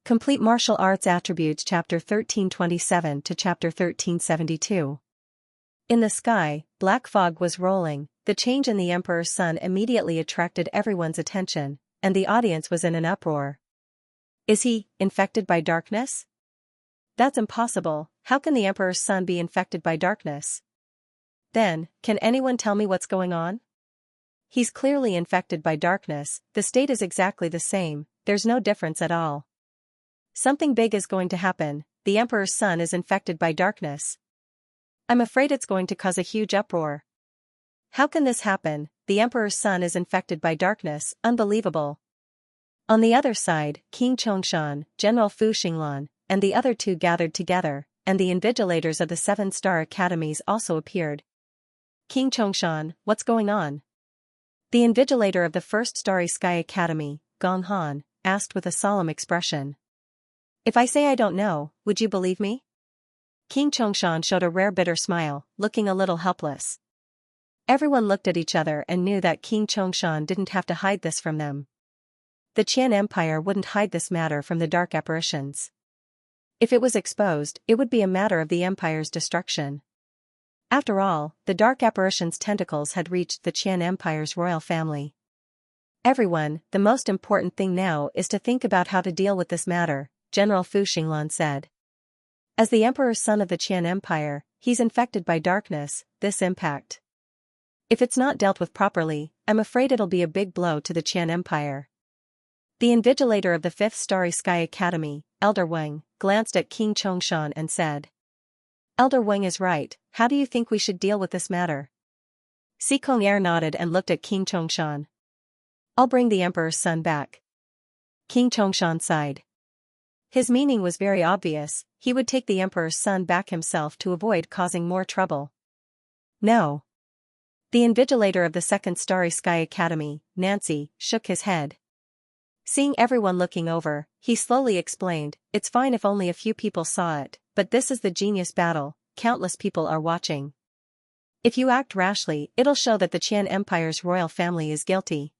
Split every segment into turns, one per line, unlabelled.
Complete Martial Arts Attributes Chapter 1327 to Chapter 1372. In the sky, black fog was rolling. The change in the Emperor's son immediately attracted everyone's attention, and the audience was in an uproar. Is he infected by darkness? That's impossible. How can the Emperor's son be infected by darkness? Then, can anyone tell me what's going on? He's clearly infected by darkness. The state is exactly the same, there's no difference at all. Something big is going to happen. The Emperor's son is infected by darkness. I'm afraid it's going to cause a huge uproar. How can this happen? The Emperor's son is infected by darkness, unbelievable. On the other side, King Xianxia, General Fu Xinglan, and the other two gathered together, and the invigilators of the 7-star academies also appeared. King Xianxia, what's going on? The invigilator of the 1st Starry Sky Academy, Gong Han, asked with a solemn expression. If I say I don't know, would you believe me? King Xianxia showed a rare bitter smile, looking a little helpless. Everyone looked at each other and knew that King Xianxia didn't have to hide this from them. The Qian Empire wouldn't hide this matter from the dark apparitions. If it was exposed, it would be a matter of the Empire's destruction. After all, the dark apparitions' tentacles had reached the Qian Empire's royal family. Everyone, the most important thing now is to think about how to deal with this matter, General Fu Xinglan said. As the Emperor's son of the Qian Empire, he's infected by darkness, this impact. If it's not dealt with properly, I'm afraid it'll be a big blow to the Qian Empire. The invigilator of the 5th Starry Sky Academy, Elder Wang, glanced at King Xianxia and said. Elder Wang is right, how do you think we should deal with this matter? Xianxia nodded and looked at King Xianxia. I'll bring the Emperor's son back. King Xianxia sighed. His meaning was very obvious, he would take the Emperor's son back himself to avoid causing more trouble. No. The invigilator of the 2nd Starry Sky Academy, Nancy, shook his head. Seeing everyone looking over, he slowly explained, it's fine if only a few people saw it, but this is the genius battle, countless people are watching. If you act rashly, it'll show that the Qian Empire's royal family is guilty.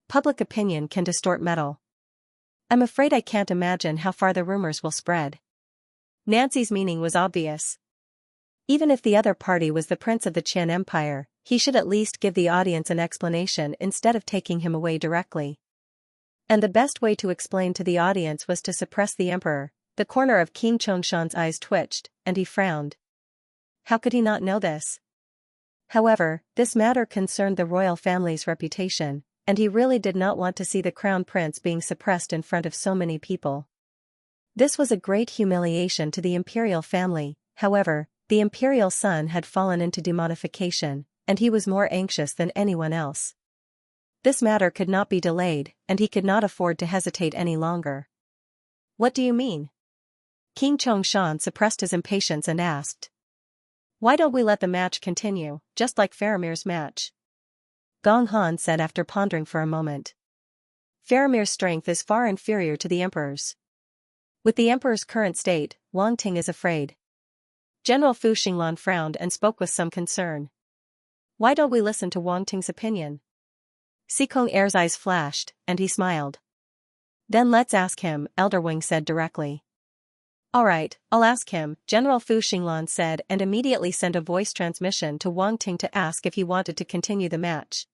Public opinion can distort metal. I'm afraid I can't imagine how far the rumors will spread. Nancy's meaning was obvious. Even if the other party was the prince of the Qian Empire, he should at least give the audience an explanation instead of taking him away directly. And the best way to explain to the audience was to suppress the emperor. The corner of King Xianxia's eyes twitched, and he frowned. How could he not know this? However, this matter concerned the royal family's reputation, and he really did not want to see the crown prince being suppressed in front of so many people. This was a great humiliation to the imperial family. However, the imperial son had fallen into demonification, and he was more anxious than anyone else. This matter could not be delayed, and he could not afford to hesitate any longer. What do you mean? King Xianxia suppressed his impatience and asked. Why don't we let the match continue, just like Faramir's match? Gong Han said after pondering for a moment. Faramir's strength is far inferior to the Emperor's. With the Emperor's current state, Wang Ting is afraid. General Fu Xinglan frowned and spoke with some concern. Why don't we listen to Wang Ting's opinion? Xianxia's eyes flashed, and he smiled. Then let's ask him, Elder Wang said directly. All right, I'll ask him, General Fu Xinglan said and immediately sent a voice transmission to Wang Ting to ask if he wanted to continue the match.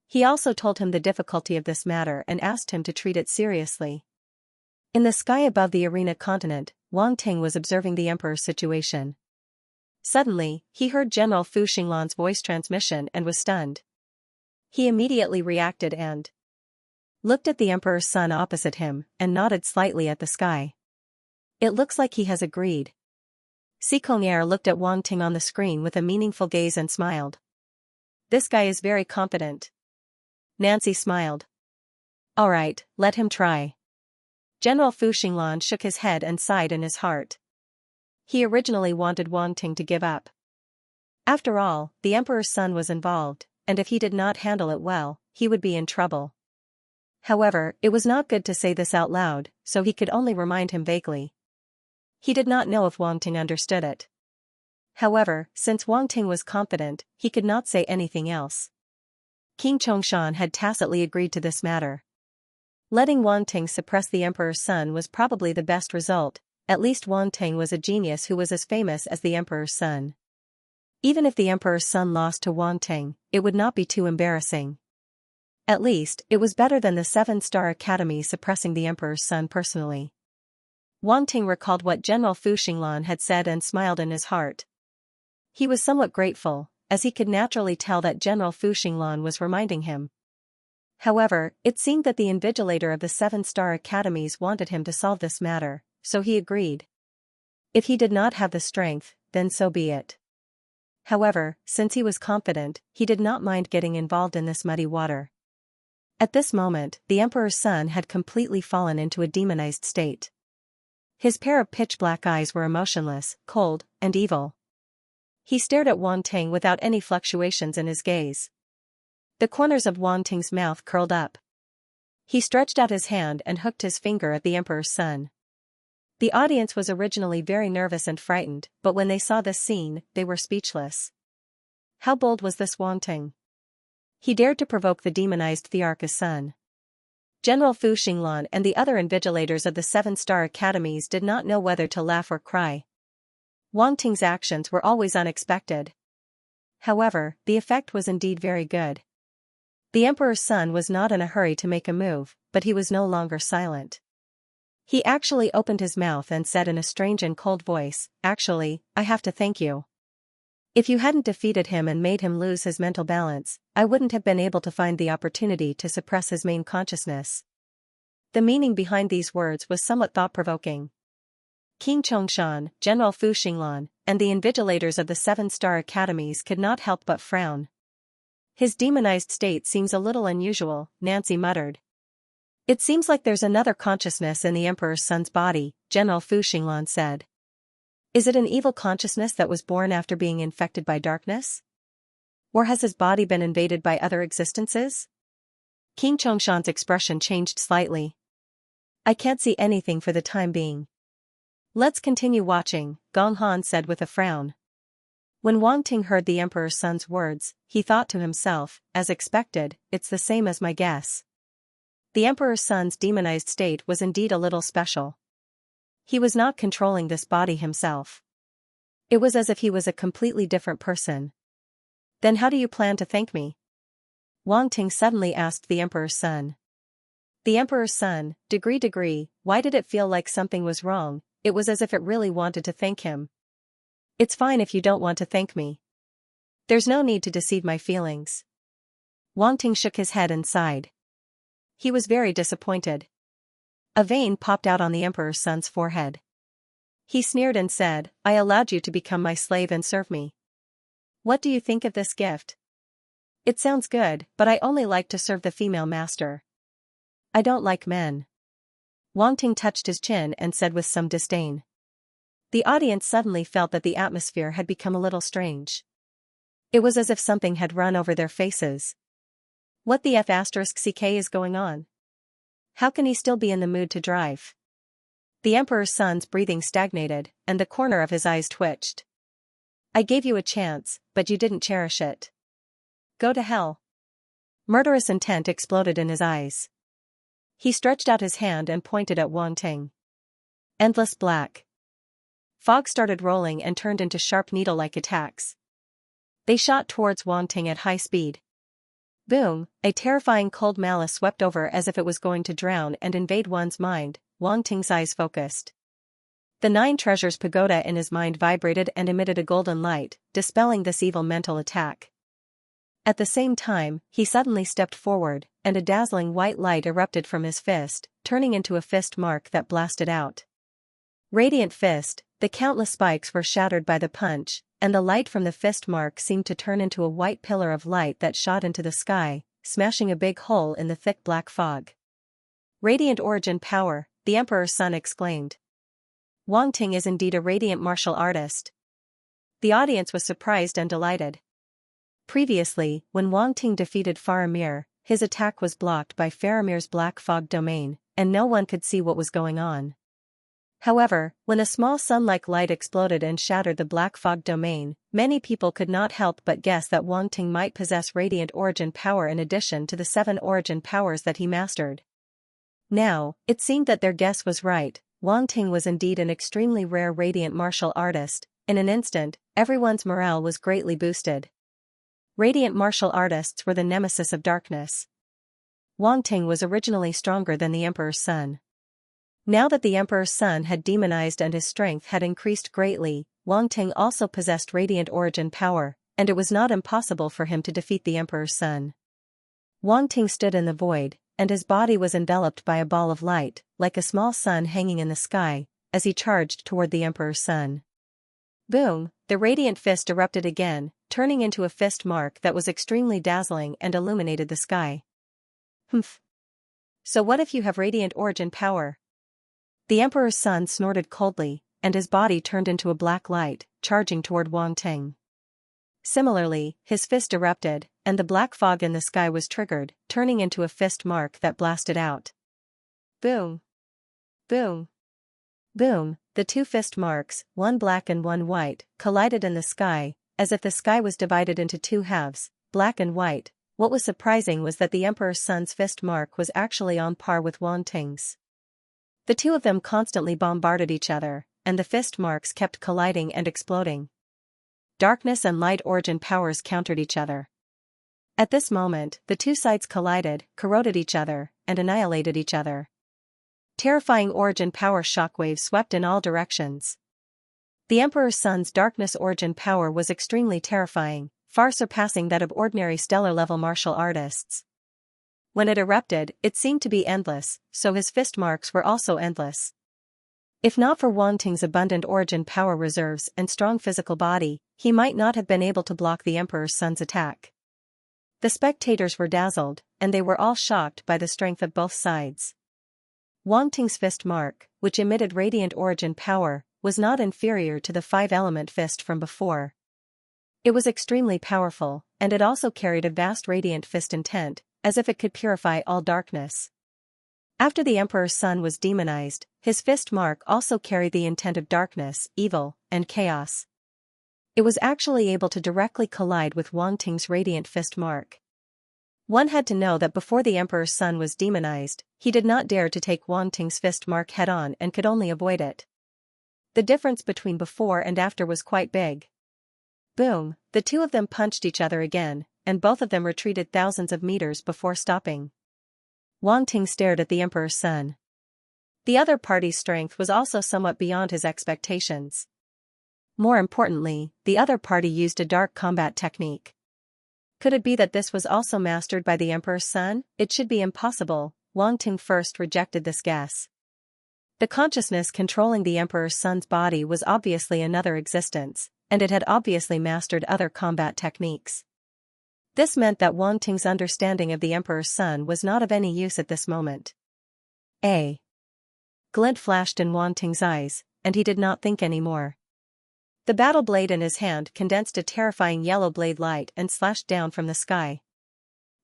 He also told him the difficulty of this matter and asked him to treat it seriously. In the sky above the arena continent, Wang Ting was observing the Emperor's situation. Suddenly, he heard General Fu Xinglan's voice transmission and was stunned. He immediately reacted and looked at the Emperor's son opposite him and nodded slightly at the sky. It looks like he has agreed. Xianxia looked at Wang Ting on the screen with a meaningful gaze and smiled. This guy is very confident. Nancy smiled. All right, let him try. General Fu Xinglan shook his head and sighed in his heart. He originally wanted Wang Ting to give up. After all, the Emperor's son was involved, and if he did not handle it well, he would be in trouble. However, it was not good to say this out loud, so he could only remind him vaguely. He did not know if Wang Ting understood it. However, since Wang Ting was confident, he could not say anything else. King Xianxia had tacitly agreed to this matter. Letting Wanting suppress the Emperor's son was probably the best result. At least Wanting was a genius who was as famous as the Emperor's son. Even if the Emperor's son lost to Wanting, it would not be too embarrassing. At least, it was better than the 7-Star Academy suppressing the Emperor's son personally. Wanting recalled what General Fu Xinglan had said and smiled in his heart. He was somewhat grateful, as he could naturally tell that General Fu Xinglan was reminding him. However, it seemed that the invigilator of the 7-Star Academies wanted him to solve this matter, so he agreed. If he did not have the strength, then so be it. However, since he was confident, he did not mind getting involved in this muddy water. At this moment, the Emperor's son had completely fallen into a demonized state. His pair of pitch-black eyes were emotionless, cold, and evil. He stared at Wanting without any fluctuations in his gaze. The corners of Wanting's mouth curled up. He stretched out his hand and hooked his finger at the Emperor's son. The audience was originally very nervous and frightened, but when they saw this scene, they were speechless. How bold was this Wanting? He dared to provoke the demonized Thearcha's son. General Fu Xinglan and the other invigilators of the 7-Star Academies did not know whether to laugh or cry. Wanting's actions were always unexpected. However, the effect was indeed very good. The Emperor's son was not in a hurry to make a move, but he was no longer silent. He actually opened his mouth and said in a strange and cold voice, "Actually, I have to thank you. If you hadn't defeated him and made him lose his mental balance, I wouldn't have been able to find the opportunity to suppress his main consciousness." The meaning behind these words was somewhat thought-provoking. King Chongshan, General Fu Xinglan, and the invigilators of the 7-Star Academies could not help but frown. "His demonized state seems a little unusual," Nancy muttered. "It seems like there's another consciousness in the Emperor's son's body," General Fu Xinglan said. "Is it an evil consciousness that was born after being infected by darkness? Or has his body been invaded by other existences?" King Chongshan's expression changed slightly. "I can't see anything for the time being." "Let's continue watching," Gong Han said with a frown. When Wanting heard the Emperor's son's words, he thought to himself, as expected, "It's the same as my guess." The Emperor's son's demonized state was indeed a little special. He was not controlling this body himself. It was as if he was a completely different person. "Then how do you plan to thank me?" Wanting suddenly asked the Emperor's son. The Emperor's son, degree, why did it feel like something was wrong? It was as if it really wanted to thank him. "It's fine if you don't want to thank me. There's no need to deceive my feelings." Wanting shook his head and sighed. He was very disappointed. A vein popped out on the Emperor's son's forehead. He sneered and said, "I allowed you to become my slave and serve me. What do you think of this gift?" "It sounds good, but I only like to serve the female master. I don't like men." Wanting touched his chin and said with some disdain. The audience suddenly felt that the atmosphere had become a little strange. It was as if something had run over their faces. What the F***ck is going on? How can he still be in the mood to drive? The Emperor's son's breathing stagnated, and the corner of his eyes twitched. "I gave you a chance, but you didn't cherish it. Go to hell." Murderous intent exploded in his eyes. He stretched out his hand and pointed at Wanting. Endless black fog started rolling and turned into sharp needle-like attacks. They shot towards Wanting at high speed. Boom, a terrifying cold malice swept over as if it was going to drown and invade one's mind. Wanting's eyes focused. The 9 treasures pagoda in his mind vibrated and emitted a golden light, dispelling this evil mental attack. At the same time, he suddenly stepped forward, and a dazzling white light erupted from his fist, turning into a fist mark that blasted out. Radiant fist, the countless spikes were shattered by the punch, and the light from the fist mark seemed to turn into a white pillar of light that shot into the sky, smashing a big hole in the thick black fog. "Radiant origin power," the Emperor's son exclaimed. Wanting is indeed a radiant martial artist. The audience was surprised and delighted. Previously, when Wanting defeated Faramir, his attack was blocked by Faramir's black fog domain, and no one could see what was going on. However, when a small sun-like light exploded and shattered the black fog domain, many people could not help but guess that Wanting might possess radiant origin power in addition to the 7 origin powers that he mastered. Now, it seemed that their guess was right. Wang Ting was indeed an extremely rare radiant martial artist. In an instant, everyone's morale was greatly boosted. Radiant martial artists were the nemesis of darkness. Wang Ting was originally stronger than the Emperor's son. Now that the Emperor's son had demonized and his strength had increased greatly, Wang Ting also possessed radiant origin power, and it was not impossible for him to defeat the Emperor's son. Wang Ting stood in the void, and his body was enveloped by a ball of light, like a small sun hanging in the sky, as he charged toward the Emperor's son. Boom! The radiant fist erupted again, turning into a fist mark that was extremely dazzling and illuminated the sky. Humph! So what if you have radiant origin power? The Emperor's son snorted coldly, and his body turned into a black light, charging toward Wang Ting. Similarly, his fist erupted, and the black fog in the sky was triggered, turning into a fist mark that blasted out. Boom! Boom! Boom! The two fist marks, one black and one white, collided in the sky, as if the sky was divided into two halves, black and white. What was surprising was that the Emperor's son's fist mark was actually on par with Wang Ting's. The two of them constantly bombarded each other, and the fist marks kept colliding and exploding. Darkness and light origin powers countered each other. At this moment, the two sides collided, corroded each other, and annihilated each other. Terrifying origin power shockwaves swept in all directions. The Emperor's son's darkness origin power was extremely terrifying, far surpassing that of ordinary stellar-level martial artists. When it erupted, it seemed to be endless, so his fist marks were also endless. If not for Wang Ting's abundant origin power reserves and strong physical body, he might not have been able to block the Emperor's son's attack. The spectators were dazzled, and they were all shocked by the strength of both sides. Wang Ting's fist mark, which emitted radiant origin power, was not inferior to the five-element fist from before. It was extremely powerful, and it also carried a vast radiant fist intent, as if it could purify all darkness. After the Emperor's son was demonized, his fist mark also carried the intent of darkness, evil, and chaos. It was actually able to directly collide with Wang Ting's radiant fist mark. One had to know that before the Emperor's son was demonized, he did not dare to take Wang Ting's fist mark head-on and could only avoid it. The difference between before and after was quite big. Boom! The two of them punched each other again, and both of them retreated thousands of meters before stopping. Wang Ting stared at the Emperor's son. The other party's strength was also somewhat beyond his expectations. More importantly, the other party used a dark combat technique. Could it be that this was also mastered by the Emperor's son? It should be impossible. Wang Ting first rejected this guess. The consciousness controlling the Emperor's son's body was obviously another existence, and it had obviously mastered other combat techniques. This meant that Wang Ting's understanding of the Emperor's son was not of any use at this moment. A glint flashed in Wang Ting's eyes, and he did not think anymore. The battle blade in his hand condensed a terrifying yellow blade light and slashed down from the sky.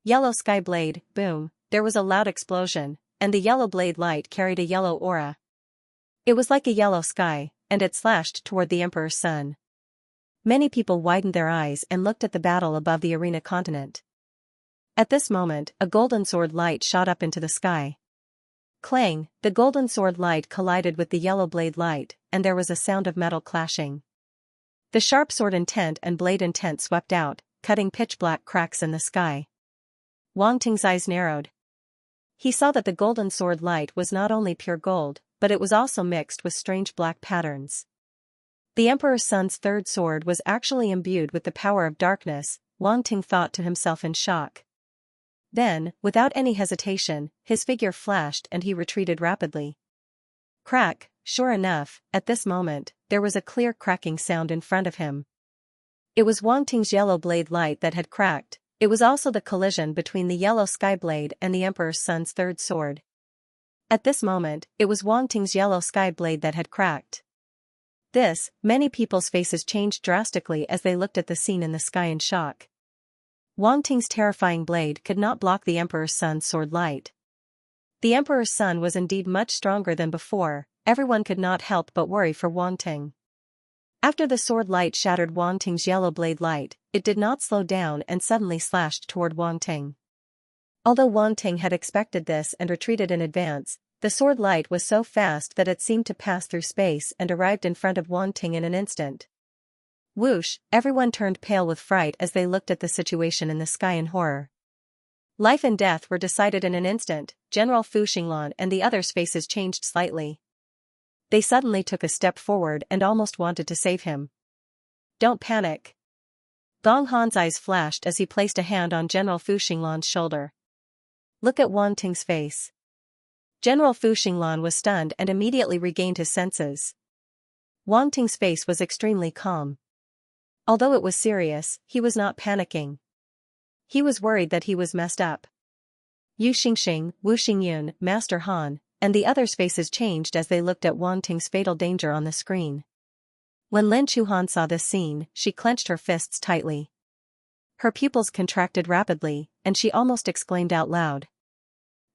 Yellow sky blade, boom, there was a loud explosion, and the yellow blade light carried a yellow aura. It was like a yellow sky, and it slashed toward the Emperor's son. Many people widened their eyes and looked at the battle above the arena continent. At this moment, a golden sword light shot up into the sky. Clang, the golden sword light collided with the yellow blade light, and there was a sound of metal clashing. The sharp sword intent and blade intent swept out, cutting pitch-black cracks in the sky. Wang Ting's eyes narrowed. He saw that the golden sword light was not only pure gold, but it was also mixed with strange black patterns. The Emperor's son's third sword was actually imbued with the power of darkness, Wang Ting thought to himself in shock. Then, without any hesitation, his figure flashed and he retreated rapidly. Crack, sure enough, at this moment, there was a clear cracking sound in front of him. It was Wang Ting's yellow blade light that had cracked. It was also the collision between the yellow sky blade and the Emperor's son's third sword. At this moment, it was Wang Ting's yellow sky blade that had cracked. Many people's faces changed drastically as they looked at the scene in the sky in shock. Wang Ting's terrifying blade could not block the Emperor's son's sword light. The Emperor's son was indeed much stronger than before. Everyone could not help but worry for Wang Ting. After the sword light shattered Wang Ting's yellow blade light, it did not slow down and suddenly slashed toward Wang Ting. Although Wang Ting had expected this and retreated in advance, the sword light was so fast that it seemed to pass through space and arrived in front of Wang Ting in an instant. Whoosh, everyone turned pale with fright as they looked at the situation in the sky in horror. Life and death were decided in an instant. General Fu Xinglan and the others' faces changed slightly. They suddenly took a step forward and almost wanted to save him. Don't panic. Gong Han's eyes flashed as he placed a hand on General Fu Xinglan's shoulder. Look at Wang Ting's face. General Fu Xinglan was stunned and immediately regained his senses. Wang Ting's face was extremely calm. Although it was serious, he was not panicking. He was worried that he was messed up. Yu Xingxing, Wu Xingyun, Master Han, and the others' faces changed as they looked at Wang Ting's fatal danger on the screen. When Lin Chuhan saw this scene, she clenched her fists tightly. Her pupils contracted rapidly, and she almost exclaimed out loud.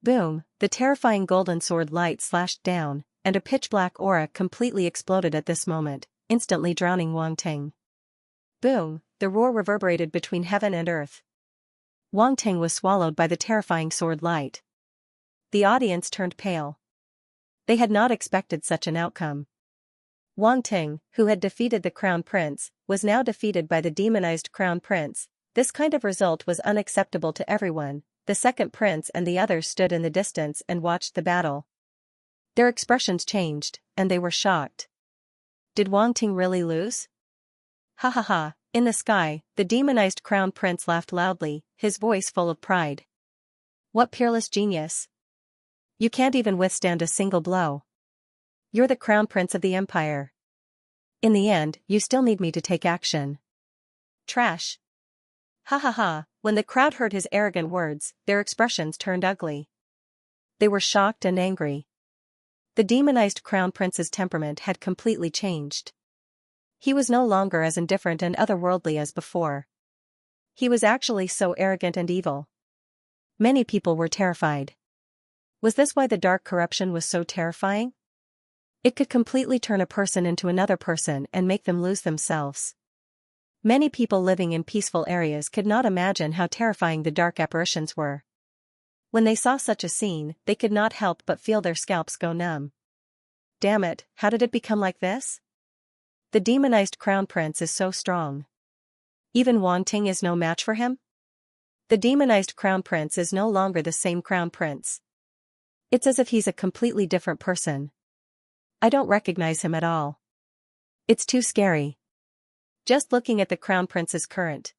Boom, the terrifying golden sword light slashed down, and a pitch-black aura completely exploded at this moment, instantly drowning Wang Ting. Boom, the roar reverberated between heaven and earth. Wang Ting was swallowed by the terrifying sword light. The audience turned pale. They had not expected such an outcome. Wang Ting, who had defeated the Crown Prince, was now defeated by the demonized Crown Prince. This kind of result was unacceptable to everyone. The second prince and the others stood in the distance and watched the battle. Their expressions changed, and they were shocked. Did Wang Ting really lose? Ha ha ha, in the sky, the demonized Crown Prince laughed loudly, his voice full of pride. What peerless genius! You can't even withstand a single blow. You're the Crown Prince of the Empire. In the end, you still need me to take action. Trash. Ha ha ha, when the crowd heard his arrogant words, their expressions turned ugly. They were shocked and angry. The demonized Crown Prince's temperament had completely changed. He was no longer as indifferent and otherworldly as before. He was actually so arrogant and evil. Many people were terrified. Was this why the dark corruption was so terrifying? It could completely turn a person into another person and make them lose themselves. Many people living in peaceful areas could not imagine how terrifying the dark apparitions were. When they saw such a scene, they could not help but feel their scalps go numb. Damn it, how did it become like this? The demonized Crown Prince is so strong. Even Wang Ting is no match for him? The demonized Crown Prince is no longer the same Crown Prince. It's as if he's a completely different person. I don't recognize him at all. It's too scary. Just looking at the Crown Prince's current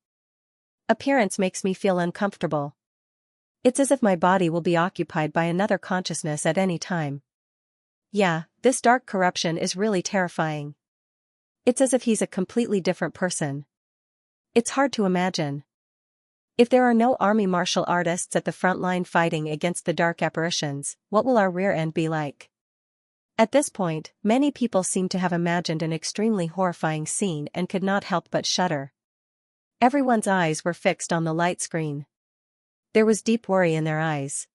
appearance makes me feel uncomfortable. It's as if my body will be occupied by another consciousness at any time. Yeah, this dark corruption is really terrifying. It's as if he's a completely different person. It's hard to imagine. If there are no army martial artists at the front line fighting against the dark apparitions, what will our rear end be like? At this point, many people seemed to have imagined an extremely horrifying scene and could not help but shudder. Everyone's eyes were fixed on the light screen. There was deep worry in their eyes.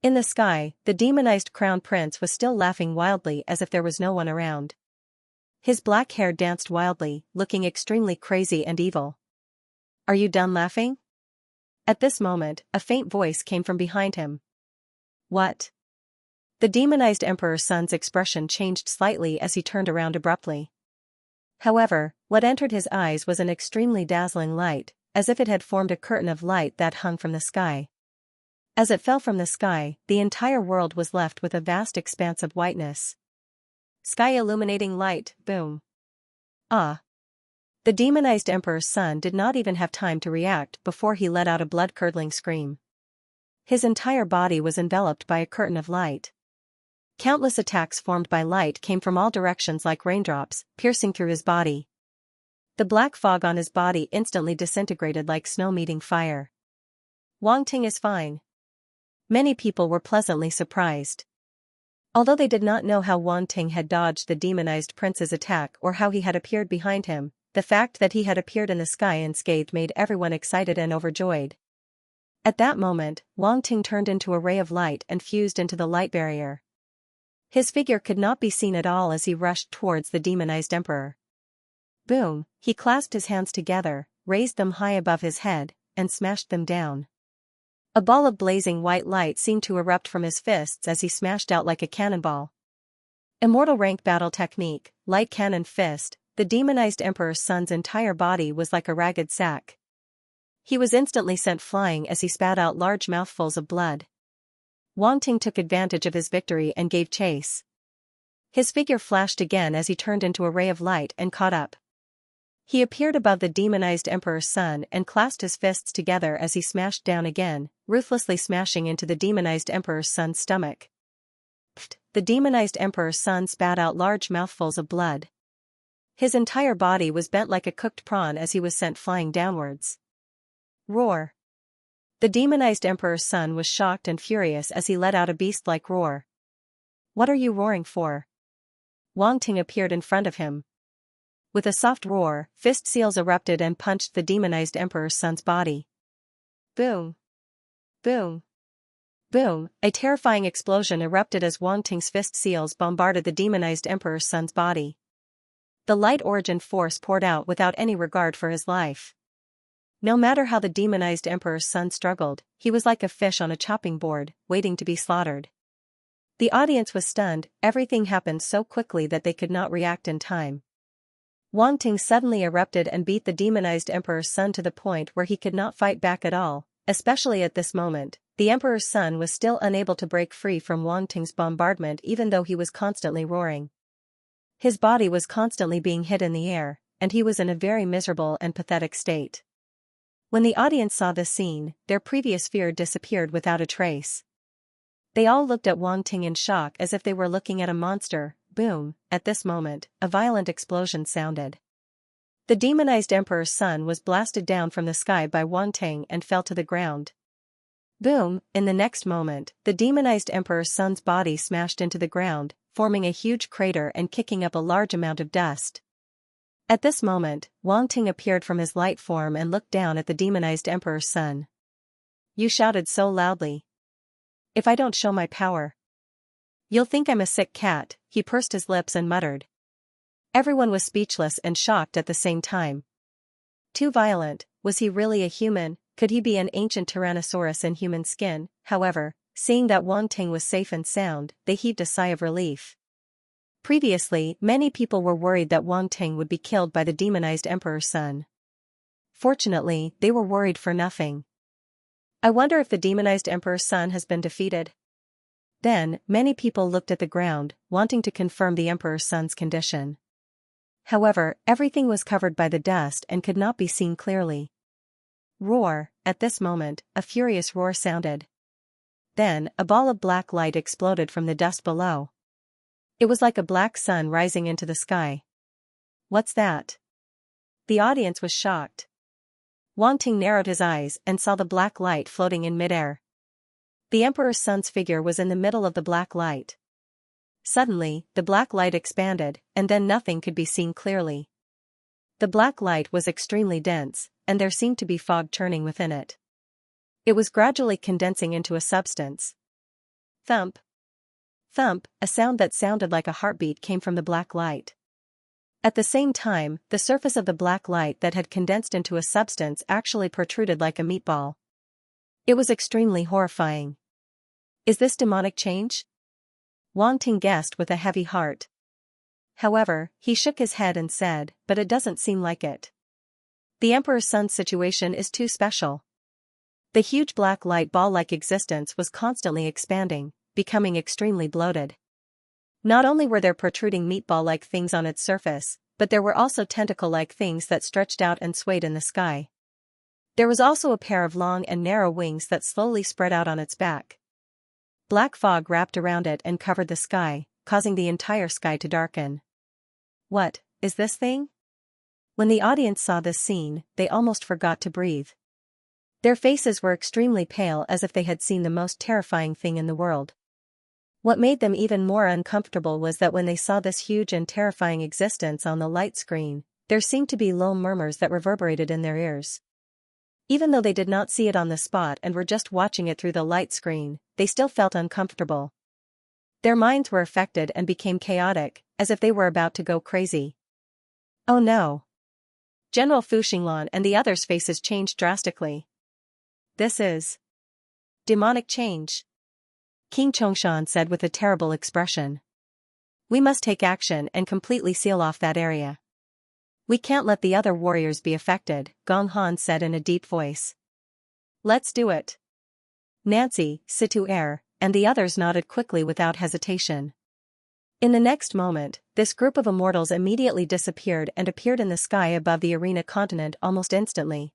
In the sky, the demonized Crown Prince was still laughing wildly as if there was no one around. His black hair danced wildly, looking extremely crazy and evil. Are you done laughing? At this moment, a faint voice came from behind him. What? The demonized Emperor's son's expression changed slightly as he turned around abruptly. However, what entered his eyes was an extremely dazzling light, as if it had formed a curtain of light that hung from the sky. As it fell from the sky, the entire world was left with a vast expanse of whiteness. Sky illuminating light, boom. Ah! The demonized Emperor's son did not even have time to react before he let out a blood-curdling scream. His entire body was enveloped by a curtain of light. Countless attacks formed by light came from all directions like raindrops, piercing through his body. The black fog on his body instantly disintegrated like snow meeting fire. Wang Ting is fine. Many people were pleasantly surprised. Although they did not know how Wang Ting had dodged the demonized prince's attack or how he had appeared behind him, the fact that he had appeared in the sky unscathed made everyone excited and overjoyed. At that moment, Wang Ting turned into a ray of light and fused into the light barrier. His figure could not be seen at all as he rushed towards the demonized emperor. Boom, he clasped his hands together, raised them high above his head, and smashed them down. A ball of blazing white light seemed to erupt from his fists as he smashed out like a cannonball. Immortal rank battle technique, light cannon fist. The demonized emperor's son's entire body was like a ragged sack. He was instantly sent flying as he spat out large mouthfuls of blood. Wang Ting took advantage of his victory and gave chase. His figure flashed again as he turned into a ray of light and caught up. He appeared above the demonized emperor's son and clasped his fists together as he smashed down again, ruthlessly smashing into the demonized emperor's son's stomach. Pfft! The demonized emperor's son spat out large mouthfuls of blood. His entire body was bent like a cooked prawn as he was sent flying downwards. Roar! The demonized emperor's son was shocked and furious as he let out a beast-like roar. What are you roaring for? Wang Ting appeared in front of him. With a soft roar, fist seals erupted and punched the demonized emperor's son's body. Boom! Boom! Boom! A terrifying explosion erupted as Wang Ting's fist seals bombarded the demonized emperor's son's body. The light origin force poured out without any regard for his life. No matter how the demonized emperor's son struggled, he was like a fish on a chopping board, waiting to be slaughtered. The audience was stunned. Everything happened so quickly that they could not react in time. Wang Ting suddenly erupted and beat the demonized emperor's son to the point where he could not fight back at all, especially at this moment. The emperor's son was still unable to break free from Wang Ting's bombardment even though he was constantly roaring. His body was constantly being hit in the air, and he was in a very miserable and pathetic state. When the audience saw this scene, their previous fear disappeared without a trace. They all looked at Wang Ting in shock as if they were looking at a monster. Boom! At this moment, a violent explosion sounded. The demonized emperor's son was blasted down from the sky by Wang Ting and fell to the ground. Boom! In the next moment, the demonized emperor's son's body smashed into the ground, forming a huge crater and kicking up a large amount of dust. At this moment, Wang Ting appeared from his light form and looked down at the demonized emperor's son. You shouted so loudly. If I don't show my power, you'll think I'm a sick cat, he pursed his lips and muttered. Everyone was speechless and shocked at the same time. Too violent. Was he really a human? Could he be an ancient Tyrannosaurus in human skin? However, seeing that Wang Ting was safe and sound, they heaved a sigh of relief. Previously, many people were worried that Wang Ting would be killed by the demonized emperor's son. Fortunately, they were worried for nothing. I wonder if the demonized emperor's son has been defeated. Then, many people looked at the ground, wanting to confirm the emperor's son's condition. However, everything was covered by the dust and could not be seen clearly. Roar! At this moment, a furious roar sounded. Then, a ball of black light exploded from the dust below. It was like a black sun rising into the sky. What's that? The audience was shocked. Wang Ting narrowed his eyes and saw the black light floating in midair. The emperor's son's figure was in the middle of the black light. Suddenly, the black light expanded, and then nothing could be seen clearly. The black light was extremely dense, and there seemed to be fog churning within it. It was gradually condensing into a substance. Thump! Thump! A sound that sounded like a heartbeat came from the black light. At the same time, the surface of the black light that had condensed into a substance actually protruded like a meatball. It was extremely horrifying. Is this demonic change? Wang Ting guessed with a heavy heart. However, he shook his head and said, but it doesn't seem like it. The emperor's son's situation is too special. The huge black light ball-like existence was constantly expanding, becoming extremely bloated. Not only were there protruding meatball-like things on its surface, but there were also tentacle-like things that stretched out and swayed in the sky. There was also a pair of long and narrow wings that slowly spread out on its back. Black fog wrapped around it and covered the sky, causing the entire sky to darken. What is this thing? When the audience saw this scene, they almost forgot to breathe. Their faces were extremely pale as if they had seen the most terrifying thing in the world. What made them even more uncomfortable was that when they saw this huge and terrifying existence on the light screen, there seemed to be low murmurs that reverberated in their ears. Even though they did not see it on the spot and were just watching it through the light screen, they still felt uncomfortable. Their minds were affected and became chaotic, as if they were about to go crazy. Oh no! General Fu Xinglan and the others' faces changed drastically. This is Demonic change. King Xianxia said with a terrible expression. We must take action and completely seal off that area. We can't let the other warriors be affected, Gong Han said in a deep voice. Let's do it. Nancy, Situ and the others nodded quickly without hesitation. In the next moment, this group of immortals immediately disappeared and appeared in the sky above the arena continent almost instantly.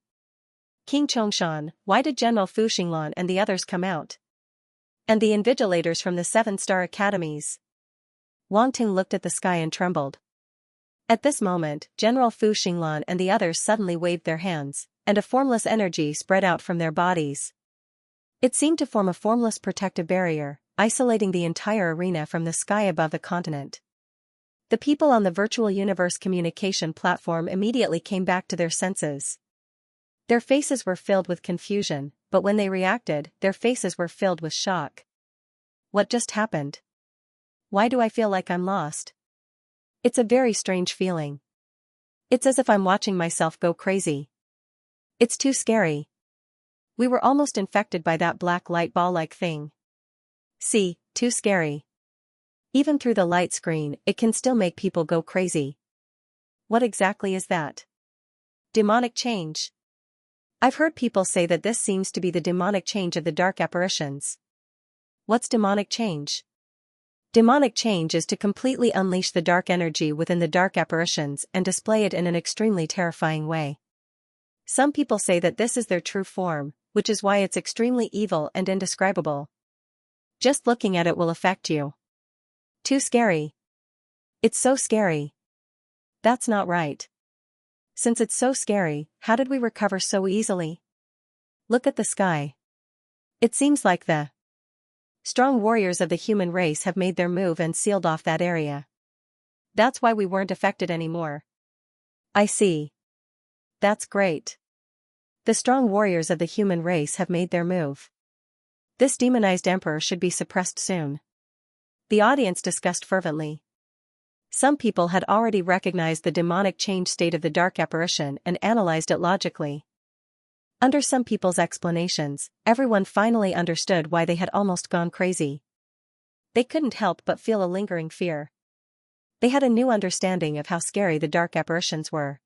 King Xianxia, why did General Fu Xinglan and the others come out? And the invigilators from the 7-star academies? Wang Ting looked at the sky and trembled. At this moment, General Fu Xinglan and the others suddenly waved their hands, and a formless energy spread out from their bodies. It seemed to form a formless protective barrier, isolating the entire arena from the sky above the continent. The people on the virtual universe communication platform immediately came back to their senses. Their faces were filled with confusion, but when they reacted, their faces were filled with shock. What just happened? Why do I feel like I'm lost? It's a very strange feeling. It's as if I'm watching myself go crazy. It's too scary. We were almost infected by that black light ball-like thing. See, too scary. Even through the light screen, it can still make people go crazy. What exactly is that? Demonic change. I've heard people say that this seems to be the demonic change of the dark apparitions. What's demonic change? Demonic change is to completely unleash the dark energy within the dark apparitions and display it in an extremely terrifying way. Some people say that this is their true form, which is why it's extremely evil and indescribable. Just looking at it will affect you. Too scary. It's so scary. That's not right. Since it's so scary, how did we recover so easily? Look at the sky. It seems like the strong warriors of the human race have made their move and sealed off that area. That's why we weren't affected anymore. I see. That's great. The strong warriors of the human race have made their move. This demonized emperor should be suppressed soon. The audience discussed fervently. Some people had already recognized the demonic change state of the dark apparition and analyzed it logically. Under some people's explanations, everyone finally understood why they had almost gone crazy. They couldn't help but feel a lingering fear. They had a new understanding of how scary the dark apparitions were.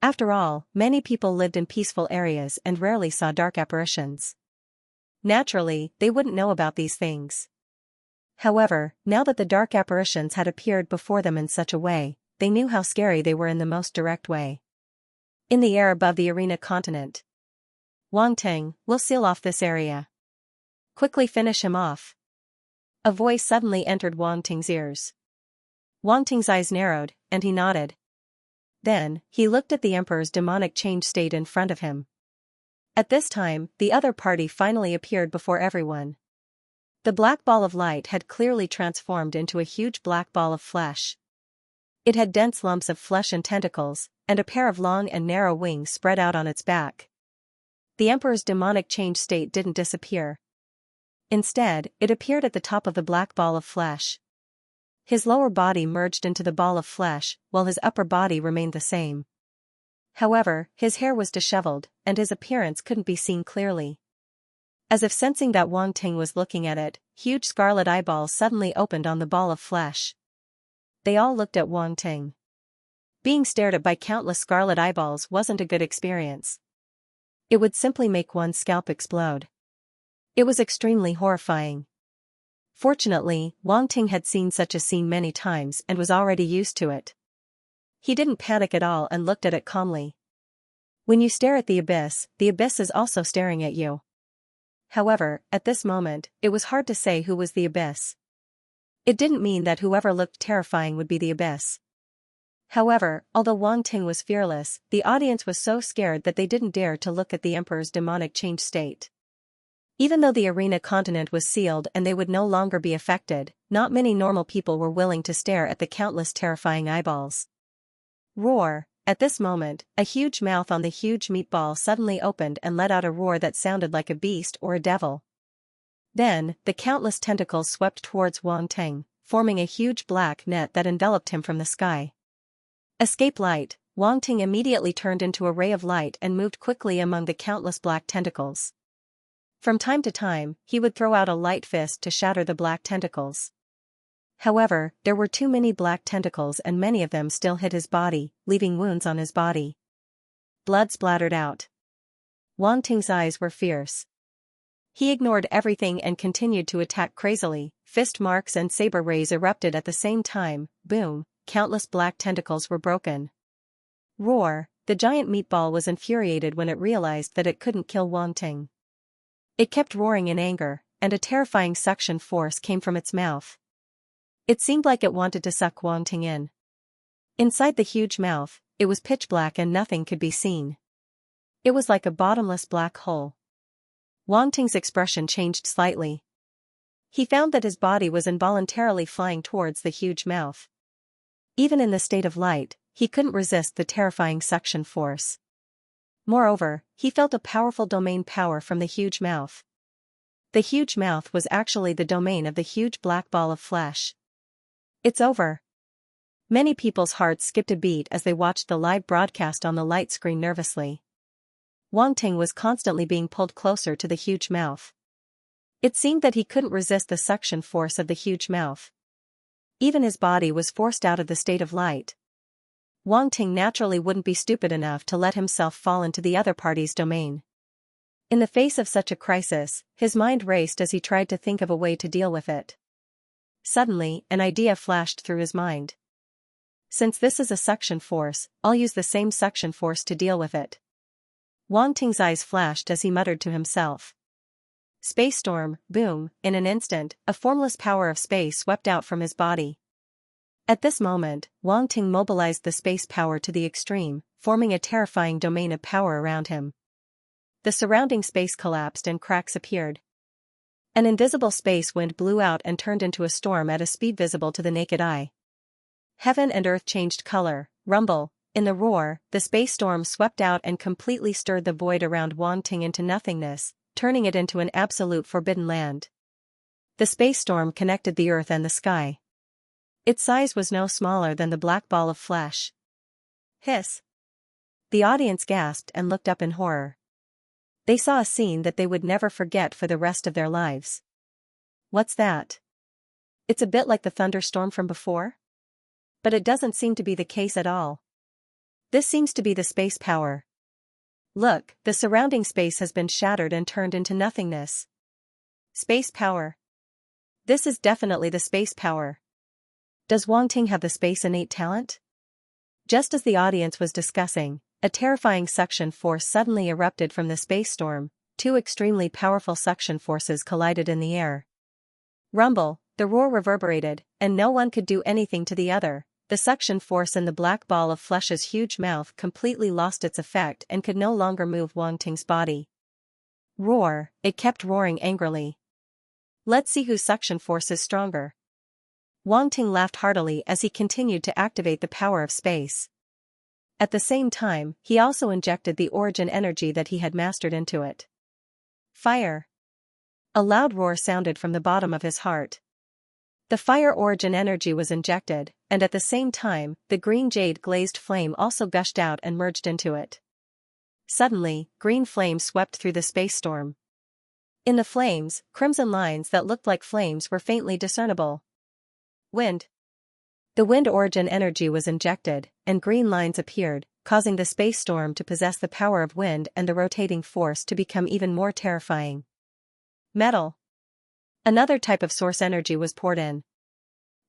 After all, many people lived in peaceful areas and rarely saw dark apparitions. Naturally, they wouldn't know about these things. However, now that the dark apparitions had appeared before them in such a way, they knew how scary they were in the most direct way. In the air above the arena continent. Wang Ting, we'll seal off this area. Quickly finish him off. A voice suddenly entered Wang Ting's ears. Wang Ting's eyes narrowed, and he nodded. Then, he looked at the emperor's demonic change state in front of him. At this time, the other party finally appeared before everyone. The black ball of light had clearly transformed into a huge black ball of flesh. It had dense lumps of flesh and tentacles, and a pair of long and narrow wings spread out on its back. The emperor's demonic change state didn't disappear. Instead, it appeared at the top of the black ball of flesh. His lower body merged into the ball of flesh, while his upper body remained the same. However, his hair was disheveled, and his appearance couldn't be seen clearly. As if sensing that Wang Ting was looking at it, huge scarlet eyeballs suddenly opened on the ball of flesh. They all looked at Wang Ting. Being stared at by countless scarlet eyeballs wasn't a good experience. It would simply make one's scalp explode. It was extremely horrifying. Fortunately, Wang Ting had seen such a scene many times and was already used to it. He didn't panic at all and looked at it calmly. When you stare at the abyss is also staring at you. However, at this moment, it was hard to say who was the abyss. It didn't mean that whoever looked terrifying would be the abyss. However, although Wang Ting was fearless, the audience was so scared that they didn't dare to look at the emperor's demonic change state. Even though the arena continent was sealed and they would no longer be affected, not many normal people were willing to stare at the countless terrifying eyeballs. Roar! At this moment, a huge mouth on the huge meatball suddenly opened and let out a roar that sounded like a beast or a devil. Then, the countless tentacles swept towards Wang Ting, forming a huge black net that enveloped him from the sky. Escape light! Wang Ting immediately turned into a ray of light and moved quickly among the countless black tentacles. From time to time, he would throw out a light fist to shatter the black tentacles. However, there were too many black tentacles and many of them still hit his body, leaving wounds on his body. Blood splattered out. Wang Ting's eyes were fierce. He ignored everything and continued to attack crazily. Fist marks and saber rays erupted at the same time. Boom, countless black tentacles were broken. Roar, the giant meatball was infuriated when it realized that it couldn't kill Wang Ting. It kept roaring in anger, and a terrifying suction force came from its mouth. It seemed like it wanted to suck Wang Ting in. Inside the huge mouth, it was pitch black and nothing could be seen. It was like a bottomless black hole. Wang Ting's expression changed slightly. He found that his body was involuntarily flying towards the huge mouth. Even in the state of light, he couldn't resist the terrifying suction force. Moreover, he felt a powerful domain power from the huge mouth. The huge mouth was actually the domain of the huge black ball of flesh. It's over. Many people's hearts skipped a beat as they watched the live broadcast on the light screen nervously. Wang Ting was constantly being pulled closer to the huge mouth. It seemed that he couldn't resist the suction force of the huge mouth. Even his body was forced out of the state of light. Wang Ting naturally wouldn't be stupid enough to let himself fall into the other party's domain. In the face of such a crisis, his mind raced as he tried to think of a way to deal with it. Suddenly, an idea flashed through his mind. Since this is a suction force, I'll use the same suction force to deal with it. Wang Ting's eyes flashed as he muttered to himself. Space storm, boom, in an instant, a formless power of space swept out from his body. At this moment, Wang Ting mobilized the space power to the extreme, forming a terrifying domain of power around him. The surrounding space collapsed and cracks appeared. An invisible space wind blew out and turned into a storm at a speed visible to the naked eye. Heaven and earth changed color. Rumble. In the roar, the space storm swept out and completely stirred the void around Wang Ting into nothingness, turning it into an absolute forbidden land. The space storm connected the earth and the sky. Its size was no smaller than the black ball of flesh. Hiss! The audience gasped and looked up in horror. They saw a scene that they would never forget for the rest of their lives. What's that? It's a bit like the thunderstorm from before? But it doesn't seem to be the case at all. This seems to be the space power. Look, the surrounding space has been shattered and turned into nothingness. Space power. This is definitely the space power. Does Wang Ting have the space innate talent? Just as the audience was discussing, a terrifying suction force suddenly erupted from the space storm. Two extremely powerful suction forces collided in the air. Rumble, the roar reverberated, and no one could do anything to the other. The suction force in the black ball of flesh's huge mouth completely lost its effect and could no longer move Wang Ting's body. Roar, it kept roaring angrily. Let's see whose suction force is stronger. Wang Ting laughed heartily as he continued to activate the power of space. At the same time, he also injected the origin energy that he had mastered into it. Fire! A loud roar sounded from the bottom of his heart. The fire origin energy was injected, and at the same time, the green jade glazed flame also gushed out and merged into it. Suddenly, green flame swept through the space storm. In the flames, crimson lines that looked like flames were faintly discernible. Wind. The wind origin energy was injected, and green lines appeared, causing the space storm to possess the power of wind and the rotating force to become even more terrifying. Metal. Another type of source energy was poured in.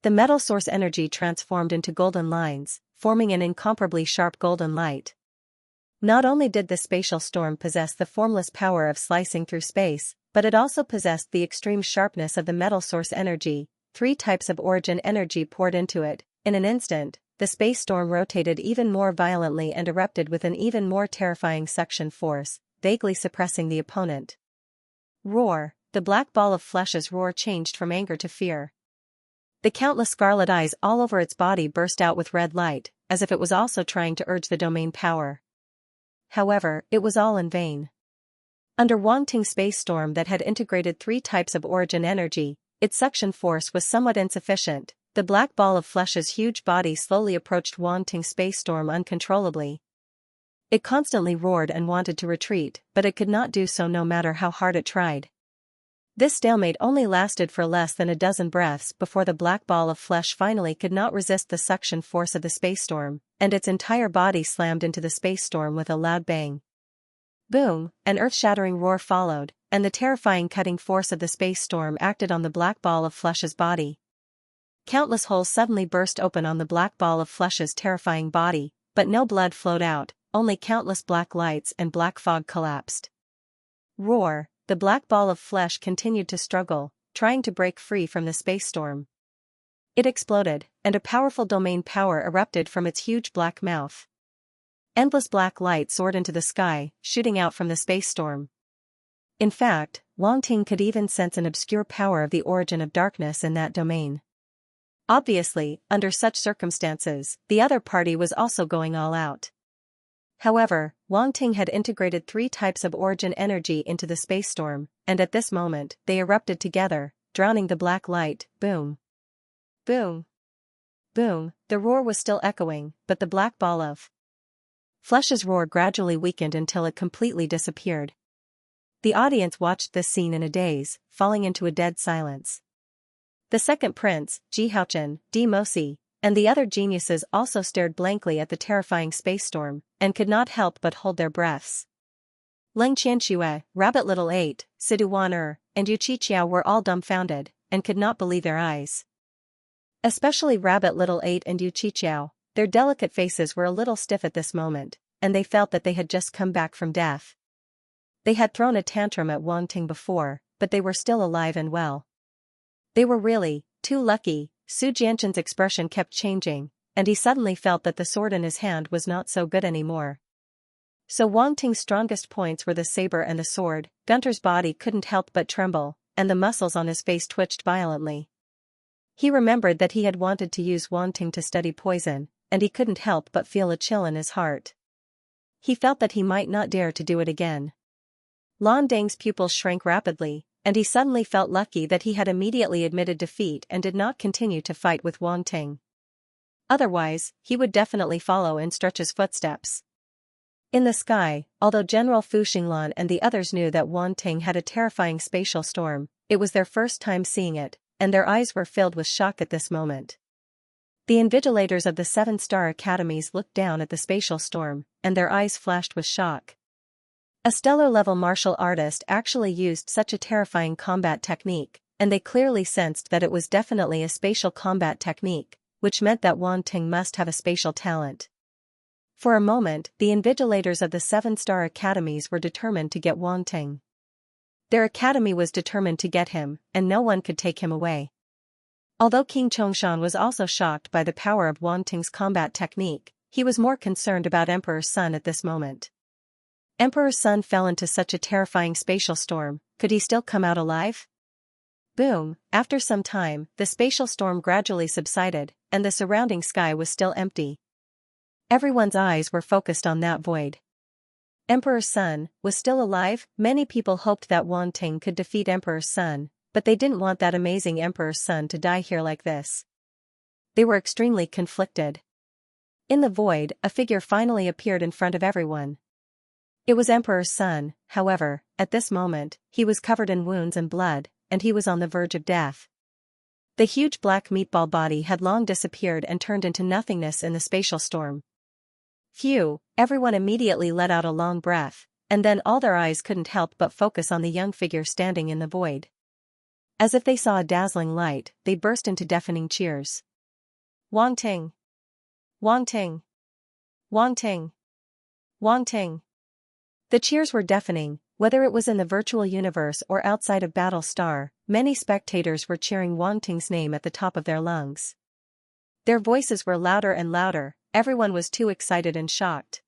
The metal source energy transformed into golden lines, forming an incomparably sharp golden light. Not only did the spatial storm possess the formless power of slicing through space, but it also possessed the extreme sharpness of the metal source energy. 3 types of origin energy poured into it. In an instant, the space storm rotated even more violently and erupted with an even more terrifying suction force, vaguely suppressing the opponent. Roar, the black ball of flesh's roar changed from anger to fear. The countless scarlet eyes all over its body burst out with red light, as if it was also trying to urge the domain power. However, it was all in vain. Under Wang Ting's space storm that had integrated 3 types of origin energy, its suction force was somewhat insufficient. The black ball of flesh's huge body slowly approached Wang Ting's space storm uncontrollably. It constantly roared and wanted to retreat, but it could not do so no matter how hard it tried. This stalemate only lasted for less than a dozen breaths before the black ball of flesh finally could not resist the suction force of the space storm, and its entire body slammed into the space storm with a loud bang. Boom, an earth-shattering roar followed, and the terrifying cutting force of the space storm acted on the black ball of flesh's body. Countless holes suddenly burst open on the black ball of flesh's terrifying body, but no blood flowed out, only countless black lights and black fog collapsed. Roar, the black ball of flesh continued to struggle, trying to break free from the space storm. It exploded, and a powerful domain power erupted from its huge black mouth. Endless black light soared into the sky, shooting out from the space storm. In fact, Wang Ting could even sense an obscure power of the origin of darkness in that domain. Obviously, under such circumstances, the other party was also going all out. However, Wang Ting had integrated 3 types of origin energy into the space storm, and at this moment, they erupted together, drowning the black light. Boom. Boom. Boom, the roar was still echoing, but the black ball of flesh's roar gradually weakened until it completely disappeared. The audience watched this scene in a daze, falling into a dead silence. The second prince, Xianxia, Mosi, and the other geniuses also stared blankly at the terrifying space storm, and could not help but hold their breaths. Xianxia, Rabbit Little 8, Siduan and Xiao were all dumbfounded, and could not believe their eyes. Especially Rabbit Little 8 and Xiao, their delicate faces were a little stiff at this moment, and they felt that they had just come back from death. They had thrown a tantrum at Wang Ting before, but they were still alive and well. They were really too lucky. Su Jianxin's expression kept changing, and he suddenly felt that the sword in his hand was not so good anymore. So Wang Ting's strongest points were the saber and the sword. Gunter's body couldn't help but tremble, and the muscles on his face twitched violently. He remembered that he had wanted to use Wang Ting to study poison, and he couldn't help but feel a chill in his heart. He felt that he might not dare to do it again. Lan Dang's pupils shrank rapidly, and he suddenly felt lucky that he had immediately admitted defeat and did not continue to fight with Wang Ting. Otherwise, he would definitely follow in Stretch's footsteps. In the sky, although General Fu Xinglan and the others knew that Wang Ting had a terrifying spatial storm, it was their first time seeing it, and their eyes were filled with shock at this moment. The invigilators of the 7-star academies looked down at the spatial storm, and their eyes flashed with shock. A stellar-level martial artist actually used such a terrifying combat technique, and they clearly sensed that it was definitely a spatial combat technique, which meant that Wang Ting must have a spatial talent. For a moment, the invigilators of the 7-star academies were determined to get Wang Ting. Their academy was determined to get him, and no one could take him away. Although King Chongshan was also shocked by the power of Wang Ting's combat technique, he was more concerned about Emperor Sun at this moment. Emperor Sun fell into such a terrifying spatial storm, could he still come out alive? Boom, after some time, the spatial storm gradually subsided, and the surrounding sky was still empty. Everyone's eyes were focused on that void. Emperor Sun was still alive. Many people hoped that Wang Ting could defeat Emperor Sun, but they didn't want that amazing Emperor Sun to die here like this. They were extremely conflicted. In the void, a figure finally appeared in front of everyone. It was Emperor Sun. However, at this moment, he was covered in wounds and blood, and he was on the verge of death. The huge black meatball body had long disappeared and turned into nothingness in the spatial storm. Phew, everyone immediately let out a long breath, and then all their eyes couldn't help but focus on the young figure standing in the void. As if they saw a dazzling light, they burst into deafening cheers. Wang Ting! Wang Ting! Wang Ting! Wang Ting! The cheers were deafening, whether it was in the virtual universe or outside of Battlestar. Many spectators were cheering Wang Ting's name at the top of their lungs. Their voices were louder and louder, everyone was too excited and shocked.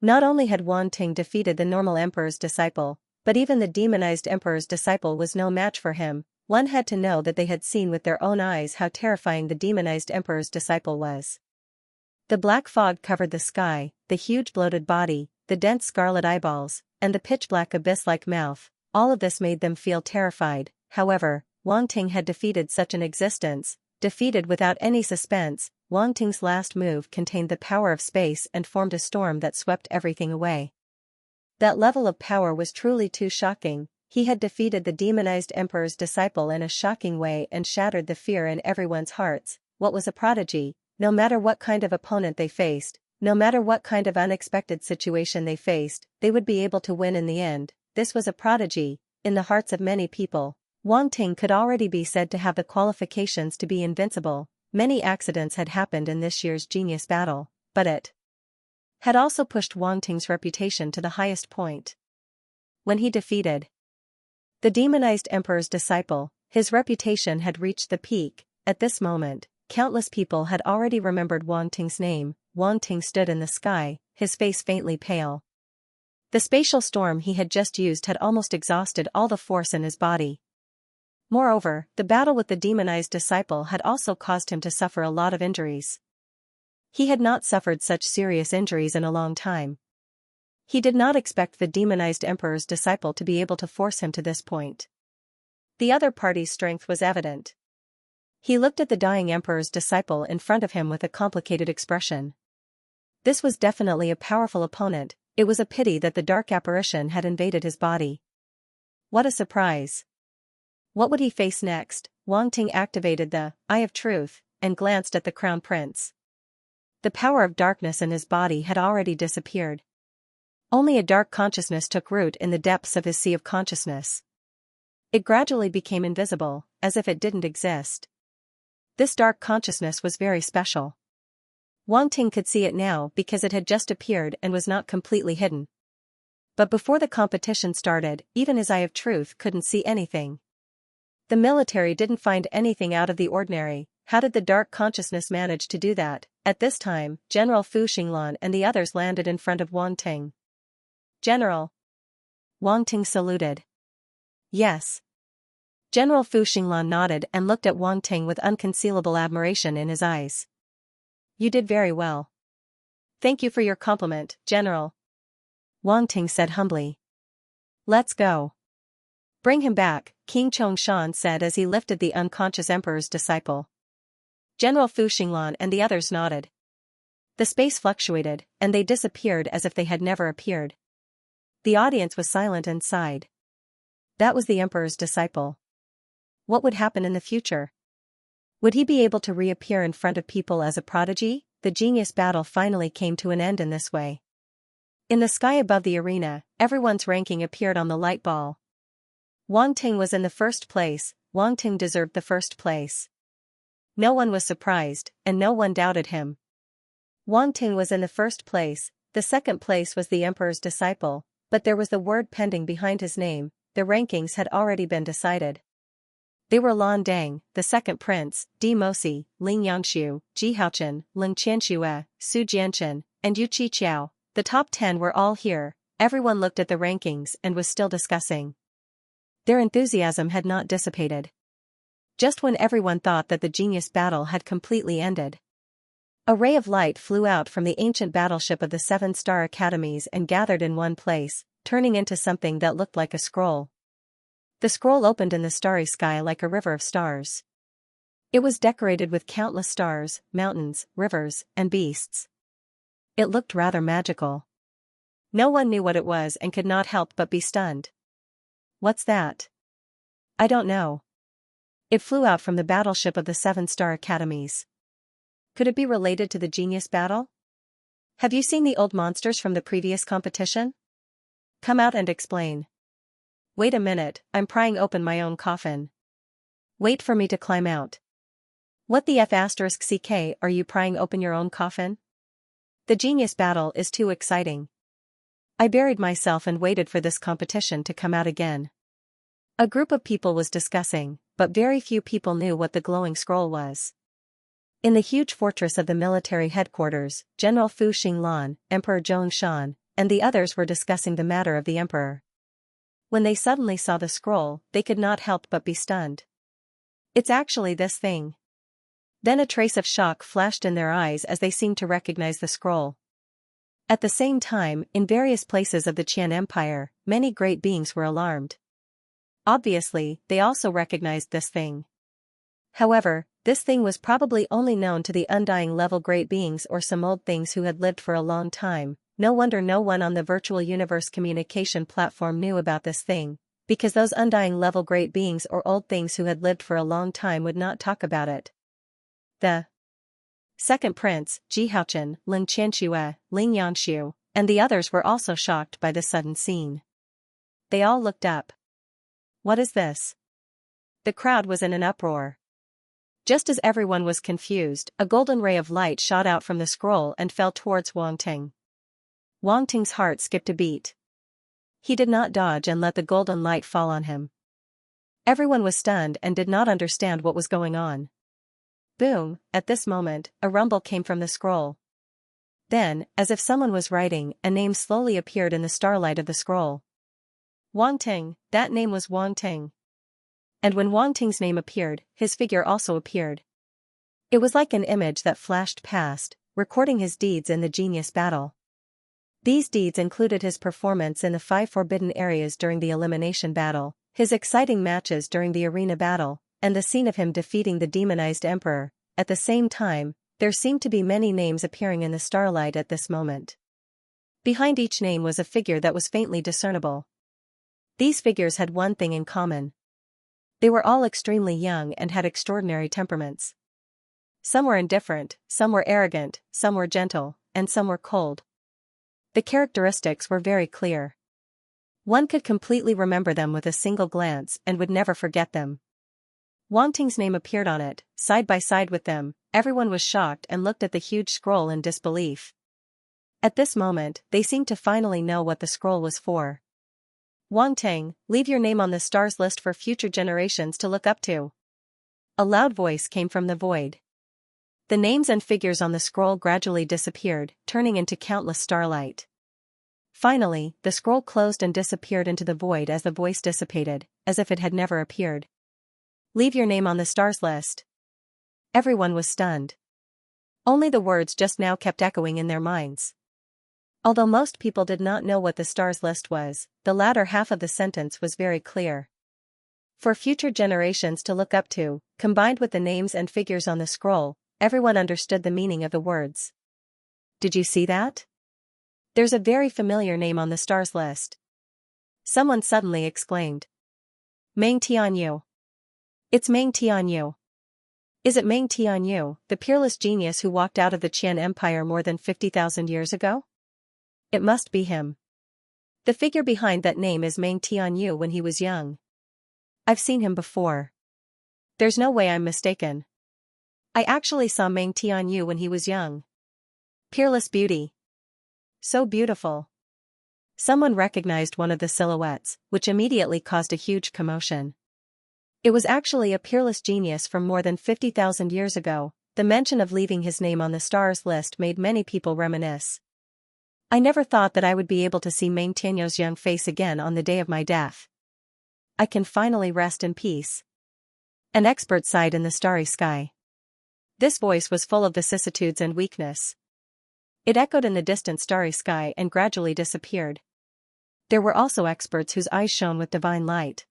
Not only had Wang Ting defeated the normal emperor's disciple, but even the demonized emperor's disciple was no match for him. One had to know that they had seen with their own eyes how terrifying the demonized emperor's disciple was. The black fog covered the sky, the huge bloated body, the dense scarlet eyeballs, and the pitch-black abyss-like mouth. All of this made them feel terrified. However, Wang Ting had defeated such an existence, defeated without any suspense, Wang Ting's last move contained the power of space and formed a storm that swept everything away. That level of power was truly too shocking. He had defeated the demonized emperor's disciple in a shocking way and shattered the fear in everyone's hearts. What was a prodigy? No matter what kind of opponent they faced, no matter what kind of unexpected situation they faced, they would be able to win in the end. This was a prodigy, in the hearts of many people. Wang Ting could already be said to have the qualifications to be invincible. Many accidents had happened in this year's genius battle, but it had also pushed Wang Ting's reputation to the highest point. When he defeated the demonized emperor's disciple, his reputation had reached the peak. At this moment, countless people had already remembered Wang Ting's name. Wang Ting stood in the sky, his face faintly pale. The spatial storm he had just used had almost exhausted all the force in his body. Moreover, the battle with the demonized disciple had also caused him to suffer a lot of injuries. He had not suffered such serious injuries in a long time. He did not expect the demonized emperor's disciple to be able to force him to this point. The other party's strength was evident. He looked at the dying emperor's disciple in front of him with a complicated expression. This was definitely a powerful opponent. It was a pity that the dark apparition had invaded his body. What a surprise! What would he face next? Wang Ting activated the Eye of Truth and glanced at the Crown Prince. The power of darkness in his body had already disappeared. Only a dark consciousness took root in the depths of his sea of consciousness. It gradually became invisible, as if it didn't exist. This dark consciousness was very special. Wang Ting could see it now because it had just appeared and was not completely hidden. But before the competition started, even his Eye of Truth couldn't see anything. The military didn't find anything out of the ordinary. How did the dark consciousness manage to do that? At this time, General Fu Xinglan and the others landed in front of Wang Ting. General. Wang Ting saluted. Yes. General Fu Xinglan nodded and looked at Wang Ting with unconcealable admiration in his eyes. You did very well. Thank you for your compliment, General. Wang Ting said humbly. Let's go. Bring him back, King Chongshan said as he lifted the unconscious emperor's disciple. General Fu Xinglan and the others nodded. The space fluctuated, and they disappeared as if they had never appeared. The audience was silent and sighed. That was the emperor's disciple. What would happen in the future? Would he be able to reappear in front of people as a prodigy? The genius battle finally came to an end in this way. In the sky above the arena, everyone's ranking appeared on the light ball. Wang Ting was in the first place. Wang Ting deserved the first place. No one was surprised, and no one doubted him. Wang Ting was in the first place. The second place was the emperor's disciple, but there was the word pending behind his name. The rankings had already been decided. They were Lan Dang, the second prince, Di Mosi, Ling Yangxiu, Ji Haochen, Ling Qianxue, Su Jianchen, and Yu Qiqiao. The top 10 were all here. Everyone looked at the rankings and was still discussing. Their enthusiasm had not dissipated. Just when everyone thought that the genius battle had completely ended, a ray of light flew out from the ancient battleship of the 7-star academies and gathered in one place, turning into something that looked like a scroll. The scroll opened in the starry sky like a river of stars. It was decorated with countless stars, mountains, rivers, and beasts. It looked rather magical. No one knew what it was and could not help but be stunned. What's that? I don't know. It flew out from the battleship of the 7-star academies. Could it be related to the genius battle? Have you seen the old monsters from the previous competition? Come out and explain. Wait a minute, I'm prying open my own coffin. Wait for me to climb out. What the F***ck are you prying open your own coffin? The genius battle is too exciting. I buried myself and waited for this competition to come out again. A group of people was discussing, but very few people knew what the glowing scroll was. In the huge fortress of the military headquarters, General Fu Xinglan, Emperor Zhongshan, and the others were discussing the matter of the emperor. When they suddenly saw the scroll, they could not help but be stunned. It's actually this thing. Then a trace of shock flashed in their eyes as they seemed to recognize the scroll. At the same time, in various places of the Qian Empire, many great beings were alarmed. Obviously, they also recognized this thing. However, This thing was probably only known to the undying level great beings or some old things who had lived for a long time. No wonder no one on the virtual universe communication platform knew about this thing, because those undying level great beings or old things who had lived for a long time would not talk about it. The second prince, Xianxia, Xianxia, and the others were also shocked by the sudden scene. They all looked up. What is this? The crowd was in an uproar. Just as everyone was confused, a golden ray of light shot out from the scroll and fell towards Wang Ting. Wang Ting's heart skipped a beat. He did not dodge and let the golden light fall on him. Everyone was stunned and did not understand what was going on. Boom, at this moment, a rumble came from the scroll. Then, as if someone was writing, a name slowly appeared in the starlight of the scroll. Wang Ting, that name was Wang Ting. And when Wang Ting's name appeared, his figure also appeared. It was like an image that flashed past, recording his deeds in the genius battle. These deeds included his performance in the 5 forbidden areas during the elimination battle, his exciting matches during the arena battle, and the scene of him defeating the demonized emperor. At the same time, there seemed to be many names appearing in the starlight at this moment. Behind each name was a figure that was faintly discernible. These figures had one thing in common. They were all extremely young and had extraordinary temperaments. Some were indifferent, some were arrogant, some were gentle, and some were cold. The characteristics were very clear. One could completely remember them with a single glance and would never forget them. Wang Ting's name appeared on it, side by side with them. Everyone was shocked and looked at the huge scroll in disbelief. At this moment, they seemed to finally know what the scroll was for. Wang Ting, leave your name on the stars list for future generations to look up to. A loud voice came from the void. The names and figures on the scroll gradually disappeared, turning into countless starlight. Finally, the scroll closed and disappeared into the void as the voice dissipated, as if it had never appeared. Leave your name on the stars list. Everyone was stunned. Only the words just now kept echoing in their minds. Although most people did not know what the stars list was, the latter half of the sentence was very clear. For future generations to look up to, combined with the names and figures on the scroll, everyone understood the meaning of the words. Did you see that? There's a very familiar name on the stars list. Someone suddenly exclaimed. Meng Tianyu. It's Meng Tianyu. Is it Meng Tianyu, the peerless genius who walked out of the Qian Empire more than 50,000 years ago? It must be him. The figure behind that name is Meng Tianyu when he was young. I've seen him before. There's no way I'm mistaken. I actually saw Meng Tianyu when he was young. Peerless beauty. So beautiful. Someone recognized one of the silhouettes, which immediately caused a huge commotion. It was actually a peerless genius from more than 50,000 years ago. The mention of leaving his name on the stars list made many people reminisce. I never thought that I would be able to see Meng Tianyu's young face again on the day of my death. I can finally rest in peace. An expert sighed in the starry sky. This voice was full of vicissitudes and weakness. It echoed in the distant starry sky and gradually disappeared. There were also experts whose eyes shone with divine light.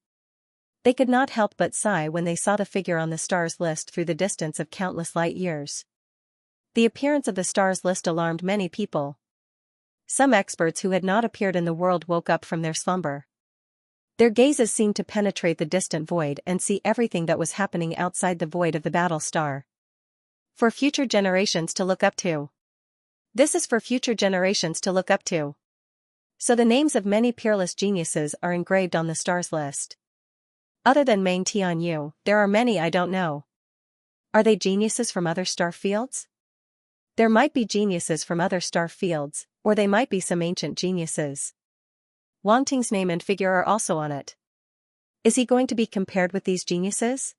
They could not help but sigh when they saw the figure on the stars list through the distance of countless light years. The appearance of the stars list alarmed many people. Some experts who had not appeared in the world woke up from their slumber. Their gazes seemed to penetrate the distant void and see everything that was happening outside the void of the battle star. For future generations to look up to. This is for future generations to look up to. So the names of many peerless geniuses are engraved on the stars list. Other than Meng Tianyu, there are many I don't know. Are they geniuses from other star fields? There might be geniuses from other star fields, or they might be some ancient geniuses. Wang Ting's name and figure are also on it. Is he going to be compared with these geniuses?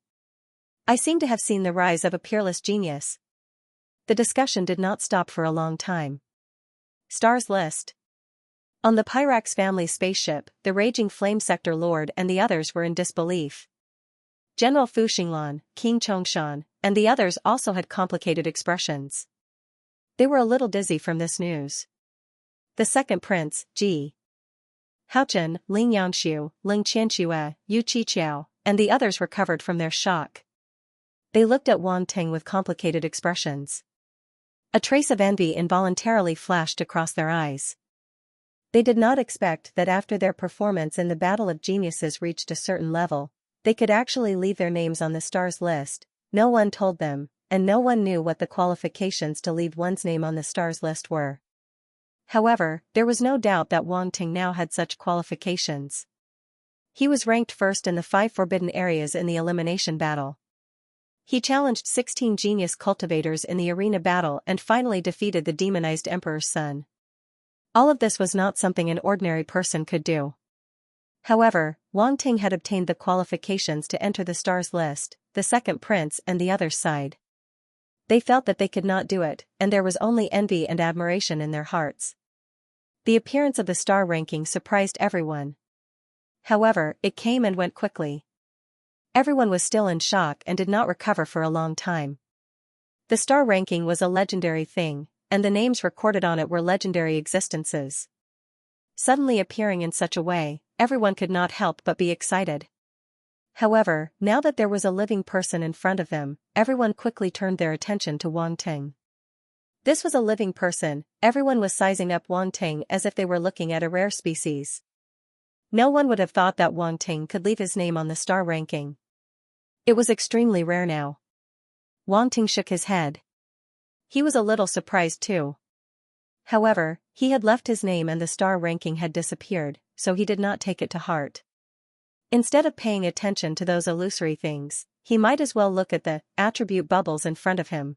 I seem to have seen the rise of a peerless genius. The discussion did not stop for a long time. Stars list. On the Pyrax family spaceship, the Raging Flame Sector Lord and the others were in disbelief. General Fu Xinglan, King Chongshan, and the others also had complicated expressions. They were a little dizzy from this news. The second prince, Ji Haochen, Ling Yangshu, Ling Qianxue, Yu Qiqiao, and the others recovered from their shock. They looked at Wang Ting with complicated expressions. A trace of envy involuntarily flashed across their eyes. They did not expect that after their performance in the Battle of Geniuses reached a certain level, they could actually leave their names on the stars list. No one told them, and no one knew what the qualifications to leave one's name on the stars list were. However, there was no doubt that Wang Ting now had such qualifications. He was ranked first in the 5 forbidden areas in the elimination battle. He challenged 16 genius cultivators in the arena battle and finally defeated the demonized Emperor's son. All of this was not something an ordinary person could do. However, Wang Ting had obtained the qualifications to enter the stars list, the second prince and the other side. They felt that they could not do it, and there was only envy and admiration in their hearts. The appearance of the star ranking surprised everyone. However, it came and went quickly. Everyone was still in shock and did not recover for a long time. The star ranking was a legendary thing, and the names recorded on it were legendary existences. Suddenly appearing in such a way, everyone could not help but be excited. However, now that there was a living person in front of them, everyone quickly turned their attention to Wang Ting. This was a living person. Everyone was sizing up Wang Ting as if they were looking at a rare species. No one would have thought that Wang Ting could leave his name on the star ranking. It was extremely rare now. Wang Ting shook his head. He was a little surprised too. However, he had left his name and the star ranking had disappeared, so he did not take it to heart. Instead of paying attention to those illusory things, he might as well look at the attribute bubbles in front of him.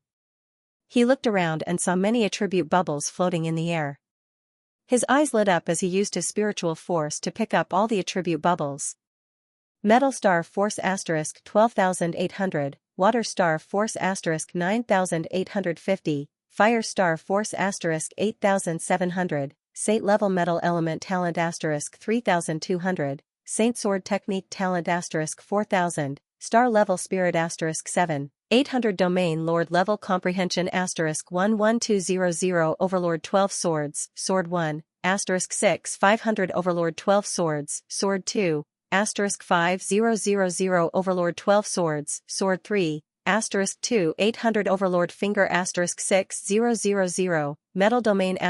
He looked around and saw many attribute bubbles floating in the air. His eyes lit up as he used his spiritual force to pick up all the attribute bubbles. Metal Star Force * 12,800, Water Star Force * 9,850, Fire Star Force * 8,700, Saint Level Metal Element Talent * 3,200, Saint Sword Technique Talent * 4,000, Star Level Spirit * 7, 800 Domain Lord Level Comprehension * 11200 Overlord 12 Swords, Sword 1, * 6 500 Overlord 12 Swords, Sword 2, * 5000 Overlord 12 Swords, Sword 3, * 2 800 Overlord Finger * 6000, Metal Domain *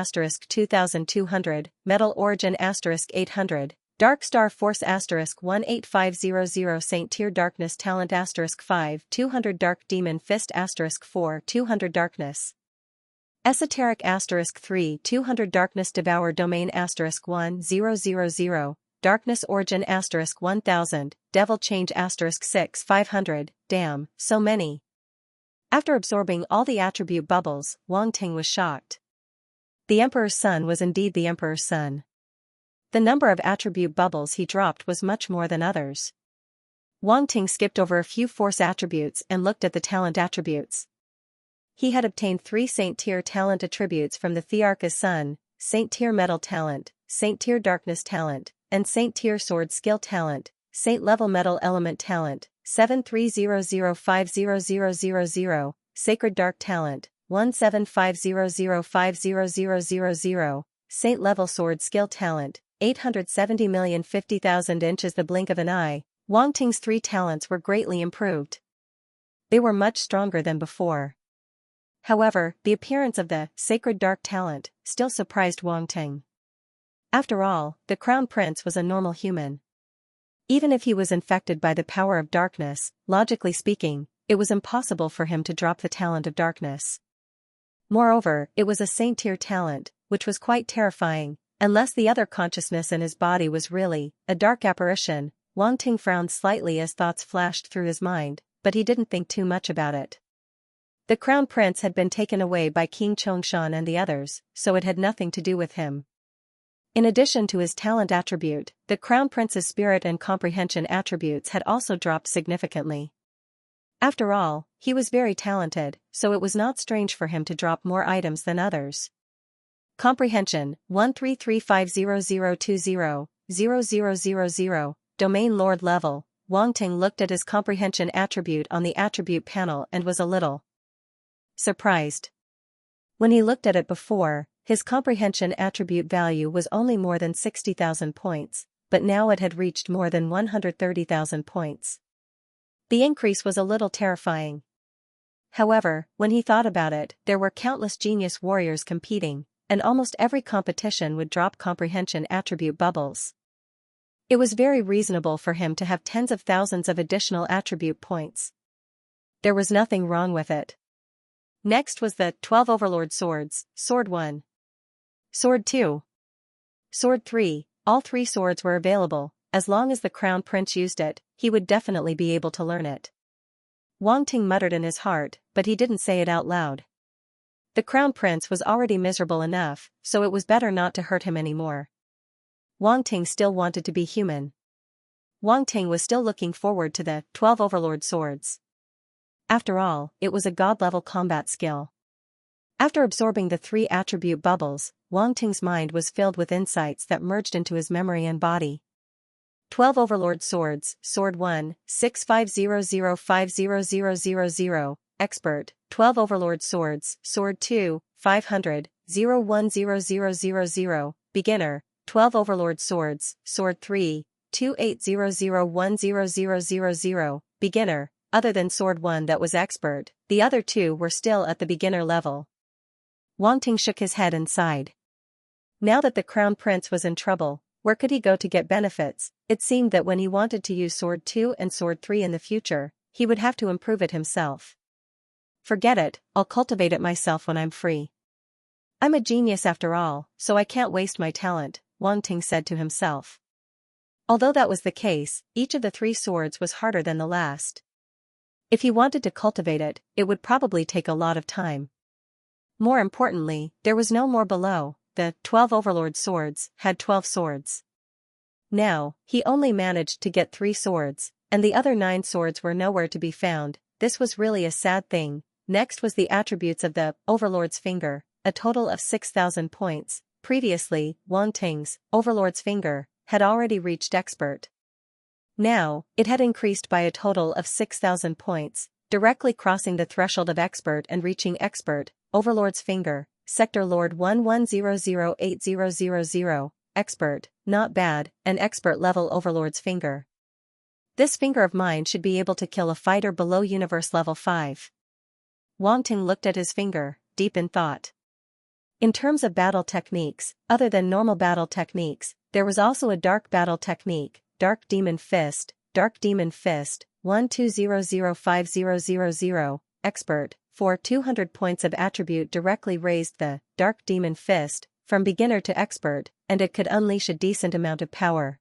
2200, Metal Origin * 800, Dark Star Force * 18500 Saint Tier Darkness Talent * 5 200 Dark Demon Fist * 4 200 Darkness Esoteric * 3 200 Darkness Devour Domain * 1000, Darkness Origin * 1000, Devil Change * 6 500, damn, so many. After absorbing all the attribute bubbles, Wang Ting was shocked. The Emperor's son was indeed the Emperor's son. The number of attribute bubbles he dropped was much more than others. Wang Ting skipped over a few force attributes and looked at the talent attributes. He had obtained 3 Saint Tier talent attributes from the Thearcha's son, Saint Tier Metal Talent, Saint Tier Darkness Talent, and Saint Tier Sword Skill Talent, Saint Level Metal Element Talent, 73005000, Sacred Dark Talent, 1750050000, Saint Level Sword Skill Talent, 870,050,000 inches. The blink of an eye, Wang Ting's 3 talents were greatly improved. They were much stronger than before. However, the appearance of the Sacred Dark Talent still surprised Wang Ting. After all, the Crown Prince was a normal human. Even if he was infected by the power of darkness, logically speaking, it was impossible for him to drop the talent of darkness. Moreover, it was a Saint Tier talent, which was quite terrifying. Unless the other consciousness in his body was really a dark apparition. Wang Ting frowned slightly as thoughts flashed through his mind, but he didn't think too much about it. The Crown Prince had been taken away by King Chongshan and the others, so it had nothing to do with him. In addition to his talent attribute, the Crown Prince's spirit and comprehension attributes had also dropped significantly. After all, he was very talented, so it was not strange for him to drop more items than others. Comprehension 13350200000, Domain Lord Level. Wang Ting looked at his comprehension attribute on the attribute panel and was a little surprised. When he looked at it before, his comprehension attribute value was only more than 60,000 points, but now it had reached more than 130,000 points. The increase was a little terrifying. However, when he thought about it, there were countless genius warriors competing, and almost every competition would drop comprehension attribute bubbles. It was very reasonable for him to have tens of thousands of additional attribute points. There was nothing wrong with it. Next was the 12 Overlord Swords, Sword 1. Sword 2. Sword 3, all three swords were available. As long as the Crown Prince used it, he would definitely be able to learn it. Wang Ting muttered in his heart, but he didn't say it out loud. The Crown Prince was already miserable enough, so it was better not to hurt him anymore. Wang Ting still wanted to be human. Wang Ting was still looking forward to the 12 Overlord Swords. After all, it was a god-level combat skill. After absorbing the 3 attribute bubbles, Wang Ting's mind was filled with insights that merged into his memory and body. 12 Overlord Swords, Sword 1, 6500500000, Expert, 12 Overlord Swords, Sword 2, 500, 010000, Beginner, 12 Overlord Swords, Sword 3, 2800100000, Beginner. Other than Sword 1 that was Expert, the other 2 were still at the beginner level. Wang Ting shook his head and sighed. Now that the Crown Prince was in trouble, where could he go to get benefits? It seemed that when he wanted to use Sword 2 and Sword 3 in the future, he would have to improve it himself. Forget it, I'll cultivate it myself when I'm free. I'm a genius after all, so I can't waste my talent, Wang Ting said to himself. Although that was the case, each of the 3 swords was harder than the last. If he wanted to cultivate it, it would probably take a lot of time. More importantly, there was no more below. The 12 Overlord Swords had 12 swords. Now, he only managed to get 3 swords, and the other 9 swords were nowhere to be found. This was really a sad thing. Next was the attributes of the Overlord's Finger, a total of 6,000 points. Previously, Wang Ting's Overlord's Finger had already reached Expert. Now, it had increased by a total of 6,000 points, directly crossing the threshold of Expert and reaching Expert, Overlord's Finger, Sector Lord 11008000, Expert, not bad, an Expert level Overlord's Finger. This finger of mine should be able to kill a fighter below Universe level 5. Wang Ting looked at his finger, deep in thought. In terms of battle techniques, other than normal battle techniques, there was also a dark battle technique. Dark Demon Fist, 12005000, Expert, for 200 points of attribute directly raised the Dark Demon Fist from beginner to Expert, and it could unleash a decent amount of power.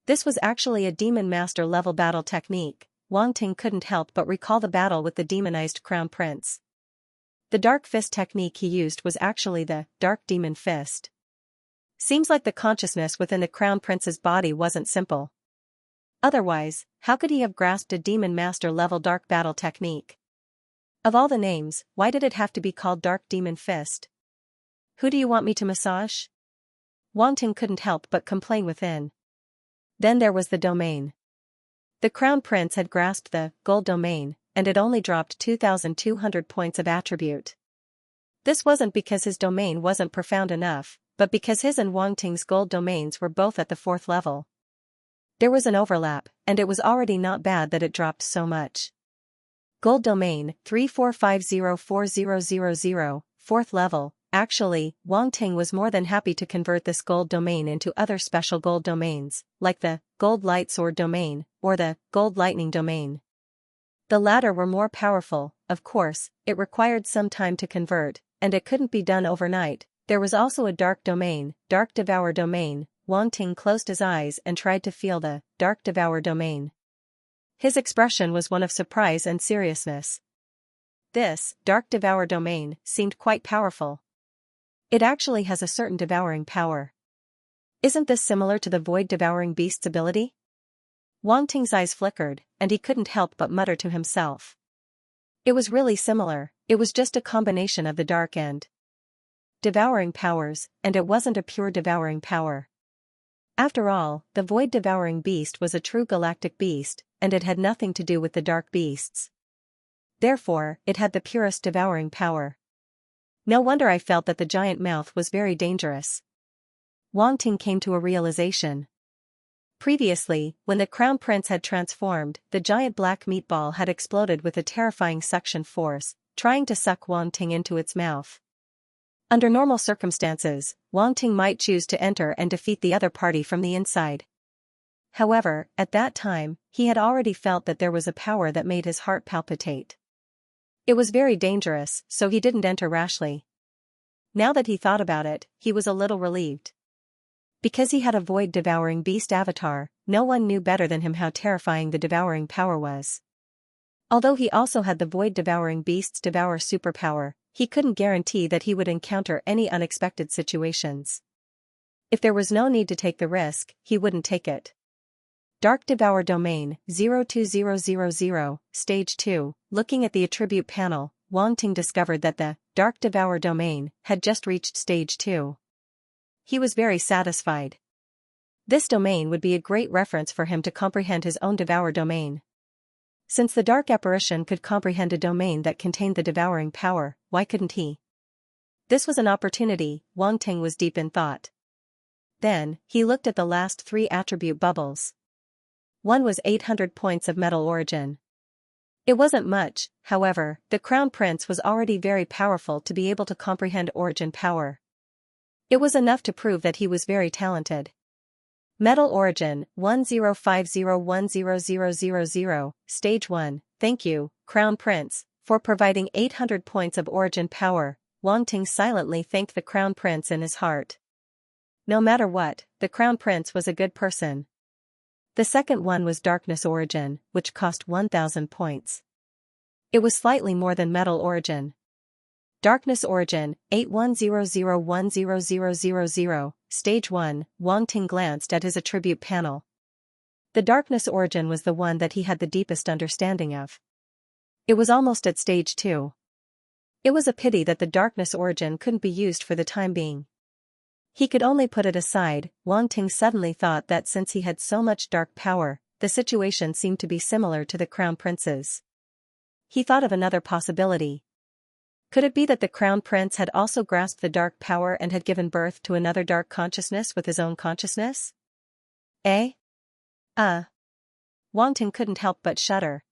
This was actually a Demon Master level battle technique. Wang Ting couldn't help but recall the battle with the demonized Crown Prince. The Dark Fist technique he used was actually the Dark Demon Fist. Seems like the consciousness within the Crown Prince's body wasn't simple. Otherwise, how could he have grasped a Demon Master level dark battle technique? Of all the names, why did it have to be called Dark Demon Fist? Who do you want me to massage? Wang Ting couldn't help but complain within. Then there was the domain. The Crown Prince had grasped the gold domain, and it only dropped 2,200 points of attribute. This wasn't because his domain wasn't profound enough, but because his and Wang Ting's gold domains were both at the 4th level. There was an overlap, and it was already not bad that it dropped so much. Gold domain, 34504000, 4th level. Actually, Wang Ting was more than happy to convert this gold domain into other special gold domains, like the Gold Light Sword domain, or the Gold Lightning domain. The latter were more powerful. Of course, it required some time to convert, and it couldn't be done overnight. There was also a dark domain, Dark Devour domain. Wang Ting closed his eyes and tried to feel the Dark Devour domain. His expression was one of surprise and seriousness. This Dark Devour domain seemed quite powerful. It actually has a certain devouring power. Isn't this similar to the Void Devouring Beast's ability? Wang Ting's eyes flickered, and he couldn't help but mutter to himself. It was really similar. It was just a combination of the dark and devouring powers, and it wasn't a pure devouring power. After all, the Void Devouring Beast was a true galactic beast, and it had nothing to do with the dark beasts. Therefore, it had the purest devouring power. No wonder I felt that the giant mouth was very dangerous. Wang Ting came to a realization. Previously, when the Crown Prince had transformed, the giant black meatball had exploded with a terrifying suction force, trying to suck Wang Ting into its mouth. Under normal circumstances, Wang Ting might choose to enter and defeat the other party from the inside. However, at that time, he had already felt that there was a power that made his heart palpitate. It was very dangerous, so he didn't enter rashly. Now that he thought about it, he was a little relieved. Because he had a void-devouring beast avatar, no one knew better than him how terrifying the devouring power was. Although he also had the void-devouring beast's devour superpower, he couldn't guarantee that he would encounter any unexpected situations. If there was no need to take the risk, he wouldn't take it. Dark Devour Domain, 02000, Stage 2. Looking at the attribute panel, Wang Ting discovered that the Dark Devour Domain had just reached Stage 2. He was very satisfied. This domain would be a great reference for him to comprehend his own Devour Domain. Since the Dark Apparition could comprehend a domain that contained the devouring power, why couldn't he? This was an opportunity. Wang Ting was deep in thought. Then, he looked at the last 3 attribute bubbles. One was 800 points of metal origin. It wasn't much, however, the Crown Prince was already very powerful to be able to comprehend origin power. It was enough to prove that he was very talented. Metal Origin, 1050100000, Stage 1, thank you, Crown Prince, for providing 800 points of origin power. Wang Ting silently thanked the Crown Prince in his heart. No matter what, the Crown Prince was a good person. The second one was Darkness Origin, which cost 1000 points. It was slightly more than Metal Origin. Darkness Origin, 8100100000, Stage 1, Wang Ting glanced at his attribute panel. The Darkness Origin was the one that he had the deepest understanding of. It was almost at Stage 2. It was a pity that the Darkness Origin couldn't be used for the time being. He could only put it aside. Wang Ting suddenly thought that since he had so much dark power, the situation seemed to be similar to the Crown Prince's. He thought of another possibility. Could it be that the Crown Prince had also grasped the dark power and had given birth to another dark consciousness with his own consciousness? Eh? Wang Ting couldn't help but shudder.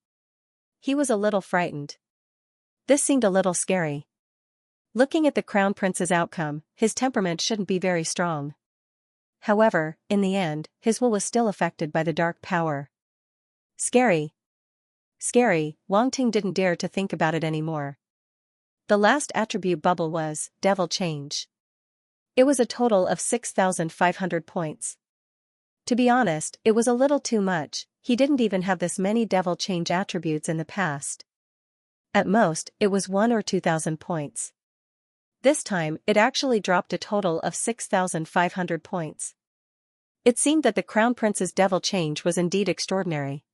He was a little frightened. This seemed a little scary. Looking at the Crown Prince's outcome, his temperament shouldn't be very strong. However, in the end, his will was still affected by the dark power. Scary. Scary, Wang Ting didn't dare to think about it anymore. The last attribute bubble was Devil Change. It was a total of 6,500 points. To be honest, it was a little too much. He didn't even have this many Devil Change attributes in the past. At most, it was 1 or 2,000 points. This time, it actually dropped a total of 6,500 points. It seemed that the Crown Prince's Devil Change was indeed extraordinary.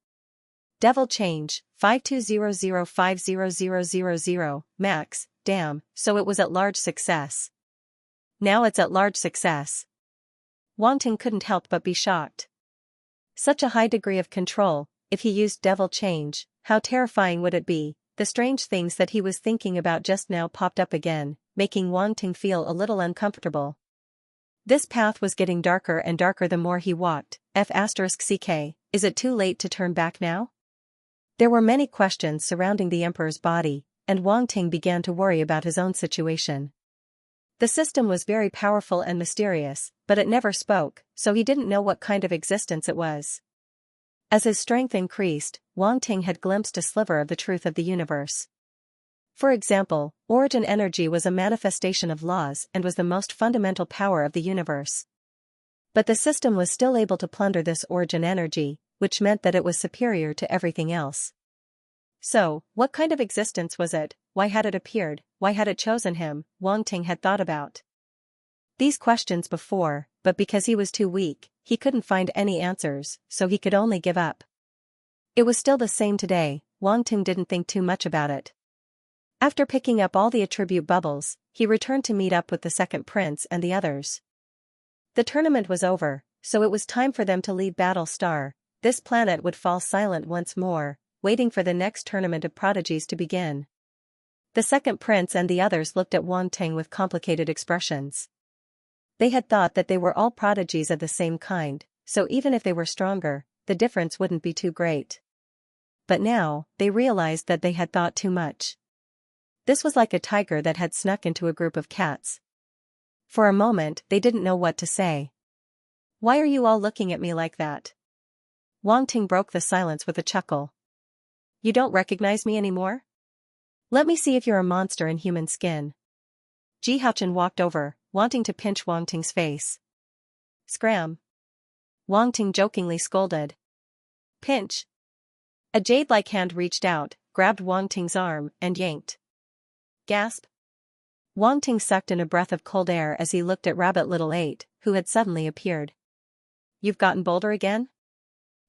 Devil Change, 52005000, max, damn, so it was at large success. Now it's at large success. Wang Ting couldn't help but be shocked. Such a high degree of control, if he used Devil Change, how terrifying would it be? The strange things that he was thinking about just now popped up again, making Wang Ting feel a little uncomfortable. This path was getting darker and darker the more he walked. F***ck, is it too late to turn back now? There were many questions surrounding the Emperor's body, and Wang Ting began to worry about his own situation. The system was very powerful and mysterious, but it never spoke, so he didn't know what kind of existence it was. As his strength increased, Wang Ting had glimpsed a sliver of the truth of the universe. For example, origin energy was a manifestation of laws and was the most fundamental power of the universe. But the system was still able to plunder this origin energy, which meant that it was superior to everything else. So, what kind of existence was it? Why had it appeared? Why had it chosen him? Wang Ting had thought about these questions before, but because he was too weak, he couldn't find any answers, so he could only give up. It was still the same today. Wang Ting didn't think too much about it. After picking up all the attribute bubbles, he returned to meet up with the second prince and the others. The tournament was over, so it was time for them to leave Battle Star. This planet would fall silent once more, waiting for the next tournament of prodigies to begin. The second prince and the others looked at Wang Ting with complicated expressions. They had thought that they were all prodigies of the same kind, so even if they were stronger, the difference wouldn't be too great. But now, they realized that they had thought too much. This was like a tiger that had snuck into a group of cats. For a moment, they didn't know what to say. "Why are you all looking at me like that?" Wang Ting broke the silence with a chuckle. "You don't recognize me anymore? Let me see if you're a monster in human skin." Ji Haochen walked over, wanting to pinch Wang Ting's face. "Scram!" Wang Ting jokingly scolded. "Pinch!" A jade-like hand reached out, grabbed Wang Ting's arm, and yanked. Gasp! Wang Ting sucked in a breath of cold air as he looked at Rabbit Little 8, who had suddenly appeared. "You've gotten bolder again?"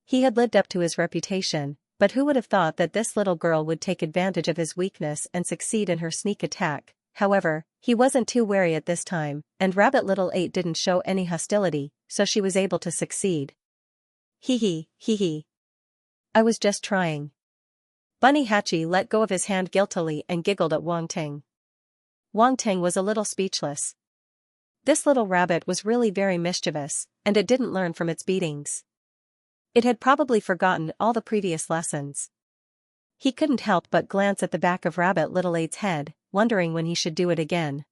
He had lived up to his reputation, but who would have thought that this little girl would take advantage of his weakness and succeed in her sneak attack? However, he wasn't too wary at this time, and Rabbit Little 8 didn't show any hostility, so she was able to succeed. Hee hee. I was just trying. Bunny Hatchie let go of his hand guiltily and giggled at Wang Ting. Wang Ting was a little speechless. This little rabbit was really very mischievous, and it didn't learn from its beatings. It had probably forgotten all the previous lessons. He couldn't help but glance at the back of Rabbit Little 8's head, wondering when he should do it again.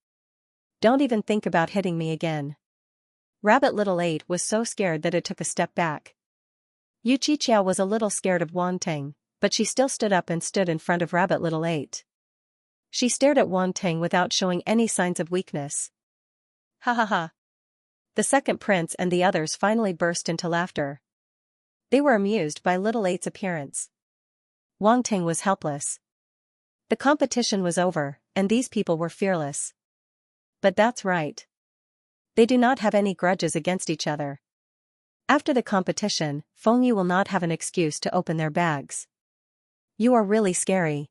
"Don't even think about hitting me again." Rabbit Little 8 was so scared that it took a step back. Yu Qiqiao was a little scared of Wang Ting, but she still stood up and stood in front of Rabbit Little 8. She stared at Wang Ting without showing any signs of weakness. Ha ha ha. The second prince and the others finally burst into laughter. They were amused by Little 8's appearance. Wang Ting was helpless. The competition was over, and these people were fearless. But that's right. They do not have any grudges against each other. After the competition, Fengyu will not have an excuse to open their bags. You are really scary.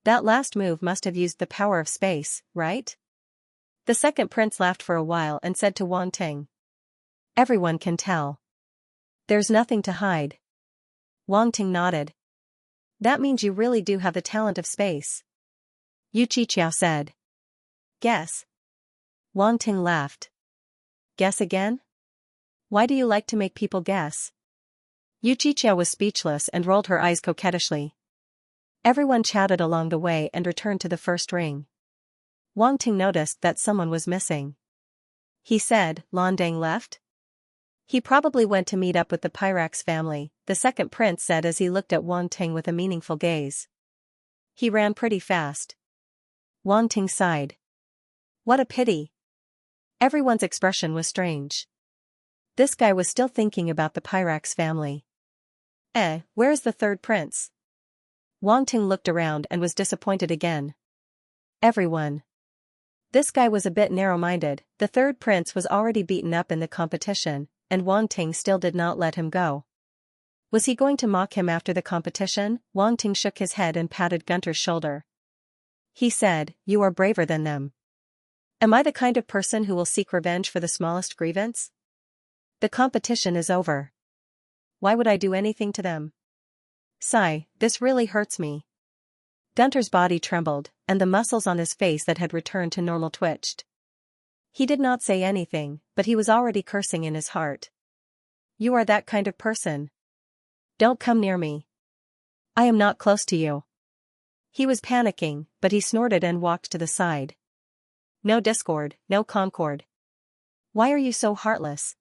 That last move must have used the power of space, right? The second prince laughed for a while and said to Wang Ting. Everyone can tell. There's nothing to hide. Wang Ting nodded. That means you really do have the talent of space. Yu Qiqiao said. Guess. Wang Ting laughed. Guess again? Why do you like to make people guess? Yu Qiqiao was speechless and rolled her eyes coquettishly. Everyone chatted along the way and returned to the first ring. Wang Ting noticed that someone was missing. He said, Lan Dang left? He probably went to meet up with the Pyrax family, the second prince said as he looked at Wang Ting with a meaningful gaze. He ran pretty fast. Wang Ting sighed. What a pity. Everyone's expression was strange. This guy was still thinking about the Pyrax family. Where's the third prince? Wang Ting looked around and was disappointed again. Everyone. This guy was a bit narrow-minded. The third prince was already beaten up in the competition, and Wang Ting still did not let him go. Was he going to mock him after the competition? Wang Ting shook his head and patted Gunter's shoulder. He said, You are braver than them. Am I the kind of person who will seek revenge for the smallest grievance? The competition is over. Why would I do anything to them? Sigh, this really hurts me. Gunter's body trembled, and the muscles on his face that had returned to normal twitched. He did not say anything, but he was already cursing in his heart. You are that kind of person. Don't come near me. I am not close to you. He was panicking, but he snorted and walked to the side. No discord, no concord. Why are you so heartless?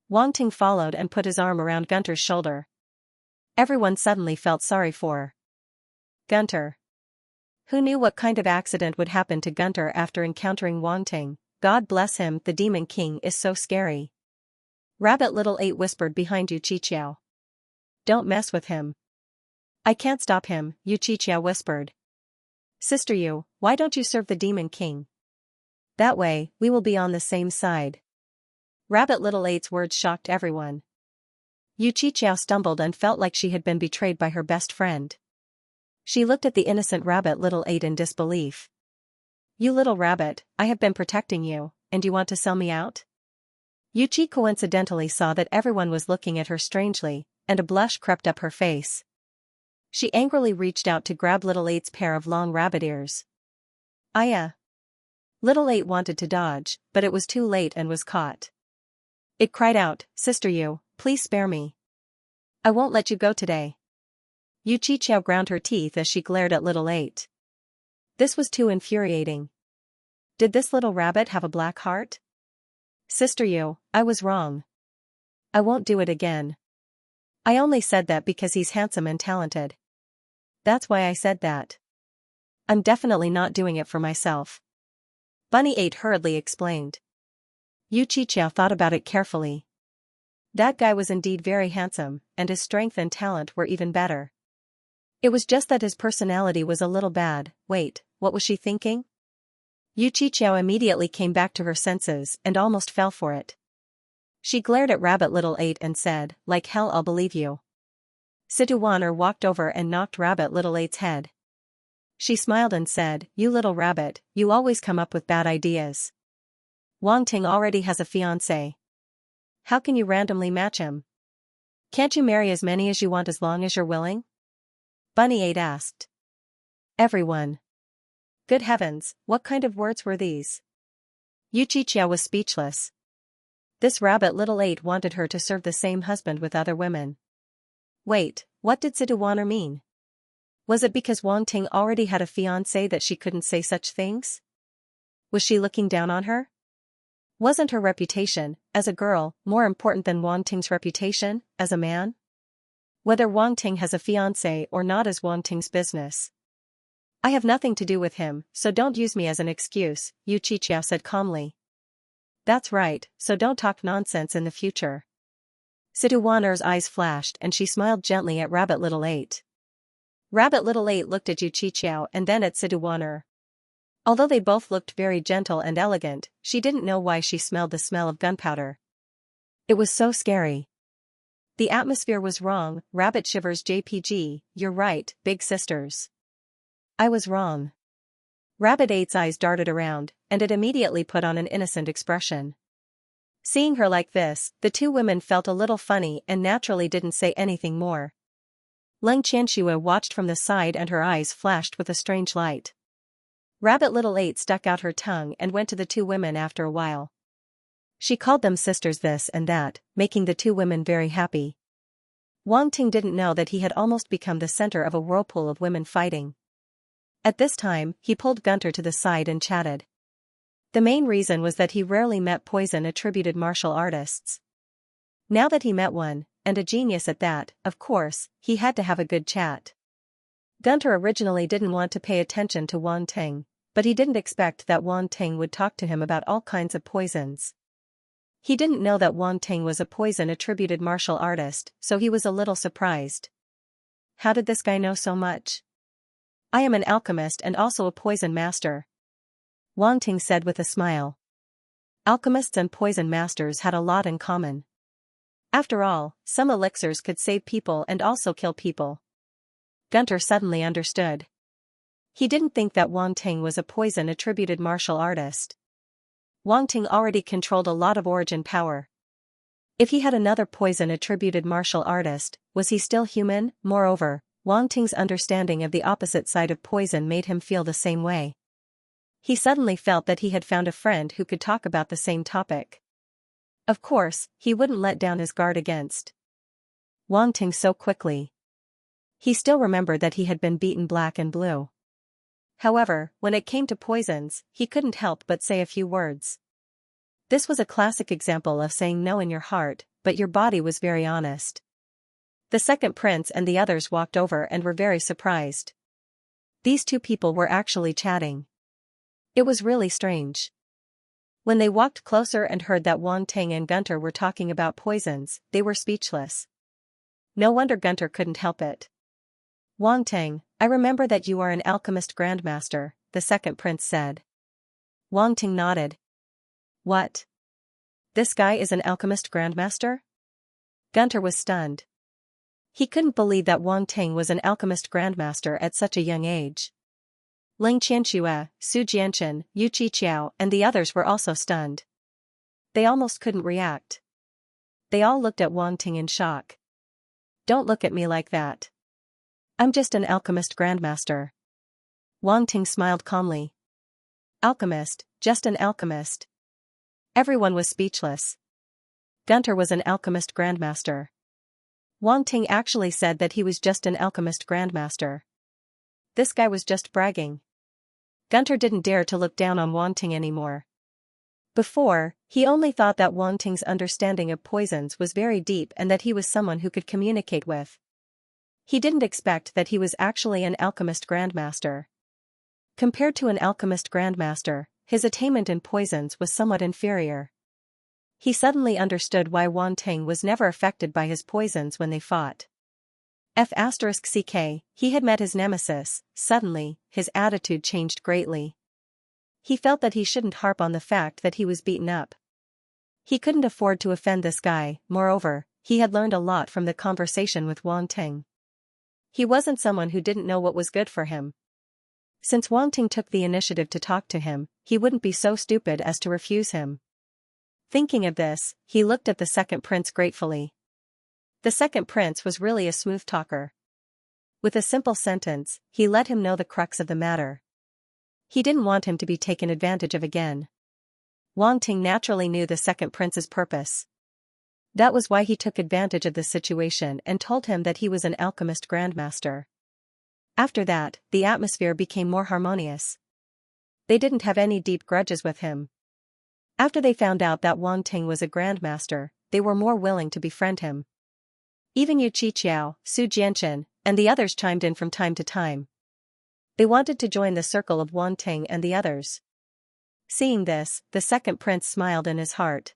Wang Ting followed and put his arm around Gunter's shoulder. Everyone suddenly felt sorry for Gunter. Who knew what kind of accident would happen to Gunter after encountering Wang Ting? God bless him, the Demon King is so scary. Rabbit Little 8 whispered behind Yu Qiqiao. Don't mess with him. I can't stop him, Yu Qiqiao whispered. Sister Yu, why don't you serve the Demon King? That way, we will be on the same side. Rabbit Little 8's words shocked everyone. Yu Qiqiao stumbled and felt like she had been betrayed by her best friend. She looked at the innocent Rabbit Little 8 in disbelief. You little rabbit, I have been protecting you, and you want to sell me out? Yu Qi coincidentally saw that everyone was looking at her strangely, and a blush crept up her face. She angrily reached out to grab Little 8's pair of long rabbit ears. Aya! Little 8 wanted to dodge, but it was too late and was caught. It cried out, "Sister Yu, please spare me. I won't let you go today." Yu Qiqiao ground her teeth as she glared at little 8. This was too infuriating. Did this little rabbit have a black heart? Sister Yu, I was wrong. I won't do it again. I only said that because he's handsome and talented. That's why I said that. I'm definitely not doing it for myself. Bunny 8 hurriedly explained. Yu Qiqiao thought about it carefully. That guy was indeed very handsome, and his strength and talent were even better. It was just that his personality was a little bad. Wait, what was she thinking? Yu Qiqiao immediately came back to her senses and almost fell for it. She glared at Rabbit Little 8 and said, "Like hell I'll believe you." Situoner walked over and knocked Rabbit Little 8's head. She smiled and said, "You little rabbit, you always come up with bad ideas. Wang Ting already has a fiancé. How can you randomly match him? Can't you marry as many as you want as long as you're willing?" Bunny 8 asked. Everyone. Good heavens, what kind of words were these? Yu Qiqiao was speechless. This Rabbit Little 8 wanted her to serve the same husband with other women. Wait, what did Situoner mean? Was it because Wang Ting already had a fiancé that she couldn't say such things? Was she looking down on her? Wasn't her reputation, as a girl, more important than Wang Ting's reputation, as a man? Whether Wang Ting has a fiancé or not is Wang Ting's business. I have nothing to do with him, so don't use me as an excuse, Yu Qiqiao said calmly. That's right, so don't talk nonsense in the future. Situoner's eyes flashed and she smiled gently at Rabbit Little 8. Rabbit Little 8 looked at Yu Qiqiao and then at Situoner. Although they both looked very gentle and elegant, she didn't know why she smelled the smell of gunpowder. It was so scary. The atmosphere was wrong. Rabbit shivers JPG, you're right, big sisters. I was wrong. Rabbit 8's eyes darted around, and it immediately put on an innocent expression. Seeing her like this, the two women felt a little funny and naturally didn't say anything more. Xianxia watched from the side and her eyes flashed with a strange light. Rabbit Little 8 stuck out her tongue and went to the two women after a while. She called them sisters this and that, making the two women very happy. Wang Ting didn't know that he had almost become the center of a whirlpool of women fighting. At this time, he pulled Gunter to the side and chatted. The main reason was that he rarely met poison-attributed martial artists. Now that he met one, and a genius at that, of course, he had to have a good chat. Gunter originally didn't want to pay attention to Wang Ting, but he didn't expect that Wang Ting would talk to him about all kinds of poisons. He didn't know that Wang Ting was a poison-attributed martial artist, so he was a little surprised. How did this guy know so much? I am an alchemist and also a poison master. Wang Ting said with a smile. Alchemists and poison masters had a lot in common. After all, some elixirs could save people and also kill people. Gunter suddenly understood. He didn't think that Wang Ting was a poison-attributed martial artist. Wang Ting already controlled a lot of origin power. If he had another poison-attributed martial artist, was he still human? Moreover, Wang Ting's understanding of the opposite side of poison made him feel the same way. He suddenly felt that he had found a friend who could talk about the same topic. Of course, he wouldn't let down his guard against Wang Ting so quickly. He still remembered that he had been beaten black and blue. However, when it came to poisons, he couldn't help but say a few words. This was a classic example of saying no in your heart, but your body was very honest. The second prince and the others walked over and were very surprised. These two people were actually chatting. It was really strange. When they walked closer and heard that Wang Ting and Gunter were talking about poisons, they were speechless. No wonder Gunter couldn't help it. Wang Ting, I remember that you are an alchemist grandmaster, the second prince said. Wang Ting nodded. What? This guy is an alchemist grandmaster? Gunter was stunned. He couldn't believe that Wang Ting was an alchemist grandmaster at such a young age. Xianxia, Su Jianchen, Yu Qiqiao and the others were also stunned. They almost couldn't react. They all looked at Wang Ting in shock. Don't look at me like that. I'm just an alchemist grandmaster. Wang Ting smiled calmly. Alchemist, just an alchemist. Everyone was speechless. Gunter was an alchemist grandmaster. Wang Ting actually said that he was just an alchemist grandmaster. This guy was just bragging. Gunter didn't dare to look down on Wang Ting anymore. Before, he only thought that Wang Ting's understanding of poisons was very deep and that he was someone who could communicate with. He didn't expect that he was actually an alchemist grandmaster. Compared to an alchemist grandmaster, his attainment in poisons was somewhat inferior. He suddenly understood why Wang Ting was never affected by his poisons when they fought. He had met his nemesis. Suddenly, his attitude changed greatly. He felt that he shouldn't harp on the fact that he was beaten up. He couldn't afford to offend this guy. Moreover, he had learned a lot from the conversation with Wang Ting. He wasn't someone who didn't know what was good for him. Since Wang Ting took the initiative to talk to him, he wouldn't be so stupid as to refuse him. Thinking of this, he looked at the second prince gratefully. The second prince was really a smooth talker. With a simple sentence, he let him know the crux of the matter. He didn't want him to be taken advantage of again. Wang Ting naturally knew the second prince's purpose. That was why he took advantage of the situation and told him that he was an alchemist grandmaster. After that, the atmosphere became more harmonious. They didn't have any deep grudges with him. After they found out that Wang Ting was a grandmaster, they were more willing to befriend him. Even Yu Qiqiao, Su Jianchen, and the others chimed in from time to time. They wanted to join the circle of Wang Ting and the others. Seeing this, the second prince smiled in his heart.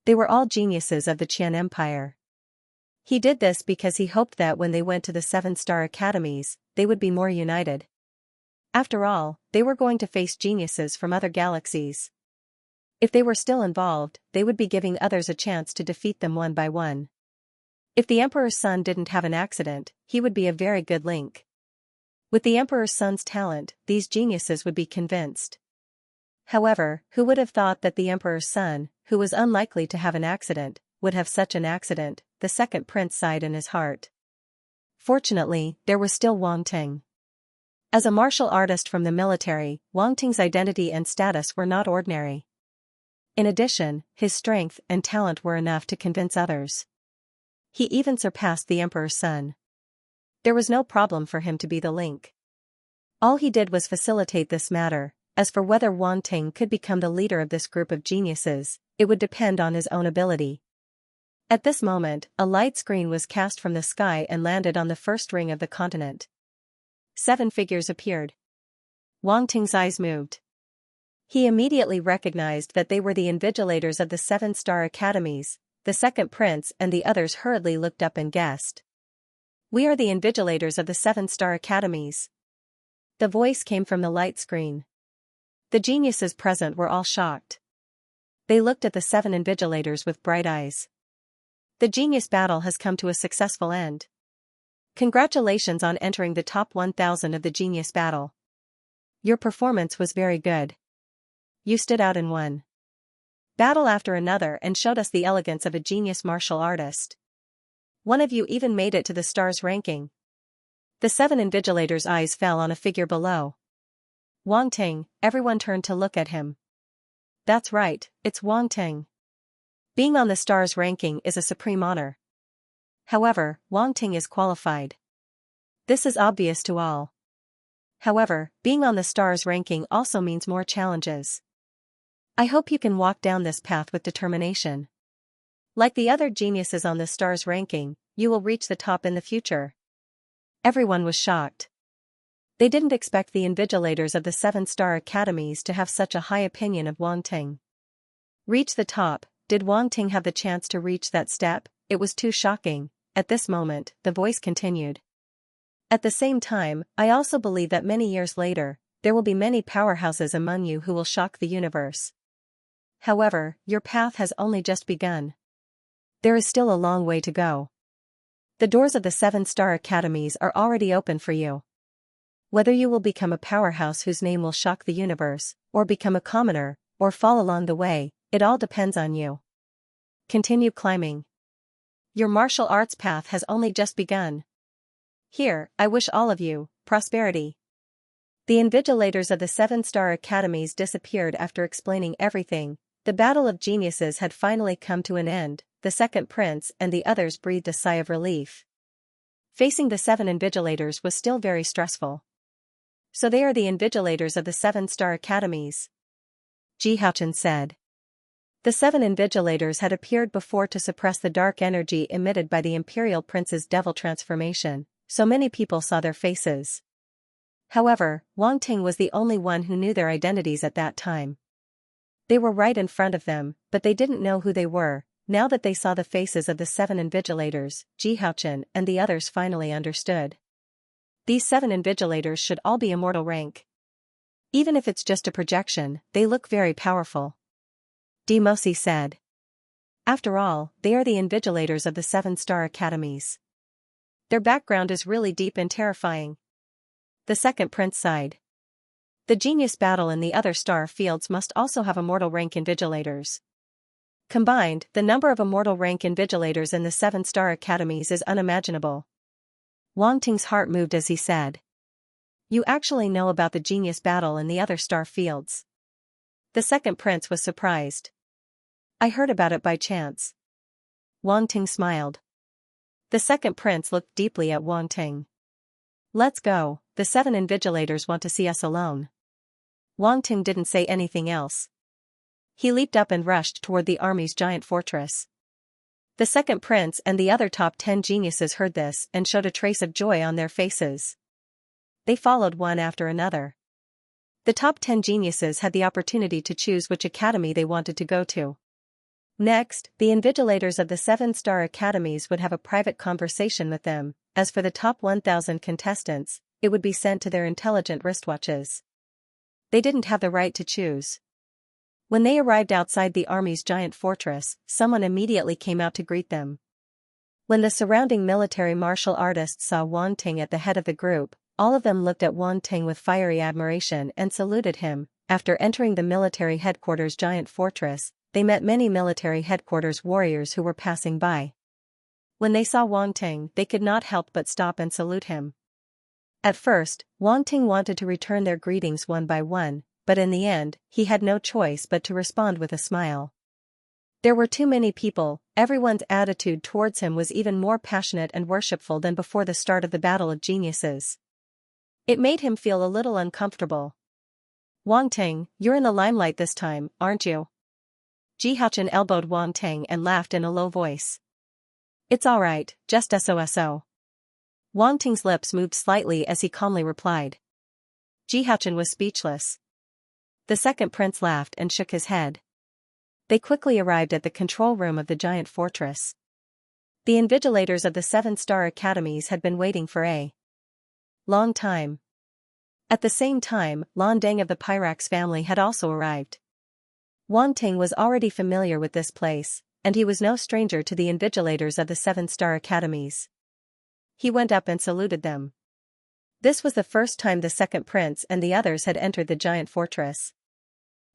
They were all geniuses of the Qian Empire. He did this because he hoped that when they went to the 7-star academies, they would be more united. After all, they were going to face geniuses from other galaxies. If they were still involved, they would be giving others a chance to defeat them one by one. If the Emperor's son didn't have an accident, he would be a very good link. With the Emperor's son's talent, these geniuses would be convinced. However, who would have thought that the Emperor's son, who was unlikely to have an accident, would have such an accident? The second prince sighed in his heart. Fortunately, there was still Wang Ting. As a martial artist from the military, Wang Ting's identity and status were not ordinary. In addition, his strength and talent were enough to convince others. He even surpassed the Emperor's son. There was no problem for him to be the link. All he did was facilitate this matter. As for whether Wang Ting could become the leader of this group of geniuses, it would depend on his own ability. At this moment, a light screen was cast from the sky and landed on the first ring of the continent. 7 figures appeared. Wang Ting's eyes moved. He immediately recognized that they were the invigilators of the 7-star academies. The second prince and the others hurriedly looked up and guessed. "We are the invigilators of the 7-star academies." The voice came from the light screen. The geniuses present were all shocked. They looked at the 7 invigilators with bright eyes. The genius battle has come to a successful end. Congratulations on entering the top 1000 of the genius battle. Your performance was very good. You stood out in one battle after another and showed us the elegance of a genius martial artist. One of you even made it to the stars ranking. The 7 invigilators' eyes fell on a figure below. Wang Ting. Everyone turned to look at him. That's right, it's Wang Ting. Being on the stars ranking is a supreme honor. However, Wang Ting is qualified. This is obvious to all. However, being on the stars ranking also means more challenges. I hope you can walk down this path with determination. Like the other geniuses on the stars ranking, you will reach the top in the future. Everyone was shocked. They didn't expect the invigilators of the 7-star academies to have such a high opinion of Wang Ting. Reach the top. Did Wang Ting have the chance to reach that step? It was too shocking. At this moment, the voice continued. At the same time, I also believe that many years later, there will be many powerhouses among you who will shock the universe. However, your path has only just begun. There is still a long way to go. The doors of the 7-star academies are already open for you. Whether you will become a powerhouse whose name will shock the universe, or become a commoner, or fall along the way, it all depends on you. Continue climbing. Your martial arts path has only just begun. Here, I wish all of you prosperity. The invigilators of the 7-star academies disappeared after explaining everything. The battle of geniuses had finally come to an end. The second prince and the others breathed a sigh of relief. Facing the 7 invigilators was still very stressful. So they are the invigilators of the 7-star academies, Xianxia said. The 7 invigilators had appeared before to suppress the dark energy emitted by the imperial prince's devil transformation, so many people saw their faces. However, Wang Ting was the only one who knew their identities at that time. They were right in front of them, but they didn't know who they were. Now that they saw the faces of the 7 invigilators, Xianxia and the others finally understood. These 7 invigilators should all be immortal rank. Even if it's just a projection, they look very powerful, Demosi said. After all, they are the invigilators of the 7-star academies. Their background is really deep and terrifying. The second prince sighed. The genius battle in the other star fields must also have immortal rank invigilators. Combined, the number of immortal rank invigilators in the 7-star academies is unimaginable. Wang Ting's heart moved as he said. You actually know about the genius battle in the other star fields? The second prince was surprised. I heard about it by chance. Wang Ting smiled. The second prince looked deeply at Wang Ting. Let's go, the 7 invigilators want to see us alone. Wang Ting didn't say anything else. He leaped up and rushed toward the army's giant fortress. The second prince and the other top 10 geniuses heard this and showed a trace of joy on their faces. They followed one after another. The top 10 geniuses had the opportunity to choose which academy they wanted to go to. Next, the invigilators of the 7-star academies would have a private conversation with them. As for the top 1,000 contestants, it would be sent to their intelligent wristwatches. They didn't have the right to choose. When they arrived outside the army's giant fortress, someone immediately came out to greet them. When the surrounding military martial artists saw Wang Ting at the head of the group, all of them looked at Wang Ting with fiery admiration and saluted him. After entering the military headquarters giant fortress, they met many military headquarters warriors who were passing by. When they saw Wang Ting, they could not help but stop and salute him. At first, Wang Ting wanted to return their greetings one by one, but in the end, he had no choice but to respond with a smile. There were too many people. Everyone's attitude towards him was even more passionate and worshipful than before the start of the battle of geniuses. It made him feel a little uncomfortable. Wang Ting, you're in the limelight this time, aren't you? Xianxia elbowed Wang Ting and laughed in a low voice. It's alright, just so. Wang Ting's lips moved slightly as he calmly replied. Xianxia was speechless. The second prince laughed and shook his head. They quickly arrived at the control room of the giant fortress. The invigilators of the 7-star academies had been waiting for a long time. At the same time, Lan Deng of the Pyrax family had also arrived. Wang Ting was already familiar with this place, and he was no stranger to the invigilators of the 7-star academies. He went up and saluted them. This was the first time the second prince and the others had entered the giant fortress.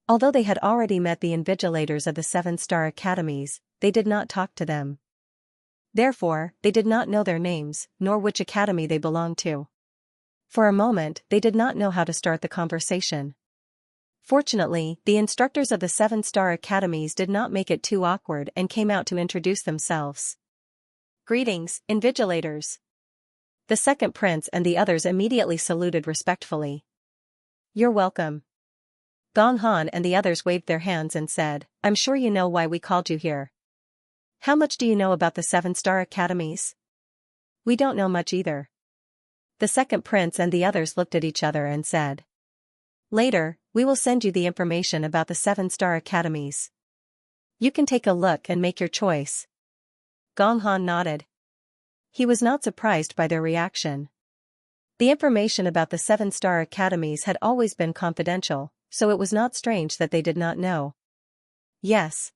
Although they had already met the invigilators of the 7-star academies, they did not talk to them. Therefore, they did not know their names, nor which academy they belonged to. For a moment, they did not know how to start the conversation. Fortunately, the instructors of the 7-star academies did not make it too awkward and came out to introduce themselves. Greetings, invigilators. The second prince and the others immediately saluted respectfully. You're welcome. Gong Han and the others waved their hands and said, I'm sure you know why we called you here. How much do you know about the 7-star academies? We don't know much either. The second prince and the others looked at each other and said. Later, we will send you the information about the 7-star academies. You can take a look and make your choice. Gong Han nodded. He was not surprised by their reaction. The information about the 7-star academies had always been confidential, so it was not strange that they did not know. Yes.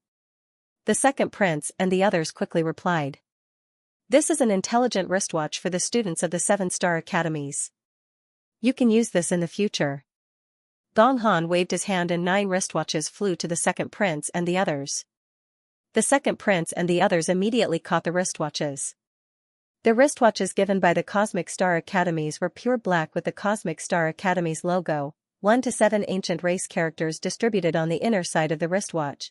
The second prince and the others quickly replied. This is an intelligent wristwatch for the students of the 7-star academies. You can use this in the future. Gong Han waved his hand and 9 wristwatches flew to the second prince and the others. The second prince and the others immediately caught the wristwatches. The wristwatches given by the Cosmic Star Academies were pure black with the Cosmic Star Academy's logo, 1 to 7 ancient race characters distributed on the inner side of the wristwatch.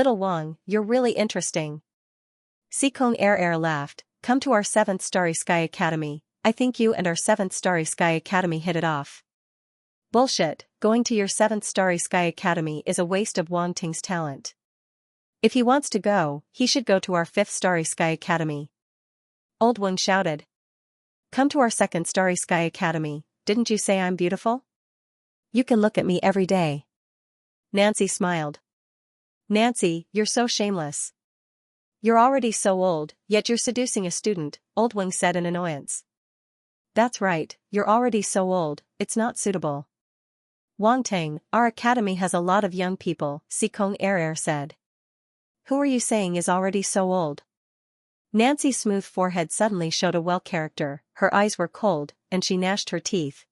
Little Wang, you're really interesting. Sikong Air laughed. Come to our 7th Starry Sky Academy. I think you and our 7th Starry Sky Academy hit it off. Bullshit, going to your 7th Starry Sky Academy is a waste of Wang Ting's talent. If he wants to go, he should go to our 5th Starry Sky Academy. Old Wang shouted. Come to our 2nd Starry Sky Academy. Didn't you say I'm beautiful? You can look at me every day. Nancy smiled. Nancy, you're so shameless. You're already so old, yet you're seducing a student, Old Wang said in annoyance. That's right, you're already so old, it's not suitable. Wang Ting, our academy has a lot of young people, Sikong Air said. Who are you saying is already so old? Nancy's smooth forehead suddenly showed a well character, her eyes were cold, and she gnashed her teeth.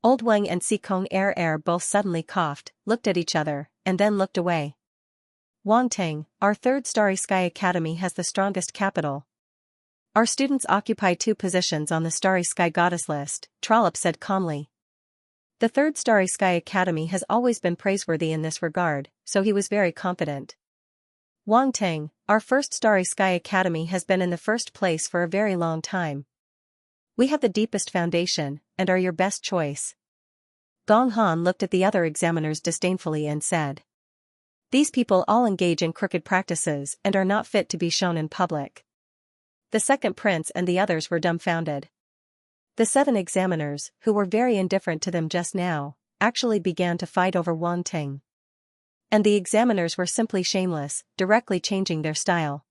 Old Wang and Sikong Air both suddenly coughed, looked at each other, and then looked away. Wang Ting, our 3rd Starry Sky Academy has the strongest capital. Our students occupy 2 positions on the Starry Sky Goddess list, Trollop said calmly. The 3rd Starry Sky Academy has always been praiseworthy in this regard, so he was very confident. Wang Ting, our 1st Starry Sky Academy has been in the 1st place for a very long time. We have the deepest foundation, and are your best choice. Gong Han looked at the other examiners disdainfully and said. These people all engage in crooked practices and are not fit to be shown in public. The second prince and the others were dumbfounded. The 7 examiners, who were very indifferent to them just now, actually began to fight over Wang Ting. And the examiners were simply shameless, directly changing their style.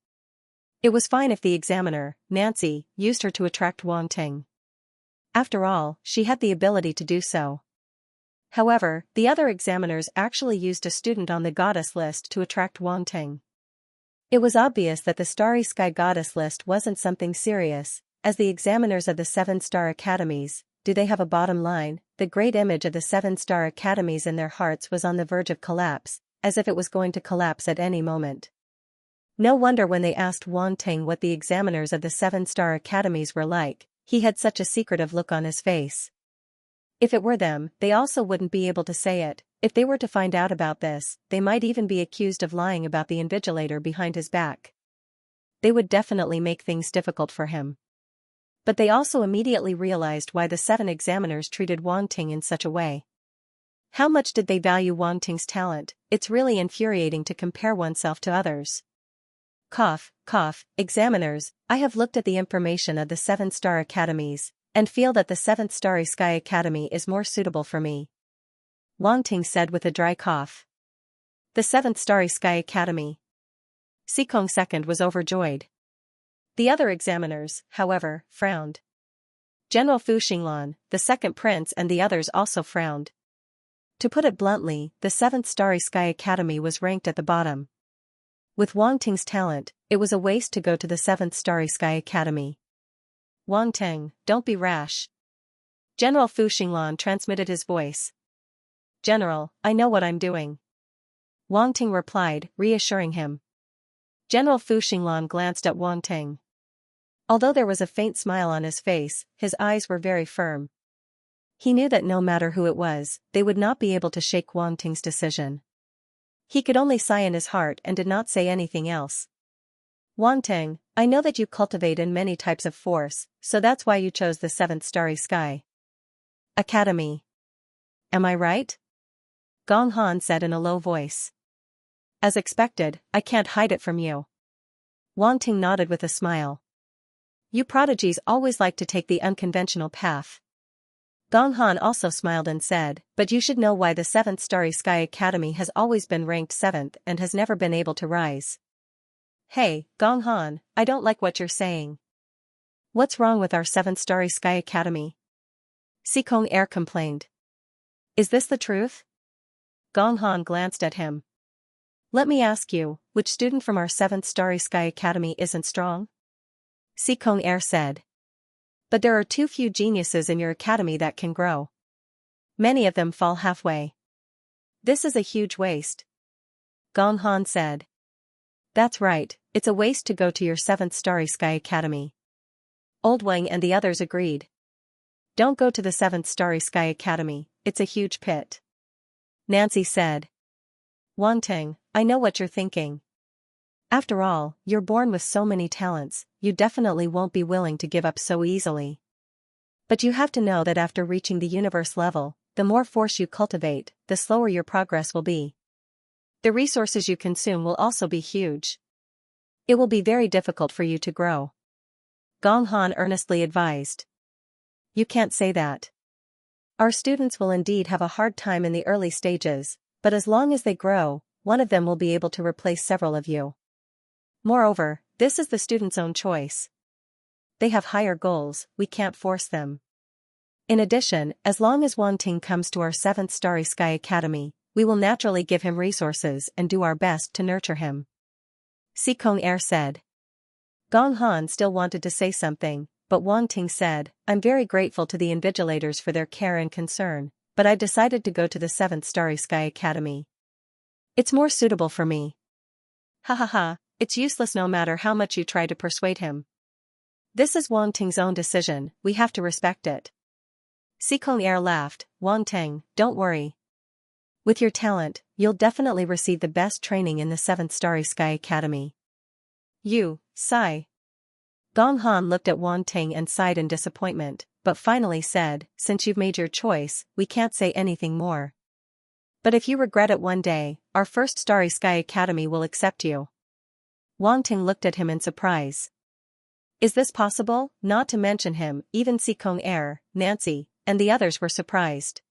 It was fine if the examiner, Nancy, used her to attract Wang Ting. After all, she had the ability to do so. However, the other examiners actually used a student on the goddess list to attract Wang Ting. It was obvious that the Starry Sky goddess list wasn't something serious, as the examiners of the 7-star academies, do they have a bottom line? The great image of the 7-star academies in their hearts was on the verge of collapse, as if it was going to collapse at any moment. No wonder when they asked Wang Ting what the examiners of the 7-star academies were like, he had such a secretive look on his face. If it were them, they also wouldn't be able to say it. If they were to find out about this, they might even be accused of lying about the invigilator behind his back. They would definitely make things difficult for him. But they also immediately realized why the 7 examiners treated Wang Ting in such a way. How much did they value Wang Ting's talent? It's really infuriating to compare oneself to others. Cough, cough, examiners, I have looked at the information of the 7-star academies, and feel that the 7th Starry Sky Academy is more suitable for me. Wang Ting said with a dry cough. The 7th Starry Sky Academy. Xikong II was overjoyed. The other examiners, however, frowned. General Fu Xinglan, the second prince and the others also frowned. To put it bluntly, the 7th Starry Sky Academy was ranked at the bottom. With Wang Ting's talent, it was a waste to go to the 7th Starry Sky Academy. Wang Ting, don't be rash. General Fu Xinglan transmitted his voice. General, I know what I'm doing. Wang Ting replied, reassuring him. General Fu Xinglan glanced at Wang Ting. Although there was a faint smile on his face, his eyes were very firm. He knew that no matter who it was, they would not be able to shake Wang Ting's decision. He could only sigh in his heart and did not say anything else. Wang Ting, I know that you cultivate in many types of force, so that's why you chose the 7th Starry Sky Academy. Am I right? Gong Han said in a low voice. As expected, I can't hide it from you. Wang Ting nodded with a smile. You prodigies always like to take the unconventional path. Gong Han also smiled and said, but you should know why the 7th Starry Sky Academy has always been ranked 7th and has never been able to rise. Hey, Gong Han, I don't like what you're saying. What's wrong with our 7th Starry Sky Academy? Xikong Er complained. Is this the truth? Gong Han glanced at him. Let me ask you, which student from our 7th Starry Sky Academy isn't strong? Xikong Er said. But there are too few geniuses in your academy that can grow. Many of them fall halfway. This is a huge waste. Gong Han said. That's right, it's a waste to go to your 7th Starry Sky Academy. Old Wang and the others agreed. Don't go to the 7th Starry Sky Academy, it's a huge pit. Nancy said. Wang Ting, I know what you're thinking. After all, you're born with so many talents, you definitely won't be willing to give up so easily. But you have to know that after reaching the universe level, the more force you cultivate, the slower your progress will be. The resources you consume will also be huge. It will be very difficult for you to grow. Gong Han earnestly advised. You can't say that. Our students will indeed have a hard time in the early stages, but as long as they grow, one of them will be able to replace several of you. Moreover, this is the student's own choice. They have higher goals, we can't force them. In addition, as long as Wang Ting comes to our 7th Starry Sky Academy, we will naturally give him resources and do our best to nurture him. Xikong Er said. Gong Han still wanted to say something, but Wang Ting said, I'm very grateful to the invigilators for their care and concern, but I decided to go to the 7th Starry Sky Academy. It's more suitable for me. Ha ha ha. It's useless no matter how much you try to persuade him. This is Wang Ting's own decision, we have to respect it. Xikong Er laughed. Wang Ting, don't worry. With your talent, you'll definitely receive the best training in the 7th Starry Sky Academy. You, sigh. Gong Han looked at Wang Ting and sighed in disappointment, but finally said, since you've made your choice, we can't say anything more. But if you regret it one day, our 1st Starry Sky Academy will accept you. Wang Ting looked at him in surprise. Is this possible? Not to mention him, even Sikong Air, Nancy, and the others were surprised.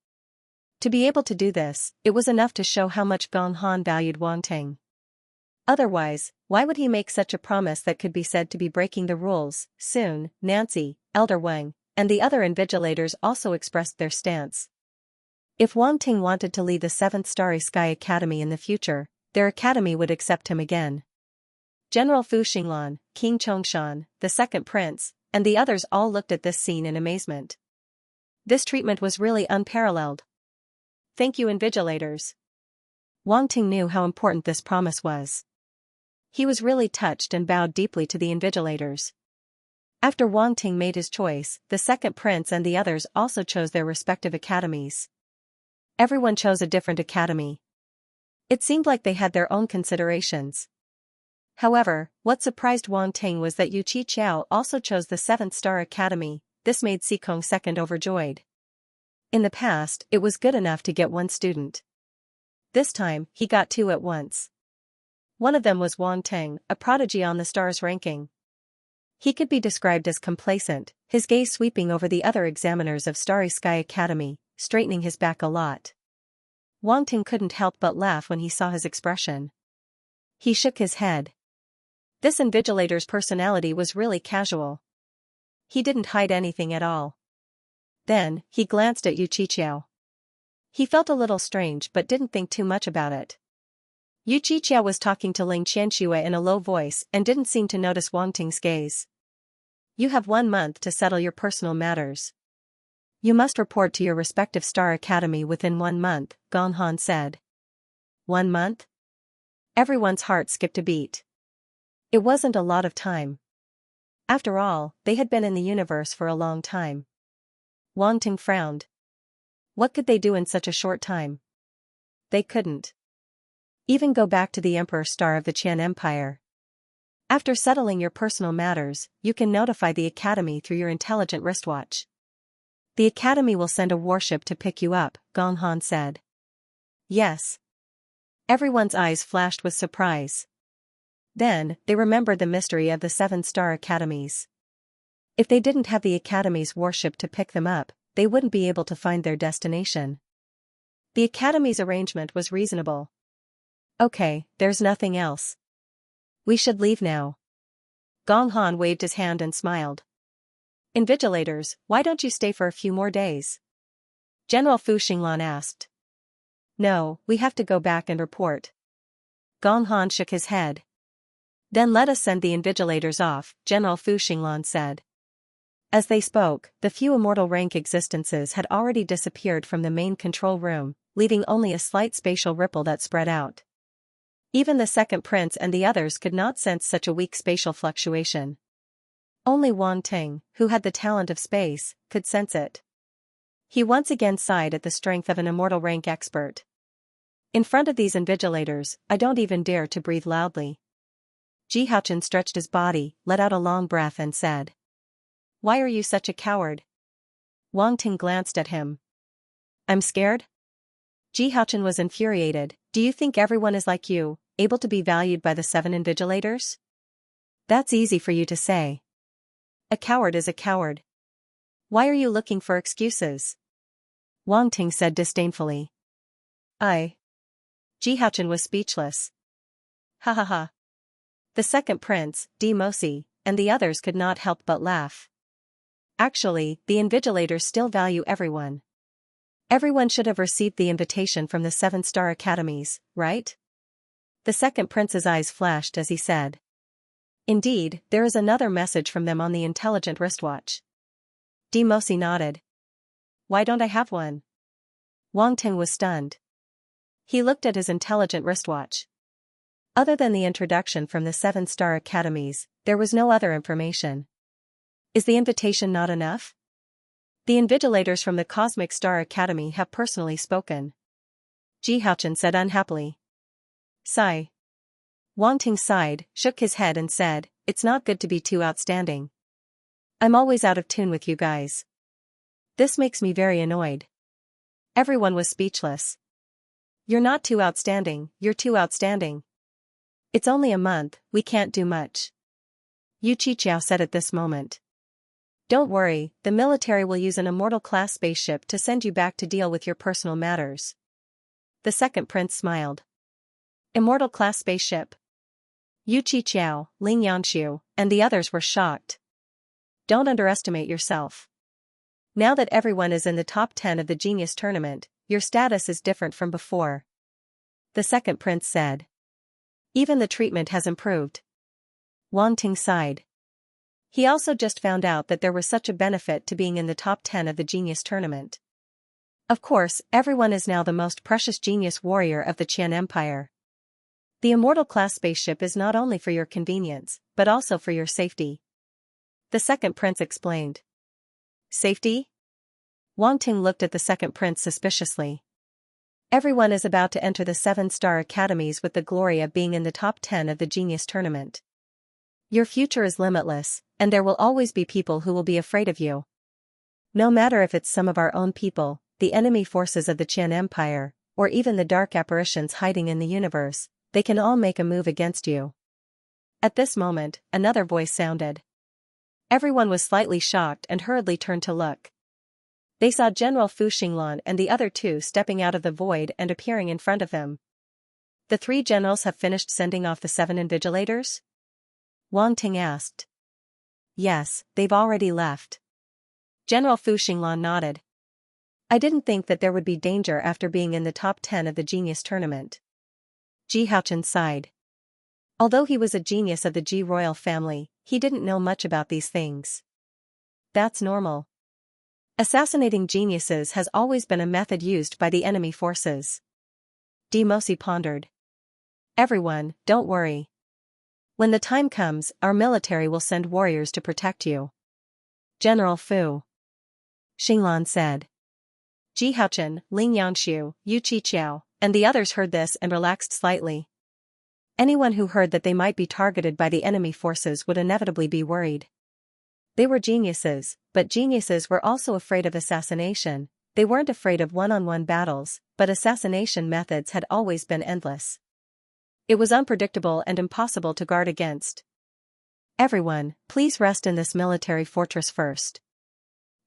To be able to do this, it was enough to show how much Gong Han valued Wang Ting. Otherwise, why would he make such a promise that could be said to be breaking the rules? Soon, Nancy, Elder Wang, and the other invigilators also expressed their stance. If Wang Ting wanted to lead the 7th Starry Sky Academy in the future, their academy would accept him again. General Fu Xinglan, King Chongshan, the second prince, and the others all looked at this scene in amazement. This treatment was really unparalleled. Thank you, invigilators. Wang Ting knew how important this promise was. He was really touched and bowed deeply to the invigilators. After Wang Ting made his choice, the second prince and the others also chose their respective academies. Everyone chose a different academy. It seemed like they had their own considerations. However, what surprised Wang Ting was that Yu Qiqiao also chose the 7th Star Academy. This made Sikong second overjoyed. In the past, it was good enough to get one student. This time, he got two at once. One of them was Wang Ting, a prodigy on the stars ranking. He could be described as complacent, his gaze sweeping over the other examiners of Starry Sky Academy, straightening his back a lot. Wang Ting couldn't help but laugh when he saw his expression. He shook his head. This invigilator's personality was really casual. He didn't hide anything at all. Then, he glanced at Yu Qiqiao. He felt a little strange but didn't think too much about it. Yu Qiqiao was talking to Xianxia in a low voice and didn't seem to notice Wang Ting's gaze. You have 1 month to settle your personal matters. You must report to your respective Star Academy within 1 month, Gong Han said. 1 month? Everyone's heart skipped a beat. It wasn't a lot of time. After all, they had been in the universe for a long time. Wang Ting frowned. What could they do in such a short time? They couldn't even go back to the Emperor Star of the Qian Empire. After settling your personal matters, you can notify the Academy through your intelligent wristwatch. The Academy will send a warship to pick you up, Gong Han said. Yes. Everyone's eyes flashed with surprise. Then, they remembered the mystery of the 7 Star Academies. If they didn't have the Academy's warship to pick them up, they wouldn't be able to find their destination. The Academy's arrangement was reasonable. Okay, there's nothing else. We should leave now. Gong Han waved his hand and smiled. Invigilators, why don't you stay for a few more days? General Fu Xinglan asked. No, we have to go back and report. Gong Han shook his head. Then let us send the invigilators off, General Fu Xinglan said. As they spoke, the few immortal rank existences had already disappeared from the main control room, leaving only a slight spatial ripple that spread out. Even the second prince and the others could not sense such a weak spatial fluctuation. Only Wang Ting, who had the talent of space, could sense it. He once again sighed at the strength of an immortal rank expert. In front of these invigilators, I don't even dare to breathe loudly. Jihaochen stretched his body, let out a long breath and said. Why are you such a coward? Wang Ting glanced at him. I'm scared? Jihaochen was infuriated. Do you think everyone is like you, able to be valued by the 7 invigilators? That's easy for you to say. A coward is a coward. Why are you looking for excuses? Wang Ting said disdainfully. Jihaochen was speechless. Ha ha ha. The second prince, Di Mosi, and the others could not help but laugh. Actually, the invigilators still value everyone. Everyone should have received the invitation from the 7 Star Academies, right? The second prince's eyes flashed as he said. Indeed, there is another message from them on the intelligent wristwatch. Di Mosi nodded. Why don't I have one? Wang Ting was stunned. He looked at his intelligent wristwatch. Other than the introduction from the 7 Star Academies, there was no other information. Is the invitation not enough? The invigilators from the Cosmic Star Academy have personally spoken. Jihaochen said unhappily. Sigh. Wang Ting sighed, shook his head and said, it's not good to be too outstanding. I'm always out of tune with you guys. This makes me very annoyed. Everyone was speechless. You're not too outstanding, you're too outstanding. It's only a month, we can't do much. Yu Qiqiao said at this moment. Don't worry, the military will use an immortal-class spaceship to send you back to deal with your personal matters. The second prince smiled. Immortal-class spaceship? Yu Qiqiao, Ling Yanshu, and the others were shocked. Don't underestimate yourself. Now that everyone is in the top 10 of the Genius Tournament, your status is different from before. The second prince said. Even the treatment has improved. Wang Ting sighed. He also just found out that there was such a benefit to being in the top 10 of the Genius Tournament. Of course, everyone is now the most precious genius warrior of the Qian Empire. The immortal-class spaceship is not only for your convenience, but also for your safety. The second prince explained. Safety? Wang Ting looked at the second prince suspiciously. Everyone is about to enter the 7-star academies with the glory of being in the top 10 of the Genius Tournament. Your future is limitless, and there will always be people who will be afraid of you. No matter if it's some of our own people, the enemy forces of the Qian Empire, or even the dark apparitions hiding in the universe, they can all make a move against you. At this moment, another voice sounded. Everyone was slightly shocked and hurriedly turned to look. They saw General Fu Xinglan and the other two stepping out of the void and appearing in front of them. The 3 generals have finished sending off the 7 invigilators? Wang Ting asked. Yes, they've already left. General Fu Xinglan nodded. I didn't think that there would be danger after being in the top 10 of the Genius Tournament. Ji Haochen sighed. Although he was a genius of the Ji royal family, he didn't know much about these things. That's normal. Assassinating geniuses has always been a method used by the enemy forces. Di Mosi pondered. Everyone, don't worry. When the time comes, our military will send warriors to protect you. General Fu Xinglan said. Ji Haochen, Ling Yanshu, Yu Qiqiao, and the others heard this and relaxed slightly. Anyone who heard that they might be targeted by the enemy forces would inevitably be worried. They were geniuses, but geniuses were also afraid of assassination. They weren't afraid of one-on-one battles, but assassination methods had always been endless. It was unpredictable and impossible to guard against. Everyone, please rest in this military fortress first.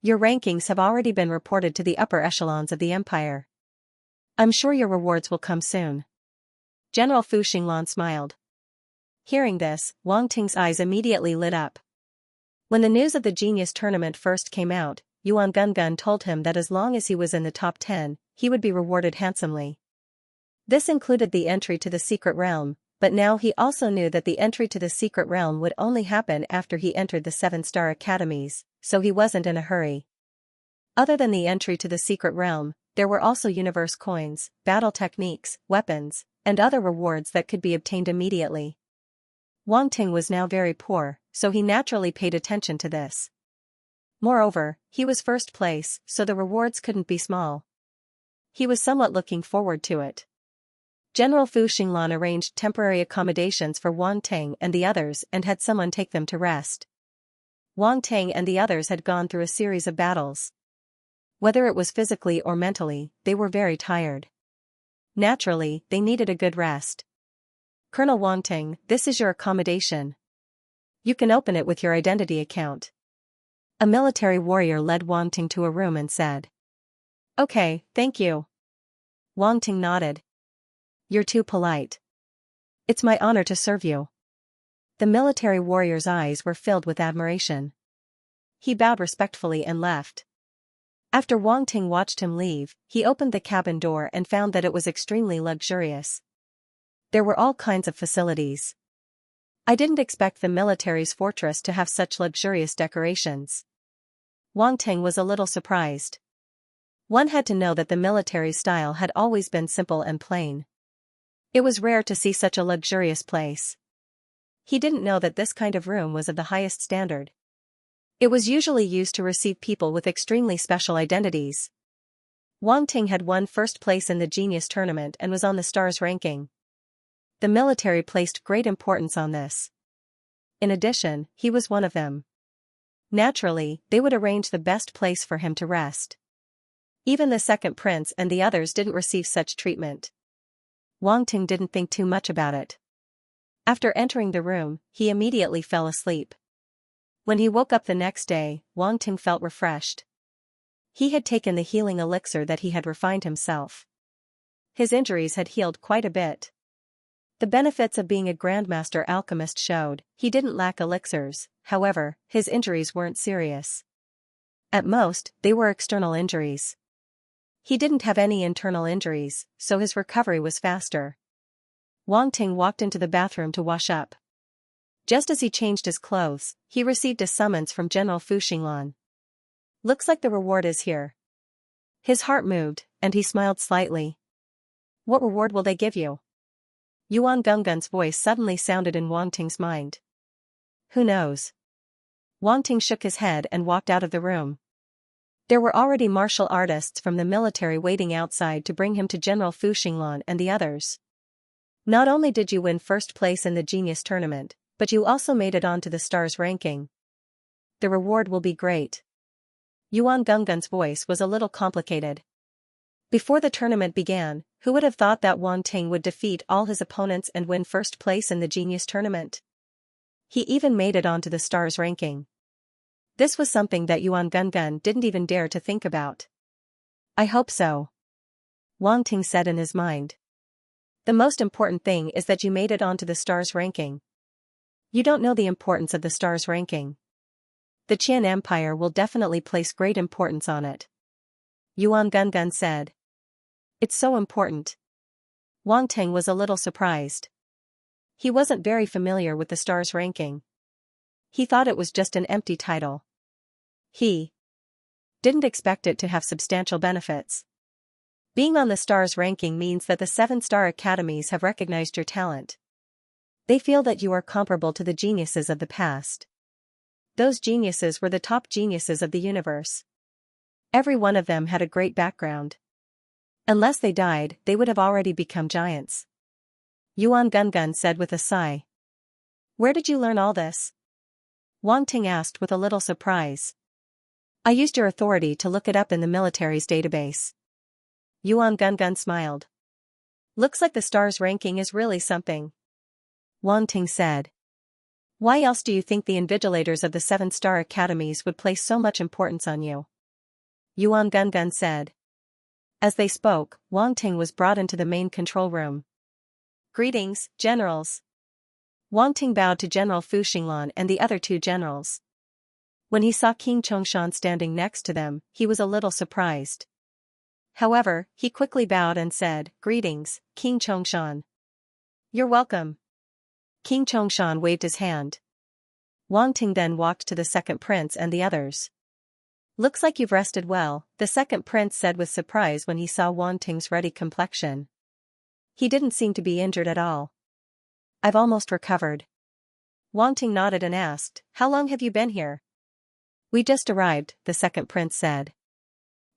Your rankings have already been reported to the upper echelons of the empire. I'm sure your rewards will come soon. General Fu Xinglan smiled. Hearing this, Wang Ting's eyes immediately lit up. When the news of the Genius Tournament first came out, Yuan Gungun told him that as long as he was in the top 10, he would be rewarded handsomely. This included the entry to the secret realm, but now he also knew that the entry to the secret realm would only happen after he entered the 7-star academies, so he wasn't in a hurry. Other than the entry to the secret realm, there were also universe coins, battle techniques, weapons, and other rewards that could be obtained immediately. Wang Ting was now very poor, so he naturally paid attention to this. Moreover, he was first place, so the rewards couldn't be small. He was somewhat looking forward to it. General Fu Xinglan arranged temporary accommodations for Wang Ting and the others and had someone take them to rest. Wang Ting and the others had gone through a series of battles. Whether it was physically or mentally, they were very tired. Naturally, they needed a good rest. Colonel Wang Ting, this is your accommodation. You can open it with your identity account. A military warrior led Wang Ting to a room and said. Okay, thank you. Wang Ting nodded. You're too polite. It's my honor to serve you. The military warrior's eyes were filled with admiration. He bowed respectfully and left. After Wang Ting watched him leave, he opened the cabin door and found that it was extremely luxurious. There were all kinds of facilities. I didn't expect the military's fortress to have such luxurious decorations. Wang Ting was a little surprised. One had to know that the military style had always been simple and plain. It was rare to see such a luxurious place. He didn't know that this kind of room was of the highest standard. It was usually used to receive people with extremely special identities. Wang Ting had won first place in the Genius Tournament and was on the stars ranking. The military placed great importance on this. In addition, he was one of them. Naturally, they would arrange the best place for him to rest. Even the second prince and the others didn't receive such treatment. Wang Ting didn't think too much about it. After entering the room, he immediately fell asleep. When he woke up the next day, Wang Ting felt refreshed. He had taken the healing elixir that he had refined himself. His injuries had healed quite a bit. The benefits of being a grandmaster alchemist showed. He didn't lack elixirs, however, his injuries weren't serious. At most, they were external injuries. He didn't have any internal injuries, so his recovery was faster. Wang Ting walked into the bathroom to wash up. Just as he changed his clothes, he received a summons from General Fu Xinglan. Looks like the reward is here. His heart moved, and he smiled slightly. What reward will they give you? Yuan Genggen's voice suddenly sounded in Wang Ting's mind. Who knows? Wang Ting shook his head and walked out of the room. There were already martial artists from the military waiting outside to bring him to General Fu Xinglan and the others. Not only did you win first place in the Genius Tournament, but you also made it onto the Stars ranking. The reward will be great. Yuan Genggen's voice was a little complicated. Before the tournament began, who would have thought that Wang Ting would defeat all his opponents and win first place in the Genius Tournament? He even made it onto the Stars ranking. This was something that Yuan Genggen didn't even dare to think about. I hope so. Wang Ting said in his mind. The most important thing is that you made it onto the Stars ranking. You don't know the importance of the Stars ranking. The Qian Empire will definitely place great importance on it. Yuan Genggen said. It's so important. Wang Ting was a little surprised. He wasn't very familiar with the Stars ranking. He thought it was just an empty title. He didn't expect it to have substantial benefits. Being on the Stars ranking means that the 7-star academies have recognized your talent. They feel that you are comparable to the geniuses of the past. Those geniuses were the top geniuses of the universe. Every one of them had a great background. Unless they died, they would have already become giants. Yuan Genggen said with a sigh. Where did you learn all this? Wang Ting asked with a little surprise. I used your authority to look it up in the military's database. Yuan Genggen smiled. Looks like the Stars ranking is really something. Wang Ting said. Why else do you think the invigilators of the 7-star academies would place so much importance on you? Yuan Genggen said. As they spoke, Wang Ting was brought into the main control room. Greetings, generals. Wang Ting bowed to General Fu Xinglan and the other 2 generals. When he saw King Chongshan standing next to them, he was a little surprised. However, he quickly bowed and said, Greetings, King Chongshan. You're welcome. King Chongshan waved his hand. Wang Ting then walked to the second prince and the others. Looks like you've rested well, the second prince said with surprise when he saw Wang Ting's ruddy complexion. He didn't seem to be injured at all. I've almost recovered. Wang Ting nodded and asked, How long have you been here? We just arrived, the second prince said.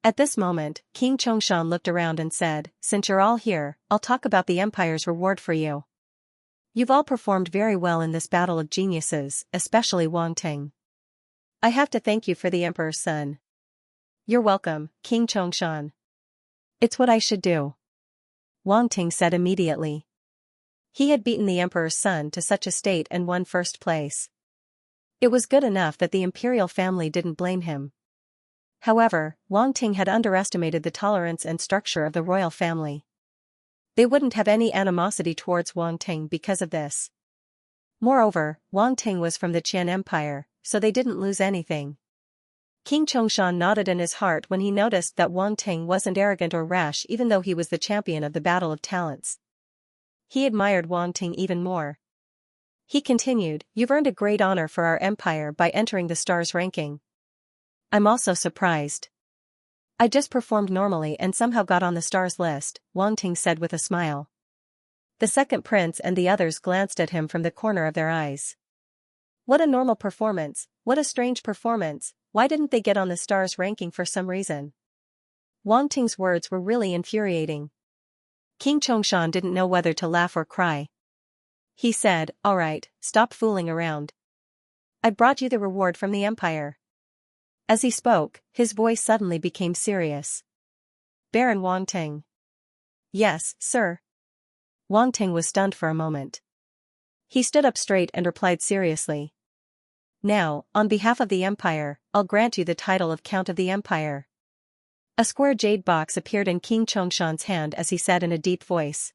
At this moment, King Chongshan looked around and said, Since you're all here, I'll talk about the Empire's reward for you. You've all performed very well in this battle of geniuses, especially Wang Ting. I have to thank you for the Emperor's son. You're welcome, King Chongshan. It's what I should do. Wang Ting said immediately. He had beaten the Emperor's son to such a state and won first place. It was good enough that the imperial family didn't blame him. However, Wang Ting had underestimated the tolerance and structure of the royal family. They wouldn't have any animosity towards Wang Ting because of this. Moreover, Wang Ting was from the Qian Empire, so they didn't lose anything. King Chongshan nodded in his heart when he noticed that Wang Ting wasn't arrogant or rash even though he was the champion of the Battle of Talents. He admired Wang Ting even more. He continued, You've earned a great honor for our empire by entering the Stars ranking. I'm also surprised. I just performed normally and somehow got on the Stars list, Wang Ting said with a smile. The second prince and the others glanced at him from the corner of their eyes. What a normal performance, what a strange performance, why didn't they get on the Stars ranking for some reason? Wang Ting's words were really infuriating. King Chongshan didn't know whether to laugh or cry. He said, All right, stop fooling around. I brought you the reward from the Empire. As he spoke, his voice suddenly became serious. Baron Wang Ting. Yes, sir. Wang Ting was stunned for a moment. He stood up straight and replied seriously. Now, on behalf of the Empire, I'll grant you the title of Count of the Empire. A square jade box appeared in King Chongshan's hand as he said in a deep voice.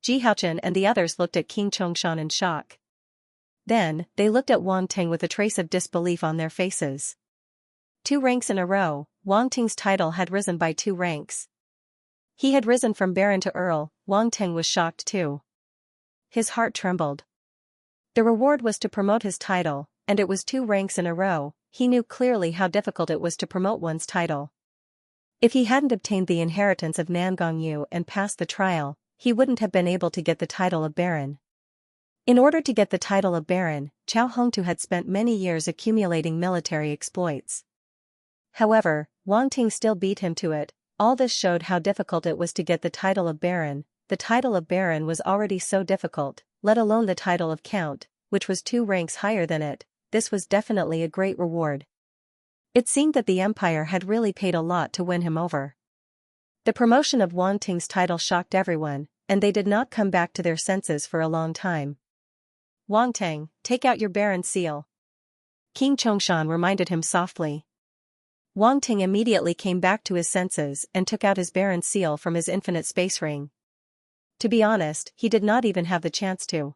Ji Haochen and the others looked at King Chongshan in shock. Then, they looked at Wang Ting with a trace of disbelief on their faces. 2 ranks in a row, Wang Ting's title had risen by 2 ranks. He had risen from Baron to Earl. Wang Ting was shocked too. His heart trembled. The reward was to promote his title, and it was 2 ranks in a row. He knew clearly how difficult it was to promote one's title. If he hadn't obtained the inheritance of Nangongyu and passed the trial, he wouldn't have been able to get the title of Baron. In order to get the title of Baron, Chao Hongtu had spent many years accumulating military exploits. However, Wang Ting still beat him to it. All this showed how difficult it was to get the title of Baron. The title of Baron was already so difficult, let alone the title of Count, which was 2 ranks higher than it. This was definitely a great reward. It seemed that the Empire had really paid a lot to win him over. The promotion of Wang Ting's title shocked everyone, and they did not come back to their senses for a long time. Wang Ting, take out your Baron seal. King Chongshan reminded him softly. Wang Ting immediately came back to his senses and took out his Baron seal from his infinite space ring. To be honest, he did not even have the chance to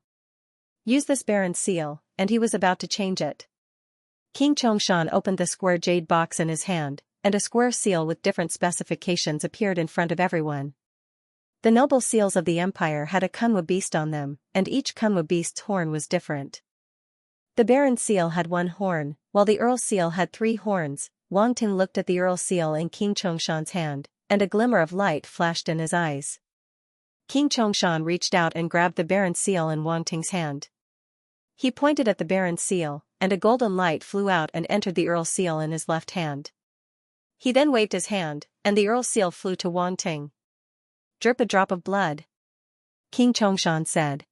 use this Baron seal, and he was about to change it. King Chongshan opened the square jade box in his hand, and a square seal with different specifications appeared in front of everyone. The noble seals of the Empire had a Kunwa beast on them, and each Kunwa beast's horn was different. The Baron seal had 1 horn, while the Earl seal had 3 horns. Wang Ting looked at the Earl seal in King Chongshan's hand, and a glimmer of light flashed in his eyes. King Chongshan reached out and grabbed the Baron seal in Wang Ting's hand. He pointed at the Baron seal, and a golden light flew out and entered the Earl seal in his left hand. He then waved his hand, and the Earl seal flew to Wang Ting. Drip a drop of blood. King Chongshan said.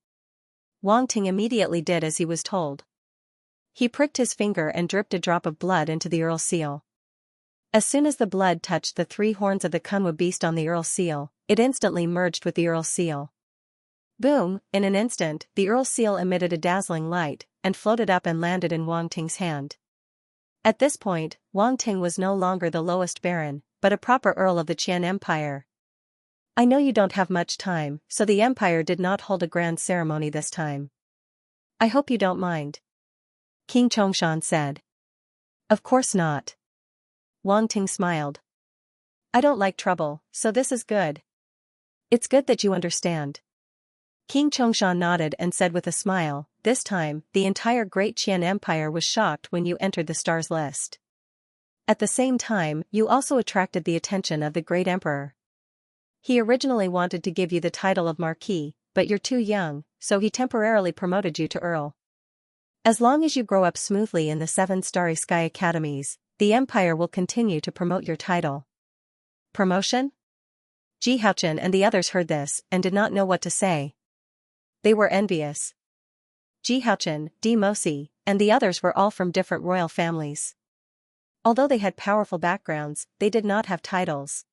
Wang Ting immediately did as he was told. He pricked his finger and dripped a drop of blood into the Earl seal. As soon as the blood touched the 3 horns of the Kunwa beast on the Earl seal, it instantly merged with the Earl seal. Boom! In an instant, the Earl seal emitted a dazzling light, and floated up and landed in Wang Ting's hand. At this point, Wang Ting was no longer the lowest Baron, but a proper Earl of the Qian Empire. I know you don't have much time, so the Empire did not hold a grand ceremony this time. I hope you don't mind. King Chongshan said. Of course not. Wang Ting smiled. I don't like trouble, so this is good. It's good that you understand. King Chongshan nodded and said with a smile, this time, the entire Great Qian Empire was shocked when you entered the stars list. At the same time, you also attracted the attention of the Great Emperor. He originally wanted to give you the title of Marquis, but you're too young, so he temporarily promoted you to Earl. As long as you grow up smoothly in the 7 Starry Sky Academies, the Empire will continue to promote your title. Promotion? Ji Haochen and the others heard this and did not know what to say. They were envious. Ji Haochen, Di Mosi, and the others were all from different royal families. Although they had powerful backgrounds, they did not have titles.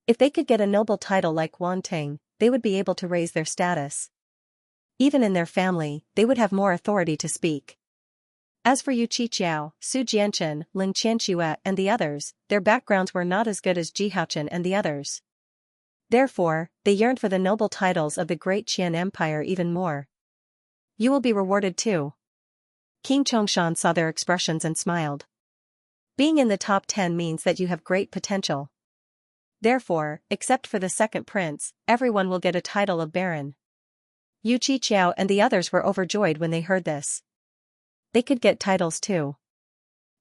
If they could get a noble title like Wang Ting, they would be able to raise their status. Even in their family, they would have more authority to speak. As for Yu Qiqiao, Su Jianchen, Ling Qianxia and the others, their backgrounds were not as good as Ji Haochen and the others. Therefore, they yearned for the noble titles of the Great Qian Empire even more. You will be rewarded too. King Chongshan saw their expressions and smiled. Being in the top 10 means that you have great potential. Therefore, except for the second prince, everyone will get a title of Baron. Yu Qiqiao and the others were overjoyed when they heard this. They could get titles too.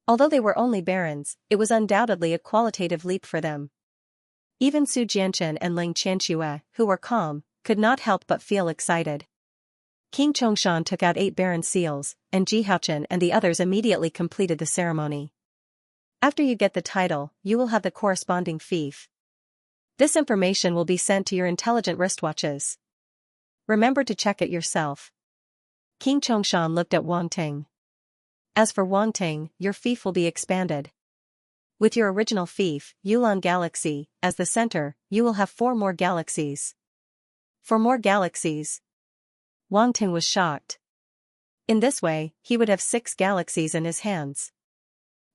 Although they were only barons, it was undoubtedly a qualitative leap for them. Even Su Jianchen and Ling Qianxia, who were calm, could not help but feel excited. King Chongshan took out 8 baron seals, and Ji Haochen and the others immediately completed the ceremony. After you get the title, you will have the corresponding fief. This information will be sent to your intelligent wristwatches. Remember to check it yourself. King Chongshan looked at Wang Ting. As for Wang Ting, your fief will be expanded. With your original fief, Yulon Galaxy, as the center, you will have 4 more galaxies. 4 more galaxies? Wang Ting was shocked. In this way, he would have 6 galaxies in his hands.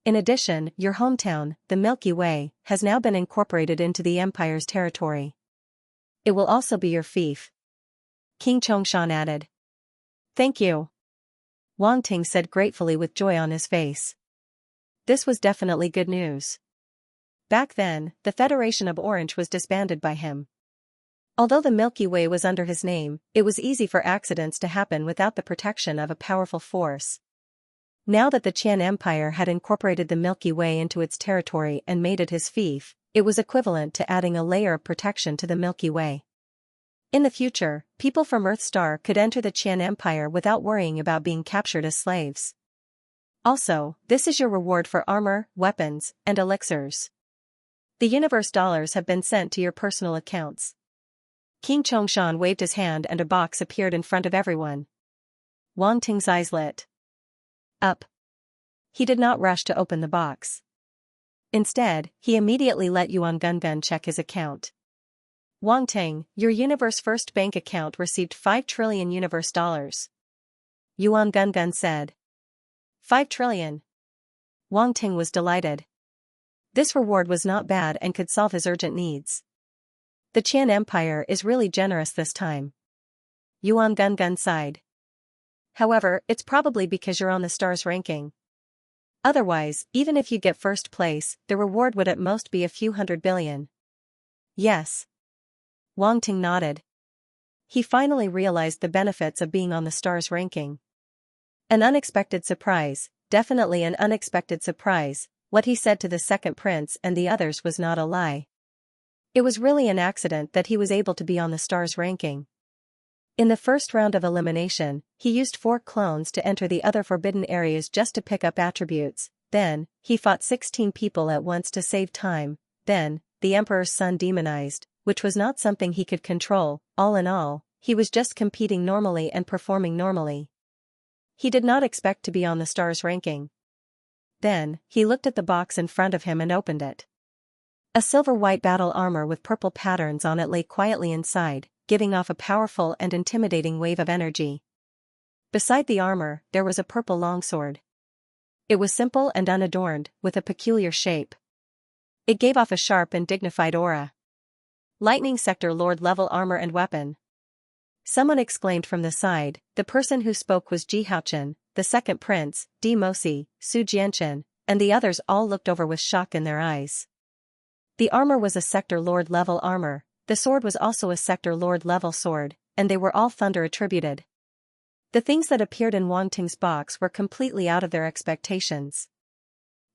In addition, your hometown, the Milky Way, has now been incorporated into the Empire's territory. It will also be your fief. King Chongshan added. Thank you. Wang Ting said gratefully with joy on his face. This was definitely good news. Back then, the Federation of Orange was disbanded by him. Although the Milky Way was under his name, it was easy for accidents to happen without the protection of a powerful force. Now that the Qian Empire had incorporated the Milky Way into its territory and made it his fief, it was equivalent to adding a layer of protection to the Milky Way. In the future, people from Earthstar could enter the Qian Empire without worrying about being captured as slaves. Also, this is your reward for armor, weapons, and elixirs. The universe dollars have been sent to your personal accounts. King Chongshan waved his hand and a box appeared in front of everyone. Wang Ting's eyes lit up. He did not rush to open the box. Instead, he immediately let Yuan Gungun check his account. Wang Ting, your universe first bank account received 5 trillion universe dollars. Yuan Gungun said. 5 trillion. Wang Ting was delighted. This reward was not bad and could solve his urgent needs. The Qian Empire is really generous this time. Yuan Gungun sighed. However, it's probably because you're on the stars ranking. Otherwise, even if you get first place, the reward would at most be a few 100 billion. Yes. Wang Ting nodded. He finally realized the benefits of being on the stars ranking. An unexpected surprise, definitely an unexpected surprise. What he said to the second prince and the others was not a lie. It was really an accident that he was able to be on the stars ranking. In the first round of elimination, he used 4 clones to enter the other forbidden areas just to pick up attributes. Then, he fought 16 people at once to save time. Then, the Emperor's son demonized, which was not something he could control. All in all, he was just competing normally and performing normally. He did not expect to be on the stars ranking. Then, he looked at the box in front of him and opened it. A silver-white battle armor with purple patterns on it lay quietly inside, giving off a powerful and intimidating wave of energy. Beside the armor, there was a purple longsword. It was simple and unadorned, with a peculiar shape. It gave off a sharp and dignified aura. Lightning Sector Lord level armor and weapon. Someone exclaimed from the side. The person who spoke was Ji Haochen, the second prince, Di Mosi, Su Jianchen, and the others all looked over with shock in their eyes. The armor was a Sector Lord level armor, the sword was also a Sector Lord level sword, and they were all thunder attributed. The things that appeared in Wang Ting's box were completely out of their expectations.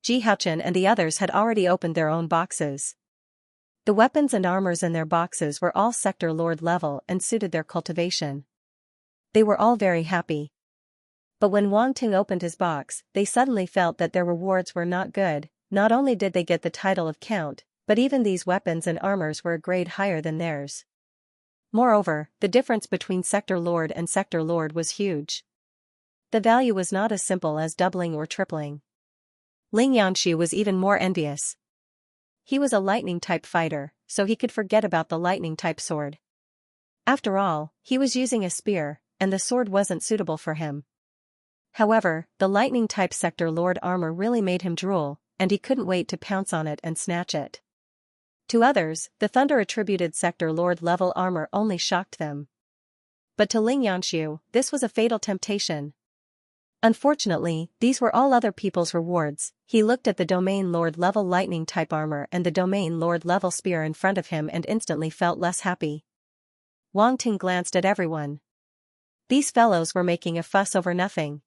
Ji Haochen and the others had already opened their own boxes. The weapons and armors in their boxes were all Sector Lord level and suited their cultivation. They were all very happy. But when Wang Ting opened his box, they suddenly felt that their rewards were not good. Not only did they get the title of Count, but even these weapons and armors were a grade higher than theirs. Moreover, the difference between Sector Lord and Sector Lord was huge. The value was not as simple as doubling or tripling. Xianxia was even more envious. He was a lightning-type fighter, so he could forget about the lightning-type sword. After all, he was using a spear, and the sword wasn't suitable for him. However, the lightning-type Sector Lord armor really made him drool, and he couldn't wait to pounce on it and snatch it. To others, the thunder-attributed Sector Lord level armor only shocked them. But to Xianxia, this was a fatal temptation. Unfortunately, these were all other people's rewards. He looked at the Domain Lord level lightning-type armor and the Domain Lord level spear in front of him and instantly felt less happy. Wang Ting glanced at everyone. These fellows were making a fuss over nothing.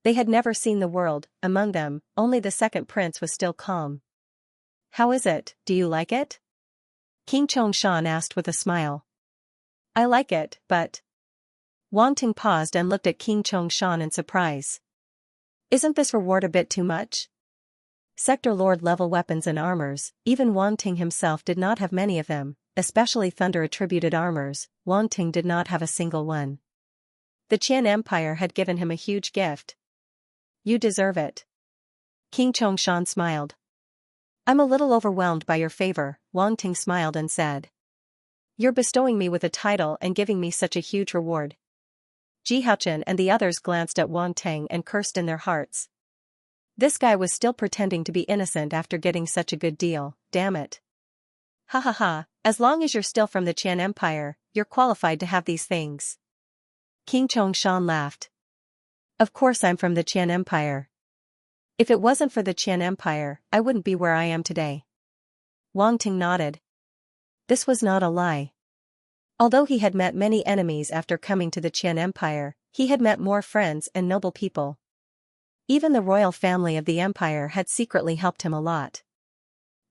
They had never seen the world. Among them, only the second prince was still calm. How is it, do you like it? King Chongshan asked with a smile. I like it, but... Wang Ting paused and looked at King Chongshan in surprise. Isn't this reward a bit too much? Sector Lord level weapons and armors, even Wang Ting himself did not have many of them, especially thunder-attributed armors. Wang Ting did not have a single one. The Qian Empire had given him a huge gift. You deserve it. King Chongshan smiled. I'm a little overwhelmed by your favor, Wang Ting smiled and said. You're bestowing me with a title and giving me such a huge reward. Jihaochen and the others glanced at Wang Ting and cursed in their hearts. This guy was still pretending to be innocent after getting such a good deal, damn it. Ha ha ha, as long as you're still from the Qian Empire, you're qualified to have these things. King Chongshan laughed. Of course I'm from the Qian Empire. If it wasn't for the Qian Empire, I wouldn't be where I am today. Wang Ting nodded. This was not a lie. Although he had met many enemies after coming to the Qian Empire, he had met more friends and noble people. Even the royal family of the empire had secretly helped him a lot.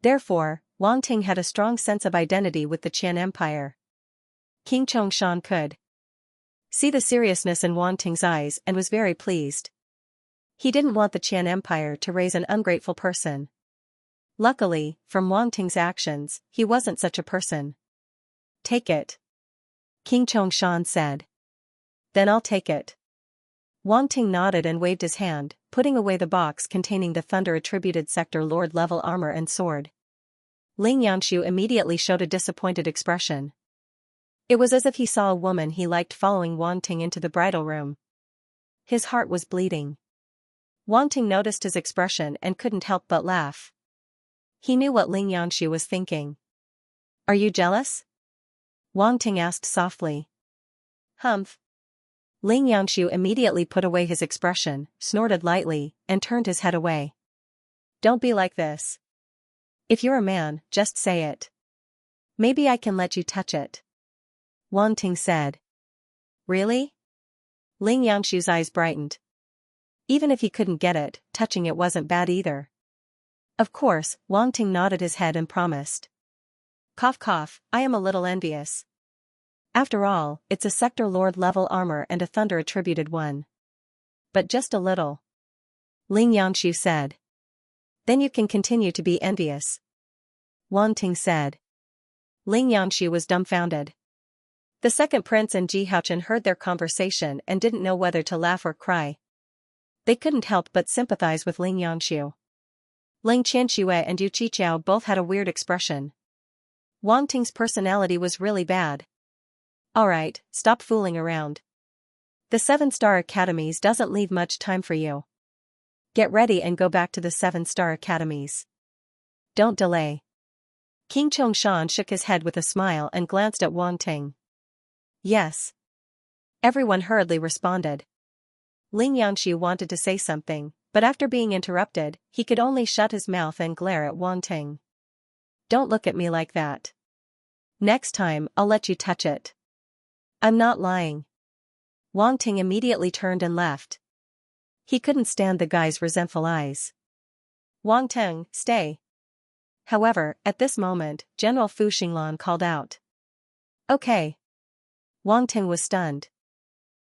Therefore, Wang Ting had a strong sense of identity with the Qian Empire. King Chongshan could see the seriousness in Wang Ting's eyes and was very pleased. He didn't want the Qian Empire to raise an ungrateful person. Luckily, from Wang Ting's actions, he wasn't such a person. Take it. King Chongshan said. Then I'll take it. Wang Ting nodded and waved his hand, putting away the box containing the thunder-attributed sector lord-level armor and sword. Ling Yanshu immediately showed a disappointed expression. It was as if he saw a woman he liked following Wang Ting into the bridal room. His heart was bleeding. Wang Ting noticed his expression and couldn't help but laugh. He knew what Ling Yanshu was thinking. Are you jealous? Wang Ting asked softly. Humph. Ling Yanshu immediately put away his expression, snorted lightly, and turned his head away. Don't be like this. If you're a man, just say it. Maybe I can let you touch it. Wang Ting said. Really? Ling Yanshu's eyes brightened. Even if he couldn't get it, touching it wasn't bad either. Of course, Wang Ting nodded his head and promised. Cough cough, I am a little envious. After all, it's a sector lord level armor and a thunder attributed one. But just a little. Ling Yanshu said. Then you can continue to be envious. Wang Ting said. Ling Yanshu was dumbfounded. The second prince and Jihaochen heard their conversation and didn't know whether to laugh or cry. They couldn't help but sympathize with Ling Yanshu. Ling Qianxue and Yu Qiqiao both had a weird expression. Wang Ting's personality was really bad. Alright, stop fooling around. The 7-star academies doesn't leave much time for you. Get ready and go back to the 7-star academies. Don't delay. King Chongshan shook his head with a smile and glanced at Wang Ting. Yes. Everyone hurriedly responded. Ling Yanshu wanted to say something, but after being interrupted, he could only shut his mouth and glare at Wang Ting. Don't look at me like that. Next time, I'll let you touch it. I'm not lying. Wang Ting immediately turned and left. He couldn't stand the guy's resentful eyes. Wang Ting, stay. However, at this moment, General Fu Xinglan called out. Okay. Wang Ting was stunned.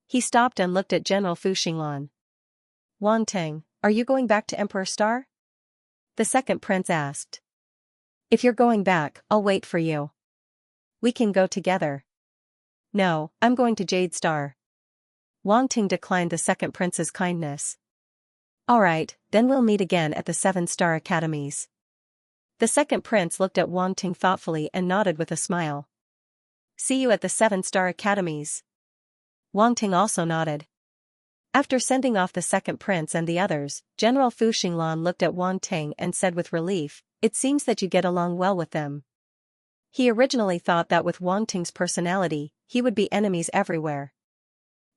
He stopped and looked at General Fu Xinglan. Wang Ting, are you going back to Emperor Star? The second prince asked. If you're going back, I'll wait for you. We can go together. No, I'm going to Jade Star. Wang Ting declined the second prince's kindness. Alright, then we'll meet again at the 7-star academies. The second prince looked at Wang Ting thoughtfully and nodded with a smile. See you at the 7-star academies. Wang Ting also nodded. After sending off the second prince and the others, General Fu Xinglan looked at Wang Ting and said with relief, it seems that you get along well with them. He originally thought that with Wang Ting's personality, he would be enemies everywhere.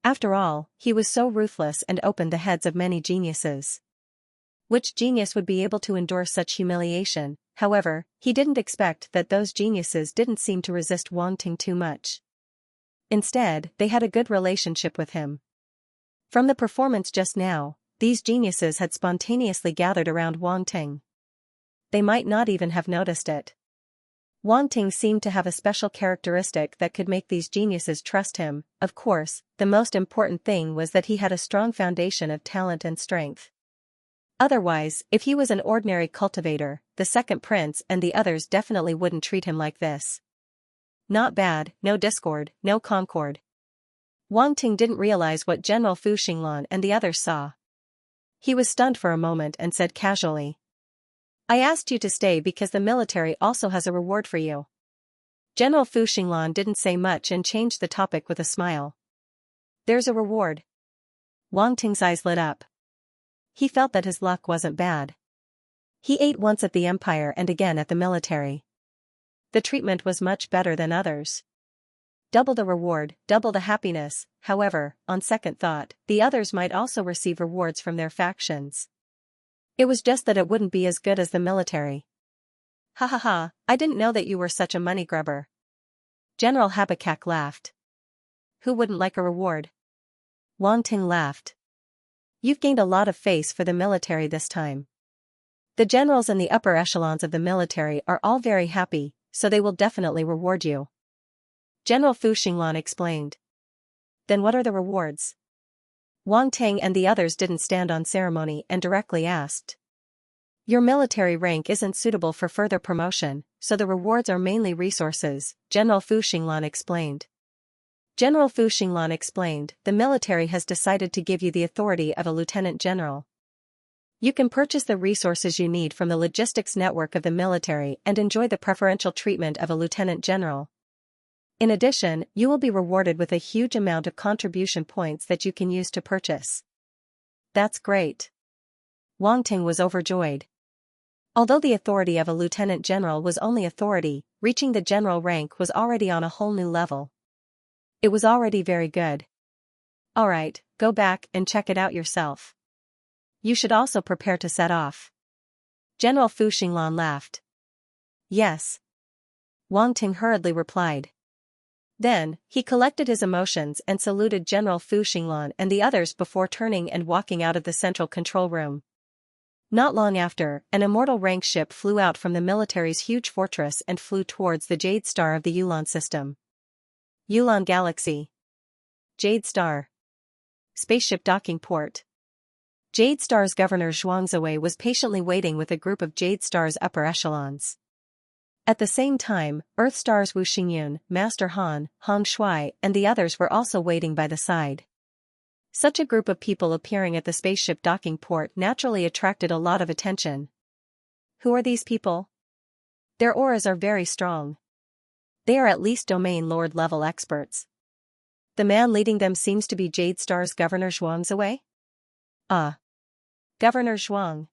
After all, he was so ruthless and opened the heads of many geniuses. Which genius would be able to endure such humiliation? However, he didn't expect that those geniuses didn't seem to resist Wang Ting too much. Instead, they had a good relationship with him. From the performance just now, these geniuses had spontaneously gathered around Wang Ting. They might not even have noticed it. Wang Ting seemed to have a special characteristic that could make these geniuses trust him. Of course, the most important thing was that he had a strong foundation of talent and strength. Otherwise, if he was an ordinary cultivator, the second prince and the others definitely wouldn't treat him like this. Not bad, no discord, no concord. Wang Ting didn't realize what General Fu Xinglan and the others saw. He was stunned for a moment and said casually. I asked you to stay because the military also has a reward for you. General Fu Xinglan didn't say much and changed the topic with a smile. There's a reward. Wang Ting's eyes lit up. He felt that his luck wasn't bad. He ate once at the Empire and again at the military. The treatment was much better than others. Double the reward, double the happiness. However, on second thought, the others might also receive rewards from their factions. It was just that it wouldn't be as good as the military. Ha ha ha, I didn't know that you were such a money grubber. General Habakkuk laughed. Who wouldn't like a reward? Wang Ting laughed. You've gained a lot of face for the military this time. The generals and the upper echelons of the military are all very happy, so they will definitely reward you. General Fu Xinglan explained. Then what are the rewards? Wang Ting and the others didn't stand on ceremony and directly asked. Your military rank isn't suitable for further promotion, so the rewards are mainly resources, General Fu Xinglan explained. General Fu Xinglan explained, the military has decided to give you the authority of a lieutenant general. You can purchase the resources you need from the logistics network of the military and enjoy the preferential treatment of a lieutenant general. In addition, you will be rewarded with a huge amount of contribution points that you can use to purchase. That's great. Wang Ting was overjoyed. Although the authority of a lieutenant general was only authority, reaching the general rank was already on a whole new level. It was already very good. Alright, go back and check it out yourself. You should also prepare to set off. General Fu Xinglan laughed. Yes. Wang Ting hurriedly replied. Then, he collected his emotions and saluted General Fu Xinglan and the others before turning and walking out of the central control room. Not long after, an immortal rank ship flew out from the military's huge fortress and flew towards the Jade Star of the Yulan system. Yulan Galaxy. Jade Star. Spaceship docking port. Jade Star's governor Xianxia was patiently waiting with a group of Jade Star's upper echelons. At the same time, Earth Star's Wu Xingyun, Master Han, Han Shui, and the others were also waiting by the side. Such a group of people appearing at the spaceship docking port naturally attracted a lot of attention. Who are these people? Their auras are very strong. They are at least domain lord level experts. The man leading them seems to be Jade Star's Governor Xianxia? Governor Zhuang.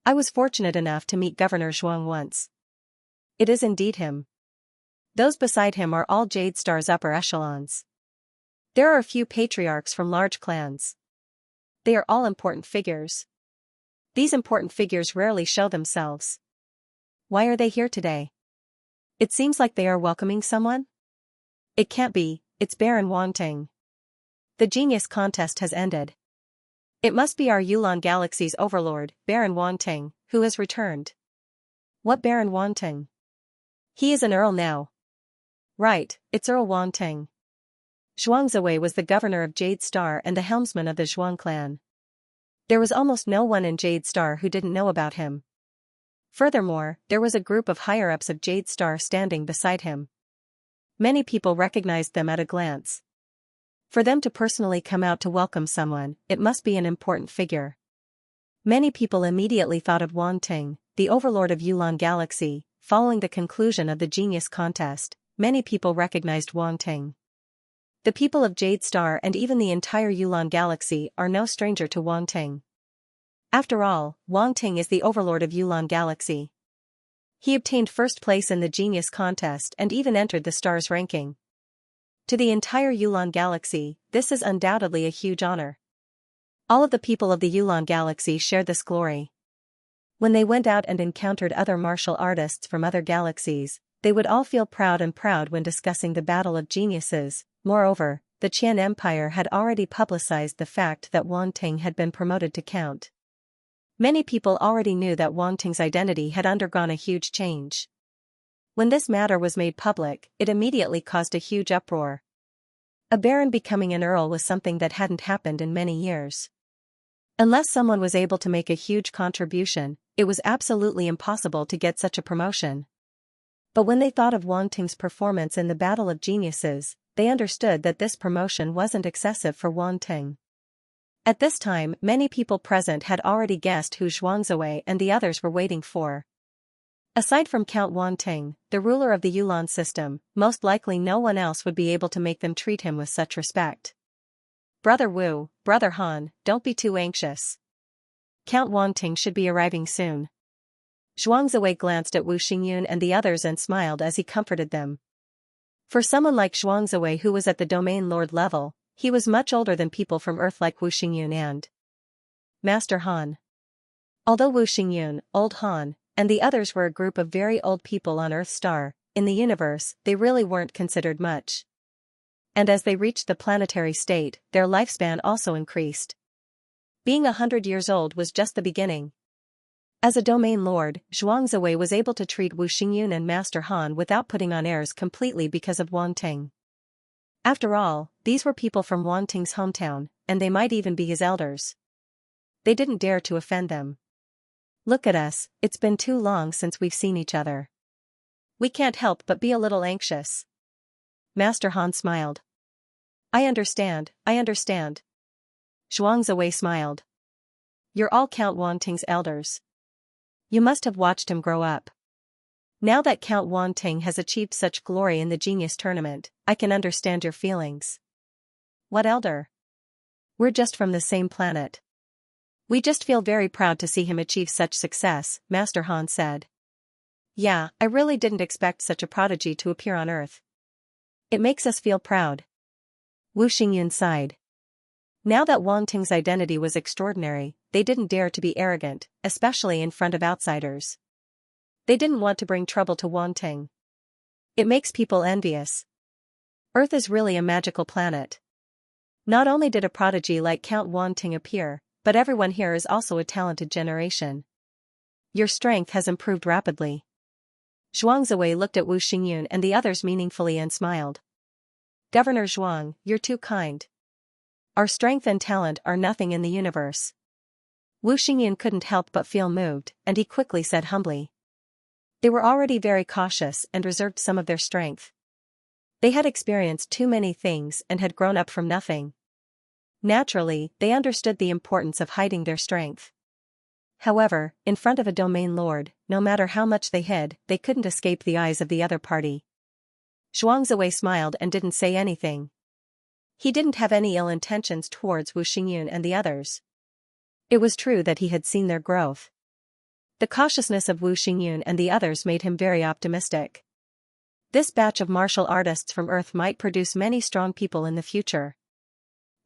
I was fortunate enough to meet Governor Zhuang once. It is indeed him. Those beside him are all Jade Star's upper echelons. There are a few patriarchs from large clans. They are all important figures. These important figures rarely show themselves. Why are they here today? It seems like they are welcoming someone? It can't be, it's Baron Wang Ting. The genius contest has ended. It must be our Yulan Galaxy's overlord, Baron Wang Ting, who has returned. What Baron Wang Ting? He is an earl now. Right, it's Earl Wang Ting. Xianxia was the governor of Jade Star and the helmsman of the Zhuang clan. There was almost no one in Jade Star who didn't know about him. Furthermore, there was a group of higher-ups of Jade Star standing beside him. Many people recognized them at a glance. For them to personally come out to welcome someone, it must be an important figure. Many people immediately thought of Wang Ting, the overlord of Yulan Galaxy. Following the conclusion of the genius contest, many people recognized Wang Ting. The people of Jade Star and even the entire Yulan Galaxy are no stranger to Wang Ting. After all, Wang Ting is the overlord of Yulan Galaxy. He obtained first place in the genius contest and even entered the stars ranking. To the entire Yulan Galaxy, this is undoubtedly a huge honor. All of the people of the Yulan Galaxy share this glory. When they went out and encountered other martial artists from other galaxies, they would all feel proud when discussing the battle of geniuses. Moreover, the Qian Empire had already publicized the fact that Wang Ting had been promoted to count. Many people already knew that Wang Ting's identity had undergone a huge change. When this matter was made public, it immediately caused a huge uproar. A baron becoming an earl was something that hadn't happened in many years. Unless someone was able to make a huge contribution, it was absolutely impossible to get such a promotion. But when they thought of Wang Ting's performance in the Battle of Geniuses, they understood that this promotion wasn't excessive for Wang Ting. At this time, many people present had already guessed who Xianxia and the others were waiting for. Aside from Count Wang Ting, the ruler of the Yulan system, most likely no one else would be able to make them treat him with such respect. Brother Wu, Brother Han, don't be too anxious. Count Wanting should be arriving soon. Xianxia glanced at Wu Xingyun and the others and smiled as he comforted them. For someone like Xianxia who was at the domain lord level, he was much older than people from Earth like Wu Xingyun and Master Han. Although Wu Xingyun, Old Han, and the others were a group of very old people on Earth Star, in the universe, they really weren't considered much. And as they reached the planetary state, their lifespan also increased. Being 100 years old was just the beginning. As a domain lord, Xianxia was able to treat Wu Xingyun and Master Han without putting on airs completely because of Wanting. After all, these were people from Wanting's hometown, and they might even be his elders. They didn't dare to offend them. Look at us, it's been too long since we've seen each other. We can't help but be a little anxious. Master Han smiled. I understand. Xianxia smiled. You're all Count Wanting's elders. You must have watched him grow up. Now that Count Wanting has achieved such glory in the Genius Tournament, I can understand your feelings. What elder? We're just from the same planet. We just feel very proud to see him achieve such success, Master Han said. Yeah, I really didn't expect such a prodigy to appear on Earth. It makes us feel proud. Wu Xingyun sighed. Now that Wanting's identity was extraordinary, they didn't dare to be arrogant, especially in front of outsiders. They didn't want to bring trouble to Wanting. It makes people envious. Earth is really a magical planet. Not only did a prodigy like Count Wanting appear, but everyone here is also a talented generation. Your strength has improved rapidly. Xianxia looked at Wu Xingyun and the others meaningfully and smiled. Governor Zhuang, you're too kind. Our strength and talent are nothing in the universe. Wu Xingyun couldn't help but feel moved, and he quickly said humbly. They were already very cautious and reserved some of their strength. They had experienced too many things and had grown up from nothing. Naturally, they understood the importance of hiding their strength. However, in front of a domain lord, no matter how much they hid, they couldn't escape the eyes of the other party. Xianxia smiled and didn't say anything. He didn't have any ill intentions towards Wu Xingyun and the others. It was true that he had seen their growth. The cautiousness of Wu Xingyun and the others made him very optimistic. This batch of martial artists from Earth might produce many strong people in the future.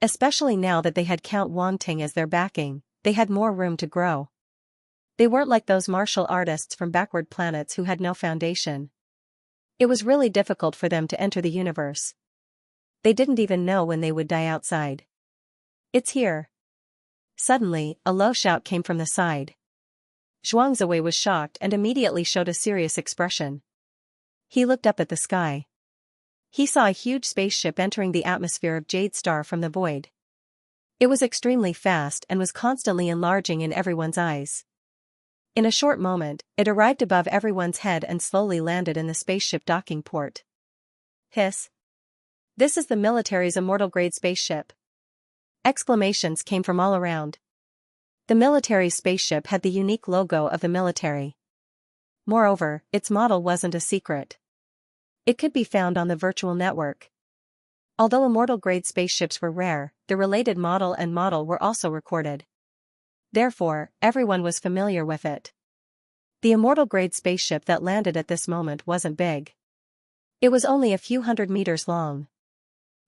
Especially now that they had Count Wanting as their backing, they had more room to grow. They weren't like those martial artists from backward planets who had no foundation. It was really difficult for them to enter the universe. They didn't even know when they would die outside. It's here. Suddenly, a low shout came from the side. Xianxia was shocked and immediately showed a serious expression. He looked up at the sky. He saw a huge spaceship entering the atmosphere of Jade Star from the void. It was extremely fast and was constantly enlarging in everyone's eyes. In a short moment, it arrived above everyone's head and slowly landed in the spaceship docking port. Hiss. This is the military's immortal-grade spaceship. Exclamations came from all around. The military spaceship had the unique logo of the military. Moreover, its model wasn't a secret. It could be found on the virtual network. Although immortal-grade spaceships were rare, the related model and model were also recorded. Therefore, everyone was familiar with it. The immortal-grade spaceship that landed at this moment wasn't big. It was only a few hundred meters long.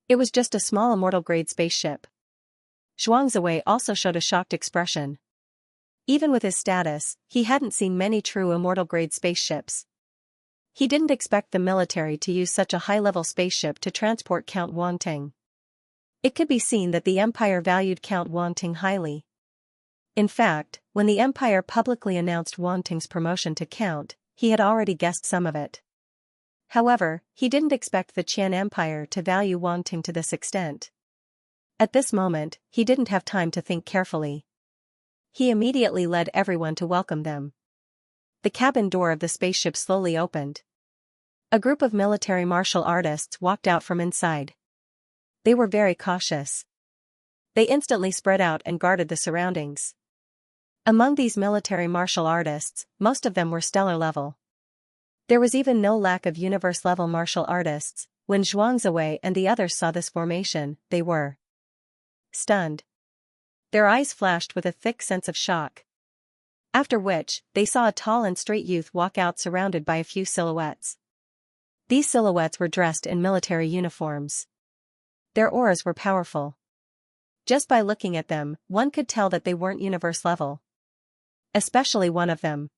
It was just a small immortal-grade spaceship. Xianxia also showed a shocked expression. Even with his status, he hadn't seen many true immortal-grade spaceships. He didn't expect the military to use such a high-level spaceship to transport Count Wanting. It could be seen that the Empire valued Count Wanting highly. In fact, when the Empire publicly announced Wanting's promotion to Count, he had already guessed some of it. However, he didn't expect the Qian Empire to value Wanting to this extent. At this moment, he didn't have time to think carefully. He immediately led everyone to welcome them. The cabin door of the spaceship slowly opened. A group of military martial artists walked out from inside. They were very cautious. They instantly spread out and guarded the surroundings. Among these military martial artists, most of them were stellar level. There was even no lack of universe-level martial artists. When Xianxia and the others saw this formation, they were stunned. Their eyes flashed with a thick sense of shock. After which, they saw a tall and straight youth walk out surrounded by a few silhouettes. These silhouettes were dressed in military uniforms. Their auras were powerful. Just by looking at them, one could tell that they weren't universe level. Especially one of them.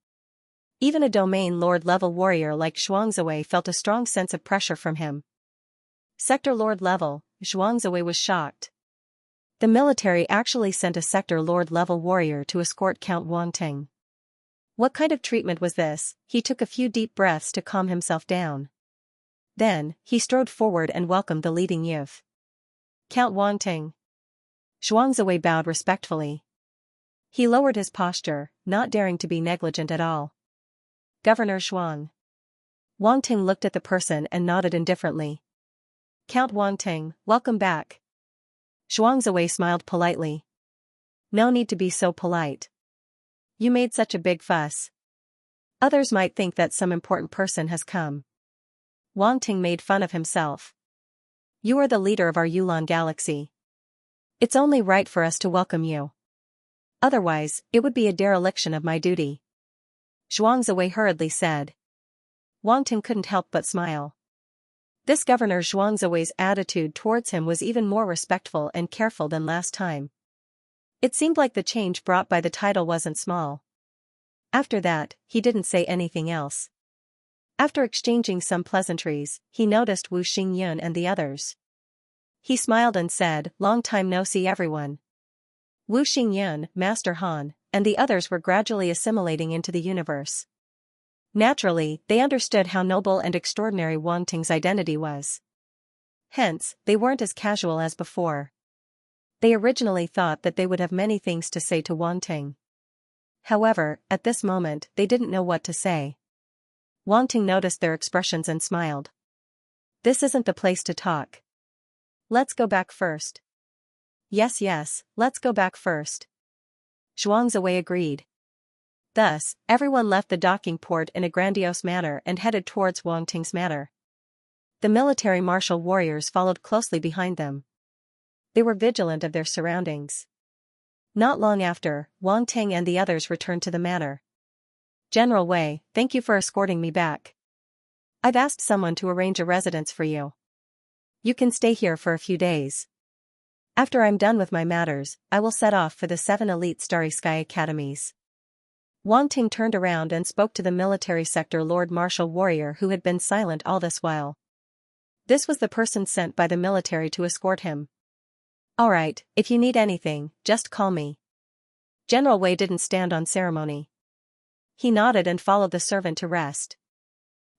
Even a domain lord level warrior like Xianxia felt a strong sense of pressure from him. Sector lord level, Xianxia was shocked. The military actually sent a sector lord level warrior to escort Count Wangting. What kind of treatment was this? He took a few deep breaths to calm himself down. Then, he strode forward and welcomed the leading youth. Count Wangting. Xianxia bowed respectfully. He lowered his posture, not daring to be negligent at all. Governor Xuan. Wangting looked at the person and nodded indifferently. Count Wangting, welcome back. Xianxia smiled politely. No need to be so polite. You made such a big fuss. Others might think that some important person has come. Wangting made fun of himself. You are the leader of our Yulan galaxy. It's only right for us to welcome you. Otherwise, it would be a dereliction of my duty. Xianxia hurriedly said. Wangting couldn't help but smile. This Governor Xianxia's attitude towards him was even more respectful and careful than last time. It seemed like the change brought by the title wasn't small. After that, he didn't say anything else. After exchanging some pleasantries, he noticed Wu Xingyun and the others. He smiled and said, long time no see everyone. Wu Xingyun, Master Han, and the others were gradually assimilating into the universe. Naturally, they understood how noble and extraordinary Wangting's identity was. Hence, they weren't as casual as before. They originally thought that they would have many things to say to Wangting. However, at this moment, they didn't know what to say. Wangting noticed their expressions and smiled. This isn't the place to talk. Let's go back first. Yes, let's go back first. Xianxia agreed. Thus, everyone left the docking port in a grandiose manner and headed towards Wangting's manor. The military martial warriors followed closely behind them. They were vigilant of their surroundings. Not long after, Wangting and the others returned to the manor. General Wei, thank you for escorting me back. I've asked someone to arrange a residence for you. You can stay here for a few days. After I'm done with my matters, I will set off for the 7 elite Starry Sky Academies. Wangting turned around and spoke to the military sector Lord Martial warrior who had been silent all this while. This was the person sent by the military to escort him. Alright, if you need anything, just call me. General Wei didn't stand on ceremony. He nodded and followed the servant to rest.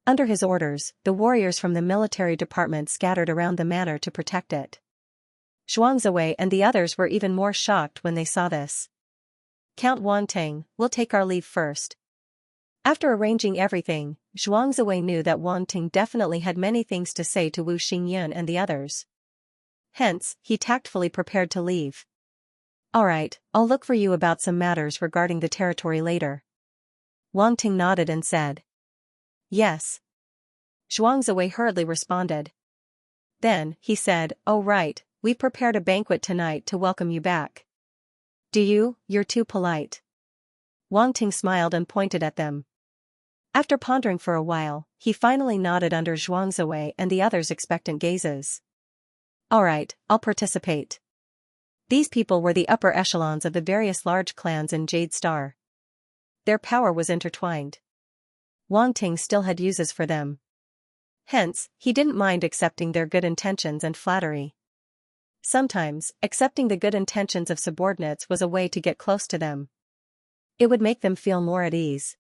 Under his orders, the warriors from the military department scattered around the manor to protect it. Xianxia and the others were even more shocked when they saw this. Count Wangting, we'll take our leave first. After arranging everything, Xianxia knew that Wangting definitely had many things to say to Wu Xingyun and the others. Hence, he tactfully prepared to leave. Alright, I'll look for you about some matters regarding the territory later. Wangting nodded and said. Yes. Xianxia hurriedly responded. Then, he said, oh right, we've prepared a banquet tonight to welcome you back. Do you? You're too polite. Wangting smiled and pointed at them. After pondering for a while, he finally nodded under Xianxia and the others' expectant gazes. Alright, I'll participate. These people were the upper echelons of the various large clans in Jade Star. Their power was intertwined. Wangting still had uses for them. Hence, he didn't mind accepting their good intentions and flattery. Sometimes, accepting the good intentions of subordinates was a way to get close to them. It would make them feel more at ease.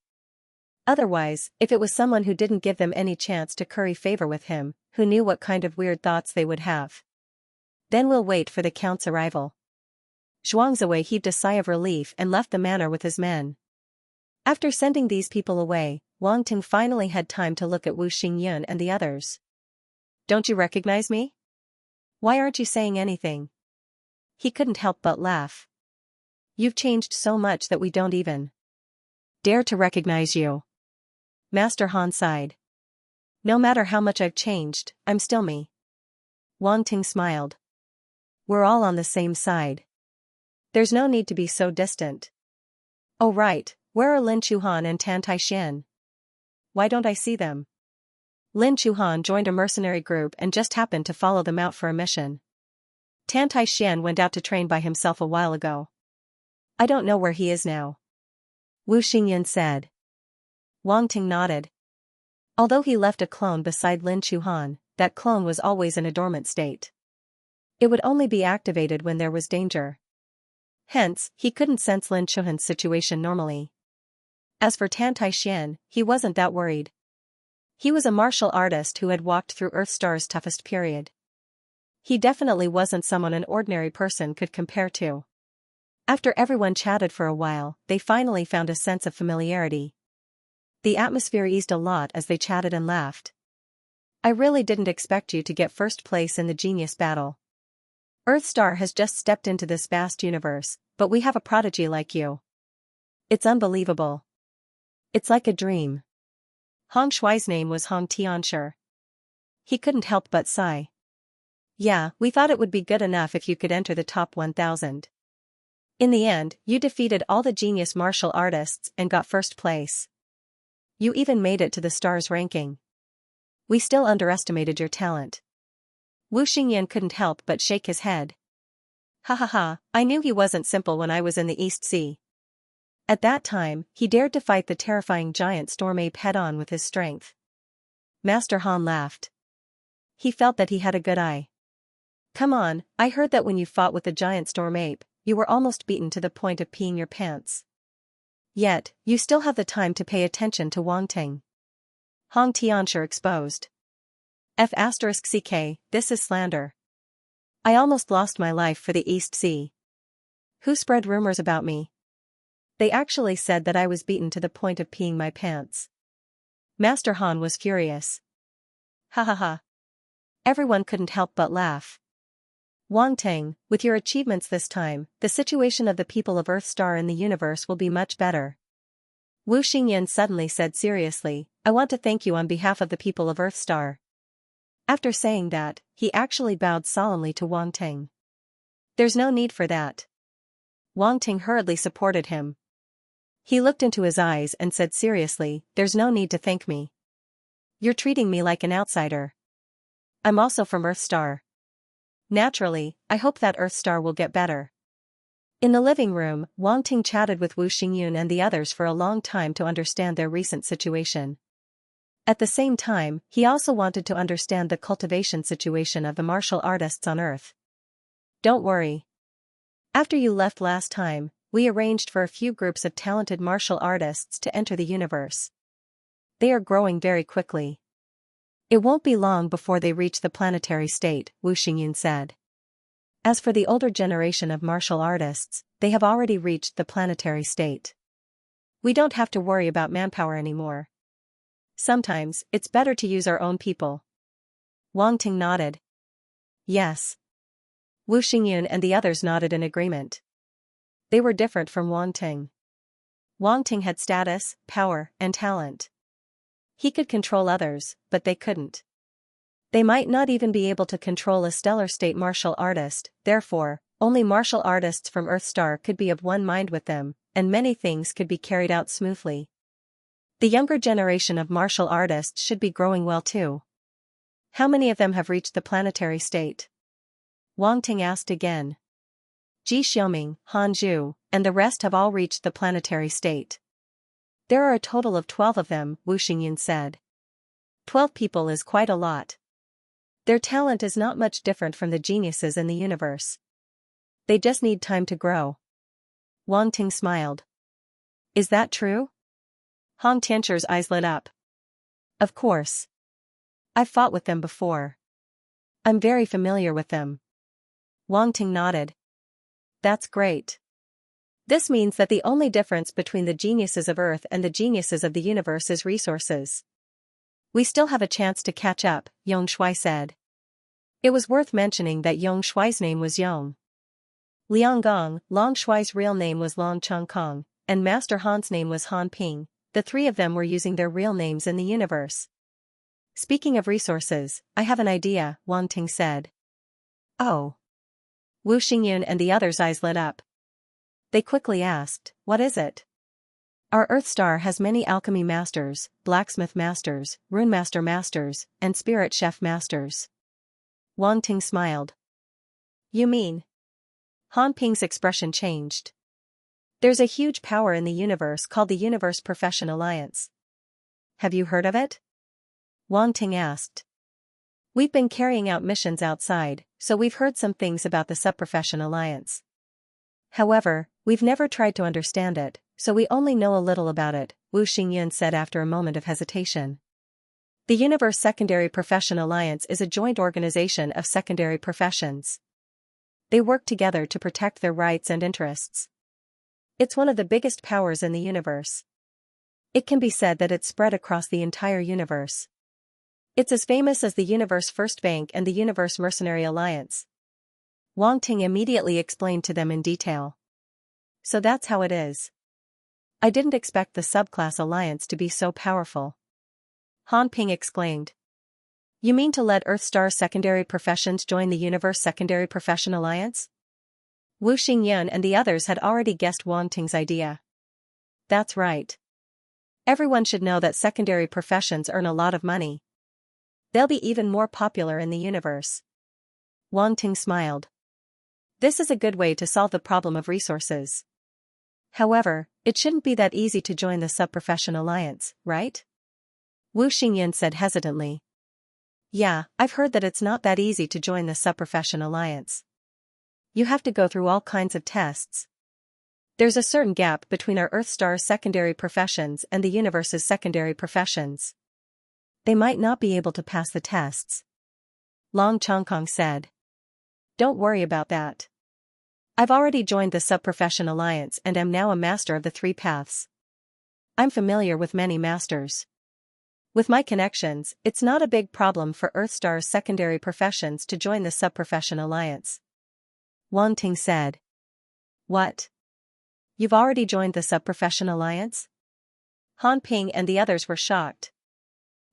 Otherwise, if it was someone who didn't give them any chance to curry favor with him, who knew what kind of weird thoughts they would have? Then we'll wait for the Count's arrival. Xianxia heaved a sigh of relief and left the manor with his men. After sending these people away, Wangting finally had time to look at Wu Xingyun and the others. Don't you recognize me? Why aren't you saying anything? He couldn't help but laugh. You've changed so much that we don't even dare to recognize you. Master Han sighed. No matter how much I've changed, I'm still me. Wangting smiled. We're all on the same side. There's no need to be so distant. Oh right, where are Lin Chuhan and Tan Taishan? Why don't I see them? Lin Chuhan joined a mercenary group and just happened to follow them out for a mission. Tan Taishan went out to train by himself a while ago. I don't know where he is now. Wu Xingyan said. Wang Ting nodded. Although he left a clone beside Lin Chuhan, that clone was always in a dormant state. It would only be activated when there was danger. Hence, he couldn't sense Lin Chuhan's situation normally. As for Tan Taishan, he wasn't that worried. He was a martial artist who had walked through Earthstar's toughest period. He definitely wasn't someone an ordinary person could compare to. After everyone chatted for a while, they finally found a sense of familiarity. The atmosphere eased a lot as they chatted and laughed. I really didn't expect you to get first place in the genius battle. Earthstar has just stepped into this vast universe, but we have a prodigy like you. It's unbelievable. It's like a dream. Hong Shuai's name was Hong Tianshi. He couldn't help but sigh. Yeah, we thought it would be good enough if you could enter the top 1,000. In the end, you defeated all the genius martial artists and got first place. You even made it to the stars ranking. We still underestimated your talent. Wu Xingyan couldn't help but shake his head. Ha ha ha, I knew he wasn't simple when I was in the East Sea. At that time, he dared to fight the terrifying giant storm ape head-on with his strength. Master Han laughed. He felt that he had a good eye. Come on, I heard that when you fought with the giant storm ape, you were almost beaten to the point of peeing your pants. Yet, you still have the time to pay attention to Wang Ting. Hong Tianshi exposed. F*CK, this is slander. I almost lost my life for the East Sea. Who spread rumors about me? They actually said that I was beaten to the point of peeing my pants. Master Han was furious. Ha ha ha. Everyone couldn't help but laugh. Wang Ting, with your achievements this time, the situation of the people of Earthstar in the universe will be much better. Wu Xingyan suddenly said seriously, I want to thank you on behalf of the people of Earthstar. After saying that, he actually bowed solemnly to Wang Ting. There's no need for that. Wang Ting hurriedly supported him. He looked into his eyes and said seriously, there's no need to thank me. You're treating me like an outsider. I'm also from Earthstar. Naturally, I hope that Earthstar will get better. In the living room, Wang Ting chatted with Wu Xingyan and the others for a long time to understand their recent situation. At the same time, he also wanted to understand the cultivation situation of the martial artists on Earth. Don't worry. After you left last time, we arranged for a few groups of talented martial artists to enter the universe. They are growing very quickly. It won't be long before they reach the planetary state, Wu Xingyan said. As for the older generation of martial artists, they have already reached the planetary state. We don't have to worry about manpower anymore. Sometimes, it's better to use our own people. Wang Ting nodded. Yes. Wu Xingyan and the others nodded in agreement. They were different from Wang Ting. Wang Ting had status, power, and talent. He could control others, but they couldn't. They might not even be able to control a stellar state martial artist, therefore, only martial artists from Earthstar could be of one mind with them, and many things could be carried out smoothly. The younger generation of martial artists should be growing well too. How many of them have reached the planetary state? Wang Ting asked again. Ji Xiaoming, Han Zhu, and the rest have all reached the planetary state. There are a total of 12 of them, Wu Xingyan said. 12 people is quite a lot. Their talent is not much different from the geniuses in the universe. They just need time to grow. Wang Ting smiled. Is that true? Hong Tianchi's eyes lit up. Of course. I've fought with them before. I'm very familiar with them. Wang Ting nodded. That's great. This means that the only difference between the geniuses of Earth and the geniuses of the universe is resources. We still have a chance to catch up, Yong Shui said. It was worth mentioning that Yong Shui's name was Yong Lianggong, Long Shui's real name was Long Chongkong, and Master Han's name was Han Ping. The three of them were using their real names in the universe. Speaking of resources, I have an idea, Wang Ting said. Oh. Wu Xingyun and the others' eyes lit up. They quickly asked, "What is it?" "Our Earth Star has many alchemy masters, blacksmith masters, runemaster masters, and spirit chef masters." Wang Ting smiled. "You mean?" Han Ping's expression changed. "There's a huge power in the universe called the Universe Profession Alliance. Have you heard of it?" Wang Ting asked. "We've been carrying out missions outside, so we've heard some things about the Subprofession Alliance. However, we've never tried to understand it, so we only know a little about it," Wu Xingyun said after a moment of hesitation. "The Universe Secondary Profession Alliance is a joint organization of secondary professions. They work together to protect their rights and interests. It's one of the biggest powers in the universe. It can be said that it's spread across the entire universe. It's as famous as the Universe First Bank and the Universe Mercenary Alliance." Wang Ting immediately explained to them in detail. "So that's how it is. I didn't expect the subclass alliance to be so powerful." Han Ping exclaimed. "You mean to let Earthstar secondary professions join the Universe Secondary Profession Alliance?" Wu Xingyun and the others had already guessed Wang Ting's idea. "That's right. Everyone should know that secondary professions earn a lot of money. They'll be even more popular in the universe." Wang Ting smiled. "This is a good way to solve the problem of resources. However, it shouldn't be that easy to join the Subprofession Alliance, right?" Wu Xingyun said hesitantly. "Yeah, I've heard that it's not that easy to join the Subprofession Alliance. You have to go through all kinds of tests. There's a certain gap between our Earthstar's secondary professions and the universe's secondary professions. They might not be able to pass the tests." Long Chongkong said. "Don't worry about that. I've already joined the Subprofession Alliance and am now a master of the three paths. I'm familiar with many masters. With my connections, it's not a big problem for Earthstar's secondary professions to join the Subprofession Alliance." Wang Ting said. "What? You've already joined the Subprofession Alliance?" Han Ping and the others were shocked.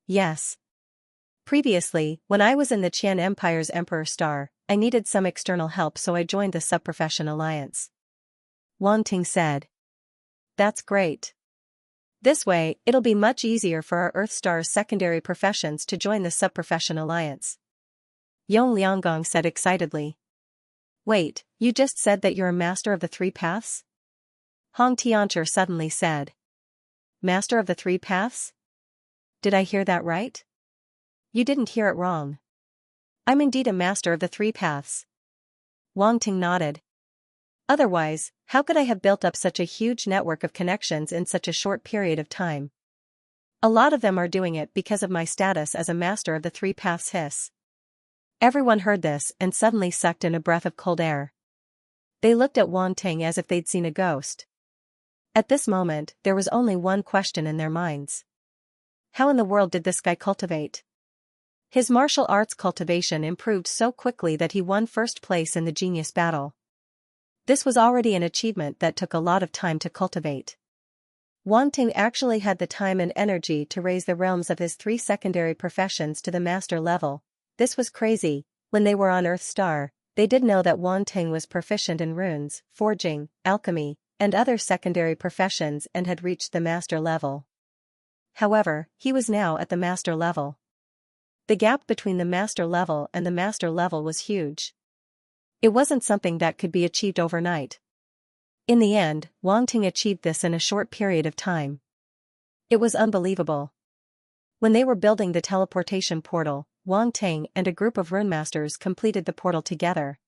"Yes. Previously, when I was in the Qian Empire's Emperor Star, I needed some external help, so I joined the Subprofession Alliance." Wang Ting said. "That's great. This way, it'll be much easier for our Earthstar's secondary professions to join the Subprofession Alliance." Yong Lianggong said excitedly. "Wait, you just said that you're a master of the three paths?" Hong Tiancher suddenly said. "Master of the three paths? Did I hear that right?" "You didn't hear it wrong. I'm indeed a master of the three paths." Wang Ting nodded. "Otherwise, how could I have built up such a huge network of connections in such a short period of time? A lot of them are doing it because of my status as a master of the three paths." Hiss. Everyone heard this and suddenly sucked in a breath of cold air. They looked at Wang Ting as if they'd seen a ghost. At this moment, there was only one question in their minds. How in the world did this guy cultivate? His martial arts cultivation improved so quickly that he won first place in the genius battle. This was already an achievement that took a lot of time to cultivate. Wang Ting actually had the time and energy to raise the realms of his three secondary professions to the master level. This was crazy. When they were on Earth Star, they did know that Wang Ting was proficient in runes, forging, alchemy, and other secondary professions and had reached the master level. However, he was now at the master level. The gap between the master level and the master level was huge. It wasn't something that could be achieved overnight. In the end, Wang Ting achieved this in a short period of time. It was unbelievable. When they were building the teleportation portal, Wang Ting and a group of runemasters completed the portal together.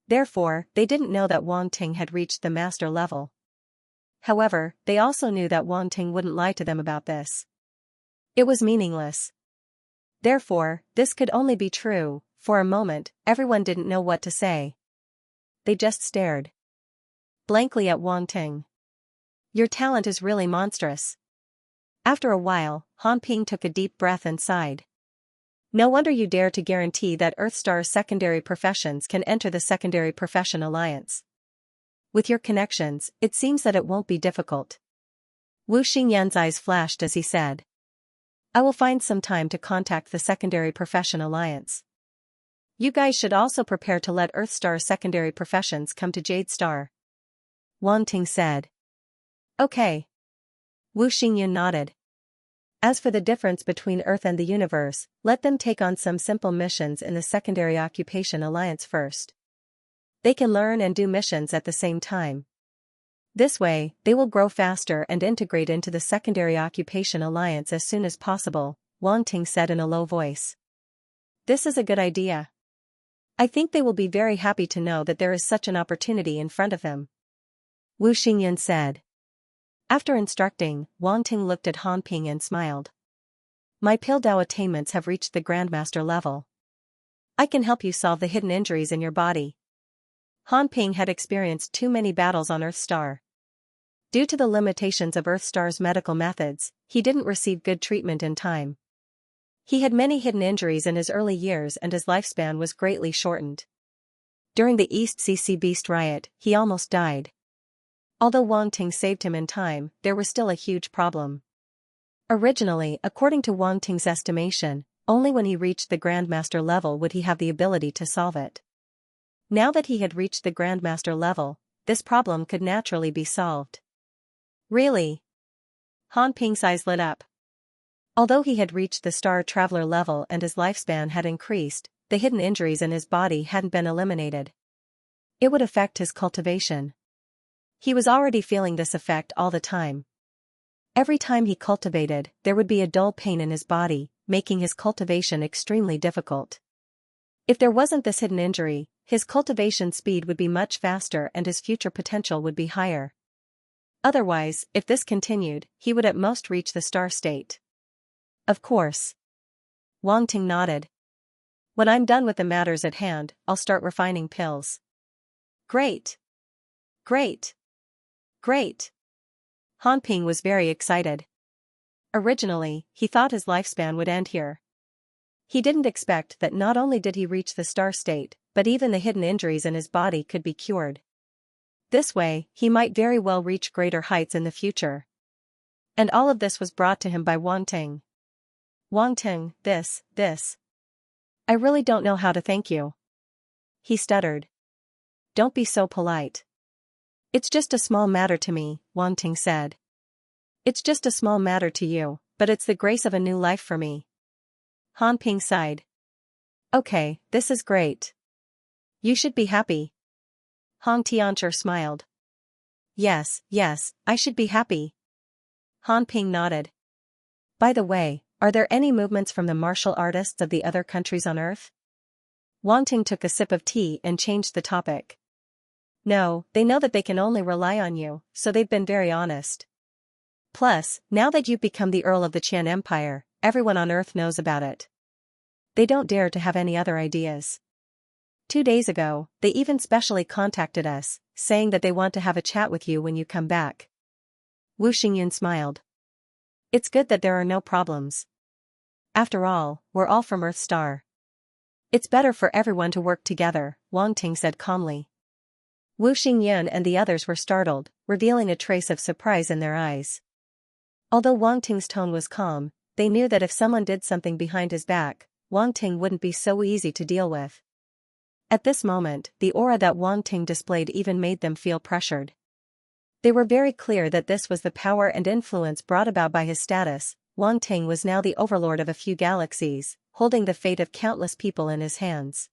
Therefore, they didn't know that Wang Ting had reached the master level. However, they also knew that Wang Ting wouldn't lie to them about this. It was meaningless. Therefore, this could only be true. For a moment, everyone didn't know what to say. They just stared blankly at Wang Ting. "Your talent is really monstrous." After a while, Han Ping took a deep breath and sighed. "No wonder you dare to guarantee that Earthstar's secondary professions can enter the Secondary Profession Alliance. With your connections, it seems that it won't be difficult." Wu Xinyan's eyes flashed as he said. "I will find some time to contact the Secondary Profession Alliance." You guys should also prepare to let Earth Star's secondary professions come to Jade Star. Wang Ting said. Okay. Wu Xingyun nodded. As for the difference between Earth and the universe, let them take on some simple missions in the Secondary Occupation Alliance first. They can learn and do missions at the same time. This way, they will grow faster and integrate into the Secondary Occupation Alliance as soon as possible, Wang Ting said in a low voice. This is a good idea. I think they will be very happy to know that there is such an opportunity in front of them. Wu Xingyun said. After instructing, Wang Ting looked at Han Ping and smiled. My Pildao attainments have reached the Grandmaster level. I can help you solve the hidden injuries in your body. Han Ping had experienced too many battles on Earth Star. Due to the limitations of Earth Star's medical methods, he didn't receive good treatment in time. He had many hidden injuries in his early years and his lifespan was greatly shortened. During the East CC Beast riot, he almost died. Although Wang Ting saved him in time, there was still a huge problem. Originally, according to Wang Ting's estimation, only when he reached the Grandmaster level would he have the ability to solve it. Now that he had reached the Grandmaster level, this problem could naturally be solved. Really? Han Ping's eyes lit up. Although he had reached the Star Traveler level and his lifespan had increased, the hidden injuries in his body hadn't been eliminated. It would affect his cultivation. He was already feeling this effect all the time. Every time he cultivated, there would be a dull pain in his body, making his cultivation extremely difficult. If there wasn't this hidden injury, his cultivation speed would be much faster and his future potential would be higher. Otherwise, if this continued, he would at most reach the star state. Of course. Wang Ting nodded. When I'm done with the matters at hand, I'll start refining pills. Great. Great. Great. Han Ping was very excited. Originally, he thought his lifespan would end here. He didn't expect that not only did he reach the star state, but even the hidden injuries in his body could be cured. This way, he might very well reach greater heights in the future. And all of this was brought to him by Wang Ting. Wang Ting, this. I really don't know how to thank you. He stuttered. Don't be so polite. It's just a small matter to me, Wang Ting said. It's just a small matter to you, but it's the grace of a new life for me. Han Ping sighed. Okay, this is great. You should be happy. Han Tiancher smiled. Yes, I should be happy. Han Ping nodded. By the way, are there any movements from the martial artists of the other countries on Earth? Wang Ting took a sip of tea and changed the topic. No, they know that they can only rely on you, so they've been very honest. Plus, now that you've become the Earl of the Qian Empire, everyone on Earth knows about it. They don't dare to have any other ideas. 2 days ago, they even specially contacted us, saying that they want to have a chat with you when you come back. Wu Xingyun smiled. It's good that there are no problems. After all, we're all from Earth Star. It's better for everyone to work together, Wang Ting said calmly. Wu Xingyun and the others were startled, revealing a trace of surprise in their eyes. Although Wang Ting's tone was calm, they knew that if someone did something behind his back, Wang Ting wouldn't be so easy to deal with. At this moment, the aura that Wang Ting displayed even made them feel pressured. They were very clear that this was the power and influence brought about by his status. Wang Ting was now the overlord of a few galaxies, holding the fate of countless people in his hands.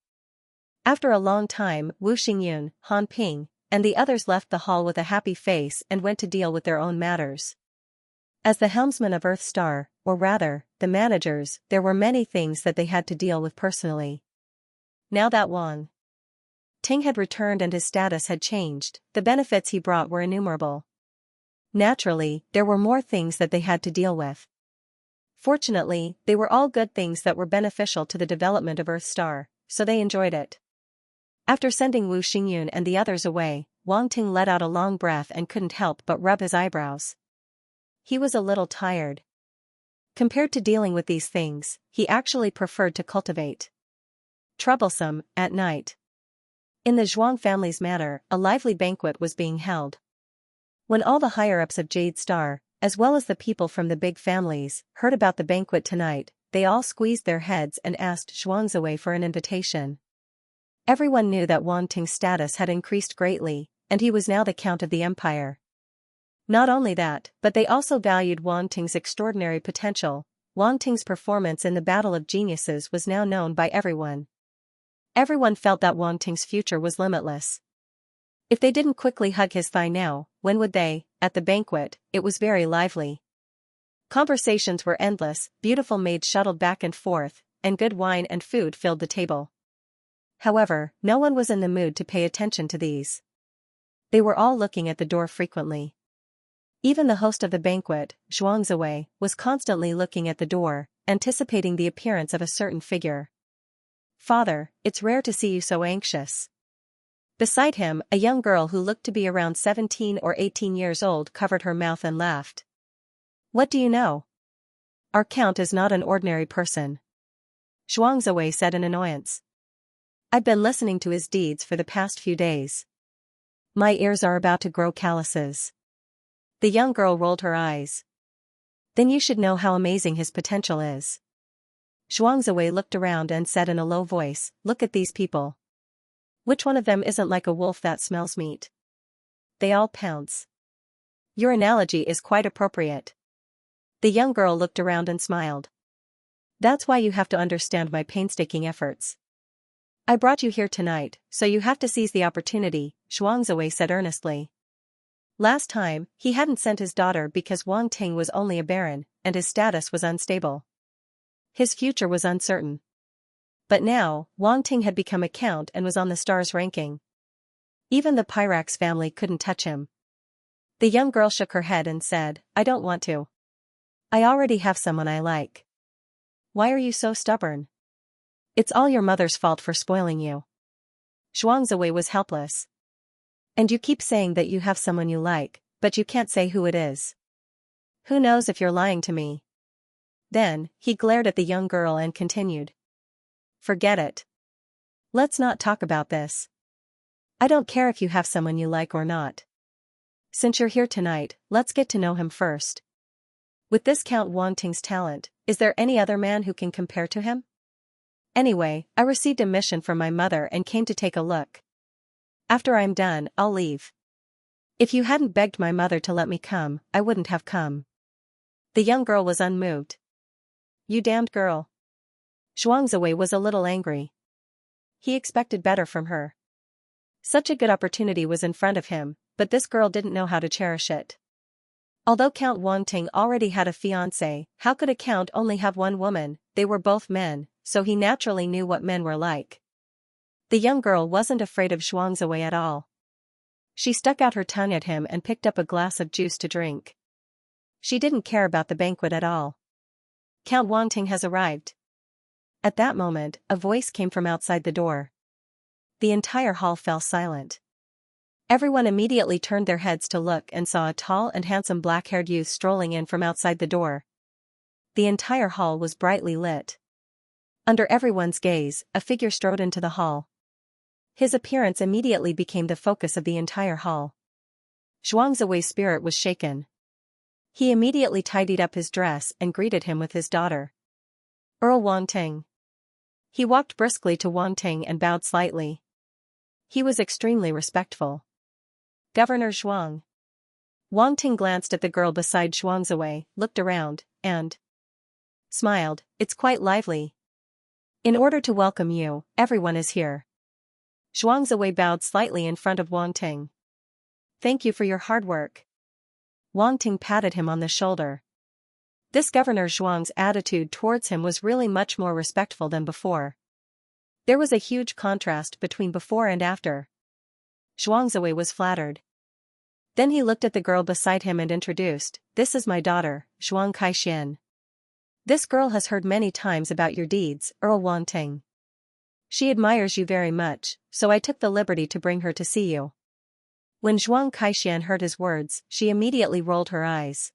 After a long time, Wu Xingyun, Han Ping, and the others left the hall with a happy face and went to deal with their own matters. As the helmsman of Earth Star, or rather, the managers, there were many things that they had to deal with personally. Now that Wang Ting had returned and his status had changed, the benefits he brought were innumerable. Naturally, there were more things that they had to deal with. Fortunately, they were all good things that were beneficial to the development of Earth Star, so they enjoyed it. After sending Wu Xingyun and the others away, Wang Ting let out a long breath and couldn't help but rub his eyebrows. He was a little tired. Compared to dealing with these things, he actually preferred to cultivate. Troublesome, at night. In the Zhuang family's manor, a lively banquet was being held. When all the higher-ups of Jade Star, as well as the people from the big families, heard about the banquet tonight, they all squeezed their heads and asked Zhuangziwei for an invitation. Everyone knew that Wang Ting's status had increased greatly, and he was now the count of the empire. Not only that, but they also valued Wang Ting's extraordinary potential. Wang Ting's performance in the Battle of Geniuses was now known by everyone. Everyone felt that Wang Ting's future was limitless. If they didn't quickly hug his thigh now, when would they? At the banquet, it was very lively. Conversations were endless, beautiful maids shuttled back and forth, and good wine and food filled the table. However, no one was in the mood to pay attention to these. They were all looking at the door frequently. Even the host of the banquet, Xianxia, was constantly looking at the door, anticipating the appearance of a certain figure. "Father, it's rare to see you so anxious." Beside him, a young girl who looked to be around 17 or 18 years old covered her mouth and laughed. "What do you know? Our count is not an ordinary person," Xianxia said in annoyance. "I've been listening to his deeds for the past few days. My ears are about to grow calluses." The young girl rolled her eyes. "Then you should know how amazing his potential is." Xianxia looked around and said in a low voice, "Look at these people. Which one of them isn't like a wolf that smells meat?" They all pounce. "Your analogy is quite appropriate." The young girl looked around and smiled. "That's why you have to understand my painstaking efforts. I brought you here tonight, so you have to seize the opportunity," Xianxia said earnestly. Last time, he hadn't sent his daughter because Wang Ting was only a baron, and his status was unstable. His future was uncertain. But now, Wang Ting had become a count and was on the stars ranking. Even the Pyrax family couldn't touch him. The young girl shook her head and said, "I don't want to. I already have someone I like." "Why are you so stubborn? It's all your mother's fault for spoiling you." Xianxia was helpless. "And you keep saying that you have someone you like, but you can't say who it is. Who knows if you're lying to me?" Then, he glared at the young girl and continued. "Forget it. Let's not talk about this. I don't care if you have someone you like or not. Since you're here tonight, let's get to know him first. With this Count Wang Ting's talent, is there any other man who can compare to him? Anyway, I received a mission from my mother and came to take a look. After I'm done, I'll leave. If you hadn't begged my mother to let me come, I wouldn't have come." The young girl was unmoved. "You damned girl." Xianxia was a little angry. He expected better from her. Such a good opportunity was in front of him, but this girl didn't know how to cherish it. Although Count Wang Ting already had a fiancée, how could a count only have one woman? They were both men, so he naturally knew what men were like. The young girl wasn't afraid of Xianxia at all. She stuck out her tongue at him and picked up a glass of juice to drink. She didn't care about the banquet at all. "Count Wang Ting has arrived." At that moment, a voice came from outside the door. The entire hall fell silent. Everyone immediately turned their heads to look and saw a tall and handsome black-haired youth strolling in from outside the door. The entire hall was brightly lit. Under everyone's gaze, a figure strode into the hall. His appearance immediately became the focus of the entire hall. Xianxia's spirit was shaken. He immediately tidied up his dress and greeted him with his daughter. "Earl Wang Ting." He walked briskly to Wang Ting and bowed slightly. He was extremely respectful. "Governor Zhuang." Wang Ting glanced at the girl beside Xianxia, looked around, and smiled. "It's quite lively. In order to welcome you, everyone is here." Xianxia bowed slightly in front of Wang Ting. "Thank you for your hard work." Wang Ting patted him on the shoulder. This Governor Zhuang's attitude towards him was really much more respectful than before. There was a huge contrast between before and after. Xianxia was flattered. Then he looked at the girl beside him and introduced, "This is my daughter, Xianxia. This girl has heard many times about your deeds, Earl Wang Ting. She admires you very much, so I took the liberty to bring her to see you." When Xianxia heard his words, she immediately rolled her eyes.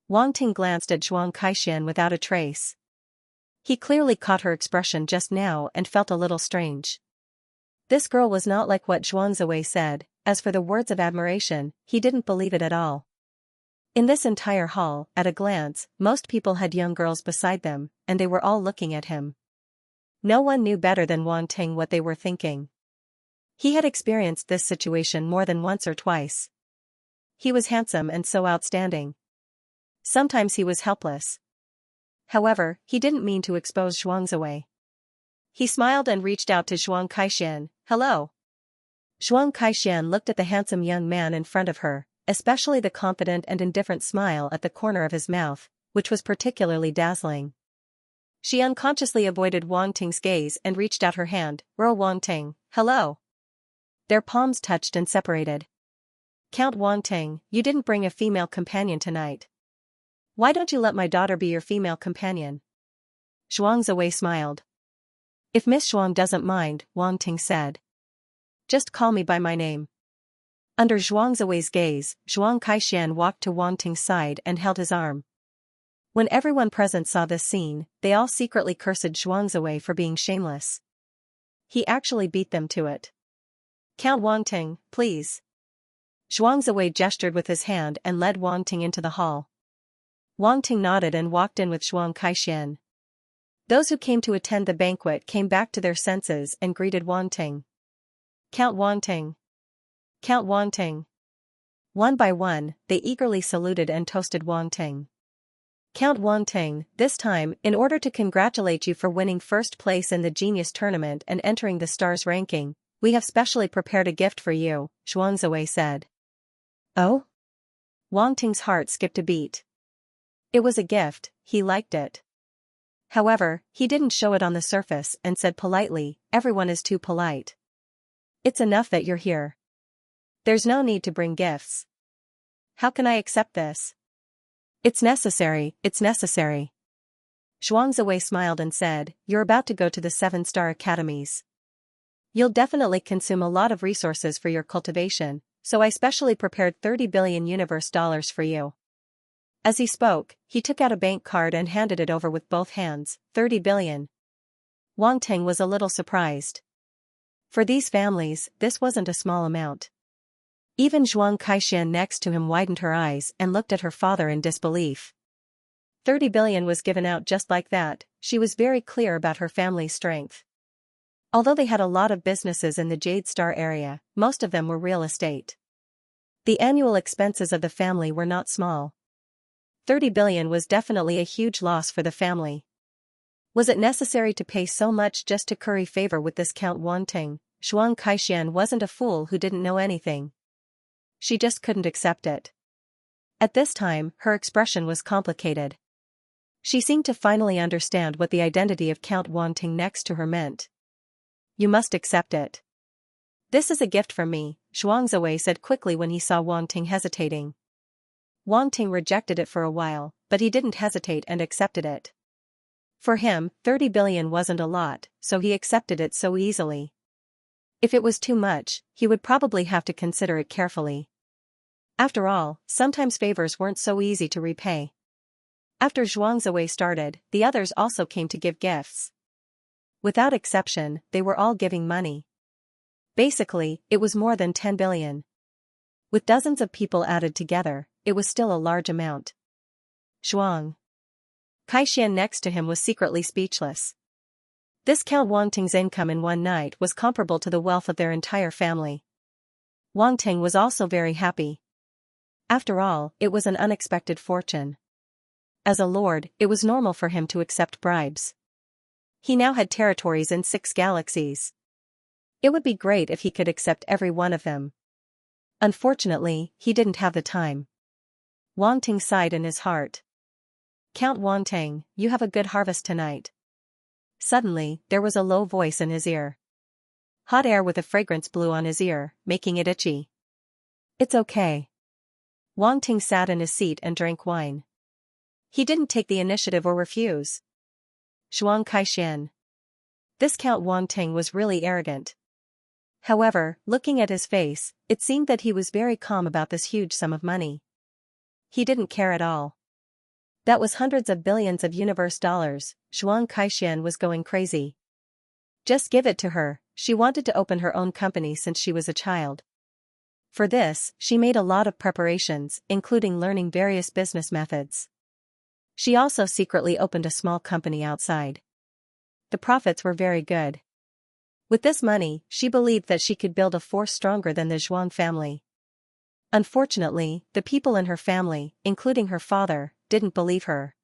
Wang Ting glanced at Xianxia without a trace. He clearly caught her expression just now and felt a little strange. This girl was not like what Xianxia said. As for the words of admiration, he didn't believe it at all. In this entire hall, at a glance, most people had young girls beside them, and they were all looking at him. No one knew better than Wang Ting what they were thinking. He had experienced this situation more than once or twice. He was handsome and so outstanding. Sometimes he was helpless. However, he didn't mean to expose Xianxia. He smiled and reached out to Zhuang Kaixian. "Hello." Zhuang Kaixian looked at the handsome young man in front of her, especially the confident and indifferent smile at the corner of his mouth, which was particularly dazzling. She unconsciously avoided Wang Ting's gaze and reached out her hand. Wang Ting, hello." Their palms touched and separated. "Count Wang Ting, you didn't bring a female companion tonight. Why don't you let my daughter be your female companion?" Xianxia smiled. "If Miss Zhuang doesn't mind," Wang Ting said. "Just call me by my name." Under Xiaoxia's gaze, Zhuang Kaixian walked to Wang Ting's side and held his arm. When everyone present saw this scene, they all secretly cursed Xiaoxia for being shameless. He actually beat them to it. "Count Wang Ting, please." Xiaoxia gestured with his hand and led Wang Ting into the hall. Wang Ting nodded and walked in with Zhuang Kaixian. Those who came to attend the banquet came back to their senses and greeted Wang Ting. "Count Wang Ting. Count Wang Ting." One by one, they eagerly saluted and toasted Wang Ting. "Count Wang Ting, this time, in order to congratulate you for winning first place in the Genius Tournament and entering the Stars ranking, we have specially prepared a gift for you," Xianxia said. "Oh?" Wang Ting's heart skipped a beat. It was a gift, he liked it. However, he didn't show it on the surface and said politely, "Everyone is too polite. It's enough that you're here. There's no need to bring gifts." "How can I accept this?" It's necessary." Xianxia smiled and said, "You're about to go to the 7-star academies. You'll definitely consume a lot of resources for your cultivation, so I specially prepared 30 billion universe dollars for you." As he spoke, he took out a bank card and handed it over with both hands. 30 billion. Wang Ting was a little surprised. For these families, this wasn't a small amount. Even Zhuang Kaixian next to him widened her eyes and looked at her father in disbelief. 30 billion was given out just like that. She was very clear about her family's strength. Although they had a lot of businesses in the Jade Star area, most of them were real estate. The annual expenses of the family were not small. 30 billion was definitely a huge loss for the family. Was it necessary to pay so much just to curry favor with this Count Wang Ting? Zhuang Kaixian wasn't a fool who didn't know anything. She just couldn't accept it. At this time, her expression was complicated. She seemed to finally understand what the identity of Count Wang Ting next to her meant. "You must accept it. This is a gift from me," Xianxia said quickly when he saw Wang Ting hesitating. Wang Ting rejected it for a while, but he didn't hesitate and accepted it. For him, 30 billion wasn't a lot, so he accepted it so easily. If it was too much, he would probably have to consider it carefully. After all, sometimes favors weren't so easy to repay. After Xianxia started, the others also came to give gifts. Without exception, they were all giving money. Basically, it was more than 10 billion. With dozens of people added together, it was still a large amount. Zhuang Kaixian next to him was secretly speechless. This Count Wang Ting's income in one night was comparable to the wealth of their entire family. Wang Ting was also very happy. After all, it was an unexpected fortune. As a lord, it was normal for him to accept bribes. He now had territories in 6 galaxies. It would be great if he could accept every one of them. Unfortunately, he didn't have the time. Wang Ting sighed in his heart. "Count Wang Ting, you have a good harvest tonight." Suddenly, there was a low voice in his ear. Hot air with a fragrance blew on his ear, making it itchy. "It's okay." Wang Ting sat in his seat and drank wine. He didn't take the initiative or refuse. Zhuang Kaixian. This Count Wang Ting was really arrogant. However, looking at his face, it seemed that he was very calm about this huge sum of money. He didn't care at all. That was hundreds of billions of universe dollars. Zhuang Kaixian was going crazy. Just give it to her. She wanted to open her own company since she was a child. For this, she made a lot of preparations, including learning various business methods. She also secretly opened a small company outside. the profits were very good. With this money, she believed that she could build a force stronger than the Zhuang family. Unfortunately, the people in her family, including her father, didn't believe her.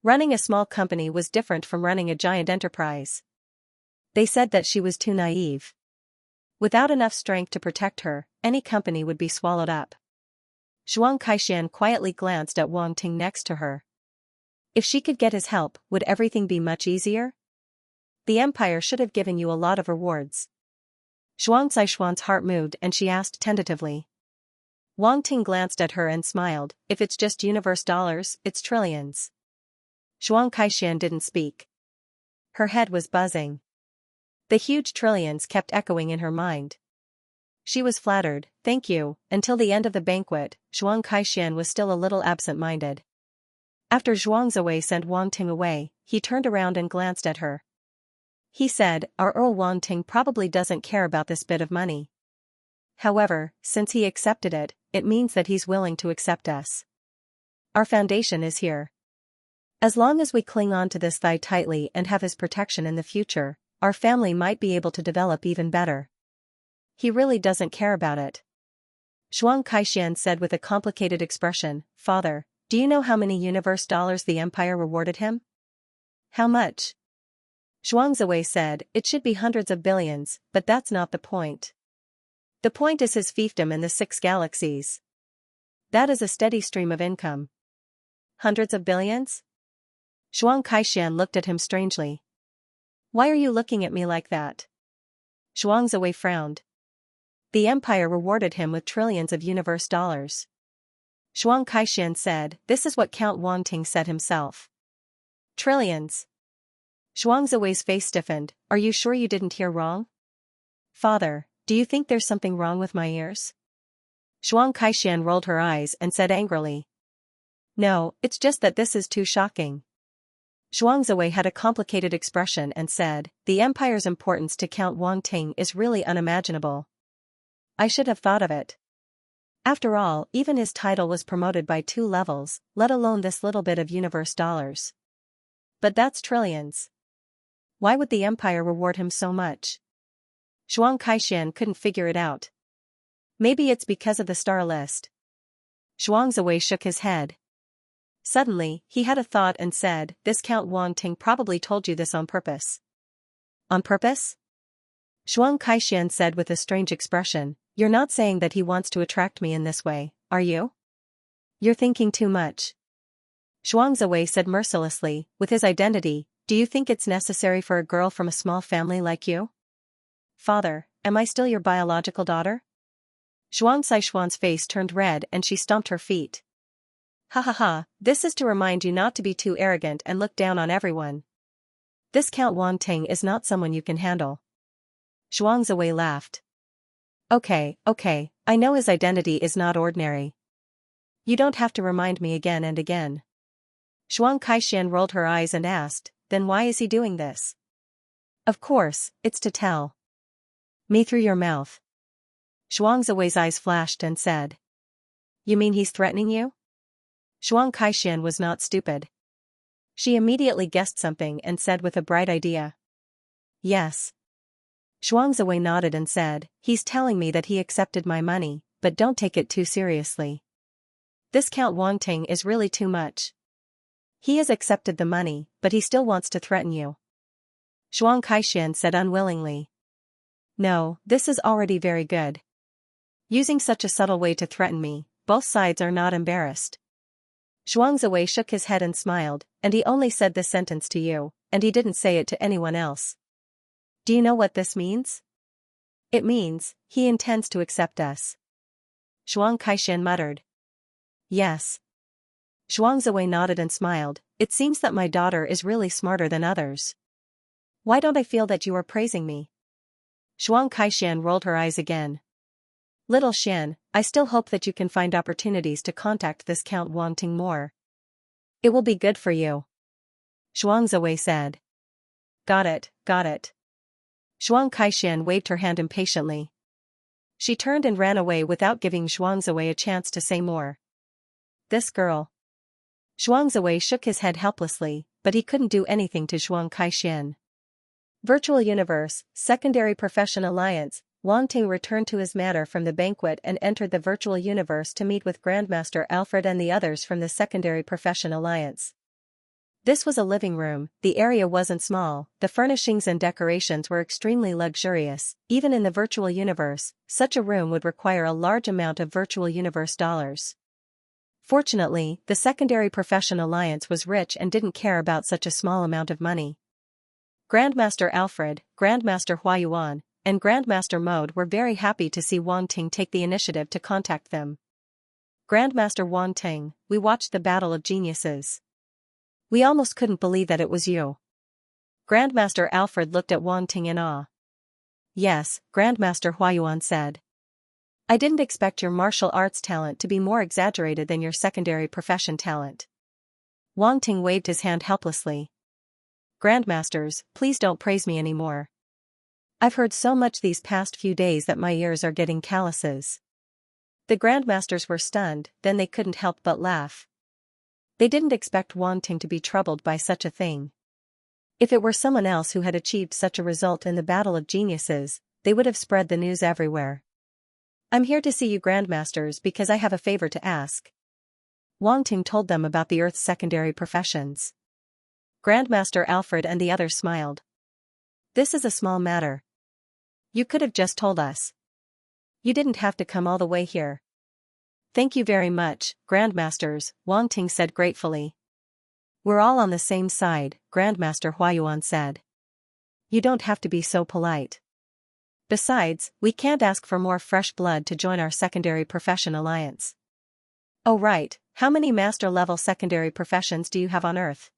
Running a small company was different from running a giant enterprise. They said that she was too naive. Without enough strength to protect her, any company would be swallowed up. Zhuang Kaishan quietly glanced at Wang Ting next to her. If she could get his help, would everything be much easier? The empire should have given you a lot of rewards. Zhuang Caishuan's heart moved and she asked tentatively. Wang Ting glanced at her and smiled, if it's just universe dollars, it's trillions. Zhuang Kaishan didn't speak. Her head was buzzing. The huge trillions kept echoing in her mind. She was flattered, thank you. Until the end of the banquet, Zhuang Kaishan was still a little absent-minded. After Zhuang Ziwei sent Wang Ting away, he turned around and glanced at her. He said, our Earl Wang Ting probably doesn't care about this bit of money. However, since he accepted it, it means that he's willing to accept us. Our foundation is here. As long as we cling on to this thigh tightly and have his protection in the future, our family might be able to develop even better. He really doesn't care about it. Zhuang Kaishan said with a complicated expression, Father, do you know how many universe dollars the empire rewarded him? How much? Zhuang Ziwei said, it should be hundreds of billions, but that's not the point. The point is his fiefdom in the 6 galaxies. That is a steady stream of income. Hundreds of billions? Zhuang Kaishan looked at him strangely. Why are you looking at me like that? Zhuang Ziwei frowned. The empire rewarded him with trillions of universe dollars. Zhuang Kaishan said, this is what Count Wang Ting said himself. Trillions. Zhuang Ziwei's face stiffened, are you sure you didn't hear wrong? Father, do you think there's something wrong with my ears? Zhuang Kaishan rolled her eyes and said angrily. No, it's just that this is too shocking. Zhuang Ziwei had a complicated expression and said, the empire's importance to Count Wang Ting is really unimaginable. I should have thought of it. After all, even his title was promoted by 2 levels, let alone this little bit of universe dollars. But that's trillions. Why would the empire reward him so much? Zhuang Kaishan couldn't figure it out. Maybe it's because of the star list. Zhuang Ziwei shook his head. Suddenly, he had a thought and said, this Count Wang Ting probably told you this on purpose. On purpose? Zhuang Kaishan said with a strange expression, you're not saying that he wants to attract me in this way, are you? You're thinking too much. Zhuang Ziwei said mercilessly, with his identity, do you think it's necessary for a girl from a small family like you? Father, am I still your biological daughter? Zhuang Caishuan's face turned red and she stomped her feet. Ha ha ha, this is to remind you not to be too arrogant and look down on everyone. This Count Wang Ting is not someone you can handle. Zhuang Ziwei laughed. Okay, I know his identity is not ordinary. You don't have to remind me again and again. Zhuang Kaishan rolled her eyes and asked, then why is he doing this? Of course, it's to tell me through your mouth. Zhuang Ziwei's eyes flashed and said. You mean he's threatening you? Zhuang Kaishan was not stupid. She immediately guessed something and said with a bright idea. Yes. Zhuang Ziwei nodded and said, he's telling me that he accepted my money, but don't take it too seriously. This Count Wang Ting is really too much. He has accepted the money, but he still wants to threaten you. Zhuang Kaishan said unwillingly. No, this is already very good. Using such a subtle way to threaten me, both sides are not embarrassed. Zhuang Ziwei shook his head and smiled, and he only said this sentence to you, and he didn't say it to anyone else. Do you know what this means? It means, he intends to accept us. Zhuang Kaishan muttered. Yes. Zhuang Ziwei nodded and smiled, it seems that my daughter is really smarter than others. Why don't I feel that you are praising me? Zhuang Kaishan rolled her eyes again. Little Xian, I still hope that you can find opportunities to contact this Count Wang Ting more. It will be good for you. Zhuang Ziwei said. Got it. Zhuang Kaishan waved her hand impatiently. She turned and ran away without giving Zhuang Ziwei a chance to say more. This girl. Zhuang Ziwei shook his head helplessly, but he couldn't do anything to Zhuang Kaishan. Virtual Universe, Secondary Profession Alliance. Wang Ting returned to his manor from the banquet and entered the virtual universe to meet with Grandmaster Alfred and the others from the Secondary Profession Alliance. This was a living room. The area wasn't small, the furnishings and decorations were extremely luxurious. Even in the virtual universe, such a room would require a large amount of virtual universe dollars. Fortunately, the Secondary Profession Alliance was rich and didn't care about such a small amount of money. Grandmaster Alfred, Grandmaster Huayuan, and Grandmaster Mode were very happy to see Wang Ting take the initiative to contact them. Grandmaster Wang Ting, we watched the battle of geniuses. We almost couldn't believe that it was you. Grandmaster Alfred looked at Wang Ting in awe. Yes, Grandmaster Huayuan said. I didn't expect your martial arts talent to be more exaggerated than your secondary profession talent. Wang Ting waved his hand helplessly. Grandmasters, please don't praise me anymore. I've heard so much these past few days that my ears are getting calluses. The Grandmasters were stunned, then they couldn't help but laugh. They didn't expect Wang Ting to be troubled by such a thing. If it were someone else who had achieved such a result in the Battle of Geniuses, they would have spread the news everywhere. I'm here to see you Grandmasters because I have a favor to ask. Wang Ting told them about the Earth's secondary professions. Grandmaster Alfred and the others smiled. This is a small matter. You could have just told us. You didn't have to come all the way here. Thank you very much, Grandmasters, Wang Ting said gratefully. We're all on the same side, Grandmaster Huayuan said. You don't have to be so polite. Besides, we can't ask for more fresh blood to join our secondary profession alliance. Oh right, how many master-level secondary professions do you have on Earth?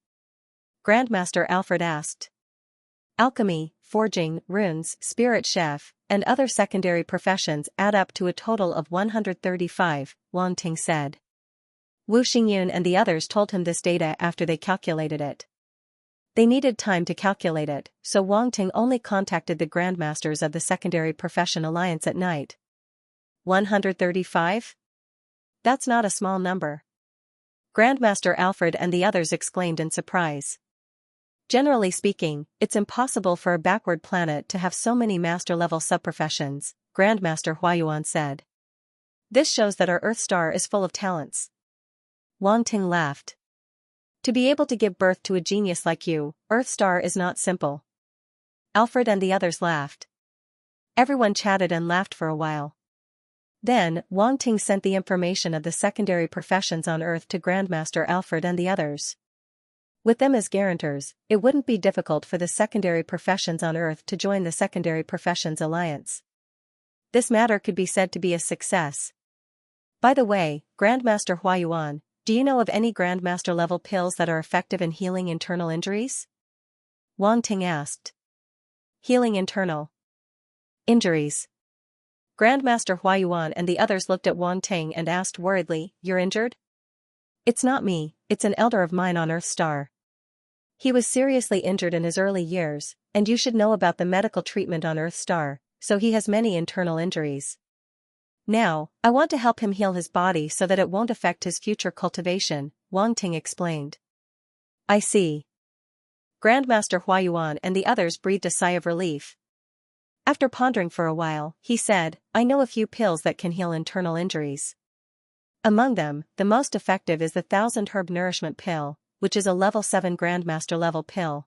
Grandmaster Alfred asked. Alchemy, forging, runes, spirit chef, and other secondary professions add up to a total of 135, Wang Ting said. Wu Xingyun and the others told him this data after they calculated it. They needed time to calculate it, so Wang Ting only contacted the Grandmasters of the Secondary Profession Alliance at night. 135? That's not a small number. Grandmaster Alfred and the others exclaimed in surprise. Generally speaking, it's impossible for a backward planet to have so many master-level subprofessions, Grandmaster Huayuan said. This shows that our Earth star is full of talents. Wang Ting laughed. To be able to give birth to a genius like you, Earth star is not simple. Alfred and the others laughed. Everyone chatted and laughed for a while. Then, Wang Ting sent the information of the secondary professions on Earth to Grandmaster Alfred and the others. With them as guarantors, it wouldn't be difficult for the secondary professions on Earth to join the Secondary Professions Alliance. This matter could be said to be a success. By the way, Grandmaster Huayuan, do you know of any Grandmaster-level pills that are effective in healing internal injuries? Wang Ting asked. Healing internal injuries. Grandmaster Huayuan and the others looked at Wang Ting and asked worriedly, You're injured? It's not me, it's an elder of mine on Earth Star. He was seriously injured in his early years, and you should know about the medical treatment on Earth Star, so he has many internal injuries. Now, I want to help him heal his body so that it won't affect his future cultivation, Wang Ting explained. I see. Grandmaster Huayuan and the others breathed a sigh of relief. After pondering for a while, he said, I know a few pills that can heal internal injuries. Among them, the most effective is the 1000 Herb Nourishment Pill, which is a level 7 Grandmaster level pill.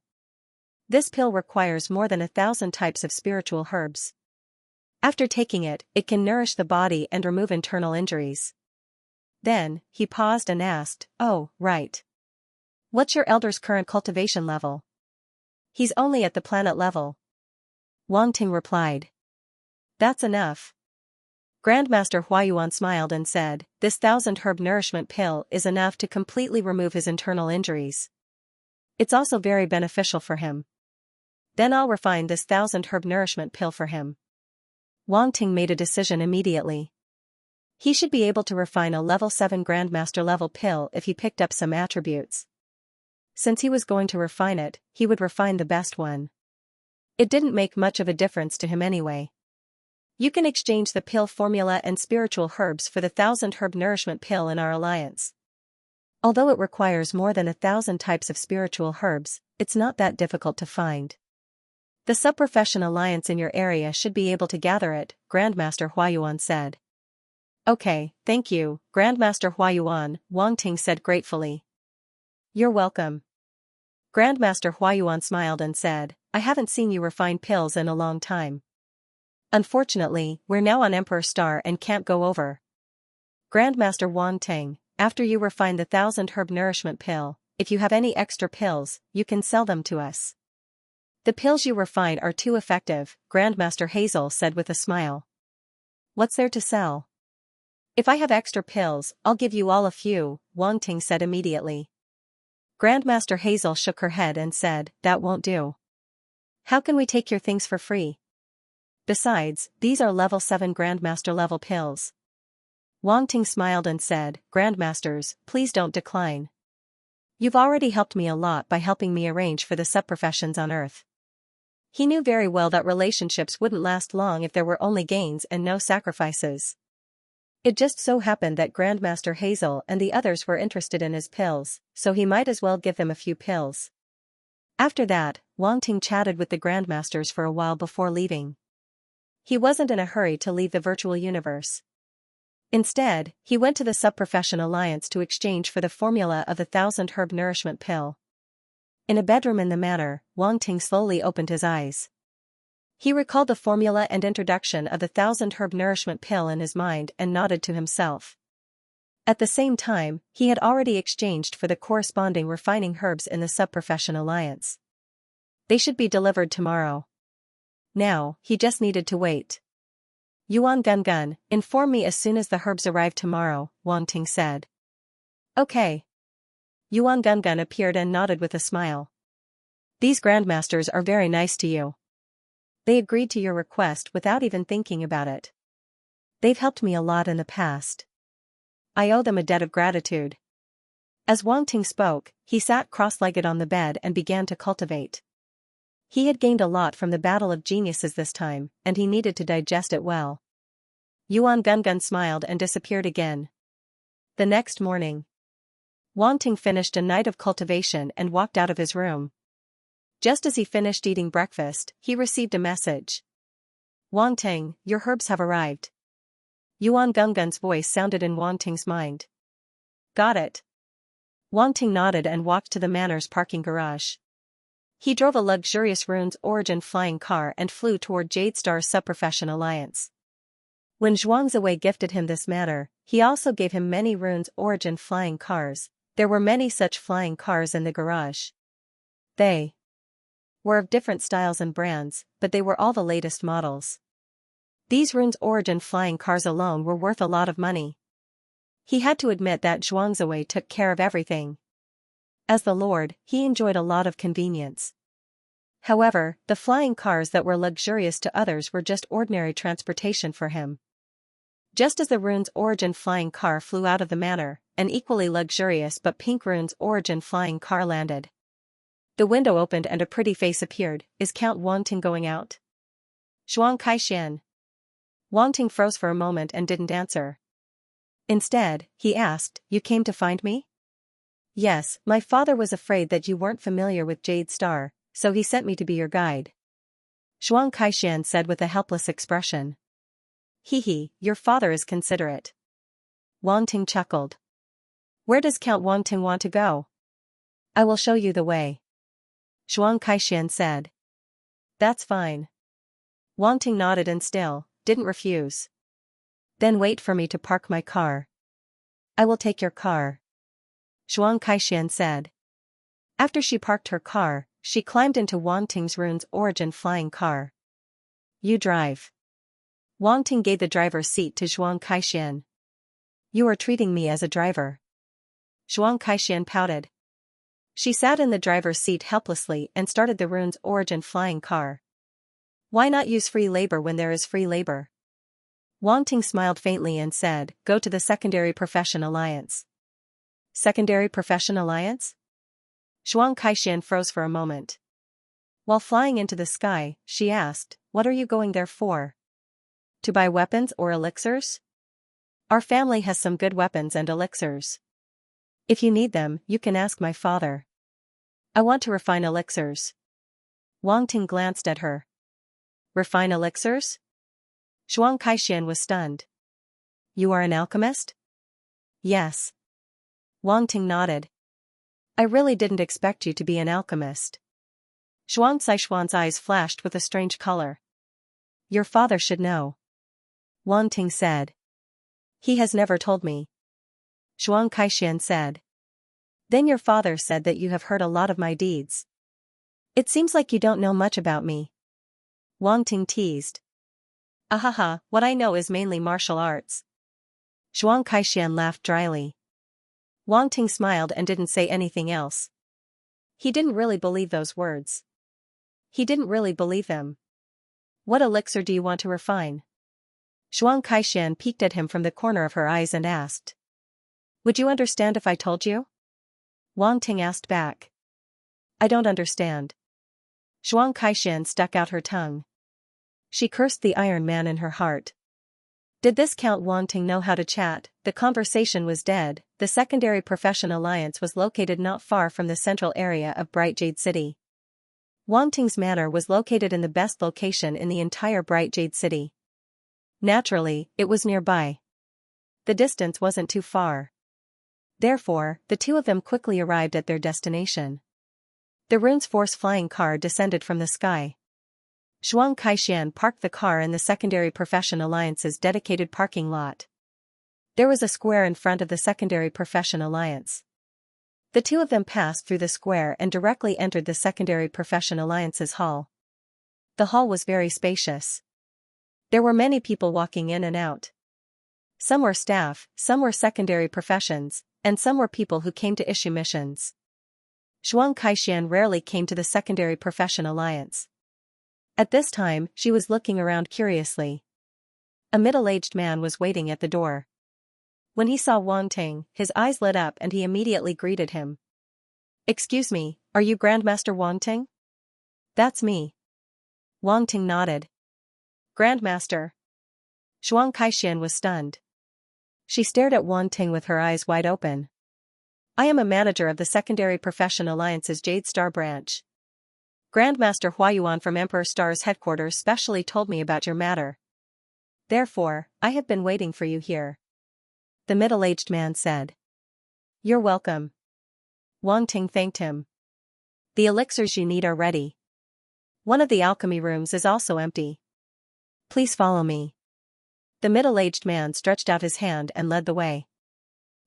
This pill requires more than 1,000 types of spiritual herbs. After taking it, it can nourish the body and remove internal injuries. Then, he paused and asked, Oh, right. What's your elder's current cultivation level? He's only at the planet level. Wang Ting replied. That's enough. Grandmaster Huayuan smiled and said, This 1000 Herb Nourishment Pill is enough to completely remove his internal injuries. It's also very beneficial for him. Then I'll refine this 1000 Herb Nourishment Pill for him. Wang Ting made a decision immediately. He should be able to refine a level 7 Grandmaster level pill if he picked up some attributes. Since he was going to refine it, he would refine the best one. It didn't make much of a difference to him anyway. You can exchange the pill formula and spiritual herbs for the 1000 Herb Nourishment Pill in our alliance. Although it requires more than 1,000 types of spiritual herbs, it's not that difficult to find. The sub-profession alliance in your area should be able to gather it, Grandmaster Huayuan said. Okay, thank you, Grandmaster Huayuan, Wang Ting said gratefully. You're welcome. Grandmaster Huayuan smiled and said, I haven't seen you refine pills in a long time. Unfortunately, we're now on Emperor Star and can't go over. Grandmaster Wang Ting, after you refine the 1,000 herb nourishment pill, if you have any extra pills, you can sell them to us. The pills you refine are too effective, Grandmaster Hazel said with a smile. What's there to sell? If I have extra pills, I'll give you all a few, Wang Ting said immediately. Grandmaster Hazel shook her head and said, that won't do. How can we take your things for free? Besides, these are level 7 Grandmaster level pills. Wang Ting smiled and said, Grandmasters, please don't decline. You've already helped me a lot by helping me arrange for the sub-professions on Earth. He knew very well that relationships wouldn't last long if there were only gains and no sacrifices. It just so happened that Grandmaster Hazel and the others were interested in his pills, so he might as well give them a few pills. After that, Wang Ting chatted with the Grandmasters for a while before leaving. He wasn't in a hurry to leave the virtual universe. Instead, he went to the Sub-Profession Alliance to exchange for the formula of the 1,000 herb nourishment pill. In a bedroom in the manor, Wang Ting slowly opened his eyes. He recalled the formula and introduction of the 1,000 herb nourishment pill in his mind and nodded to himself. At the same time, he had already exchanged for the corresponding refining herbs in the Sub-Profession Alliance. They should be delivered tomorrow. Now, he just needed to wait. Yuan Gun, inform me as soon as the herbs arrive tomorrow, Wang Ting said. Okay. Yuan Gun appeared and nodded with a smile. These Grandmasters are very nice to you. They agreed to your request without even thinking about it. They've helped me a lot in the past. I owe them a debt of gratitude. As Wang Ting spoke, he sat cross-legged on the bed and began to cultivate. He had gained a lot from the battle of geniuses this time, and he needed to digest it well. Yuan Gun smiled and disappeared again. The next morning, Wang Ting finished a night of cultivation and walked out of his room. Just as he finished eating breakfast, he received a message. Wang Ting, your herbs have arrived. Yuan Gun's voice sounded in Wang Ting's mind. Got it. Wang Ting nodded and walked to the manor's parking garage. He drove a luxurious Rune's Origin flying car and flew toward Jade Star's Sub-Profession Alliance. When Xianxia gifted him this manor, he also gave him many Rune's Origin flying cars. There were many such flying cars in the garage. They were of different styles and brands, but they were all the latest models. These Rune's Origin flying cars alone were worth a lot of money. He had to admit that Xianxia took care of everything. As the Lord, he enjoyed a lot of convenience. However, the flying cars that were luxurious to others were just ordinary transportation for him. Just as the Rune's Origin flying car flew out of the manor, an equally luxurious but pink Rune's Origin flying car landed. The window opened and a pretty face appeared. Is Count Wang Ting going out? Xianxia. Wang Ting froze for a moment and didn't answer. Instead, he asked, You came to find me? Yes, my father was afraid that you weren't familiar with Jade Star, so he sent me to be your guide. Xianxia said with a helpless expression. Hee, your father is considerate. Wang Ting chuckled. Where does Count Wang Ting want to go? I will show you the way. Xianxia said. That's fine. Wang Ting nodded and still didn't refuse. Then wait for me to park my car. I will take your car. Xianxia said. After she parked her car, she climbed into Wang Ting's Rune's Origin flying car. You drive. Wang Ting gave the driver's seat to Xianxia. You are treating me as a driver. Xianxia pouted. She sat in the driver's seat helplessly and started the Rune's Origin flying car. Why not use free labor when there is free labor? Wang Ting smiled faintly and said, Go to the Secondary Profession Alliance. Secondary Profession Alliance? Xianxia froze for a moment. While flying into the sky, she asked, What are you going there for? To buy weapons or elixirs? Our family has some good weapons and elixirs. If you need them, you can ask my father. I want to refine elixirs. Wang Ting glanced at her. Refine elixirs? Zhuang Kaixian was stunned. You are an alchemist? Yes. Wang Ting nodded. I really didn't expect you to be an alchemist. Zhuang Caishuan's eyes flashed with a strange color. Your father should know. Wang Ting said. He has never told me. Zhuang Kaixian said. Then your father said that you have heard a lot of my deeds. It seems like you don't know much about me. Wang Ting teased. Ahaha, what I know is mainly martial arts. Zhuang Kaixian laughed dryly. Wang Ting smiled and didn't say anything else. He didn't really believe those words. He didn't really believe them. What elixir do you want to refine? Zhuang Kaixian peeked at him from the corner of her eyes and asked. Would you understand if I told you? Wang Ting asked back. I don't understand. Zhuang Kaixian stuck out her tongue. She cursed the Iron Man in her heart. Did this Count Wang Ting know how to chat? The conversation was dead. The secondary profession alliance was located not far from the central area of Bright Jade City. Wang Ting's manor was located in the best location in the entire Bright Jade City. Naturally, it was nearby. The distance wasn't too far. Therefore, the two of them quickly arrived at their destination. The Rune's Force flying car descended from the sky. Zhuang Kaixian parked the car in the Secondary Profession Alliance's dedicated parking lot. There was a square in front of the Secondary Profession Alliance. The two of them passed through the square and directly entered the Secondary Profession Alliance's hall. The hall was very spacious. There were many people walking in and out. Some were staff, some were secondary professions, and some were people who came to issue missions. Zhuang Kaixian rarely came to the Secondary Profession Alliance. At this time, she was looking around curiously. A middle-aged man was waiting at the door. When he saw Wang Ting, his eyes lit up and he immediately greeted him. Excuse me, are you Grandmaster Wang Ting? That's me. Wang Ting nodded. Grandmaster. Zhuang Kaixian was stunned. She stared at Wang Ting with her eyes wide open. I am a manager of the Secondary Profession Alliance's Jade Star branch. Grandmaster Huayuan from Emperor Star's headquarters specially told me about your matter. Therefore, I have been waiting for you here. The middle-aged man said. You're welcome. Wang Ting thanked him. The elixirs you need are ready. One of the alchemy rooms is also empty. Please follow me. The middle-aged man stretched out his hand and led the way.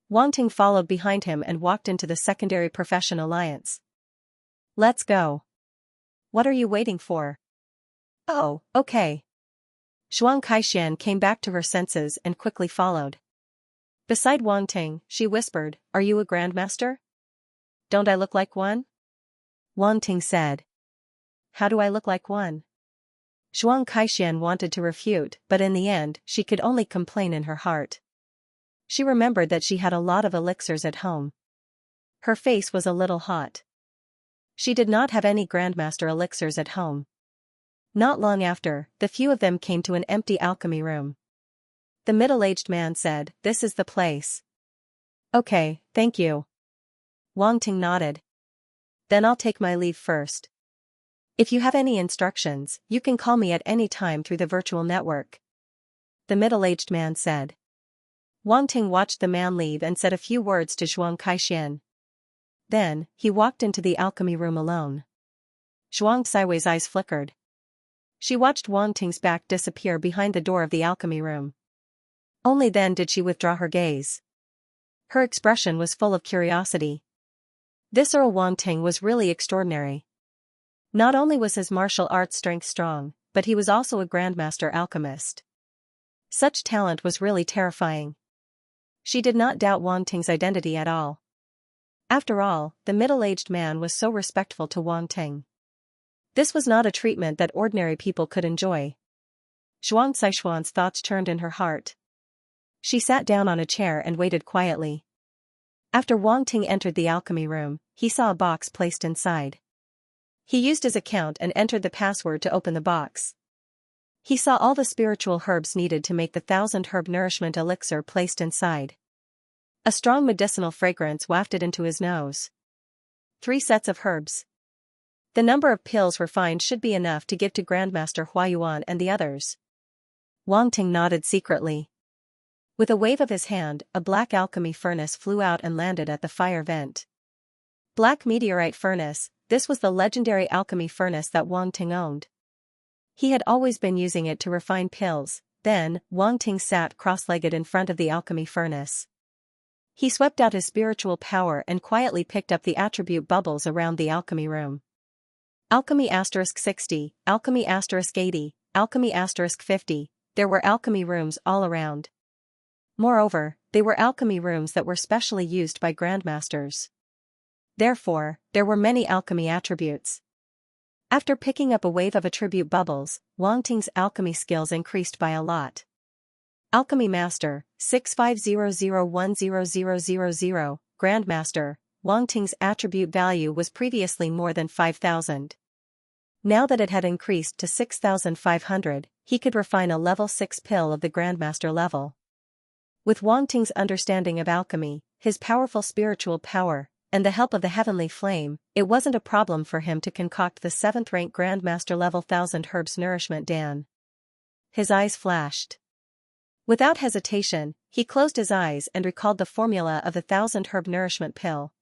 Wang Ting followed behind him and walked into the Secondary Profession Alliance. Let's go. What are you waiting for? Oh, okay. Zhuang Kaixian came back to her senses and quickly followed. Beside Wang Ting, she whispered, Are you a grandmaster? Don't I look like one? Wang Ting said. How do I look like one? Zhuang Kaixian wanted to refute, but in the end, she could only complain in her heart. She remembered that she had a lot of elixirs at home. Her face was a little hot. She did not have any Grandmaster elixirs at home. Not long after, the few of them came to an empty alchemy room. The middle-aged man said, This is the place. Okay, thank you. Wang Ting nodded. Then I'll take my leave first. If you have any instructions, you can call me at any time through the virtual network. The middle-aged man said. Wang Ting watched the man leave and said a few words to Zhuang Kaixian. Then, he walked into the alchemy room alone. Zhuang Siwei's eyes flickered. She watched Wang Ting's back disappear behind the door of the alchemy room. Only then did she withdraw her gaze. Her expression was full of curiosity. This Earl Wang Ting was really extraordinary. Not only was his martial arts strength strong, but he was also a Grandmaster alchemist. Such talent was really terrifying. She did not doubt Wang Ting's identity at all. After all, the middle-aged man was so respectful to Wang Ting. This was not a treatment that ordinary people could enjoy. Zhuang Caishuan's thoughts churned in her heart. She sat down on a chair and waited quietly. After Wang Ting entered the alchemy room, he saw a box placed inside. He used his account and entered the password to open the box. He saw all the spiritual herbs needed to make the 1000-herb nourishment elixir placed inside. A strong medicinal fragrance wafted into his nose. 3 sets of herbs. The number of pills refined should be enough to give to Grandmaster Huayuan and the others. Wang Ting nodded secretly. With a wave of his hand, a black alchemy furnace flew out and landed at the fire vent. Black meteorite furnace, this was the legendary alchemy furnace that Wang Ting owned. He had always been using it to refine pills. Then, Wang Ting sat cross-legged in front of the alchemy furnace. He swept out his spiritual power and quietly picked up the attribute bubbles around the alchemy room. Alchemy *60, alchemy *80, alchemy *50, there were alchemy rooms all around. Moreover, they were alchemy rooms that were specially used by grandmasters. Therefore, there were many alchemy attributes. After picking up a wave of attribute bubbles, Wang Ting's alchemy skills increased by a lot. Alchemy Master, 6500100000, Grandmaster, Wang Ting's attribute value was previously more than 5,000. Now that it had increased to 6,500, he could refine a level 6 pill of the Grandmaster level. With Wang Ting's understanding of alchemy, his powerful spiritual power, and the help of the heavenly flame, it wasn't a problem for him to concoct the 7th-rank Grandmaster level 1000 herbs nourishment Dan. His eyes flashed. Without hesitation, he closed his eyes and recalled the formula of the 1000 herb nourishment pill.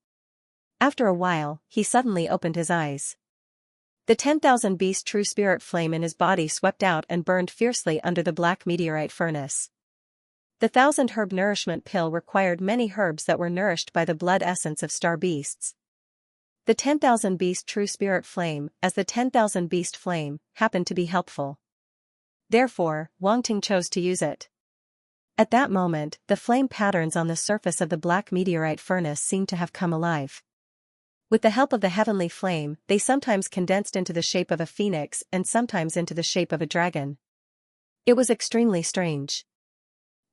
After a while, he suddenly opened his eyes. The 10,000 beast true spirit flame in his body swept out and burned fiercely under the black meteorite furnace. The 1000 herb nourishment pill required many herbs that were nourished by the blood essence of star beasts. The 10,000 beast true spirit flame, as the 10,000 beast flame, happened to be helpful. Therefore, Wang Ting chose to use it. At that moment, the flame patterns on the surface of the black meteorite furnace seemed to have come alive. With the help of the heavenly flame, they sometimes condensed into the shape of a phoenix and sometimes into the shape of a dragon. It was extremely strange.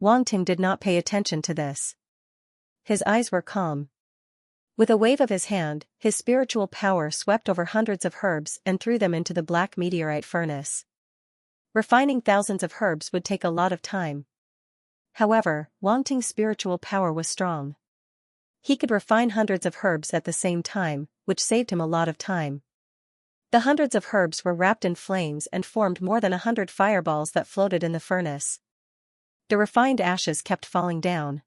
Wang Ting did not pay attention to this. His eyes were calm. With a wave of his hand, his spiritual power swept over hundreds of herbs and threw them into the black meteorite furnace. Refining thousands of herbs would take a lot of time. However, Wang Ting's spiritual power was strong. He could refine hundreds of herbs at the same time, which saved him a lot of time. The hundreds of herbs were wrapped in flames and formed more than 100 fireballs that floated in the furnace. The refined ashes kept falling down.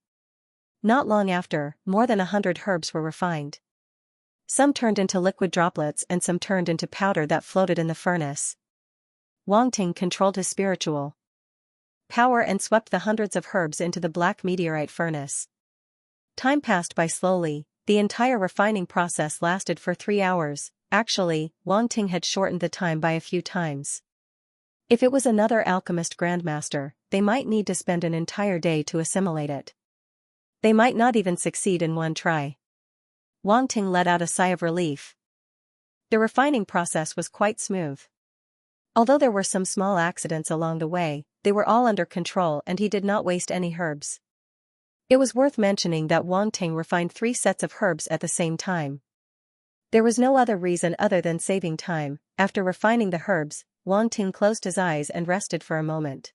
Not long after, more than 100 herbs were refined. Some turned into liquid droplets and some turned into powder that floated in the furnace. Wang Ting controlled his spiritual power and swept the hundreds of herbs into the black meteorite furnace. Time passed by slowly. The entire refining process lasted for 3 hours. Actually, Wang Ting had shortened the time by a few times. If it was another alchemist grandmaster, they might need to spend an entire day to assimilate it. They might not even succeed in one try. Wang Ting let out a sigh of relief. The refining process was quite smooth. Although there were some small accidents along the way, they were all under control and he did not waste any herbs. It was worth mentioning that Wang Ting refined 3 sets of herbs at the same time. There was no other reason other than saving time. After refining the herbs, Wang Ting closed his eyes and rested for a moment.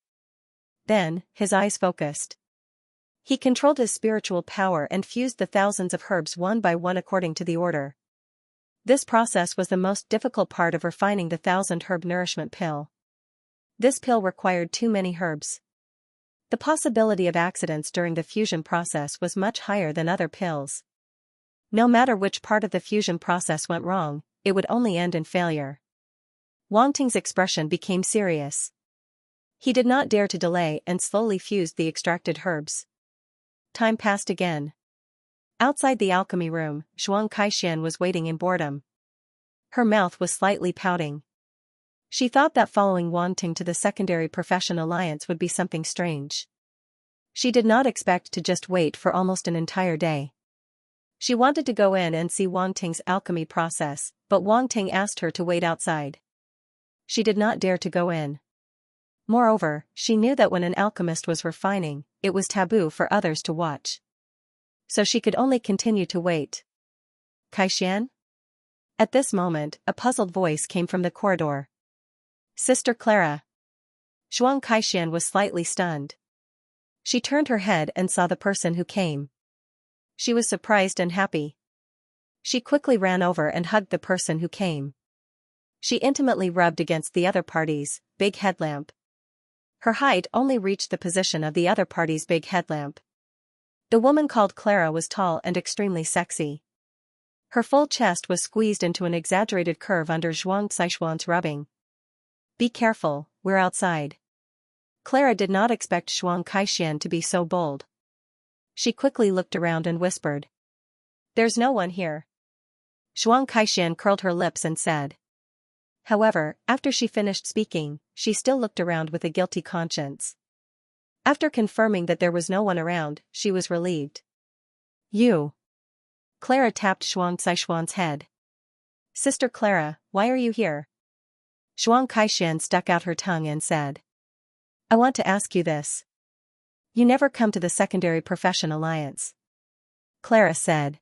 Then, his eyes focused. He controlled his spiritual power and fused the thousands of herbs one by one according to the order. This process was the most difficult part of refining the 1000 herb nourishment pill. This pill required too many herbs. The possibility of accidents during the fusion process was much higher than other pills. No matter which part of the fusion process went wrong, it would only end in failure. Wang Ting's expression became serious. He did not dare to delay and slowly fused the extracted herbs. Time passed again. Outside the alchemy room, Xianxia was waiting in boredom. Her mouth was slightly pouting. She thought that following Wang Ting to the secondary profession alliance would be something strange. She did not expect to just wait for almost an entire day. She wanted to go in and see Wang Ting's alchemy process, but Wang Ting asked her to wait outside. She did not dare to go in. Moreover, she knew that when an alchemist was refining, it was taboo for others to watch. So she could only continue to wait. Kaixian? At this moment, a puzzled voice came from the corridor. Sister Clara. Xianxia was slightly stunned. She turned her head and saw the person who came. She was surprised and happy. She quickly ran over and hugged the person who came. She intimately rubbed against the other party's big headlamp. Her height only reached the position of the other party's big headlamp. The woman called Clara was tall and extremely sexy. Her full chest was squeezed into an exaggerated curve under Xianxia's rubbing. Be careful, we're outside. Clara did not expect Xianxia to be so bold. She quickly looked around and whispered. There's no one here. Xianxia curled her lips and said. However, after she finished speaking, she still looked around with a guilty conscience. After confirming that there was no one around, she was relieved. You. Clara tapped Xianxia's head. Sister Clara, why are you here? Xianxia stuck out her tongue and said. I want to ask you this. You never come to the Secondary Profession Alliance. Clara said.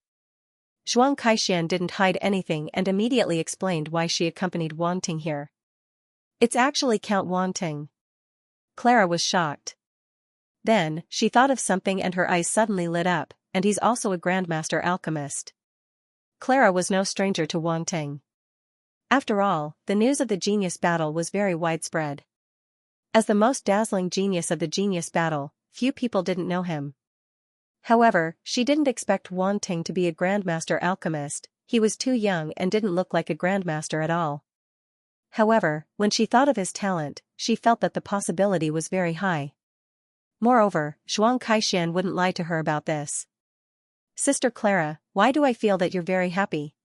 Xianxia didn't hide anything and immediately explained why she accompanied Wanting here. It's actually Count Wanting. Clara was shocked. Then, she thought of something and her eyes suddenly lit up, and he's also a Grandmaster Alchemist. Clara was no stranger to Wanting. After all, the news of the genius battle was very widespread. As the most dazzling genius of the genius battle, few people didn't know him. However, she didn't expect Wanting to be a Grandmaster Alchemist. He was too young and didn't look like a Grandmaster at all. However, when she thought of his talent, she felt that the possibility was very high. Moreover, Xianxia wouldn't lie to her about this. Sister Clara, why do I feel that you're very happy?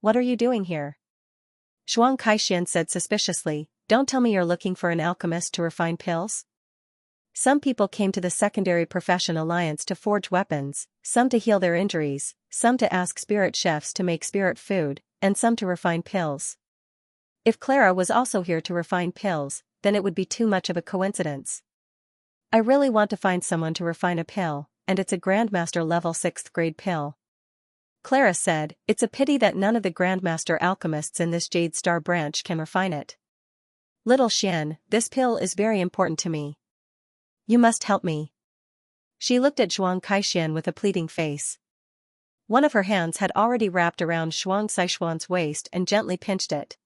What are you doing here? Xianxia said suspiciously, don't tell me you're looking for an alchemist to refine pills? Some people came to the Secondary Profession Alliance to forge weapons, some to heal their injuries, some to ask spirit chefs to make spirit food, and some to refine pills. If Clara was also here to refine pills, then it would be too much of a coincidence. I really want to find someone to refine a pill, and it's a Grandmaster level 6th grade pill. Clara said, it's a pity that none of the Grandmaster alchemists in this Jade Star branch can refine it. Little Xian, this pill is very important to me. You must help me. She looked at Xianxia with a pleading face. One of her hands had already wrapped around Xianxia's waist and gently pinched it.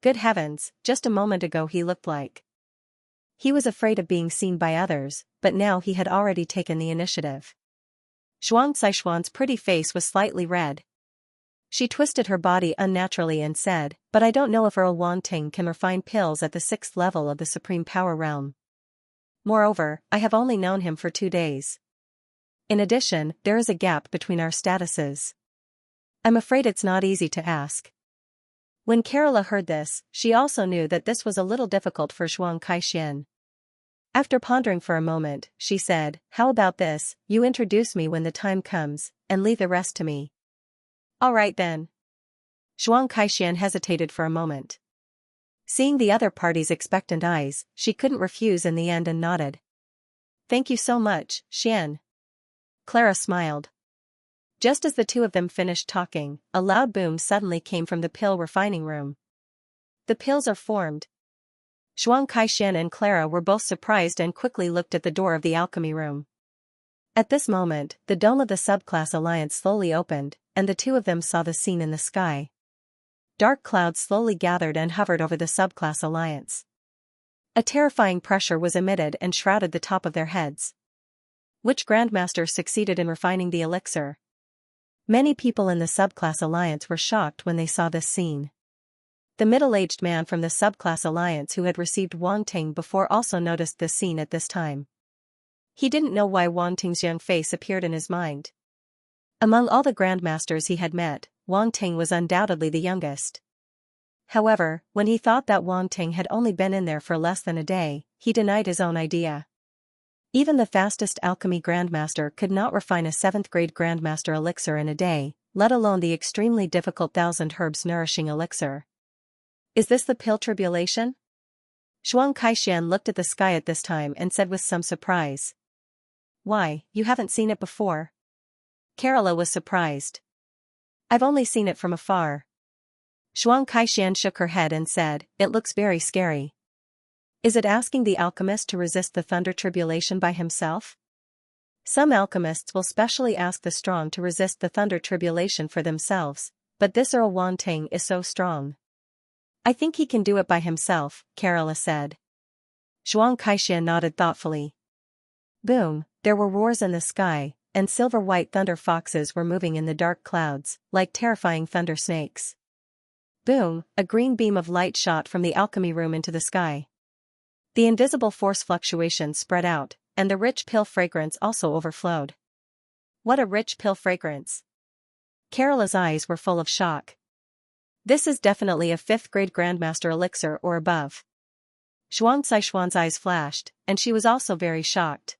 Good heavens, just a moment ago he looked like. He was afraid of being seen by others, but now he had already taken the initiative. Xianxia's pretty face was slightly red. She twisted her body unnaturally and said, but I don't know if Earl Wanting can refine pills at the 6th level of the Supreme Power Realm. Moreover, I have only known him for 2 days. In addition, there is a gap between our statuses. I'm afraid it's not easy to ask. When Kerala heard this, she also knew that this was a little difficult for Xianxia. After pondering for a moment, she said, how about this, you introduce me when the time comes, and leave the rest to me. All right then. Xianxia hesitated for a moment. Seeing the other party's expectant eyes, she couldn't refuse in the end and nodded. Thank you so much, Xian. Clara smiled. Just as the two of them finished talking, a loud boom suddenly came from the pill refining room. The pills are formed. Xianxia and Clara were both surprised and quickly looked at the door of the alchemy room. At this moment, the dome of the subclass alliance slowly opened, and the two of them saw the scene in the sky. Dark clouds slowly gathered and hovered over the subclass alliance. A terrifying pressure was emitted and shrouded the top of their heads. Which Grandmaster succeeded in refining the elixir? Many people in the subclass alliance were shocked when they saw this scene. The middle-aged man from the subclass alliance who had received Wanting before also noticed this scene at this time. He didn't know why Wanting's young face appeared in his mind. Among all the Grandmasters he had met, Wanting was undoubtedly the youngest. However, when he thought that Wanting had only been in there for less than a day, he denied his own idea. Even the fastest alchemy Grandmaster could not refine a 7th grade Grandmaster elixir in a day, let alone the extremely difficult 1000 herbs nourishing elixir. Is this the pill tribulation? Xianxia looked at the sky at this time and said with some surprise. Why, you haven't seen it before? Kerala was surprised. I've only seen it from afar. Xianxia shook her head and said, it looks very scary. Is it asking the alchemist to resist the thunder tribulation by himself? Some alchemists will specially ask the strong to resist the thunder tribulation for themselves, but this Earl Wanting is so strong. I think he can do it by himself, Kerala said. Xianxia nodded thoughtfully. Boom, there were roars in the sky, and silver-white thunder foxes were moving in the dark clouds, like terrifying thunder snakes. Boom, a green beam of light shot from the alchemy room into the sky. The invisible force fluctuation spread out, and the rich pill fragrance also overflowed. What a rich pill fragrance! Kerala's eyes were full of shock. This is definitely a 5th grade Grandmaster elixir or above. Xuan's eyes flashed, and she was also very shocked.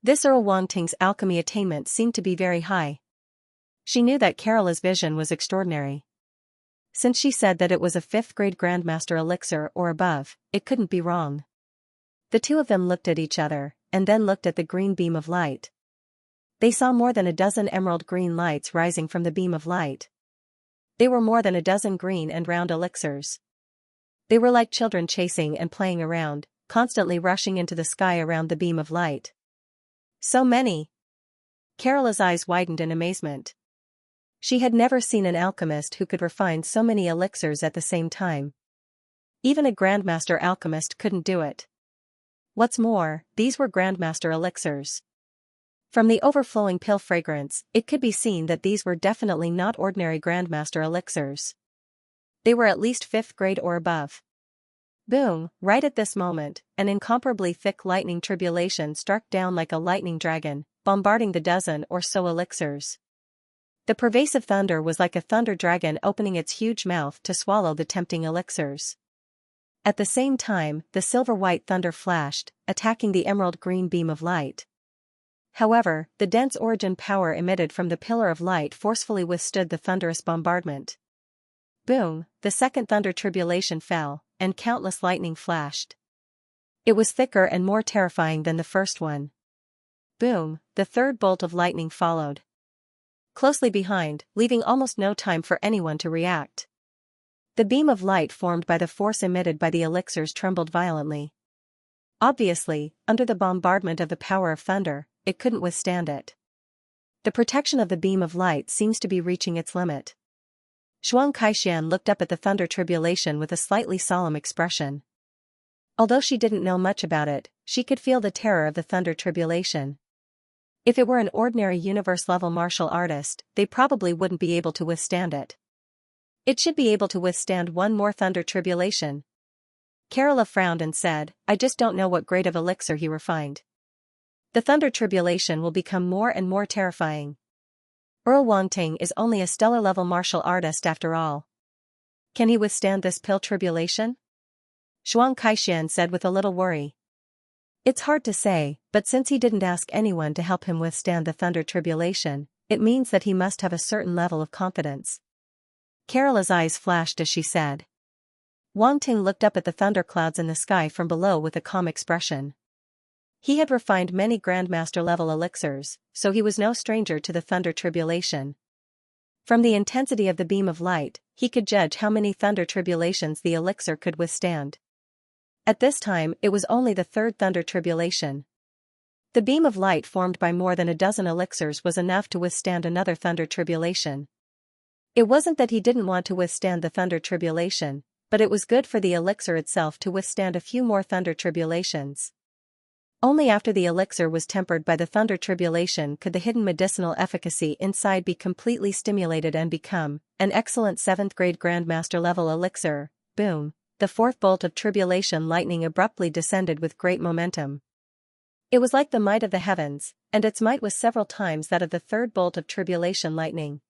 This Earl Wangting's alchemy attainment seemed to be very high. She knew that Kerala's vision was extraordinary. Since she said that it was a 5th grade Grandmaster elixir or above, it couldn't be wrong. The two of them looked at each other, and then looked at the green beam of light. They saw more than a dozen emerald green lights rising from the beam of light. They were more than a dozen green and round elixirs. They were like children chasing and playing around, constantly rushing into the sky around the beam of light. So many! Kerala's eyes widened in amazement. She had never seen an alchemist who could refine so many elixirs at the same time. Even a Grandmaster alchemist couldn't do it. What's more, these were Grandmaster elixirs. From the overflowing pill fragrance, it could be seen that these were definitely not ordinary Grandmaster elixirs. They were at least 5th grade or above. Boom, right at this moment, an incomparably thick lightning tribulation struck down like a lightning dragon, bombarding the dozen or so elixirs. The pervasive thunder was like a thunder dragon opening its huge mouth to swallow the tempting elixirs. At the same time, the silver-white thunder flashed, attacking the emerald green beam of light. However, the dense origin power emitted from the pillar of light forcefully withstood the thunderous bombardment. Boom, the second thunder tribulation fell, and countless lightning flashed. It was thicker and more terrifying than the first one. Boom, the third bolt of lightning followed closely behind, leaving almost no time for anyone to react. The beam of light formed by the force emitted by the elixirs trembled violently. Obviously, under the bombardment of the power of thunder, it couldn't withstand it. The protection of the beam of light seems to be reaching its limit. Xianxia looked up at the thunder tribulation with a slightly solemn expression. Although she didn't know much about it, she could feel the terror of the thunder tribulation. If it were an ordinary universe-level martial artist, they probably wouldn't be able to withstand it. It should be able to withstand one more thunder tribulation. Kerala frowned and said, I just don't know what grade of elixir he refined. The thunder tribulation will become more and more terrifying. Earl Wangting is only a stellar-level martial artist after all. Can he withstand this pill tribulation? Xianxia said with a little worry. It's hard to say, but since he didn't ask anyone to help him withstand the thunder tribulation, it means that he must have a certain level of confidence. Kerala's eyes flashed as she said. Wangting looked up at the thunderclouds in the sky from below with a calm expression. He had refined many Grandmaster-level elixirs, so he was no stranger to the thunder tribulation. From the intensity of the beam of light, he could judge how many thunder tribulations the elixir could withstand. At this time, it was only the third thunder tribulation. The beam of light formed by more than a dozen elixirs was enough to withstand another thunder tribulation. It wasn't that he didn't want to withstand the thunder tribulation, but it was good for the elixir itself to withstand a few more thunder tribulations. Only after the elixir was tempered by the thunder tribulation could the hidden medicinal efficacy inside be completely stimulated and become an excellent 7th grade Grandmaster level elixir. Boom, the fourth bolt of tribulation lightning abruptly descended with great momentum. It was like the might of the heavens, and its might was several times that of the third bolt of tribulation lightning.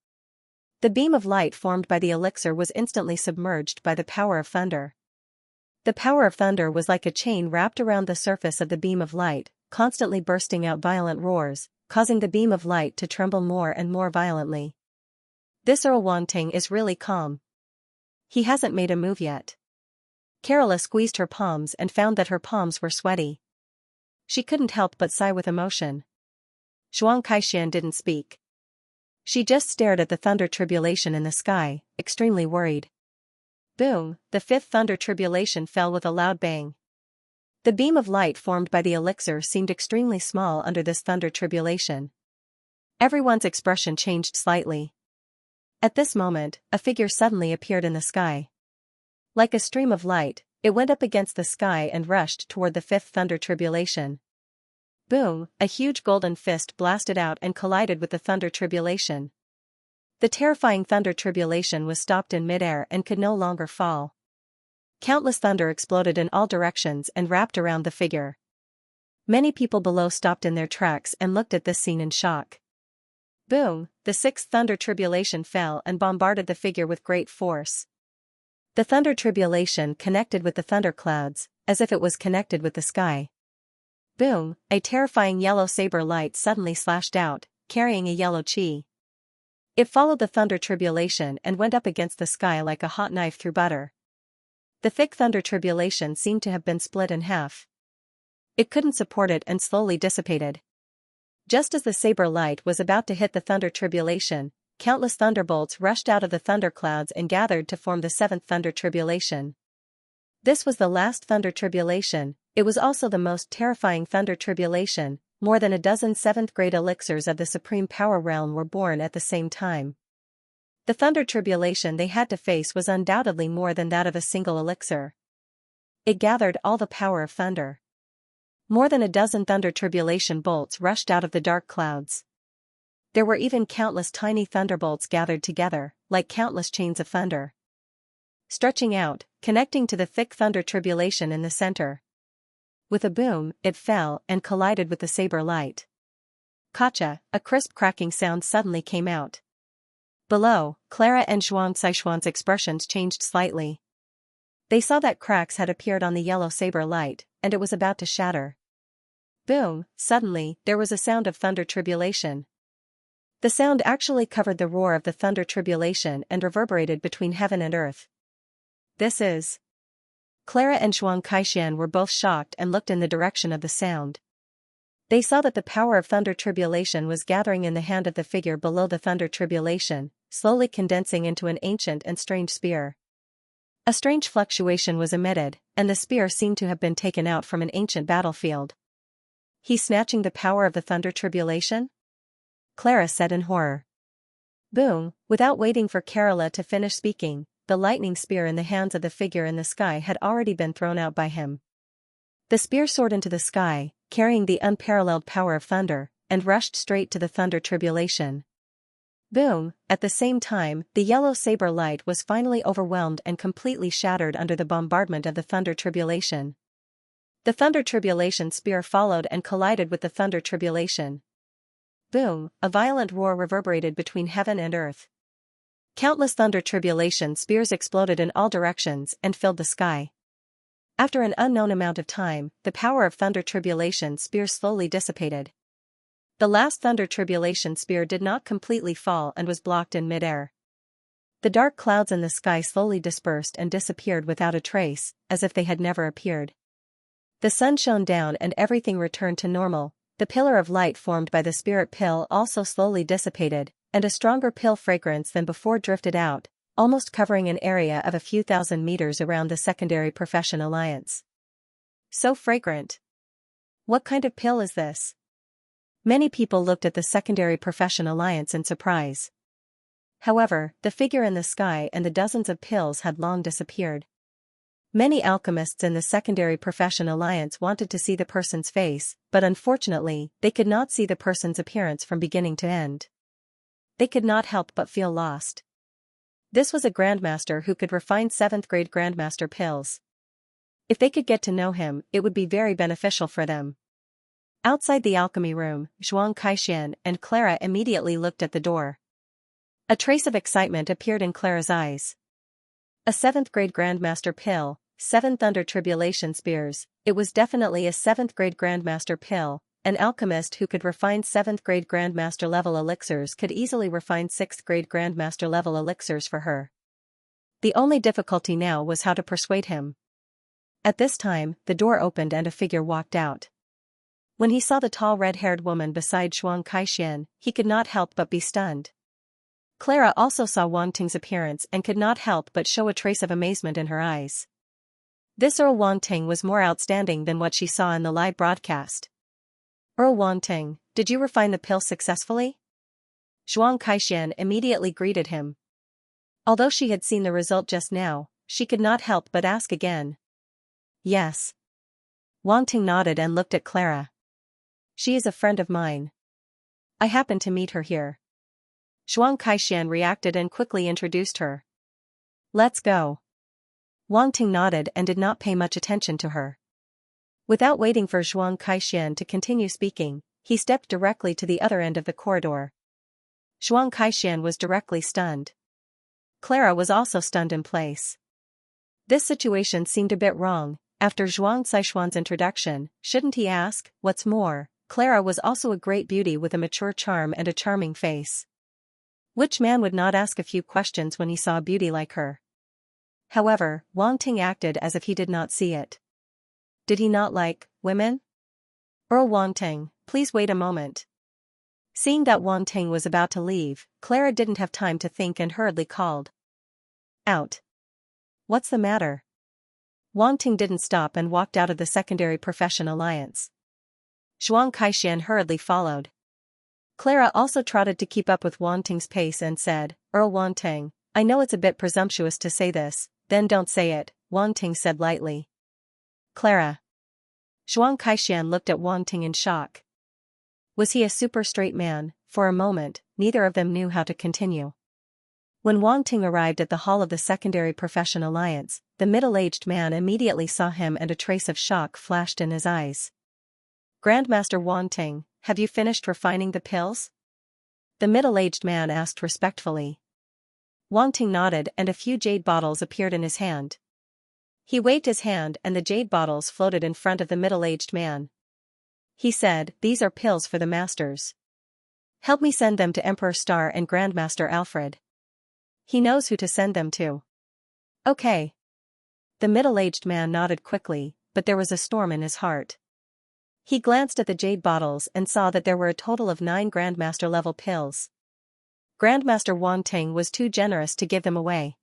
The beam of light formed by the elixir was instantly submerged by the power of thunder. The power of thunder was like a chain wrapped around the surface of the beam of light, constantly bursting out violent roars, causing the beam of light to tremble more and more violently. This Earl Wangting is really calm. He hasn't made a move yet. Kerala squeezed her palms and found that her palms were sweaty. She couldn't help but sigh with emotion. Xianxia didn't speak. She just stared at the thunder tribulation in the sky, extremely worried. Boom, the fifth thunder tribulation fell with a loud bang. The beam of light formed by the elixir seemed extremely small under this thunder tribulation. Everyone's expression changed slightly. At this moment, a figure suddenly appeared in the sky. Like a stream of light, it went up against the sky and rushed toward the fifth thunder tribulation. Boom, a huge golden fist blasted out and collided with the thunder tribulation. The terrifying thunder tribulation was stopped in midair and could no longer fall. Countless thunder exploded in all directions and wrapped around the figure. Many people below stopped in their tracks and looked at this scene in shock. Boom, the sixth thunder tribulation fell and bombarded the figure with great force. The thunder tribulation connected with the thunderclouds, as if it was connected with the sky. Boom, a terrifying yellow saber light suddenly slashed out, carrying a yellow chi. It followed the thunder tribulation and went up against the sky like a hot knife through butter. The thick thunder tribulation seemed to have been split in half. It couldn't support it and slowly dissipated. Just as the saber light was about to hit the thunder tribulation, countless thunderbolts rushed out of the thunderclouds and gathered to form the seventh thunder tribulation. This was the last thunder tribulation. It was also the most terrifying thunder tribulation. More than a dozen seventh-grade elixirs of the supreme power realm were born at the same time. The thunder tribulation they had to face was undoubtedly more than that of a single elixir. It gathered all the power of thunder. More than a dozen thunder tribulation bolts rushed out of the dark clouds. There were even countless tiny thunderbolts gathered together, like countless chains of thunder. Stretching out, connecting to the thick thunder tribulation in the center. With a boom, it fell and collided with the saber light. Kacha, a crisp cracking sound suddenly came out. Below, Clara and Xianxia's expressions changed slightly. They saw that cracks had appeared on the yellow saber light, and it was about to shatter. Boom, suddenly, there was a sound of thunder tribulation. The sound actually covered the roar of the thunder tribulation and reverberated between heaven and earth. This is... Clara and Xianxia were both shocked and looked in the direction of the sound. They saw that the power of thunder tribulation was gathering in the hand of the figure below the thunder tribulation, slowly condensing into an ancient and strange spear. A strange fluctuation was emitted, and the spear seemed to have been taken out from an ancient battlefield. He's snatching the power of the thunder tribulation? Clara said in horror. Boom, without waiting for Kerala to finish speaking, the lightning spear in the hands of the figure in the sky had already been thrown out by him. The spear soared into the sky, carrying the unparalleled power of thunder, and rushed straight to the thunder tribulation. Boom, at the same time, the yellow saber light was finally overwhelmed and completely shattered under the bombardment of the thunder tribulation. The thunder tribulation spear followed and collided with the thunder tribulation. Boom, a violent roar reverberated between heaven and earth. Countless thunder tribulation spears exploded in all directions and filled the sky. After an unknown amount of time, the power of thunder tribulation spears slowly dissipated. The last thunder tribulation spear did not completely fall and was blocked in midair. The dark clouds in the sky slowly dispersed and disappeared without a trace, as if they had never appeared. The sun shone down and everything returned to normal. The pillar of light formed by the spirit pill also slowly dissipated, and a stronger pill fragrance than before drifted out, almost covering an area of a few thousand meters around the secondary profession alliance. So fragrant. What kind of pill is this? Many people looked at the secondary profession alliance in surprise. However, the figure in the sky and the dozens of pills had long disappeared. Many alchemists in the secondary profession alliance wanted to see the person's face, but unfortunately, they could not see the person's appearance from beginning to end. They could not help but feel lost. This was a grandmaster who could refine 7th grade grandmaster pills. If they could get to know him, it would be very beneficial for them. Outside the alchemy room, Xianxia and Clara immediately looked at the door. A trace of excitement appeared in Clara's eyes. A 7th grade grandmaster pill, 7 thunder tribulation spears. It was definitely a 7th grade grandmaster pill. An alchemist who could refine 7th grade grandmaster level elixirs could easily refine 6th grade grandmaster level elixirs for her. The only difficulty now was how to persuade him. At this time, the door opened and a figure walked out. When he saw the tall red-haired woman beside Xianxia, he could not help but be stunned. Clara also saw Wang Ting's appearance and could not help but show a trace of amazement in her eyes. This Earl Wang Ting was more outstanding than what she saw in the live broadcast. Earl Wang Ting, did you refine the pill successfully? Xianxia immediately greeted him. Although she had seen the result just now, she could not help but ask again. Yes. Wang Ting nodded and looked at Clara. She is a friend of mine. I happened to meet her here. Xianxia reacted and quickly introduced her. Let's go. Wang Ting nodded and did not pay much attention to her. Without waiting for Xianxia to continue speaking, he stepped directly to the other end of the corridor. Xianxia was directly stunned. Clara was also stunned in place. This situation seemed a bit wrong. After Xianxia's introduction, shouldn't he ask? What's more, Clara was also a great beauty with a mature charm and a charming face. Which man would not ask a few questions when he saw a beauty like her? However, Wang Ting acted as if he did not see it. Did he not like women? Earl Wang Ting, please wait a moment. Seeing that Wang Ting was about to leave, Clara didn't have time to think and hurriedly called out. What's the matter? Wang Ting didn't stop and walked out of the secondary profession alliance. Xianxia hurriedly followed. Clara also trotted to keep up with Wang Ting's pace and said, Earl Wang Ting, I know it's a bit presumptuous to say this, then don't say it, Wang Ting said lightly. Clara. Xianxia looked at Wang Ting in shock. Was he a super straight man? For a moment, neither of them knew how to continue. When Wang Ting arrived at the hall of the secondary profession alliance, the middle-aged man immediately saw him and a trace of shock flashed in his eyes. Grandmaster Wang Ting, have you finished refining the pills? The middle-aged man asked respectfully. Wang Ting nodded and a few jade bottles appeared in his hand. He waved his hand and the jade bottles floated in front of the middle-aged man. He said, these are pills for the masters. Help me send them to Emperor Star and Grandmaster Alfred. He knows who to send them to. Okay. The middle-aged man nodded quickly, but there was a storm in his heart. He glanced at the jade bottles and saw that there were a total of 9 Grandmaster-level pills. Grandmaster Wang Ting was too generous to give them away.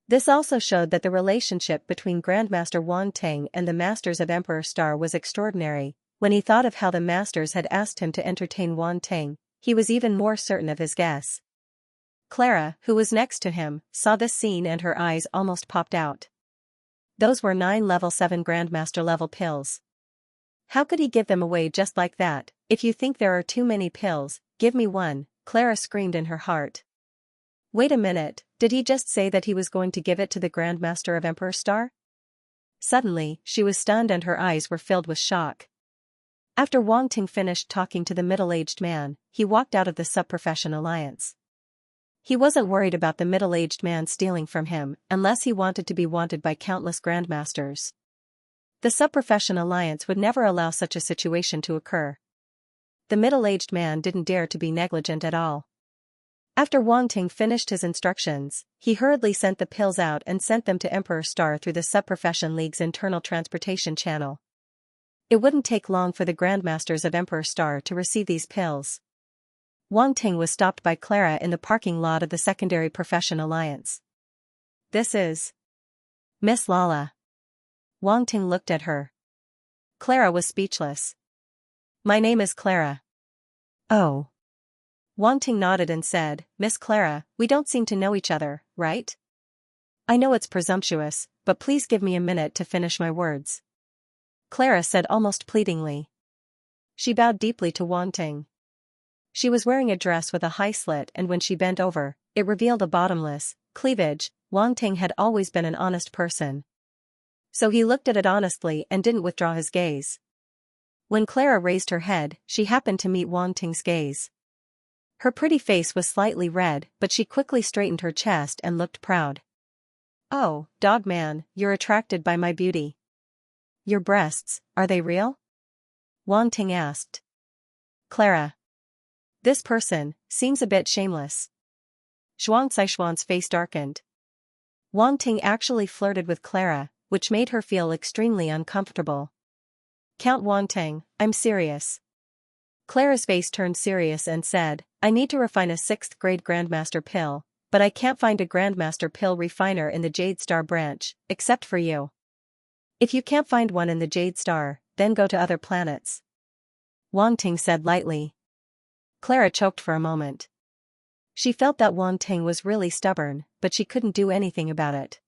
This also showed that the relationship between Grandmaster Wang Ting and the Masters of Emperor Star was extraordinary. When he thought of how the Masters had asked him to entertain Wang Ting, he was even more certain of his guess. Clara, who was next to him, saw this scene and her eyes almost popped out. Those were 9 level 7 Grandmaster-level pills. How could he give them away just like that? If you think there are too many pills, give me one, Clara screamed in her heart. Wait a minute, did he just say that he was going to give it to the Grandmaster of Emperor Star? Suddenly, she was stunned and her eyes were filled with shock. After Wang Ting finished talking to the middle-aged man, he walked out of the sub-profession alliance. He wasn't worried about the middle-aged man stealing from him, unless he wanted to be wanted by countless Grandmasters. The sub-profession alliance would never allow such a situation to occur. The middle-aged man didn't dare to be negligent at all. After Wang Ting finished his instructions, he hurriedly sent the pills out and sent them to Emperor Star through the sub-profession league's internal transportation channel. It wouldn't take long for the Grandmasters of Emperor Star to receive these pills. Wang Ting was stopped by Clara in the parking lot of the secondary profession alliance. This is Miss Lala. Wang Ting looked at her. Clara was speechless. My name is Clara. Oh. Wang Ting nodded and said, Miss Clara, we don't seem to know each other, right? I know it's presumptuous, but please give me a minute to finish my words. Clara said almost pleadingly. She bowed deeply to Wang Ting. She was wearing a dress with a high slit and when she bent over, it revealed a bottomless cleavage. Wang Ting had always been an honest person. So he looked at it honestly and didn't withdraw his gaze. When Clara raised her head, she happened to meet Wang Ting's gaze. Her pretty face was slightly red, but she quickly straightened her chest and looked proud. Oh, dog man, you're attracted by my beauty. Your breasts, are they real? Wang Ting asked. Clara. This person seems a bit shameless. Xianxia's face darkened. Wang Ting actually flirted with Clara, which made her feel extremely uncomfortable. Count Wang Ting, I'm serious. Clara's face turned serious and said, I need to refine a 6th grade Grandmaster pill, but I can't find a Grandmaster pill refiner in the Jade Star branch, except for you. If you can't find one in the Jade Star, then go to other planets. Wang Ting said lightly. Clara choked for a moment. She felt that Wang Ting was really stubborn, but she couldn't do anything about it.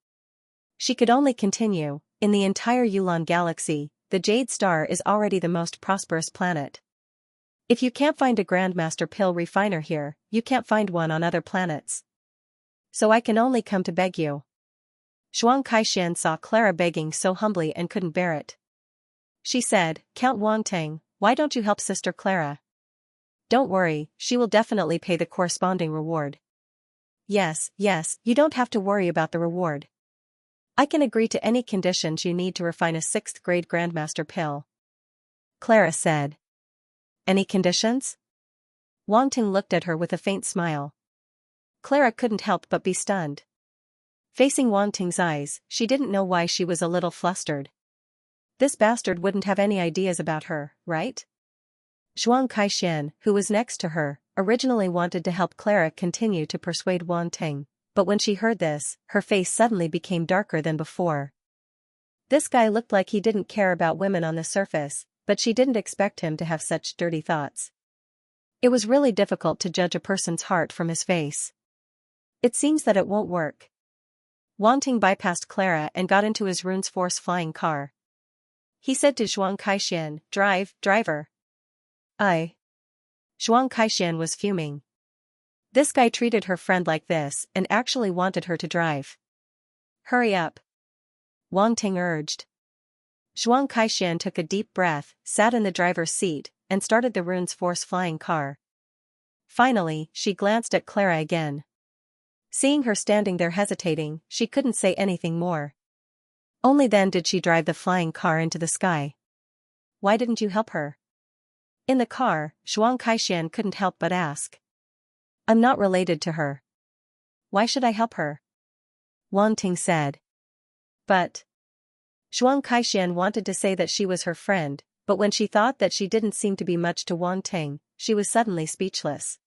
She could only continue, in the entire Yulon galaxy, the Jade Star is already the most prosperous planet. If you can't find a Grandmaster pill refiner here, you can't find one on other planets. So I can only come to beg you. Xianxia saw Clara begging so humbly and couldn't bear it. She said, Count Wangtang, why don't you help Sister Clara? Don't worry, she will definitely pay the corresponding reward. Yes, you don't have to worry about the reward. I can agree to any conditions you need to refine a 6th grade Grandmaster pill. Clara said. Any conditions? Wangting looked at her with a faint smile. Clara couldn't help but be stunned. Facing Wangting's eyes, she didn't know why she was a little flustered. This bastard wouldn't have any ideas about her, right? Xianxia, who was next to her, originally wanted to help Clara continue to persuade Wangting, but when she heard this, her face suddenly became darker than before. This guy looked like he didn't care about women on the surface, but she didn't expect him to have such dirty thoughts. It was really difficult to judge a person's heart from his face. It seems that it won't work. Wangting bypassed Clara and got into his Runes Force flying car. He said to Xianxia, driver. Xianxia was fuming. This guy treated her friend like this and actually wanted her to drive. Hurry up. Wangting urged. Xianxia took a deep breath, sat in the driver's seat, and started the Runes Force flying car. Finally, she glanced at Clara again. Seeing her standing there hesitating, she couldn't say anything more. Only then did she drive the flying car into the sky. Why didn't you help her? In the car, Xianxia couldn't help but ask. I'm not related to her. Why should I help her? Wangting said. But. Xianxia wanted to say that she was her friend, but when she thought that she didn't seem to be much to Wangting, she was suddenly speechless.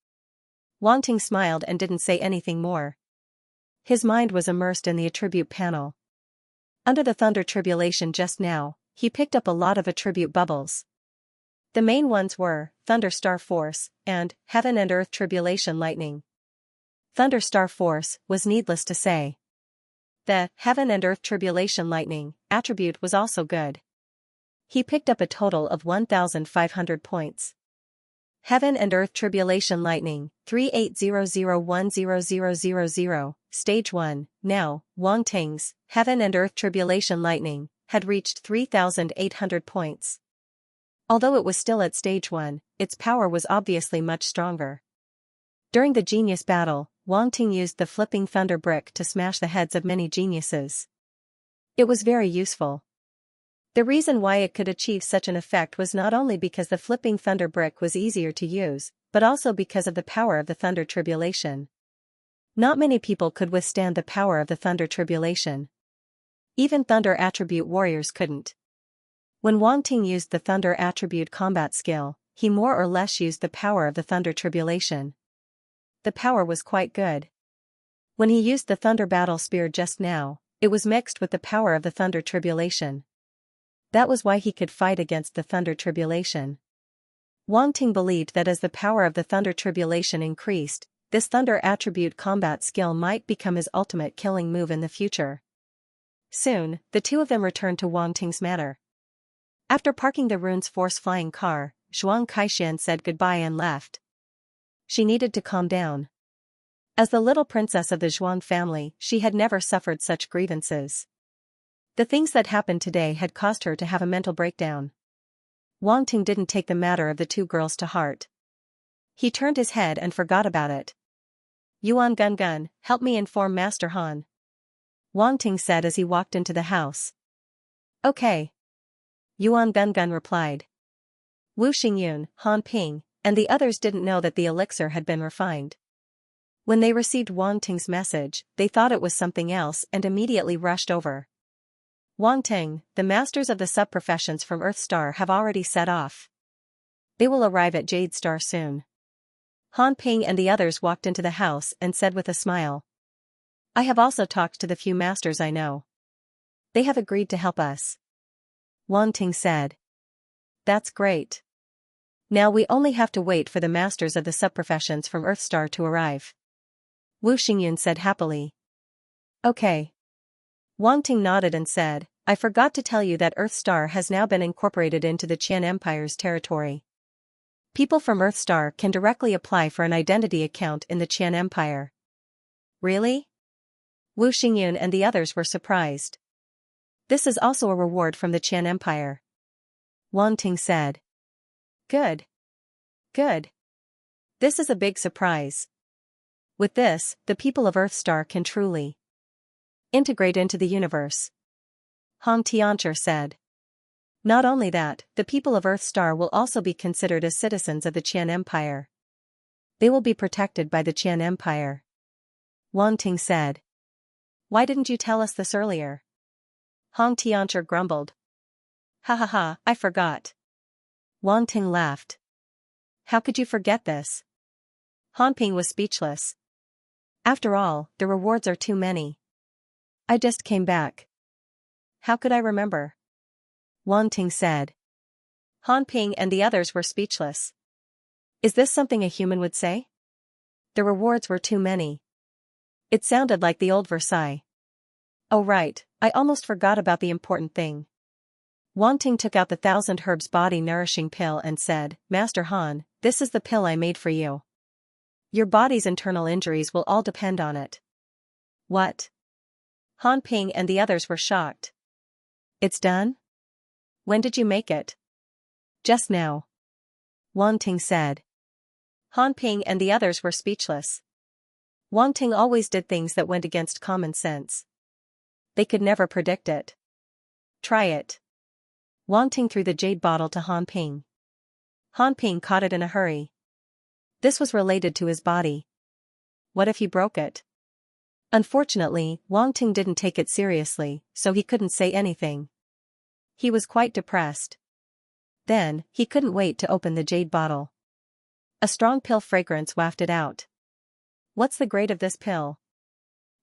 Wangting smiled and didn't say anything more. His mind was immersed in the attribute panel. Under the Thunder Tribulation just now, he picked up a lot of attribute bubbles. The main ones were Thunder Star Force and Heaven and Earth Tribulation Lightning. Thunder Star Force was needless to say. The Heaven and Earth Tribulation Lightning attribute was also good. He picked up a total of 1,500 points. Heaven and Earth Tribulation Lightning, 3800100000, Stage 1. Now, Wangting's Heaven and Earth Tribulation Lightning had reached 3,800 points. Although it was still at Stage 1, its power was obviously much stronger. During the genius battle, Wangting used the flipping thunder brick to smash the heads of many geniuses. It was very useful. The reason why it could achieve such an effect was not only because the flipping thunder brick was easier to use, but also because of the power of the Thunder Tribulation. Not many people could withstand the power of the Thunder Tribulation. Even Thunder Attribute warriors couldn't. When Wangting used the Thunder Attribute combat skill, he more or less used the power of the Thunder Tribulation. The power was quite good. When he used the Thunder Battle Spear just now, it was mixed with the power of the Thunder Tribulation. That was why he could fight against the Thunder Tribulation. Wangting believed that as the power of the Thunder Tribulation increased, this Thunder Attribute combat skill might become his ultimate killing move in the future. Soon, the two of them returned to Wangting's manor. After parking the Runes Force flying car, Xianxia said goodbye and left. She needed to calm down. As the little princess of the Zhuang family, she had never suffered such grievances. The things that happened today had caused her to have a mental breakdown. Wangting didn't take the matter of the two girls to heart. He turned his head and forgot about it. Yuan Gun, help me inform Master Han. Wangting said as he walked into the house. Okay. Yuan Gun replied. Wu Xingyun, Han Ping, and the others didn't know that the elixir had been refined. When they received Wangting's message, they thought it was something else and immediately rushed over. Wangting, the masters of the sub-professions from Earth Star have already set off. They will arrive at Jade Star soon. Han Ping and the others walked into the house and said with a smile. I have also talked to the few masters I know. They have agreed to help us. Wangting said. That's great. Now we only have to wait for the masters of the sub-professions from Earth Star to arrive. Wu Xingyun said happily. Okay. Wang Ting nodded and said, I forgot to tell you that Earthstar has now been incorporated into the Qian Empire's territory. People from Earthstar can directly apply for an identity account in the Qian Empire. Really? Wu Xingyun and the others were surprised. This is also a reward from the Qian Empire. Wang Ting said. Good. Good. This is a big surprise. With this, the people of Earthstar can truly integrate into the universe. Han Xianxia said. Not only that, the people of Earthstar will also be considered as citizens of the Qian Empire. They will be protected by the Qian Empire. Wang Ting said. Why didn't you tell us this earlier? Han Xianxia grumbled. Ha ha ha, I forgot. Wang Ting laughed. How could you forget this? Han Ping was speechless. After all, the rewards are too many. I just came back. How could I remember? Wang Ting said. Han Ping and the others were speechless. Is this something a human would say? The rewards were too many. It sounded like the old Versailles. Oh right, I almost forgot about the important thing. Wang Ting took out the 1,000 herbs body nourishing pill and said, Master Han, this is the pill I made for you. Your body's internal injuries will all depend on it. What? Han Ping and the others were shocked. It's done? When did you make it? Just now. Wang Ting said. Han Ping and the others were speechless. Wang Ting always did things that went against common sense. They could never predict it. Try it. Wang Ting threw the jade bottle to Han Ping. Han Ping caught it in a hurry. This was related to his body. What if he broke it? Unfortunately, Wang Ting didn't take it seriously, so he couldn't say anything. He was quite depressed. Then, he couldn't wait to open the jade bottle. A strong pill fragrance wafted out. What's the grade of this pill?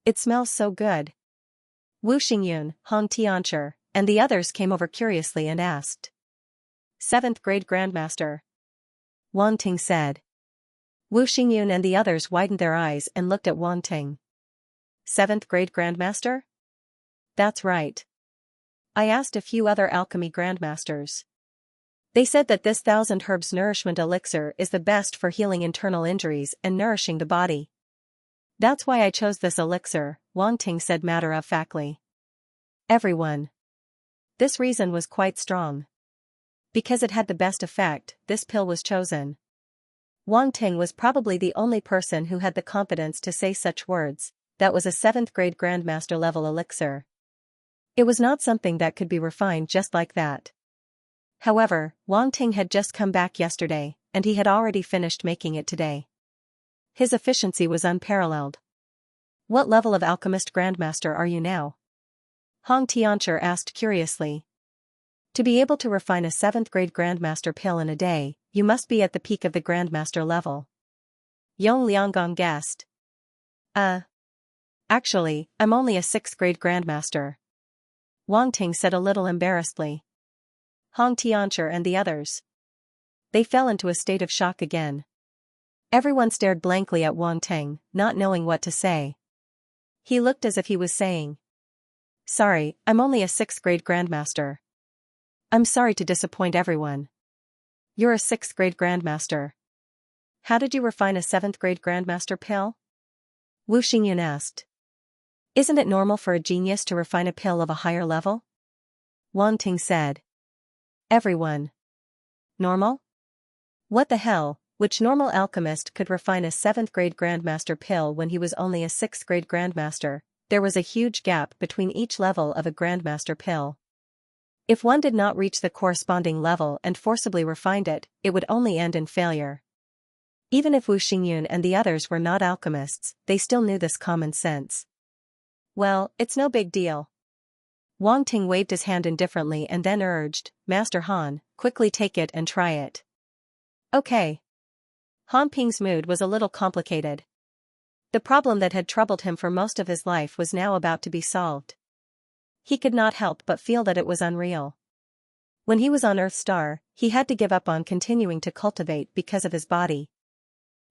It smells so good. Wu Xingyun, Han Xianxia, and the others came over curiously and asked. 7th grade Grandmaster. Wang Ting said. Wu Xingyun and the others widened their eyes and looked at Wang Ting. 7th grade Grandmaster? That's right. I asked a few other alchemy grandmasters. They said that this 1,000 herbs nourishment elixir is the best for healing internal injuries and nourishing the body. That's why I chose this elixir, Wang Ting said matter-of-factly. Everyone. This reason was quite strong. Because it had the best effect, this pill was chosen. Wang Ting was probably the only person who had the confidence to say such words. That was a 7th grade Grandmaster level elixir. It was not something that could be refined just like that. However, Wang Ting had just come back yesterday, and he had already finished making it today. His efficiency was unparalleled. What level of alchemist Grandmaster are you now? Han Xianxia asked curiously. To be able to refine a 7th grade Grandmaster pill in a day, you must be at the peak of the Grandmaster level. Yong Lianggong guessed. Actually, I'm only a 6th grade Grandmaster. Wang Ting said a little embarrassedly. Han Xianxia and the others. They fell into a state of shock again. Everyone stared blankly at Wang Ting, not knowing what to say. He looked as if he was saying. Sorry, I'm only a 6th grade Grandmaster. I'm sorry to disappoint everyone. You're a 6th grade Grandmaster. How did you refine a 7th grade Grandmaster pill? Wu Xingyun asked. Isn't it normal for a genius to refine a pill of a higher level? Wang Ting said. Everyone. Normal? What the hell, which normal alchemist could refine a 7th grade Grandmaster pill when he was only a 6th grade Grandmaster? There was a huge gap between each level of a Grandmaster pill. If one did not reach the corresponding level and forcibly refined it, it would only end in failure. Even if Wu Xingyun and the others were not alchemists, they still knew this common sense. Well, it's no big deal. Wang Ting waved his hand indifferently and then urged, Master Han, quickly take it and try it. Okay. Han Ping's mood was a little complicated. The problem that had troubled him for most of his life was now about to be solved. He could not help but feel that it was unreal. When he was on Earthstar, he had to give up on continuing to cultivate because of his body.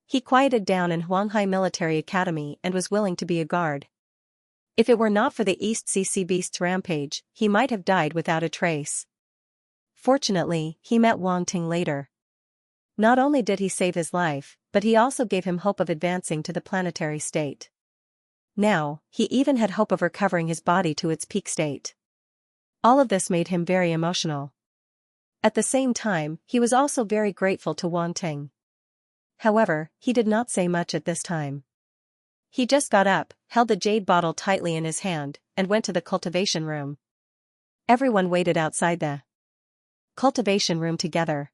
He quieted down in Huanghai Military Academy and was willing to be a guard. If it were not for the East Sea Beast's rampage, he might have died without a trace. Fortunately, he met Wang Ting later. Not only did he save his life, but he also gave him hope of advancing to the planetary state. Now, he even had hope of recovering his body to its peak state. All of this made him very emotional. At the same time, he was also very grateful to Wang Ting. However, he did not say much at this time. He just got up, held the jade bottle tightly in his hand, and went to the cultivation room. Everyone waited outside the cultivation room together.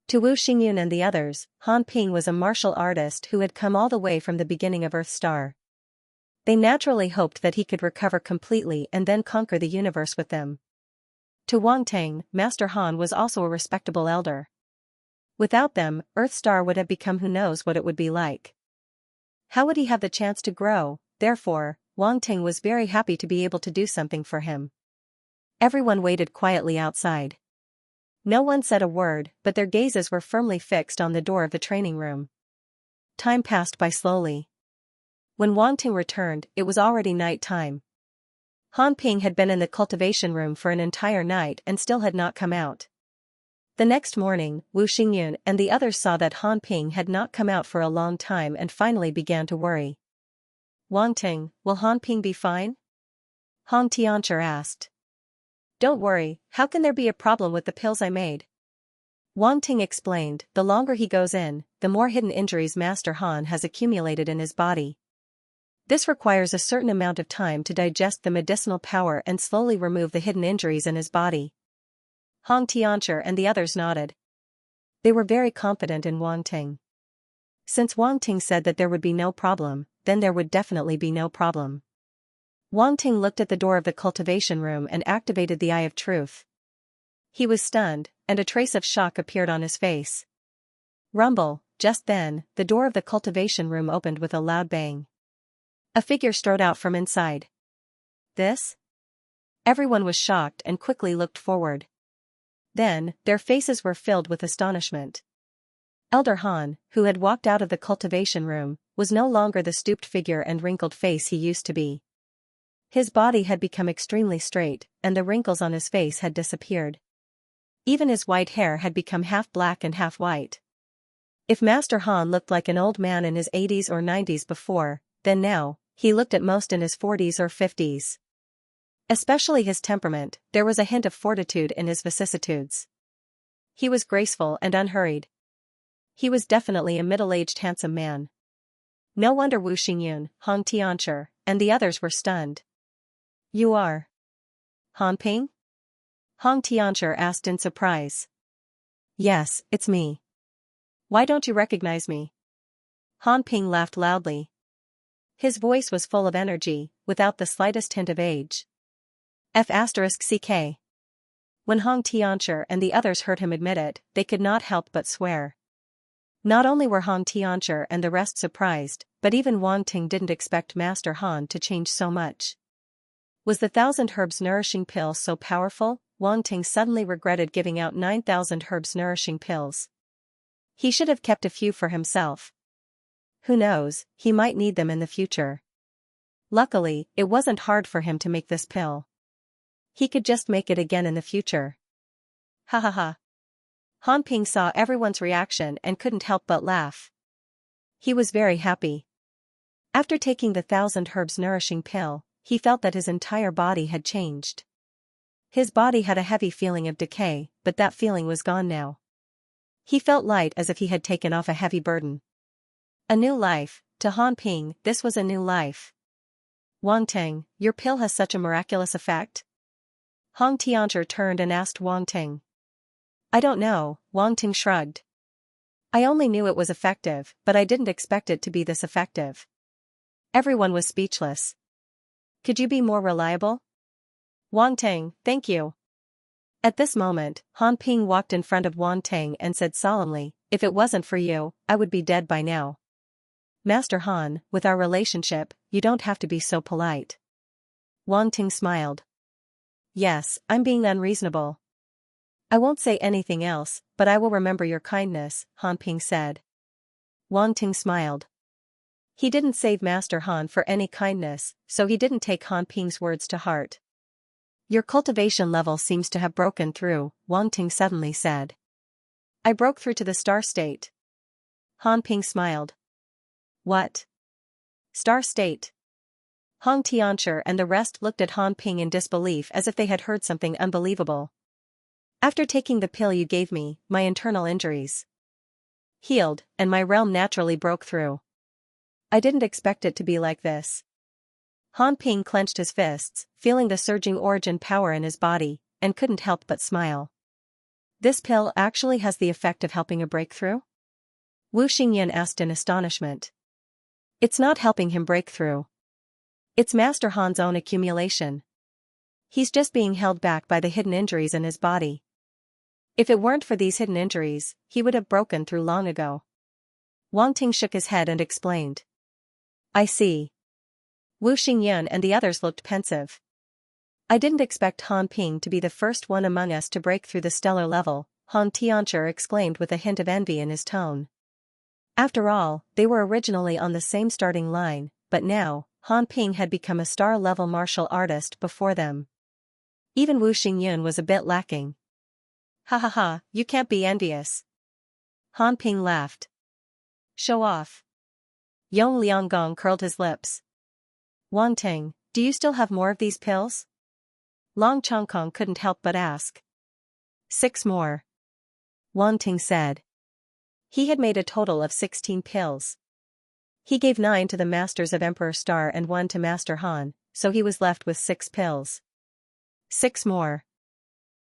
To Wu Xingyun and the others, Han Ping was a martial artist who had come all the way from the beginning of Earth Star. They naturally hoped that he could recover completely and then conquer the universe with them. To Wang Ting, Master Han was also a respectable elder. Without them, Earth Star would have become who knows what it would be like. How would he have the chance to grow? Therefore, Wang Ting was very happy to be able to do something for him. Everyone waited quietly outside. No one said a word, but their gazes were firmly fixed on the door of the training room. Time passed by slowly. When Wang Ting returned, it was already night time. Han Ping had been in the cultivation room for an entire night and still had not come out. The next morning, Wu Xingyun and the others saw that Han Ping had not come out for a long time and finally began to worry. Wang Ting, will Han Ping be fine? Han Xianxia asked. Don't worry, how can there be a problem with the pills I made? Wang Ting explained, the longer he goes in, the more hidden injuries Master Han has accumulated in his body. This requires a certain amount of time to digest the medicinal power and slowly remove the hidden injuries in his body. Han Xianxia and the others nodded. They were very confident in Wang Ting. Since Wang Ting said that there would be no problem, then there would definitely be no problem. Wang Ting looked at the door of the cultivation room and activated the Eye of Truth. He was stunned, and a trace of shock appeared on his face. Rumble, just then, the door of the cultivation room opened with a loud bang. A figure strode out from inside. This? Everyone was shocked and quickly looked forward. Then, their faces were filled with astonishment. Elder Han, who had walked out of the cultivation room, was no longer the stooped figure and wrinkled face he used to be. His body had become extremely straight, and the wrinkles on his face had disappeared. Even his white hair had become half black and half white. If Master Han looked like an old man in his 80s or 90s before, then now, he looked at most in his 40s or 50s. Especially his temperament, there was a hint of fortitude in his vicissitudes. He was graceful and unhurried. He was definitely a middle-aged handsome man. No wonder Wu Xingyun, Han Xianxia, and the others were stunned. You are Han Ping? Han Xianxia asked in surprise. Yes, it's me. Why don't you recognize me? Han Ping laughed loudly. His voice was full of energy, without the slightest hint of age. F***ck. When Han Xianxia and the others heard him admit it, they could not help but swear. Not only were Han Xianxia and the rest surprised, but even Wang Ting didn't expect Master Han to change so much. Was the 1,000 herbs nourishing pill so powerful? Wang Ting suddenly regretted giving out 9,000 herbs nourishing pills. He should have kept a few for himself. Who knows, he might need them in the future. Luckily, it wasn't hard for him to make this pill. He could just make it again in the future. Ha ha ha. Han Ping saw everyone's reaction and couldn't help but laugh. He was very happy. After taking the 1,000 herbs nourishing pill, he felt that his entire body had changed. His body had a heavy feeling of decay, but that feeling was gone now. He felt light as if he had taken off a heavy burden. A new life. To Han Ping, this was a new life. Wang Ting, your pill has such a miraculous effect? Han Xianxia turned and asked Wang Ting. I don't know, Wang Ting shrugged. I only knew it was effective, but I didn't expect it to be this effective. Everyone was speechless. Could you be more reliable? Wang Ting, thank you. At this moment, Han Ping walked in front of Wang Ting and said solemnly, if it wasn't for you, I would be dead by now. Master Han, with our relationship, you don't have to be so polite. Wang Ting smiled. Yes, I'm being unreasonable. I won't say anything else, but I will remember your kindness, Han Ping said. Wang Ting smiled. He didn't save Master Han for any kindness, so he didn't take Han Ping's words to heart. Your cultivation level seems to have broken through, Wang Ting suddenly said. I broke through to the star state. Han Ping smiled. What? Star state? Hong Tianchi and the rest looked at Han Ping in disbelief as if they had heard something unbelievable. After taking the pill you gave me, my internal injuries healed, and my realm naturally broke through. I didn't expect it to be like this. Han Ping clenched his fists, feeling the surging origin power in his body, and couldn't help but smile. This pill actually has the effect of helping a breakthrough? Wu Xingyan asked in astonishment. It's not helping him break through. It's Master Han's own accumulation. He's just being held back by the hidden injuries in his body. If it weren't for these hidden injuries, he would have broken through long ago. Wang Ting shook his head and explained. I see. Wu Xingyan and the others looked pensive. I didn't expect Han Ping to be the first one among us to break through the stellar level, Han Tianchi exclaimed with a hint of envy in his tone. After all, they were originally on the same starting line, but now, Han Ping had become a star-level martial artist before them. Even Wu Xingyan was a bit lacking. Ha ha ha, you can't be envious. Han Ping laughed. Show off. Yong Lianggong curled his lips. Wang Ting, do you still have more of these pills? Long Chongkong couldn't help but ask. 6 more. Wang Ting said. He had made a total of 16 pills. He gave 9 to the Masters of Emperor Star and 1 to Master Han, so he was left with 6 pills. 6 more.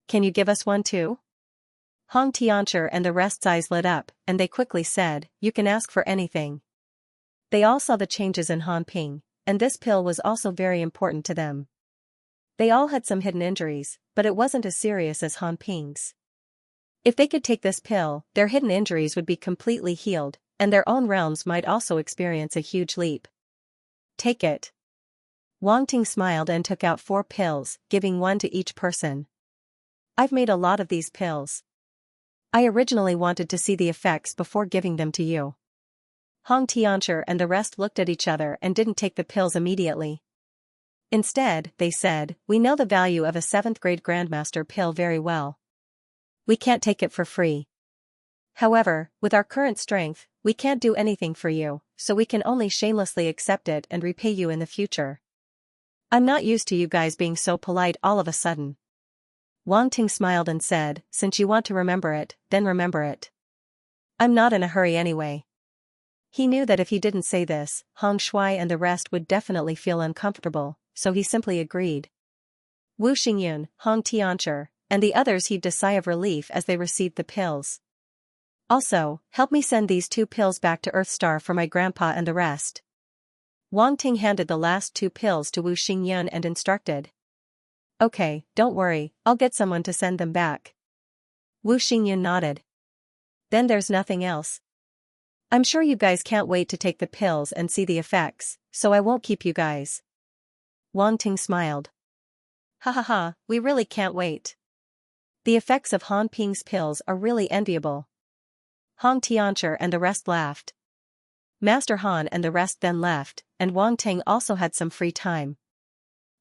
Can you give us one too? Hong Tianchi and the rest's eyes lit up, and they quickly said, you can ask for anything. They all saw the changes in Han Ping, and this pill was also very important to them. They all had some hidden injuries, but it wasn't as serious as Han Ping's. If they could take this pill, their hidden injuries would be completely healed, and their own realms might also experience a huge leap. Take it. Wang Ting smiled and took out 4 pills, giving 1 to each person. I've made a lot of these pills. I originally wanted to see the effects before giving them to you. Hong Tianchi and the rest looked at each other and didn't take the pills immediately. Instead, they said, we know the value of a 7th grade Grandmaster pill very well. We can't take it for free. However, with our current strength, we can't do anything for you, so we can only shamelessly accept it and repay you in the future. I'm not used to you guys being so polite all of a sudden. Wang Ting smiled and said, since you want to remember it, then remember it. I'm not in a hurry anyway. He knew that if he didn't say this, Hong Shui and the rest would definitely feel uncomfortable, so he simply agreed. Wu Xingyun, Hong Tianchi, and the others heaved a sigh of relief as they received the pills. Also, help me send these 2 pills back to Earthstar for my grandpa and the rest. Wang Ting handed the last 2 pills to Wu Xingyun and instructed. Okay, don't worry, I'll get someone to send them back. Wu Xingyun nodded. Then there's nothing else. I'm sure you guys can't wait to take the pills and see the effects, so I won't keep you guys. Wang Ting smiled. Ha ha ha, we really can't wait. The effects of Han Ping's pills are really enviable. Hong Tianchi and the rest laughed. Master Han and the rest then left, and Wang Ting also had some free time.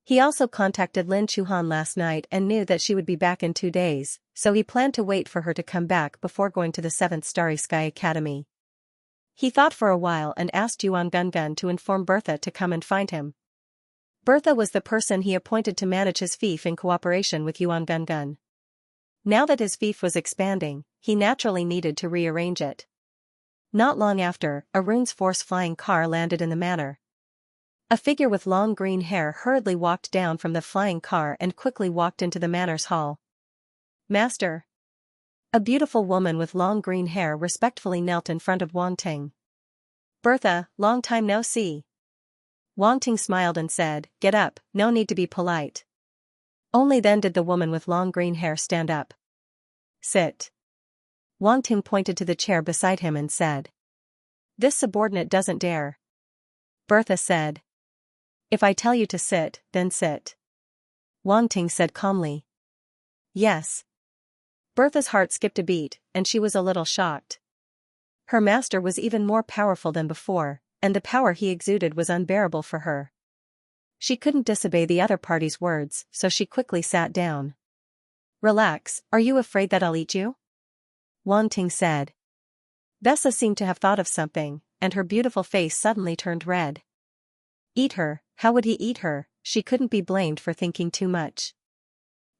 He also contacted Lin Chuhan last night and knew that she would be back in 2 days, so he planned to wait for her to come back before going to the 7th Starry Sky Academy. He thought for a while and asked Yuan Gungun to inform Bertha to come and find him. Bertha was the person he appointed to manage his fief in cooperation with Yuan Gungun. Now that his fief was expanding, he naturally needed to rearrange it. Not long after, Arun's force flying car landed in the manor. A figure with long green hair hurriedly walked down from the flying car and quickly walked into the manor's hall. Master. A beautiful woman with long green hair respectfully knelt in front of Wang Ting. Bertha, long time no see. Wang Ting smiled and said, get up, no need to be polite. Only then did the woman with long green hair stand up. Sit. Wang Ting pointed to the chair beside him and said. This subordinate doesn't dare. Bertha said. If I tell you to sit, then sit. Wang Ting said calmly. Yes. Bertha's heart skipped a beat, and she was a little shocked. Her master was even more powerful than before, and the power he exuded was unbearable for her. She couldn't disobey the other party's words, so she quickly sat down. "Relax, are you afraid that I'll eat you?" Wang Ting said. Vesa seemed to have thought of something, and her beautiful face suddenly turned red. Eat her? How would he eat her? She couldn't be blamed for thinking too much.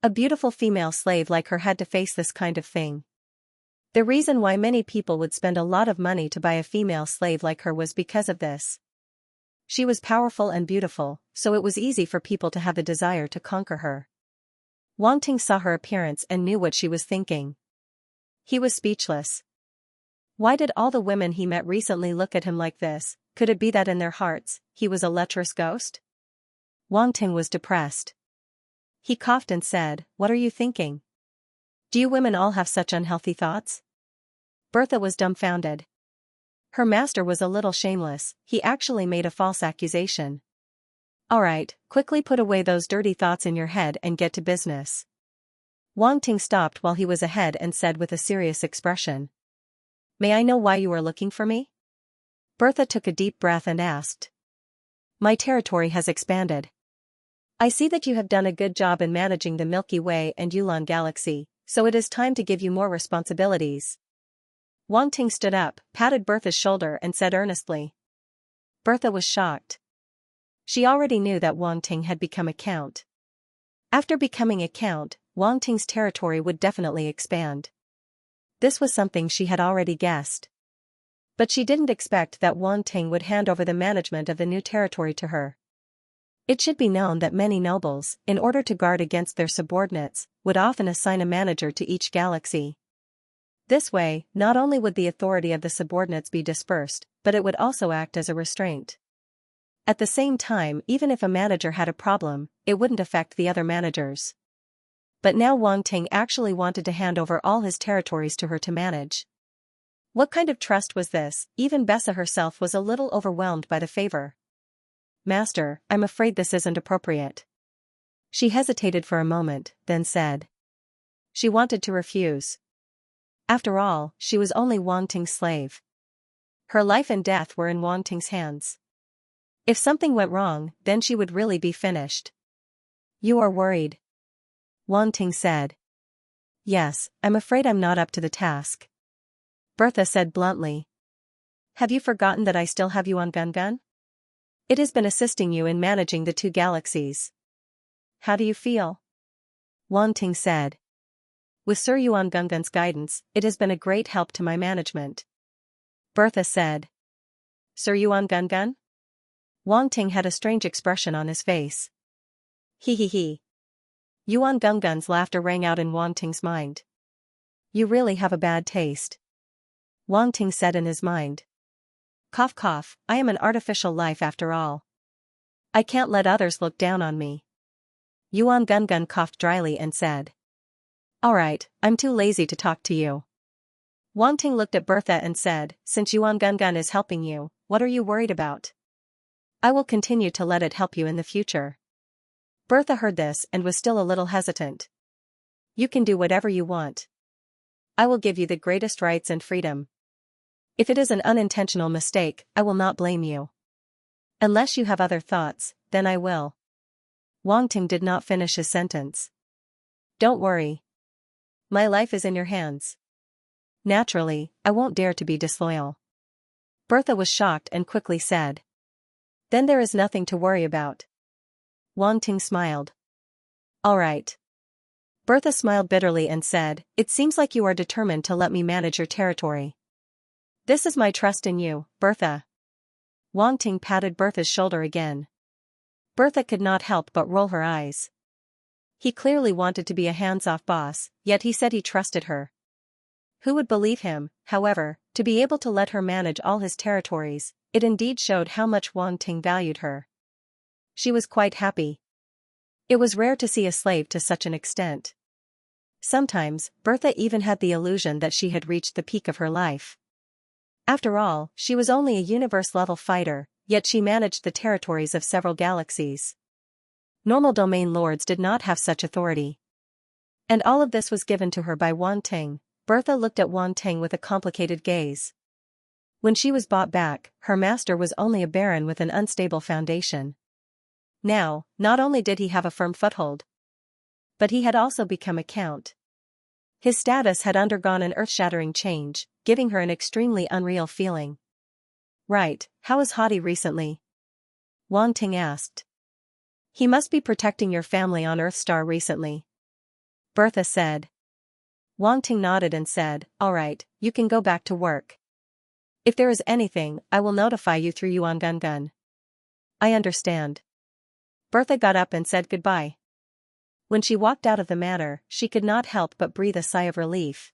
A beautiful female slave like her had to face this kind of thing. The reason why many people would spend a lot of money to buy a female slave like her was because of this. She was powerful and beautiful, so it was easy for people to have the desire to conquer her. Wang Ting saw her appearance and knew what she was thinking. He was speechless. Why did all the women he met recently look at him like this? Could it be that in their hearts, he was a lecherous ghost? Wang Ting was depressed. He coughed and said, "What are you thinking? Do you women all have such unhealthy thoughts?" Bertha was dumbfounded. Her master was a little shameless, he actually made a false accusation. "Alright, quickly put away those dirty thoughts in your head and get to business." Wang Ting stopped while he was ahead and said with a serious expression. "May I know why you are looking for me?" Bertha took a deep breath and asked. "My territory has expanded. I see that you have done a good job in managing the Milky Way and Yulon Galaxy, so it is time to give you more responsibilities." Wang Ting stood up, patted Bertha's shoulder and said earnestly. Bertha was shocked. She already knew that Wang Ting had become a count. After becoming a count, Wang Ting's territory would definitely expand. This was something she had already guessed. But she didn't expect that Wang Ting would hand over the management of the new territory to her. It should be known that many nobles, in order to guard against their subordinates, would often assign a manager to each galaxy. This way, not only would the authority of the subordinates be dispersed, but it would also act as a restraint. At the same time, even if a manager had a problem, it wouldn't affect the other managers. But now Wang Ting actually wanted to hand over all his territories to her to manage. What kind of trust was this? Even Bessa herself was a little overwhelmed by the favor. "Master, I'm afraid this isn't appropriate." She hesitated for a moment, then said. She wanted to refuse. After all, she was only Wang Ting's slave. Her life and death were in Wang Ting's hands. If something went wrong, then she would really be finished. "You are worried," Wang Ting said. "Yes, I'm afraid I'm not up to the task," Bertha said bluntly. "Have you forgotten that I still have Yuan Gungun? It has been assisting you in managing the 2 galaxies. How do you feel?" Wang Ting said. "With Sir Yuan Gungun's guidance, it has been a great help to my management," Bertha said. "Sir Yuan Gungun?" Wang Ting had a strange expression on his face. He. Yuan Gungun's laughter rang out in Wang Ting's mind. "You really have a bad taste," Wang Ting said in his mind. Cough cough, I am an artificial life after all. I can't let others look down on me." Yuan Gungun coughed dryly and said. "Alright, I'm too lazy to talk to you." Wang Ting looked at Bertha and said, "Since Yuan Gungun is helping you, what are you worried about? I will continue to let it help you in the future." Bertha heard this and was still a little hesitant. "You can do whatever you want. I will give you the greatest rights and freedom. If it is an unintentional mistake, I will not blame you. Unless you have other thoughts, then I will." Wang Ting did not finish his sentence. "Don't worry. My life is in your hands. Naturally, I won't dare to be disloyal." Bertha was shocked and quickly said. "Then there is nothing to worry about." Wang Ting smiled. "Alright." Bertha smiled bitterly and said, "It seems like you are determined to let me manage your territory. This is my trust in you, Bertha." Wang Ting patted Bertha's shoulder again. Bertha could not help but roll her eyes. He clearly wanted to be a hands-off boss, yet he said he trusted her. Who would believe him? However, to be able to let her manage all his territories, it indeed showed how much Wang Ting valued her. She was quite happy. It was rare to see a slave to such an extent. Sometimes, Bertha even had the illusion that she had reached the peak of her life. After all, she was only a universe-level fighter, yet she managed the territories of several galaxies. Normal domain lords did not have such authority. And all of this was given to her by Wang Ting. Bertha looked at Wang Ting with a complicated gaze. When she was bought back, her master was only a baron with an unstable foundation. Now, not only did he have a firm foothold, but he had also become a count. His status had undergone an earth-shattering change, giving her an extremely unreal feeling. "Right, how is Hadi recently?" Wang Ting asked. "He must be protecting your family on Earthstar recently," Bertha said. Wang Ting nodded and said, "All right, you can go back to work. If there is anything, I will notify you through Yuan Gun. "I understand." Bertha got up and said goodbye. When she walked out of the manor, she could not help but breathe a sigh of relief.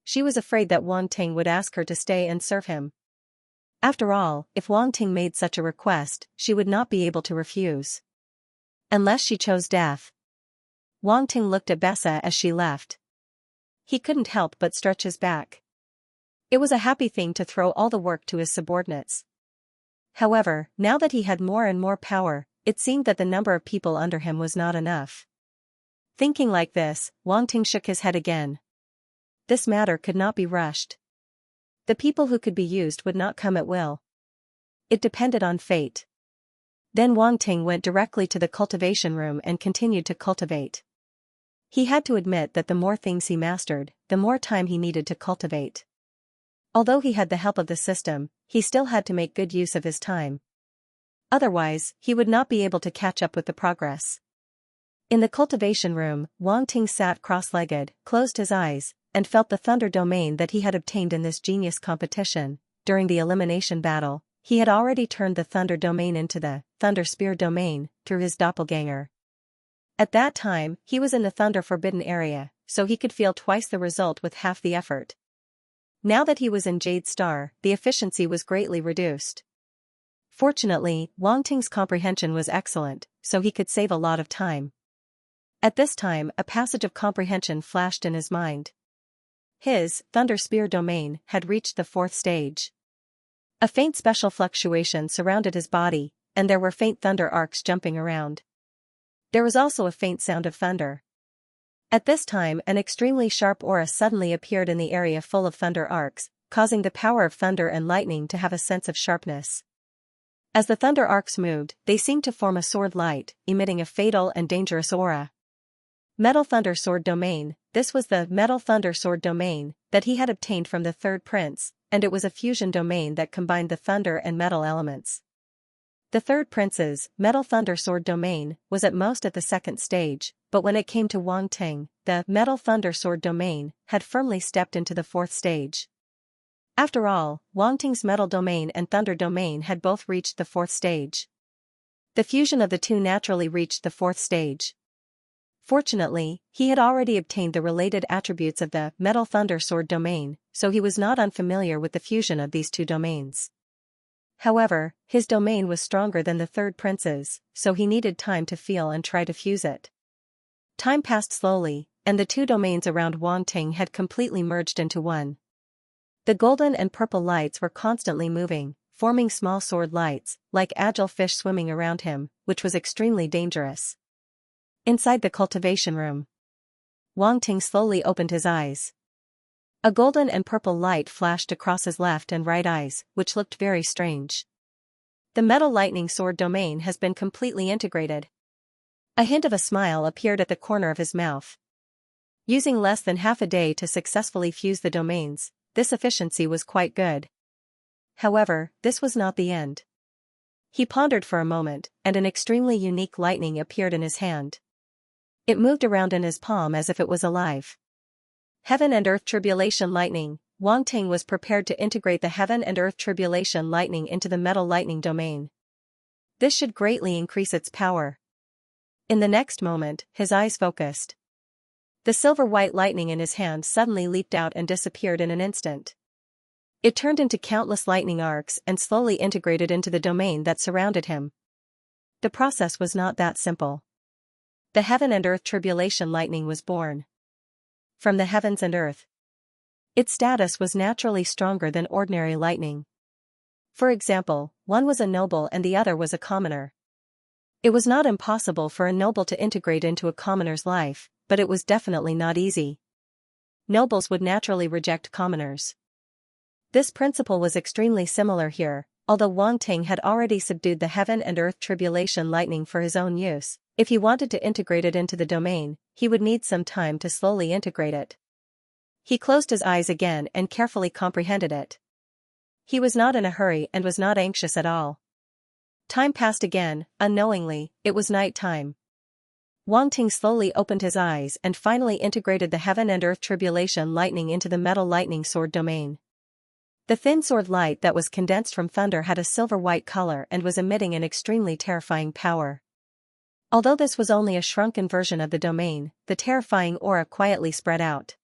She was afraid that Wang Ting would ask her to stay and serve him. After all, if Wang Ting made such a request, she would not be able to refuse. Unless she chose death. Wang Ting looked at Bessa as she left. He couldn't help but stretch his back. It was a happy thing to throw all the work to his subordinates. However, now that he had more and more power, it seemed that the number of people under him was not enough. Thinking like this, Wang Ting shook his head again. This matter could not be rushed. The people who could be used would not come at will. It depended on fate. Then Wang Ting went directly to the cultivation room and continued to cultivate. He had to admit that the more things he mastered, the more time he needed to cultivate. Although he had the help of the system, he still had to make good use of his time. Otherwise, he would not be able to catch up with the progress. In the cultivation room, Wang Ting sat cross-legged, closed his eyes, and felt the thunder domain that he had obtained in this genius competition. During the elimination battle, he had already turned the thunder domain into the thunder spear domain through his doppelganger. At that time, he was in the thunder forbidden area, so he could feel twice the result with half the effort. Now that he was in Jade Star, the efficiency was greatly reduced. Fortunately, Wang Ting's comprehension was excellent, so he could save a lot of time. At this time, a passage of comprehension flashed in his mind. His thunder spear domain had reached the 4th stage. A faint special fluctuation surrounded his body, and there were faint thunder arcs jumping around. There was also a faint sound of thunder. At this time, an extremely sharp aura suddenly appeared in the area full of thunder arcs, causing the power of thunder and lightning to have a sense of sharpness. As the thunder arcs moved, they seemed to form a sword light, emitting a fatal and dangerous aura. Metal Thunder Sword Domain. This was the Metal Thunder Sword Domain that he had obtained from the 3rd prince, and it was a fusion domain that combined the thunder and metal elements. The 3rd prince's Metal Thunder Sword Domain was at most at the 2nd stage, but when it came to Wang Ting, the Metal Thunder Sword Domain had firmly stepped into the 4th stage. After all, Wang Ting's Metal Domain and Thunder Domain had both reached the 4th stage. The fusion of the two naturally reached the 4th stage. Fortunately, he had already obtained the related attributes of the Metal Thunder Sword Domain, so he was not unfamiliar with the fusion of these two domains. However, his domain was stronger than the 3rd prince's, so he needed time to feel and try to fuse it. Time passed slowly, and the two domains around Wang Ting had completely merged into one. The golden and purple lights were constantly moving, forming small sword lights, like agile fish swimming around him, which was extremely dangerous. Inside the cultivation room, Wang Ting slowly opened his eyes. A golden and purple light flashed across his left and right eyes, which looked very strange. The Metal Lightning Sword Domain has been completely integrated. A hint of a smile appeared at the corner of his mouth. Using less than half a day to successfully fuse the domains, this efficiency was quite good. However, this was not the end. He pondered for a moment, and an extremely unique lightning appeared in his hand. It moved around in his palm as if it was alive. Heaven and Earth Tribulation Lightning. Wang Ting was prepared to integrate the Heaven and Earth Tribulation Lightning into the Metal Lightning domain. This should greatly increase its power. In the next moment, his eyes focused. The silver-white lightning in his hand suddenly leaped out and disappeared in an instant. It turned into countless lightning arcs and slowly integrated into the domain that surrounded him. The process was not that simple. The Heaven and Earth Tribulation Lightning was born from the heavens and earth. Its status was naturally stronger than ordinary lightning. For example, one was a noble and the other was a commoner. It was not impossible for a noble to integrate into a commoner's life, but it was definitely not easy. Nobles would naturally reject commoners. This principle was extremely similar here, although Wang Ting had already subdued the heaven and earth tribulation lightning for his own use. If he wanted to integrate it into the domain, he would need some time to slowly integrate it. He closed his eyes again and carefully comprehended it. He was not in a hurry and was not anxious at all. Time passed again, unknowingly, it was night time. Wang Ting slowly opened his eyes and finally integrated the heaven and earth tribulation lightning into the metal lightning sword domain. The thin sword light that was condensed from thunder had a silver-white color and was emitting an extremely terrifying power. Although this was only a shrunken version of the domain, the terrifying aura quietly spread out.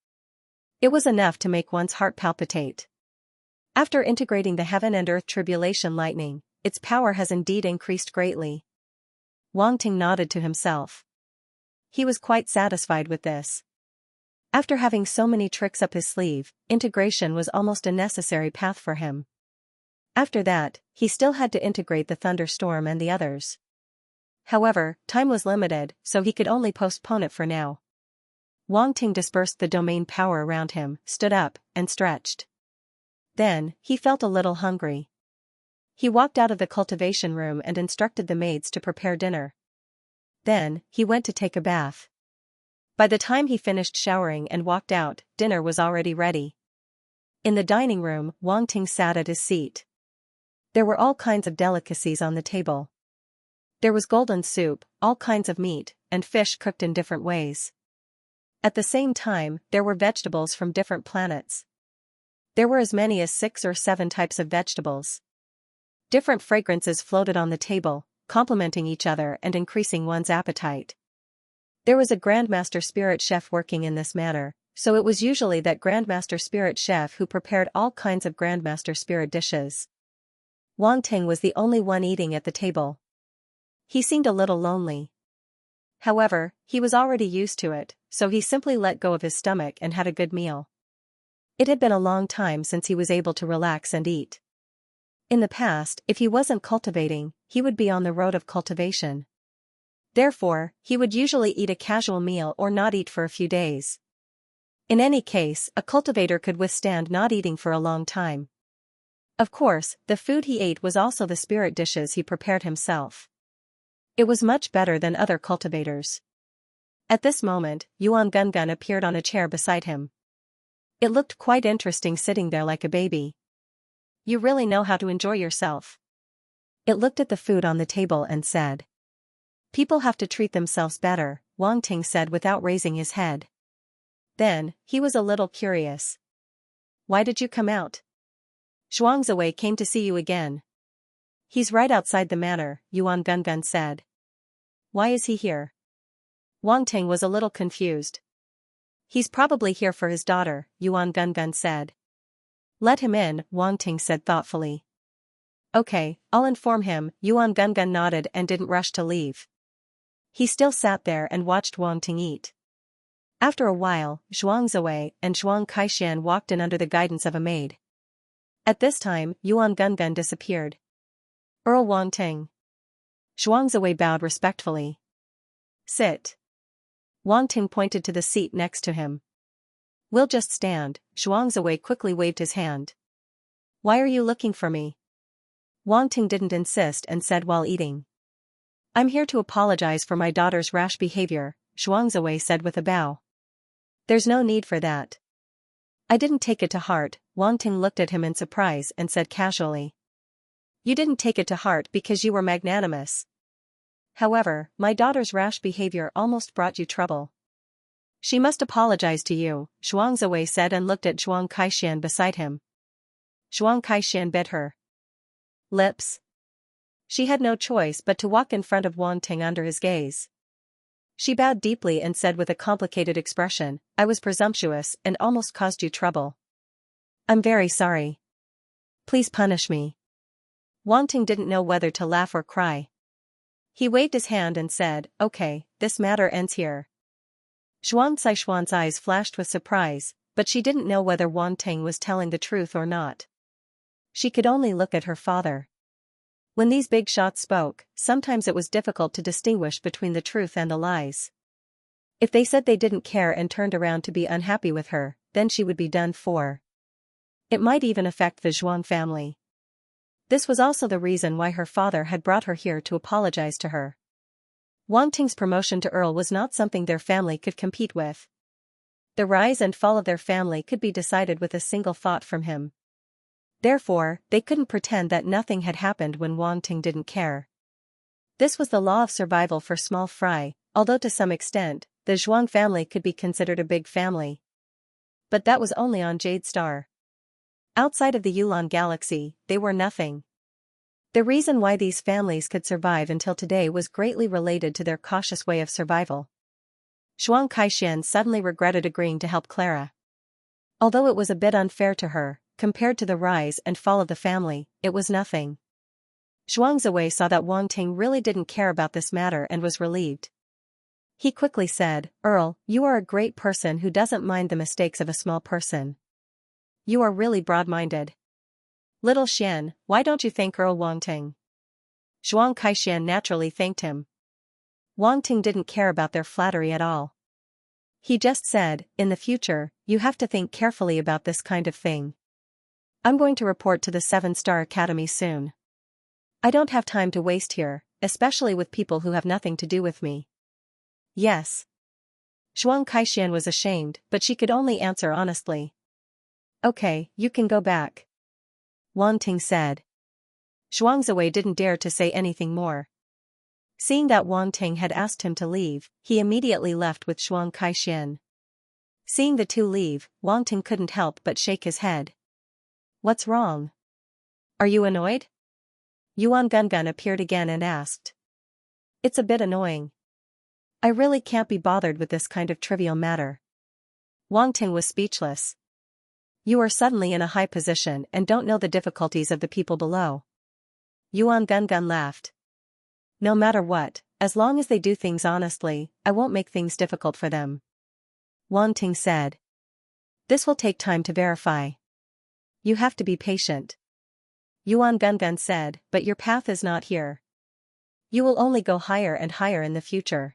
It was enough to make one's heart palpitate. After integrating the heaven and earth tribulation lightning, its power has indeed increased greatly. Wang Ting nodded to himself. He was quite satisfied with this. After having so many tricks up his sleeve, integration was almost a necessary path for him. After that, he still had to integrate the thunderstorm and the others. However, time was limited, so he could only postpone it for now. Wang Ting dispersed the domain power around him, stood up, and stretched. Then, he felt a little hungry. He walked out of the cultivation room and instructed the maids to prepare dinner. Then, he went to take a bath. By the time he finished showering and walked out, dinner was already ready. In the dining room, Wang Ting sat at his seat. There were all kinds of delicacies on the table. There was golden soup, all kinds of meat, and fish cooked in different ways. At the same time, there were vegetables from different planets. There were as many as 6 or 7 types of vegetables. Different fragrances floated on the table, complementing each other and increasing one's appetite. There was a Grandmaster Spirit Chef working in this manner, so it was usually that Grandmaster Spirit Chef who prepared all kinds of Grandmaster Spirit dishes. Wang Ting was the only one eating at the table. He seemed a little lonely. However, he was already used to it, so he simply let go of his stomach and had a good meal. It had been a long time since he was able to relax and eat. In the past, if he wasn't cultivating, he would be on the road of cultivation. Therefore, he would usually eat a casual meal or not eat for a few days. In any case, a cultivator could withstand not eating for a long time. Of course, the food he ate was also the spirit dishes he prepared himself. It was much better than other cultivators. At this moment, Yuan Gungun appeared on a chair beside him. It looked quite interesting sitting there like a baby. You really know how to enjoy yourself. It looked at the food on the table and said. People have to treat themselves better, Wang Ting said without raising his head. Then, he was a little curious. Why did you come out? Xianxia came to see you again. He's right outside the manor, Yuan Gungun said. Why is he here? Wang Ting was a little confused. He's probably here for his daughter, Yuan Gungun said. Let him in, Wang Ting said thoughtfully. Okay, I'll inform him, Yuan Gungun nodded and didn't rush to leave. He still sat there and watched Wang Ting eat. After a while, Xianxia and Zhuang Kaishan walked in under the guidance of a maid. At this time, Yuan Gungun disappeared. Earl Wang Ting. Xianxia bowed respectfully. Sit. Wang Ting pointed to the seat next to him. We'll just stand, Xianxia quickly waved his hand. Why are you looking for me? Wang Ting didn't insist and said while eating. I'm here to apologize for my daughter's rash behavior, Xianxia said with a bow. There's no need for that. I didn't take it to heart, Wang Ting looked at him in surprise and said casually. You didn't take it to heart because you were magnanimous. However, my daughter's rash behavior almost brought you trouble. She must apologize to you, Xianxia said and looked at Zhuang Kaishan beside him. Zhuang Kaishan bit her lips. She had no choice but to walk in front of Wang Ting under his gaze. She bowed deeply and said with a complicated expression, I was presumptuous and almost caused you trouble. I'm very sorry. Please punish me. Wang Ting didn't know whether to laugh or cry. He waved his hand and said, okay, this matter ends here. Zhuang Caishuan's eyes flashed with surprise, but she didn't know whether Wang Ting was telling the truth or not. She could only look at her father. When these big shots spoke, sometimes it was difficult to distinguish between the truth and the lies. If they said they didn't care and turned around to be unhappy with her, then she would be done for. It might even affect the Zhuang family. This was also the reason why her father had brought her here to apologize to her. Wang Ting's promotion to Earl was not something their family could compete with. The rise and fall of their family could be decided with a single thought from him. Therefore, they couldn't pretend that nothing had happened when Wang Ting didn't care. This was the law of survival for small fry, although to some extent, the Zhuang family could be considered a big family. But that was only on Jade Star. Outside of the Yulan galaxy, they were nothing. The reason why these families could survive until today was greatly related to their cautious way of survival. Zhuang Kaixian suddenly regretted agreeing to help Clara. Although it was a bit unfair to her, compared to the rise and fall of the family, it was nothing. Zhuang Ziwei saw that Wang Ting really didn't care about this matter and was relieved. He quickly said, "Earl, you are a great person who doesn't mind the mistakes of a small person. You are really broad-minded. Little Xian, why don't you thank Earl Wang Ting?" Zhuang Kaixian naturally thanked him. Wang Ting didn't care about their flattery at all. He just said, "In the future, you have to think carefully about this kind of thing. I'm going to report to the 7-Star Academy soon. I don't have time to waste here, especially with people who have nothing to do with me." "Yes." Zhuang Kaixian was ashamed, but she could only answer honestly. "Okay, you can go back," Wang Ting said. Zhuang Ziwei didn't dare to say anything more. Seeing that Wang Ting had asked him to leave, he immediately left with Zhuang Kaixian. Seeing the two leave, Wang Ting couldn't help but shake his head. "What's wrong? Are you annoyed?" Yuan Gungun appeared again and asked. "It's a bit annoying. I really can't be bothered with this kind of trivial matter." Wang Ting was speechless. "You are suddenly in a high position and don't know the difficulties of the people below." Yuan Gungun laughed. "No matter what, as long as they do things honestly, I won't make things difficult for them." Wang Ting said. "This will take time to verify. You have to be patient." Yuan Gungun said, "But your path is not here. You will only go higher and higher in the future.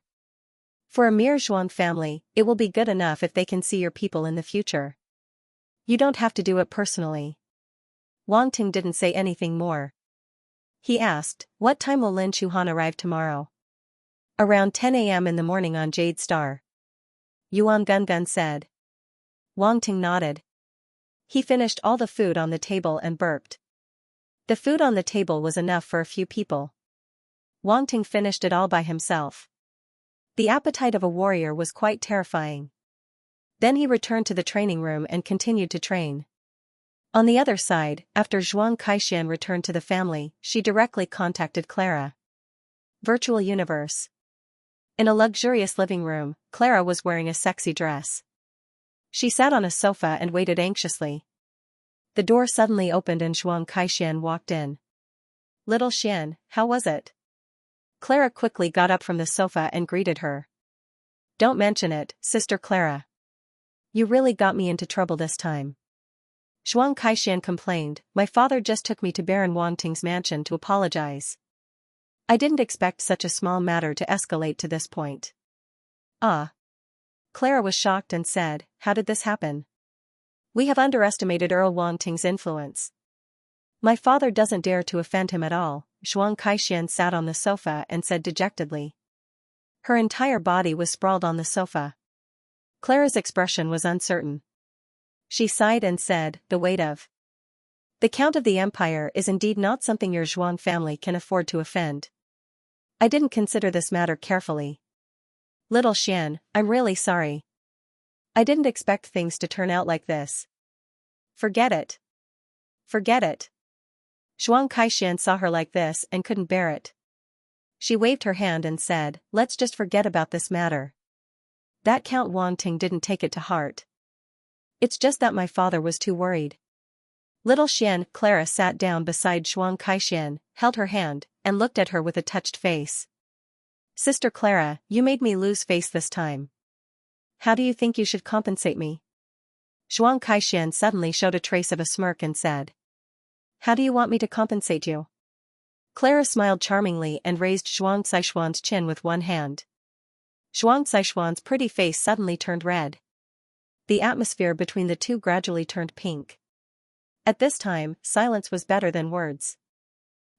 For a mere Zhuang family, it will be good enough if they can see your people in the future. You don't have to do it personally." Wang Ting didn't say anything more. He asked, "What time will Lin Chuhan arrive tomorrow?" "Around 10 a.m. in the morning on Jade Star," Yuan Gungun said. Wang Ting nodded. He finished all the food on the table and burped. The food on the table was enough for a few people. Wang Ting finished it all by himself. The appetite of a warrior was quite terrifying. Then he returned to the training room and continued to train. On the other side, after Zhuang Kaixian returned to the family, she directly contacted Clara. Virtual Universe. In a luxurious living room, Clara was wearing a sexy dress. She sat on a sofa and waited anxiously. The door suddenly opened and Zhuang Kaixian walked in. "Little Xian, how was it?" Clara quickly got up from the sofa and greeted her. "Don't mention it, Sister Clara. You really got me into trouble this time." Zhuang Kaixian complained, "My father just took me to Baron Wang Ting's mansion to apologize. I didn't expect such a small matter to escalate to this point." "Ah." Clara was shocked and said, "How did this happen?" "We have underestimated Earl Wang Ting's influence. My father doesn't dare to offend him at all." Zhuang Kaixian sat on the sofa and said dejectedly. Her entire body was sprawled on the sofa. Clara's expression was uncertain. She sighed and said, "The weight of the Count of the Empire is indeed not something your Zhuang family can afford to offend. I didn't consider this matter carefully. Little Xian, I'm really sorry. I didn't expect things to turn out like this. Forget it. Forget it." Zhuang Kaixian saw her like this and couldn't bear it. She waved her hand and said, "Let's just forget about this matter. That Count Wang Ting didn't take it to heart. It's just that my father was too worried." Little Xian. Clara sat down beside Zhuang Kaixian, held her hand, and looked at her with a touched face. "Sister Clara, you made me lose face this time. How do you think you should compensate me?" Zhuang Kaixian suddenly showed a trace of a smirk and said, "How do you want me to compensate you?" Clara smiled charmingly and raised Zhuang Saishuan's chin with one hand. Zhuang Saishuan's pretty face suddenly turned red. The atmosphere between the two gradually turned pink. At this time, silence was better than words.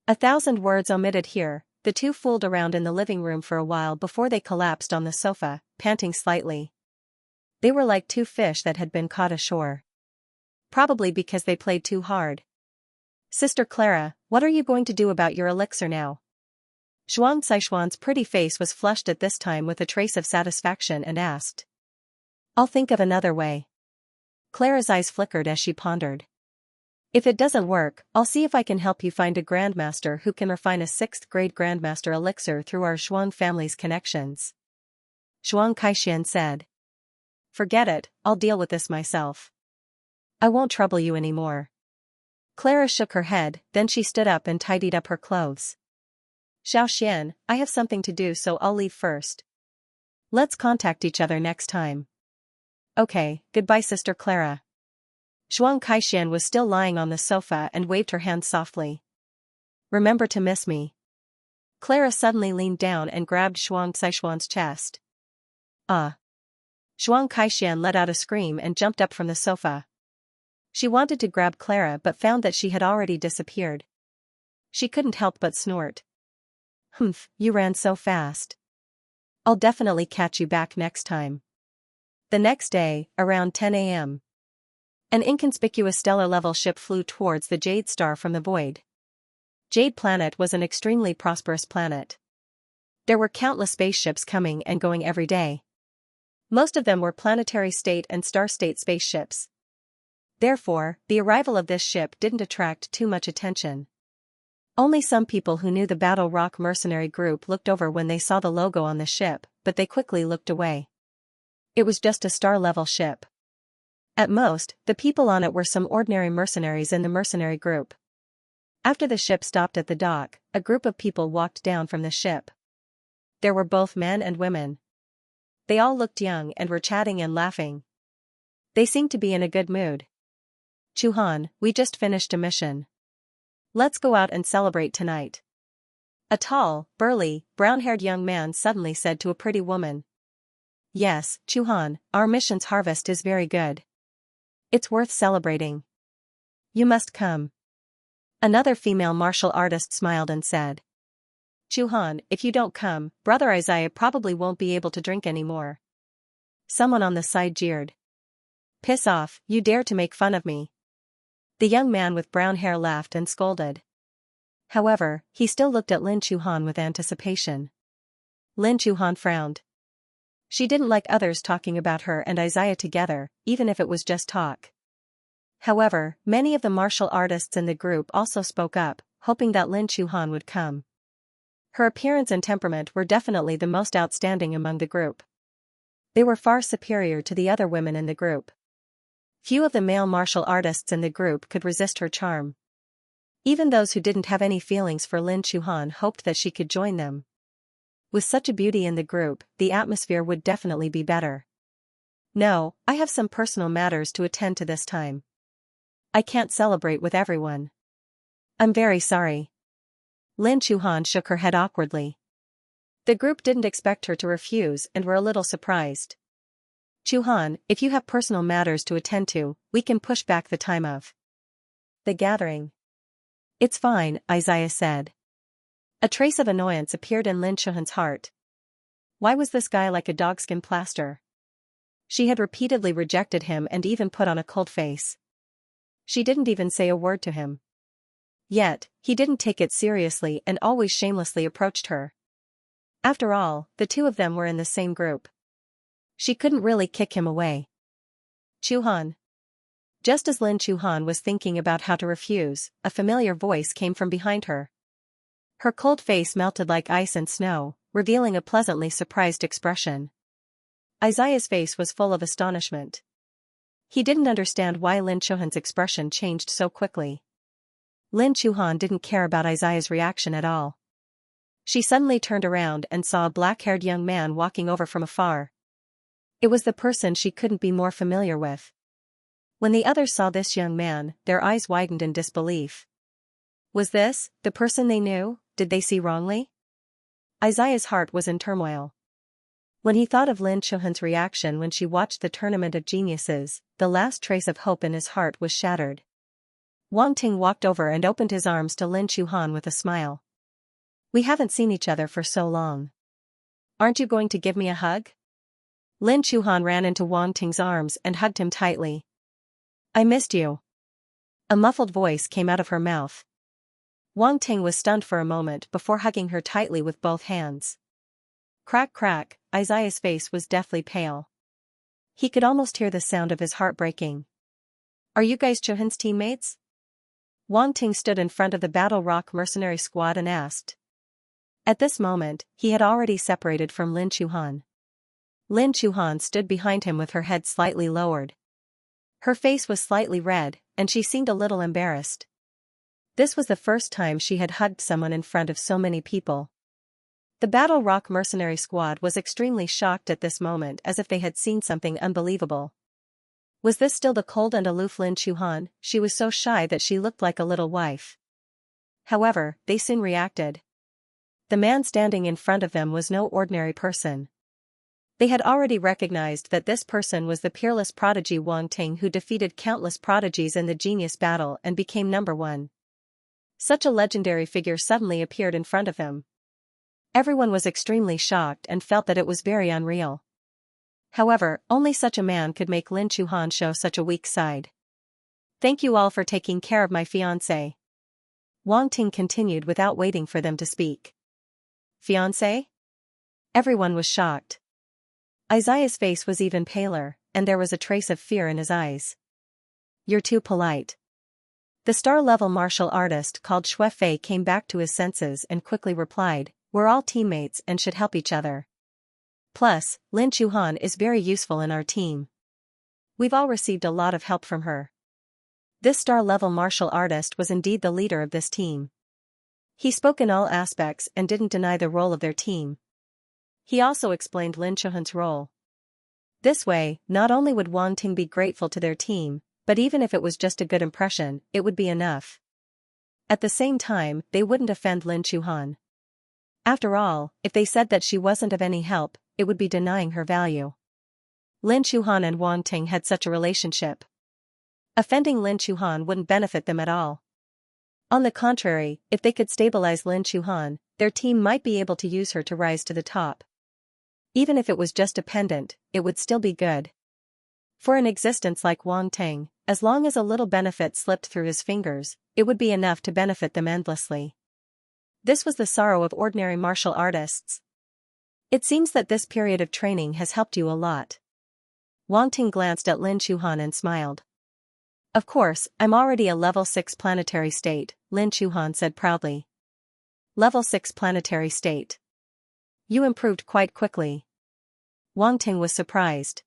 1,000 words omitted here, the two fooled around in the living room for a while before they collapsed on the sofa, panting slightly. They were like two fish that had been caught ashore. Probably because they played too hard. Sister Clara, what are you going to do about your elixir now? Xianxia's pretty face was flushed at this time with a trace of satisfaction and asked. I'll think of another way. Clara's eyes flickered as she pondered. If it doesn't work, I'll see if I can help you find a grandmaster who can refine a 6th grade grandmaster elixir through our Shuang family's connections. Xianxia said. Forget it, I'll deal with this myself. I won't trouble you anymore. Clara shook her head, then she stood up and tidied up her clothes. Xiaoxian, I have something to do, so I'll leave first. Let's contact each other next time. Okay, goodbye Sister Clara. Xianxia was still lying on the sofa and waved her hand softly. Remember to miss me. Clara suddenly leaned down and grabbed Xianxia's chest. Xianxia let out a scream and jumped up from the sofa. She wanted to grab Clara but found that she had already disappeared. She couldn't help but snort. Humph, you ran so fast. I'll definitely catch you back next time. The next day, around 10 a.m. an inconspicuous stellar-level ship flew towards the Jade Star from the void. Jade Planet was an extremely prosperous planet. There were countless spaceships coming and going every day. Most of them were planetary state and star-state spaceships. Therefore, the arrival of this ship didn't attract too much attention. Only some people who knew the Battle Rock mercenary group looked over when they saw the logo on the ship, but they quickly looked away. It was just a star-level ship. At most, the people on it were some ordinary mercenaries in the mercenary group. After the ship stopped at the dock, a group of people walked down from the ship. There were both men and women. They all looked young and were chatting and laughing. They seemed to be in a good mood. Chuhan, we just finished a mission. Let's go out and celebrate tonight. A tall, burly, brown-haired young man suddenly said to a pretty woman. Yes, Chuhan, our mission's harvest is very good. It's worth celebrating. You must come. Another female martial artist smiled and said. Chuhan, if you don't come, Brother Isaiah probably won't be able to drink anymore. Someone on the side jeered. Piss off, you dare to make fun of me. The young man with brown hair laughed and scolded. However, he still looked at Lin Chuhan with anticipation. Lin Chuhan frowned. She didn't like others talking about her and Isaiah together, even if it was just talk. However, many of the martial artists in the group also spoke up, hoping that Lin Chuhan would come. Her appearance and temperament were definitely the most outstanding among the group. They were far superior to the other women in the group. Few of the male martial artists in the group could resist her charm. Even those who didn't have any feelings for Lin Chuhan hoped that she could join them. With such a beauty in the group, the atmosphere would definitely be better. No, I have some personal matters to attend to this time. I can't celebrate with everyone. I'm very sorry. Lin Chuhan shook her head awkwardly. The group didn't expect her to refuse and were a little surprised. Chuhan, if you have personal matters to attend to, we can push back the time of the gathering. It's fine, Isaiah said. A trace of annoyance appeared in Lin Chuhan's heart. Why was this guy like a dogskin plaster? She had repeatedly rejected him and even put on a cold face. She didn't even say a word to him. Yet, he didn't take it seriously and always shamelessly approached her. After all, the two of them were in the same group. She couldn't really kick him away. Chuhan. Just as Lin Chuhan was thinking about how to refuse, a familiar voice came from behind her. Her cold face melted like ice and snow, revealing a pleasantly surprised expression. Isaiah's face was full of astonishment. He didn't understand why Lin Chuhan's expression changed so quickly. Lin Chuhan didn't care about Isaiah's reaction at all. She suddenly turned around and saw a black-haired young man walking over from afar. It was the person she couldn't be more familiar with. When the others saw this young man, their eyes widened in disbelief. Was this the person they knew? Did they see wrongly? Isaiah's heart was in turmoil. When he thought of Lin Chuhan's reaction when she watched the Tournament of Geniuses, the last trace of hope in his heart was shattered. Wang Ting walked over and opened his arms to Lin Chuhan with a smile. We haven't seen each other for so long. Aren't you going to give me a hug? Lin Chuhan ran into Wang Ting's arms and hugged him tightly. I missed you. A muffled voice came out of her mouth. Wang Ting was stunned for a moment before hugging her tightly with both hands. Crack crack, Xianxia's face was deathly pale. He could almost hear the sound of his heart breaking. Are you guys Chuhan's teammates? Wang Ting stood in front of the Battle Rock mercenary squad and asked. At this moment, he had already separated from Lin Chuhan. Lin Chuhan stood behind him with her head slightly lowered. Her face was slightly red, and she seemed a little embarrassed. This was the first time she had hugged someone in front of so many people. The Battle Rock mercenary squad was extremely shocked at this moment, as if they had seen something unbelievable. Was this still the cold and aloof Lin Chuhan? She was so shy that she looked like a little wife. However, they soon reacted. The man standing in front of them was no ordinary person. They had already recognized that this person was the peerless prodigy Wang Ting, who defeated countless prodigies in the genius battle and became number one. Such a legendary figure suddenly appeared in front of him. Everyone was extremely shocked and felt that it was very unreal. However, only such a man could make Lin Chuhan show such a weak side. Thank you all for taking care of my fiancé. Wang Ting continued without waiting for them to speak. Fiancé? Everyone was shocked. Xianxia's face was even paler, and there was a trace of fear in his eyes. You're too polite. The star-level martial artist called Shui Fei came back to his senses and quickly replied, we're all teammates and should help each other. Plus, Lin Chuhan is very useful in our team. We've all received a lot of help from her. This star-level martial artist was indeed the leader of this team. He spoke in all aspects and didn't deny the role of their team. He also explained Lin Chuhan's role. This way, not only would Wang Ting be grateful to their team, but even if it was just a good impression, it would be enough. At the same time, they wouldn't offend Lin Chuhan. After all, if they said that she wasn't of any help, it would be denying her value. Lin Chuhan and Wang Ting had such a relationship. Offending Lin Chuhan wouldn't benefit them at all. On the contrary, if they could stabilize Lin Chuhan, their team might be able to use her to rise to the top. Even if it was just a pendant, it would still be good. For an existence like Wang Ting, as long as a little benefit slipped through his fingers, it would be enough to benefit them endlessly. This was the sorrow of ordinary martial artists. It seems that this period of training has helped you a lot. Wang Ting glanced at Lin Chuhan and smiled. Of course, I'm already a level 6 planetary state, Lin Chuhan said proudly. Level 6 planetary state. You improved quite quickly. Wang Ting was surprised.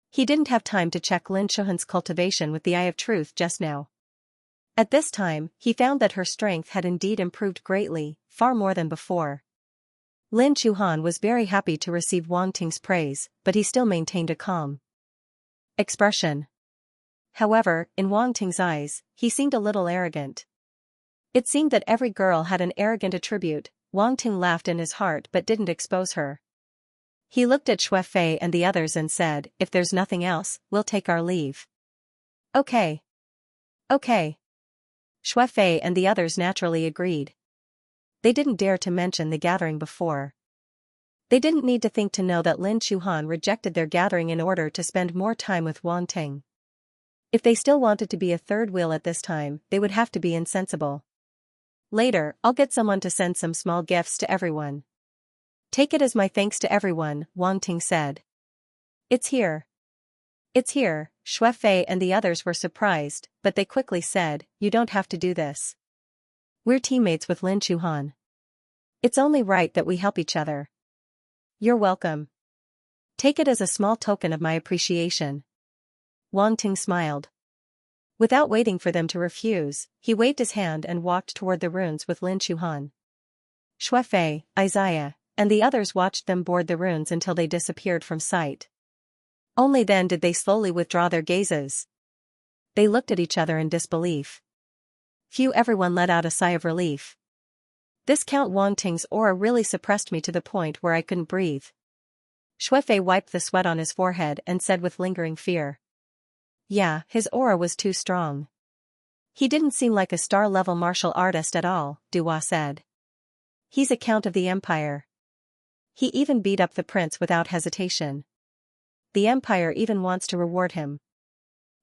He didn't have time to check Lin Chuhan's cultivation with the Eye of Truth just now. At this time, he found that her strength had indeed improved greatly, far more than before. Lin Chuhan was very happy to receive Wang Ting's praise, but he still maintained a calm expression. However, in Wang Ting's eyes, he seemed a little arrogant. It seemed that every girl had an arrogant attribute. Wang Ting laughed in his heart but didn't expose her. He looked at Shui Fei and the others and said, if there's nothing else, we'll take our leave. Okay. Okay. Shui Fei and the others naturally agreed. They didn't dare to mention the gathering before. They didn't need to think to know that Lin Chuhan rejected their gathering in order to spend more time with Wang Ting. If they still wanted to be a third wheel at this time, they would have to be insensible. Later, I'll get someone to send some small gifts to everyone. Take it as my thanks to everyone, Wang Ting said. It's here. It's here. Shui Fei and the others were surprised, but they quickly said, you don't have to do this. We're teammates with Lin Chuhan. It's only right that we help each other. You're welcome. Take it as a small token of my appreciation. Wang Ting smiled. Without waiting for them to refuse, he waved his hand and walked toward the ruins with Lin Chuhan. Shui Fei, Xianxia, and the others watched them board the ruins until they disappeared from sight. Only then did they slowly withdraw their gazes. They looked at each other in disbelief. Everyone let out a sigh of relief. This Count Wang Ting's aura really suppressed me to the point where I couldn't breathe. Shui Fei wiped the sweat on his forehead and said with lingering fear. Yeah, his aura was too strong. He didn't seem like a star-level martial artist at all, Duhua said. He's a count of the empire. He even beat up the prince without hesitation. The empire even wants to reward him.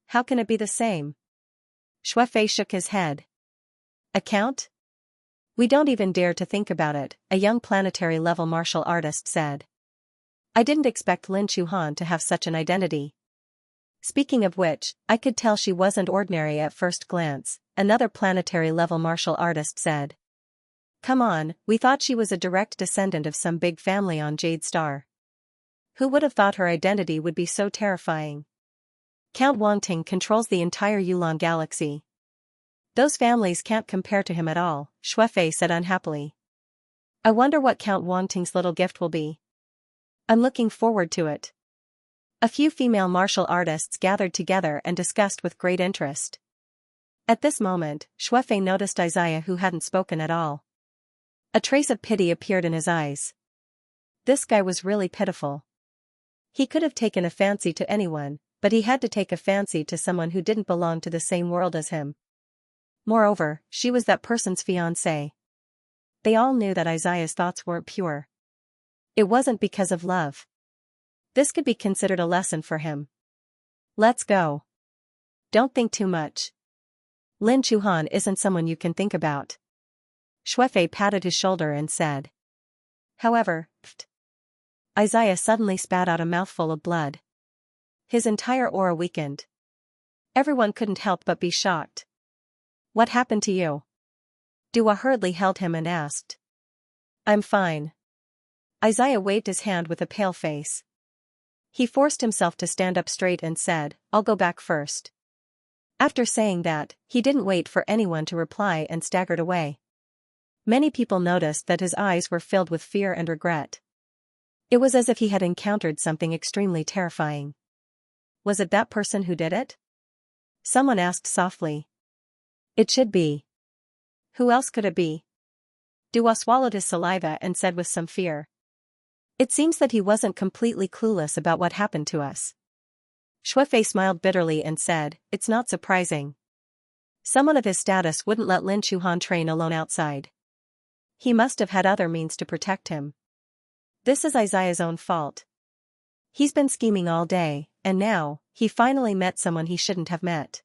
How can it be the same? Shuefei shook his head. A count? We don't even dare to think about it, a young planetary-level martial artist said. I didn't expect Lin Chuhan to have such an identity. Speaking of which, I could tell she wasn't ordinary at first glance, another planetary-level martial artist said. Come on, we thought she was a direct descendant of some big family on Jade Star. Who would have thought her identity would be so terrifying? Count Wangting controls the entire Yulon galaxy. Those families can't compare to him at all, Shuefei said unhappily. I wonder what Count Wangting's little gift will be. I'm looking forward to it. A few female martial artists gathered together and discussed with great interest. At this moment, Shuefei noticed Xianxia, who hadn't spoken at all. A trace of pity appeared in his eyes. This guy was really pitiful. He could have taken a fancy to anyone, but he had to take a fancy to someone who didn't belong to the same world as him. Moreover, she was that person's fiancée. They all knew that Xianxia's thoughts weren't pure. It wasn't because of love. This could be considered a lesson for him. Let's go. Don't think too much. Lin Chuhan isn't someone you can think about. Shuefei patted his shoulder and said. However, Xianxia suddenly spat out a mouthful of blood. His entire aura weakened. Everyone couldn't help but be shocked. What happened to you? Duhua hurriedly held him and asked. I'm fine. Xianxia waved his hand with a pale face. He forced himself to stand up straight and said, I'll go back first. After saying that, he didn't wait for anyone to reply and staggered away. Many people noticed that his eyes were filled with fear and regret. It was as if he had encountered something extremely terrifying. Was it that person who did it? Someone asked softly. It should be. Who else could it be? Duhua swallowed his saliva and said with some fear. It seems that he wasn't completely clueless about what happened to us. Shuefei smiled bitterly and said, It's not surprising. Someone of his status wouldn't let Lin Chuhan train alone outside. He must have had other means to protect him. This is Xianxia's own fault. He's been scheming all day, and now, he finally met someone he shouldn't have met.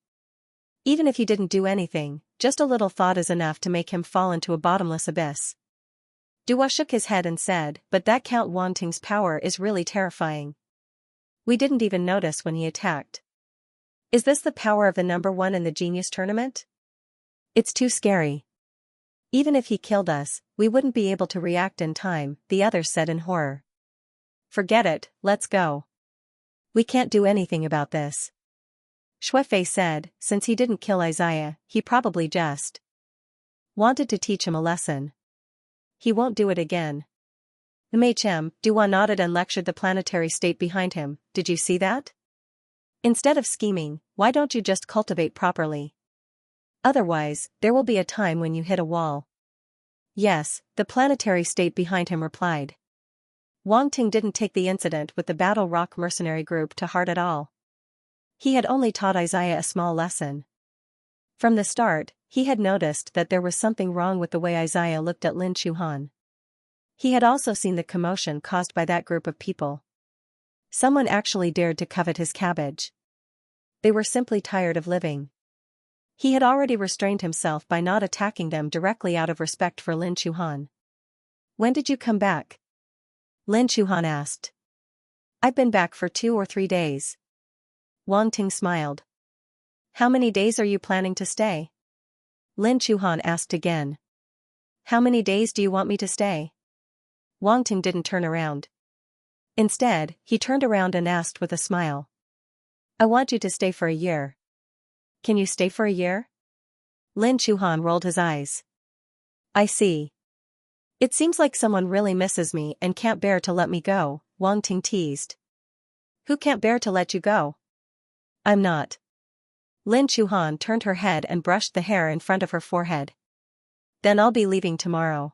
Even if he didn't do anything, just a little thought is enough to make him fall into a bottomless abyss. Duhua shook his head and said, But that Count Wangting's power is really terrifying. We didn't even notice when he attacked. Is this the power of the number one in the genius tournament? It's too scary. Even if he killed us, we wouldn't be able to react in time, the others said in horror. Forget it, let's go. We can't do anything about this. Shuefei said, since he didn't kill Xianxia, he probably just wanted to teach him a lesson. He won't do it again. MHM, Duhua nodded and lectured the planetary state behind him, did you see that? Instead of scheming, why don't you just cultivate properly? Otherwise, there will be a time when you hit a wall. Yes, the planetary state behind him replied. Wangting didn't take the incident with the Battle Rock mercenary group to heart at all. He had only taught Xianxia a small lesson. From the start, he had noticed that there was something wrong with the way Xianxia looked at Lin Chuhan. He had also seen the commotion caused by that group of people. Someone actually dared to covet his cabbage. They were simply tired of living. He had already restrained himself by not attacking them directly out of respect for Lin Chuhan. When did you come back? Lin Chuhan asked. I've been back for 2 or 3 days. Wangting smiled. How many days are you planning to stay? Lin Chuhan asked again. How many days do you want me to stay? Wangting didn't turn around. Instead, he turned around and asked with a smile. I want you to stay for a year. Can you stay for a year? Lin Chuhan rolled his eyes. I see. It seems like someone really misses me and can't bear to let me go, Wangting teased. Who can't bear to let you go? I'm not. Lin Chuhan turned her head and brushed the hair in front of her forehead. Then I'll be leaving tomorrow.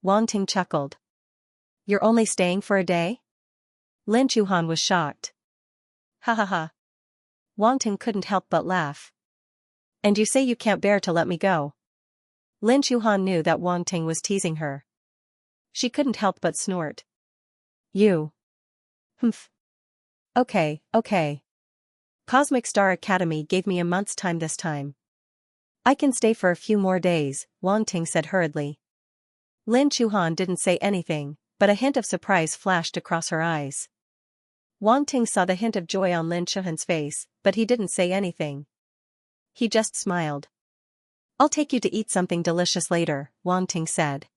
Wangting chuckled. You're only staying for a day? Lin Chuhan was shocked. Ha ha ha. Wangting couldn't help but laugh. And you say you can't bear to let me go. Lin Chuhan knew that Wang Ting was teasing her. She couldn't help but snort. You. Humph. Okay. Cosmic Star Academy gave me a month's time this time. I can stay for a few more days, Wang Ting said hurriedly. Lin Chuhan didn't say anything, but a hint of surprise flashed across her eyes. Wang Ting saw the hint of joy on Lin Chuhan's face, but he didn't say anything. He just smiled. I'll take you to eat something delicious later, Wang Ting said.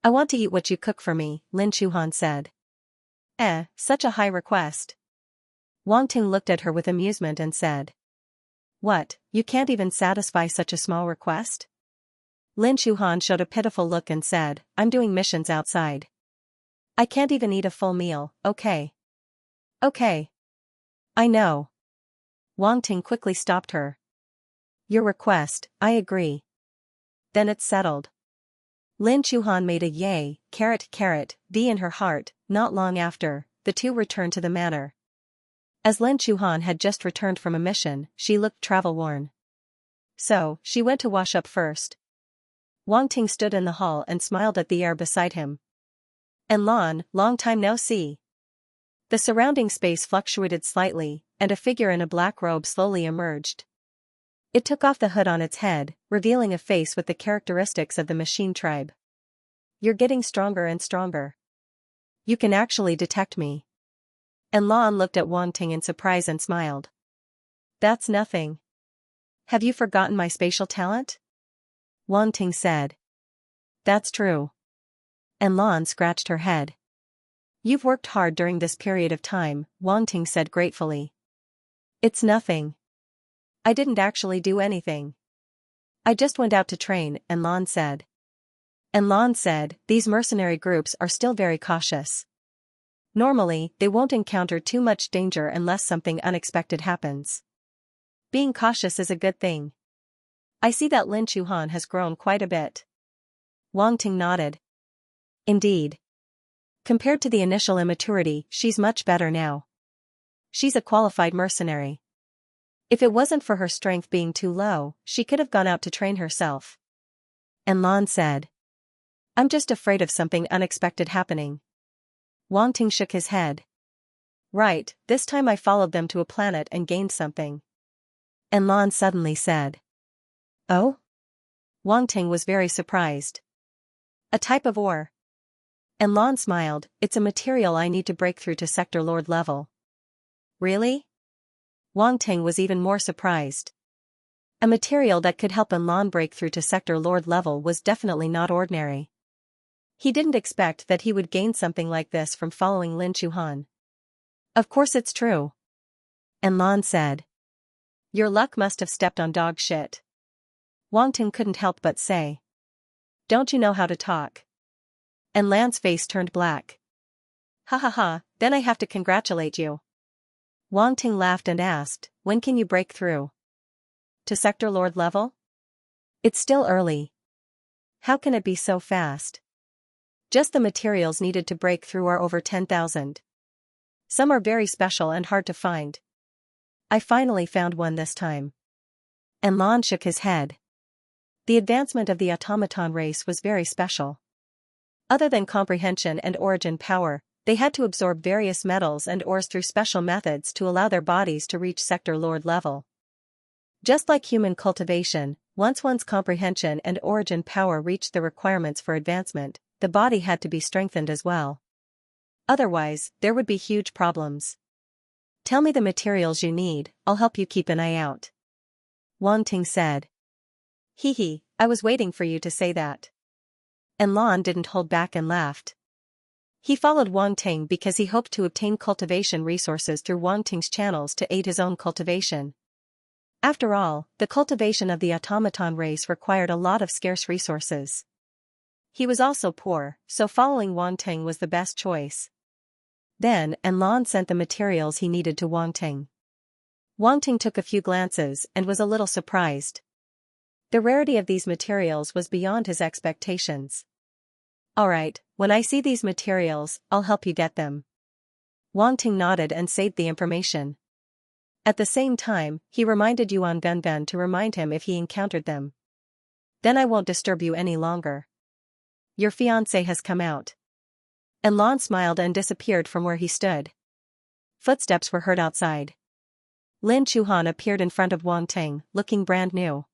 I want to eat what you cook for me, Lin Chuhan said. Such a high request. Wang Ting looked at her with amusement and said. What, you can't even satisfy such a small request? Lin Chuhan showed a pitiful look and said, I'm doing missions outside. I can't even eat a full meal, okay. Okay. I know. Wang Ting quickly stopped her. Your request, I agree. Then it's settled. Lin Chuhan made a yay, D in her heart. Not long after, the two returned to the manor. As Lin Chuhan had just returned from a mission, she looked travel-worn. So, she went to wash up first. Wang Ting stood in the hall and smiled at the air beside him. And Lan, long time no see. The surrounding space fluctuated slightly, and a figure in a black robe slowly emerged. It took off the hood on its head, revealing a face with the characteristics of the machine tribe. You're getting stronger and stronger. You can actually detect me. And Lan looked at Wang Ting in surprise and smiled. That's nothing. Have you forgotten my spatial talent? Wang Ting said. That's true. And Lan scratched her head. You've worked hard during this period of time, Wang Ting said gratefully. It's nothing. I didn't actually do anything. I just went out to train, and Lan said. And Lan said, these mercenary groups are still very cautious. Normally, they won't encounter too much danger unless something unexpected happens. Being cautious is a good thing. I see that Lin Chuhan has grown quite a bit. Wang Ting nodded. Indeed. Compared to the initial immaturity, she's much better now. She's a qualified mercenary. If it wasn't for her strength being too low, she could have gone out to train herself. And Lan said. I'm just afraid of something unexpected happening. Wang Ting shook his head. Right, this time I followed them to a planet and gained something. And Lan suddenly said. Oh? Wang Ting was very surprised. A type of ore. And Lan smiled, it's a material I need to break through to Sector Lord level. Really? Wang Ting was even more surprised. A material that could help Lan break through to Sector Lord level was definitely not ordinary. He didn't expect that he would gain something like this from following Lin Chuhan. Of course it's true. And Lan said. Your luck must have stepped on dog shit. Wang Ting couldn't help but say. Don't you know how to talk? And Lan's face turned black. Ha, then I have to congratulate you. Wang Ting laughed and asked, when can you break through? To Sector Lord level? It's still early. How can it be so fast? Just the materials needed to break through are over 10,000. Some are very special and hard to find. I finally found one this time. And Lan shook his head. The advancement of the automaton race was very special. Other than comprehension and origin power, they had to absorb various metals and ores through special methods to allow their bodies to reach Sector Lord level. Just like human cultivation, once one's comprehension and origin power reached the requirements for advancement, the body had to be strengthened as well. Otherwise, there would be huge problems. Tell me the materials you need, I'll help you keep an eye out. Wang Ting said. Hee, I was waiting for you to say that. And Lan didn't hold back and laughed. He followed Wang Ting because he hoped to obtain cultivation resources through Wang Ting's channels to aid his own cultivation. After all, the cultivation of the automaton race required a lot of scarce resources. He was also poor, so following Wang Ting was the best choice. Then, Lan sent the materials he needed to Wang Ting. Wang Ting took a few glances and was a little surprised. The rarity of these materials was beyond his expectations. Alright, when I see these materials, I'll help you get them. Wang Ting nodded and saved the information. At the same time, he reminded Yuan Gungun to remind him if he encountered them. Then I won't disturb you any longer. Your fiancé has come out. And Lan smiled and disappeared from where he stood. Footsteps were heard outside. Lin Chuhan appeared in front of Wang Ting, looking brand new.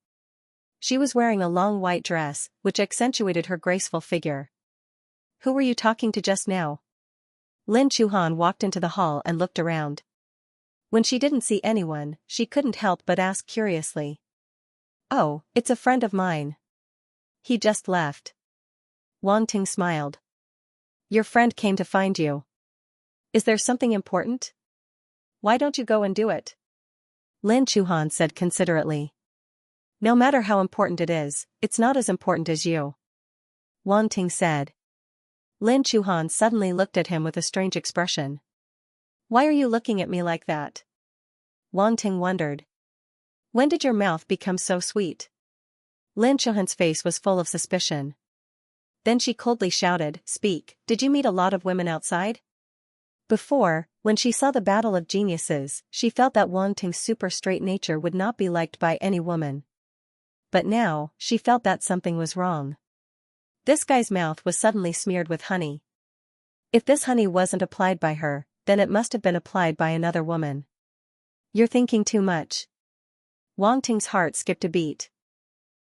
She was wearing a long white dress, which accentuated her graceful figure. Who were you talking to just now? Lin Chuhan walked into the hall and looked around. When she didn't see anyone, she couldn't help but ask curiously. Oh, it's a friend of mine. He just left. Wang Ting smiled. Your friend came to find you. Is there something important? Why don't you go and do it? Lin Chuhan said considerately. No matter how important it is, it's not as important as you. Wang Ting said. Lin Chuhan suddenly looked at him with a strange expression. Why are you looking at me like that? Wang Ting wondered. When did your mouth become so sweet? Lin Chuhan's face was full of suspicion. Then she coldly shouted, Speak, did you meet a lot of women outside? Before, when she saw the battle of geniuses, she felt that Wang Ting's super straight nature would not be liked by any woman. But now, she felt that something was wrong. This guy's mouth was suddenly smeared with honey. If this honey wasn't applied by her, then it must have been applied by another woman. You're thinking too much. Wang Ting's heart skipped a beat.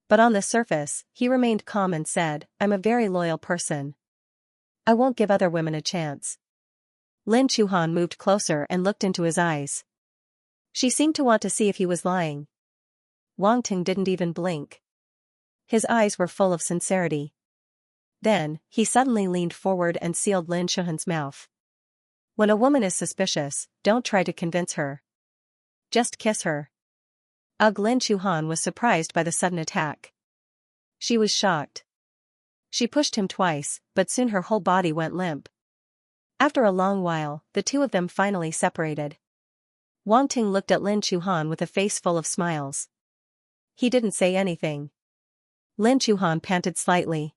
But on the surface, he remained calm and said, I'm a very loyal person. I won't give other women a chance. Lin Chuhan moved closer and looked into his eyes. She seemed to want to see if he was lying. Wang Ting didn't even blink. His eyes were full of sincerity. Then, he suddenly leaned forward and sealed Lin Chuhan's mouth. When a woman is suspicious, don't try to convince her. Just kiss her. Lin Chuhan was surprised by the sudden attack. She was shocked. She pushed him twice, but soon her whole body went limp. After a long while, the two of them finally separated. Wang Ting looked at Lin Chuhan with a face full of smiles. He didn't say anything. Lin Chuhan panted slightly.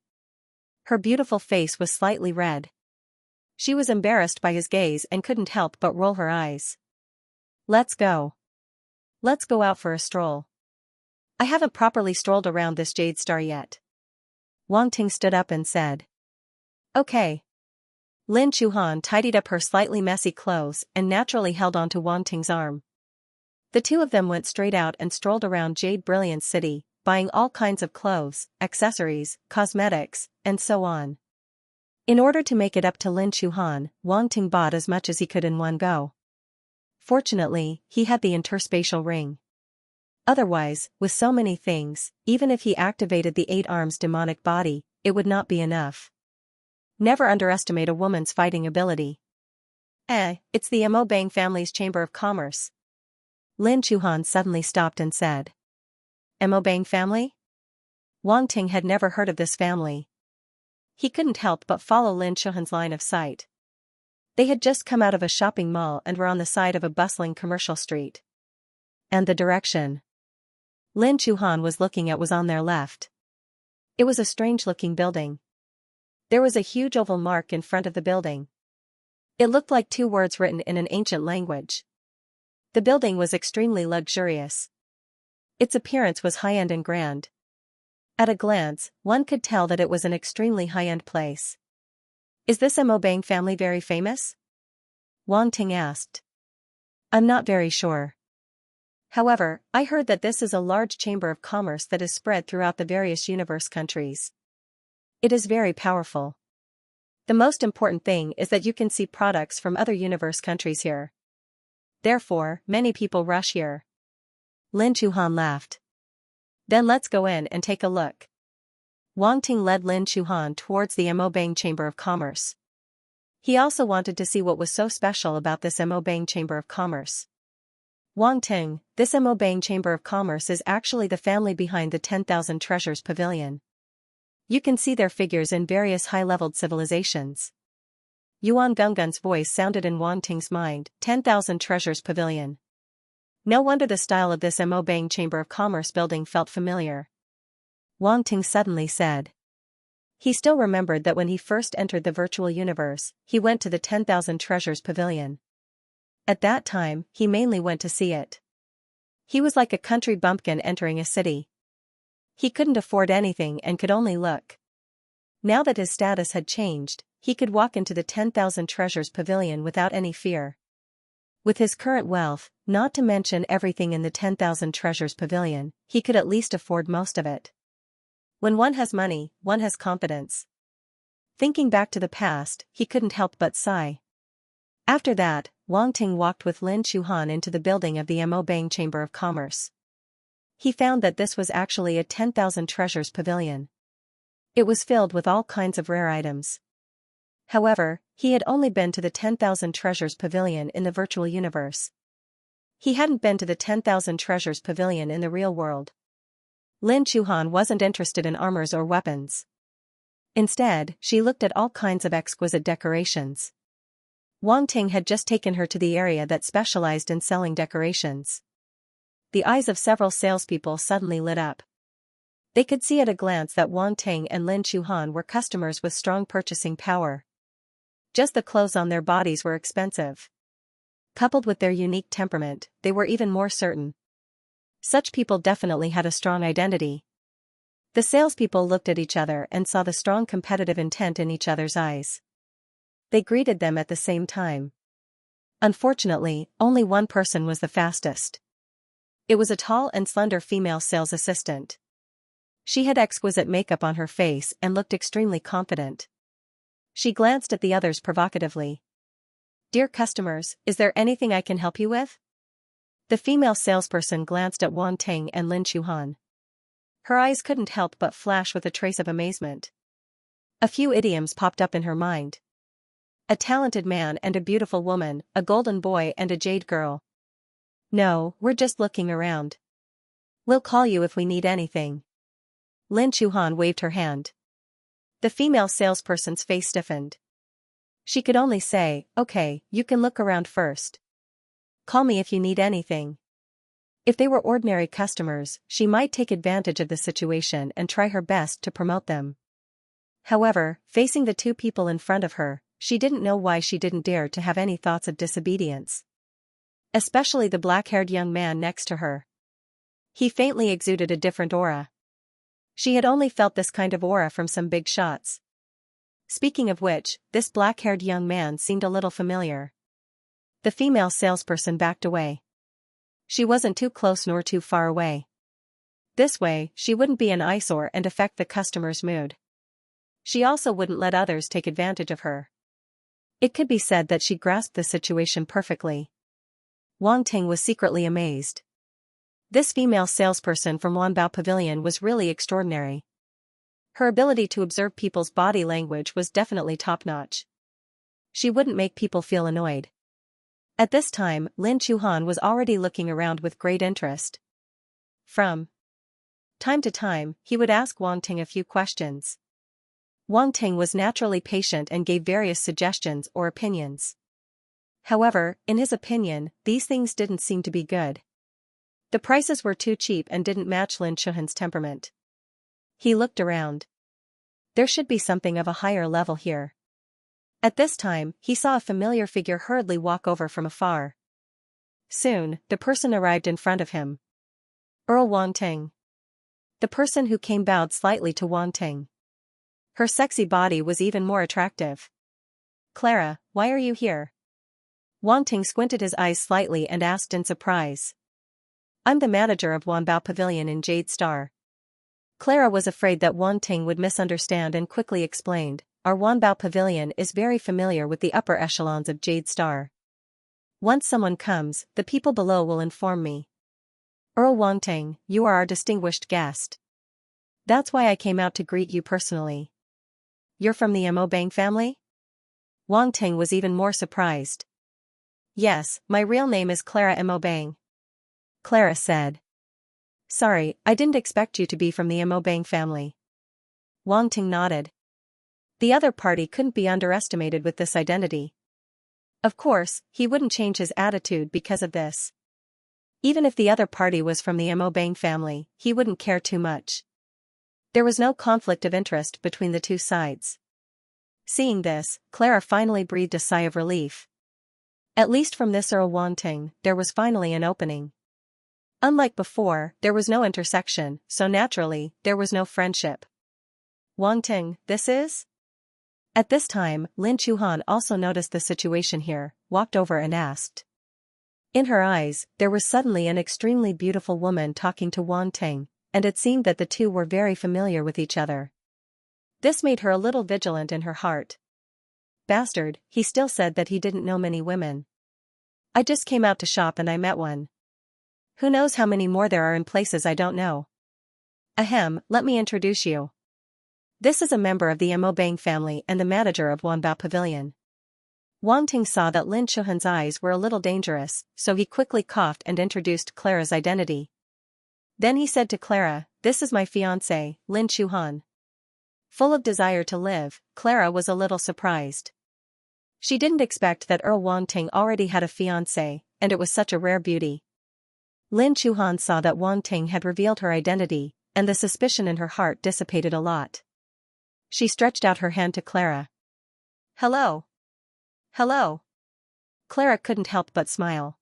Her beautiful face was slightly red. She was embarrassed by his gaze and couldn't help but roll her eyes. Let's go. Let's go out for a stroll. I haven't properly strolled around this jade star yet. Wang Ting stood up and said. Okay. Lin Chuhan tidied up her slightly messy clothes and naturally held onto Wang Ting's arm. The two of them went straight out and strolled around Jade Brilliance City, buying all kinds of clothes, accessories, cosmetics, and so on. In order to make it up to Lin Chuhan, Wang Ting bought as much as he could in one go. Fortunately, he had the interspatial ring. Otherwise, with so many things, even if he activated the 8 arms demonic body, it would not be enough. Never underestimate a woman's fighting ability. It's the Mo Bang family's Chamber of Commerce. Lin Chuhan suddenly stopped and said. Mo Bang family? Wang Ting had never heard of this family. He couldn't help but follow Lin Chuhan's line of sight. They had just come out of a shopping mall and were on the side of a bustling commercial street. And the direction Lin Chuhan was looking at was on their left. It was a strange-looking building. There was a huge oval mark in front of the building. It looked like 2 words written in an ancient language. The building was extremely luxurious. Its appearance was high-end and grand. At a glance, one could tell that it was an extremely high-end place. Is this Mo Bang family very famous? Wang Ting asked. I'm not very sure. However, I heard that this is a large chamber of commerce that is spread throughout the various universe countries. It is very powerful. The most important thing is that you can see products from other universe countries here. Therefore, many people rush here. Lin Chuhan laughed. Then let's go in and take a look. Wang Ting led Lin Chuhan towards the Mo Bang Chamber of Commerce. He also wanted to see what was so special about this Mo Bang Chamber of Commerce. Wang Ting, this Mo Bang Chamber of Commerce is actually the family behind the 10,000 Treasures Pavilion. You can see their figures in various high-leveled civilizations. Yuan Gungun's voice sounded in Wang Ting's mind, 10,000 Treasures Pavilion. No wonder the style of this Mo Bang Chamber of Commerce building felt familiar. Wang Ting suddenly said. He still remembered that when he first entered the virtual universe, he went to the 10,000 Treasures Pavilion. At that time, he mainly went to see it. He was like a country bumpkin entering a city. He couldn't afford anything and could only look. Now that his status had changed, he could walk into the 10,000 Treasures Pavilion without any fear. With his current wealth, not to mention everything in the 10,000 Treasures Pavilion, he could at least afford most of it. When one has money, one has confidence. Thinking back to the past, he couldn't help but sigh. After that, Wang Ting walked with Lin Chuhan into the building of the Mo Bang Chamber of Commerce. He found that this was actually a 10,000 Treasures Pavilion. It was filled with all kinds of rare items. However, he had only been to the 10,000 Treasures Pavilion in the virtual universe. He hadn't been to the 10,000 Treasures Pavilion in the real world. Lin Chuhan wasn't interested in armors or weapons. Instead, she looked at all kinds of exquisite decorations. Wang Ting had just taken her to the area that specialized in selling decorations. The eyes of several salespeople suddenly lit up. They could see at a glance that Wang Ting and Lin Chuhan were customers with strong purchasing power. Just the clothes on their bodies were expensive. Coupled with their unique temperament, they were even more certain. Such people definitely had a strong identity. The salespeople looked at each other and saw the strong competitive intent in each other's eyes. They greeted them at the same time. Unfortunately, only one person was the fastest. It was a tall and slender female sales assistant. She had exquisite makeup on her face and looked extremely confident. She glanced at the others provocatively. "Dear customers, is there anything I can help you with?" The female salesperson glanced at Wang Ting and Lin Chuhan. Her eyes couldn't help but flash with a trace of amazement. A few idioms popped up in her mind. A talented man and a beautiful woman, a golden boy and a jade girl. "No, we're just looking around. We'll call you if we need anything." Lin Chuhan waved her hand. The female salesperson's face stiffened. She could only say, "Okay, you can look around first. Call me if you need anything." If they were ordinary customers, she might take advantage of the situation and try her best to promote them. However, facing the two people in front of her, she didn't know why she didn't dare to have any thoughts of disobedience. Especially the black-haired young man next to her. He faintly exuded a different aura. She had only felt this kind of aura from some big shots. Speaking of which, this black-haired young man seemed a little familiar. The female salesperson backed away. She wasn't too close nor too far away. This way, she wouldn't be an eyesore and affect the customer's mood. She also wouldn't let others take advantage of her. It could be said that she grasped the situation perfectly. Wang Ting was secretly amazed. This female salesperson from Wanbao Pavilion was really extraordinary. Her ability to observe people's body language was definitely top-notch. She wouldn't make people feel annoyed. At this time, Lin Chuhan was already looking around with great interest. From time to time, he would ask Wang Ting a few questions. Wang Ting was naturally patient and gave various suggestions or opinions. However, in his opinion, these things didn't seem to be good. The prices were too cheap and didn't match Lin Chuhan's temperament. He looked around. There should be something of a higher level here. At this time, he saw a familiar figure hurriedly walk over from afar. Soon, the person arrived in front of him. Earl Wang Ting. The person who came bowed slightly to Wang Ting. Her sexy body was even more attractive. "Clara, why are you here?" Wang Ting squinted his eyes slightly and asked in surprise. "I'm the manager of Wanbao Pavilion in Jade Star." Clara was afraid that Wang Ting would misunderstand and quickly explained, "Our Wanbao Pavilion is very familiar with the upper echelons of Jade Star. Once someone comes, the people below will inform me." "Earl Wang Ting, you are our distinguished guest. That's why I came out to greet you personally." "You're from the Mo Bang family?" Wang Ting was even more surprised. "Yes, my real name is Clara Mo Bang," Clara said. "Sorry, I didn't expect you to be from the Mo Bang family." Wang Ting nodded. The other party couldn't be underestimated with this identity. Of course, he wouldn't change his attitude because of this. Even if the other party was from the Mo Bang family, he wouldn't care too much. There was no conflict of interest between the two sides. Seeing this, Clara finally breathed a sigh of relief. At least from this Earl Wanting, there was finally an opening. Unlike before, there was no intersection, so naturally, there was no friendship. Wanting, this is? At this time, Lin Chuhan also noticed the situation here, walked over and asked. In her eyes, there was suddenly an extremely beautiful woman talking to Wanting, and it seemed that the two were very familiar with each other. This made her a little vigilant in her heart. Bastard, he still said that he didn't know many women. I just came out to shop and I met one. Who knows how many more there are in places I don't know. Ahem, let me introduce you. This is a member of the Mo Bang family and the manager of Wanbao Pavilion. Wang Ting saw that Lin Chuhan's eyes were a little dangerous, so he quickly coughed and introduced Clara's identity. Then he said to Clara, "This is my fiancé, Lin Chuhan." Full of desire to live, Clara was a little surprised. She didn't expect that Earl Wanting already had a fiancé, and it was such a rare beauty. Lin Chuhan saw that Wanting had revealed her identity, and the suspicion in her heart dissipated a lot. She stretched out her hand to Clara. "Hello. Hello." Clara couldn't help but smile.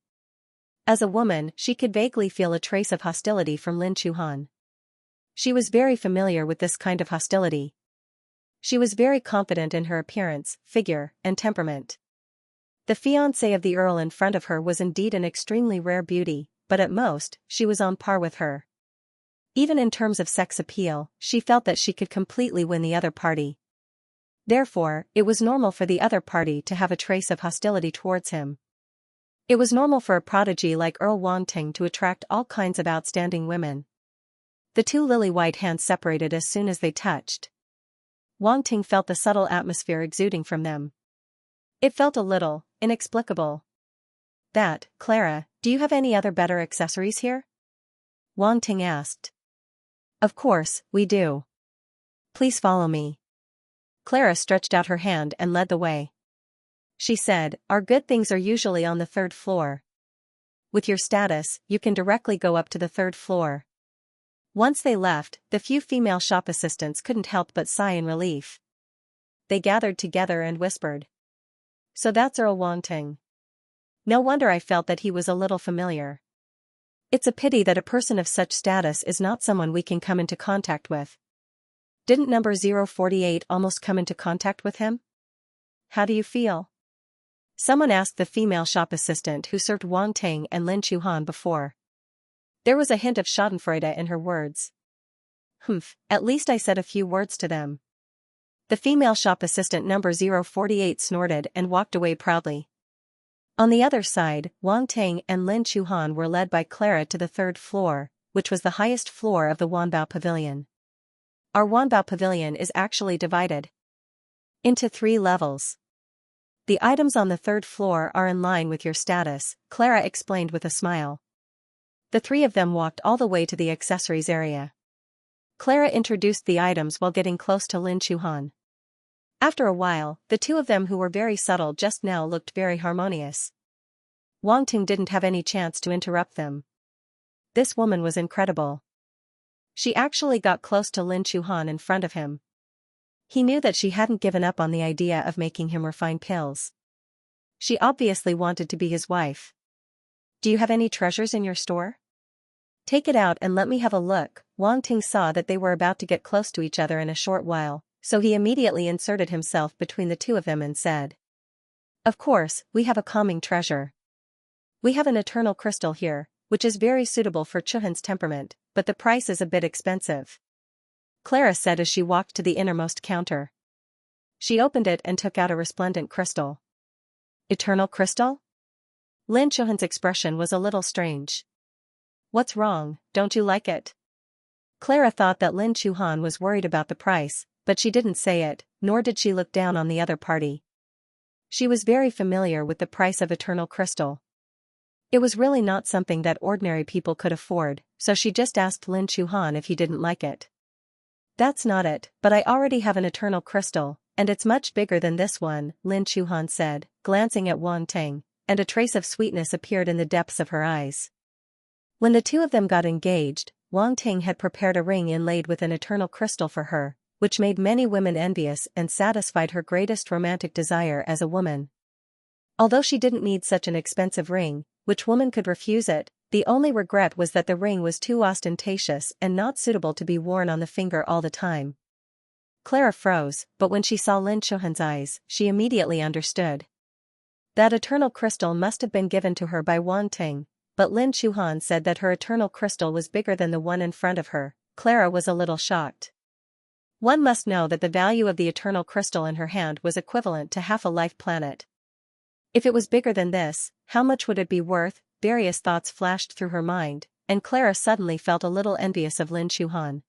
As a woman, she could vaguely feel a trace of hostility from Lin Chuhan. She was very familiar with this kind of hostility. She was very confident in her appearance, figure, and temperament. The fiancé of the Earl in front of her was indeed an extremely rare beauty, but at most, she was on par with her. Even in terms of sex appeal, she felt that she could completely win the other party. Therefore, it was normal for the other party to have a trace of hostility towards him. It was normal for a prodigy like Earl Wanting to attract all kinds of outstanding women. The two lily-white hands separated as soon as they touched. Wanting felt the subtle atmosphere exuding from them. It felt a little inexplicable. "That, Clara, do you have any other better accessories here?" Wanting asked. "Of course, we do. Please follow me." Clara stretched out her hand and led the way. She said, "Our good things are usually on the 3rd floor. With your status, you can directly go up to the 3rd floor." Once they left, the few female shop assistants couldn't help but sigh in relief. They gathered together and whispered. "So that's Earl Wanting. No wonder I felt that he was a little familiar. It's a pity that a person of such status is not someone we can come into contact with. Didn't number 048 almost come into contact with him? How do you feel?" Someone asked the female shop assistant who served Wanting and Lin Chuhan before. There was a hint of schadenfreude in her words. "Humph, at least I said a few words to them." The female shop assistant number 048 snorted and walked away proudly. On the other side, Wanting and Lin Chuhan were led by Clara to the 3rd floor, which was the highest floor of the Wanbao Pavilion. Our Wanbao Pavilion is actually divided into 3 levels. The items on the 3rd floor are in line with your status, Clara explained with a smile. The 3 of them walked all the way to the accessories area. Clara introduced the items while getting close to Lin Chuhan. After a while, the 2 of them who were very subtle just now looked very harmonious. Wanting didn't have any chance to interrupt them. This woman was incredible. She actually got close to Lin Chuhan in front of him. He knew that she hadn't given up on the idea of making him refine pills. She obviously wanted to be his wife. "Do you have any treasures in your store? Take it out and let me have a look." Wanting saw that they were about to get close to each other in a short while, so he immediately inserted himself between the 2 of them and said. "Of course, we have a calming treasure. We have an eternal crystal here, which is very suitable for Chuhan's temperament, but the price is a bit expensive," Clara said as she walked to the innermost counter. She opened it and took out a resplendent crystal. "Eternal crystal?" Lin Chuhan's expression was a little strange. "What's wrong, don't you like it?" Clara thought that Lin Chuhan was worried about the price, but she didn't say it, nor did she look down on the other party. She was very familiar with the price of eternal crystal. It was really not something that ordinary people could afford, so she just asked Lin Chuhan if he didn't like it. "That's not it, but I already have an eternal crystal, and it's much bigger than this one," Lin Chuhan said, glancing at Wanting, and a trace of sweetness appeared in the depths of her eyes. When the 2 of them got engaged, Wanting had prepared a ring inlaid with an eternal crystal for her, which made many women envious and satisfied her greatest romantic desire as a woman. Although she didn't need such an expensive ring, which woman could refuse it, the only regret was that the ring was too ostentatious and not suitable to be worn on the finger all the time. Clara froze, but when she saw Lin Chuhan's eyes, she immediately understood. That eternal crystal must have been given to her by Wang Ting, but Lin Chuhan said that her eternal crystal was bigger than the one in front of her. Clara was a little shocked. One must know that the value of the eternal crystal in her hand was equivalent to half a life planet. If it was bigger than this, how much would it be worth? Various thoughts flashed through her mind, and Clara suddenly felt a little envious of Lin Chuhan.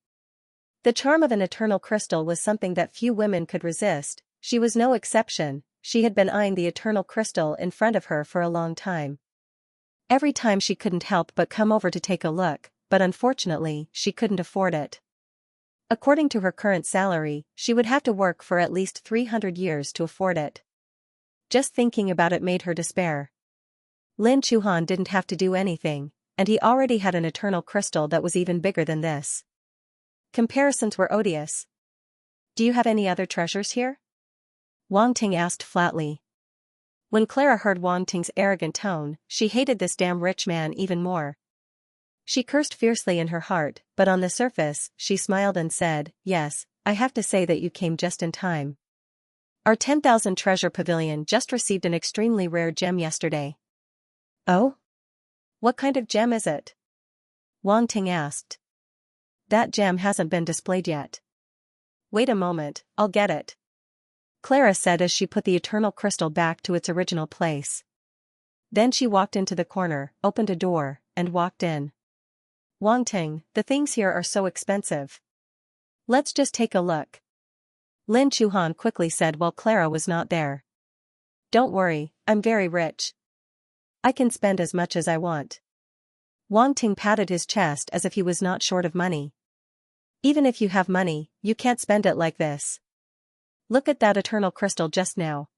The charm of an eternal crystal was something that few women could resist. She was no exception. She had been eyeing the eternal crystal in front of her for a long time. Every time she couldn't help but come over to take a look, but unfortunately, she couldn't afford it. According to her current salary, she would have to work for at least 300 years to afford it. Just thinking about it made her despair. Lin Chuhan didn't have to do anything, and he already had an eternal crystal that was even bigger than this. Comparisons were odious. "Do you have any other treasures here?" Wang Ting asked flatly. When Clara heard Wang Ting's arrogant tone, she hated this damn rich man even more. She cursed fiercely in her heart, but on the surface, she smiled and said, "Yes, I have to say that you came just in time. Our 10,000 treasure pavilion just received an extremely rare gem yesterday." "Oh? What kind of gem is it?" Wang Ting asked. "That gem hasn't been displayed yet." "Wait a moment, I'll get it," Clara said as she put the eternal crystal back to its original place. Then she walked into the corner, opened a door, and walked in. "Wang Ting, the things here are so expensive. Let's just take a look," Lin Chuhan quickly said while Clara was not there. "Don't worry, I'm very rich. I can spend as much as I want." Wang Ting patted his chest as if he was not short of money. "Even if you have money, you can't spend it like this. Look at that eternal crystal just now.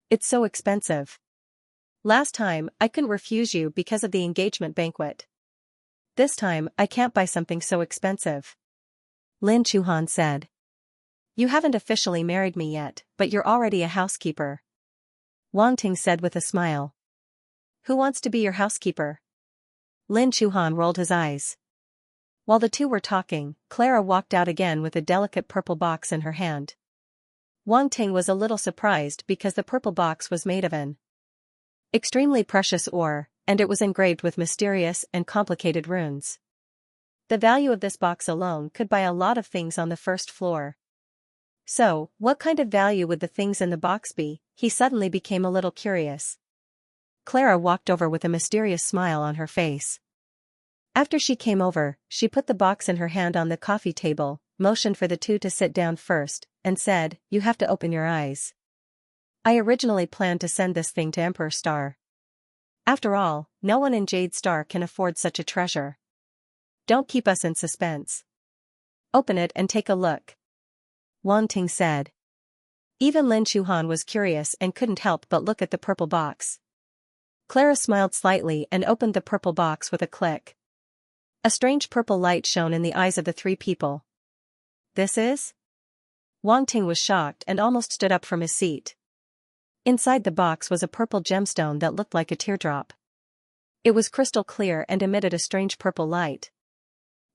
It's so expensive. Last time, I couldn't refuse you because of the engagement banquet. This time, I can't buy something so expensive," Lin Chuhan said. "You haven't officially married me yet, but you're already a housekeeper," Wang Ting said with a smile. "Who wants to be your housekeeper?" Lin Chuhan rolled his eyes. While the two were talking, Clara walked out again with a delicate purple box in her hand. Wang Ting was a little surprised because the purple box was made of an extremely precious ore, and it was engraved with mysterious and complicated runes. The value of this box alone could buy a lot of things on the first floor. So, what kind of value would the things in the box be? He suddenly became a little curious. Clara walked over with a mysterious smile on her face. After she came over, she put the box in her hand on the coffee table, motioned for the two to sit down first, and said, "You have to open your eyes. I originally planned to send this thing to Emperor Star. After all, no one in Jade Star can afford such a treasure. Don't keep us in suspense. Open it and take a look," Wang Ting said. Even Lin Chuhan was curious and couldn't help but look at the purple box. Clara smiled slightly and opened the purple box with a click. A strange purple light shone in the eyes of the three people. "This is?" Wang Ting was shocked and almost stood up from his seat. Inside the box was a purple gemstone that looked like a teardrop. It was crystal clear and emitted a strange purple light.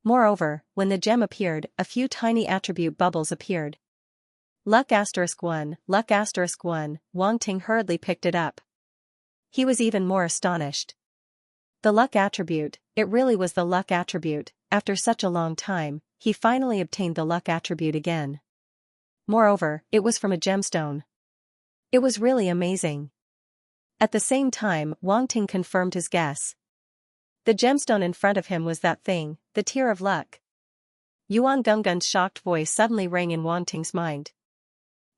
Moreover, when the gem appeared, a few tiny attribute bubbles appeared. Luck *1, luck *1, Wang Ting hurriedly picked it up. He was even more astonished. The luck attribute, it really was the luck attribute. After such a long time, he finally obtained the luck attribute again. Moreover, it was from a gemstone. It was really amazing. At the same time, Wang Ting confirmed his guess. The gemstone in front of him was that thing, the tear of luck. Yuan Gunggun's shocked voice suddenly rang in Wang Ting's mind.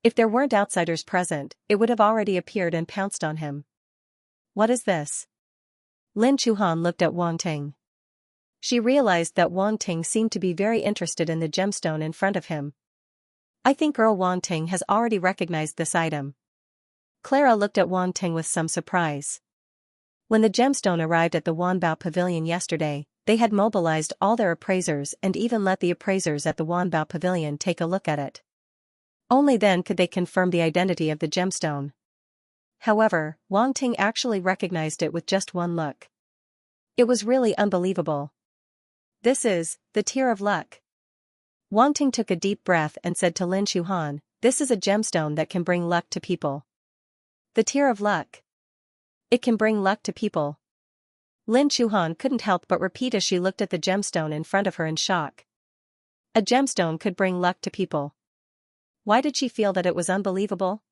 If there weren't outsiders present, it would have already appeared and pounced on him. "What is this?" Lin Chuhan looked at Wang Ting. She realized that Wang Ting seemed to be very interested in the gemstone in front of him. "I think Earl Wang Ting has already recognized this item." Clara looked at Wang Ting with some surprise. When the gemstone arrived at the Wanbao Pavilion yesterday, they had mobilized all their appraisers and even let the appraisers at the Wanbao Pavilion take a look at it. Only then could they confirm the identity of the gemstone. However, Wang Ting actually recognized it with just one look. It was really unbelievable. This is the Tear of Luck. Wang Ting took a deep breath and said to Lin Chuhan, "This is a gemstone that can bring luck to people." The Tear of Luck. It can bring luck to people. Lin Chuhan couldn't help but repeat as she looked at the gemstone in front of her in shock. A gemstone could bring luck to people. Why did she feel that it was unbelievable?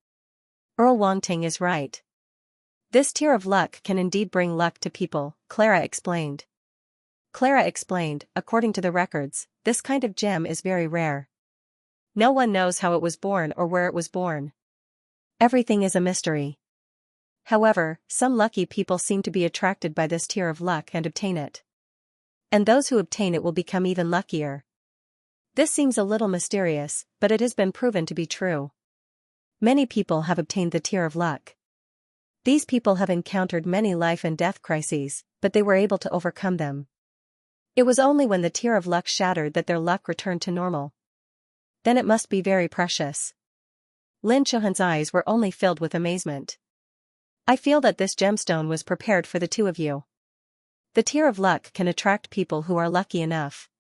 Earl Wang Ting is right. This Tear of Luck can indeed bring luck to people, Clara explained. Clara explained, according to the records, this kind of gem is very rare. No one knows how it was born or where it was born. Everything is a mystery. However, some lucky people seem to be attracted by this Tear of Luck and obtain it. And those who obtain it will become even luckier. This seems a little mysterious, but it has been proven to be true. Many people have obtained the Tear of Luck. These people have encountered many life and death crises, but they were able to overcome them. It was only when the Tear of Luck shattered that their luck returned to normal. Then it must be very precious. Lin Chuhan's eyes were only filled with amazement. I feel that this gemstone was prepared for the two of you. The Tear of Luck can attract people who are lucky enough.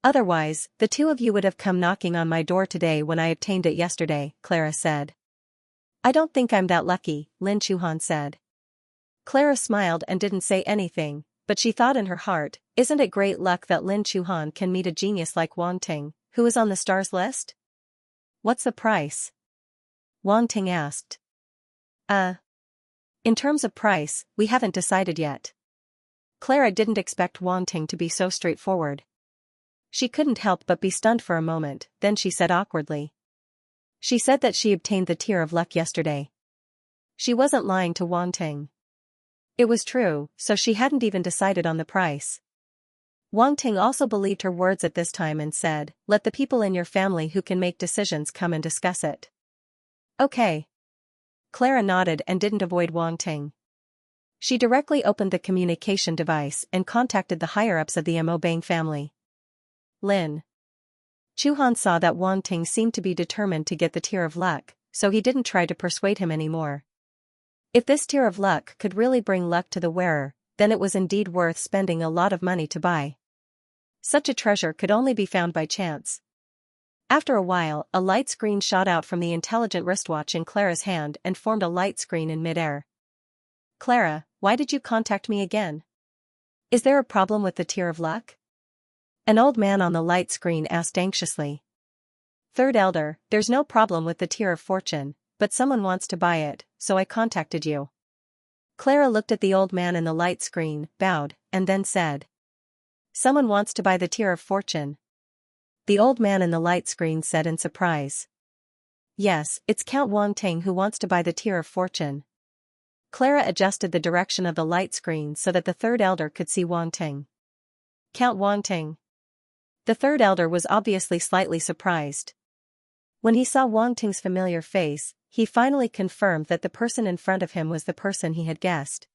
Otherwise, the two of you would have come knocking on my door today when I obtained it yesterday, Clara said. I don't think I'm that lucky, Lin Chuhan said. Clara smiled and didn't say anything, but she thought in her heart, isn't it great luck that Lin Chuhan can meet a genius like Wang Ting, who is on the stars list? What's the price? Wang Ting asked. In terms of price, we haven't decided yet. Clara didn't expect Wang Ting to be so straightforward. She couldn't help but be stunned for a moment, then she said awkwardly. She said that she obtained the Tear of Luck yesterday. She wasn't lying to Wang Ting. It was true, so she hadn't even decided on the price. Wang Ting also believed her words at this time and said, let the people in your family who can make decisions come and discuss it. Okay. Clara nodded and didn't avoid Wang Ting. She directly opened the communication device and contacted the higher-ups of the Mo Bang family. Lin Chuhan saw that Wang Ting seemed to be determined to get the Tear of Luck, so he didn't try to persuade him anymore. If this Tear of Luck could really bring luck to the wearer, then it was indeed worth spending a lot of money to buy. Such a treasure could only be found by chance. After a while, a light screen shot out from the intelligent wristwatch in Clara's hand and formed a light screen in midair. Clara, why did you contact me again? Is there a problem with the Tear of Luck? An old man on the light screen asked anxiously. Third Elder, there's no problem with the Tear of Fortune, but someone wants to buy it, so I contacted you. Clara looked at the old man in the light screen, bowed, and then said. Someone wants to buy the Tear of Fortune. The old man in the light screen said in surprise. Yes, it's Count Wang Ting who wants to buy the Tear of Fortune. Clara adjusted the direction of the light screen so that the Third Elder could see Wang Ting. Count Wang Ting. The Third Elder was obviously slightly surprised. When he saw Wang Ting's familiar face, he finally confirmed that the person in front of him was the person he had guessed.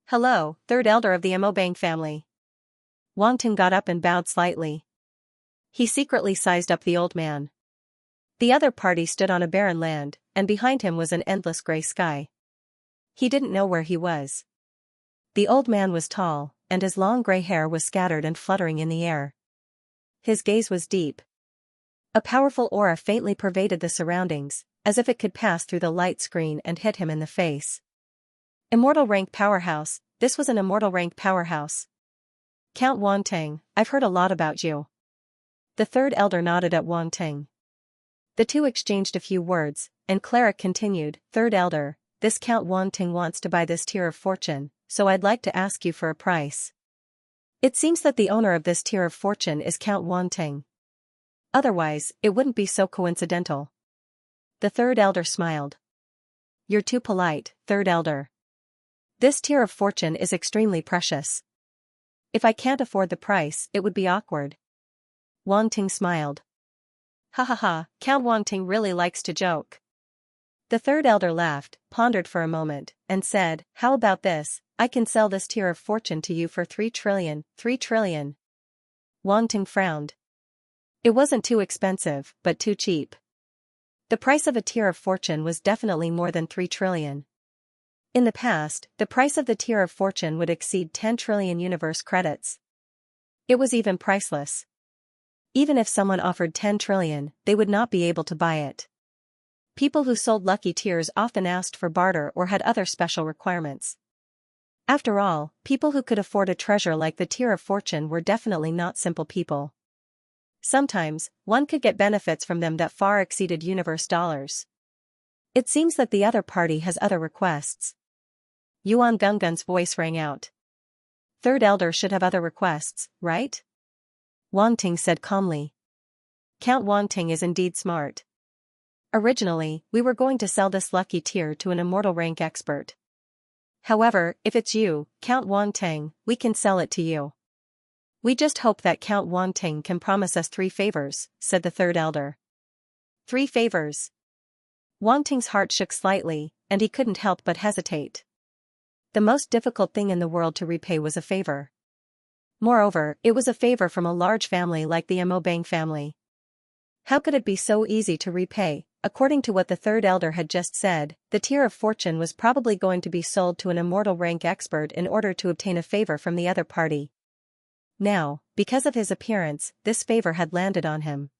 Hello, Third Elder of the Mo Bang family. Wang Ting got up and bowed slightly. He secretly sized up the old man. The other party stood on a barren land, and behind him was an endless gray sky. He didn't know where he was. The old man was tall, and his long gray hair was scattered and fluttering in the air. His gaze was deep. A powerful aura faintly pervaded the surroundings, as if it could pass through the light screen and hit him in the face. Immortal rank powerhouse, this was an immortal rank powerhouse. Count Wang Ting, I've heard a lot about you. The Third Elder nodded at Wang Ting. The two exchanged a few words, and Clara continued, Third Elder, this Count Wang Ting wants to buy this Tear of Fortune, so I'd like to ask you for a price. It seems that the owner of this Tear of Fortune is Count Wang Ting. Otherwise, it wouldn't be so coincidental. The Third Elder smiled. You're too polite, Third Elder. This Tear of Fortune is extremely precious. If I can't afford the price, it would be awkward. Wang Ting smiled. Ha ha ha, Count Wang Ting really likes to joke. The Third Elder laughed, pondered for a moment, and said, how about this, I can sell this Tear of Fortune to you for 3 trillion, 3 trillion. Wang Ting frowned. It wasn't too expensive, but too cheap. The price of a Tear of Fortune was definitely more than 3 trillion. In the past, the price of the Tear of Fortune would exceed 10 trillion universe credits. It was even priceless. Even if someone offered 10 trillion, they would not be able to buy it. People who sold lucky tears often asked for barter or had other special requirements. After all, people who could afford a treasure like the Tear of Fortune were definitely not simple people. Sometimes, one could get benefits from them that far exceeded universe dollars. It seems that the other party has other requests. Yuan Gunggun's voice rang out. Third Elder should have other requests, right? Wang Ting said calmly. Count Wang Ting is indeed smart. Originally, we were going to sell this lucky tear to an immortal rank expert. However, if it's you, Count Wang Ting, we can sell it to you. We just hope that Count Wang Ting can promise us 3 favors, said the Third Elder. 3 favors. Wang Ting's heart shook slightly, and he couldn't help but hesitate. The most difficult thing in the world to repay was a favor. Moreover, it was a favor from a large family like the Amobang family. How could it be so easy to repay? According to what the Third Elder had just said, the Tear of Fortune was probably going to be sold to an immortal rank expert in order to obtain a favor from the other party. Now, because of his appearance, this favor had landed on him.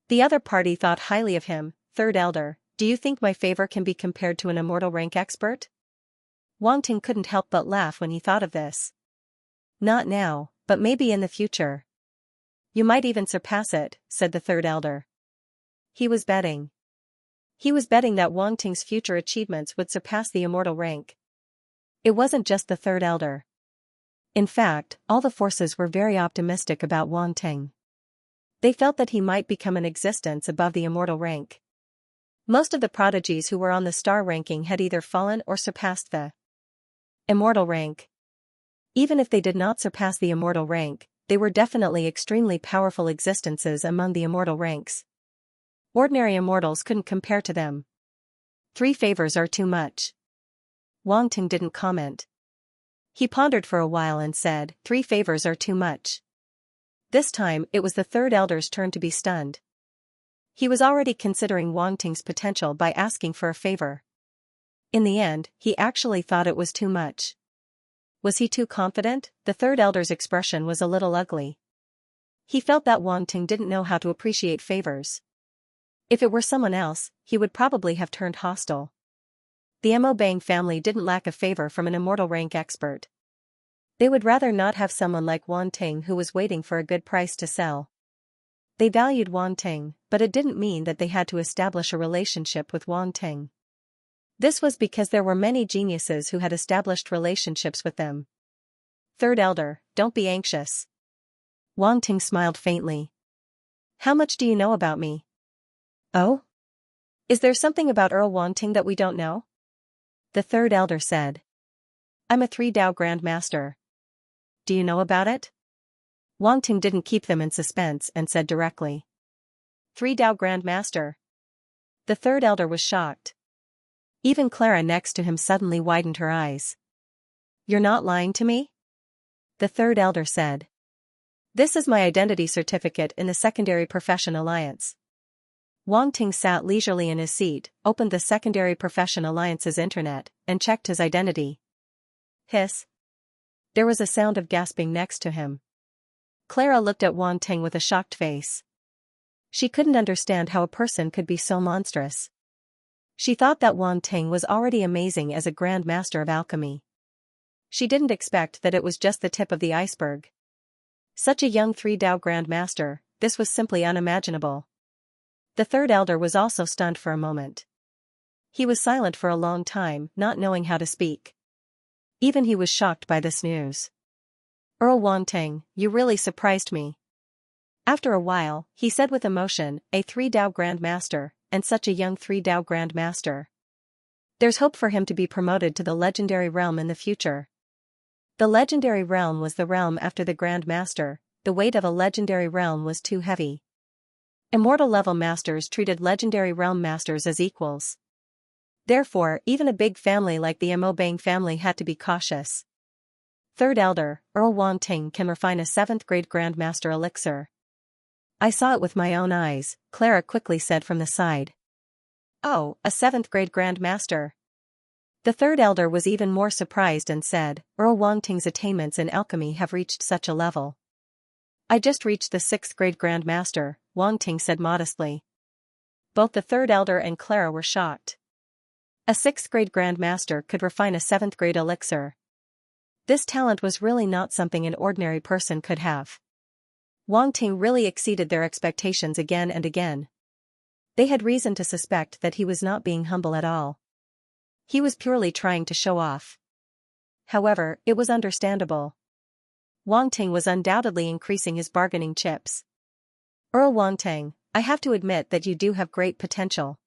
The other party thought highly of him. Third Elder, do you think my favor can be compared to an immortal rank expert? Wang Ting couldn't help but laugh when he thought of this. Not now, but maybe in the future. You might even surpass it, said the Third Elder. He was betting. He was betting that Wang Ting's future achievements would surpass the immortal rank. It wasn't just the Third Elder. In fact, all the forces were very optimistic about Wang Ting. They felt that he might become an existence above the immortal rank. Most of the prodigies who were on the star ranking had either fallen or surpassed the immortal rank. Even if they did not surpass the immortal rank, they were definitely extremely powerful existences among the immortal ranks. Ordinary immortals couldn't compare to them. 3 favors are too much. Wang Ting didn't comment. He pondered for a while and said, 3 favors are too much. This time, it was the Third Elder's turn to be stunned. He was already considering Wang Ting's potential by asking for a favor. In the end, he actually thought it was too much. Was he too confident? The Third Elder's expression was a little ugly. He felt that Wang Ting didn't know how to appreciate favors. If it were someone else, he would probably have turned hostile. The Amobang family didn't lack a favor from an immortal rank expert. They would rather not have someone like Wang Ting who was waiting for a good price to sell. They valued Wang Ting, but it didn't mean that they had to establish a relationship with Wang Ting. This was because there were many geniuses who had established relationships with them. Third Elder, don't be anxious. Wang Ting smiled faintly. How much do you know about me? Oh? Is there something about Earl Wang Ting that we don't know? The Third Elder said. I'm a 3-Dao Grand Master. Do you know about it? Wang Ting didn't keep them in suspense and said directly. 3-Dao Grand Master. The Third Elder was shocked. Even Clara next to him suddenly widened her eyes. You're not lying to me? The Third Elder said. This is my identity certificate in the Secondary Profession Alliance. Wang Ting sat leisurely in his seat, opened the Secondary Profession Alliance's internet, and checked his identity. Hiss. There was a sound of gasping next to him. Clara looked at Wang Ting with a shocked face. She couldn't understand how a person could be so monstrous. She thought that Wang Ting was already amazing as a Grand Master of Alchemy. She didn't expect that it was just the tip of the iceberg. Such a young 3-Dao Grand Master, this was simply unimaginable. The Third Elder was also stunned for a moment. He was silent for a long time, not knowing how to speak. Even he was shocked by this news. Earl Wang Ting, you really surprised me. After a while, he said with emotion, a 3-Dao Grand Master, and such a young 3-Dao Grand Master. There's hope for him to be promoted to the Legendary Realm in the future. The Legendary Realm was the realm after the Grand Master. The weight of a Legendary Realm was too heavy. Immortal-level masters treated Legendary Realm masters as equals. Therefore, even a big family like the Amobang family had to be cautious. Third Elder, Earl Wang Ting can refine a 7th-grade Grand Master elixir. I saw it with my own eyes, Clara quickly said from the side. Oh, a 7th-grade Grand Master. The third elder was even more surprised and said, Earl Wangting's attainments in alchemy have reached such a level. I just reached the 6th grade Grand Master, Wangting said modestly. Both the third elder and Clara were shocked. A 6th grade Grand Master could refine a 7th grade elixir. This talent was really not something an ordinary person could have. Wangting really exceeded their expectations again and again. They had reason to suspect that he was not being humble at all. He was purely trying to show off. However, it was understandable. Wangting was undoubtedly increasing his bargaining chips. Earl Wangting, I have to admit that you do have great potential.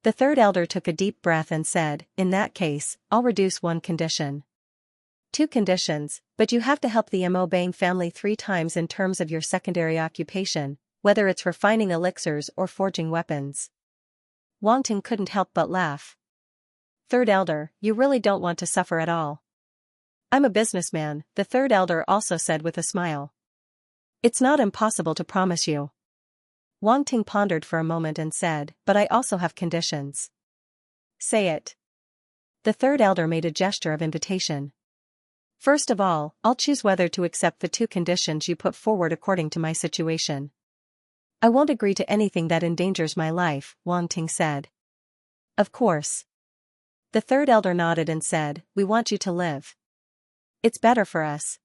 The third elder took a deep breath and said, in that case, I'll reduce one condition. 2 conditions, but you have to help the Mo Bang family 3 times in terms of your secondary occupation, whether it's refining elixirs or forging weapons. Wangting couldn't help but laugh. Third elder, you really don't want to suffer at all. I'm a businessman, the third elder also said with a smile. It's not impossible to promise you. Wangting pondered for a moment and said, but I also have conditions. Say it. The third elder made a gesture of invitation. First of all, I'll choose whether to accept the 2 conditions you put forward according to my situation. I won't agree to anything that endangers my life, Wangting said. Of course. The third elder nodded and said, we want you to live. It's better for us.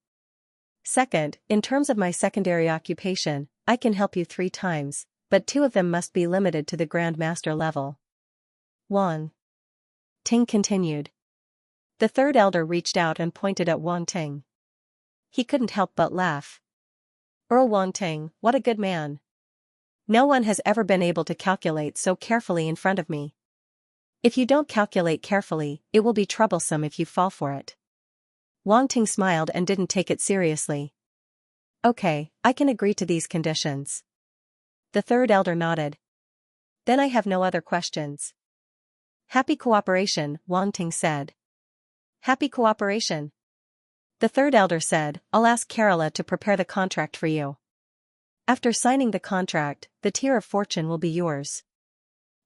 Second, in terms of my secondary occupation, I can help you 3 times, but 2 of them must be limited to the Grand Master level. 1. Ting continued. The third elder reached out and pointed at Wangting. He couldn't help but laugh. Earl Wangting, what a good man. No one has ever been able to calculate so carefully in front of me. If you don't calculate carefully, it will be troublesome if you fall for it. Wangting smiled and didn't take it seriously. Okay, I can agree to these conditions. The third elder nodded. Then I have no other questions. Happy cooperation, Wangting said. Happy cooperation. The third elder said, I'll ask Kerala to prepare the contract for you. After signing the contract, the tier of fortune will be yours.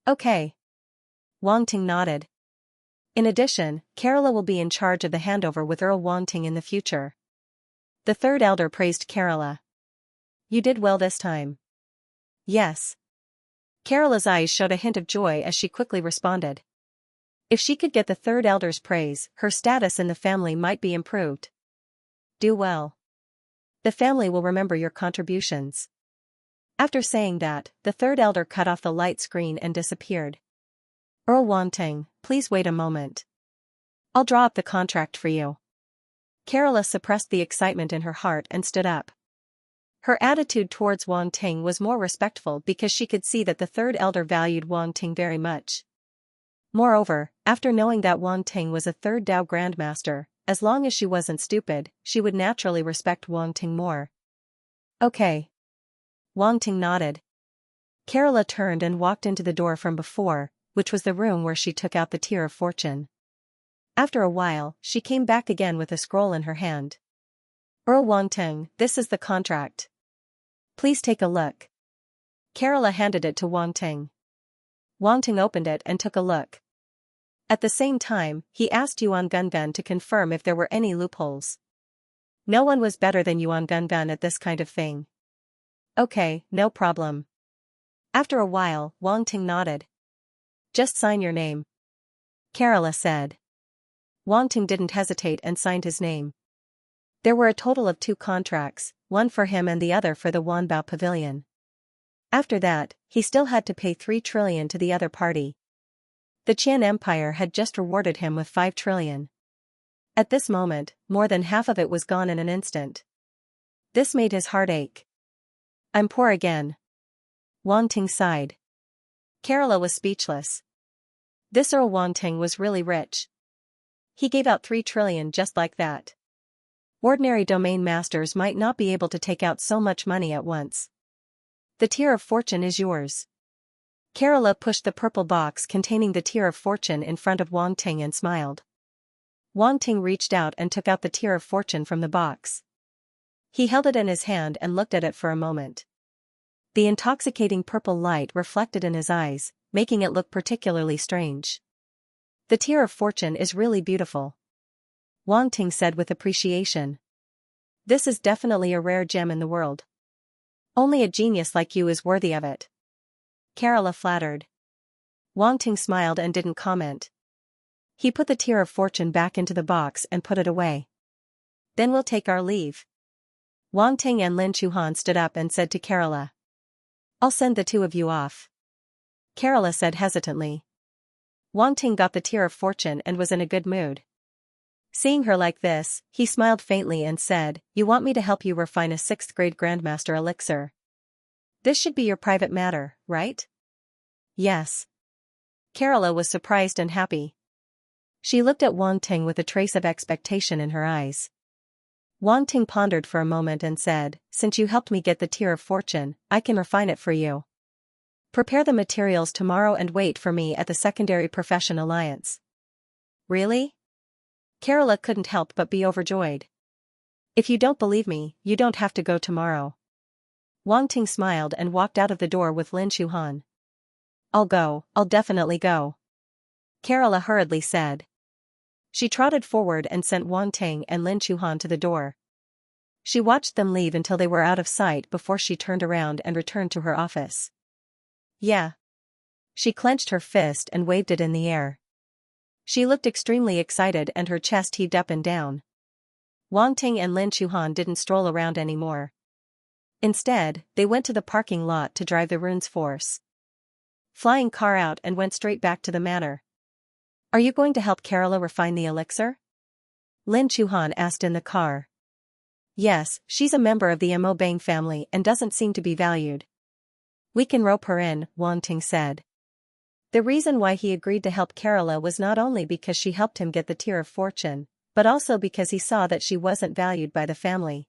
Okay. Wangting nodded. In addition, Kerala will be in charge of the handover with Earl Wangting in the future. The third elder praised Kerala. You did well this time. Yes. Kerala's eyes showed a hint of joy as she quickly responded. If she could get the third elder's praise, her status in the family might be improved. Do well. The family will remember your contributions. After saying that, the third elder cut off the light screen and disappeared. Earl Wangting, please wait a moment. I'll draw up the contract for you. Kerala suppressed the excitement in her heart and stood up. Her attitude towards Wangting was more respectful because she could see that the third elder valued Wangting very much. Moreover, after knowing that Wangting was a 3rd Dao Grandmaster, as long as she wasn't stupid, she would naturally respect Wangting more. Okay. Wangting nodded. Kerala turned and walked into the door from before, which was the room where she took out the tier of fortune. After a while, she came back again with a scroll in her hand. Earl Wangting, this is the contract. Please take a look. Kerala handed it to Wangting. Wangting opened it and took a look. At the same time, he asked Yuan Gungun to confirm if there were any loopholes. No one was better than Yuan Gungun at this kind of thing. Okay, no problem. After a while, Wangting nodded. Just sign your name. Kerala said. Wangting didn't hesitate and signed his name. There were a total of 2 contracts, one for him and the other for the Wanbao Pavilion. After that, he still had to pay 3 trillion to the other party. The Qian Empire had just rewarded him with 5 trillion. At this moment, more than half of it was gone in an instant. This made his heart ache. I'm poor again. Wangting sighed. Kerala was speechless. This Earl Wangting was really rich. He gave out 3 trillion just like that. Ordinary domain masters might not be able to take out so much money at once. The tier of fortune is yours. Kerala pushed the purple box containing the tier of fortune in front of Wangting and smiled. Wangting reached out and took out the tier of fortune from the box. He held it in his hand and looked at it for a moment. The intoxicating purple light reflected in his eyes, making it look particularly strange. The Tear of Fortune is really beautiful, Wang Ting said with appreciation. This is definitely a rare gem in the world. Only a genius like you is worthy of it, Kerala flattered. Wang Ting smiled and didn't comment. He put the Tear of Fortune back into the box and put it away. Then we'll take our leave. Wang Ting and Lin Chuhan stood up and said to Kerala. I'll send the two of you off, Kerala said hesitantly. Wang Ting got the Tear of Fortune and was in a good mood. Seeing her like this, he smiled faintly and said, You want me to help you refine a 6th grade Grandmaster elixir? This should be your private matter, right? Yes. Kerala was surprised and happy. She looked at Wang Ting with a trace of expectation in her eyes. Wang Ting pondered for a moment and said, Since you helped me get the Tear of Fortune, I can refine it for you. Prepare the materials tomorrow and wait for me at the Secondary Profession Alliance. Really? Kerala couldn't help but be overjoyed. If you don't believe me, you don't have to go tomorrow. Wang Ting smiled and walked out of the door with Lin Chuhan. I'll definitely go, Kerala hurriedly said. She trotted forward and sent Wang Ting and Lin Chuhan to the door. She watched them leave until they were out of sight before she turned around and returned to her office. Yeah. She clenched her fist and waved it in the air. She looked extremely excited and her chest heaved up and down. Wang Ting and Lin Chuhan didn't stroll around anymore. Instead, they went to the parking lot to drive the Rune's Force flying car out and went straight back to the manor. Are you going to help Kerala refine the elixir? Lin Chuhan asked in the car. Yes, she's a member of the Mo Bang family and doesn't seem to be valued. We can rope her in, Wang Ting said. The reason why he agreed to help Kerala was not only because she helped him get the Tear of Fortune, but also because he saw that she wasn't valued by the family.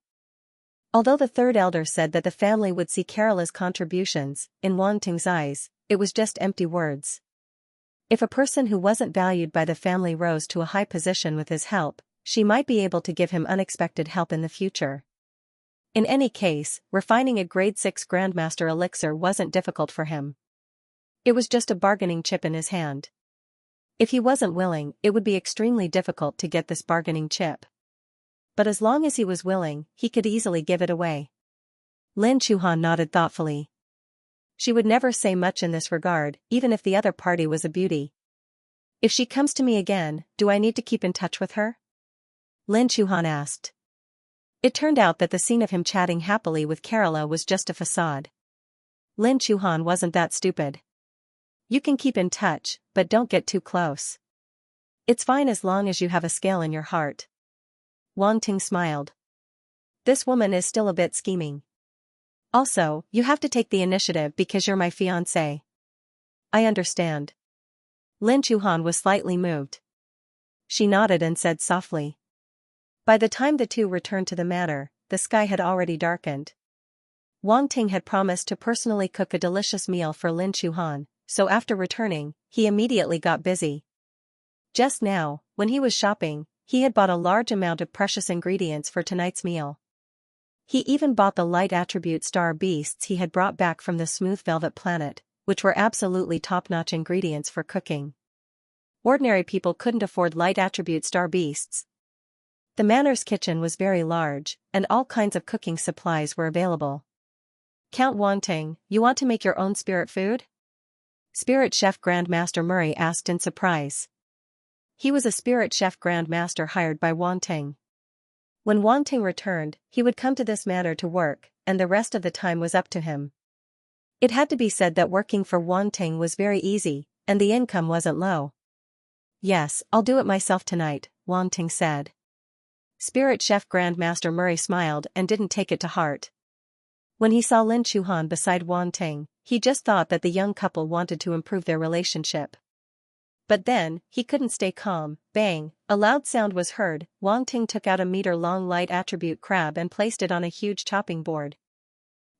Although the third elder said that the family would see Kerala's contributions, in Wang Ting's eyes, it was just empty words. If a person who wasn't valued by the family rose to a high position with his help, she might be able to give him unexpected help in the future. In any case, refining a grade 6 Grandmaster elixir wasn't difficult for him. It was just a bargaining chip in his hand. If he wasn't willing, it would be extremely difficult to get this bargaining chip. But as long as he was willing, he could easily give it away. Lin Chuhan nodded thoughtfully. She would never say much in this regard, even if the other party was a beauty. If she comes to me again, do I need to keep in touch with her? Lin Chuhan asked. It turned out that the scene of him chatting happily with Kerala was just a facade. Lin Chuhan wasn't that stupid. You can keep in touch, but don't get too close. It's fine as long as you have a scale in your heart. Wang Ting smiled. This woman is still a bit scheming. Also, you have to take the initiative because you're my fiancé. I understand. Lin Chuhan was slightly moved. She nodded and said softly. By the time the two returned to the manor, the sky had already darkened. Wang Ting had promised to personally cook a delicious meal for Lin Chuhan, so after returning, he immediately got busy. Just now, when he was shopping, he had bought a large amount of precious ingredients for tonight's meal. He even bought the light attribute star beasts he had brought back from the smooth velvet planet, which were absolutely top-notch ingredients for cooking. Ordinary people couldn't afford light attribute star beasts. The manor's kitchen was very large, and all kinds of cooking supplies were available. Count Wang Ting, you want to make your own spirit food? Spirit Chef Grandmaster Murray asked in surprise. He was a Spirit Chef Grandmaster hired by Wang Ting. When Wang Ting returned, he would come to this manor to work, and the rest of the time was up to him. It had to be said that working for Wang Ting was very easy, and the income wasn't low. Yes, I'll do it myself tonight, Wang Ting said. Spirit Chef Grandmaster Murray smiled and didn't take it to heart. When he saw Lin Chuhan beside Wang Ting, he just thought that the young couple wanted to improve their relationship. But then, he couldn't stay calm. Bang, a loud sound was heard. Wang Ting took out a meter-long light attribute crab and placed it on a huge chopping board.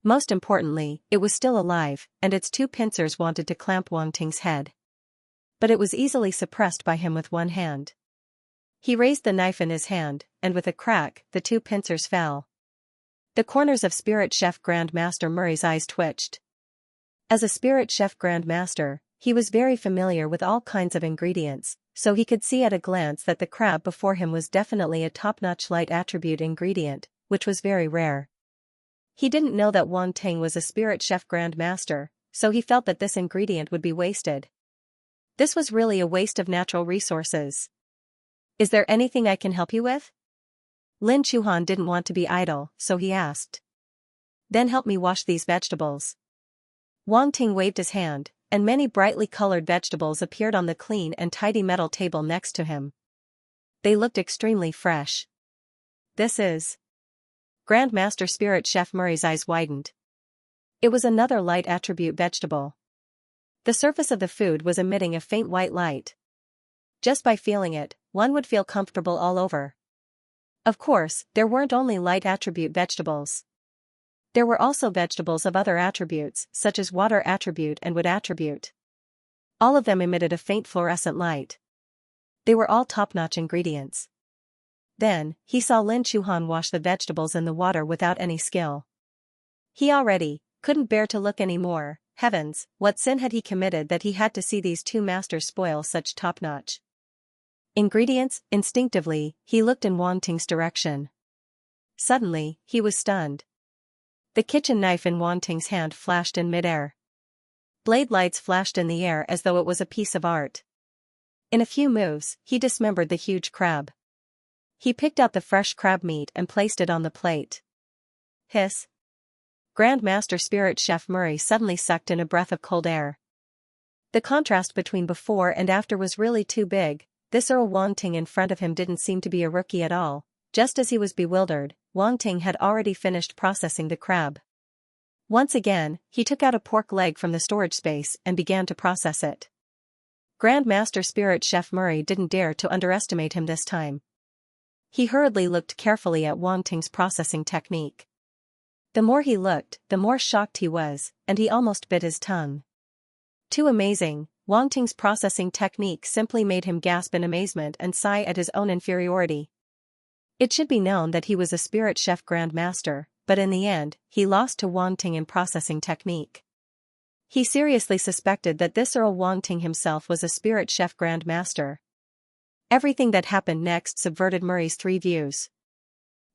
Most importantly, it was still alive, and its two pincers wanted to clamp Wang Ting's head. But it was easily suppressed by him with one hand. He raised the knife in his hand, and with a crack, the two pincers fell. The corners of Spirit Chef Grandmaster Murray's eyes twitched. As a Spirit Chef Grandmaster, he was very familiar with all kinds of ingredients, so he could see at a glance that the crab before him was definitely a top-notch light attribute ingredient, which was very rare. He didn't know that Wang Ting was a spirit chef grandmaster, so he felt that this ingredient would be wasted. This was really a waste of natural resources. Is there anything I can help you with? Lin Chuhan didn't want to be idle, so he asked. Then help me wash these vegetables. Wang Ting waved his hand, and many brightly colored vegetables appeared on the clean and tidy metal table next to him. They looked extremely fresh. This is... Grandmaster Spirit Chef Murray's eyes widened. It was another light attribute vegetable. The surface of the food was emitting a faint white light. Just by feeling it, one would feel comfortable all over. Of course, there weren't only light attribute vegetables. There were also vegetables of other attributes, such as water attribute and wood attribute. All of them emitted a faint fluorescent light. They were all top-notch ingredients. Then, he saw Lin Chuhan wash the vegetables in the water without any skill. He already couldn't bear to look anymore. Heavens, what sin had he committed that he had to see these two masters spoil such top-notch ingredients? Instinctively, he looked in Wang Ting's direction. Suddenly, he was stunned. The kitchen knife in Wang Ting's hand flashed in midair. Blade lights flashed in the air as though it was a piece of art. In a few moves, he dismembered the huge crab. He picked out the fresh crab meat and placed it on the plate. Hiss. Grandmaster Spirit Chef Murray suddenly sucked in a breath of cold air. The contrast between before and after was really too big. This Earl Wang Ting in front of him didn't seem to be a rookie at all. Just as he was bewildered, Wang Ting had already finished processing the crab. Once again, he took out a pork leg from the storage space and began to process it. Grandmaster Spirit Chef Murray didn't dare to underestimate him this time. He hurriedly looked carefully at Wang Ting's processing technique. The more he looked, the more shocked he was, and he almost bit his tongue. Too amazing, Wang Ting's processing technique simply made him gasp in amazement and sigh at his own inferiority. It should be known that he was a spirit chef grandmaster, but in the end, he lost to Wang Ting in processing technique. He seriously suspected that this Earl Wang Ting himself was a spirit chef grandmaster. Everything that happened next subverted Murray's three views.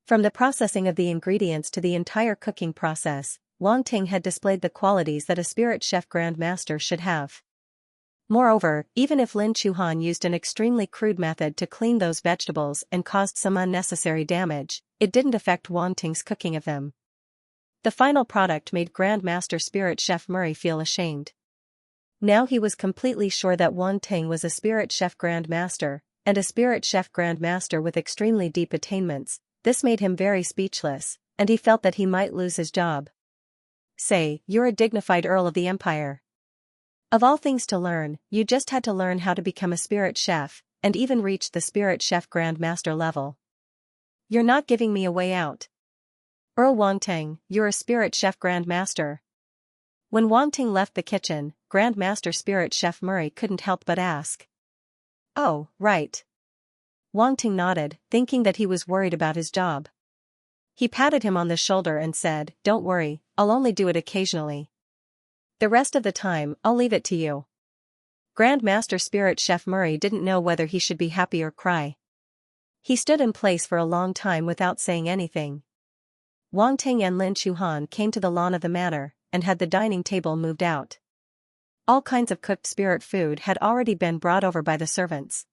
From the processing of the ingredients to the entire cooking process, Wang Ting had displayed the qualities that a spirit chef grandmaster should have. Moreover, even if Lin Chuhan used an extremely crude method to clean those vegetables and caused some unnecessary damage, it didn't affect Wang Ting's cooking of them. The final product made Grandmaster Spirit Chef Murray feel ashamed. Now he was completely sure that Wang Ting was a Spirit Chef Grandmaster, and a Spirit Chef Grandmaster with extremely deep attainments. This made him very speechless, and he felt that he might lose his job. Say, you're a dignified Earl of the Empire. Of all things to learn, you just had to learn how to become a Spirit Chef, and even reach the Spirit Chef Grandmaster level. You're not giving me a way out. Earl Wang Ting, you're a Spirit Chef Grandmaster. When Wang Ting left the kitchen, Grandmaster Spirit Chef Murray couldn't help but ask. Oh, right. Wang Ting nodded, thinking that he was worried about his job. He patted him on the shoulder and said, "Don't worry, I'll only do it occasionally. The rest of the time, I'll leave it to you." Grandmaster Spirit Chef Murray didn't know whether he should be happy or cry. He stood in place for a long time without saying anything. Wang Ting and Lin Chuhan came to the lawn of the manor, and had the dining table moved out. All kinds of cooked spirit food had already been brought over by the servants.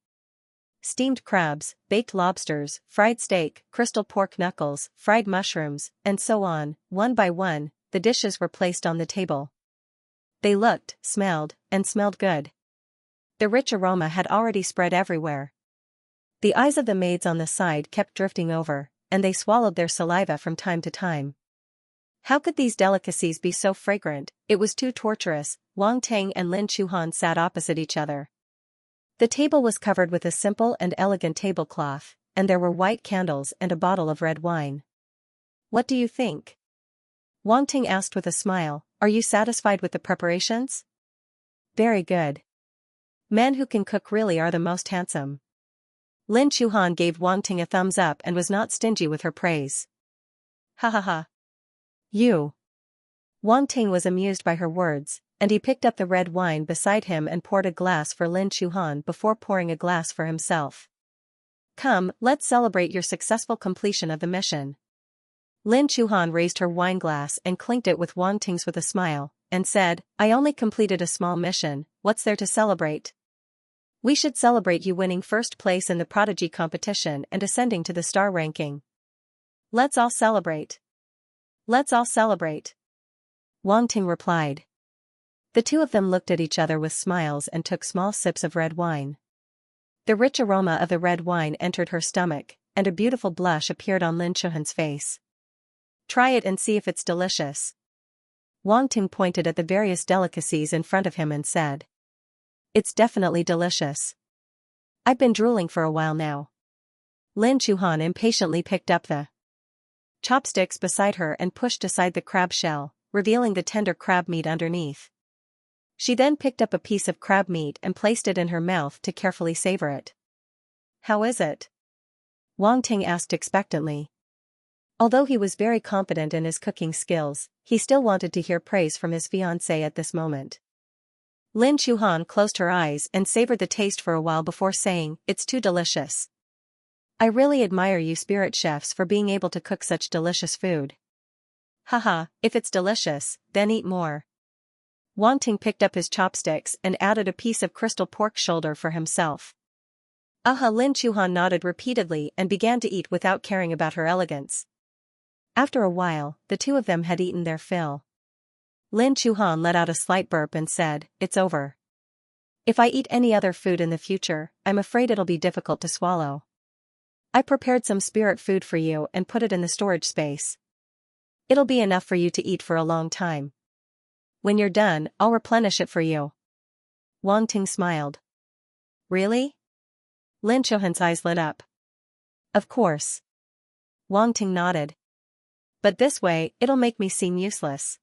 Steamed crabs, baked lobsters, fried steak, crystal pork knuckles, fried mushrooms, and so on. One by one, the dishes were placed on the table. They looked, smelled good. The rich aroma had already spread everywhere. The eyes of the maids on the side kept drifting over, and they swallowed their saliva from time to time. How could these delicacies be so fragrant? It was too torturous. Wang Ting and Lin Chuhan sat opposite each other. The table was covered with a simple and elegant tablecloth, and there were white candles and a bottle of red wine. "What do you think?" Wang Ting asked with a smile. "Are you satisfied with the preparations?" "Very good. Men who can cook really are the most handsome." Lin Chuhan gave Wang Ting a thumbs up and was not stingy with her praise. "Ha ha ha. You." Wang Ting was amused by her words, and he picked up the red wine beside him and poured a glass for Lin Chuhan before pouring a glass for himself. Come, let's celebrate your successful completion of the mission. Lin Chuhan raised her wine glass and clinked it with Wang Ting's with a smile, and said, I only completed a small mission, what's there to celebrate? We should celebrate you winning first place in the prodigy competition and ascending to the star ranking. Let's all celebrate. Let's all celebrate. Wang Ting replied. The two of them looked at each other with smiles and took small sips of red wine. The rich aroma of the red wine entered her stomach, and a beautiful blush appeared on Lin Chuhan's face. Try it and see if it's delicious. Wang Ting pointed at the various delicacies in front of him and said. It's definitely delicious. I've been drooling for a while now. Lin Chuhan impatiently picked up the chopsticks beside her and pushed aside the crab shell, revealing the tender crab meat underneath. She then picked up a piece of crab meat and placed it in her mouth to carefully savor it. How is it? Wang Ting asked expectantly. Although he was very confident in his cooking skills, he still wanted to hear praise from his fiancée at this moment. Lin Chuhan closed her eyes and savored the taste for a while before saying, It's too delicious. I really admire you spirit chefs for being able to cook such delicious food. Haha, if it's delicious, then eat more. Wang Ting picked up his chopsticks and added a piece of crystal pork shoulder for himself. Aha! Lin Chuhan nodded repeatedly and began to eat without caring about her elegance. After a while, the two of them had eaten their fill. Lin Chuhan let out a slight burp and said, It's over. If I eat any other food in the future, I'm afraid it'll be difficult to swallow. I prepared some spirit food for you and put it in the storage space. It'll be enough for you to eat for a long time. When you're done, I'll replenish it for you. Wang Ting smiled. Really? Lin Chuhan's eyes lit up. Of course. Wang Ting nodded. But this way, it'll make me seem useless.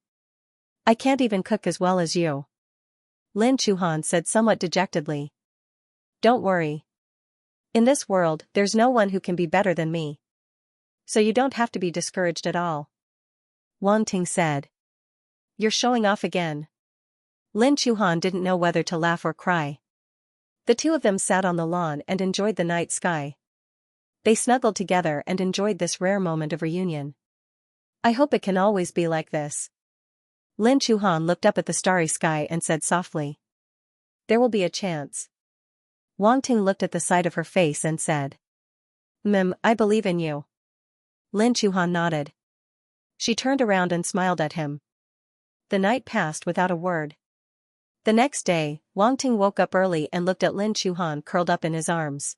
I can't even cook as well as you. Lin Chuhan said somewhat dejectedly. Don't worry. In this world, there's no one who can be better than me. So you don't have to be discouraged at all. Wang Ting said. You're showing off again. Lin Chuhan didn't know whether to laugh or cry. The two of them sat on the lawn and enjoyed the night sky. They snuggled together and enjoyed this rare moment of reunion. I hope it can always be like this. Lin Chuhan looked up at the starry sky and said softly. There will be a chance. Wang Ting looked at the side of her face and said. I believe in you. Lin Chuhan nodded. She turned around and smiled at him. The night passed without a word. The next day, Wang Ting woke up early and looked at Lin Chuhan curled up in his arms.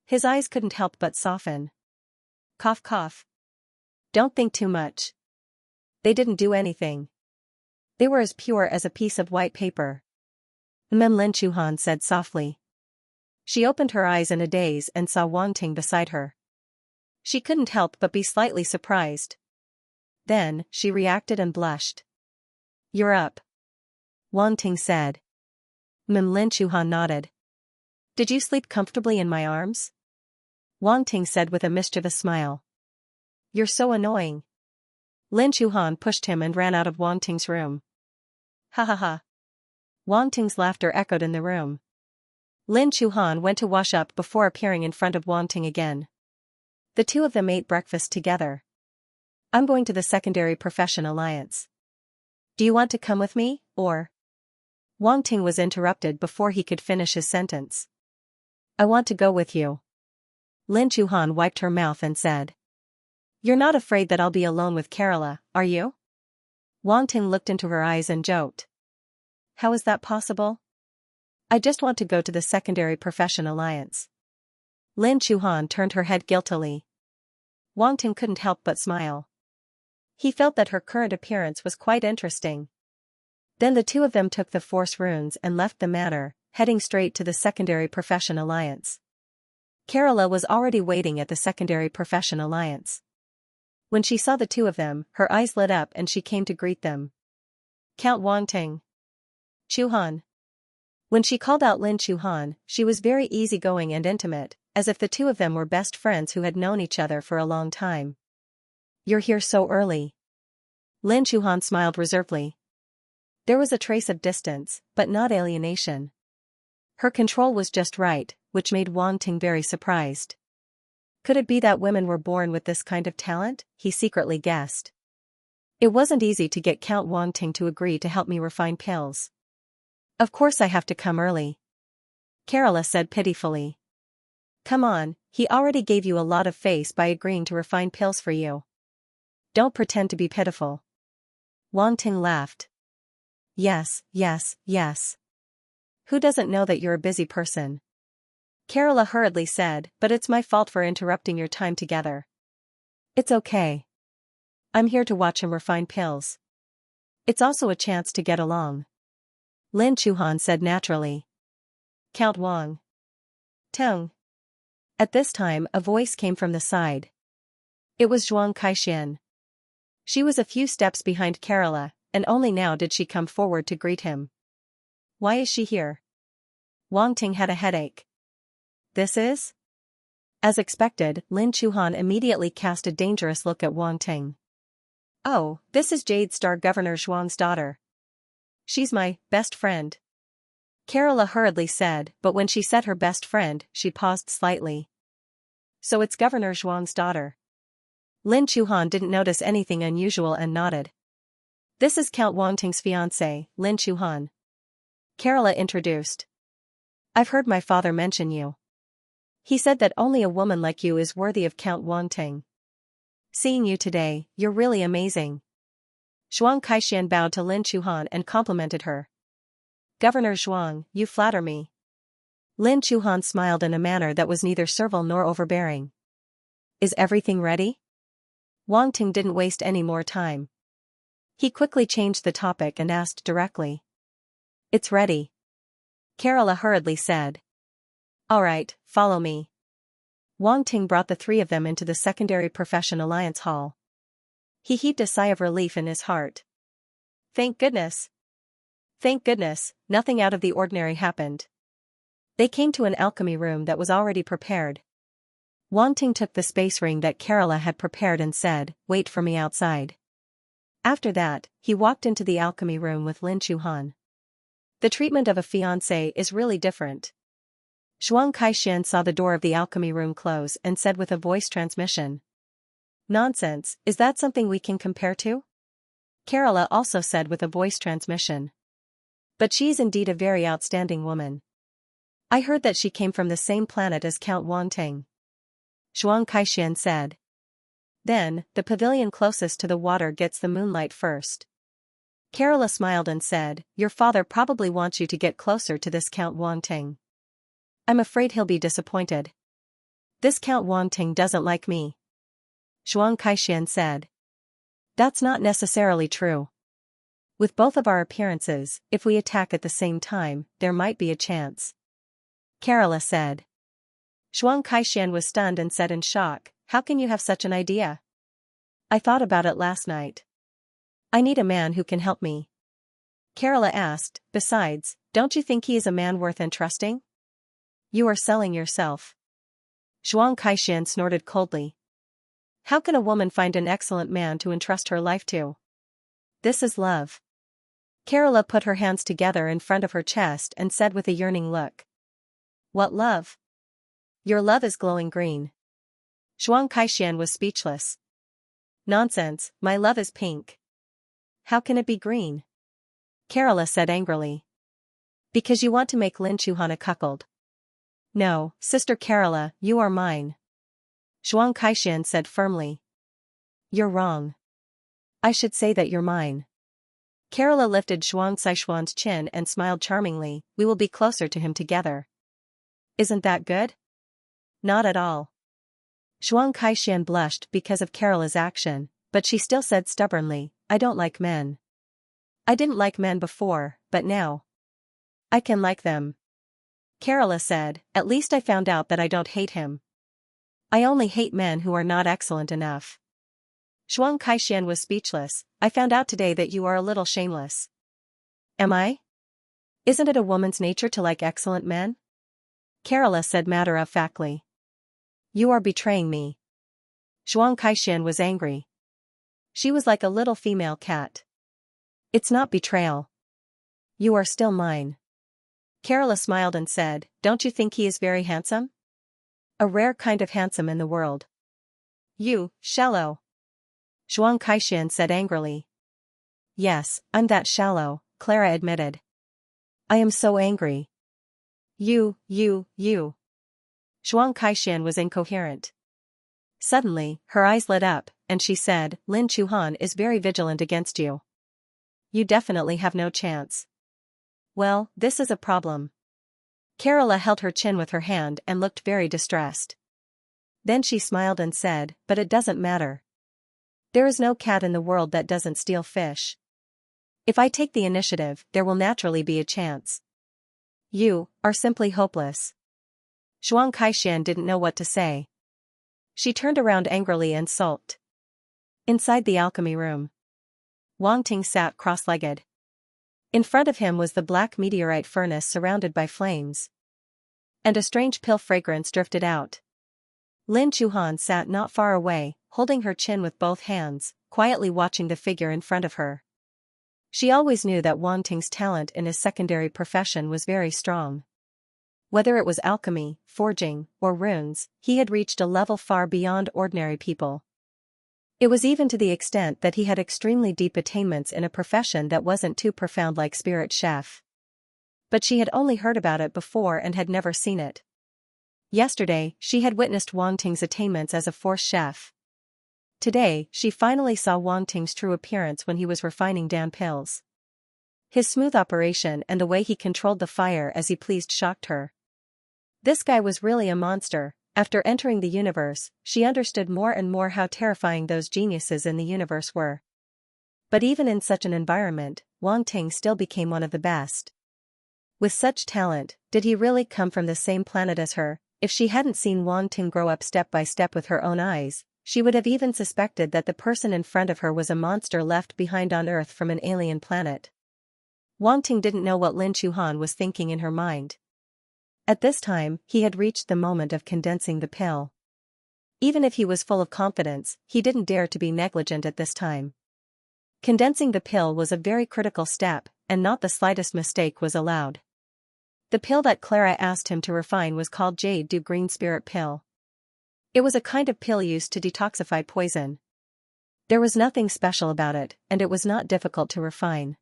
His eyes couldn't help but soften. Cough cough. Don't think too much. They didn't do anything. They were as pure as a piece of white paper. Lin Chuhan said softly. She opened her eyes in a daze and saw Wang Ting beside her. She couldn't help but be slightly surprised. Then, she reacted and blushed. You're up. Wang Ting said. Lin Chuhan nodded. Did you sleep comfortably in my arms? Wang Ting said with a mischievous smile. You're so annoying. Lin Chuhan pushed him and ran out of Wang Ting's room. Ha ha ha. Wang Ting's laughter echoed in the room. Lin Chuhan went to wash up before appearing in front of Wang Ting again. The two of them ate breakfast together. I'm going to the Secondary Profession Alliance. Do you want to come with me, or? Wang Ting was interrupted before he could finish his sentence. I want to go with you. Lin Chuhan wiped her mouth and said. You're not afraid that I'll be alone with Kerala, are you? Wang Ting looked into her eyes and joked. How is that possible? I just want to go to the Secondary Profession Alliance. Lin Chuhan turned her head guiltily. Wang Ting couldn't help but smile. He felt that her current appearance was quite interesting. Then the two of them took the Force runes and left the matter, heading straight to the Secondary Profession Alliance. Kerala was already waiting at the Secondary Profession Alliance. When she saw the two of them, her eyes lit up and she came to greet them. Count Wang Ting. Chuhan. When she called out Lin Chuhan, she was very easygoing and intimate, as if the two of them were best friends who had known each other for a long time. You're here so early. Lin Chuhan smiled reservedly. There was a trace of distance, but not alienation. Her control was just right, which made Wang Ting very surprised. Could it be that women were born with this kind of talent? He secretly guessed. It wasn't easy to get Count Wang Ting to agree to help me refine pills. Of course I have to come early, Kerala said pitifully. Come on, he already gave you a lot of face by agreeing to refine pills for you. Don't pretend to be pitiful. Wang Ting laughed. Yes, yes, yes. Who doesn't know that you're a busy person? Kerala hurriedly said, but it's my fault for interrupting your time together. It's okay. I'm here to watch him refine pills. It's also a chance to get along. Lin Chuhan said naturally. Count Wang. Tong. At this time a voice came from the side. It was Zhuang Kaixin. She was a few steps behind Kerala, and only now did she come forward to greet him. Why is she here? Wang Ting had a headache. This is? As expected, Lin Chuhan immediately cast a dangerous look at Wang Ting. Oh, this is Jade Star Governor Zhuang's daughter. She's my best friend. Kerala hurriedly said, but when she said her best friend, she paused slightly. So it's Governor Zhuang's daughter. Lin Chuhan didn't notice anything unusual and nodded. This is Count Wang Ting's fiancé, Lin Chuhan. Kerala introduced. I've heard my father mention you. He said that only a woman like you is worthy of Count Wang Ting. Seeing you today, you're really amazing. Zhuang Kaixin bowed to Lin Chuhan and complimented her. Governor Zhuang, you flatter me. Lin Chuhan smiled in a manner that was neither servile nor overbearing. Is everything ready? Wang Ting didn't waste any more time. He quickly changed the topic and asked directly. It's ready. Kerala hurriedly said. All right, follow me. Wang Ting brought the three of them into the secondary profession alliance hall. He heaved a sigh of relief in his heart. Thank goodness. Thank goodness, nothing out of the ordinary happened. They came to an alchemy room that was already prepared. Wang Ting took the space ring that Kerala had prepared and said, wait for me outside. After that, he walked into the alchemy room with Lin Chuhan. The treatment of a fiancé is really different. Zhuang Kaixin saw the door of the alchemy room close and said with a voice transmission. Nonsense, is that something we can compare to? Kerala also said with a voice transmission. But she's indeed a very outstanding woman. I heard that she came from the same planet as Count Wang Ting. Zhuang Kaixin said. Then, the pavilion closest to the water gets the moonlight first. Kerala smiled and said, your father probably wants you to get closer to this Count Wang Ting. I'm afraid he'll be disappointed. This Count Wang Ting doesn't like me. Zhuang Kaixin said. That's not necessarily true. With both of our appearances, if we attack at the same time, there might be a chance. Kerala said. Zhuang Kaixin was stunned and said in shock, how can you have such an idea? I thought about it last night. I need a man who can help me. Kerala asked, besides, don't you think he is a man worth entrusting? You are selling yourself. Zhuang Kaixin snorted coldly. How can a woman find an excellent man to entrust her life to? This is love. Kerala put her hands together in front of her chest and said with a yearning look. What love? Your love is glowing green. Zhuang Kaixin was speechless. Nonsense, my love is pink. How can it be green? Kerala said angrily. Because you want to make Lin Chuhan a cuckold. No, Sister Kerala, you are mine. Zhuang Kaixin said firmly. You're wrong. I should say that you're mine. Kerala lifted Zhuang Kaixin's chin and smiled charmingly, we will be closer to him together. Isn't that good? Not at all. Zhuang Kaixin blushed because of Kerala's action, but she still said stubbornly, I don't like men. I didn't like men before, but now I can like them. Kerala said, at least I found out that I don't hate him. I only hate men who are not excellent enough. Zhuang Kaixin was speechless, I found out today that you are a little shameless. Am I? Isn't it a woman's nature to like excellent men? Kerala said matter-of-factly. You are betraying me. Zhuang Kaixin was angry. She was like a little female cat. It's not betrayal. You are still mine. Kerala smiled and said, don't you think he is very handsome? A rare kind of handsome in the world. You, shallow. Xianxia said angrily. Yes, I'm that shallow, Clara admitted. I am so angry. You. Xianxia was incoherent. Suddenly, her eyes lit up, and she said, Lin Chuhan is very vigilant against you. You definitely have no chance. Well, this is a problem. Kerala held her chin with her hand and looked very distressed. Then she smiled and said, but it doesn't matter. There is no cat in the world that doesn't steal fish. If I take the initiative, there will naturally be a chance. You are simply hopeless. Xianxia didn't know what to say. She turned around angrily and sulked. Inside the alchemy room, Wang Ting sat cross-legged. In front of him was the black meteorite furnace surrounded by flames. And a strange pill fragrance drifted out. Lin Chuhan sat not far away, holding her chin with both hands, quietly watching the figure in front of her. She always knew that Wang Ting's talent in his secondary profession was very strong. Whether it was alchemy, forging, or runes, he had reached a level far beyond ordinary people. It was even to the extent that he had extremely deep attainments in a profession that wasn't too profound like spirit chef. But she had only heard about it before and had never seen it. Yesterday, she had witnessed Wang Ting's attainments as a force chef. Today, she finally saw Wang Ting's true appearance when he was refining Dan pills. His smooth operation and the way he controlled the fire as he pleased shocked her. This guy was really a monster. After entering the universe, she understood more and more how terrifying those geniuses in the universe were. But even in such an environment, Wang Ting still became one of the best. With such talent, did he really come from the same planet as her? If she hadn't seen Wang Ting grow up step by step with her own eyes, she would have even suspected that the person in front of her was a monster left behind on Earth from an alien planet. Wang Ting didn't know what Lin Chuhan was thinking in her mind. At this time, he had reached the moment of condensing the pill. Even if he was full of confidence, he didn't dare to be negligent at this time. Condensing the pill was a very critical step, and not the slightest mistake was allowed. The pill that Clara asked him to refine was called Jade Du Green Spirit Pill. It was a kind of pill used to detoxify poison. There was nothing special about it, and it was not difficult to refine.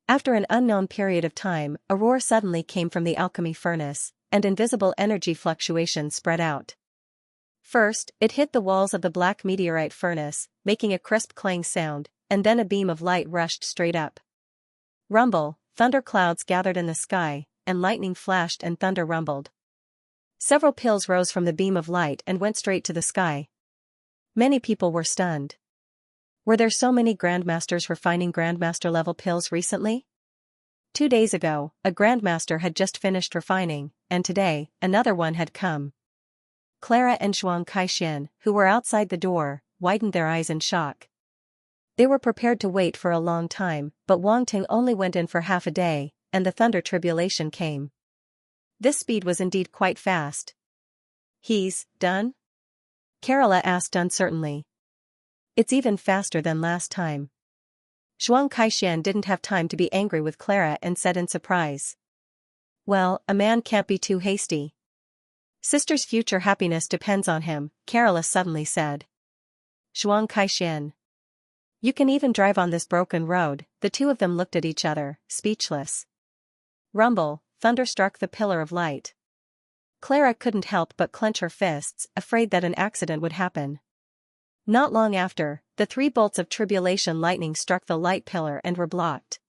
After an unknown period of time, a roar suddenly came from the alchemy furnace, and invisible energy fluctuations spread out. First, it hit the walls of the black meteorite furnace, making a crisp clang sound, and then a beam of light rushed straight up. Rumble, thunderclouds gathered in the sky, and lightning flashed and thunder rumbled. Several pills rose from the beam of light and went straight to the sky. Many people were stunned. Were there so many grandmasters refining grandmaster-level pills recently? 2 days ago, a grandmaster had just finished refining, and today, another one had come. Clara and Xianxia, who were outside the door, widened their eyes in shock. They were prepared to wait for a long time, but Wang Ting only went in for half a day, and the thunder tribulation came. This speed was indeed quite fast. He's done? Kerala asked uncertainly. It's even faster than last time. Xianxia didn't have time to be angry with Clara and said in surprise. Well, a man can't be too hasty. Sister's future happiness depends on him, Kerala suddenly said. Xianxia. You can even drive on this broken road. The two of them looked at each other, speechless. Rumble, thunder struck the pillar of light. Clara couldn't help but clench her fists, afraid that an accident would happen. Not long after, the 3 bolts of tribulation lightning struck the light pillar and were blocked.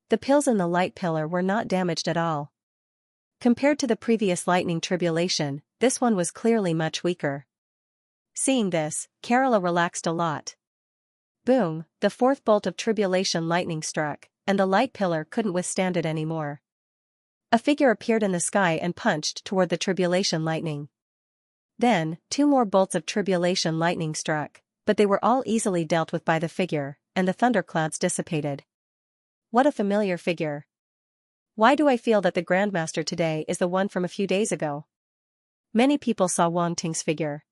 The pills in the light pillar were not damaged at all. Compared to the previous lightning tribulation, this one was clearly much weaker. Seeing this, Kerala relaxed a lot. Boom, the 4th bolt of tribulation lightning struck, and the light pillar couldn't withstand it anymore. A figure appeared in the sky and punched toward the tribulation lightning. Then, 2 more bolts of tribulation lightning struck, but they were all easily dealt with by the figure, and the thunderclouds dissipated. What a familiar figure. Why do I feel that the Grandmaster today is the one from a few days ago? Many people saw Wang Ting's figure.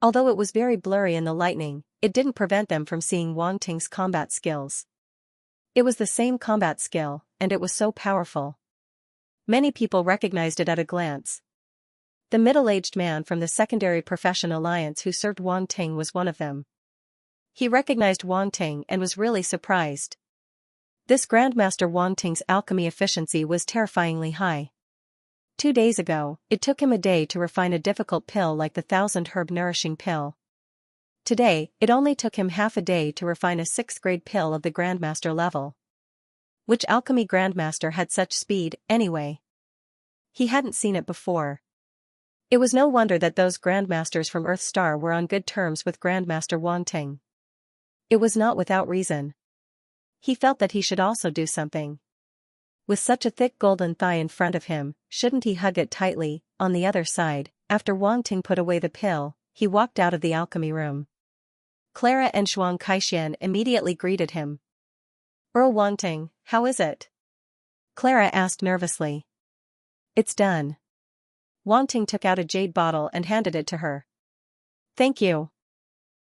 Although it was very blurry in the lightning, it didn't prevent them from seeing Wang Ting's combat skills. It was the same combat skill, and it was so powerful. Many people recognized it at a glance. The middle-aged man from the Secondary Profession Alliance who served Wang Ting was one of them. He recognized Wang Ting and was really surprised. This Grandmaster Wang Ting's alchemy efficiency was terrifyingly high. 2 days ago, it took him a day to refine a difficult pill like the 1,000-herb nourishing pill. Today, it only took him half a day to refine a 6th-grade pill of the Grandmaster level. Which alchemy Grandmaster had such speed, anyway? He hadn't seen it before. It was no wonder that those Grandmasters from Earth Star were on good terms with Grandmaster Wang Ting. It was not without reason. He felt that he should also do something. With such a thick golden thigh in front of him, shouldn't he hug it tightly? On the other side, after Wang Ting put away the pill, he walked out of the alchemy room. Clara and Xianxia immediately greeted him. "Earl Wang Ting, how is it?" Clara asked nervously. "It's done." Wang Ting took out a jade bottle and handed it to her. "Thank you.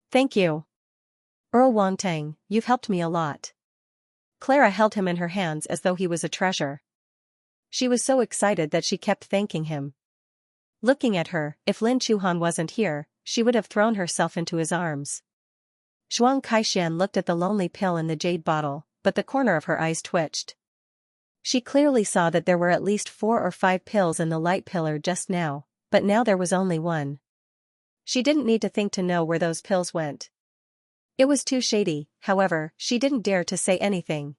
Thank you. Earl Wang Ting, you've helped me a lot." Clara held him in her hands as though he was a treasure. She was so excited that she kept thanking him. Looking at her, if Lin Chuhan wasn't here, she would have thrown herself into his arms. Zhuang Kaishan looked at the lonely pill in the jade bottle, but the corner of her eyes twitched. She clearly saw that there were at least 4 or 5 pills in the light pillar just now, but now there was only one. She didn't need to think to know where those pills went. It was too shady, however, she didn't dare to say anything.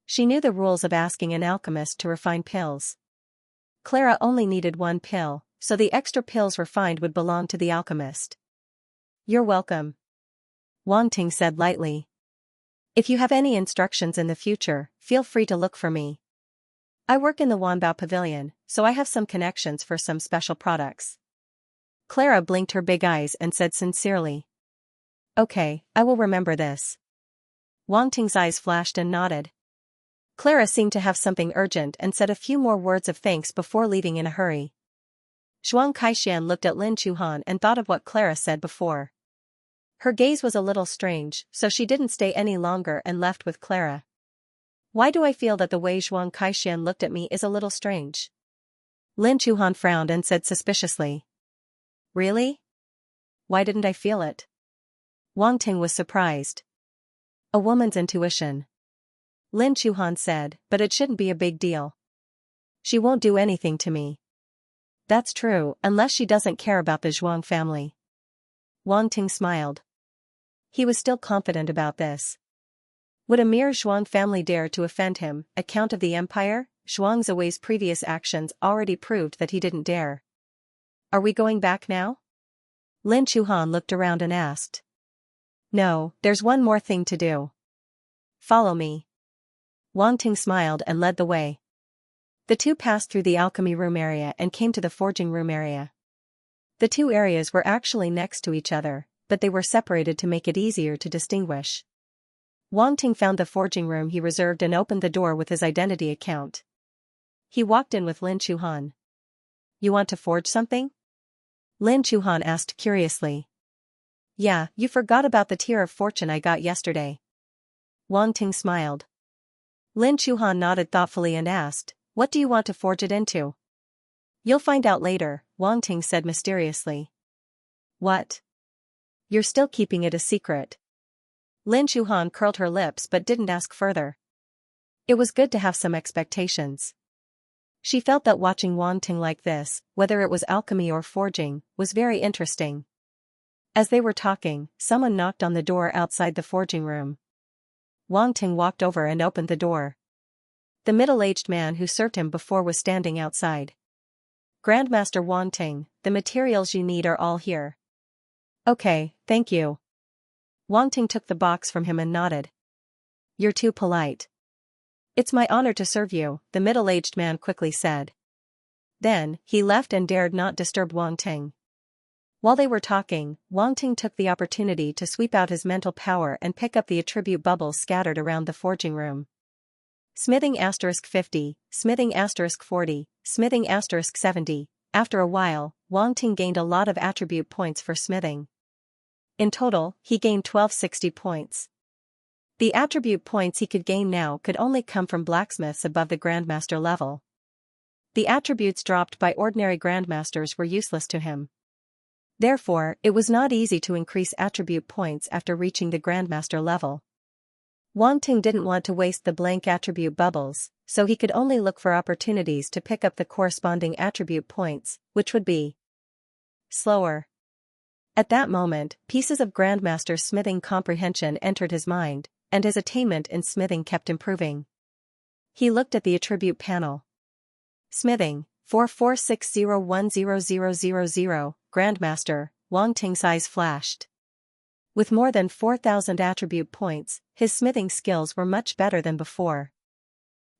She knew the rules of asking an alchemist to refine pills. Clara only needed 1 pill, so the extra pills refined would belong to the alchemist. "You're welcome," Wang Ting said lightly. "If you have any instructions in the future, feel free to look for me. I work in the Wanbao Pavilion, so I have some connections for some special products." Clara blinked her big eyes and said sincerely, "Okay, I will remember this." Wang Ting's eyes flashed and nodded. Clara seemed to have something urgent and said a few more words of thanks before leaving in a hurry. Zhuang Kaishan looked at Lin Chuhan and thought of what Clara said before. Her gaze was a little strange, so she didn't stay any longer and left with Clara. "Why do I feel that the way Zhuang Kaishan looked at me is a little strange?" Lin Chuhan frowned and said suspiciously. "Really? Why didn't I feel it?" Wang Ting was surprised. "A woman's intuition," Lin Chuhan said, "but it shouldn't be a big deal. She won't do anything to me." "That's true, unless she doesn't care about the Zhuang family." Wang Ting smiled. He was still confident about this. Would a mere Zhuang family dare to offend him? Account of the empire? Zhuang Ziwei's previous actions already proved that he didn't dare. "Are we going back now?" Lin Chuhan looked around and asked. "No, there's one more thing to do. Follow me." Wang Ting smiled and led the way. The two passed through the alchemy room area and came to the forging room area. The 2 areas were actually next to each other, but they were separated to make it easier to distinguish. Wang Ting found the forging room he reserved and opened the door with his identity account. He walked in with Lin Chuhan. "You want to forge something?" Lin Chuhan asked curiously. "Yeah, you forgot about the tier of fortune I got yesterday." Wang Ting smiled. Lin Chuhan nodded thoughtfully and asked, "What do you want to forge it into?" "You'll find out later," Wang Ting said mysteriously. "What? You're still keeping it a secret?" Lin Chuhan curled her lips but didn't ask further. It was good to have some expectations. She felt that watching Wang Ting like this, whether it was alchemy or forging, was very interesting. As they were talking, someone knocked on the door outside the forging room. Wang Ting walked over and opened the door. The middle-aged man who served him before was standing outside. "Grandmaster Wang Ting, the materials you need are all here." "Okay, thank you." Wang Ting took the box from him and nodded. "You're too polite." "It's my honor to serve you," the middle-aged man quickly said. Then, he left and dared not disturb Wang Ting. While they were talking, Wang Ting took the opportunity to sweep out his mental power and pick up the attribute bubbles scattered around the forging room. Smithing *50, smithing *40, smithing *70. After a while, Wang Ting gained a lot of attribute points for smithing. In total, he gained 1260 points. The attribute points he could gain now could only come from blacksmiths above the Grandmaster level. The attributes dropped by ordinary Grandmasters were useless to him. Therefore, it was not easy to increase attribute points after reaching the Grandmaster level. Wang Ting didn't want to waste the blank attribute bubbles, so he could only look for opportunities to pick up the corresponding attribute points, which would be slower. At that moment, pieces of Grandmaster smithing comprehension entered his mind, and his attainment in smithing kept improving. He looked at the attribute panel. Smithing, 4460100000, Grandmaster, Wang Ting's eyes flashed. With more than 4,000 attribute points, his smithing skills were much better than before.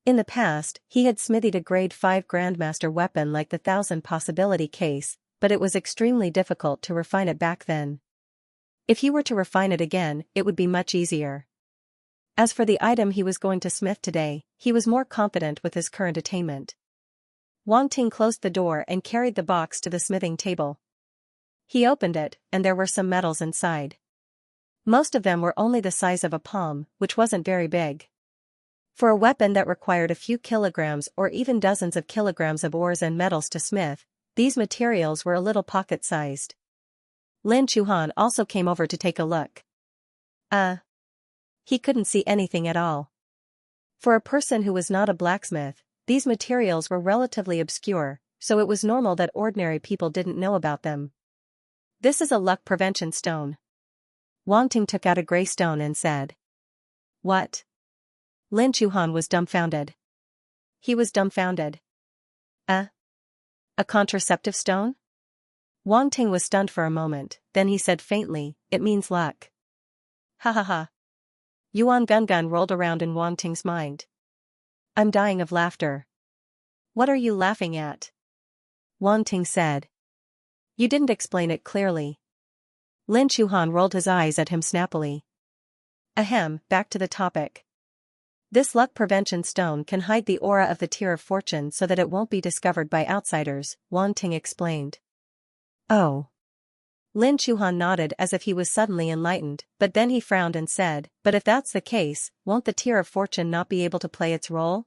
In the past, he had smithied a grade 5 Grandmaster weapon like the 1000 possibility case, but it was extremely difficult to refine it back then. If he were to refine it again, it would be much easier. As for the item he was going to smith today, he was more confident with his current attainment. Wang Ting closed the door and carried the box to the smithing table. He opened it, and there were some metals inside. Most of them were only the size of a palm, which wasn't very big. For a weapon that required a few kilograms or even dozens of kilograms of ores and metals to smith, these materials were a little pocket-sized. Lin Chuhan also came over to take a look. He couldn't see anything at all. For a person who was not a blacksmith, these materials were relatively obscure, so it was normal that ordinary people didn't know about them. This is a luck prevention stone. Wang Ting took out a gray stone and said. What? Lin Chuhan was dumbfounded. He was dumbfounded. A contraceptive stone? Wang Ting was stunned for a moment, then he said faintly, it means luck. Ha ha ha. Yuan Gun rolled around in Wang Ting's mind. I'm dying of laughter. What are you laughing at? Wang Ting said. You didn't explain it clearly. Lin Chuhan rolled his eyes at him snappily. Ahem, back to the topic. This luck prevention stone can hide the aura of the Tear of Fortune so that it won't be discovered by outsiders, Wang Ting explained. Oh. Lin Chuhan nodded as if he was suddenly enlightened, but then he frowned and said, but if that's the case, won't the Tear of Fortune not be able to play its role?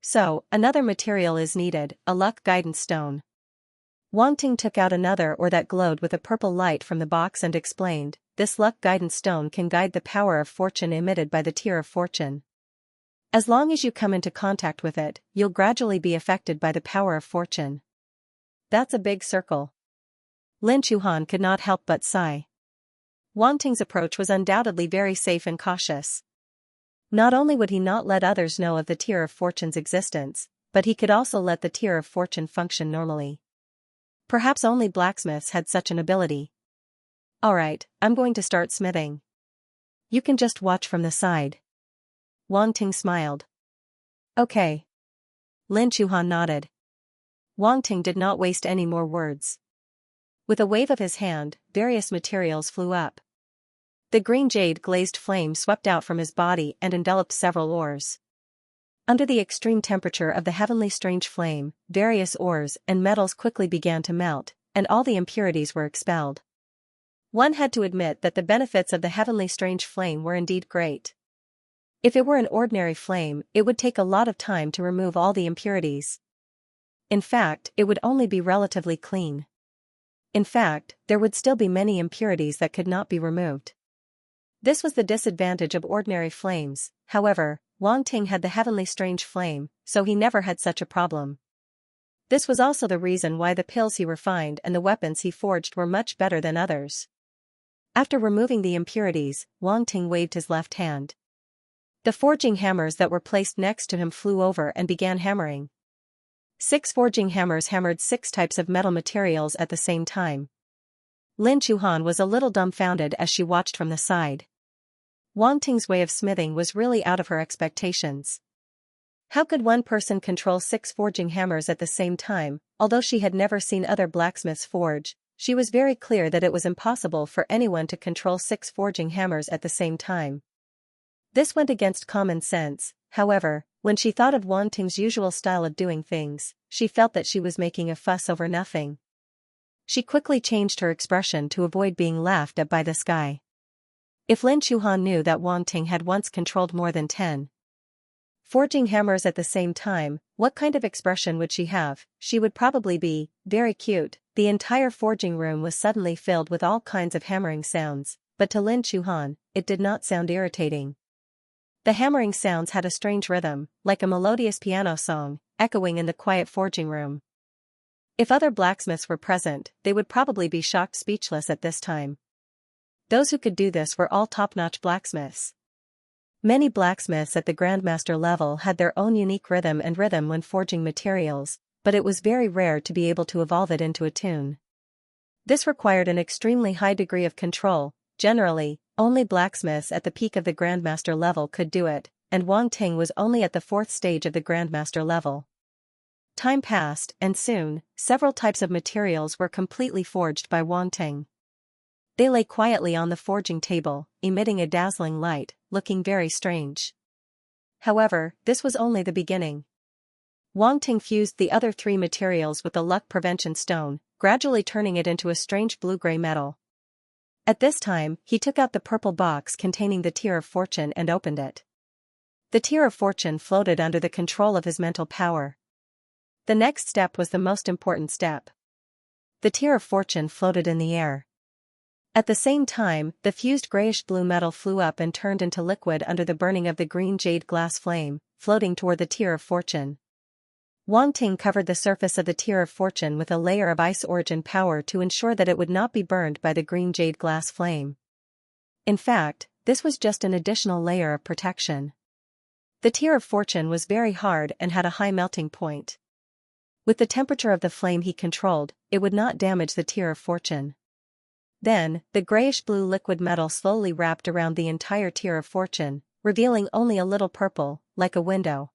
So, another material is needed, a luck guidance stone. Wang Ting took out another ore that glowed with a purple light from the box and explained, this luck guidance stone can guide the power of fortune emitted by the Tear of Fortune. As long as you come into contact with it, you'll gradually be affected by the power of fortune. That's a big circle. Lin Chuhan could not help but sigh. Wang Ting's approach was undoubtedly very safe and cautious. Not only would he not let others know of the Tear of Fortune's existence, but he could also let the Tear of Fortune function normally. Perhaps only blacksmiths had such an ability. Alright, I'm going to start smithing. You can just watch from the side. Wang Ting smiled. Okay. Lin Chuhan nodded. Wang Ting did not waste any more words. With a wave of his hand, various materials flew up. The green jade glazed flame swept out from his body and enveloped several ores. Under the extreme temperature of the heavenly strange flame, various ores and metals quickly began to melt, and all the impurities were expelled. One had to admit that the benefits of the heavenly strange flame were indeed great. If it were an ordinary flame, it would take a lot of time to remove all the impurities. In fact, it would only be relatively clean. In fact, there would still be many impurities that could not be removed. This was the disadvantage of ordinary flames. However, Wang Ting had the heavenly strange flame, so he never had such a problem. This was also the reason why the pills he refined and the weapons he forged were much better than others. After removing the impurities, Wang Ting waved his left hand. The forging hammers that were placed next to him flew over and began hammering. 6 forging hammers hammered 6 types of metal materials at the same time. Lin Chuhan was a little dumbfounded as she watched from the side. Wang Ting's way of smithing was really out of her expectations. How could one person control 6 forging hammers at the same time? Although she had never seen other blacksmiths forge, she was very clear that it was impossible for anyone to control 6 forging hammers at the same time. This went against common sense. However, when she thought of Wang Ting's usual style of doing things, she felt that she was making a fuss over nothing. She quickly changed her expression to avoid being laughed at by this guy. If Lin Chuhan knew that Wang Ting had once controlled more than 10 forging hammers at the same time, what kind of expression would she have? She would probably be very cute. The entire forging room was suddenly filled with all kinds of hammering sounds, but to Lin Chuhan, it did not sound irritating. The hammering sounds had a strange rhythm, like a melodious piano song, echoing in the quiet forging room. If other blacksmiths were present, they would probably be shocked speechless at this time. Those who could do this were all top-notch blacksmiths. Many blacksmiths at the Grandmaster level had their own unique rhythm when forging materials, but it was very rare to be able to evolve it into a tune. This required an extremely high degree of control. Generally, only blacksmiths at the peak of the Grandmaster level could do it, and Wang Ting was only at the 4th stage of the Grandmaster level. Time passed, and soon, several types of materials were completely forged by Wang Ting. They lay quietly on the forging table, emitting a dazzling light, looking very strange. However, this was only the beginning. Wang Ting fused the other 3 materials with the luck prevention stone, gradually turning it into a strange blue-gray metal. At this time, he took out the purple box containing the Tear of Fortune and opened it. The Tear of Fortune floated under the control of his mental power. The next step was the most important step. The Tear of Fortune floated in the air. At the same time, the fused grayish-blue metal flew up and turned into liquid under the burning of the green jade glass flame, floating toward the Tear of Fortune. Wang Ting covered the surface of the Tear of Fortune with a layer of ice origin power to ensure that it would not be burned by the green jade glass flame. In fact, this was just an additional layer of protection. The Tear of Fortune was very hard and had a high melting point. With the temperature of the flame he controlled, it would not damage the Tear of Fortune. Then, the grayish-blue liquid metal slowly wrapped around the entire Tear of Fortune, revealing only a little purple, like a window.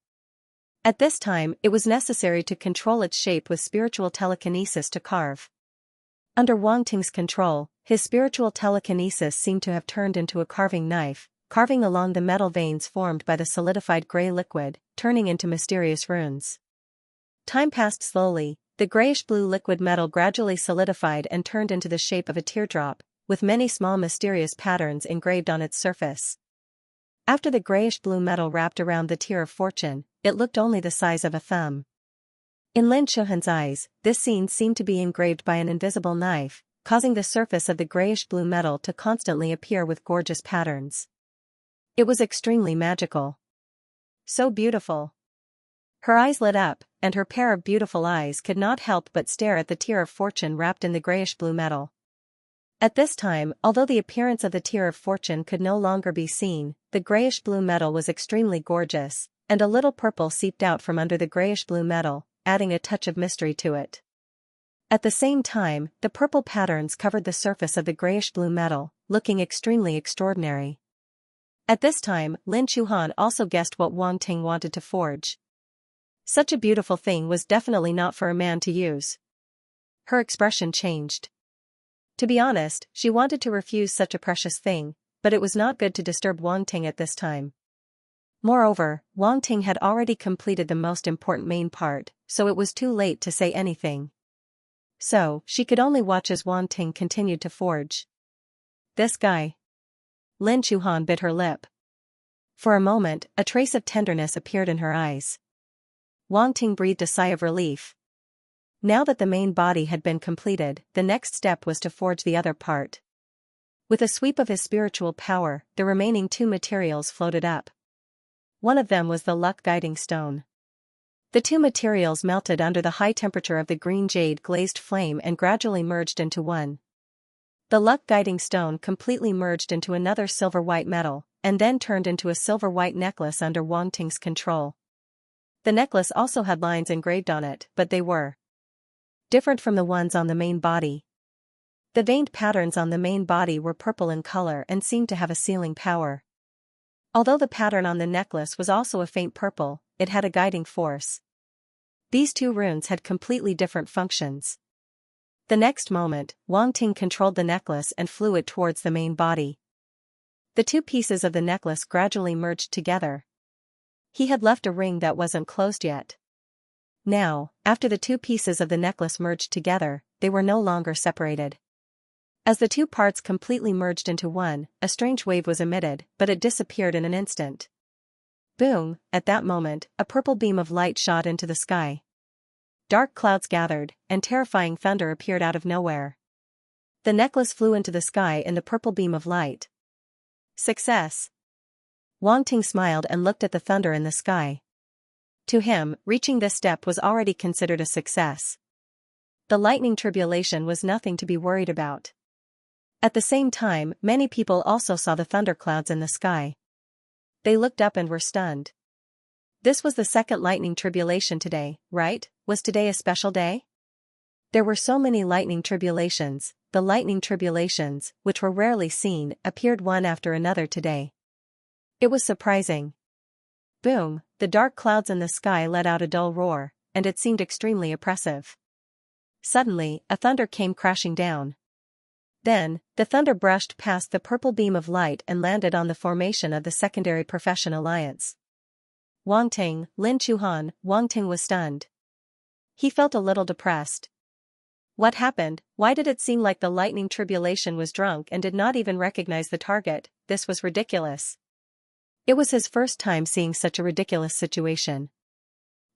At this time, it was necessary to control its shape with spiritual telekinesis to carve. Under Wang Ting's control, his spiritual telekinesis seemed to have turned into a carving knife, carving along the metal veins formed by the solidified gray liquid, turning into mysterious runes. Time passed slowly. The grayish-blue liquid metal gradually solidified and turned into the shape of a teardrop, with many small mysterious patterns engraved on its surface. After the grayish-blue metal wrapped around the Tear of Fortune, it looked only the size of a thumb. In Lin Chuhan's eyes, this scene seemed to be engraved by an invisible knife, causing the surface of the grayish-blue metal to constantly appear with gorgeous patterns. It was extremely magical. So beautiful. Her eyes lit up, and her pair of beautiful eyes could not help but stare at the Tear of Fortune wrapped in the grayish-blue metal. At this time, although the appearance of the Tear of Fortune could no longer be seen, the grayish-blue metal was extremely gorgeous, and a little purple seeped out from under the grayish-blue metal, adding a touch of mystery to it. At the same time, the purple patterns covered the surface of the grayish-blue metal, looking extremely extraordinary. At this time, Lin Chuhan also guessed what Wang Ting wanted to forge. Such a beautiful thing was definitely not for a man to use. Her expression changed. To be honest, she wanted to refuse such a precious thing, but it was not good to disturb Wang Ting at this time. Moreover, Wang Ting had already completed the most important main part, so it was too late to say anything. So, she could only watch as Wang Ting continued to forge. This guy. Lin Chuhan bit her lip. For a moment, a trace of tenderness appeared in her eyes. Wang Ting breathed a sigh of relief. Now that the main body had been completed, the next step was to forge the other part. With a sweep of his spiritual power, the remaining 2 materials floated up. One of them was the luck guiding stone. The 2 materials melted under the high temperature of the green jade glazed flame and gradually merged into one. The luck guiding stone completely merged into another silver-white metal, and then turned into a silver-white necklace under Wang Ting's control. The necklace also had lines engraved on it, but they were different from the ones on the main body. The veined patterns on the main body were purple in color and seemed to have a sealing power. Although the pattern on the necklace was also a faint purple, it had a guiding force. These 2 runes had completely different functions. The next moment, Wang Ting controlled the necklace and flew it towards the main body. The 2 pieces of the necklace gradually merged together. He had left a ring that wasn't closed yet. Now, after the 2 pieces of the necklace merged together, they were no longer separated. As the two parts completely merged into one, a strange wave was emitted, but it disappeared in an instant. Boom! At that moment, a purple beam of light shot into the sky. Dark clouds gathered, and terrifying thunder appeared out of nowhere. The necklace flew into the sky in the purple beam of light. Success! Wang Ting smiled and looked at the thunder in the sky. To him, reaching this step was already considered a success. The lightning tribulation was nothing to be worried about. At the same time, many people also saw the thunderclouds in the sky. They looked up and were stunned. This was the second lightning tribulation today, right? Was today a special day? There were so many lightning tribulations. The lightning tribulations, which were rarely seen, appeared one after another today. It was surprising. Boom! The dark clouds in the sky let out a dull roar, and it seemed extremely oppressive. Suddenly, a thunder came crashing down. Then, the thunder brushed past the purple beam of light and landed on the formation of the Secondary Profession Alliance. Wang Ting, Lin Chuhan, Wang Ting was stunned. He felt a little depressed. What happened? Why did it seem like the lightning tribulation was drunk and did not even recognize the target? This was ridiculous. It was his first time seeing such a ridiculous situation.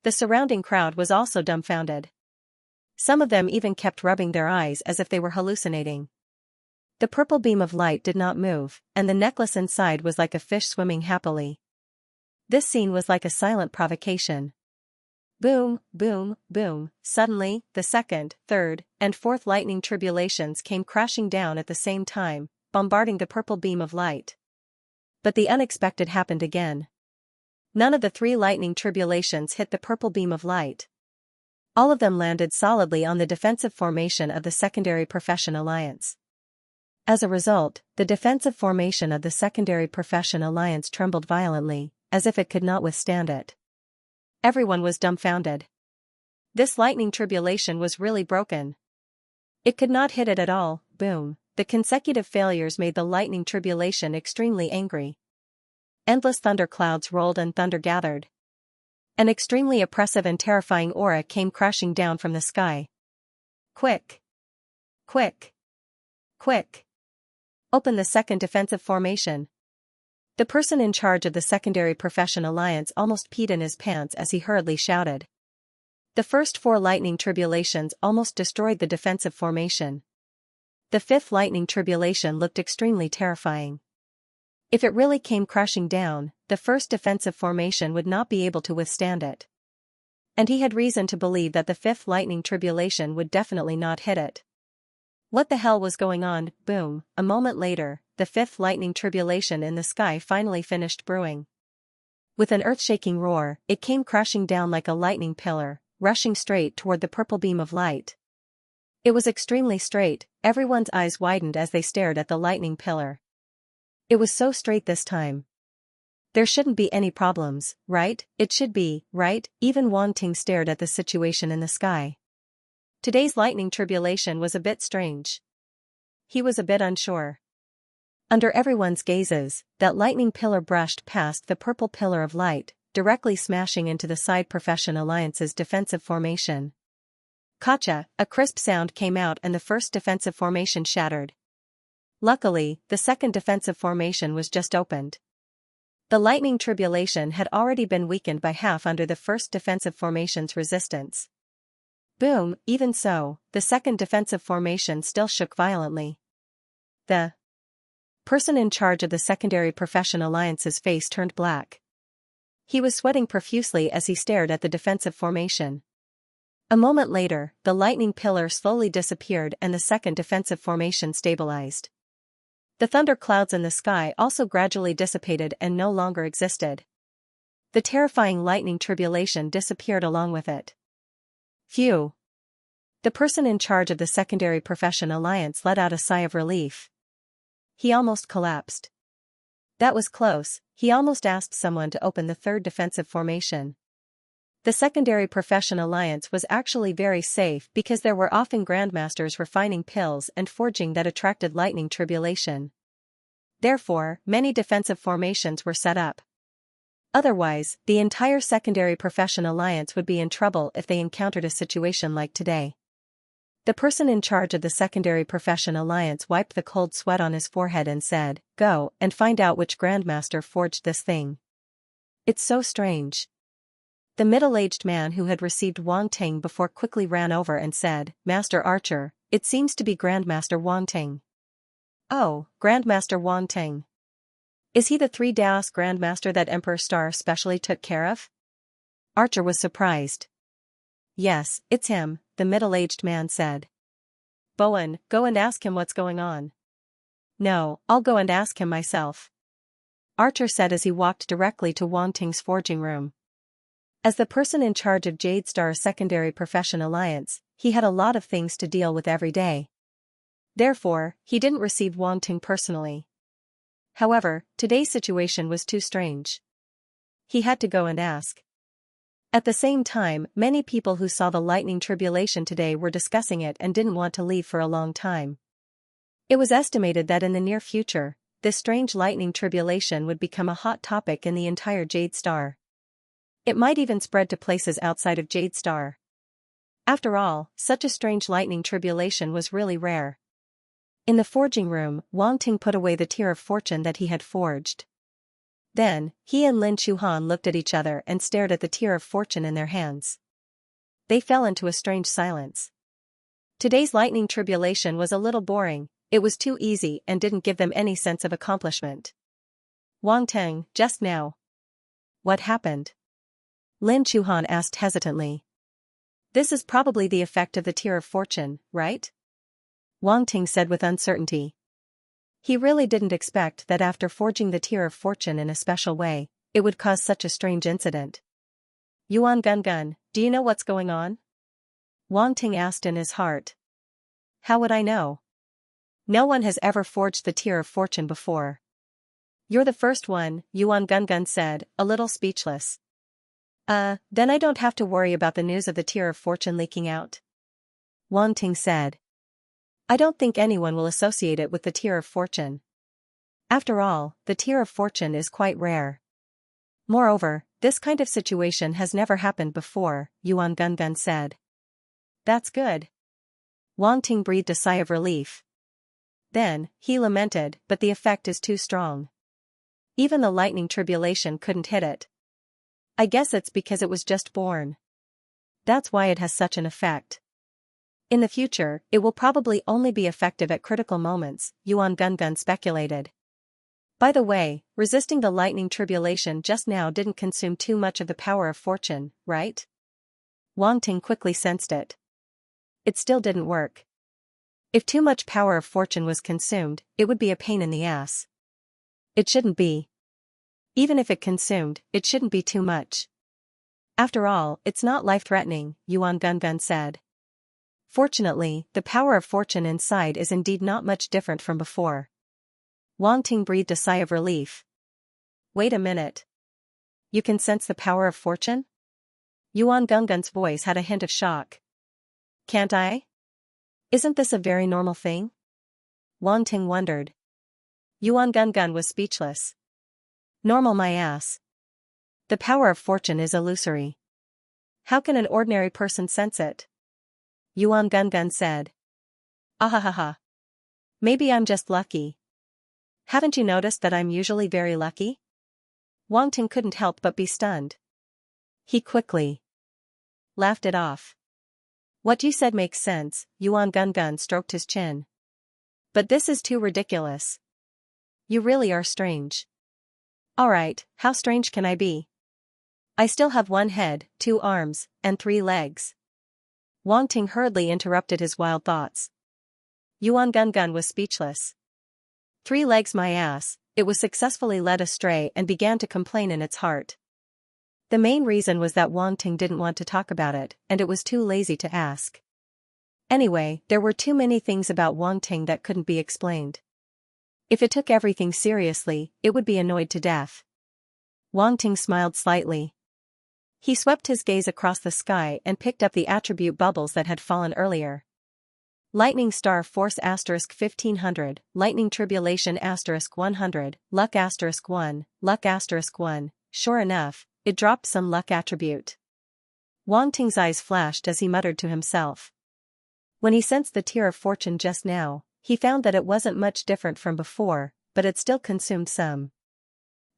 The surrounding crowd was also dumbfounded. Some of them even kept rubbing their eyes as if they were hallucinating. The purple beam of light did not move, and the necklace inside was like a fish swimming happily. This scene was like a silent provocation. Boom, boom, boom. Suddenly, the second, third, and fourth lightning tribulations came crashing down at the same time, bombarding the purple beam of light. But the unexpected happened again. None of the three lightning tribulations hit the purple beam of light. All of them landed solidly on the defensive formation of the Secondary Profession Alliance. As a result, the defensive formation of the Secondary Profession Alliance trembled violently, as if it could not withstand it. Everyone was dumbfounded. This lightning tribulation was really broken. It could not hit it at all. Boom. The consecutive failures made the lightning tribulation extremely angry. Endless thunder clouds rolled and thunder gathered. An extremely oppressive and terrifying aura came crashing down from the sky. Quick! Quick! Quick! Open the second defensive formation. The person in charge of the Secondary Profession Alliance almost peed in his pants as he hurriedly shouted. The first four lightning tribulations almost destroyed the defensive formation. The fifth lightning tribulation looked extremely terrifying. If it really came crashing down, the first defensive formation would not be able to withstand it. And he had reason to believe that the fifth lightning tribulation would definitely not hit it. What the hell was going on? Boom! A moment later, the fifth lightning tribulation in the sky finally finished brewing. With an earth-shaking roar, it came crashing down like a lightning pillar, rushing straight toward the purple beam of light. It was extremely straight. Everyone's eyes widened as they stared at the lightning pillar. It was so straight this time. There shouldn't be any problems, right? It should be, right? Even Wang Ting stared at the situation in the sky. Today's lightning tribulation was a bit strange. He was a bit unsure. Under everyone's gazes, that lightning pillar brushed past the purple pillar of light, directly smashing into the Side Profession Alliance's defensive formation. Kacha, a crisp sound came out and the first defensive formation shattered. Luckily, the second defensive formation was just opened. The lightning tribulation had already been weakened by half under the first defensive formation's resistance. Boom! Even so, the second defensive formation still shook violently. The person in charge of the Secondary Profession Alliance's face turned black. He was sweating profusely as he stared at the defensive formation. A moment later, the lightning pillar slowly disappeared and the second defensive formation stabilized. The thunder clouds in the sky also gradually dissipated and no longer existed. The terrifying lightning tribulation disappeared along with it. Phew! The person in charge of the Secondary Profession Alliance let out a sigh of relief. He almost collapsed. That was close. He almost asked someone to open the third defensive formation. The Secondary Profession Alliance was actually very safe because there were often grandmasters refining pills and forging that attracted lightning tribulation. Therefore, many defensive formations were set up. Otherwise, the entire Secondary Profession Alliance would be in trouble if they encountered a situation like today. The person in charge of the Secondary Profession Alliance wiped the cold sweat on his forehead and said, "Go and find out which Grandmaster forged this thing. It's so strange." The middle-aged man who had received Wang Ting before quickly ran over and said, "Master Archer, it seems to be Grandmaster Wang Ting." "Oh, Grandmaster Wang Ting. Is he the Three Daos Grandmaster that Emperor Star specially took care of?" Archer was surprised. "Yes, it's him," the middle-aged man said. "Bowen, go and ask him what's going on." "No, I'll go and ask him myself," Archer said as he walked directly to Wang Ting's forging room. As the person in charge of Jade Star's Secondary Profession Alliance, he had a lot of things to deal with every day. Therefore, he didn't receive Wang Ting personally. However, today's situation was too strange. He had to go and ask. At the same time, many people who saw the lightning tribulation today were discussing it and didn't want to leave for a long time. It was estimated that in the near future, this strange lightning tribulation would become a hot topic in the entire Jade Star. It might even spread to places outside of Jade Star. After all, such a strange lightning tribulation was really rare. In the forging room, Wang Ting put away the Tear of Fortune that he had forged. Then, he and Lin Chuhan looked at each other and stared at the Tear of Fortune in their hands. They fell into a strange silence. Today's lightning tribulation was a little boring, it was too easy and didn't give them any sense of accomplishment. "Wang Ting, just now. What happened?" Lin Chuhan asked hesitantly. "This is probably the effect of the Tear of Fortune, right?" Wang Ting said with uncertainty. He really didn't expect that after forging the Tear of Fortune in a special way, it would cause such a strange incident. "Yuan Gun, do you know what's going on?" Wang Ting asked in his heart. "How would I know? No one has ever forged the Tear of Fortune before." "You're the first one," Yuan Gun said, a little speechless. Then I don't have to worry about the news of the Tear of Fortune leaking out," Wang Ting said. "I don't think anyone will associate it with the Tear of Fortune. After all, the Tear of Fortune is quite rare. Moreover, this kind of situation has never happened before," Yuan Gun said. "That's good." Wang Ting breathed a sigh of relief. Then, he lamented, "But the effect is too strong. Even the lightning tribulation couldn't hit it. I guess it's because it was just born. That's why it has such an effect. In the future, it will probably only be effective at critical moments," Yuan Gun speculated. "By the way, resisting the lightning tribulation just now didn't consume too much of the power of fortune, right?" Wang Ting quickly sensed it. It still didn't work. If too much power of fortune was consumed, it would be a pain in the ass. It shouldn't be. Even if it consumed, it shouldn't be too much. After all, it's not life-threatening, Yuan Gun said. Fortunately, the power of fortune inside is indeed not much different from before. Wang Ting breathed a sigh of relief. "Wait a minute. You can sense the power of fortune?" Yuan Gun's voice had a hint of shock. "Can't I? Isn't this a very normal thing?" Wang Ting wondered. Yuan Gun was speechless. "Normal my ass. The power of fortune is illusory. How can an ordinary person sense it?" Yuan Gun said. "Ahahaha. Maybe I'm just lucky. Haven't you noticed that I'm usually very lucky?" Wang Ting couldn't help but be stunned. He quickly laughed it off. "What you said makes sense," Yuan Gun stroked his chin. "But this is too ridiculous. You really are strange." "Alright, how strange can I be? I still have 1 head, 2 arms, and 3 legs." Wang Ting hurriedly interrupted his wild thoughts. Yuan Gun was speechless. 3 legs my ass, it was successfully led astray and began to complain in its heart. The main reason was that Wang Ting didn't want to talk about it, and it was too lazy to ask. Anyway, there were too many things about Wang Ting that couldn't be explained. If it took everything seriously, it would be annoyed to death. Wang Ting smiled slightly. He swept his gaze across the sky and picked up the attribute bubbles that had fallen earlier. Lightning Star Force *1500, Lightning Tribulation *100, Luck *1, Luck *1, sure enough, it dropped some luck attribute. Wang Ting's eyes flashed as he muttered to himself. When he sensed the tear of fortune just now, he found that it wasn't much different from before, but it still consumed some.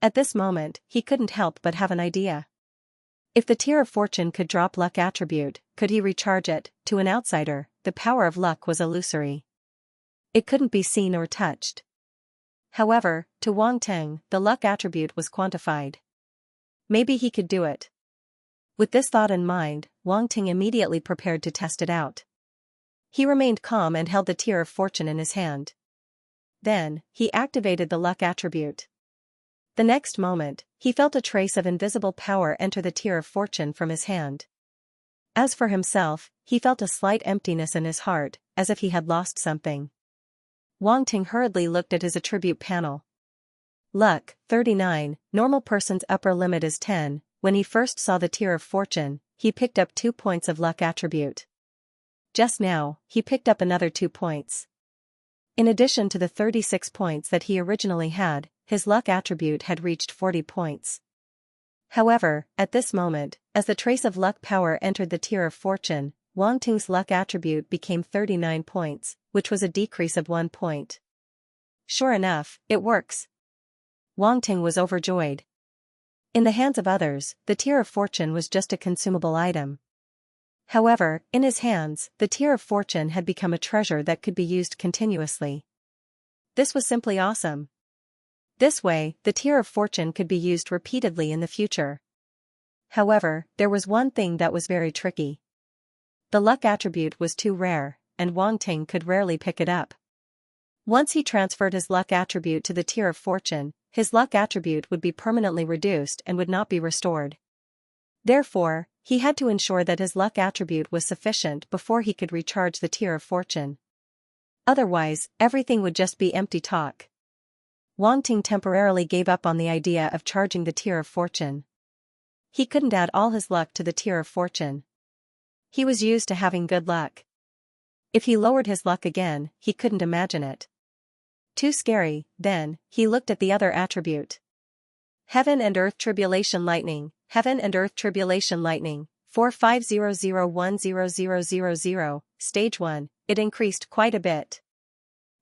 At this moment, he couldn't help but have an idea. If the tear of fortune could drop luck attribute, could he recharge it? To an outsider, the power of luck was illusory. It couldn't be seen or touched. However, to Wang Ting, the luck attribute was quantified. Maybe he could do it. With this thought in mind, Wang Ting immediately prepared to test it out. He remained calm and held the tear of fortune in his hand. Then, he activated the luck attribute. The next moment, he felt a trace of invisible power enter the tear of fortune from his hand. As for himself, he felt a slight emptiness in his heart, as if he had lost something. Wang Ting hurriedly looked at his attribute panel. Luck, 39, normal person's upper limit is 10. When he first saw the tear of fortune, he picked up 2 points of luck attribute. Just now, he picked up another 2 points. In addition to the 36 points that he originally had, his luck attribute had reached 40 points. However, at this moment, as the trace of luck power entered the tear of fortune, Wang Ting's luck attribute became 39 points, which was a decrease of 1 point. Sure enough, it works. Wang Ting was overjoyed. In the hands of others, the tear of fortune was just a consumable item. However, in his hands, the tear of fortune had become a treasure that could be used continuously. This was simply awesome. This way, the tear of fortune could be used repeatedly in the future. However, there was one thing that was very tricky. The luck attribute was too rare, and Wang Ting could rarely pick it up. Once he transferred his luck attribute to the tear of fortune, his luck attribute would be permanently reduced and would not be restored. Therefore, he had to ensure that his luck attribute was sufficient before he could recharge the tear of fortune. Otherwise, everything would just be empty talk. Wang Ting temporarily gave up on the idea of charging the tear of fortune. He couldn't add all his luck to the tear of fortune. He was used to having good luck. If he lowered his luck again, he couldn't imagine it. Too scary. Then, he looked at the other attribute. Heaven and Earth Tribulation Lightning, Heaven and Earth Tribulation Lightning, 4500100000, Stage 1, it increased quite a bit.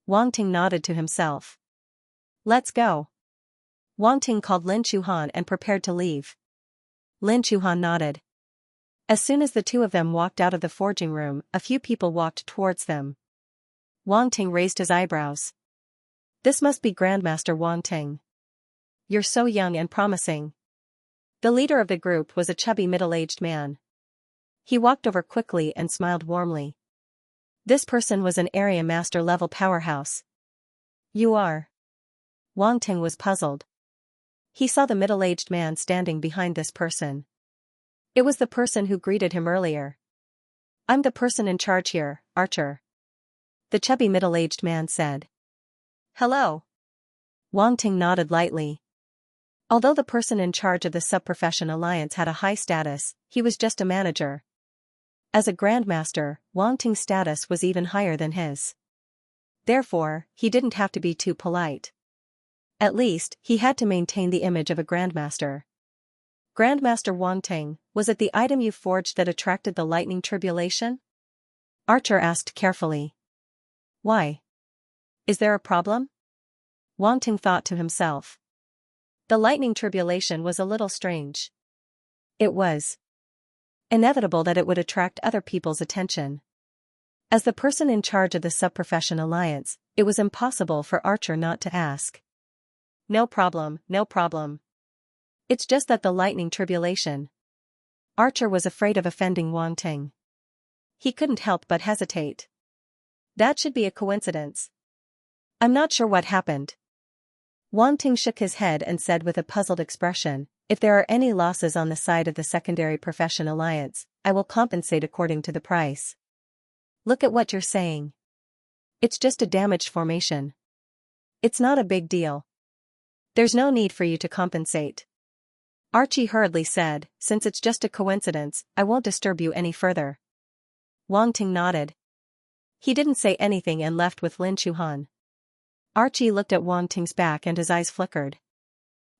Wang Ting nodded to himself. Let's go. Wang Ting called Lin Chuhan and prepared to leave. Lin Chuhan nodded. As soon as the two of them walked out of the forging room, a few people walked towards them. Wang Ting raised his eyebrows. This must be Grandmaster Wang Ting. You're so young and promising. The leader of the group was a chubby middle-aged man. He walked over quickly and smiled warmly. This person was an area master level powerhouse. You are? Wang Ting was puzzled. He saw the middle-aged man standing behind this person. It was the person who greeted him earlier. I'm the person in charge here, Archer. The chubby middle-aged man said. Hello. Wang Ting nodded lightly. Although the person in charge of the Sub-Profession Alliance had a high status, he was just a manager. As a Grandmaster, Wang Ting's status was even higher than his. Therefore, he didn't have to be too polite. At least, he had to maintain the image of a Grandmaster. Grandmaster Wang Ting, was it the item you forged that attracted the lightning tribulation? Archer asked carefully. Why? Is there a problem? Wang Ting thought to himself. The lightning tribulation was a little strange. It was inevitable that it would attract other people's attention. As the person in charge of the Sub-Profession Alliance, it was impossible for Archer not to ask. No problem, no problem. It's just that the lightning tribulation. Archer was afraid of offending Wang Ting. He couldn't help but hesitate. That should be a coincidence. I'm not sure what happened. Wang Ting shook his head and said with a puzzled expression, if there are any losses on the side of the Secondary Profession Alliance, I will compensate according to the price. Look at what you're saying. It's just a damaged formation. It's not a big deal. There's no need for you to compensate. Archie hurriedly said, since it's just a coincidence, I won't disturb you any further. Wang Ting nodded. He didn't say anything and left with Lin Chuhan. Archie looked at Wang Ting's back and his eyes flickered.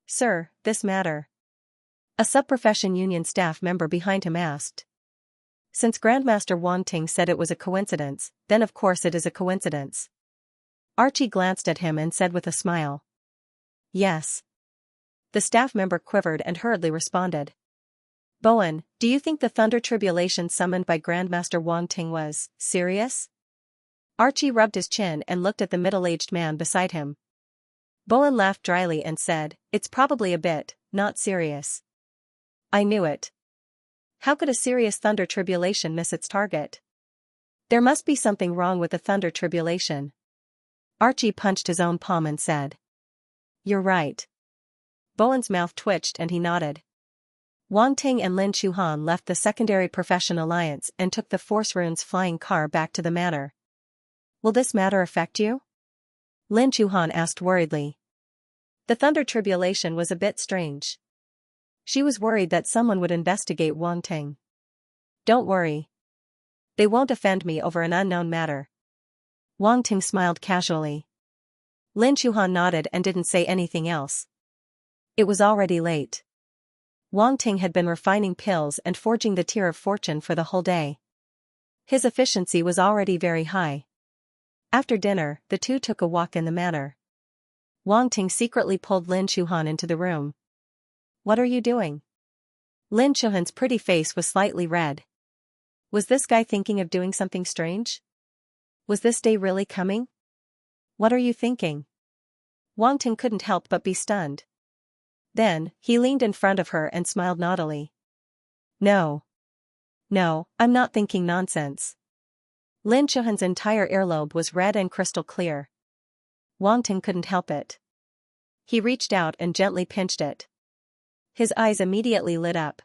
Sir, this matter. A Sub-Profession Union staff member behind him asked. Since Grandmaster Wanting said it was a coincidence, then of course it is a coincidence. Archie glanced at him and said with a smile. Yes. The staff member quivered and hurriedly responded. Bowen, do you think the thunder tribulation summoned by Grandmaster Wanting was serious? Archie rubbed his chin and looked at the middle-aged man beside him. Bowen laughed dryly and said, it's probably a bit, not serious. I knew it. How could a serious thunder tribulation miss its target? There must be something wrong with the thunder tribulation. Archie punched his own palm and said. You're right. Bowen's mouth twitched and he nodded. Wang Ting and Lin Chuhan left the Secondary Profession Alliance and took the Force Runes flying car back to the manor. Will this matter affect you? Lin Chuhan asked worriedly. The thunder tribulation was a bit strange. She was worried that someone would investigate Wang Ting. Don't worry. They won't offend me over an unknown matter. Wang Ting smiled casually. Lin Chuhan nodded and didn't say anything else. It was already late. Wang Ting had been refining pills and forging the Tear of Fortune for the whole day. His efficiency was already very high. After dinner, the two took a walk in the manor. Wang Ting secretly pulled Lin Chuhan into the room. What are you doing? Lin Chuhan's pretty face was slightly red. Was this guy thinking of doing something strange? Was this day really coming? What are you thinking? Wang Ting couldn't help but be stunned. Then, he leaned in front of her and smiled naughtily. No. No, I'm not thinking nonsense. Lin Chuhan's entire earlobe was red and crystal clear. Wang Ting couldn't help it. He reached out and gently pinched it. His eyes immediately lit up.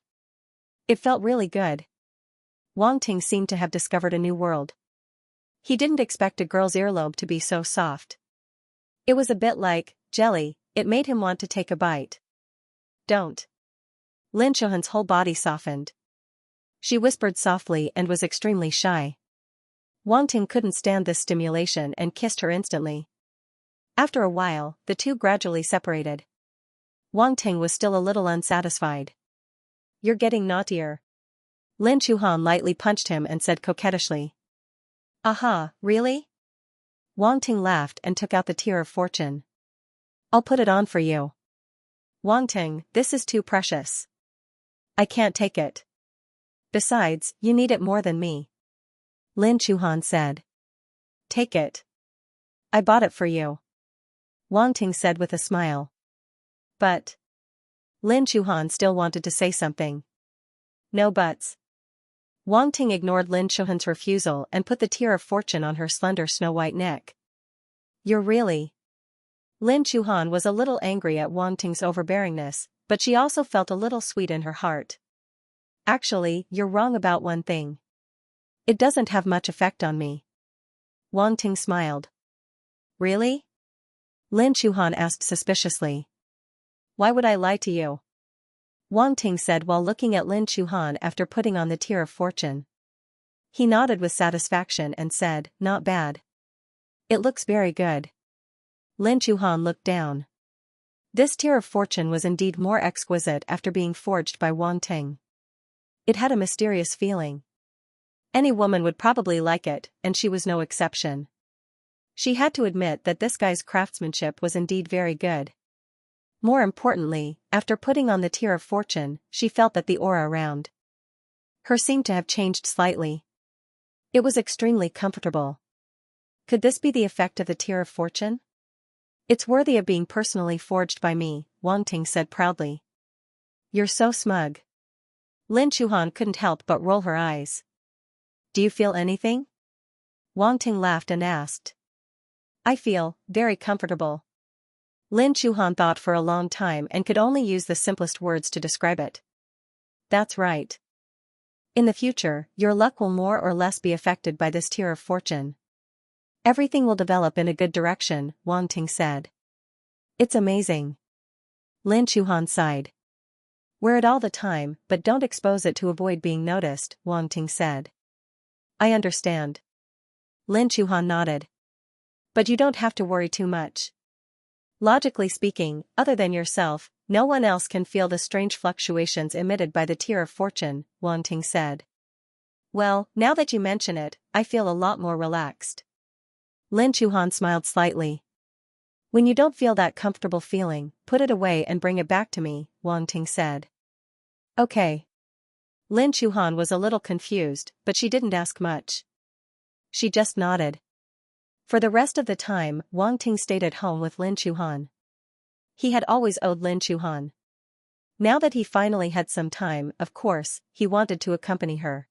It felt really good. Wang Ting seemed to have discovered a new world. He didn't expect a girl's earlobe to be so soft. It was a bit like jelly, it made him want to take a bite. Don't. Lin Chuhan's whole body softened. She whispered softly and was extremely shy. Wang Ting couldn't stand this stimulation and kissed her instantly. After a while, the two gradually separated. Wang Ting was still a little unsatisfied. You're getting naughtier. Lin Chuhan lightly punched him and said coquettishly. Aha, really? Wang Ting laughed and took out the Tear of Fortune. I'll put it on for you. Wang Ting, this is too precious. I can't take it. Besides, you need it more than me. Lin Chuhan said. Take it. I bought it for you. Wang Ting said with a smile. But. Lin Chuhan still wanted to say something. No buts. Wang Ting ignored Lin Chuhan's refusal and put the Tear of Fortune on her slender snow-white neck. You're really. Lin Chuhan was a little angry at Wang Ting's overbearingness, but she also felt a little sweet in her heart. Actually, you're wrong about one thing. It doesn't have much effect on me. Wang Ting smiled. Really? Lin Chuhan asked suspiciously. Why would I lie to you? Wang Ting said while looking at Lin Chuhan after putting on the Tear of Fortune. He nodded with satisfaction and said, not bad. It looks very good. Lin Chuhan looked down. This Tear of Fortune was indeed more exquisite after being forged by Wang Ting. It had a mysterious feeling. Any woman would probably like it, and she was no exception. She had to admit that this guy's craftsmanship was indeed very good. More importantly, after putting on the Tear of Fortune, she felt that the aura around her seemed to have changed slightly. It was extremely comfortable. Could this be the effect of the Tear of Fortune? It's worthy of being personally forged by me, Wang Ting said proudly. You're so smug. Lin Chuhan couldn't help but roll her eyes. Do you feel anything? Wang Ting laughed and asked. I feel very comfortable. Lin Chuhan thought for a long time and could only use the simplest words to describe it. That's right. In the future, your luck will more or less be affected by this Tear of Fortune. Everything will develop in a good direction, Wang Ting said. It's amazing. Lin Chuhan sighed. Wear it all the time, but don't expose it to avoid being noticed, Wang Ting said. I understand. Lin Chuhan nodded. But you don't have to worry too much. Logically speaking, other than yourself, no one else can feel the strange fluctuations emitted by the Tear of Fortune, Wang Ting said. Well, now that you mention it, I feel a lot more relaxed. Lin Chuhan smiled slightly. When you don't feel that comfortable feeling, put it away and bring it back to me, Wang Ting said. Okay. Lin Chuhan was a little confused, but she didn't ask much. She just nodded. For the rest of the time, Wang Ting stayed at home with Lin Chuhan. He had always owed Lin Chuhan. Now that he finally had some time, of course, he wanted to accompany her.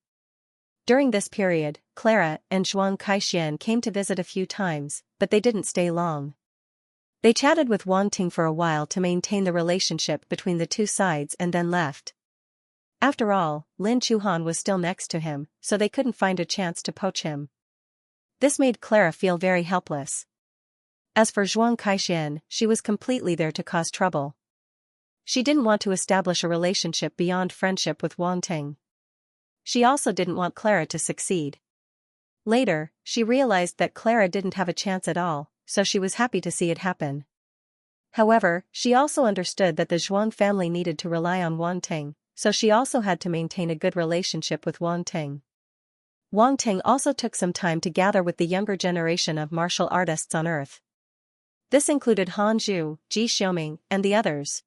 During this period, Clara and Zhuang Kaixian came to visit a few times, but they didn't stay long. They chatted with Wang Ting for a while to maintain the relationship between the two sides and then left. After all, Lin Chuhan was still next to him, so they couldn't find a chance to poach him. This made Clara feel very helpless. As for Zhuang Kaixian, she was completely there to cause trouble. She didn't want to establish a relationship beyond friendship with Wang Ting. She also didn't want Clara to succeed. Later, she realized that Clara didn't have a chance at all, so she was happy to see it happen. However, she also understood that the Zhuang family needed to rely on Wang Ting, so she also had to maintain a good relationship with Wang Ting. Wang Ting also took some time to gather with the younger generation of martial artists on Earth. This included Han Zhu, Ji Xiaoming, and the others.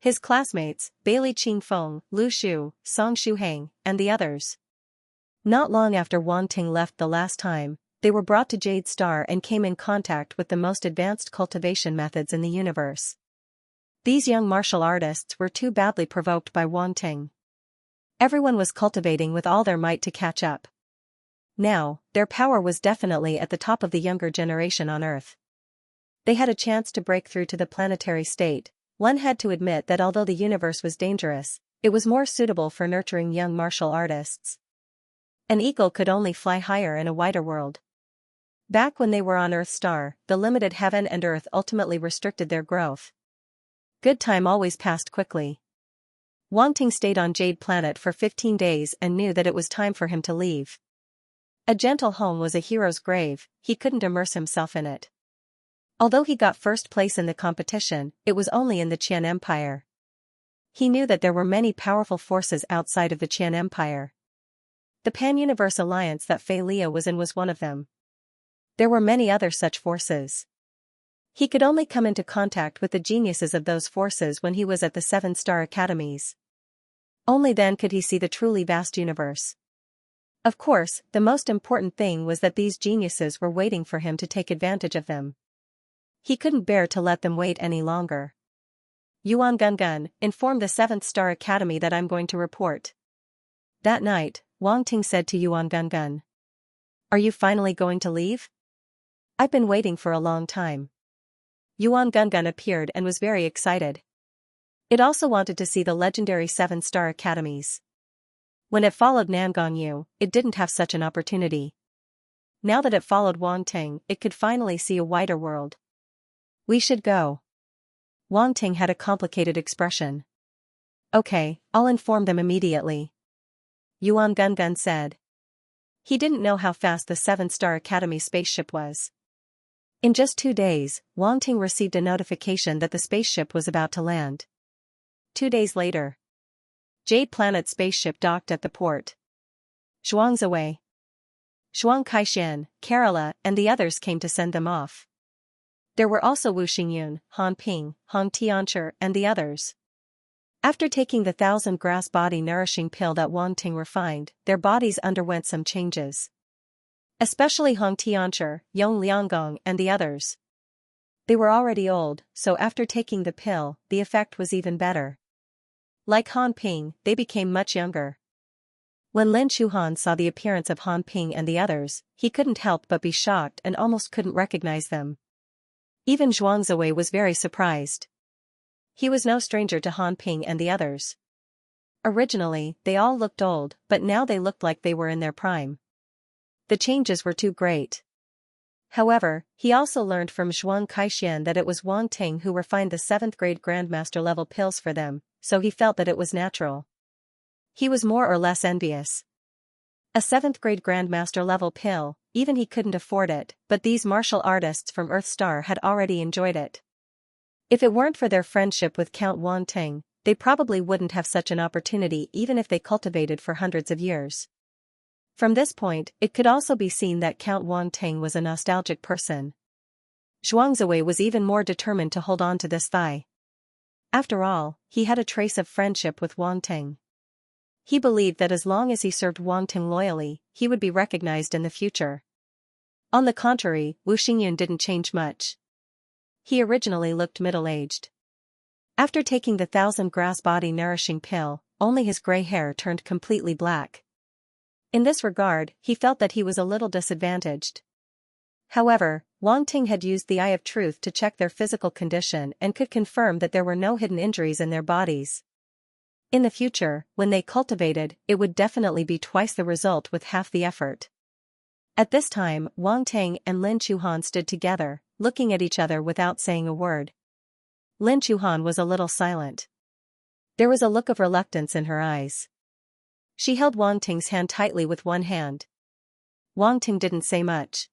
His classmates, Bailey Qingfeng, Lu Shu, Song Shuhang, and the others. Not long after Wang Ting left the last time, they were brought to Jade Star and came in contact with the most advanced cultivation methods in the universe. These young martial artists were too badly provoked by Wang Ting. Everyone was cultivating with all their might to catch up. Now, their power was definitely at the top of the younger generation on Earth. They had a chance to break through to the planetary state. One had to admit that although the universe was dangerous, it was more suitable for nurturing young martial artists. An eagle could only fly higher in a wider world. Back when they were on Earth Star, the limited heaven and Earth ultimately restricted their growth. Good time always passed quickly. Wang Ting stayed on Jade Planet for 15 days and knew that it was time for him to leave. A gentle home was a hero's grave, he couldn't immerse himself in it. Although he got first place in the competition, it was only in the Qian Empire. He knew that there were many powerful forces outside of the Qian Empire. The Pan-Universe alliance that Fei Liu was in was one of them. There were many other such forces. He could only come into contact with the geniuses of those forces when he was at the 7-star academies. Only then could he see the truly vast universe. Of course, the most important thing was that these geniuses were waiting for him to take advantage of them. He couldn't bear to let them wait any longer. Yuan Gungun, inform the 7th-star academy that I'm going to report. That night, Wang Ting said to Yuan Gungun. Are you finally going to leave? I've been waiting for a long time. Yuan Gungun appeared and was very excited. It also wanted to see the legendary 7-star academies. When it followed Nangongyu, it didn't have such an opportunity. Now that it followed Wang Ting, it could finally see a wider world. We should go. Wang Ting had a complicated expression. Okay, I'll inform them immediately. Yuan Gungun said. He didn't know how fast the 7-star academy spaceship was. In just 2 days, Wang Ting received a notification that the spaceship was about to land. 2 days later, Jade Planet spaceship docked at the port. Zhuangzi, Zhuang Kaixian, Kerala, and the others came to send them off. There were also Wu Xingyun, Han Ping, Han Tianchi, and the others. After taking the 1000-grass body nourishing pill that Wang Ting refined, their bodies underwent some changes. Especially Han Tianchi, Yong Lianggong, and the others. They were already old, so after taking the pill, the effect was even better. Like Han Ping, they became much younger. When Lin Chuhan saw the appearance of Han Ping and the others, he couldn't help but be shocked and almost couldn't recognize them. Even Zhuangzi was very surprised. He was no stranger to Han Ping and the others. Originally, they all looked old, but now they looked like they were in their prime. The changes were too great. However, he also learned from Zhuang Kaixian that it was Wang Ting who refined the 7th-grade Grandmaster level pills for them, so he felt that it was natural. He was more or less envious. A 7th-grade Grandmaster level pill, even he couldn't afford it, but these martial artists from Earth Star had already enjoyed it. If it weren't for their friendship with Count Wang Ting, they probably wouldn't have such an opportunity even if they cultivated for hundreds of years. From this point, it could also be seen that Count Wang Ting was a nostalgic person. Zhuangziwei was even more determined to hold on to this thigh. After all, he had a trace of friendship with Wang Ting. He believed that as long as he served Wang Ting loyally, he would be recognized in the future. On the contrary, Wu Xingyun didn't change much. He originally looked middle-aged. After taking the 1,000-grass body nourishing pill, only his gray hair turned completely black. In this regard, he felt that he was a little disadvantaged. However, Wang Ting had used the Eye of Truth to check their physical condition and could confirm that there were no hidden injuries in their bodies. In the future, when they cultivated, it would definitely be twice the result with half the effort. At this time, Wang Ting and Lin Chuhan stood together, looking at each other without saying a word. Lin Chuhan was a little silent. There was a look of reluctance in her eyes. She held Wang Ting's hand tightly with one hand. Wang Ting didn't say much.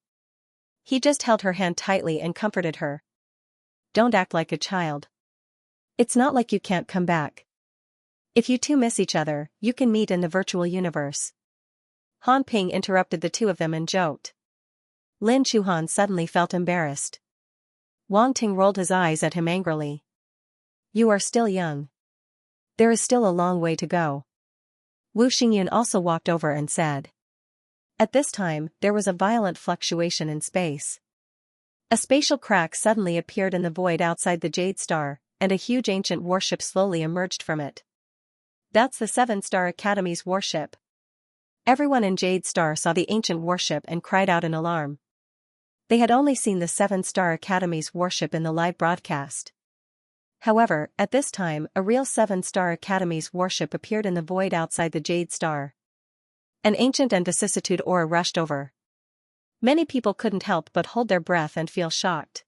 He just held her hand tightly and comforted her. Don't act like a child. It's not like you can't come back. If you two miss each other, you can meet in the virtual universe. Han Ping interrupted the two of them and joked. Lin Chuhan suddenly felt embarrassed. Wang Ting rolled his eyes at him angrily. You are still young. There is still a long way to go. Wu Xingyun also walked over and said. At this time, there was a violent fluctuation in space. A spatial crack suddenly appeared in the void outside the Jade Star, and a huge ancient warship slowly emerged from it. That's the 7-Star Academy's warship. Everyone in Jade Star saw the ancient warship and cried out in alarm. They had only seen the 7-Star Academy's warship in the live broadcast. However, at this time, a real 7-Star Academy's warship appeared in the void outside the Jade Star. An ancient and vicissitude aura rushed over. Many people couldn't help but hold their breath and feel shocked.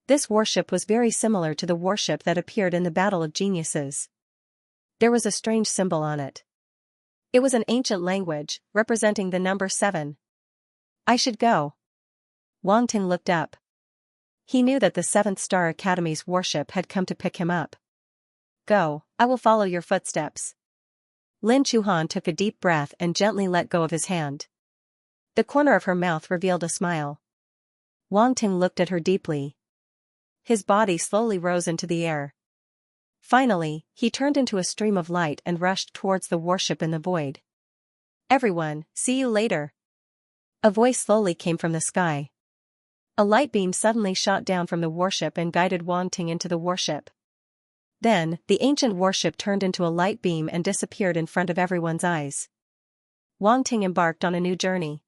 This warship was very similar to the warship that appeared in the Battle of Geniuses. There was a strange symbol on it. It was an ancient language, representing the number 7. I should go. Wang Ting looked up. He knew that the 7th Star Academy's warship had come to pick him up. Go, I will follow your footsteps. Lin Chuhan took a deep breath and gently let go of his hand. The corner of her mouth revealed a smile. Wang Ting looked at her deeply. His body slowly rose into the air. Finally, he turned into a stream of light and rushed towards the warship in the void. Everyone, see you later. A voice slowly came from the sky. A light beam suddenly shot down from the warship and guided Wang Ting into the warship. Then, the ancient warship turned into a light beam and disappeared in front of everyone's eyes. Wang Ting embarked on a new journey.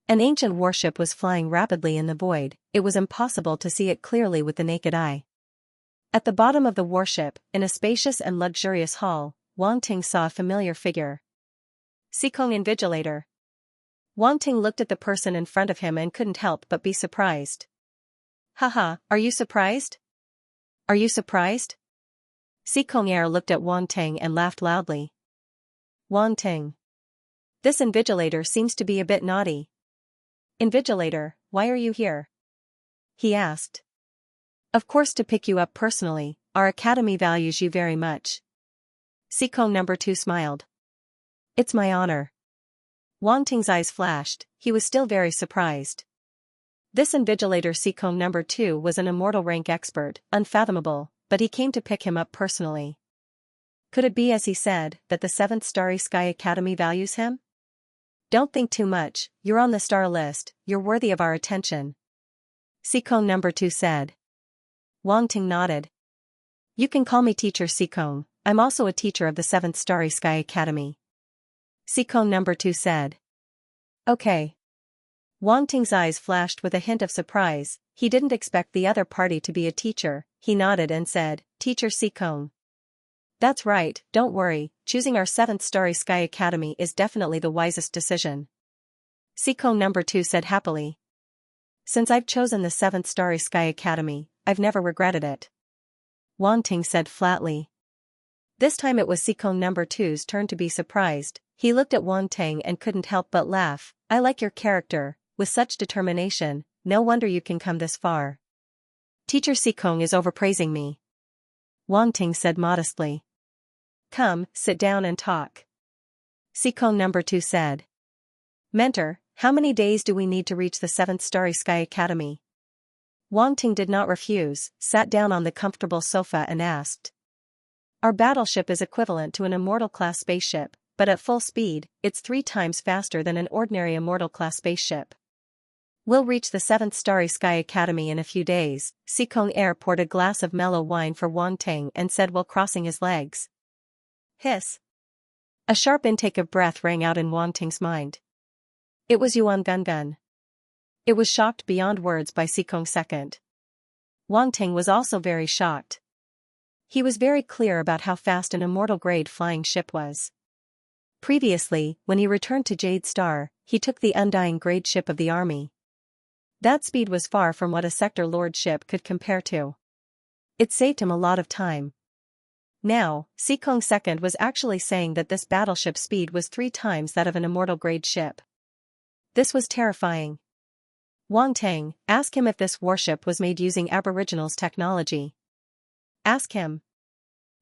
An ancient warship was flying rapidly in the void. It was impossible to see it clearly with the naked eye. At the bottom of the warship, in a spacious and luxurious hall, Wang Ting saw a familiar figure. Xikong Invigilator. Wang Ting looked at the person in front of him and couldn't help but be surprised. Haha, are you surprised? Are you surprised? Xikong Er looked at Wang Ting and laughed loudly. Wang Ting. This Invigilator seems to be a bit naughty. Invigilator, why are you here? He asked. Of course, to pick you up personally. Our academy values you very much. Xikong number 2 smiled. It's my honor. Wang Ting's eyes flashed. He was still very surprised. This Invigilator Xikong number 2 was an immortal rank expert, unfathomable, but he came to pick him up personally. Could it be, as he said, that the 7th Starry Sky Academy values him? Don't think too much, you're on the star list, you're worthy of our attention. Xikong number 2 said. Wang Ting nodded. You can call me Teacher Xikong, I'm also a teacher of the 7th Starry Sky Academy. Xikong number 2 said. Okay. Wang Ting's eyes flashed with a hint of surprise. He didn't expect the other party to be a teacher. He nodded and said, Teacher Xikong. That's right, don't worry, choosing our 7th Starry Sky Academy is definitely the wisest decision. Xikong number 2 said happily. Since I've chosen the 7th Starry Sky Academy, I've never regretted it. Wang Ting said flatly. This time it was Xikong number 2's turn to be surprised. He looked at Wang Ting and couldn't help but laugh. I like your character, with such determination, no wonder you can come this far. Teacher Xikong is overpraising me. Wang Ting said modestly. Come, sit down and talk. Xikong number 2 said. Mentor, how many days do we need to reach the 7th Starry Sky Academy? Wang Ting did not refuse, sat down on the comfortable sofa and asked. Our battleship is equivalent to an Immortal-class spaceship, but at full speed, it's 3 times faster than an ordinary Immortal-class spaceship. We'll reach the 7th Starry Sky Academy in a few days. Xianxia poured a glass of mellow wine for Wang Ting and said while crossing his legs. Hiss. A sharp intake of breath rang out in Wang Ting's mind. It was Yuan Gungun. It was shocked beyond words by Xianxia. Wang Ting was also very shocked. He was very clear about how fast an immortal-grade flying ship was. Previously, when he returned to Jade Star, he took the Undying grade ship of the army. That speed was far from what a Sector Lord ship could compare to. It saved him a lot of time. Now, Xianxia was actually saying that this battleship speed was 3 times that of an immortal-grade ship. This was terrifying. Wang Ting, ask him if this warship was made using Aboriginals' technology. Ask him.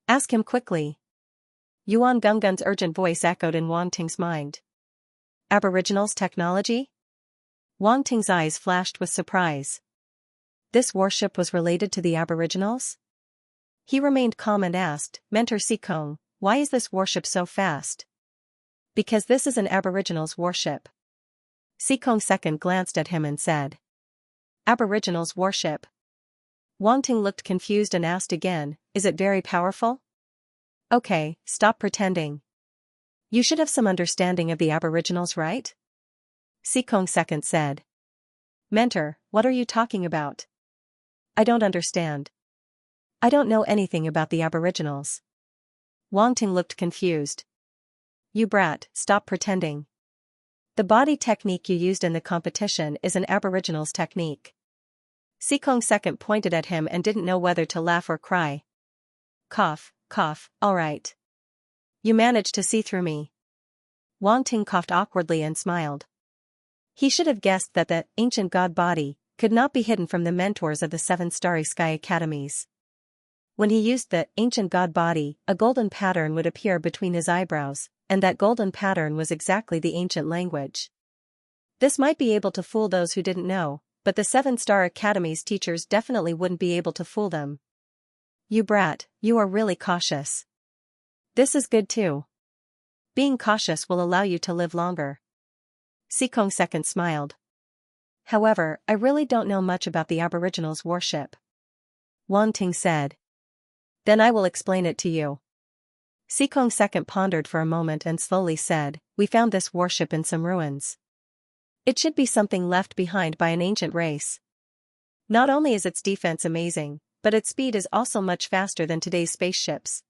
Ask him quickly. Yuan Gungun's urgent voice echoed in Wang Ting's mind. Aboriginals' technology? Wang Ting's eyes flashed with surprise. This warship was related to the Aboriginals? He remained calm and asked, Mentor Xianxia, why is this warship so fast? Because this is an Aboriginals' warship. Xianxia glanced at him and said. Aboriginals' warship. Wang Ting looked confused and asked again, is it very powerful? Okay, stop pretending. You should have some understanding of the Aboriginals, right? Xianxia said. Mentor, what are you talking about? I don't understand. I don't know anything about the Aboriginals. Wang Ting looked confused. You brat, stop pretending. The body technique you used in the competition is an Aboriginals technique. Xianxia pointed at him and didn't know whether to laugh or cry. Cough, cough, alright. You managed to see through me. Wang Ting coughed awkwardly and smiled. He should have guessed that the ancient god body could not be hidden from the mentors of the 7 Starry Sky Academies. When he used the ancient god body, a golden pattern would appear between his eyebrows, and that golden pattern was exactly the ancient language. This might be able to fool those who didn't know, but the 7 Star Academy's teachers definitely wouldn't be able to fool them. You brat, you are really cautious. This is good too. Being cautious will allow you to live longer. Xianxia smiled. However, I really don't know much about the Aboriginals' warship. Wang Ting said. Then I will explain it to you. Xianxia pondered for a moment and slowly said, we found this warship in some ruins. It should be something left behind by an ancient race. Not only is its defense amazing, but its speed is also much faster than today's spaceships.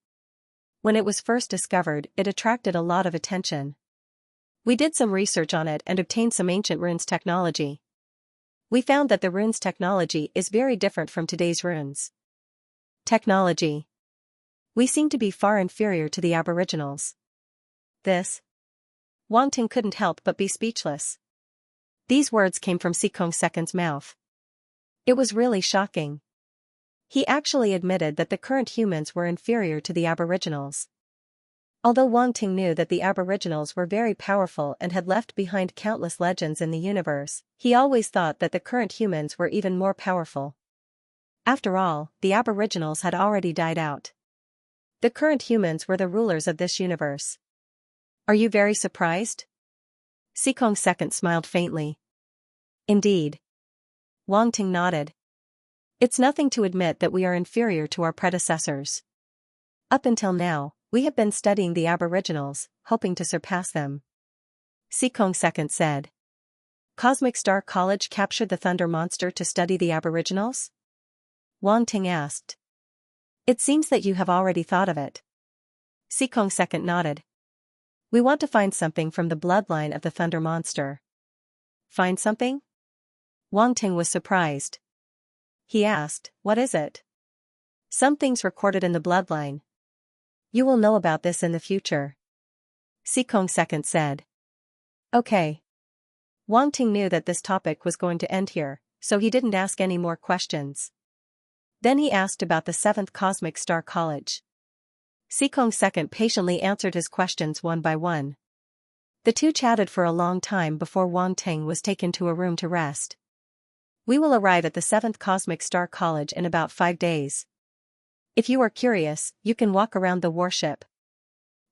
When it was first discovered, it attracted a lot of attention. We did some research on it and obtained some ancient runes technology. We found that the runes technology is very different from today's runes. Technology. We seem to be far inferior to the Aboriginals. This. Wang Ting couldn't help but be speechless. These words came from Xianxia's mouth. It was really shocking. He actually admitted that the current humans were inferior to the Aboriginals. Although Wang Ting knew that the Aboriginals were very powerful and had left behind countless legends in the universe, he always thought that the current humans were even more powerful. After all, the Aboriginals had already died out. The current humans were the rulers of this universe. Are you very surprised? Xianxia smiled faintly. Indeed. Wang Ting nodded. It's nothing to admit that we are inferior to our predecessors. Up until now, we have been studying the Aboriginals, hoping to surpass them. Xianxia said. Cosmic Star College captured the Thunder Monster to study the Aboriginals? Wang Ting asked. It seems that you have already thought of it. Xianxia nodded. We want to find something from the bloodline of the Thunder Monster. Find something? Wang Ting was surprised. He asked, what is it? Some things recorded in the bloodline. You will know about this in the future. Xianxia said. Okay. Wang Ting knew that this topic was going to end here, so he didn't ask any more questions. Then he asked about the 7th Cosmic Star College. Xianxia patiently answered his questions one by one. The two chatted for a long time before Wang Ting was taken to a room to rest. We will arrive at the 7th Cosmic Star College in about 5 days. If you are curious, you can walk around the warship.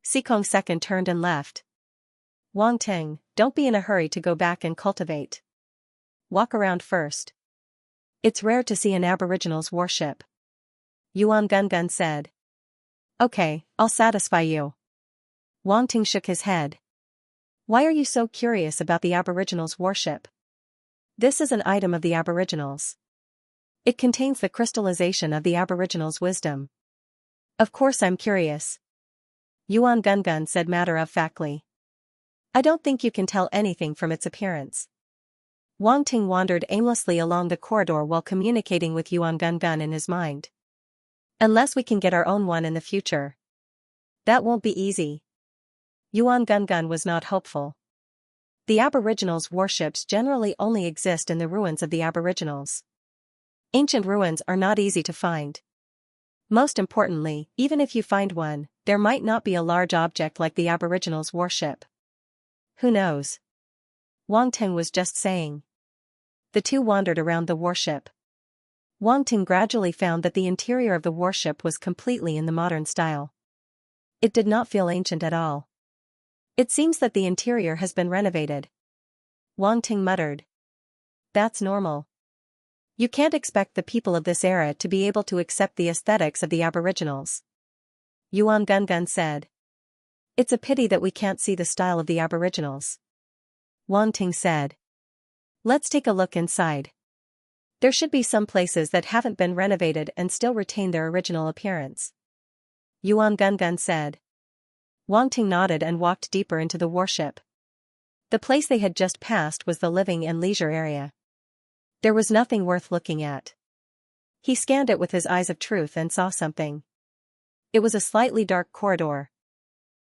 Sikong second turned and left. Wang Ting, don't be in a hurry to go back and cultivate. Walk around first. It's rare to see an Aboriginal's warship. Yuan Gungun said. Okay, I'll satisfy you. Wang Ting shook his head. Why are you so curious about the Aboriginals' warship? This is an item of the Aboriginals. It contains the crystallization of the Aboriginals' wisdom. Of course I'm curious. Yuan Gungun said matter-of-factly. I don't think you can tell anything from its appearance. Wang Ting wandered aimlessly along the corridor while communicating with Yuan Gungun in his mind. Unless we can get our own one in the future. That won't be easy. Yuan Gungun was not hopeful. The Aboriginals' warships generally only exist in the ruins of the Aboriginals. Ancient ruins are not easy to find. Most importantly, even if you find one, there might not be a large object like the Aboriginals' warship. Who knows? Wang Ting was just saying. The two wandered around the warship. Wang Ting gradually found that the interior of the warship was completely in the modern style. It did not feel ancient at all. It seems that the interior has been renovated. Wang Ting muttered. That's normal. You can't expect the people of this era to be able to accept the aesthetics of the Aboriginals. Yuan Gungun said. It's a pity that we can't see the style of the Aboriginals. Wang Ting said. Let's take a look inside. There should be some places that haven't been renovated and still retain their original appearance. Yuan Gungun said. Wang Ting nodded and walked deeper into the warship. The place they had just passed was the living and leisure area. There was nothing worth looking at. He scanned it with his eyes of truth and saw something. It was a slightly dark corridor.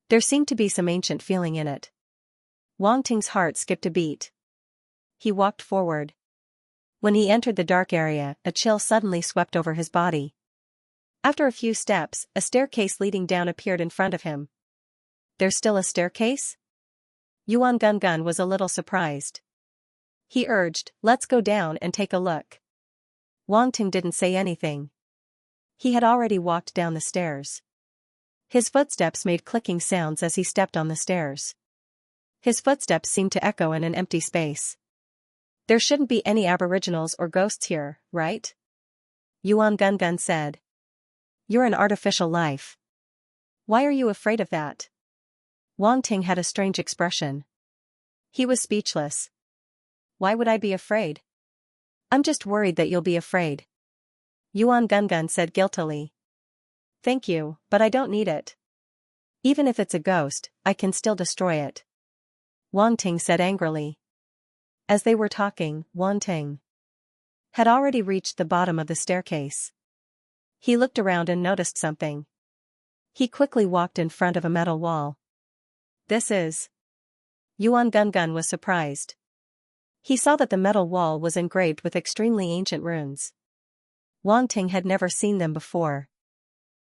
There seemed to be some ancient feeling in it. Wang Ting's heart skipped a beat. He walked forward. When he entered the dark area, a chill suddenly swept over his body. After a few steps, a staircase leading down appeared in front of him. There's still a staircase? Yuan Gungun was a little surprised. He urged, let's go down and take a look. Wang Ting didn't say anything. He had already walked down the stairs. His footsteps made clicking sounds as he stepped on the stairs. His footsteps seemed to echo in an empty space. There shouldn't be any Aboriginals or ghosts here, right? Yuan Gungun said. You're an artificial life. Why are you afraid of that? Wang Ting had a strange expression. He was speechless. Why would I be afraid? I'm just worried that you'll be afraid. Yuan Gungun said guiltily. Thank you, but I don't need it. Even if it's a ghost, I can still destroy it. Wang Ting said angrily. As they were talking, Wang Ting had already reached the bottom of the staircase. He looked around and noticed something. He quickly walked in front of a metal wall. This is... Yuan Gungun was surprised. He saw that the metal wall was engraved with extremely ancient runes. Wang Ting had never seen them before.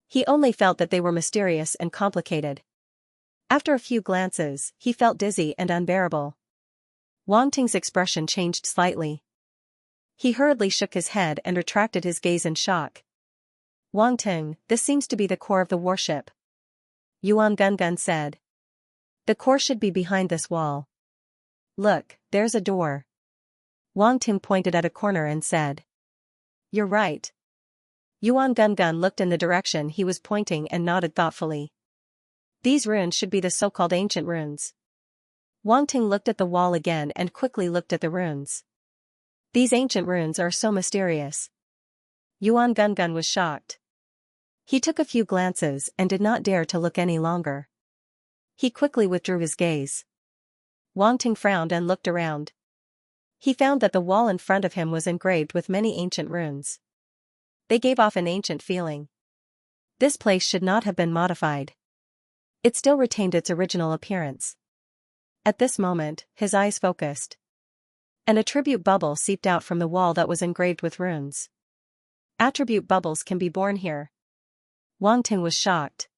He only felt that they were mysterious and complicated. After a few glances, he felt dizzy and unbearable. Wang Ting's expression changed slightly. He hurriedly shook his head and retracted his gaze in shock. Wang Ting, this seems to be the core of the warship. Yuan Gungun said. The core should be behind this wall. Look, there's a door. Wang Ting pointed at a corner and said. You're right. Yuan Gungun looked in the direction he was pointing and nodded thoughtfully. These runes should be the so-called ancient runes. Wang Ting looked at the wall again and quickly looked at the runes. These ancient runes are so mysterious. Yuan Gungun was shocked. He took a few glances and did not dare to look any longer. He quickly withdrew his gaze. Wang Ting frowned and looked around. He found that the wall in front of him was engraved with many ancient runes. They gave off an ancient feeling. This place should not have been modified. It still retained its original appearance. At this moment, his eyes focused. An attribute bubble seeped out from the wall that was engraved with runes. Attribute bubbles can be born here. Wang Ting was shocked.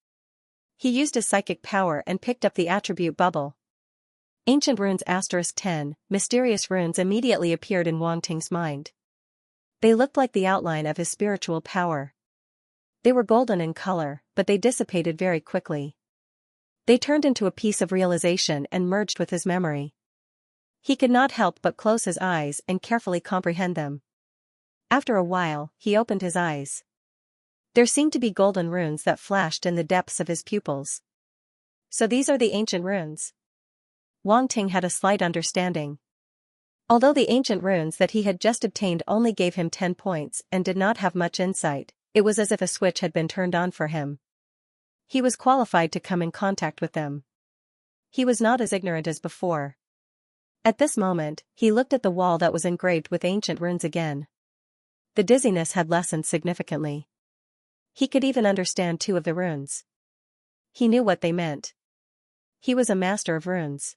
He used his psychic power and picked up the attribute bubble. Ancient runes *10, mysterious runes immediately appeared in Wang Ting's mind. They looked like the outline of his spiritual power. They were golden in color, but they dissipated very quickly. They turned into a piece of realization and merged with his memory. He could not help but close his eyes and carefully comprehend them. After a while, he opened his eyes. There seemed to be golden runes that flashed in the depths of his pupils. So these are the ancient runes. Wang Ting had a slight understanding. Although the ancient runes that he had just obtained only gave him 10 points and did not have much insight, it was as if a switch had been turned on for him. He was qualified to come in contact with them. He was not as ignorant as before. At this moment, he looked at the wall that was engraved with ancient runes again. The dizziness had lessened significantly. He could even understand 2 of the runes. He knew what they meant. He was a master of runes.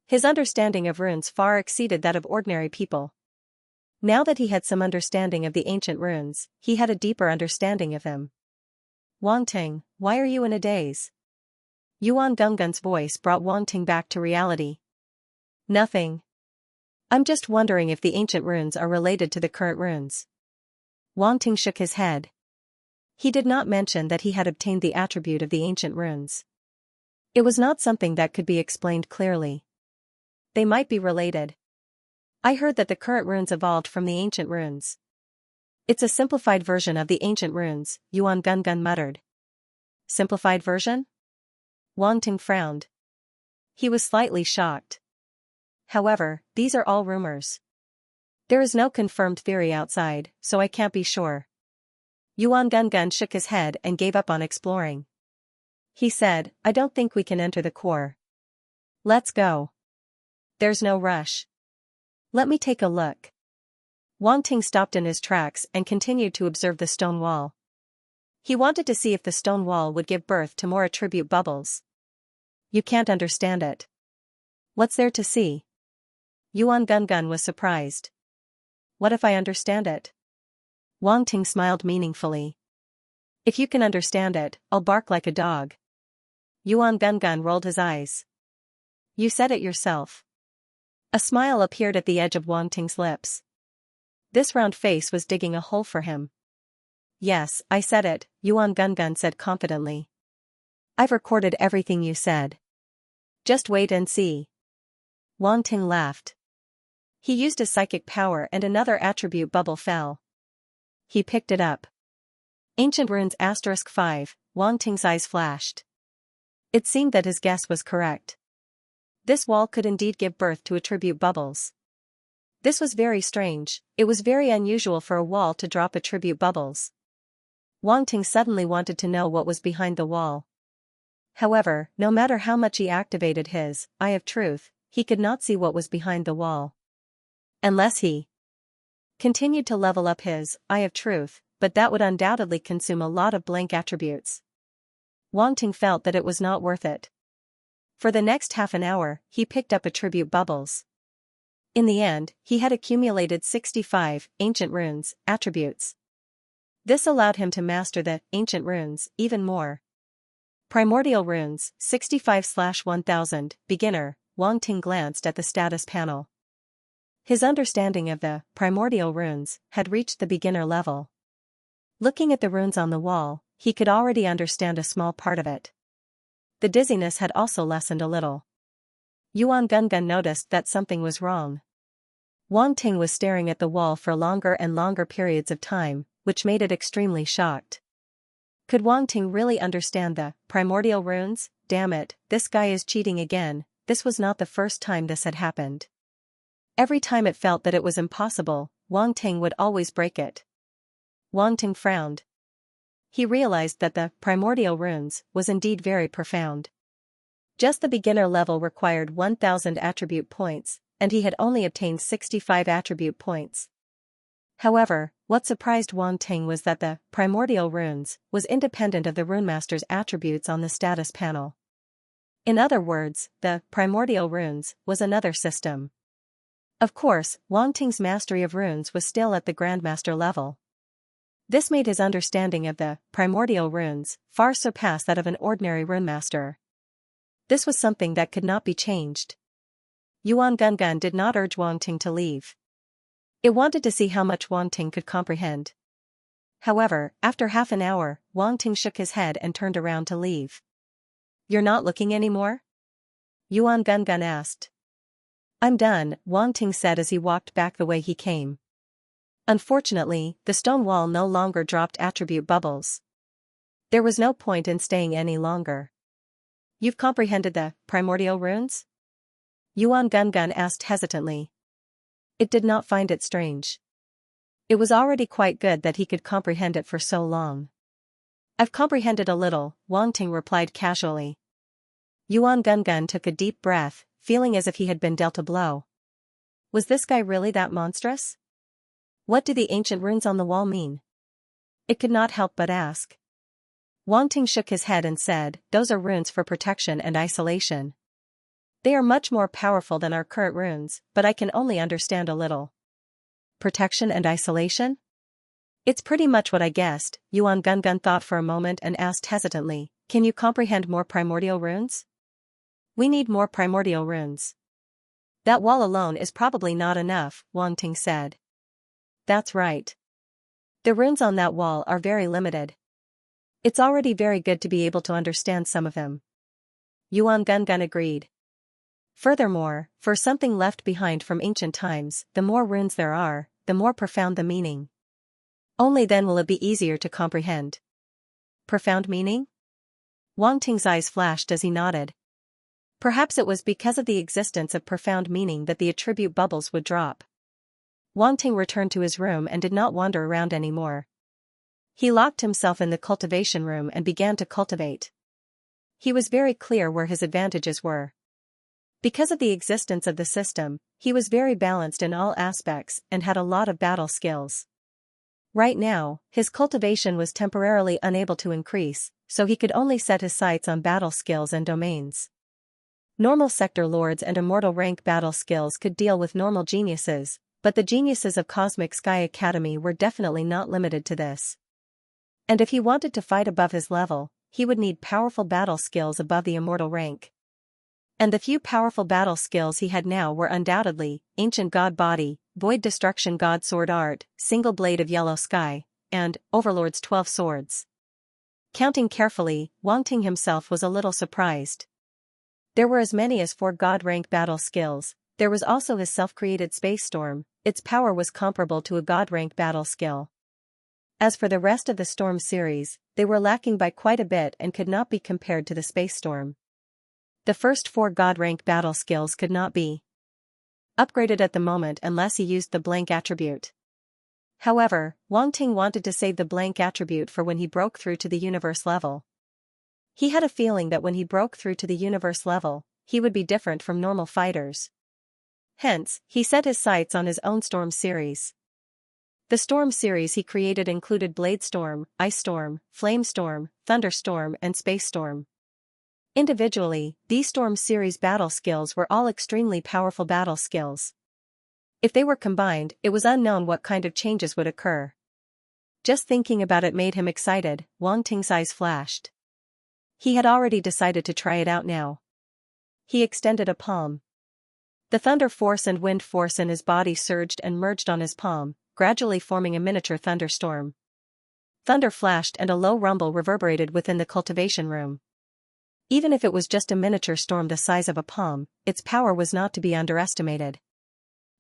His understanding of runes far exceeded that of ordinary people. Now that he had some understanding of the ancient runes, he had a deeper understanding of them. Wang Ting, why are you in a daze? Yuan Genggen's voice brought Wang Ting back to reality. Nothing. I'm just wondering if the ancient runes are related to the current runes. Wang Ting shook his head. He did not mention that he had obtained the attribute of the ancient runes. It was not something that could be explained clearly. They might be related. I heard that the current runes evolved from the ancient runes. It's a simplified version of the ancient runes, Yuan Genggen muttered. Simplified version? Wang Ting frowned. He was slightly shocked. However, these are all rumors. There is no confirmed theory outside, so I can't be sure. Yuan Genggen shook his head and gave up on exploring. He said, I don't think we can enter the core. Let's go. There's no rush. Let me take a look. Wang Ting stopped in his tracks and continued to observe the stone wall. He wanted to see if the stone wall would give birth to more attribute bubbles. You can't understand it. What's there to see? Yuan Genggen was surprised. What if I understand it? Wang Ting smiled meaningfully. If you can understand it, I'll bark like a dog. Yuan Genggen rolled his eyes. You said it yourself. A smile appeared at the edge of Wang Ting's lips. This round face was digging a hole for him. Yes, I said it, Yuan Genggen said confidently. I've recorded everything you said. Just wait and see. Wang Ting laughed. He used his psychic power and another attribute bubble fell. He picked it up. Ancient runes *5, Wang Ting's eyes flashed. It seemed that his guess was correct. This wall could indeed give birth to attribute bubbles. This was very strange, it was very unusual for a wall to drop attribute bubbles. Wang Ting suddenly wanted to know what was behind the wall. However, no matter how much he activated his Eye of Truth, he could not see what was behind the wall. Unless he continued to level up his Eye of Truth, but that would undoubtedly consume a lot of blank attributes. Wang Ting felt that it was not worth it. For the next half an hour, he picked up attribute bubbles. In the end, he had accumulated 65 ancient runes attributes. This allowed him to master the ancient runes even more. Primordial runes 65/1000 beginner. Wang Ting glanced at the status panel. His understanding of the primordial runes had reached the beginner level. Looking at the runes on the wall, he could already understand a small part of it. The dizziness had also lessened a little. Yuan Genggen noticed that something was wrong. Wang Ting was staring at the wall for longer and longer periods of time, which made it extremely shocked. Could Wang Ting really understand the primordial runes? Damn it, this guy is cheating again. This was not the first time this had happened. Every time it felt that it was impossible, Wang Ting would always break it. Wang Ting frowned. He realized that the primordial runes was indeed very profound. Just the beginner level required 1000 attribute points, and he had only obtained 65 attribute points. However, what surprised Wang Ting was that the primordial runes was independent of the runemaster's attributes on the status panel. In other words, the primordial runes was another system. Of course, Wang Ting's mastery of runes was still at the grandmaster level. This made his understanding of the primordial runes far surpass that of an ordinary runemaster. This was something that could not be changed. Yuan Gungun did not urge Wang Ting to leave. It wanted to see how much Wang Ting could comprehend. However, after half an hour, Wang Ting shook his head and turned around to leave. "You're not looking anymore?" Yuan Gungun asked. "I'm done," Wang Ting said as he walked back the way he came. Unfortunately, the stone wall no longer dropped attribute bubbles. There was no point in staying any longer. "You've comprehended the primordial runes?" Yuan Gungun asked hesitantly. It did not find it strange. It was already quite good that he could comprehend it for so long. "I've comprehended a little," Wang Ting replied casually. Yuan Gungun took a deep breath, feeling as if he had been dealt a blow. Was this guy really that monstrous? What do the ancient runes on the wall mean? It could not help but ask. Wang Ting shook his head and said, "Those are runes for protection and isolation. They are much more powerful than our current runes, but I can only understand a little." Protection and isolation? It's pretty much what I guessed, Yuan Gungun thought for a moment and asked hesitantly, "Can you comprehend more primordial runes?" "We need more primordial runes. That wall alone is probably not enough," Wang Ting said. "That's right. The runes on that wall are very limited. It's already very good to be able to understand some of them." Yuan Gungun agreed. Furthermore, for something left behind from ancient times, the more runes there are, the more profound the meaning. Only then will it be easier to comprehend. Profound meaning? Wang Ting's eyes flashed as he nodded. Perhaps it was because of the existence of profound meaning that the attribute bubbles would drop. Wang Ting returned to his room and did not wander around anymore. He locked himself in the cultivation room and began to cultivate. He was very clear where his advantages were. Because of the existence of the system, he was very balanced in all aspects and had a lot of battle skills. Right now, his cultivation was temporarily unable to increase, so he could only set his sights on battle skills and domains. Normal sector lords and immortal rank battle skills could deal with normal geniuses, but the geniuses of Cosmic Sky Academy were definitely not limited to this. And if he wanted to fight above his level, he would need powerful battle skills above the immortal rank. And the few powerful battle skills he had now were undoubtedly Ancient God Body, Void Destruction God Sword Art, Single Blade of Yellow Sky, and Overlord's 12 Swords. Counting carefully, Wang Ting himself was a little surprised. There were as many as 4 God rank battle skills. There was also his self-created Space Storm. Its power was comparable to a God rank battle skill. As for the rest of the Storm series, they were lacking by quite a bit and could not be compared to the Space Storm. The first 4 God rank battle skills could not be upgraded at the moment unless he used the blank attribute. However, Wang Ting wanted to save the blank attribute for when he broke through to the universe level. He had a feeling that when he broke through to the universe level, he would be different from normal fighters. Hence, he set his sights on his own Storm series. The Storm series he created included Blade Storm, Ice Storm, Flame Storm, Thunderstorm and Space Storm. Individually, these Storm series battle skills were all extremely powerful battle skills. If they were combined, it was unknown what kind of changes would occur. Just thinking about it made him excited. Wang Ting's eyes flashed. He had already decided to try it out now. He extended a palm. The thunder force and wind force in his body surged and merged on his palm, gradually forming a miniature thunderstorm. Thunder flashed and a low rumble reverberated within the cultivation room. Even if it was just a miniature storm the size of a palm, its power was not to be underestimated.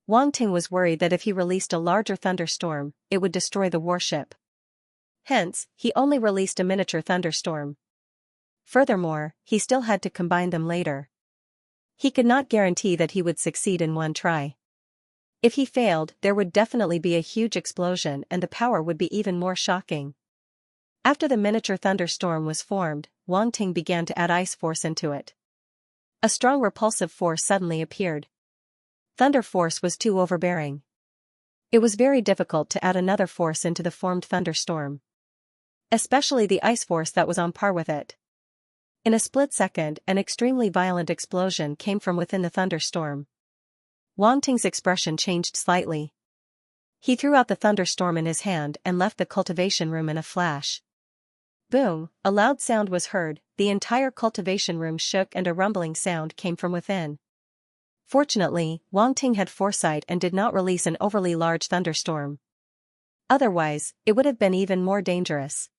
Wang Ting was worried that if he released a larger thunderstorm, it would destroy the warship. Hence, he only released a miniature thunderstorm. Furthermore, he still had to combine them later. He could not guarantee that he would succeed in one try. If he failed, there would definitely be a huge explosion and the power would be even more shocking. After the miniature thunderstorm was formed, Wang Ting began to add ice force into it. A strong repulsive force suddenly appeared. Thunder force was too overbearing. It was very difficult to add another force into the formed thunderstorm. Especially the ice force that was on par with it. In a split second, an extremely violent explosion came from within the thunderstorm. Wang Ting's expression changed slightly. He threw out the thunderstorm in his hand and left the cultivation room in a flash. Boom, a loud sound was heard, the entire cultivation room shook and a rumbling sound came from within. Fortunately, Wang Ting had foresight and did not release an overly large thunderstorm. Otherwise, it would have been even more dangerous.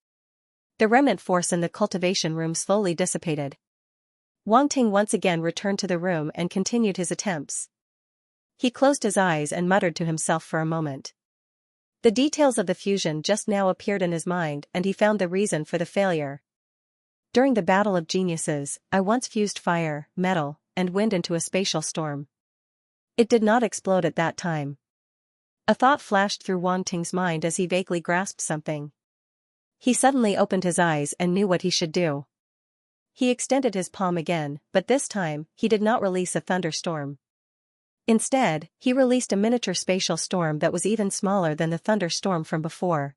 The remnant force in the cultivation room slowly dissipated. Wang Ting once again returned to the room and continued his attempts. He closed his eyes and muttered to himself for a moment. The details of the fusion just now appeared in his mind and he found the reason for the failure. During the Battle of Geniuses, I once fused fire, metal, and wind into a spatial storm. It did not explode at that time. A thought flashed through Wang Ting's mind as he vaguely grasped something. He suddenly opened his eyes and knew what he should do. He extended his palm again, but this time, he did not release a thunderstorm. Instead, he released a miniature spatial storm that was even smaller than the thunderstorm from before.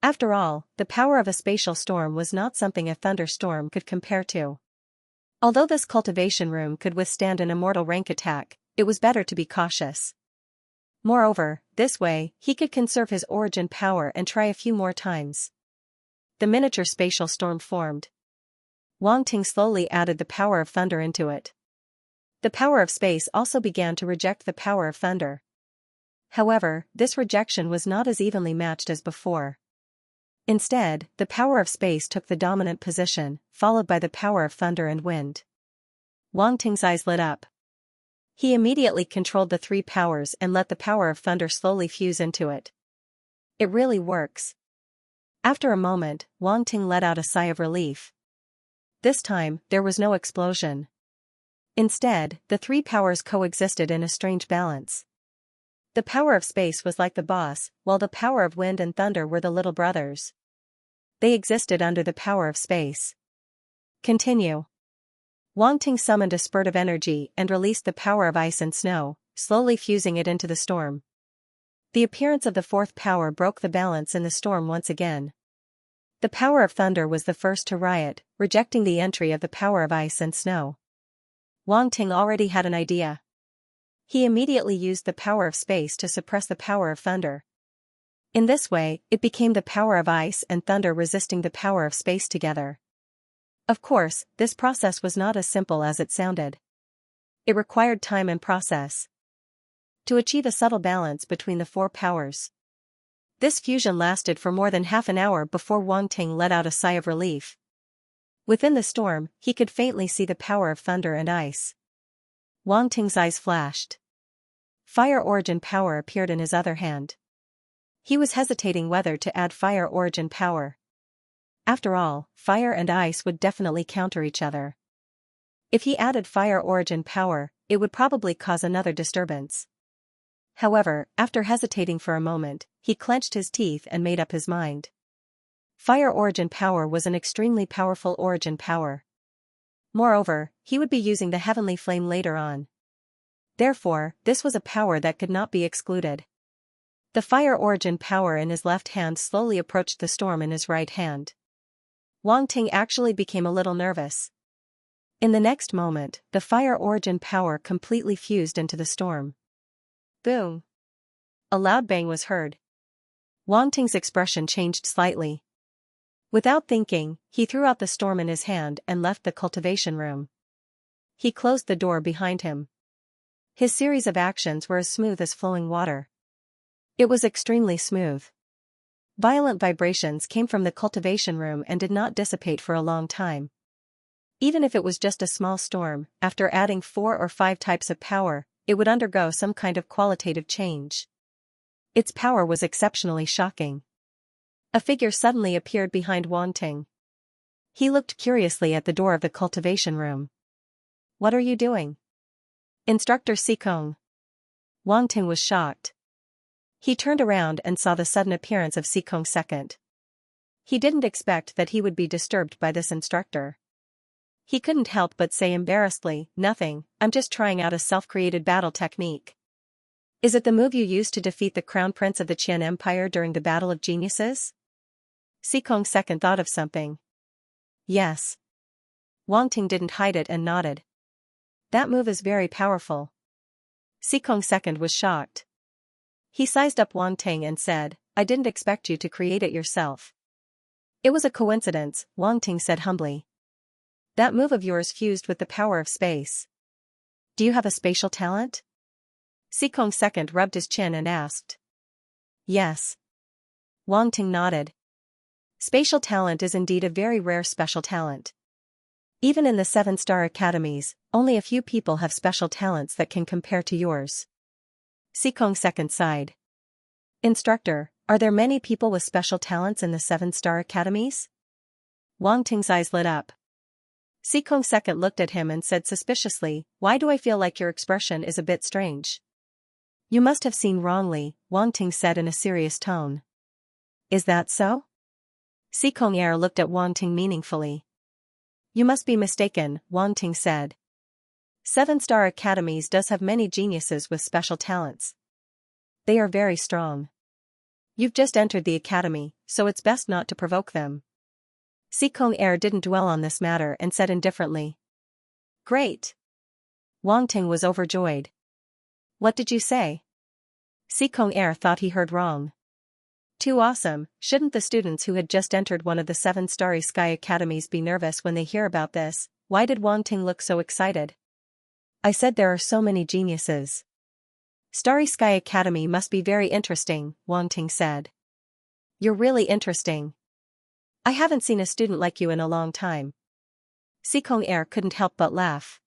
After all, the power of a spatial storm was not something a thunderstorm could compare to. Although this cultivation room could withstand an immortal rank attack, it was better to be cautious. Moreover, this way, he could conserve his origin power and try a few more times. The miniature spatial storm formed. Wang Ting slowly added the power of thunder into it. The power of space also began to reject the power of thunder. However, this rejection was not as evenly matched as before. Instead, the power of space took the dominant position, followed by the power of thunder and wind. Wang Ting's eyes lit up. He immediately controlled the three powers and let the power of thunder slowly fuse into it. It really works. After a moment, Wang Ting let out a sigh of relief. This time, there was no explosion. Instead, the three powers coexisted in a strange balance. The power of space was like the boss, while the power of wind and thunder were the little brothers. They existed under the power of space. Continue. Wang Ting summoned a spurt of energy and released the power of ice and snow, slowly fusing it into the storm. The appearance of the fourth power broke the balance in the storm once again. The power of thunder was the first to riot, rejecting the entry of the power of ice and snow. Wang Ting already had an idea. He immediately used the power of space to suppress the power of thunder. In this way, it became the power of ice and thunder resisting the power of space together. Of course, this process was not as simple as it sounded. It required time and process to achieve a subtle balance between the four powers. This fusion lasted for more than half an hour before Wang Ting let out a sigh of relief. Within the storm, he could faintly see the power of thunder and ice. Wang Ting's eyes flashed. Fire origin power appeared in his other hand. He was hesitating whether to add fire origin power. After all, fire and ice would definitely counter each other. If he added fire origin power, it would probably cause another disturbance. However, after hesitating for a moment, he clenched his teeth and made up his mind. Fire origin power was an extremely powerful origin power. Moreover, he would be using the heavenly flame later on. Therefore, this was a power that could not be excluded. The fire origin power in his left hand slowly approached the storm in his right hand. Wang Ting actually became a little nervous. In the next moment, the fire origin power completely fused into the storm. Boom! A loud bang was heard. Wang Ting's expression changed slightly. Without thinking, he threw out the storm in his hand and left the cultivation room. He closed the door behind him. His series of actions were as smooth as flowing water. It was extremely smooth. Violent vibrations came from the cultivation room and did not dissipate for a long time. Even if it was just a small storm, after adding 4 or 5 types of power, it would undergo some kind of qualitative change. Its power was exceptionally shocking. A figure suddenly appeared behind Wang Ting. He looked curiously at the door of the cultivation room. "What are you doing?" "Instructor Xikong." Wang Ting was shocked. He turned around and saw the sudden appearance of Xikong II. He didn't expect that he would be disturbed by this instructor. He couldn't help but say embarrassedly, "Nothing, I'm just trying out a self-created battle technique." "Is it the move you used to defeat the crown prince of the Qian Empire during the Battle of Geniuses?" Xikong II thought of something. "Yes." Wang Ting didn't hide it and nodded. "That move is very powerful." Xikong II was shocked. He sized up Wang Ting and said, "I didn't expect you to create it yourself." "It was a coincidence," Wang Ting said humbly. "That move of yours fused with the power of space. Do you have a spatial talent? Xikong second rubbed his chin and asked. Yes. Wang Ting nodded. Spatial talent is indeed a very rare special talent. Even in the 7-star academies, only a few people have special talents that can compare to yours. Xikong second sighed. Instructor, are there many people with special talents in the 7-star academies? Wang Ting's eyes lit up. Xikong second looked at him and said suspiciously, why do I feel like your expression is a bit strange? You must have seen wrongly, Wang Ting said in a serious tone. Is that so? Xikong looked at Wang Ting meaningfully. You must be mistaken, Wang Ting said. 7-star academies does have many geniuses with special talents. They are very strong. You've just entered the academy, so it's best not to provoke them. Xikong didn't dwell on this matter and said indifferently. Great. Wang Ting was overjoyed. What did you say? Xikong thought he heard wrong. Too awesome, shouldn't the students who had just entered one of the 7-starry sky academies be nervous when they hear about this? Why did Wang Ting look so excited? I said there are so many geniuses. Starry Sky Academy must be very interesting, Wang Ting said. You're really interesting. I haven't seen a student like you in a long time. Xikong couldn't help but laugh.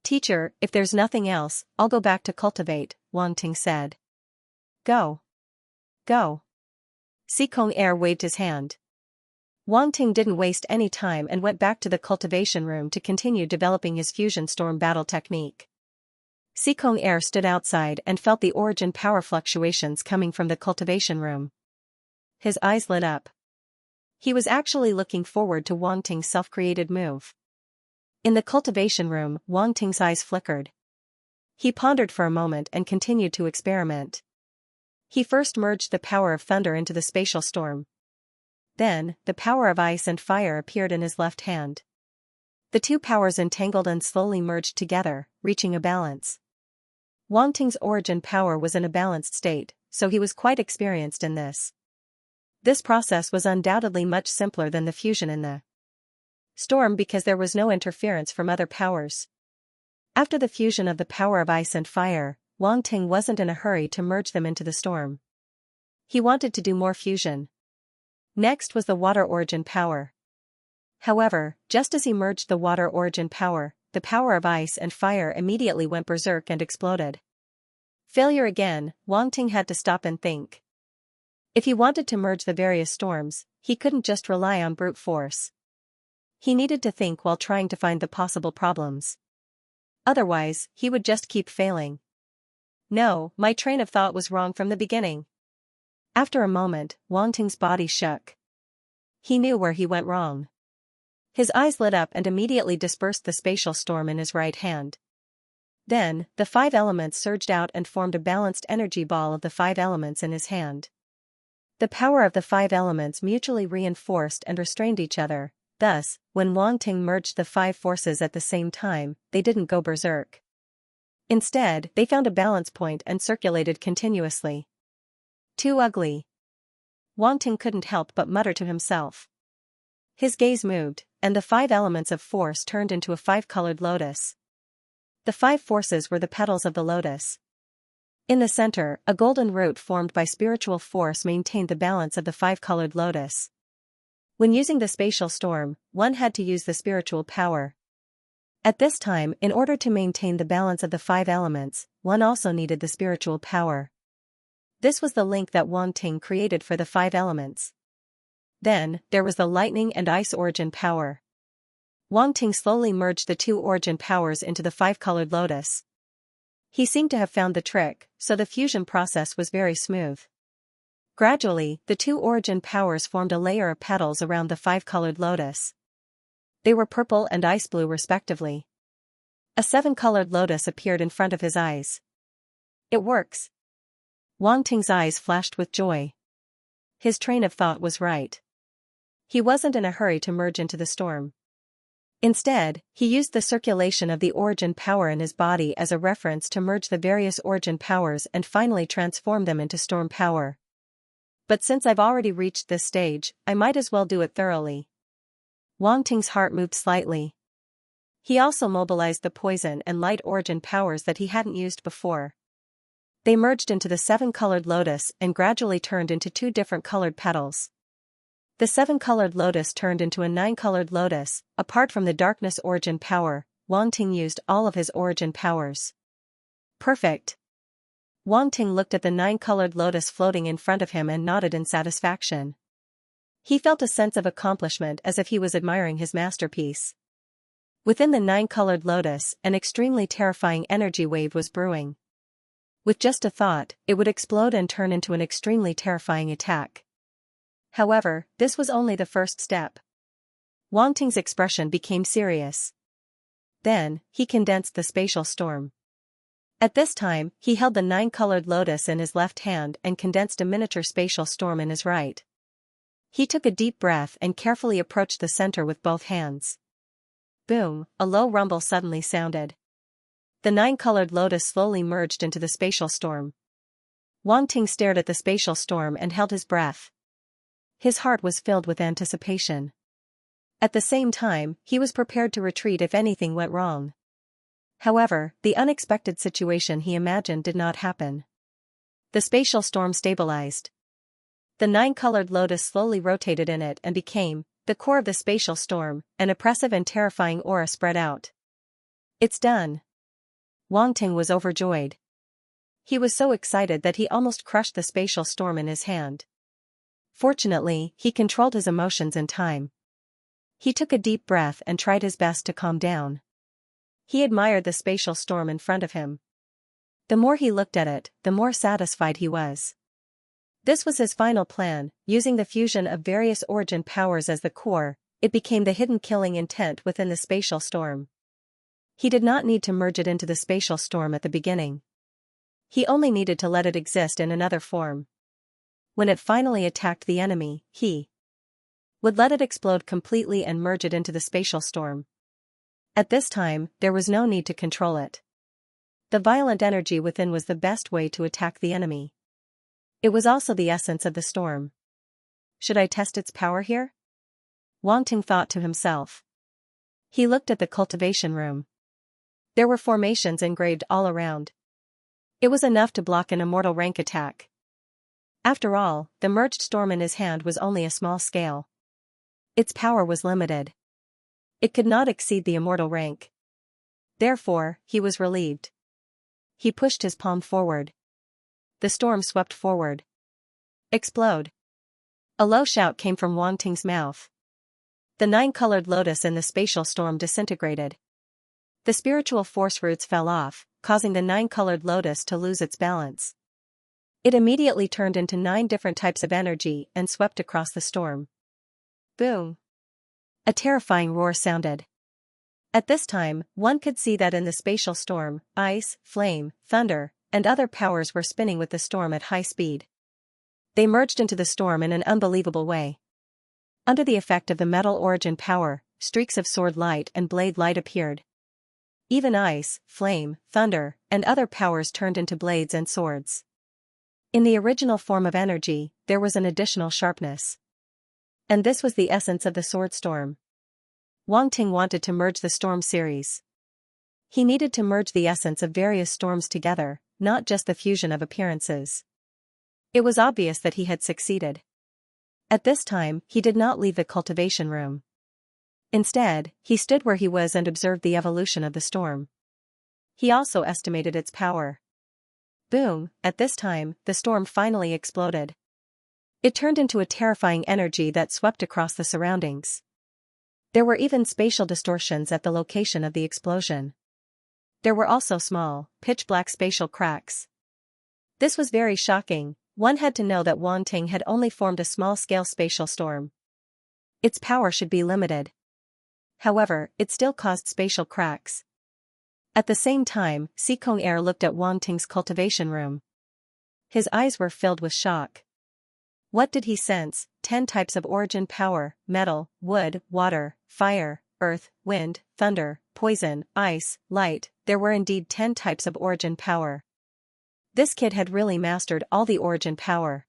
Teacher, if there's nothing else, I'll go back to cultivate, Wang Ting said. Go. Go. Xikong waved his hand. Wang Ting didn't waste any time and went back to the cultivation room to continue developing his fusion storm battle technique. Xikong stood outside and felt the origin power fluctuations coming from the cultivation room. His eyes lit up. He was actually looking forward to Wang Ting's self-created move. In the cultivation room, Wang Ting's eyes flickered. He pondered for a moment and continued to experiment. He first merged the power of thunder into the spatial storm. Then, the power of ice and fire appeared in his left hand. The two powers entangled and slowly merged together, reaching a balance. Wang Ting's origin power was in a balanced state, so he was quite experienced in this. This process was undoubtedly much simpler than the fusion in the storm because there was no interference from other powers. After the fusion of the power of ice and fire, Wang Ting wasn't in a hurry to merge them into the storm. He wanted to do more fusion. Next was the water origin power. However, just as he merged the water origin power, the power of ice and fire immediately went berserk and exploded. Failure again, Wang Ting had to stop and think. If he wanted to merge the various storms, he couldn't just rely on brute force. He needed to think while trying to find the possible problems. Otherwise, he would just keep failing. No, my train of thought was wrong from the beginning. After a moment, Wang Ting's body shook. He knew where he went wrong. His eyes lit up and immediately dispersed the spatial storm in his right hand. Then, the 5 elements surged out and formed a balanced energy ball of the 5 elements in his hand. The power of the 5 elements mutually reinforced and restrained each other, thus, when Wang Ting merged the 5 forces at the same time, they didn't go berserk. Instead, they found a balance point and circulated continuously. Too ugly. Wang Ting couldn't help but mutter to himself. His gaze moved, and the 5 elements of force turned into a 5-colored lotus. The 5 forces were the petals of the lotus. In the center, a golden root formed by spiritual force maintained the balance of the 5-colored lotus. When using the spatial storm, one had to use the spiritual power. At this time, in order to maintain the balance of the 5 elements, one also needed the spiritual power. This was the link that Wang Ting created for the 5 elements. Then, there was the lightning and ice origin power. Wang Ting slowly merged the 2 origin powers into the 5-colored lotus. He seemed to have found the trick, so the fusion process was very smooth. Gradually, the 2 origin powers formed a layer of petals around the 5-colored lotus. They were purple and ice blue respectively. A 7-colored lotus appeared in front of his eyes. It works. Wang Ting's eyes flashed with joy. His train of thought was right. He wasn't in a hurry to merge into the storm. Instead, he used the circulation of the origin power in his body as a reference to merge the various origin powers and finally transform them into storm power. But since I've already reached this stage, I might as well do it thoroughly. Wang Ting's heart moved slightly. He also mobilized the poison and light origin powers that he hadn't used before. They merged into the seven-colored lotus and gradually turned into two different colored petals. The seven-colored lotus turned into a nine-colored lotus. Apart from the darkness origin power, Wang Ting used all of his origin powers. Perfect. Wang Ting looked at the nine-colored lotus floating in front of him and nodded in satisfaction. He felt a sense of accomplishment as if he was admiring his masterpiece. Within the nine-colored lotus, an extremely terrifying energy wave was brewing. With just a thought, it would explode and turn into an extremely terrifying attack. However, this was only the first step. Wang Ting's expression became serious. Then, he condensed the spatial storm. At this time, he held the nine-colored lotus in his left hand and condensed a miniature spatial storm in his right. He took a deep breath and carefully approached the center with both hands. Boom, a low rumble suddenly sounded. The nine-colored lotus slowly merged into the spatial storm. Wang Ting stared at the spatial storm and held his breath. His heart was filled with anticipation. At the same time, he was prepared to retreat if anything went wrong. However, the unexpected situation he imagined did not happen. The spatial storm stabilized. The nine-colored lotus slowly rotated in it and became the core of the spatial storm. An oppressive and terrifying aura spread out. It's done. Wang Ting was overjoyed. He was so excited that he almost crushed the spatial storm in his hand. Fortunately, he controlled his emotions in time. He took a deep breath and tried his best to calm down. He admired the spatial storm in front of him. The more he looked at it, the more satisfied he was. This was his final plan. Using the fusion of various origin powers as the core, it became the hidden killing intent within the spatial storm. He did not need to merge it into the spatial storm at the beginning. He only needed to let it exist in another form. When it finally attacked the enemy, he would let it explode completely and merge it into the spatial storm. At this time, there was no need to control it. The violent energy within was the best way to attack the enemy. It was also the essence of the storm. Should I test its power here? Wang Ting thought to himself. He looked at the cultivation room. There were formations engraved all around. It was enough to block an immortal rank attack. After all, the merged storm in his hand was only a small scale. Its power was limited. It could not exceed the immortal rank. Therefore, he was relieved. He pushed his palm forward. The storm swept forward. Explode. A low shout came from Wang Ting's mouth. The nine-colored lotus in the spatial storm disintegrated. The spiritual force roots fell off, causing the nine-colored lotus to lose its balance. It immediately turned into 9 different types of energy and swept across the storm. Boom! A terrifying roar sounded. At this time, one could see that in the spatial storm, ice, flame, thunder, and other powers were spinning with the storm at high speed. They merged into the storm in an unbelievable way. Under the effect of the metal origin power, streaks of sword light and blade light appeared. Even ice, flame, thunder, and other powers turned into blades and swords. In the original form of energy, there was an additional sharpness. And this was the essence of the sword storm. Wang Ting wanted to merge the storm series. He needed to merge the essence of various storms together, not just the fusion of appearances. It was obvious that he had succeeded. At this time, he did not leave the cultivation room. Instead, he stood where he was and observed the evolution of the storm. He also estimated its power. Boom! At this time, the storm finally exploded. It turned into a terrifying energy that swept across the surroundings. There were even spatial distortions at the location of the explosion. There were also small, pitch-black spatial cracks. This was very shocking. One had to know that Wang Ting had only formed a small-scale spatial storm. Its power should be limited. However, it still caused spatial cracks. At the same time, Xianxia looked at Wang Ting's cultivation room. His eyes were filled with shock. What did he sense? 10 types of origin power: metal, wood, water, fire, earth, wind, thunder, poison, ice, light. There were indeed 10 types of origin power. This kid had really mastered all the origin power.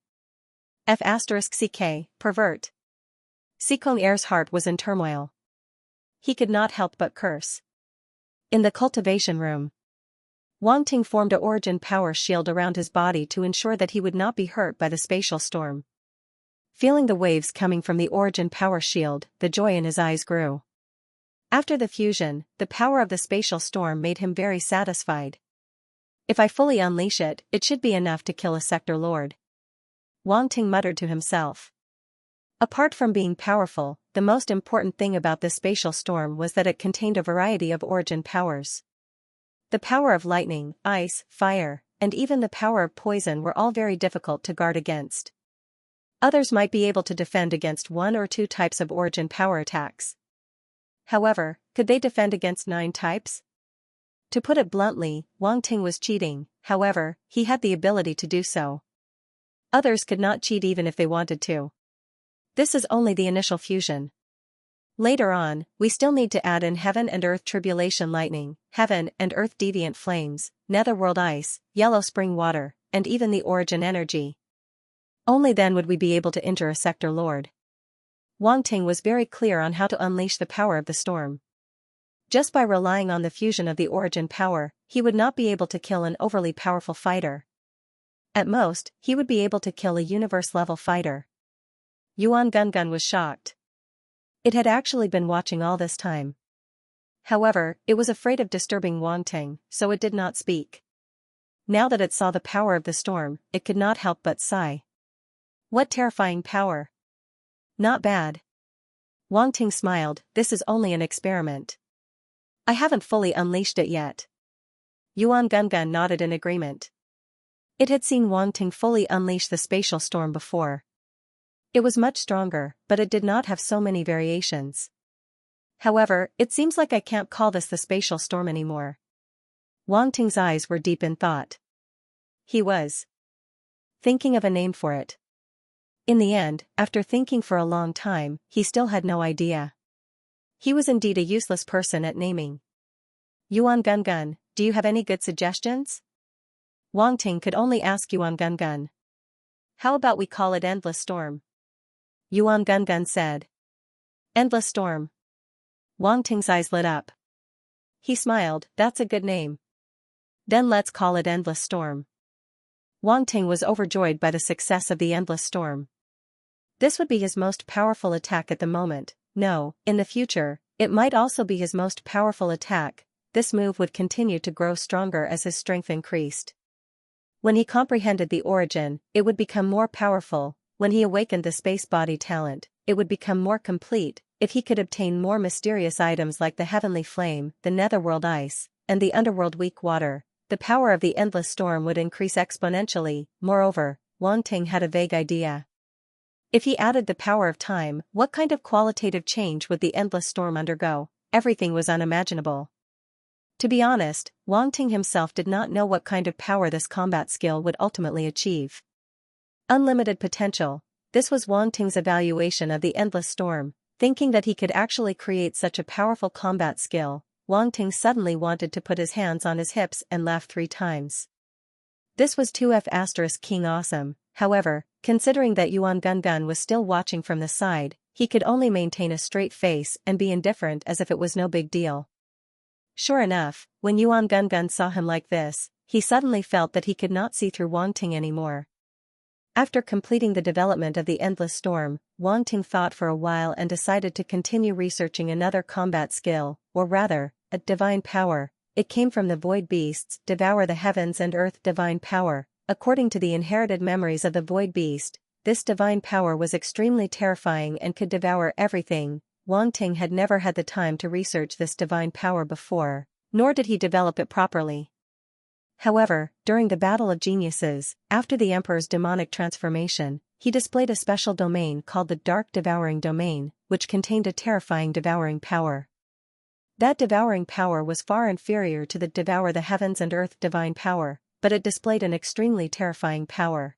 F***ck, pervert. Xianxia's heart was in turmoil. He could not help but curse. In the cultivation room, Wang Ting formed a origin power shield around his body to ensure that he would not be hurt by the spatial storm. Feeling the waves coming from the origin power shield, the joy in his eyes grew. After the fusion, the power of the spatial storm made him very satisfied. If I fully unleash it, it should be enough to kill a sector lord. Wang Ting muttered to himself. Apart from being powerful, the most important thing about this spatial storm was that it contained a variety of origin powers. The power of lightning, ice, fire, and even the power of poison were all very difficult to guard against. Others might be able to defend against 1 or 2 types of origin power attacks. However, could they defend against 9 types? To put it bluntly, Wang Ting was cheating, however, he had the ability to do so. Others could not cheat even if they wanted to. This is only the initial fusion. Later on, we still need to add in heaven and earth tribulation lightning, heaven and earth deviant flames, netherworld ice, yellow spring water, and even the origin energy. Only then would we be able to injure a sector lord. Wang Ting was very clear on how to unleash the power of the storm. Just by relying on the fusion of the origin power, he would not be able to kill an overly powerful fighter. At most, he would be able to kill a universe-level fighter. Yuan Gungun was shocked. It had actually been watching all this time. However, it was afraid of disturbing Wang Ting, so it did not speak. Now that it saw the power of the storm, it could not help but sigh. What terrifying power! Not bad. Wang Ting smiled, this is only an experiment. I haven't fully unleashed it yet. Yuan Gungun nodded in agreement. It had seen Wang Ting fully unleash the spatial storm before. It was much stronger, but it did not have so many variations. However, it seems like I can't call this the spatial storm anymore. Wang Ting's eyes were deep in thought. He was thinking of a name for it. In the end, after thinking for a long time, he still had no idea. He was indeed a useless person at naming. Yuan Gungun, do you have any good suggestions? Wang Ting could only ask Yuan Gungun. How about we call it Endless Storm? Yuan Gungun said. Endless Storm. Wang Ting's eyes lit up. He smiled, that's a good name. Then let's call it Endless Storm. Wang Ting was overjoyed by the success of the Endless Storm. This would be his most powerful attack at the moment. No, in the future, it might also be his most powerful attack. This move would continue to grow stronger as his strength increased. When he comprehended the origin, it would become more powerful. When he awakened the space body talent, it would become more complete. If he could obtain more mysterious items like the heavenly flame, the netherworld ice, and the underworld weak water, the power of the endless storm would increase exponentially. Moreover, Wang Ting had a vague idea. If he added the power of time, what kind of qualitative change would the endless storm undergo? Everything was unimaginable. To be honest, Wang Ting himself did not know what kind of power this combat skill would ultimately achieve. Unlimited potential. This was Wang Ting's evaluation of the endless storm. Thinking that he could actually create such a powerful combat skill, Wang Ting suddenly wanted to put his hands on his hips and laugh 3 times. This was 2F** King awesome. However, considering that Yuan Gungun was still watching from the side, he could only maintain a straight face and be indifferent as if it was no big deal. Sure enough, when Yuan Gungun saw him like this, he suddenly felt that he could not see through Wang Ting anymore. After completing the development of the endless storm, Wang Ting thought for a while and decided to continue researching another combat skill, or rather, a divine power. It came from the void beasts, devour the heavens and earth divine power. According to the inherited memories of the void beast, this divine power was extremely terrifying and could devour everything. Wang Ting had never had the time to research this divine power before, nor did he develop it properly. However, during the Battle of Geniuses, after the Emperor's demonic transformation, he displayed a special domain called the Dark Devouring Domain, which contained a terrifying devouring power. That devouring power was far inferior to the Devour the Heavens and Earth divine power, but it displayed an extremely terrifying power.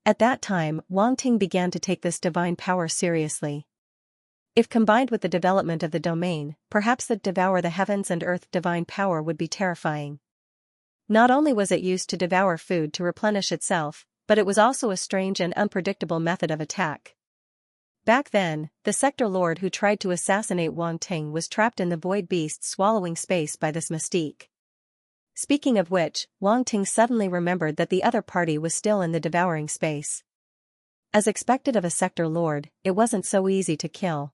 At that time, Wang Ting began to take this divine power seriously. If combined with the development of the domain, perhaps the Devour the Heavens and Earth divine power would be terrifying. Not only was it used to devour food to replenish itself, but it was also a strange and unpredictable method of attack. Back then, the sector lord who tried to assassinate Wang Ting was trapped in the void beast swallowing space by this mystique. Speaking of which, Wang Ting suddenly remembered that the other party was still in the devouring space. As expected of a sector lord, it wasn't so easy to kill.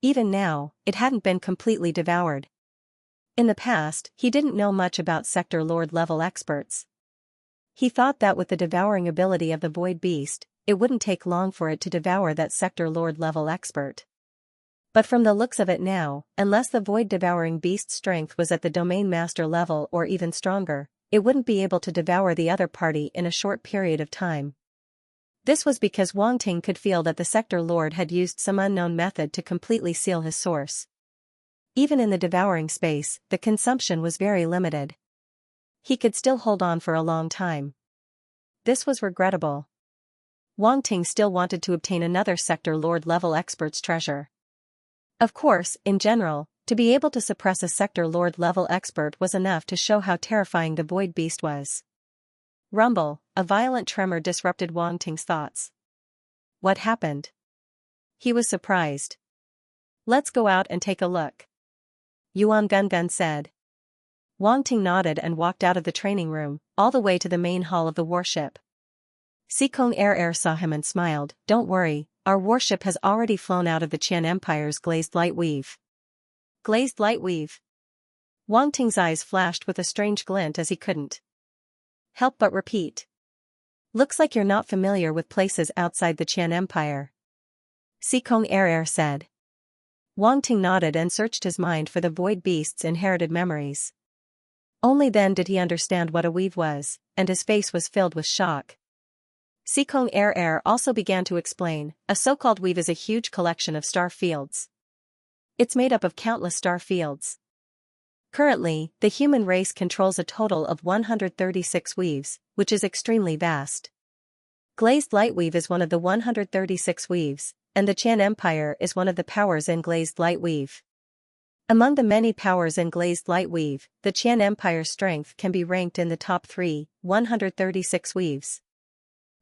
Even now, it hadn't been completely devoured. In the past, he didn't know much about sector lord level experts. He thought that with the devouring ability of the void beast, it wouldn't take long for it to devour that sector lord level expert. But from the looks of it now, unless the void devouring beast's strength was at the domain master level or even stronger, it wouldn't be able to devour the other party in a short period of time. This was because Wang Ting could feel that the sector lord had used some unknown method to completely seal his source. Even in the devouring space, the consumption was very limited. He could still hold on for a long time. This was regrettable. Wang Ting still wanted to obtain another sector lord level expert's treasure. Of course, in general, to be able to suppress a sector lord level expert was enough to show how terrifying the void beast was. Rumble, a violent tremor disrupted Wang Ting's thoughts. What happened? He was surprised. Let's go out and take a look, Yuan Gun said. Wang Ting nodded and walked out of the training room, all the way to the main hall of the warship. Sikong Er saw him and smiled. Don't worry, our warship has already flown out of the Qian Empire's glazed light weave. Glazed light weave? Wang Ting's eyes flashed with a strange glint as he couldn't help but repeat. Looks like you're not familiar with places outside the Qian Empire, Sikong Er said. Wang Ting nodded and searched his mind for the void beast's inherited memories. Only then did he understand what a weave was, and his face was filled with shock. Sikong Er also began to explain, a so-called weave is a huge collection of star fields. It's made up of countless star fields. Currently, the human race controls a total of 136 weaves, which is extremely vast. Glazed light weave is one of the 136 weaves, and the Qian Empire is one of the powers in glazed light weave. Among the many powers in glazed light weave, the Qian Empire's strength can be ranked in the top 136 weaves.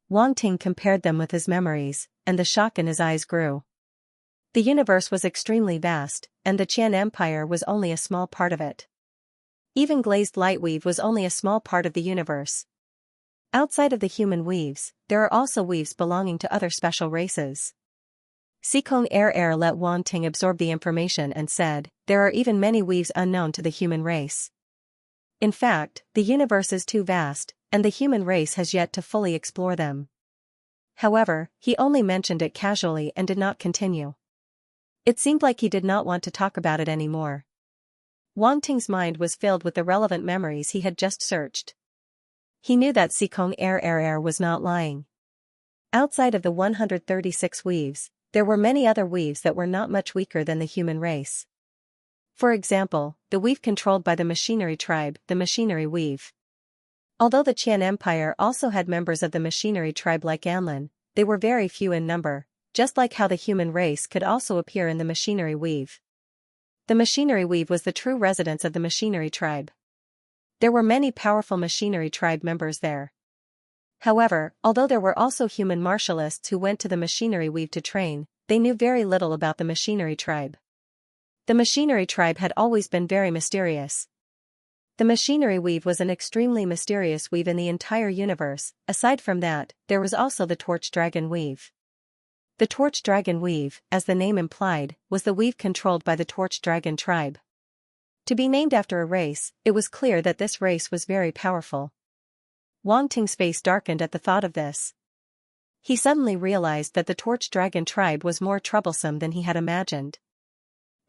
Wang Ting compared them with his memories, and the shock in his eyes grew. The universe was extremely vast, and the Qian Empire was only a small part of it. Even glazed light weave was only a small part of the universe. Outside of the human weaves, there are also weaves belonging to other special races. Sikong Er let Wang Ting absorb the information and said, there are even many weaves unknown to the human race. In fact, the universe is too vast, and the human race has yet to fully explore them. However, he only mentioned it casually and did not continue. It seemed like he did not want to talk about it anymore. Wang Ting's mind was filled with the relevant memories he had just searched. He knew that Sikong Er was not lying. Outside of the 136 weaves, there were many other weaves that were not much weaker than the human race. For example, the weave controlled by the machinery tribe, the machinery weave. Although the Qian Empire also had members of the machinery tribe like Anlin, they were very few in number, just like how the human race could also appear in the machinery weave. The machinery weave was the true residence of the machinery tribe. There were many powerful machinery tribe members there. However, although there were also human martialists who went to the machinery weave to train, they knew very little about the machinery tribe. The machinery tribe had always been very mysterious. The machinery weave was an extremely mysterious weave in the entire universe. Aside from that, there was also the torch dragon weave. The torch dragon weave, as the name implied, was the weave controlled by the torch dragon tribe. To be named after a race, it was clear that this race was very powerful. Wang Ting's face darkened at the thought of this. He suddenly realized that the torch dragon tribe was more troublesome than he had imagined.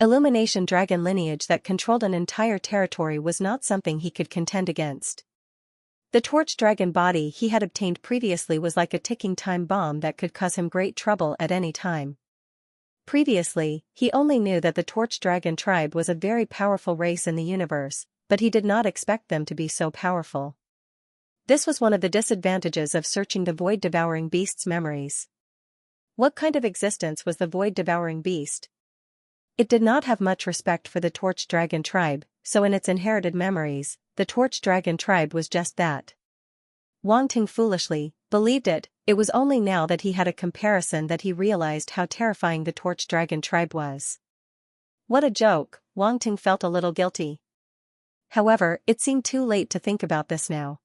Illumination dragon lineage that controlled an entire territory was not something he could contend against. The torch dragon body he had obtained previously was like a ticking time bomb that could cause him great trouble at any time. Previously, he only knew that the torch dragon tribe was a very powerful race in the universe, but he did not expect them to be so powerful. This was one of the disadvantages of searching the void-devouring beast's memories. What kind of existence was the void-devouring beast? It did not have much respect for the torch dragon tribe, so in its inherited memories, the torch dragon tribe was just that. Wang Ting foolishly, Believed it, it was only now that he had a comparison that he realized how terrifying the Torch Dragon tribe was. What a joke, Wang Ting felt a little guilty. However, it seemed too late to think about this now.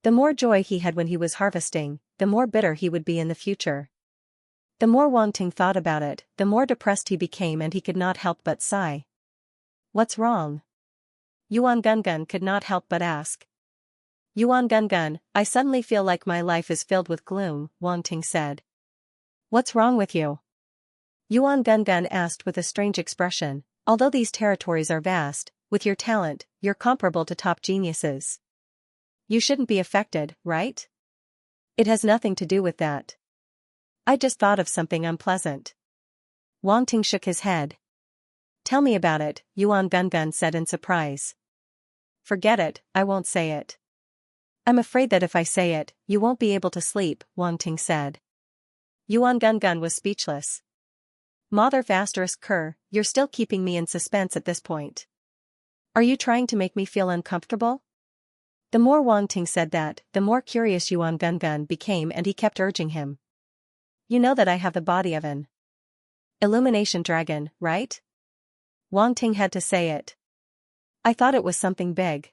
The more joy he had when he was harvesting, the more bitter he would be in the future. The more Wang Ting thought about it, the more depressed he became, and he could not help but sigh. What's wrong? Yuan Gungun could not help but ask. Yuan Gungun, I suddenly feel like my life is filled with gloom, Wang Ting said. What's wrong with you? Yuan Gungun asked with a strange expression. Although these territories are vast, with your talent, you're comparable to top geniuses. You shouldn't be affected, right? It has nothing to do with that. I just thought of something unpleasant. Wang Ting shook his head. Tell me about it, Yuan Gungun said in surprise. Forget it, I won't say it. I'm afraid that if I say it, you won't be able to sleep, Wang Ting said. Yuan Gungun was speechless. Mother **Ker, you're still keeping me in suspense at this point. Are you trying to make me feel uncomfortable? The more Wang Ting said that, the more curious Yuan Gungun became, and he kept urging him. You know that I have the body of an illumination dragon, right? Wang Ting had to say it. I thought it was something big.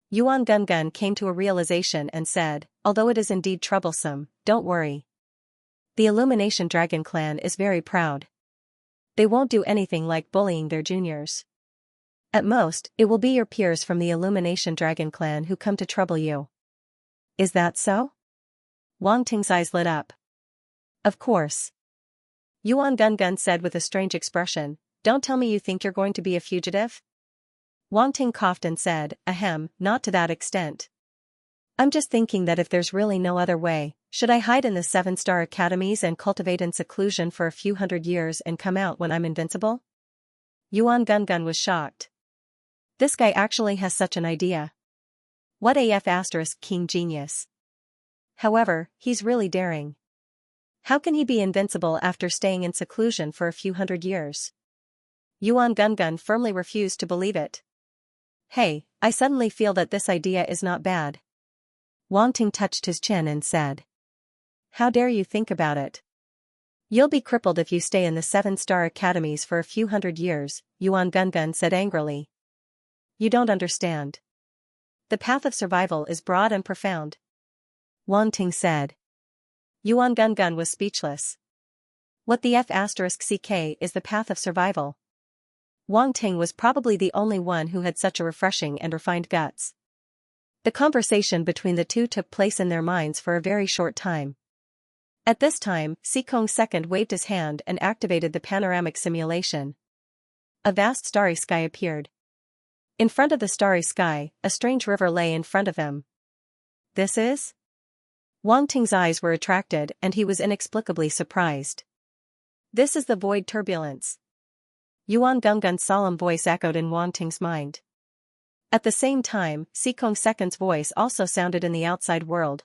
Yuan Gungun came to a realization and said, although it is indeed troublesome, don't worry. The Illumination Dragon clan is very proud. They won't do anything like bullying their juniors. At most, it will be your peers from the Illumination Dragon clan who come to trouble you. Is that so? Wang Ting's eyes lit up. Of course. Yuan Gungun said with a strange expression, don't tell me you think you're going to be a fugitive? Wang Ting coughed and said, ahem, not to that extent. I'm just thinking that if there's really no other way, should I hide in the 7-star academies and cultivate in seclusion for a few hundred years and come out when I'm invincible? Yuan Gungun was shocked. This guy actually has such an idea. What AF * king genius. However, he's really daring. How can he be invincible after staying in seclusion for a few hundred years? Yuan Gungun firmly refused to believe it. Hey, I suddenly feel that this idea is not bad. Wang Ting touched his chin and said. How dare you think about it? You'll be crippled if you stay in the 7-star academies for a few hundred years, Yuan Gungun said angrily. You don't understand. The path of survival is broad and profound. Wang Ting said. Yuan Gungun was speechless. What the F*** is the path of survival? Wang Ting was probably the only one who had such a refreshing and refined guts. The conversation between the two took place in their minds for a very short time. At this time, Xikong II waved his hand and activated the panoramic simulation. A vast starry sky appeared. In front of the starry sky, a strange river lay in front of him. This is? Wang Ting's eyes were attracted and he was inexplicably surprised. This is the void turbulence. Yuan Gungun's solemn voice echoed in Wang Ting's mind. At the same time, Xikong II's voice also sounded in the outside world.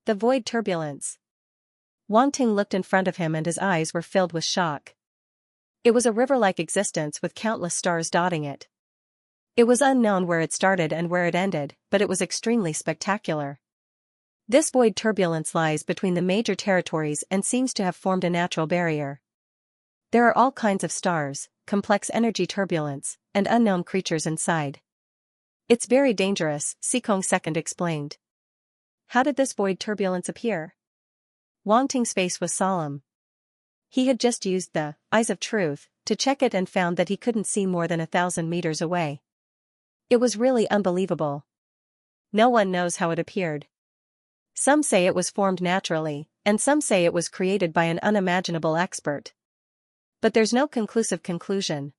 The void turbulence. Wang Ting looked in front of him and his eyes were filled with shock. It was a river-like existence with countless stars dotting it. It was unknown where it started and where it ended, but it was extremely spectacular. This void turbulence lies between the major territories and seems to have formed a natural barrier. There are all kinds of stars, complex energy turbulence, and unknown creatures inside. It's very dangerous, Xikong II explained. How did this void turbulence appear? Wang Ting's face was solemn. He had just used the eyes of truth to check it and found that he couldn't see more than 1,000 meters away. It was really unbelievable. No one knows how it appeared. Some say it was formed naturally, and some say it was created by an unimaginable expert. But there's no conclusive conclusion.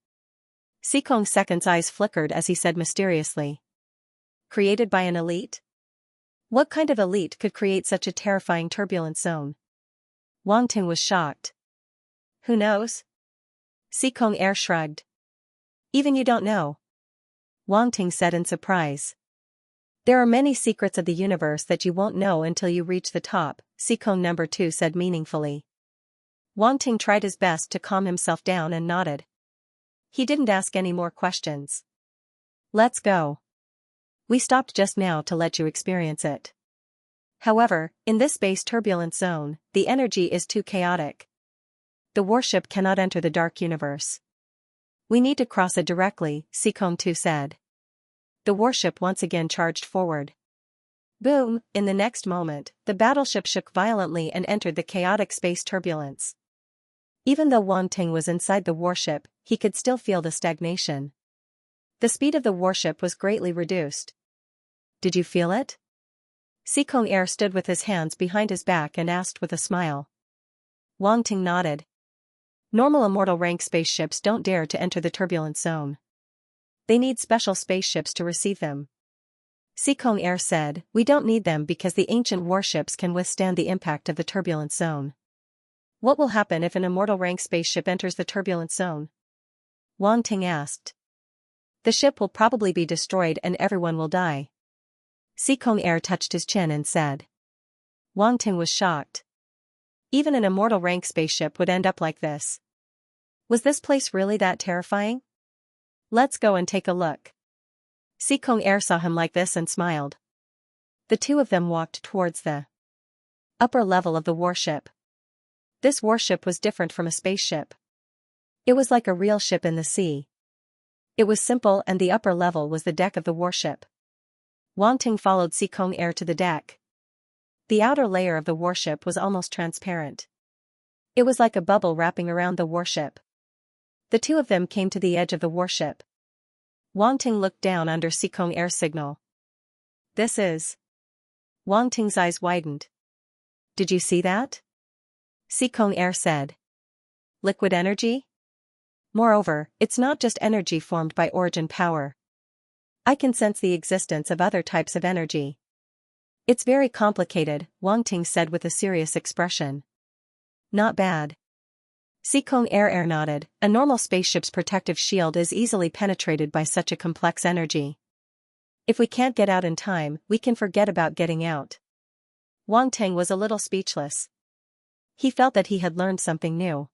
Xikong II's eyes flickered as he said mysteriously. Created by an elite? What kind of elite could create such a terrifying turbulent zone? Wang Ting was shocked. Who knows? Xikong shrugged. Even you don't know? Wang Ting said in surprise. There are many secrets of the universe that you won't know until you reach the top, Xikong II said meaningfully. Wang Ting tried his best to calm himself down and nodded. He didn't ask any more questions. Let's go. We stopped just now to let you experience it. However, in this space turbulence zone, the energy is too chaotic. The warship cannot enter the dark universe. We need to cross it directly, Seacombe 2 said. The warship once again charged forward. Boom! In the next moment, the battleship shook violently and entered the chaotic space turbulence. Even though Wang Ting was inside the warship, he could still feel the stagnation. The speed of the warship was greatly reduced. Did you feel it? Seacombe Air stood with his hands behind his back and asked with a smile. Wang Ting nodded. Normal immortal rank spaceships don't dare to enter the turbulence zone. They need special spaceships to receive them. Seacombe Air said, we don't need them because the ancient warships can withstand the impact of the turbulence zone. What will happen if an immortal rank spaceship enters the turbulence zone? Wang Ting asked. The ship will probably be destroyed and everyone will die. Seacombe Air touched his chin and said. Wang Ting was shocked. Even an immortal rank spaceship would end up like this. Was this place really that terrifying? Let's go and take a look. Seacombe Air saw him like this and smiled. The two of them walked towards the upper level of the warship. This warship was different from a spaceship. It was like a real ship in the sea. It was simple and the upper level was the deck of the warship. Wang Ting followed Seacombe Air to the deck. The outer layer of the warship was almost transparent. It was like a bubble wrapping around the warship. The two of them came to the edge of the warship. Wang Ting looked down under Seacombe Air's signal. This is... Wang Ting's eyes widened. Did you see that? Seacombe Air said. Liquid energy? Moreover, it's not just energy formed by origin power. I can sense the existence of other types of energy. It's very complicated, Wang Ting said with a serious expression. Not bad. Seacombe Air nodded. A normal spaceship's protective shield is easily penetrated by such a complex energy. If we can't get out in time, we can forget about getting out. Wang Ting was a little speechless. He felt that he had learned something new.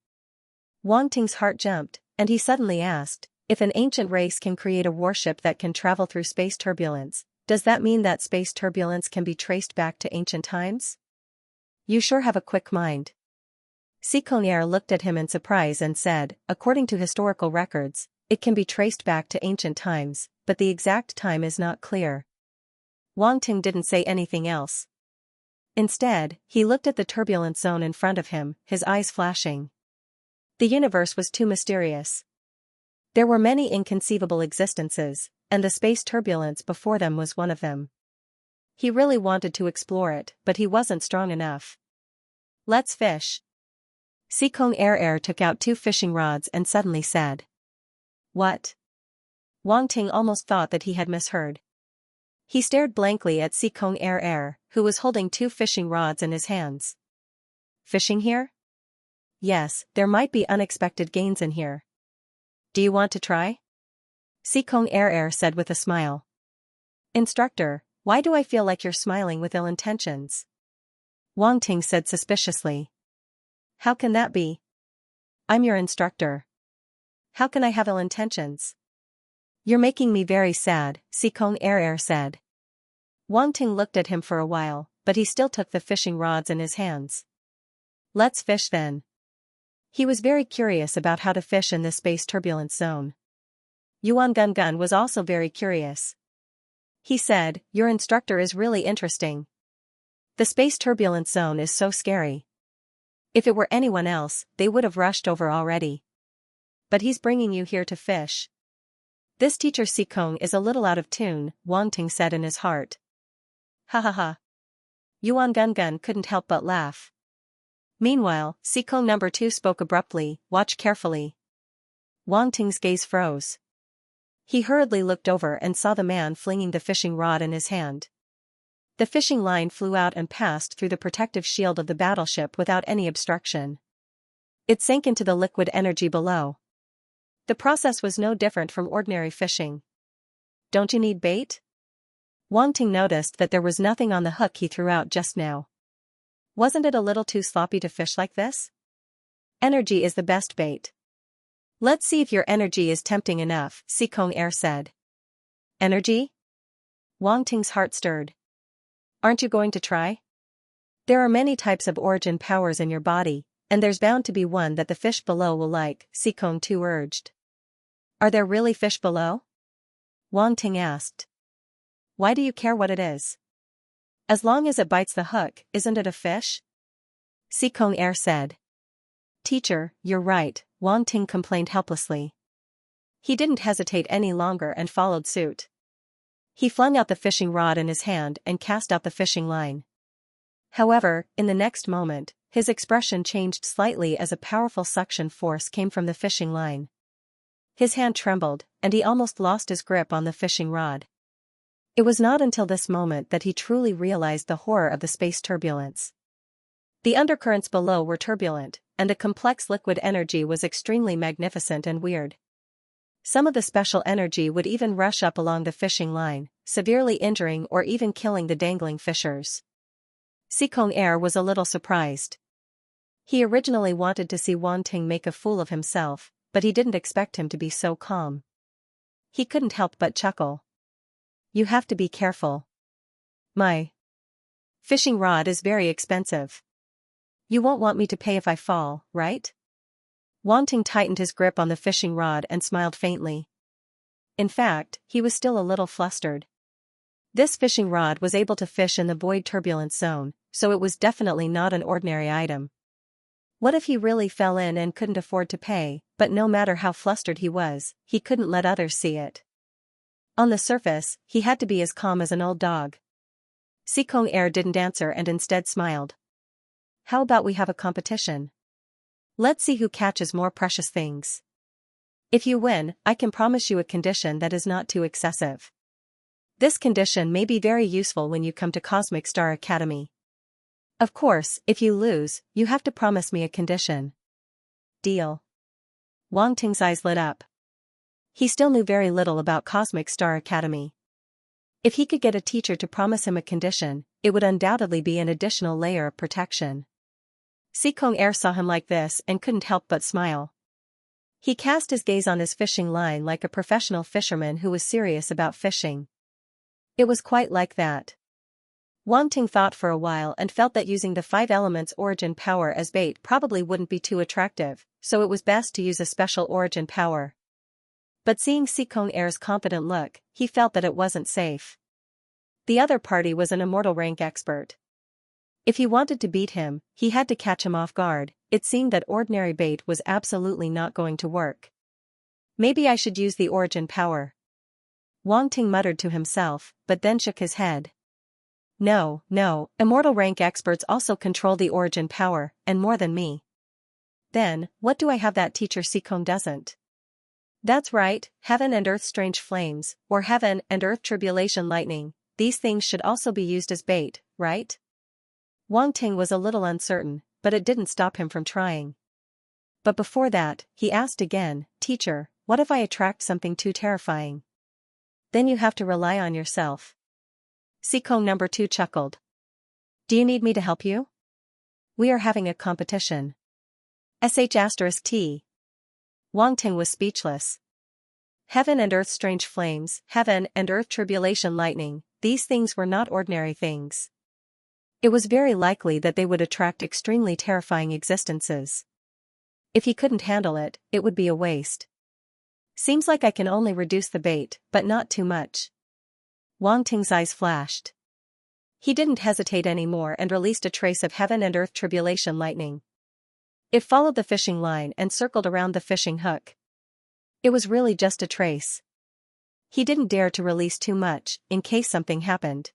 Wang Ting's heart jumped, and he suddenly asked, if an ancient race can create a warship that can travel through space turbulence, does that mean that space turbulence can be traced back to ancient times? You sure have a quick mind. Seacombe Air looked at him in surprise and said, according to historical records, it can be traced back to ancient times, but the exact time is not clear. Wang Ting didn't say anything else. Instead, he looked at the turbulence zone in front of him, his eyes flashing. The universe was too mysterious. There were many inconceivable existences, and the space turbulence before them was one of them. He really wanted to explore it, but he wasn't strong enough. Let's fish. Seacombe Air took out 2 fishing rods and suddenly said. What? Wang Ting almost thought that he had misheard. He stared blankly at Seacombe Air, who was holding 2 fishing rods in his hands. Fishing here? Yes, there might be unexpected gains in here. Do you want to try? Seacombe Air said with a smile. Instructor, why do I feel like you're smiling with ill intentions? Wang Ting said suspiciously. How can that be? I'm your instructor. How can I have ill intentions? You're making me very sad, Seacombe Air said. Wang Ting looked at him for a while, but he still took the fishing rods in his hands. Let's fish then. He was very curious about how to fish in this space turbulence zone. Yuan Gun was also very curious. He said, your instructor is really interesting. The space turbulence zone is so scary. If it were anyone else, they would have rushed over already. But he's bringing you here to fish. This teacher Seacombe is a little out of tune, Wang Ting said in his heart. Ha ha ha. Yuan Gun couldn't help but laugh. Meanwhile, Seacombe number 2 spoke abruptly, watch carefully. Wang Ting's gaze froze. He hurriedly looked over and saw the man flinging the fishing rod in his hand. The fishing line flew out and passed through the protective shield of the battleship without any obstruction. It sank into the liquid energy below. The process was no different from ordinary fishing. Don't you need bait? Wang Ting noticed that there was nothing on the hook he threw out just now. Wasn't it a little too sloppy to fish like this? Energy is the best bait. Let's see if your energy is tempting enough, Seacombe Air said. Energy? Wang Ting's heart stirred. Aren't you going to try? There are many types of origin powers in your body, and there's bound to be one that the fish below will like, Sikong Tu urged. Are there really fish below? Wang Ting asked. Why do you care what it is? As long as it bites the hook, isn't it a fish? Sikong Er said. Teacher, you're right, Wang Ting complained helplessly. He didn't hesitate any longer and followed suit. He flung out the fishing rod in his hand and cast out the fishing line. However, in the next moment, his expression changed slightly as a powerful suction force came from the fishing line. His hand trembled, and he almost lost his grip on the fishing rod. It was not until this moment that he truly realized the horror of the space turbulence. The undercurrents below were turbulent, and the complex liquid energy was extremely magnificent and weird. Some of the special energy would even rush up along the fishing line, severely injuring or even killing the dangling fishers. Sikong Er was a little surprised. He originally wanted to see Wang Ting make a fool of himself, but he didn't expect him to be so calm. He couldn't help but chuckle. You have to be careful. My fishing rod is very expensive. You won't want me to pay if I fall, right? Wang Ting tightened his grip on the fishing rod and smiled faintly. In fact, he was still a little flustered. This fishing rod was able to fish in the void turbulence zone, so it was definitely not an ordinary item. What if he really fell in and couldn't afford to pay, but no matter how flustered he was, he couldn't let others see it. On the surface, he had to be as calm as an old dog. Sikong Er didn't answer and instead smiled. How about we have a competition? Let's see who catches more precious things. If you win, I can promise you a condition that is not too excessive. This condition may be very useful when you come to Cosmic Star Academy. Of course, if you lose, you have to promise me a condition. Deal. Wang Ting's eyes lit up. He still knew very little about Cosmic Star Academy. If he could get a teacher to promise him a condition, it would undoubtedly be an additional layer of protection. Sikong Er saw him like this and couldn't help but smile. He cast his gaze on his fishing line like a professional fisherman who was serious about fishing. It was quite like that. Wang Ting thought for a while and felt that using the 5 elements origin power as bait probably wouldn't be too attractive, so it was best to use a special origin power. But seeing Sikong Er's confident look, he felt that it wasn't safe. The other party was an immortal rank expert. If he wanted to beat him, he had to catch him off guard. It seemed that ordinary bait was absolutely not going to work. Maybe I should use the origin power. Wang Ting muttered to himself, but then shook his head. No, immortal rank experts also control the origin power, and more than me. Then, what do I have that teacher Sikong doesn't? That's right, heaven and earth strange flames, or heaven and earth tribulation lightning, these things should also be used as bait, right? Wang Ting was a little uncertain, but it didn't stop him from trying. But before that, he asked again, Teacher, what if I attract something too terrifying? Then you have to rely on yourself. Sikong number 2 chuckled. Do you need me to help you? We are having a competition. **T. Wang Ting was speechless. Heaven and earth strange flames, heaven and earth tribulation lightning, these things were not ordinary things. It was very likely that they would attract extremely terrifying existences. If he couldn't handle it, it would be a waste. Seems like I can only reduce the bait, but not too much. Wang Ting's eyes flashed. He didn't hesitate anymore and released a trace of heaven and earth tribulation lightning. It followed the fishing line and circled around the fishing hook. It was really just a trace. He didn't dare to release too much, in case something happened.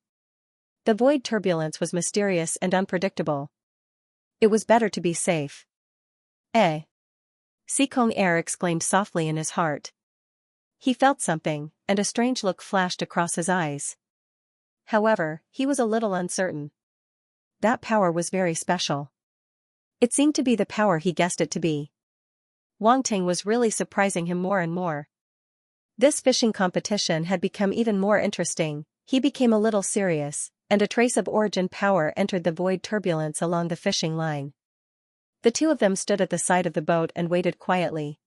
The void turbulence was mysterious and unpredictable. It was better to be safe. Sikong Er exclaimed softly in his heart. He felt something, and a strange look flashed across his eyes. However, he was a little uncertain. That power was very special. It seemed to be the power he guessed it to be. Wang Ting was really surprising him more and more. This fishing competition had become even more interesting. He became a little serious, and a trace of origin power entered the void turbulence along the fishing line. The two of them stood at the side of the boat and waited quietly.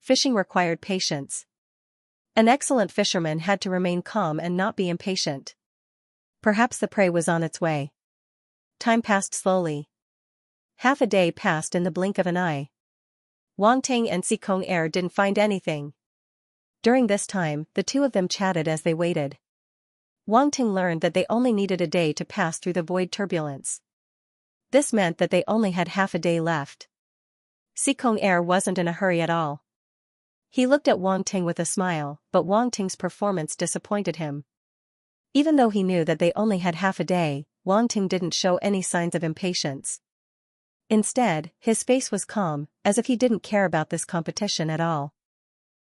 Fishing required patience. An excellent fisherman had to remain calm and not be impatient. Perhaps the prey was on its way. Time passed slowly. Half a day passed in the blink of an eye. Wang Ting and Xikong Er didn't find anything. During this time, the two of them chatted as they waited. Wang Ting learned that they only needed a day to pass through the void turbulence. This meant that they only had half a day left. Xikong Er wasn't in a hurry at all. He looked at Wang Ting with a smile, but Wang Ting's performance disappointed him. Even though he knew that they only had half a day, Wang Ting didn't show any signs of impatience. Instead, his face was calm, as if he didn't care about this competition at all.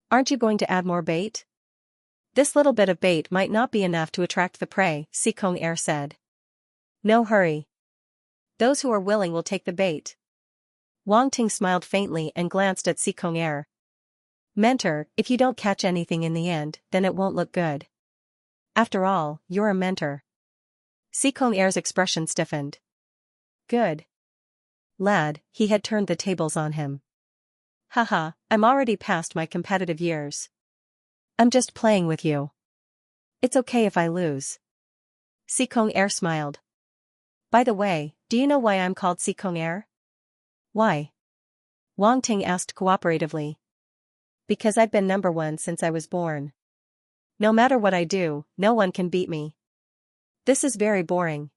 "Aren't you going to add more bait?" "This little bit of bait might not be enough to attract the prey," Xikong Er said. "No hurry. Those who are willing will take the bait." Wang Ting smiled faintly and glanced at Xikong Er. "Mentor, if you don't catch anything in the end, then it won't look good. After all, you're a mentor." Xikong Er's expression stiffened. "Good. Lad," he had turned the tables on him. "Haha, I'm already past my competitive years. I'm just playing with you. It's okay if I lose." Xikong Er smiled. "By the way, do you know why I'm called Xikong Er?" "Why?" Wang Ting asked cooperatively. "Because I've been number one since I was born. No matter what I do, no one can beat me. This is very boring.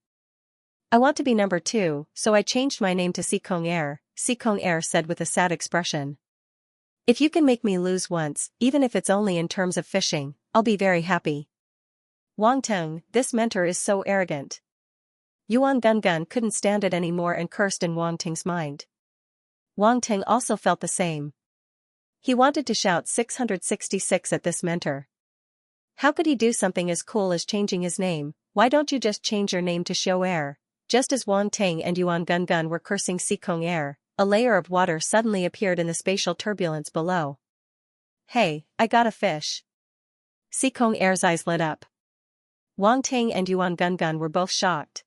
I want to be number two, so I changed my name to Xikong Er," Xikong Er said with a sad expression. "If you can make me lose once, even if it's only in terms of fishing, I'll be very happy." Wang Ting, this mentor is so arrogant. Yuan Gungun couldn't stand it anymore and cursed in Wang Ting's mind. Wang Ting also felt the same. He wanted to shout 666 at this mentor. How could he do something as cool as changing his name? "Why don't you just change your name to Xiao Er?" Just as Wang Ting and Yuan Gungun were cursing Xikong Er, a layer of water suddenly appeared in the spatial turbulence below. "Hey, I got a fish." Xikong Er's eyes lit up. Wang Ting and Yuan Gungun were both shocked.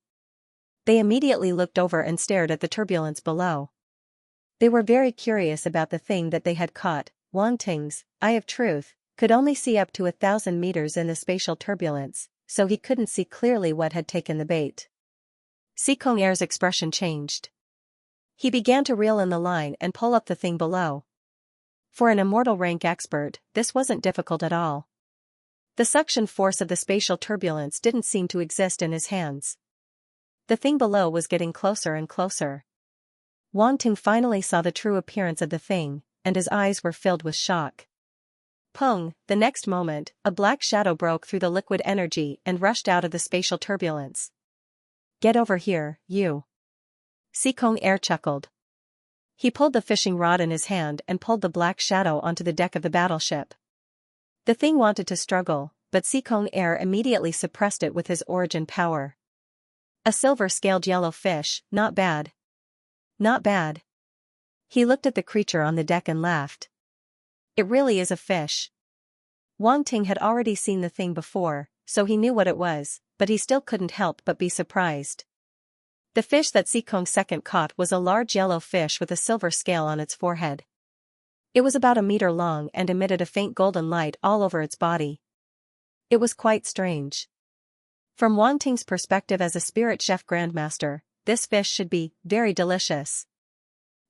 They immediately looked over and stared at the turbulence below. They were very curious about the thing that they had caught. Wang Ting's eye of truth could only see up to 1,000 meters in the spatial turbulence, so he couldn't see clearly what had taken the bait. Xikong Er's expression changed. He began to reel in the line and pull up the thing below. For an immortal rank expert, this wasn't difficult at all. The suction force of the spatial turbulence didn't seem to exist in his hands. The thing below was getting closer and closer. Wang Ting finally saw the true appearance of the thing, and his eyes were filled with shock. Pung! The next moment, a black shadow broke through the liquid energy and rushed out of the spatial turbulence. "Get over here, you." Xikong Er chuckled. He pulled the fishing rod in his hand and pulled the black shadow onto the deck of the battleship. The thing wanted to struggle, but Xikong Er immediately suppressed it with his origin power. "A silver-scaled yellow fish, not bad. Not bad." He looked at the creature on the deck and laughed. "It really is a fish." Wang Ting had already seen the thing before, so he knew what it was, but he still couldn't help but be surprised. The fish that Xikong second caught was a large yellow fish with a silver scale on its forehead. It was about a meter long and emitted a faint golden light all over its body. It was quite strange. From Wang Ting's perspective as a spirit chef grandmaster, this fish should be very delicious.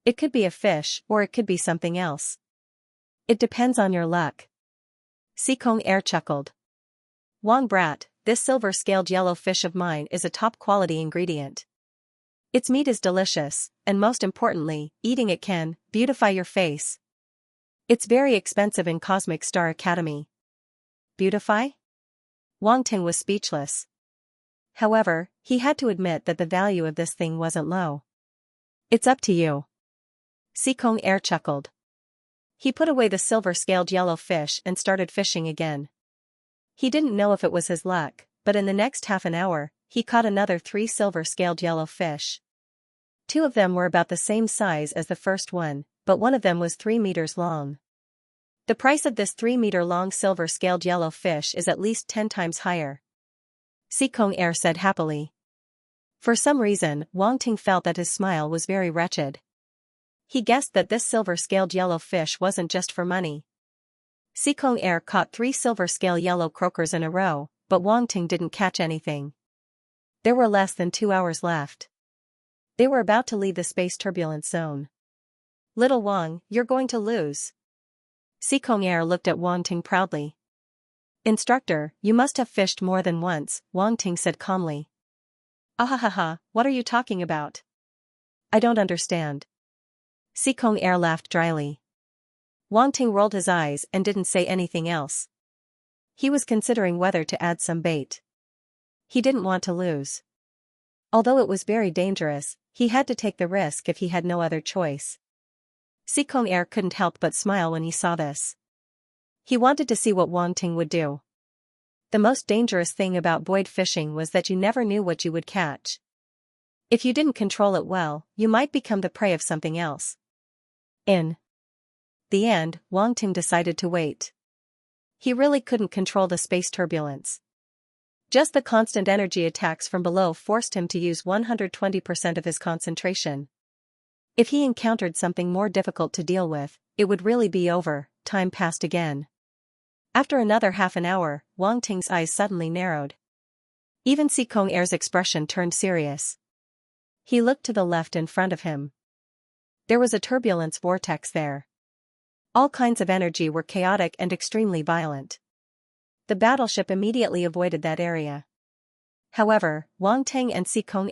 It could be a fish or it could be something else. It depends on your luck. Xikong Er chuckled. "Wang brat, this silver-scaled yellow fish of mine is a top-quality ingredient. Its meat is delicious, and most importantly, eating it can beautify your face. It's very expensive in Cosmic Star Academy." Beautify? Wang Ting was speechless. However, he had to admit that the value of this thing wasn't low. "It's up to you." Xikong Er chuckled. He put away the silver-scaled yellow fish and started fishing again. He didn't know if it was his luck, but in the next half an hour, he caught another 3 silver-scaled yellow fish. 2 of them were about the same size as the first one, but one of them was 3 meters long. The price of this 3-meter-long silver-scaled yellow fish is at least 10 times higher. Xikong Er said happily. For some reason, Wang Ting felt that his smile was very wretched. He guessed that this silver-scaled yellow fish wasn't just for money. Xikong Er caught 3 silver-scale yellow croakers in a row, but Wang Ting didn't catch anything. There were less than 2 hours left. They were about to leave the space turbulence zone. Little Wang, you're going to lose. Xikong looked at Wang Ting proudly. Instructor, you must have fished more than once, Wang Ting said calmly. Ahahaha, what are you talking about? I don't understand. Xikong laughed dryly. Wang Ting rolled his eyes and didn't say anything else. He was considering whether to add some bait. He didn't want to lose. Although it was very dangerous, he had to take the risk if he had no other choice. Xikong couldn't help but smile when he saw this. He wanted to see what Wang Ting would do. The most dangerous thing about void fishing was that you never knew what you would catch. If you didn't control it well, you might become the prey of something else. In the end, Wang Ting decided to wait. He really couldn't control the space turbulence. Just the constant energy attacks from below forced him to use 120% of his concentration. If he encountered something more difficult to deal with, it would really be over. Time passed again. After another half an hour, Wang Ting's eyes suddenly narrowed. Even Xikong expression turned serious. He looked to the left in front of him. There was a turbulence vortex there. All kinds of energy were chaotic and extremely violent. The battleship immediately avoided that area. However, Wang Ting and Xikong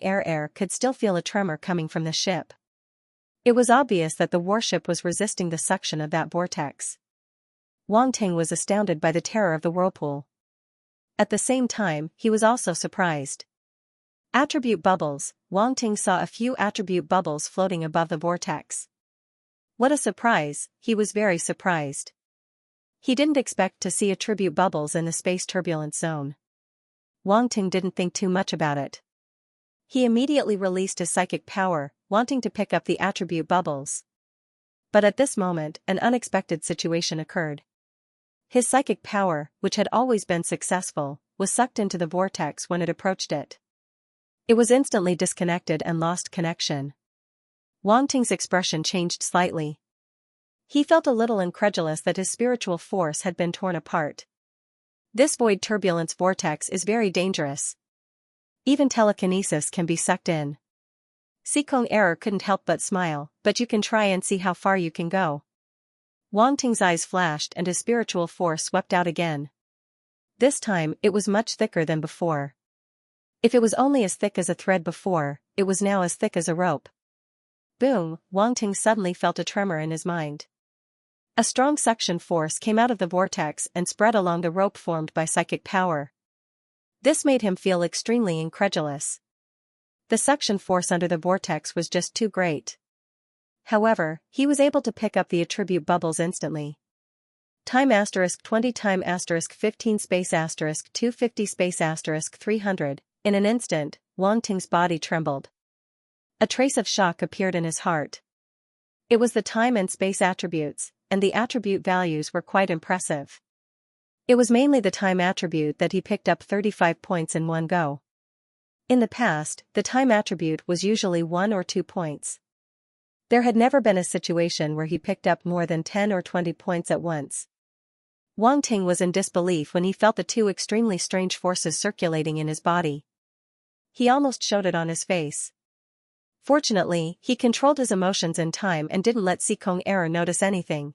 could still feel a tremor coming from the ship. It was obvious that the warship was resisting the suction of that vortex. Wang Ting was astounded by the terror of the whirlpool. At the same time, he was also surprised. Attribute bubbles. Wang Ting saw a few attribute bubbles floating above the vortex. What a surprise, he was very surprised. He didn't expect to see attribute bubbles in the space turbulence zone. Wang Ting didn't think too much about it. He immediately released his psychic power, wanting to pick up the attribute bubbles. But at this moment, an unexpected situation occurred. His psychic power, which had always been successful, was sucked into the vortex when it approached it. It was instantly disconnected and lost connection. Wang Ting's expression changed slightly. He felt a little incredulous that his spiritual force had been torn apart. This void turbulence vortex is very dangerous. Even telekinesis can be sucked in. Xikong couldn't help but smile, but you can try and see how far you can go. Wang Ting's eyes flashed and his spiritual force swept out again. This time, it was much thicker than before. If it was only as thick as a thread before, it was now as thick as a rope. Boom, Wang Ting suddenly felt a tremor in his mind. A strong suction force came out of the vortex and spread along the rope formed by psychic power. This made him feel extremely incredulous. The suction force under the vortex was just too great. However, he was able to pick up the attribute bubbles instantly. Time *20 time *15 space *250 space *300, in an instant, Wang Ting's body trembled. A trace of shock appeared in his heart. It was the time and space attributes, and the attribute values were quite impressive. It was mainly the time attribute that he picked up 35 points in one go. In the past, the time attribute was usually 1 or 2 points. There had never been a situation where he picked up more than 10 or 20 points at once. Wang Ting was in disbelief when he felt the two extremely strange forces circulating in his body. He almost showed it on his face. Fortunately, he controlled his emotions in time and didn't let Xikong notice anything.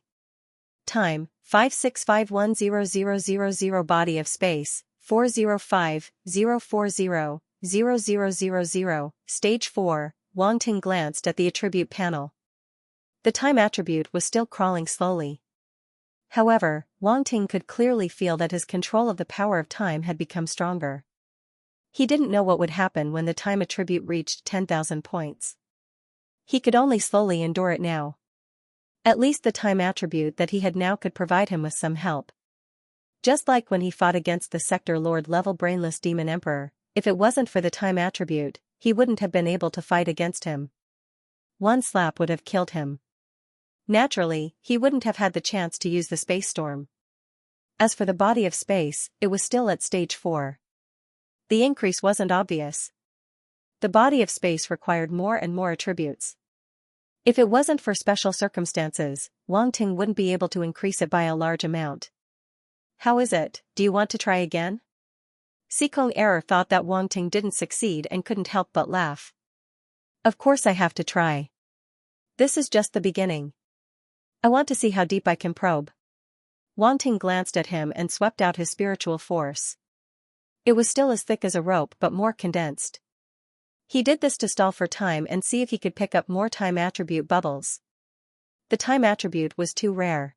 Time, 5651000 body of space, 4050400000, stage 4, Wang Ting glanced at the attribute panel. The time attribute was still crawling slowly. However, Wang Ting could clearly feel that his control of the power of time had become stronger. He didn't know what would happen when the time attribute reached 10,000 points. He could only slowly endure it now. At least the time attribute that he had now could provide him with some help. Just like when he fought against the Sector Lord level brainless demon emperor, if it wasn't for the time attribute, he wouldn't have been able to fight against him. One slap would have killed him. Naturally, he wouldn't have had the chance to use the space storm. As for the body of space, it was still at stage 4. The increase wasn't obvious. The body of space required more and more attributes. If it wasn't for special circumstances, Wang Ting wouldn't be able to increase it by a large amount. How is it, do you want to try again? Xikong thought that Wang Ting didn't succeed and couldn't help but laugh. Of course I have to try. This is just the beginning. I want to see how deep I can probe. Wanting glanced at him and swept out his spiritual force. It was still as thick as a rope but more condensed. He did this to stall for time and see if he could pick up more time attribute bubbles. The time attribute was too rare.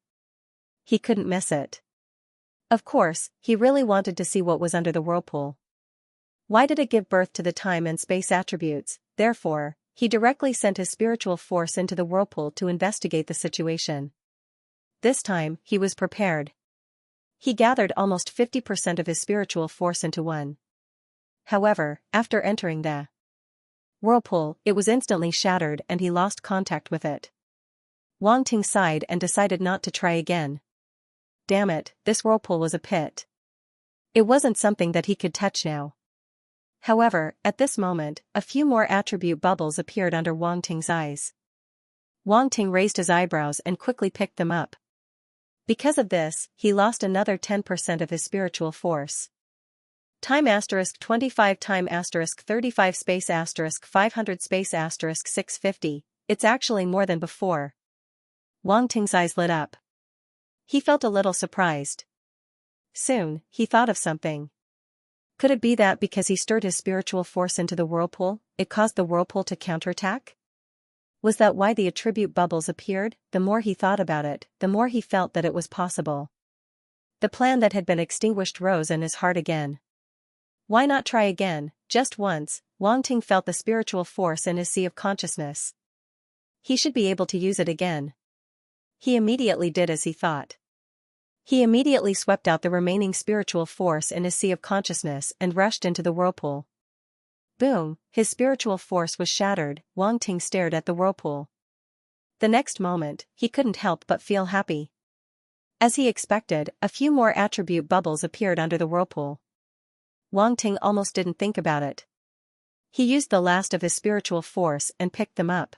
He couldn't miss it. Of course, he really wanted to see what was under the whirlpool. Why did it give birth to the time and space attributes? Therefore, he directly sent his spiritual force into the whirlpool to investigate the situation. This time, he was prepared. He gathered almost 50% of his spiritual force into one. However, after entering the whirlpool, it was instantly shattered and he lost contact with it. Wang Ting sighed and decided not to try again. Damn it, this whirlpool was a pit. It wasn't something that he could touch now. However, at this moment, a few more attribute bubbles appeared under Wang Ting's eyes. Wang Ting raised his eyebrows and quickly picked them up. Because of this, he lost another 10% of his spiritual force. Time * 25 time * 35 space * 500 space * 650, it's actually more than before. Wang Ting's eyes lit up. He felt a little surprised. Soon, he thought of something. Could it be that because he stirred his spiritual force into the whirlpool, it caused the whirlpool to counterattack? Was that why the attribute bubbles appeared? The more he thought about it, the more he felt that it was possible. The plan that had been extinguished rose in his heart again. Why not try again, just once? Wang Ting felt the spiritual force in his sea of consciousness. He should be able to use it again. He immediately did as he thought. He immediately swept out the remaining spiritual force in his sea of consciousness and rushed into the whirlpool. Boom, his spiritual force was shattered. Wang Ting stared at the whirlpool. The next moment, he couldn't help but feel happy. As he expected, a few more attribute bubbles appeared under the whirlpool. Wang Ting almost didn't think about it. He used the last of his spiritual force and picked them up.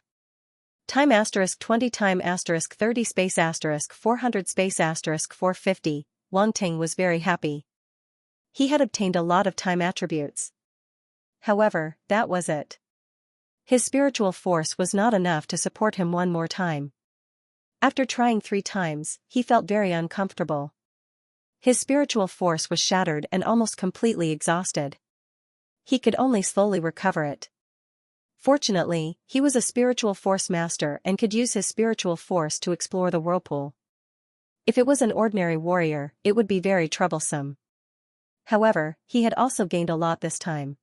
Time * 20 time * 30 space * 400 space * 450, Wang Ting was very happy. He had obtained a lot of time attributes. However, that was it. His spiritual force was not enough to support him one more time. After trying 3 times, he felt very uncomfortable. His spiritual force was shattered and almost completely exhausted. He could only slowly recover it. Fortunately, he was a spiritual force master and could use his spiritual force to explore the whirlpool. If it was an ordinary warrior, it would be very troublesome. However, he had also gained a lot this time.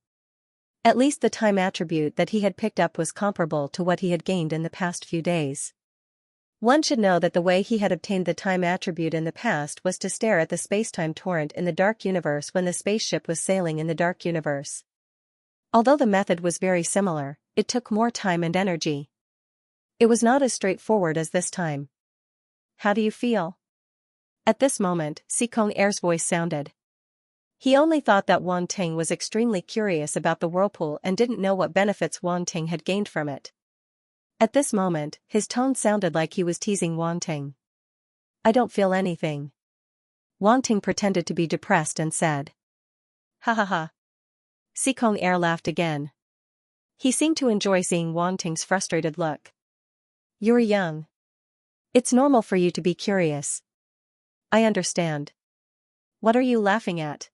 At least the time attribute that he had picked up was comparable to what he had gained in the past few days. One should know that the way he had obtained the time attribute in the past was to stare at the spacetime torrent in the dark universe when the spaceship was sailing in the dark universe. Although the method was very similar, it took more time and energy. It was not as straightforward as this time. How do you feel? At this moment, Xianxia's voice sounded. He only thought that Wang Ting was extremely curious about the whirlpool and didn't know what benefits Wang Ting had gained from it. At this moment, his tone sounded like he was teasing Wang Ting. I don't feel anything. Wang Ting pretended to be depressed and said. Ha ha ha. Xianxia laughed again. He seemed to enjoy seeing Wang Ting's frustrated look. You're young. It's normal for you to be curious. I understand. What are you laughing at?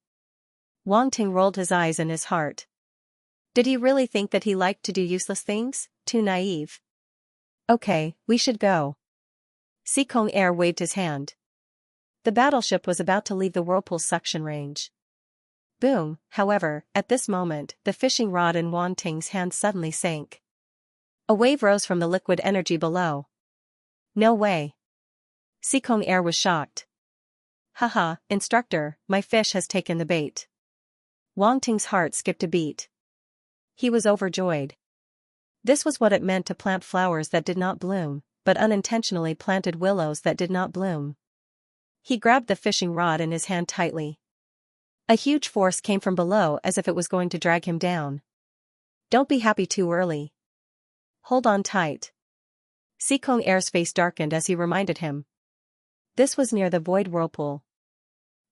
Wang Ting rolled his eyes in his heart. Did he really think that he liked to do useless things? Too naive. Okay, we should go. Xianxia waved his hand. The battleship was about to leave the whirlpool's suction range. Boom, however, at this moment, the fishing rod in Wang Ting's hand suddenly sank. A wave rose from the liquid energy below. No way. Xianxia was shocked. Haha, instructor, my fish has taken the bait. Wang Ting's heart skipped a beat. He was overjoyed. This was what it meant to plant flowers that did not bloom, but unintentionally planted willows that did not bloom. He grabbed the fishing rod in his hand tightly. A huge force came from below as if it was going to drag him down. Don't be happy too early. Hold on tight. Xianxia's face darkened as he reminded him. This was near the void whirlpool.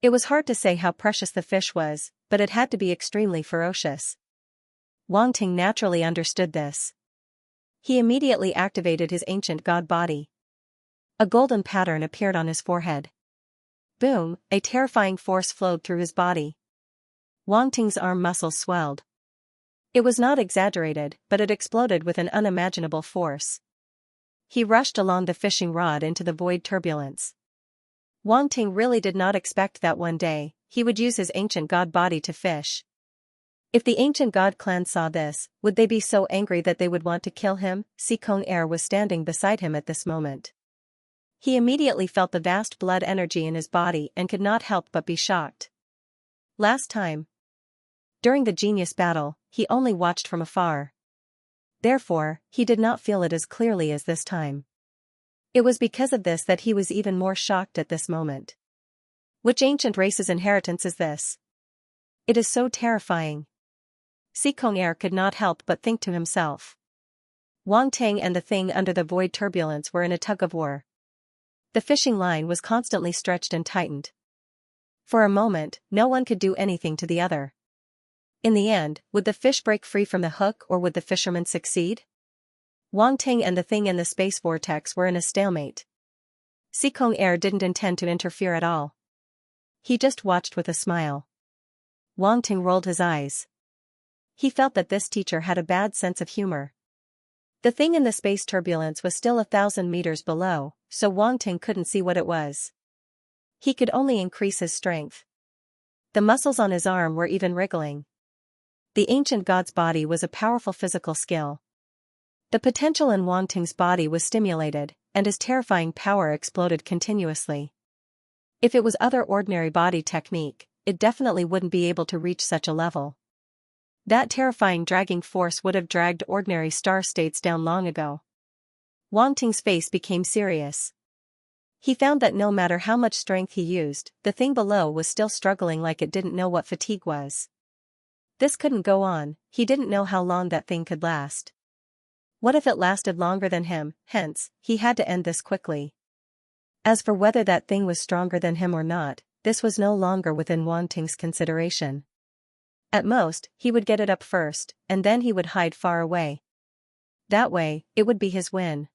It was hard to say how precious the fish was, but it had to be extremely ferocious. Wang Ting naturally understood this. He immediately activated his ancient god body. A golden pattern appeared on his forehead. Boom, a terrifying force flowed through his body. Wang Ting's arm muscles swelled. It was not exaggerated, but it exploded with an unimaginable force. He rushed along the fishing rod into the void turbulence. Wang Ting really did not expect that one day, he would use his ancient god body to fish. If the ancient god clan saw this, would they be so angry that they would want to kill him? Xianxia was standing beside him at this moment. He immediately felt the vast blood energy in his body and could not help but be shocked. Last time, during the genius battle, he only watched from afar. Therefore, he did not feel it as clearly as this time. It was because of this that he was even more shocked at this moment. Which ancient race's inheritance is this? It is so terrifying. Xianxia could not help but think to himself. Wang Ting and the thing under the void turbulence were in a tug-of-war. The fishing line was constantly stretched and tightened. For a moment, no one could do anything to the other. In the end, would the fish break free from the hook or would the fisherman succeed? Wang Ting and the thing in the space vortex were in a stalemate. Xianxia didn't intend to interfere at all. He just watched with a smile. Wang Ting rolled his eyes. He felt that this teacher had a bad sense of humor. The thing in the space turbulence was still 1,000 meters below, so Wang Ting couldn't see what it was. He could only increase his strength. The muscles on his arm were even wriggling. The ancient god's body was a powerful physical skill. The potential in Wang Ting's body was stimulated, and his terrifying power exploded continuously. If it was other ordinary body technique, it definitely wouldn't be able to reach such a level. That terrifying dragging force would have dragged ordinary star states down long ago. Wang Ting's face became serious. He found that no matter how much strength he used, the thing below was still struggling like it didn't know what fatigue was. This couldn't go on, he didn't know how long that thing could last. What if it lasted longer than him? Hence, he had to end this quickly. As for whether that thing was stronger than him or not, this was no longer within Wang Ting's consideration. At most, he would get it up first, and then he would hide far away. That way, it would be his win.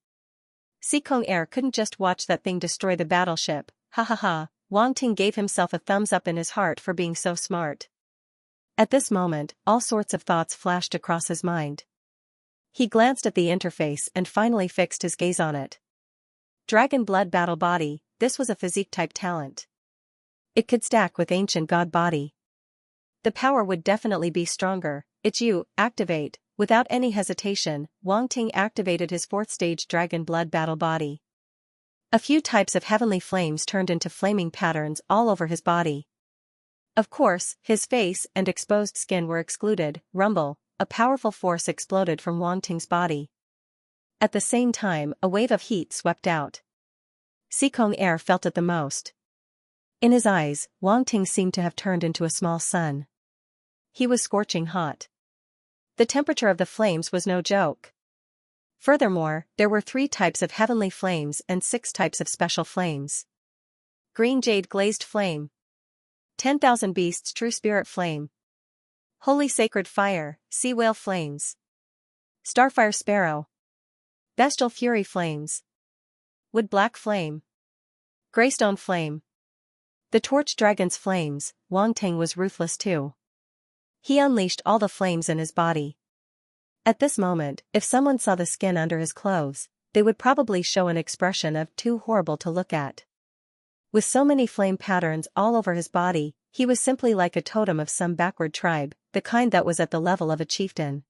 Xianxia couldn't just watch that thing destroy the battleship. Ha ha ha, Wang Ting gave himself a thumbs up in his heart for being so smart. At this moment, all sorts of thoughts flashed across his mind. He glanced at the interface and finally fixed his gaze on it. Dragon Blood Battle Body, this was a physique-type talent. It could stack with Ancient God Body. The power would definitely be stronger. It's you, activate. Without any hesitation, Wang Ting activated his 4th stage Dragon Blood Battle Body. A few types of heavenly flames turned into flaming patterns all over his body. Of course, his face and exposed skin were excluded. Rumble, a powerful force exploded from Wang Ting's body. At the same time, a wave of heat swept out. Xianxia felt it the most. In his eyes, Wang Ting seemed to have turned into a small sun. He was scorching hot. The temperature of the flames was no joke. Furthermore, there were 3 types of heavenly flames and 6 types of special flames. Green Jade Glazed Flame. 10,000 Beasts True Spirit Flame. Holy Sacred Fire, Sea Whale Flames. Starfire Sparrow. Bestial Fury Flames. Wood Black Flame. Greystone Flame. The Torch Dragon's Flames. Wang Ting was ruthless too. He unleashed all the flames in his body. At this moment, if someone saw the skin under his clothes, they would probably show an expression of too horrible to look at. With so many flame patterns all over his body, he was simply like a totem of some backward tribe, the kind that was at the level of a chieftain.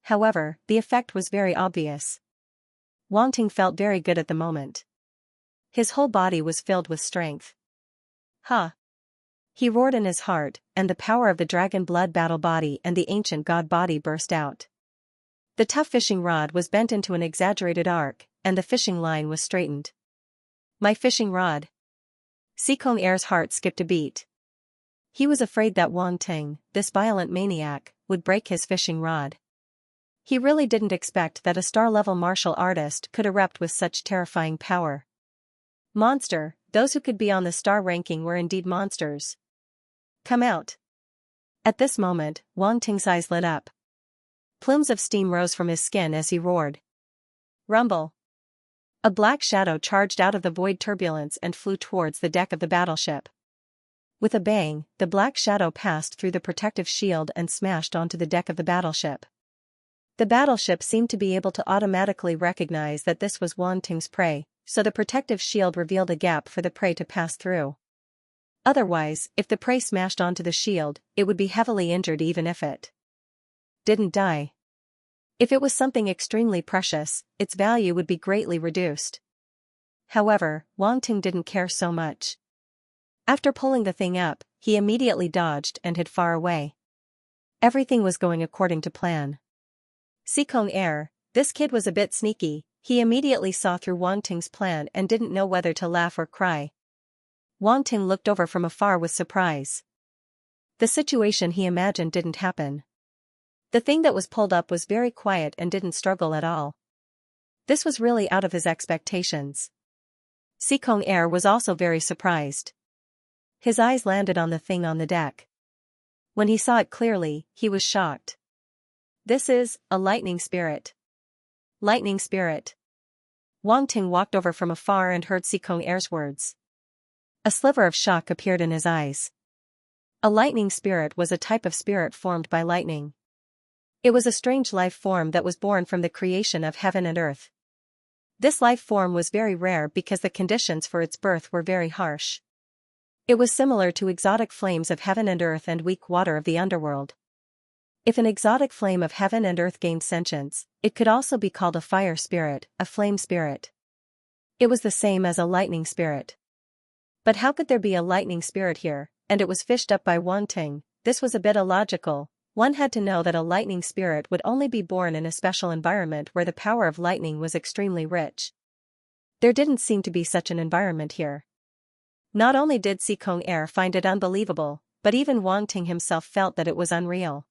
However, the effect was very obvious. Wang Ting felt very good at the moment. His whole body was filled with strength. Huh! He roared in his heart, and the power of the Dragon Blood Battle Body and the Ancient God Body burst out. The tough fishing rod was bent into an exaggerated arc, and the fishing line was straightened. My fishing rod. Xianxia's heart skipped a beat. He was afraid that Wang Ting, this violent maniac, would break his fishing rod. He really didn't expect that a star-level martial artist could erupt with such terrifying power. Monster, those who could be on the star ranking were indeed monsters. Come out. At this moment, Wang Ting's eyes lit up. Plumes of steam rose from his skin as he roared. Rumble. A black shadow charged out of the void turbulence and flew towards the deck of the battleship. With a bang, the black shadow passed through the protective shield and smashed onto the deck of the battleship. The battleship seemed to be able to automatically recognize that this was Wang Ting's prey, so the protective shield revealed a gap for the prey to pass through. Otherwise, if the prey smashed onto the shield, it would be heavily injured even if it didn't die. If it was something extremely precious, its value would be greatly reduced. However, Wang Ting didn't care so much. After pulling the thing up, he immediately dodged and hid far away. Everything was going according to plan. Xianxia, this kid was a bit sneaky. He immediately saw through Wang Ting's plan and didn't know whether to laugh or cry. Wang Ting looked over from afar with surprise. The situation he imagined didn't happen. The thing that was pulled up was very quiet and didn't struggle at all. This was really out of his expectations. Xianxia was also very surprised. His eyes landed on the thing on the deck. When he saw it clearly, he was shocked. This is a lightning spirit. Lightning spirit. Wang Ting walked over from afar and heard Xianxia's words. A sliver of shock appeared in his eyes. A lightning spirit was a type of spirit formed by lightning. It was a strange life form that was born from the creation of heaven and earth. This life form was very rare because the conditions for its birth were very harsh. It was similar to exotic flames of heaven and earth and weak water of the underworld. If an exotic flame of heaven and earth gained sentience, it could also be called a fire spirit, a flame spirit. It was the same as a lightning spirit. But how could there be a lightning spirit here, and it was fished up by Wang Ting? This was a bit illogical. One had to know that a lightning spirit would only be born in a special environment where the power of lightning was extremely rich. There didn't seem to be such an environment here. Not only did Xianxia find it unbelievable, but even Wang Ting himself felt that it was unreal.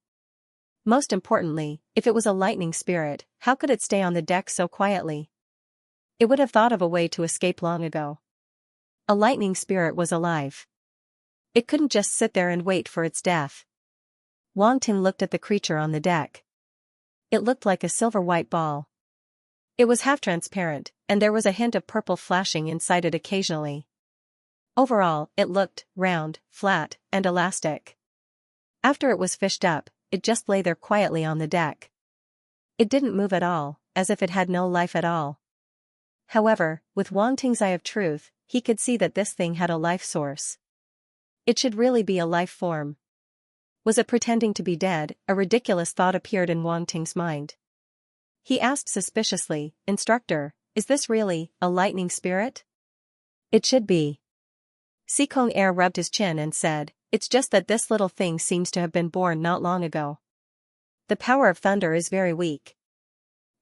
Most importantly, if it was a lightning spirit, how could it stay on the deck so quietly? It would have thought of a way to escape long ago. A lightning spirit was alive. It couldn't just sit there and wait for its death. Wang Ting looked at the creature on the deck. It looked like a silver-white ball. It was half-transparent, and there was a hint of purple flashing inside it occasionally. Overall, it looked round, flat, and elastic. After it was fished up, it just lay there quietly on the deck. It didn't move at all, as if it had no life at all. However, with Wang Ting's eye of truth, he could see that this thing had a life source. It should really be a life form. Was it pretending to be dead? A ridiculous thought appeared in Wang Ting's mind. He asked suspiciously, "Instructor, is this really a lightning spirit?" "It should be." Xianxia rubbed his chin and said, "It's just that this little thing seems to have been born not long ago. The power of thunder is very weak.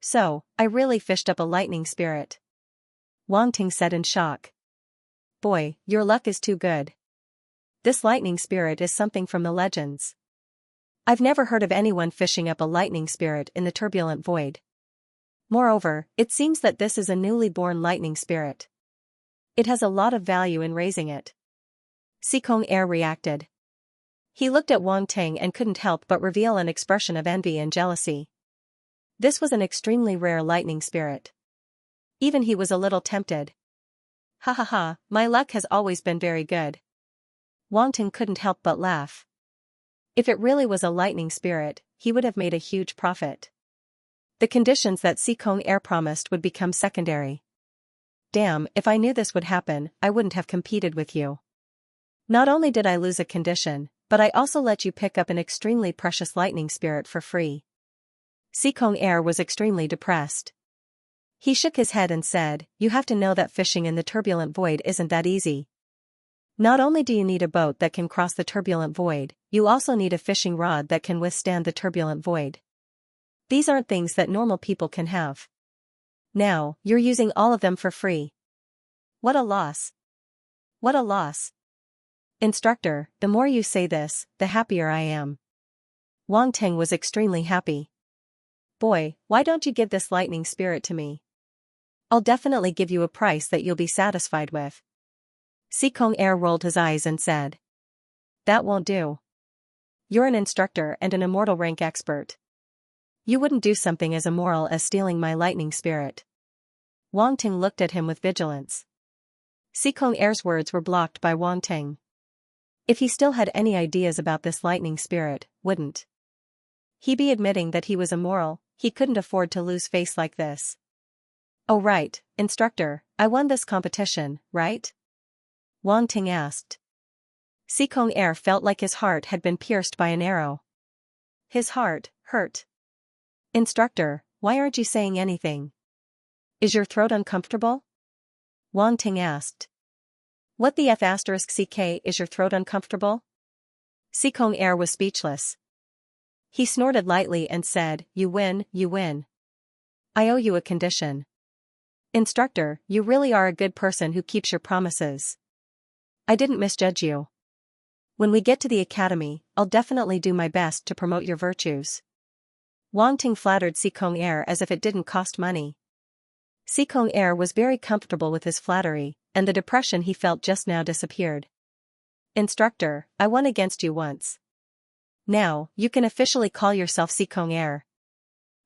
So, I really fished up a lightning spirit." Wang Ting said in shock. "Boy, your luck is too good. This lightning spirit is something from the legends. I've never heard of anyone fishing up a lightning spirit in the turbulent void. Moreover, it seems that this is a newly born lightning spirit. It has a lot of value in raising it." Xianxia reacted. He looked at Wang Ting and couldn't help but reveal an expression of envy and jealousy. This was an extremely rare lightning spirit. Even he was a little tempted. "Ha ha ha, my luck has always been very good." Wang Ting couldn't help but laugh. If it really was a lightning spirit, he would have made a huge profit. The conditions that Xianxia promised would become secondary. "Damn, if I knew this would happen, I wouldn't have competed with you. Not only did I lose a condition, but I also let you pick up an extremely precious lightning spirit for free." Xianxia was extremely depressed. He shook his head and said, "You have to know that fishing in the turbulent void isn't that easy. Not only do you need a boat that can cross the turbulent void, you also need a fishing rod that can withstand the turbulent void. These aren't things that normal people can have. Now, you're using all of them for free. What a loss. What a loss. Instructor, the more you say this, the happier I am." Wang Ting was extremely happy. "Boy, why don't you give this lightning spirit to me? I'll definitely give you a price that you'll be satisfied with." Xianxia rolled his eyes and said, "That won't do. You're an instructor and an immortal rank expert. You wouldn't do something as immoral as stealing my lightning spirit." Wang Ting looked at him with vigilance. Xikong Air's words were blocked by Wang Ting. If he still had any ideas about this lightning spirit, wouldn't he be admitting that he was immoral? He couldn't afford to lose face like this. Oh right, instructor, I won this competition, right? Wang Ting asked. Xikong Air felt like his heart had been pierced by an arrow. His heart hurt. Instructor, why aren't you saying anything? Is your throat uncomfortable? Wang Ting asked. What the F*** CK, is your throat uncomfortable? Xikong Air was speechless. He snorted lightly and said, you win, you win. I owe you a condition. Instructor, you really are a good person who keeps your promises. I didn't misjudge you. When we get to the academy, I'll definitely do my best to promote your virtues. Wang Ting flattered Xikong Air as if it didn't cost money. Xikong Air was very comfortable with his flattery, and the depression he felt just now disappeared. Instructor, I won against you once. Now, you can officially call yourself Xikong Air.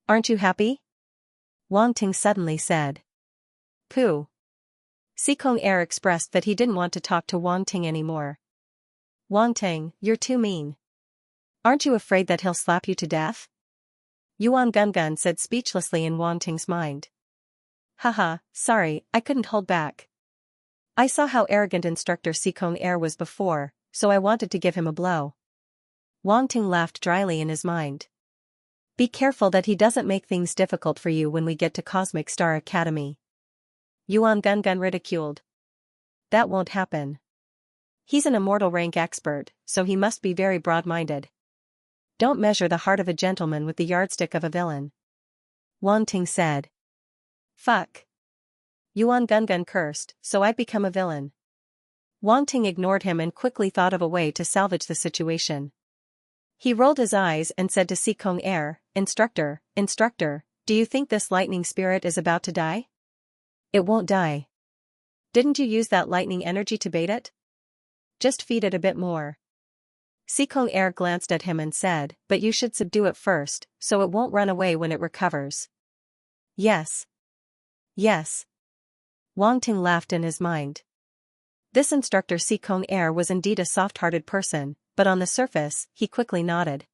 Aren't you happy? Wang Ting suddenly said. Pooh. Xikong Air expressed that he didn't want to talk to Wang Ting anymore. Wang Ting, you're too mean. Aren't you afraid that he'll slap you to death? Yuan Gungun said speechlessly in Wang Ting's mind. Haha, sorry, I couldn't hold back. I saw how arrogant instructor Xikong Air was before, so I wanted to give him a blow. Wang Ting laughed dryly in his mind. Be careful that he doesn't make things difficult for you when we get to Cosmic Star Academy. Yuan Gungun ridiculed. That won't happen. He's an immortal rank expert, so he must be very broad-minded. Don't measure the heart of a gentleman with the yardstick of a villain. Wang Ting said. Fuck. Yuan Gungun cursed, so I've become a villain. Wang Ting ignored him and quickly thought of a way to salvage the situation. He rolled his eyes and said to Xikong Air, Instructor, do you think this lightning spirit is about to die? It won't die. Didn't you use that lightning energy to bait it? Just feed it a bit more. Xikong Air glanced at him and said, but you should subdue it first, so it won't run away when it recovers. Yes. Yes. Wang Ting laughed in his mind. This instructor Xikong Air was indeed a soft-hearted person, but on the surface, he quickly nodded.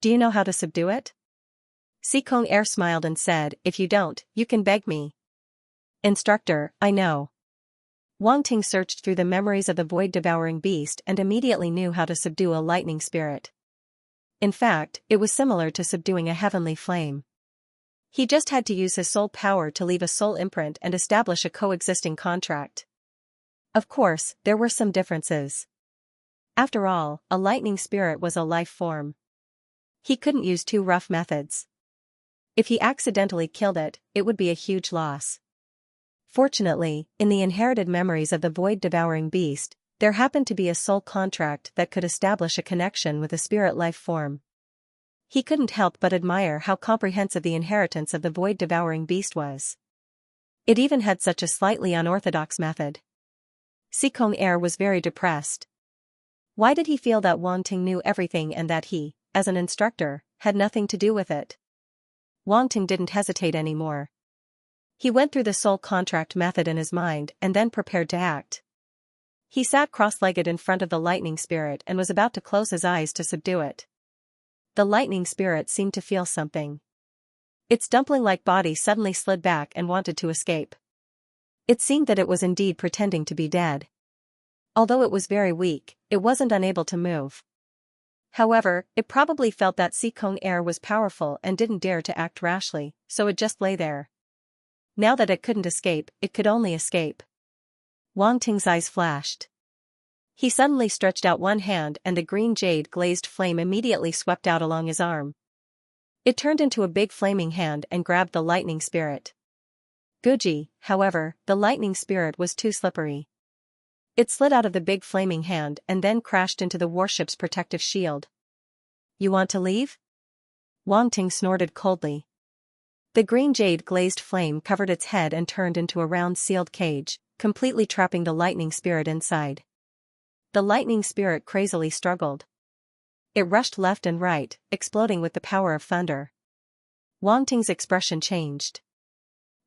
Do you know how to subdue it? Xikong Air smiled and said, if you don't, you can beg me. Instructor, I know. Wang Ting searched through the memories of the void-devouring beast and immediately knew how to subdue a lightning spirit. In fact, it was similar to subduing a heavenly flame. He just had to use his soul power to leave a soul imprint and establish a coexisting contract. Of course, there were some differences. After all, a lightning spirit was a life form. He couldn't use too rough methods. If he accidentally killed it, it would be a huge loss. Fortunately, in the inherited memories of the void-devouring beast, there happened to be a soul contract that could establish a connection with a spirit life form. He couldn't help but admire how comprehensive the inheritance of the void-devouring beast was. It even had such a slightly unorthodox method. Xikong Air was very depressed. Why did he feel that Wang Ting knew everything and that he, as an instructor, had nothing to do with it? Wang Ting didn't hesitate anymore. He went through the soul contract method in his mind and then prepared to act. He sat cross-legged in front of the lightning spirit and was about to close his eyes to subdue it. The lightning spirit seemed to feel something. Its dumpling-like body suddenly slid back and wanted to escape. It seemed that it was indeed pretending to be dead. Although it was very weak, it wasn't unable to move. However, it probably felt that Xikong Air was powerful and didn't dare to act rashly, so it just lay there. Now that it couldn't escape, it could only escape. Wang Ting's eyes flashed. He suddenly stretched out one hand and the green jade glazed flame immediately swept out along his arm. It turned into a big flaming hand and grabbed the lightning spirit. Guji, however, the lightning spirit was too slippery. It slid out of the big flaming hand and then crashed into the warship's protective shield. You want to leave? Wang Ting snorted coldly. The green jade glazed flame covered its head and turned into a round sealed cage, completely trapping the lightning spirit inside. The lightning spirit crazily struggled. It rushed left and right, exploding with the power of thunder. Wang Ting's expression changed.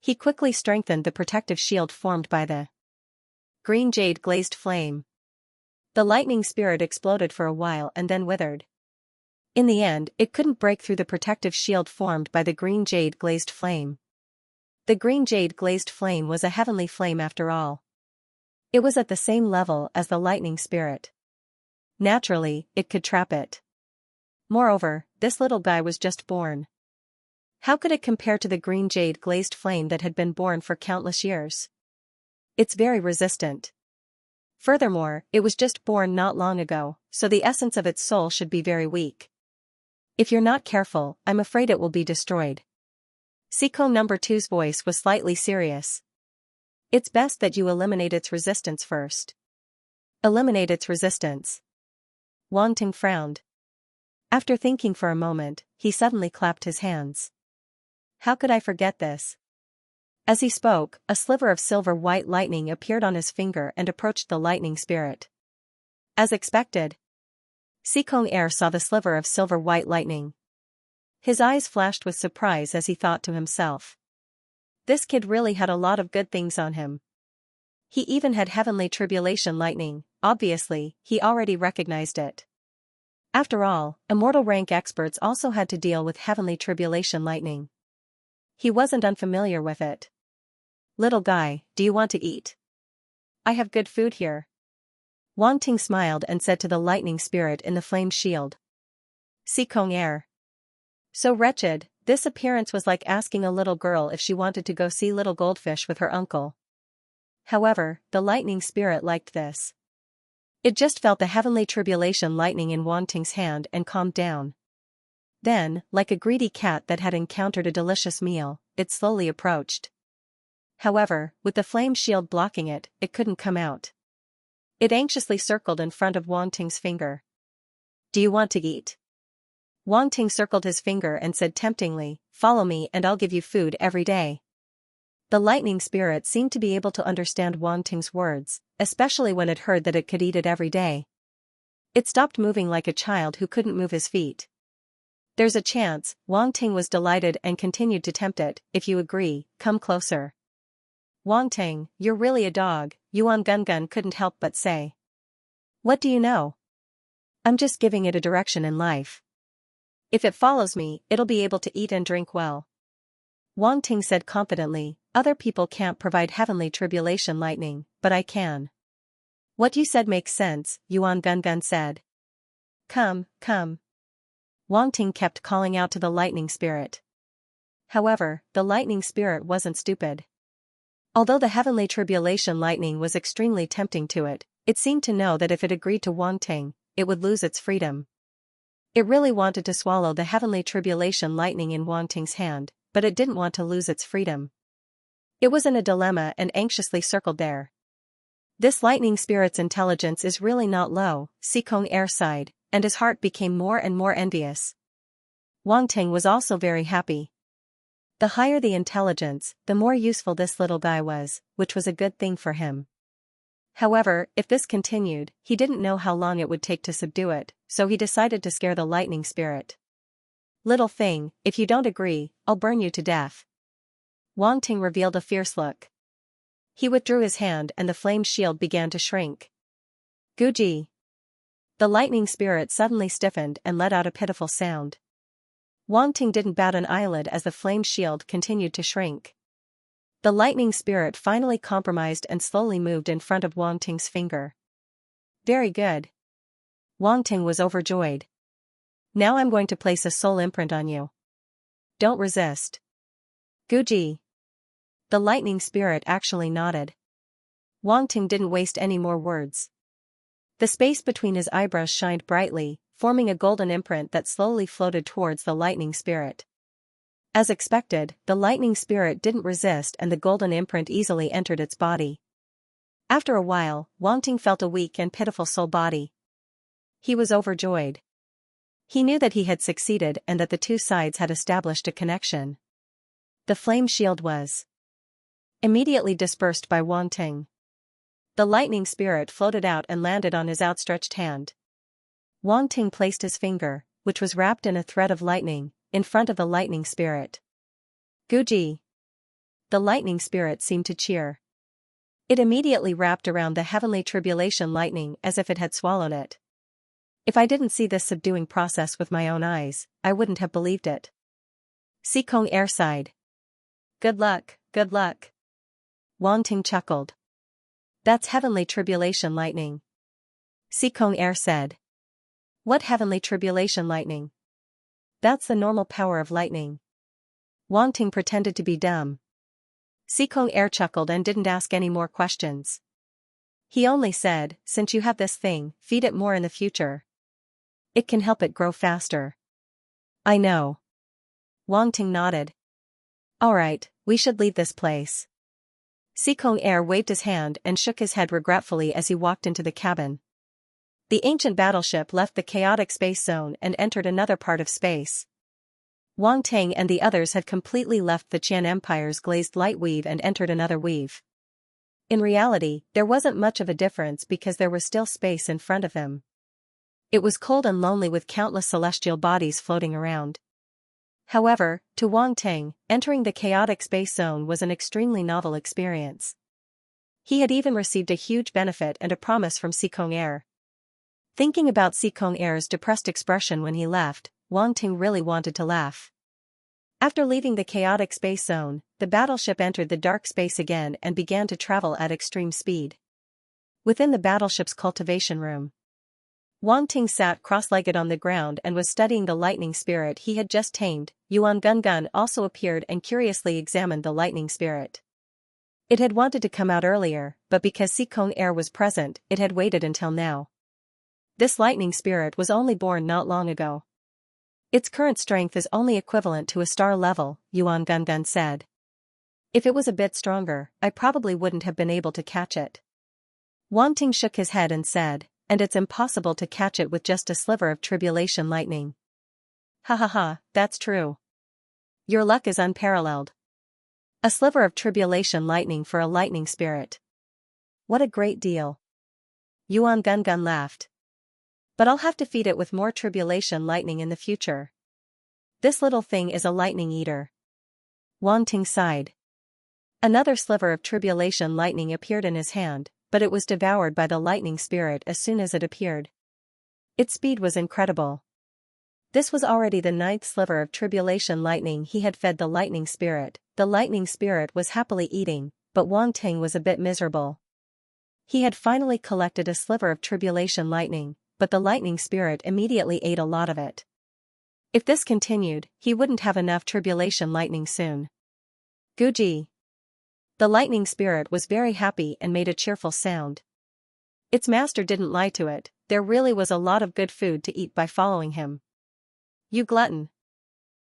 He quickly strengthened the protective shield formed by the green jade glazed flame. The lightning spirit exploded for a while and then withered. In the end, it couldn't break through the protective shield formed by the green jade glazed flame. The green jade glazed flame was a heavenly flame after all. It was at the same level as the lightning spirit. Naturally, it could trap it. Moreover, this little guy was just born. How could it compare to the green jade glazed flame that had been born for countless years? It's very resistant. Furthermore, it was just born not long ago, so the essence of its soul should be very weak. If you're not careful, I'm afraid it will be destroyed. Seiko number 2's voice was slightly serious. It's best that you eliminate its resistance first. Eliminate its resistance. Wang Ting frowned. After thinking for a moment, he suddenly clapped his hands. How could I forget this? As he spoke, a sliver of silver-white lightning appeared on his finger and approached the lightning spirit. As expected, Xianxia saw the sliver of silver-white lightning. His eyes flashed with surprise as he thought to himself. This kid really had a lot of good things on him. He even had heavenly tribulation lightning. Obviously, he already recognized it. After all, immortal rank experts also had to deal with heavenly tribulation lightning. He wasn't unfamiliar with it. Little guy, do you want to eat? I have good food here. Wang Ting smiled and said to the lightning spirit in the flame shield. Xianxia. So wretched, this appearance was like asking a little girl if she wanted to go see little goldfish with her uncle. However, the lightning spirit liked this. It just felt the heavenly tribulation lightning in Wang Ting's hand and calmed down. Then, like a greedy cat that had encountered a delicious meal, it slowly approached. However, with the flame shield blocking it, it couldn't come out. It anxiously circled in front of Wang Ting's finger. Do you want to eat? Wang Ting circled his finger and said temptingly, follow me and I'll give you food every day. The lightning spirit seemed to be able to understand Wang Ting's words, especially when it heard that it could eat it every day. It stopped moving like a child who couldn't move his feet. There's a chance. Wang Ting was delighted and continued to tempt it. If you agree, come closer. Wang Ting, you're really a dog, Yuan Gungun couldn't help but say. What do you know? I'm just giving it a direction in life. If it follows me, it'll be able to eat and drink well. Wang Ting said confidently, other people can't provide heavenly tribulation lightning, but I can. What you said makes sense, Yuan Gungun said. Come, come. Wang Ting kept calling out to the lightning spirit. However, the lightning spirit wasn't stupid. Although the heavenly tribulation lightning was extremely tempting to it, it seemed to know that if it agreed to Wang Ting, it would lose its freedom. It really wanted to swallow the heavenly tribulation lightning in Wang Ting's hand, but it didn't want to lose its freedom. It was in a dilemma and anxiously circled there. This lightning spirit's intelligence is really not low, Xianxia sighed, and his heart became more and more envious. Wang Ting was also very happy. The higher the intelligence, the more useful this little guy was, which was a good thing for him. However, if this continued, he didn't know how long it would take to subdue it, so he decided to scare the lightning spirit. Little thing, if you don't agree, I'll burn you to death. Wang Ting revealed a fierce look. He withdrew his hand and the flame shield began to shrink. Guji. The lightning spirit suddenly stiffened and let out a pitiful sound. Wang Ting didn't bat an eyelid as the flame shield continued to shrink. The lightning spirit finally compromised and slowly moved in front of Wang Ting's finger. Very good. Wang Ting was overjoyed. Now I'm going to place a soul imprint on you. Don't resist. Guji. The lightning spirit actually nodded. Wang Ting didn't waste any more words. The space between his eyebrows shined brightly, forming a golden imprint that slowly floated towards the lightning spirit. As expected, the lightning spirit didn't resist and the golden imprint easily entered its body. After a while, Wang Ting felt a weak and pitiful soul body. He was overjoyed. He knew that he had succeeded and that the two sides had established a connection. The flame shield was immediately dispersed by Wang Ting. The lightning spirit floated out and landed on his outstretched hand. Wang Ting placed his finger, which was wrapped in a thread of lightning, in front of the lightning spirit. Guji. the lightning spirit seemed to cheer. It immediately wrapped around the heavenly tribulation lightning as if it had swallowed it. If I didn't see this subduing process with my own eyes, I wouldn't have believed it. Xianxia sighed. Good luck, good luck. Wang Ting chuckled. That's heavenly tribulation lightning. Xianxia said. What heavenly tribulation lightning? That's the normal power of lightning. Wang Ting pretended to be dumb. Xianxia chuckled and didn't ask any more questions. He only said, since you have this thing, feed it more in the future. It can help it grow faster. I know. Wang Ting nodded. Alright, we should leave this place. Xianxia waved his hand and shook his head regretfully as he walked into the cabin. The ancient battleship left the chaotic space zone and entered another part of space. Wang Ting and the others had completely left the Qian Empire's glazed light weave and entered another weave. In reality, there wasn't much of a difference because there was still space in front of him. It was cold and lonely with countless celestial bodies floating around. However, to Wang Ting, entering the chaotic space zone was an extremely novel experience. He had even received a huge benefit and a promise from Xianxia. Thinking about Xianxia's depressed expression when he left, Wang Ting really wanted to laugh. After leaving the chaotic space zone, the battleship entered the dark space again and began to travel at extreme speed. Within the battleship's cultivation room, Wang Ting sat cross-legged on the ground and was studying the lightning spirit he had just tamed. Yuan Gungun also appeared and curiously examined the lightning spirit. It had wanted to come out earlier, but because Xianxia was present, it had waited until now. This lightning spirit was only born not long ago. Its current strength is only equivalent to a star level, Yuan Gungun said. If it was a bit stronger, I probably wouldn't have been able to catch it. Wang Ting shook his head and said, and it's impossible to catch it with just a sliver of tribulation lightning. Ha ha ha, that's true. Your luck is unparalleled. A sliver of tribulation lightning for a lightning spirit. What a great deal. Yuan Gungun laughed. But I'll have to feed it with more tribulation lightning in the future. This little thing is a lightning eater. Wang Ting sighed. Another sliver of tribulation lightning appeared in his hand, but it was devoured by the lightning spirit as soon as it appeared. Its speed was incredible. This was already the 9th sliver of tribulation lightning he had fed the lightning spirit. The lightning spirit was happily eating, but Wang Ting was a bit miserable. He had finally collected a sliver of tribulation lightning, but the lightning spirit immediately ate a lot of it. If this continued, he wouldn't have enough tribulation lightning soon. Guji. The lightning spirit was very happy and made a cheerful sound. Its master didn't lie to it, there really was a lot of good food to eat by following him. You glutton.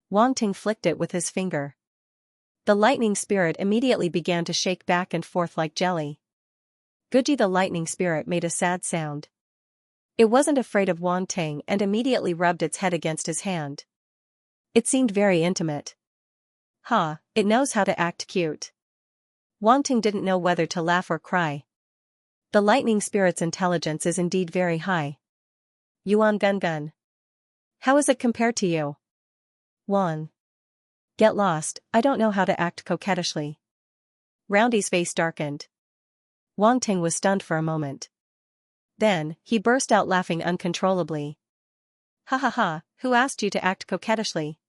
Wang Ting flicked it with his finger. The lightning spirit immediately began to shake back and forth like jelly. Guji the lightning spirit made a sad sound. It wasn't afraid of Wang Ting and immediately rubbed its head against his hand. It seemed very intimate. Ha, it knows how to act cute. Wang Ting didn't know whether to laugh or cry. The lightning spirit's intelligence is indeed very high. Yuan Gungun. How is it compared to you? Wang. Get lost, I don't know how to act coquettishly. Roundy's face darkened. Wang Ting was stunned for a moment. Then, he burst out laughing uncontrollably. Ha ha ha, who asked you to act coquettishly?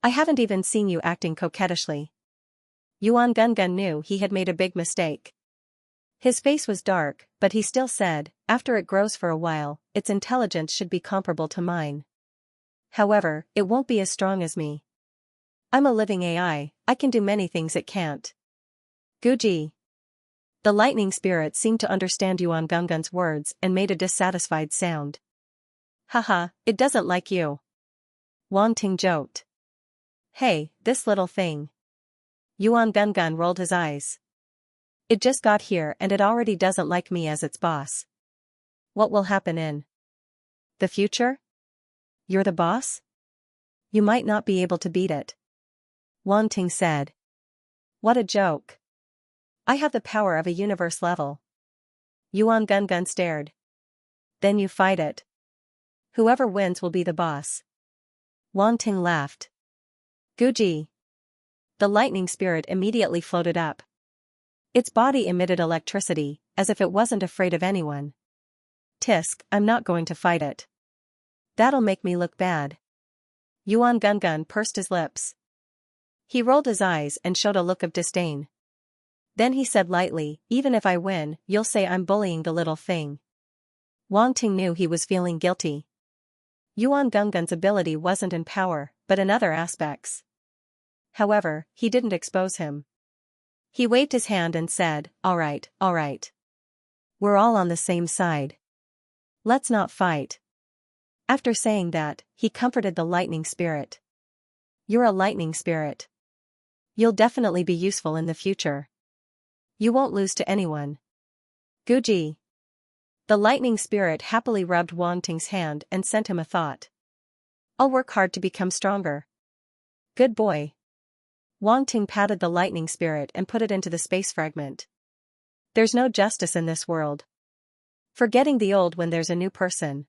I haven't even seen you acting coquettishly. Yuan Gungun knew he had made a big mistake. His face was dark, but he still said, after it grows for a while, its intelligence should be comparable to mine. However, it won't be as strong as me. I'm a living AI, I can do many things it can't. Guji. The lightning spirit seemed to understand Yuan Gungun's words and made a dissatisfied sound. Haha, it doesn't like you. Wang Ting joked. Hey, this little thing. Yuan Gungun rolled his eyes. It just got here and it already doesn't like me as its boss. What will happen in the future? You're the boss? You might not be able to beat it. Wang Ting said. What a joke. I have the power of a universe level. Yuan Gungun stared. Then you fight it. Whoever wins will be the boss. Wang Ting laughed. Guji. The lightning spirit immediately floated up. Its body emitted electricity, as if it wasn't afraid of anyone. Tisk, I'm not going to fight it. That'll make me look bad. Yuan Gungun pursed his lips. He rolled his eyes and showed a look of disdain. Then he said lightly, even if I win, you'll say I'm bullying the little thing. Wang Ting knew he was feeling guilty. Yuan Gungun's ability wasn't in power, but in other aspects. However, he didn't expose him. He waved his hand and said, all right. We're all on the same side. Let's not fight. After saying that, he comforted the lightning spirit. You're a lightning spirit. You'll definitely be useful in the future. You won't lose to anyone. Guji. The lightning spirit happily rubbed Wang Ting's hand and sent him a thought. I'll work hard to become stronger. Good boy. Wang Ting patted the lightning spirit and put it into the space fragment. There's no justice in this world. Forgetting the old when there's a new person.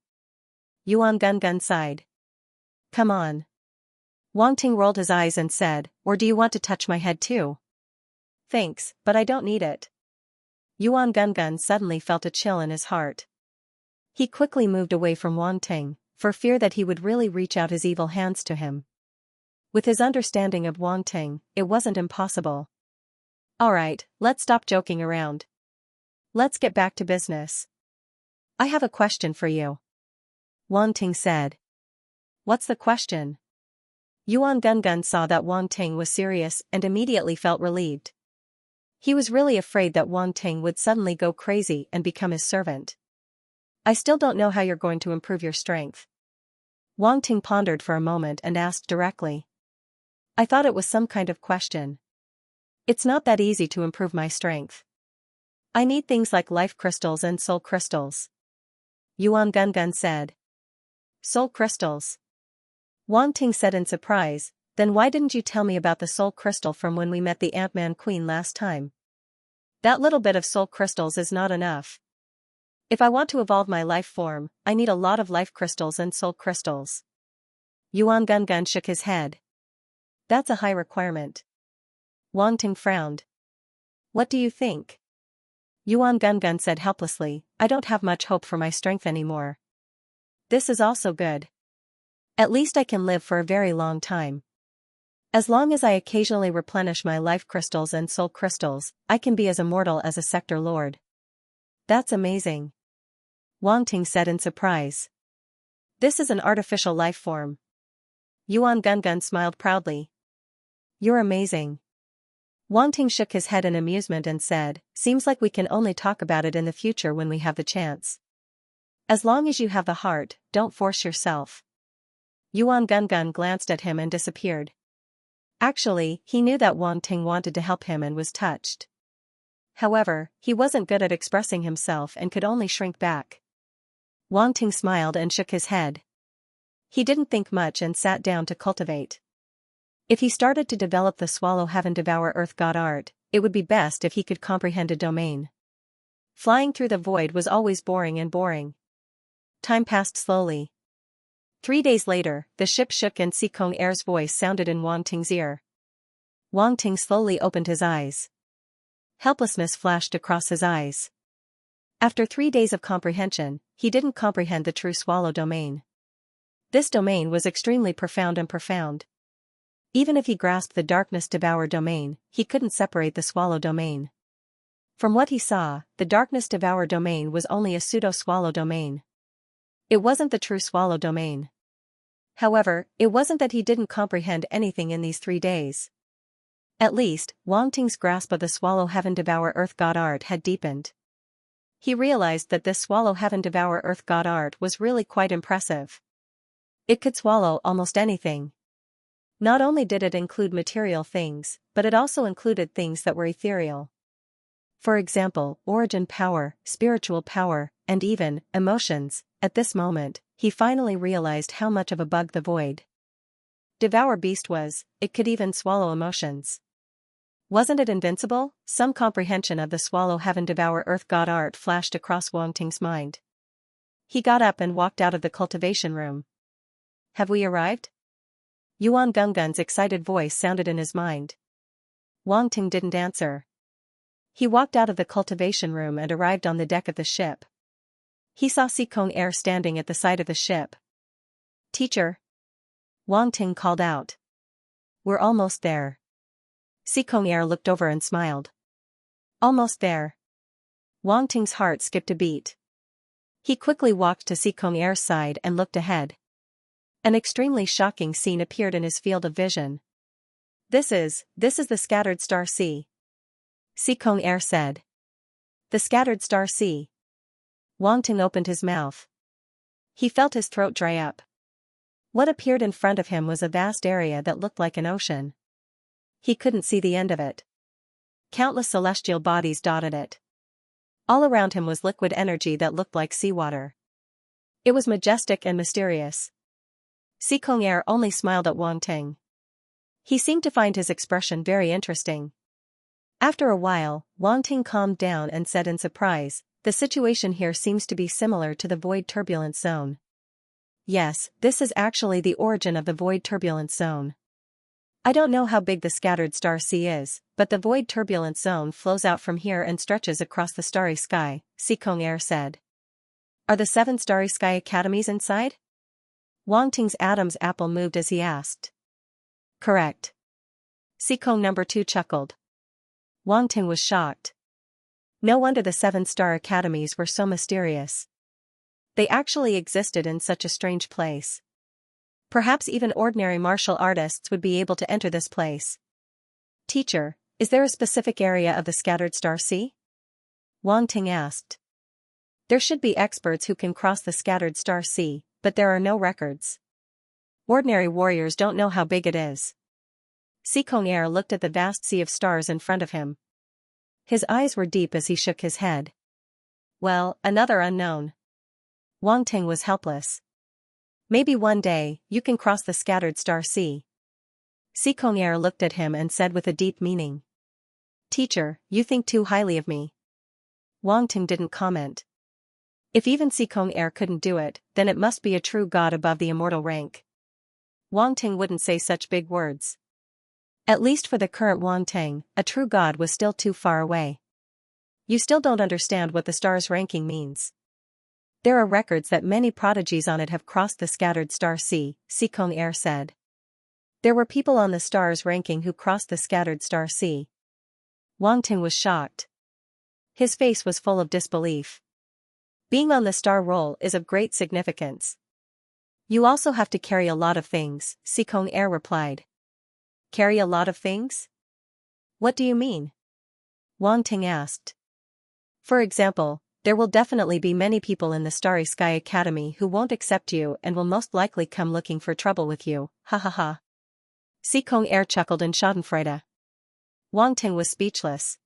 Yuan Gungun sighed. Come on. Wang Ting rolled his eyes and said, or do you want to touch my head too? Thanks, but I don't need it. Yuan Gungun suddenly felt a chill in his heart. He quickly moved away from Wang Ting, for fear that he would really reach out his evil hands to him. With his understanding of Wang Ting, it wasn't impossible. Alright, let's stop joking around. Let's get back to business. I have a question for you. Wang Ting said. What's the question? Yuan Gungun saw that Wang Ting was serious and immediately felt relieved. He was really afraid that Wang Ting would suddenly go crazy and become his servant. I still don't know how you're going to improve your strength. Wang Ting pondered for a moment and asked directly. I thought it was some kind of question. It's not that easy to improve my strength. I need things like life crystals and soul crystals. Yuan Gungun said. Soul crystals. Wang Ting said in surprise, then why didn't you tell me about the soul crystal from when we met the Ant-Man Queen last time? That little bit of soul crystals is not enough. If I want to evolve my life form, I need a lot of life crystals and soul crystals. Yuan Gungun shook his head. That's a high requirement. Wang Ting frowned. What do you think? Yuan Gungun said helplessly, I don't have much hope for my strength anymore. This is also good. At least I can live for a very long time. As long as I occasionally replenish my life crystals and soul crystals, I can be as immortal as a sector lord. That's amazing. Wang Ting said in surprise. This is an artificial life form. Yuan Gungun smiled proudly. You're amazing. Wang Ting shook his head in amusement and said, seems like we can only talk about it in the future when we have the chance. As long as you have the heart, don't force yourself. Yuan Gungun glanced at him and disappeared. Actually, he knew that Wang Ting wanted to help him and was touched. However, he wasn't good at expressing himself and could only shrink back. Wang Ting smiled and shook his head. He didn't think much and sat down to cultivate. If he started to develop the Swallow Heaven Devour Earth God art, it would be best if he could comprehend a domain. Flying through the void was always boring. Time passed slowly. 3 days later, the ship shook and Sikong Air's voice sounded in Wang Ting's ear. Wang Ting slowly opened his eyes. Helplessness flashed across his eyes. After 3 days of comprehension, he didn't comprehend the true Swallow domain. This domain was extremely profound. Even if he grasped the Darkness Devour domain, he couldn't separate the Swallow domain. From what he saw, the Darkness Devour domain was only a pseudo-Swallow domain. It wasn't the true Swallow domain. However, it wasn't that he didn't comprehend anything in these 3 days. At least, Wang Ting's grasp of the Swallow Heaven Devour Earth God art had deepened. He realized that this Swallow Heaven Devour Earth God art was really quite impressive. It could swallow almost anything. Not only did it include material things, but it also included things that were ethereal. For example, origin power, spiritual power, and even emotions. At this moment, he finally realized how much of a bug the void Devour Beast was. It could even swallow emotions. Wasn't it invincible? Some comprehension of the Swallow Heaven Devour Earth God art flashed across Wang Ting's mind. He got up and walked out of the cultivation room. Have we arrived? Yuan Gungun's excited voice sounded in his mind. Wang Ting didn't answer. He walked out of the cultivation room and arrived on the deck of the ship. He saw Xianxia standing at the side of the ship. "Teacher." Wang Ting called out. "We're almost there." Xianxia looked over and smiled. "Almost there." Wang Ting's heart skipped a beat. He quickly walked to Xianxia's side and looked ahead. An extremely shocking scene appeared in his field of vision. This is the scattered star sea," Xianxia said. "The scattered star sea." Wang Ting opened his mouth. He felt his throat dry up. What appeared in front of him was a vast area that looked like an ocean. He couldn't see the end of it. Countless celestial bodies dotted it. All around him was liquid energy that looked like seawater. It was majestic and mysterious. Xianxia only smiled at Wang Ting. He seemed to find his expression very interesting. After a while, Wang Ting calmed down and said in surprise, "The situation here seems to be similar to the void turbulence zone." "Yes, this is actually the origin of the void turbulence zone. I don't know how big the scattered star sea is, but the void turbulence zone flows out from here and stretches across the starry sky," Xianxia said. "Are the 7 starry sky academies inside?" Wang Ting's Adam's apple moved as he asked. "Correct." Xianxia number 2 chuckled. Wang Ting was shocked. No wonder the 7 star academies were so mysterious. They actually existed in such a strange place. Perhaps even ordinary martial artists would be able to enter this place. "Teacher, is there a specific area of the scattered star sea?" Wang Ting asked. "There should be experts who can cross the scattered star sea, but there are no records. Ordinary warriors don't know how big it is." Xianxia looked at the vast sea of stars in front of him. His eyes were deep as he shook his head. "Well, another unknown." Wang Ting was helpless. "Maybe one day, you can cross the scattered star sea." Xianxia looked at him and said with a deep meaning. "Teacher, you think too highly of me." Wang Ting didn't comment. If even Xianxia couldn't do it, then it must be a true god above the immortal rank. Wang Ting wouldn't say such big words. At least for the current Wang Ting, a true god was still too far away. "You still don't understand what the star's ranking means. There are records that many prodigies on it have crossed the scattered star sea," Xianxia said. "There were people on the star's ranking who crossed the scattered star sea." Wang Ting was shocked. His face was full of disbelief. "Being on the star roll is of great significance. You also have to carry a lot of things," Xianxia replied. "Carry a lot of things? What do you mean?" Wang Ting asked. "For example, there will definitely be many people in the Starry Sky Academy who won't accept you and will most likely come looking for trouble with you, ha ha ha." Xianxia chuckled in schadenfreude. Wang Ting was speechless.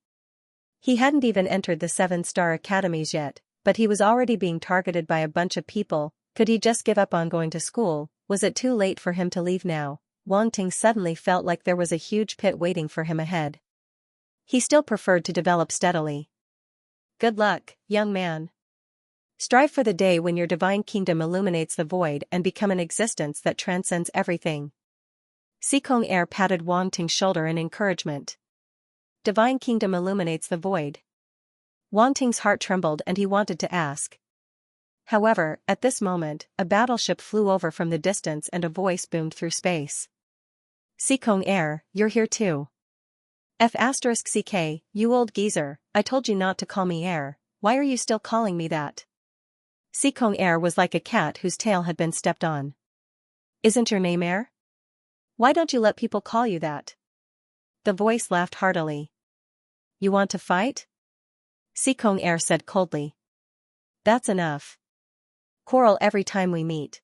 He hadn't even entered the 7 star academies yet, but he was already being targeted by a bunch of people. Could he just give up on going to school? Was it too late for him to leave now? Wang Ting suddenly felt like there was a huge pit waiting for him ahead. He still preferred to develop steadily. "Good luck, young man. Strive for the day when your divine kingdom illuminates the void and become an existence that transcends everything." Xianxia patted Wang Ting's shoulder in encouragement. Divine kingdom illuminates the void. Wang Ting's heart trembled and he wanted to ask. However, at this moment, a battleship flew over from the distance and a voice boomed through space. "Xianxia, you're here too. F***ck, you old geezer, I told you not to call me air, why are you still calling me that?" Xianxia was like a cat whose tail had been stepped on. "Isn't your name Air? Why don't you let people call you that?" The voice laughed heartily. "You want to fight?" Xianxia said coldly. "That's enough. Quarrel every time we meet.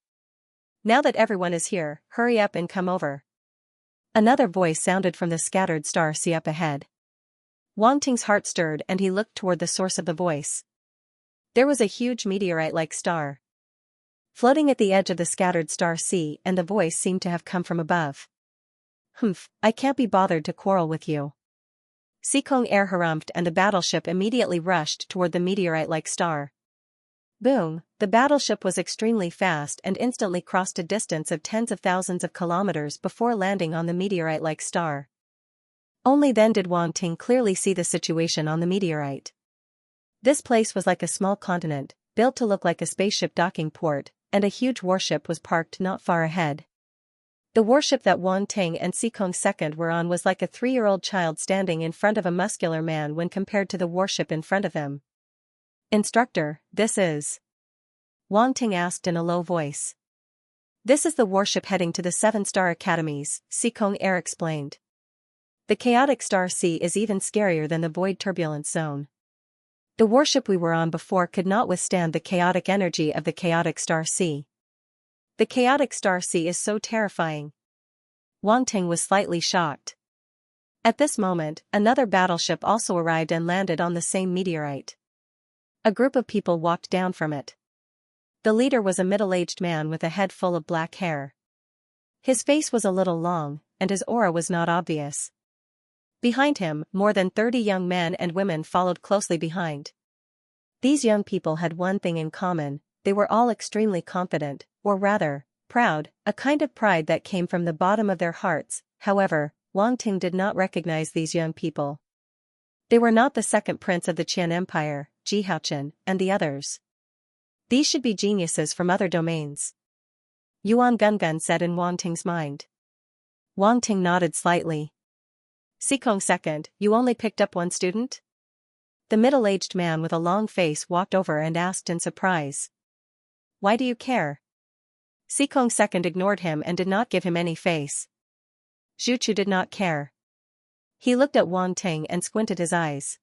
Now that everyone is here, hurry up and come over." Another voice sounded from the scattered star sea up ahead. Wang Ting's heart stirred and he looked toward the source of the voice. There was a huge meteorite-like star floating at the edge of the scattered star sea, and the voice seemed to have come from above. "Humph, I can't be bothered to quarrel with you." Xianxia harumphed and the battleship immediately rushed toward the meteorite-like star. Boom, the battleship was extremely fast and instantly crossed a distance of tens of thousands of kilometers before landing on the meteorite-like star. Only then did Wang Ting clearly see the situation on the meteorite. This place was like a small continent, built to look like a spaceship docking port, and a huge warship was parked not far ahead. The warship that Wang Ting and Xikong II were on was like a 3-year-old child standing in front of a muscular man when compared to the warship in front of him. "Instructor, this is?" Wang Ting asked in a low voice. "This is the warship heading to the 7-star academies," Xikong explained. "The chaotic star sea is even scarier than the void turbulence zone. The warship we were on before could not withstand the chaotic energy of the chaotic star sea. The chaotic star sea is so terrifying." Wang Ting was slightly shocked. At this moment, another battleship also arrived and landed on the same meteorite. A group of people walked down from it. The leader was a middle-aged man with a head full of black hair. His face was a little long, and his aura was not obvious. Behind him, more than 30 young men and women followed closely behind. These young people had one thing in common: they were all extremely confident, or rather, proud, a kind of pride that came from the bottom of their hearts. However, Wang Ting did not recognize these young people. They were not the second prince of the Qian Empire, Jihaochen, and the others. These should be geniuses from other domains. Yuan Gungun said in Wang Ting's mind. Wang Ting nodded slightly. "Xikong II, you only picked up one student?" The middle-aged man with a long face walked over and asked in surprise. "Why do you care?" Xikong II ignored him and did not give him any face. Zhu Chu did not care. He looked at Wang Ting and squinted his eyes.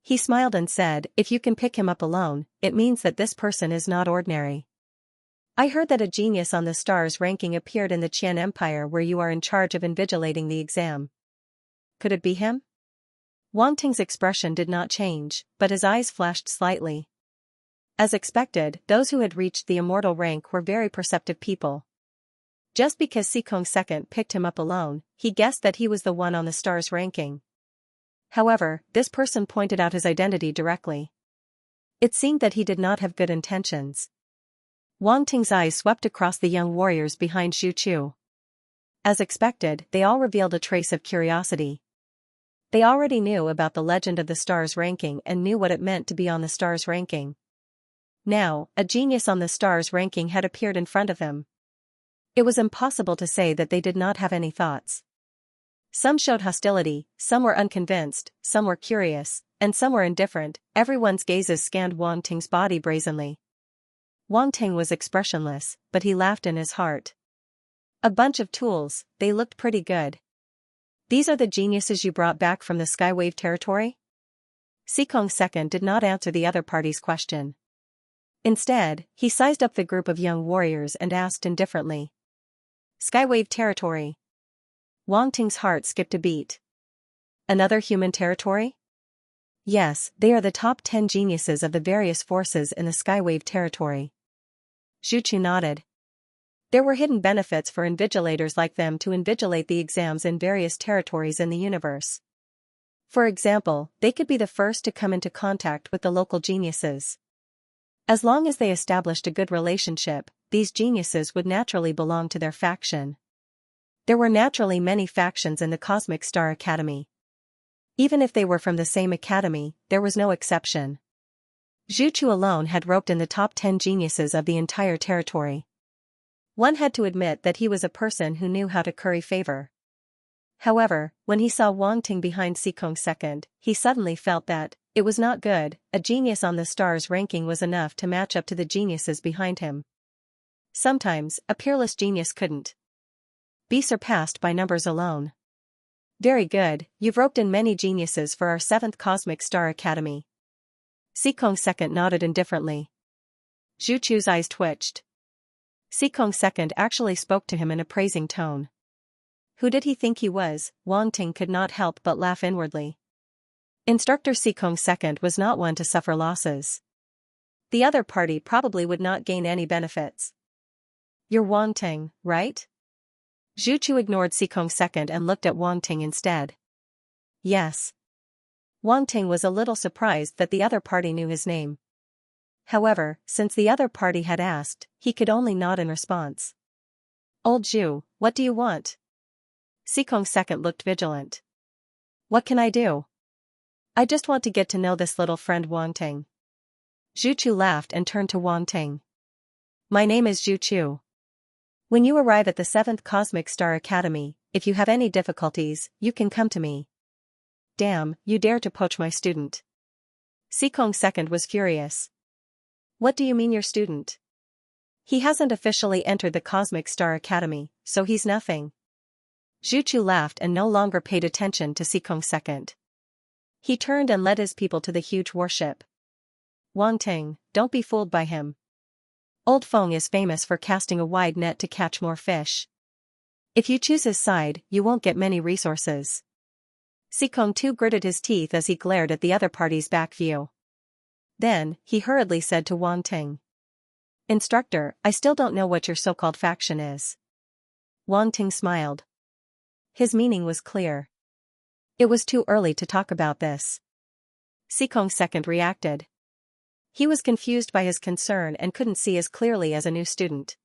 He smiled and said, "If you can pick him up alone, it means that this person is not ordinary. I heard that a genius on the stars ranking appeared in the Qian Empire where you are in charge of invigilating the exam. Could it be him?" Wang Ting's expression did not change, but his eyes flashed slightly. As expected, those who had reached the immortal rank were very perceptive people. Just because Xikong II picked him up alone, he guessed that he was the one on the stars ranking. However, this person pointed out his identity directly. It seemed that he did not have good intentions. Wang Ting's eyes swept across the young warriors behind Zhu Chu. As expected, they all revealed a trace of curiosity. They already knew about the legend of the stars ranking and knew what it meant to be on the stars ranking. Now, a genius on the stars ranking had appeared in front of him. It was impossible to say that they did not have any thoughts. Some showed hostility, some were unconvinced, some were curious, and some were indifferent. Everyone's gazes scanned Wang Ting's body brazenly. Wang Ting was expressionless, but he laughed in his heart. A bunch of tools, they looked pretty good. These are the geniuses you brought back from the Skywave territory? Xikong II did not answer the other party's question. Instead, he sized up the group of young warriors and asked indifferently. Skywave territory. Wang Ting's heart skipped a beat. Another human territory? Yes, they are the top 10 geniuses of the various forces in the Skywave territory. Zhu Chu nodded. There were hidden benefits for invigilators like them to invigilate the exams in various territories in the universe. For example, they could be the first to come into contact with the local geniuses. As long as they established a good relationship, these geniuses would naturally belong to their faction. There were naturally many factions in the Cosmic Star Academy. Even if they were from the same academy, there was no exception. Zhu Chu alone had roped in the top 10 geniuses of the entire territory. One had to admit that he was a person who knew how to curry favor. However, when he saw Wang Ting behind Xikong II, he suddenly felt that it was not good. A genius on the stars ranking was enough to match up to the geniuses behind him. Sometimes, a peerless genius couldn't be surpassed by numbers alone. Very good, you've roped in many geniuses for our 7th Cosmic Star Academy. Xikong II nodded indifferently. Zhu Chu's eyes twitched. Xikong II actually spoke to him in a praising tone. Who did he think he was? Wang Ting could not help but laugh inwardly. Instructor Xikong II was not one to suffer losses. The other party probably would not gain any benefits. You're Wang Ting, right? Zhu Chu ignored Xikong II and looked at Wang Ting instead. Yes. Wang Ting was a little surprised that the other party knew his name. However, since the other party had asked, he could only nod in response. Old Zhu, what do you want? Xikong II looked vigilant. What can I do? I just want to get to know this little friend Wang Ting. Zhu Chu laughed and turned to Wang Ting. My name is Zhu Chu. When you arrive at the 7th Cosmic Star Academy, if you have any difficulties, you can come to me. Damn, you dare to poach my student. Sikong II was furious. What do you mean your student? He hasn't officially entered the Cosmic Star Academy, so he's nothing. Zhu Chu laughed and no longer paid attention to Sikong II. He turned and led his people to the huge warship. Wang Ting, don't be fooled by him. Old Feng is famous for casting a wide net to catch more fish. If you choose his side, you won't get many resources. Sikong II gritted his teeth as he glared at the other party's back view. Then, he hurriedly said to Wang Ting. Instructor, I still don't know what your so-called faction is. Wang Ting smiled. His meaning was clear. It was too early to talk about this. Sikong II reacted. He was confused by his concern and couldn't see as clearly as a new student.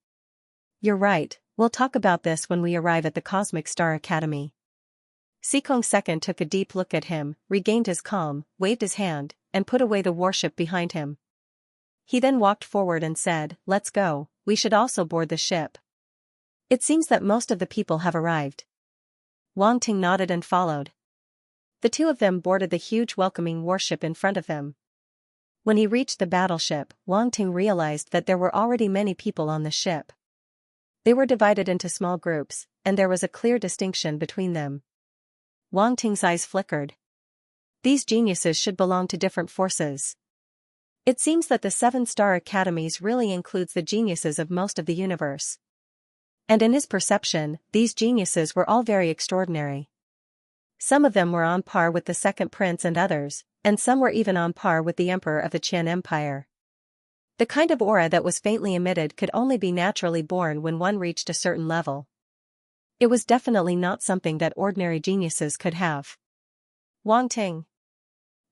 You're right, we'll talk about this when we arrive at the Cosmic Star Academy. Sikong II took a deep look at him, regained his calm, waved his hand, and put away the warship behind him. He then walked forward and said, Let's go, we should also board the ship. It seems that most of the people have arrived. Wang Ting nodded and followed. The two of them boarded the huge welcoming warship in front of them. When he reached the battleship, Wang Ting realized that there were already many people on the ship. They were divided into small groups, and there was a clear distinction between them. Wang Ting's eyes flickered. These geniuses should belong to different forces. It seems that the 7-star academies really includes the geniuses of most of the universe. And in his perception, these geniuses were all very extraordinary. Some of them were on par with the second prince and others, and some were even on par with the emperor of the Qian Empire. The kind of aura that was faintly emitted could only be naturally born when one reached a certain level. It was definitely not something that ordinary geniuses could have. Wang Ting.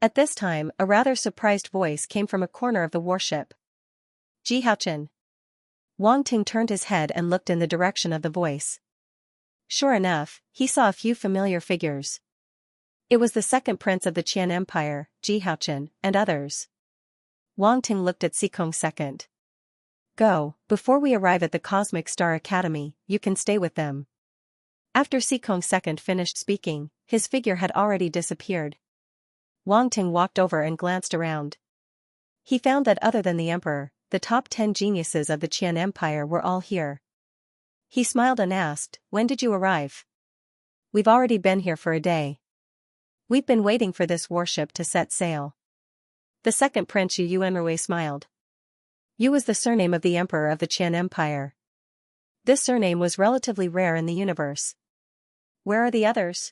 At this time, a rather surprised voice came from a corner of the warship. Ji Haochen. Wang Ting turned his head and looked in the direction of the voice. Sure enough, he saw a few familiar figures. It was the second prince of the Qian Empire, Ji Haochen, and others. Wang Ting looked at Sikong II. Go, before we arrive at the Cosmic Star Academy, you can stay with them. After Sikong II finished speaking, his figure had already disappeared. Wang Ting walked over and glanced around. He found that other than the emperor, the top 10 geniuses of the Qian Empire were all here. He smiled and asked, When did you arrive? We've already been here for a day. We've been waiting for this warship to set sail. The second prince Yu Yuanrui smiled. Yu was the surname of the emperor of the Qian Empire. This surname was relatively rare in the universe. Where are the others?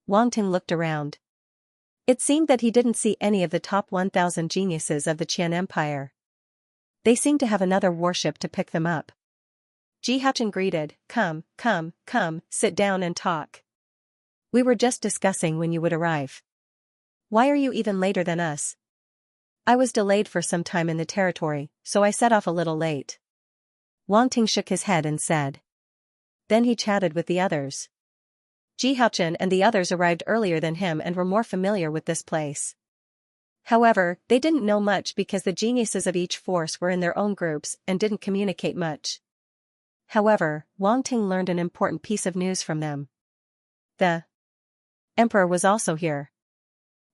Wang Ting looked around. It seemed that he didn't see any of the top 1,000 geniuses of the Qian Empire. They seemed to have another warship to pick them up. Ji Haochen greeted, Come, sit down and talk. We were just discussing when you would arrive. Why are you even later than us? I was delayed for some time in the territory, so I set off a little late. Wang Ting shook his head and said. Then he chatted with the others. Ji Haochen and the others arrived earlier than him and were more familiar with this place. However, they didn't know much because the geniuses of each force were in their own groups and didn't communicate much. However, Wang Ting learned an important piece of news from them. The emperor was also here.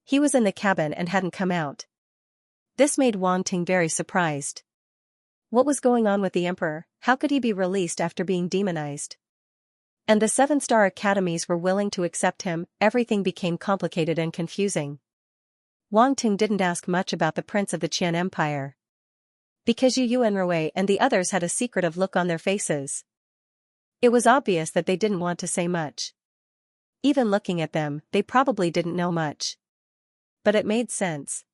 He was in the cabin and hadn't come out. This made Wang Ting very surprised. What was going on with the emperor? How could he be released after being demonized? And the 7-star academies were willing to accept him. Everything became complicated and confusing. Wang Ting didn't ask much about the prince of the Qian Empire. Because Yu Yuanrui and the others had a secretive look on their faces. It was obvious that they didn't want to say much. Even looking at them, they probably didn't know much. But it made sense.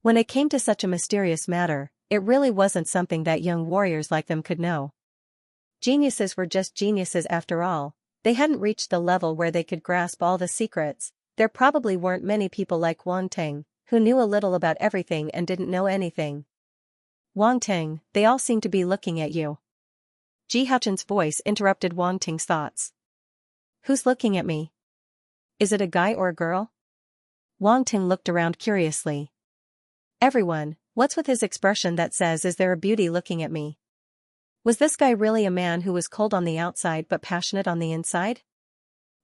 When it came to such a mysterious matter, it really wasn't something that young warriors like them could know. Geniuses were just geniuses after all. They hadn't reached the level where they could grasp all the secrets. There probably weren't many people like Wang Ting, who knew a little about everything and didn't know anything. Wang Ting, they all seem to be looking at you. Ji Haochen's voice interrupted Wang Ting's thoughts. Who's looking at me? Is it a guy or a girl? Wang Ting looked around curiously. Everyone, what's with his expression that says, is there a beauty looking at me? Was this guy really a man who was cold on the outside but passionate on the inside?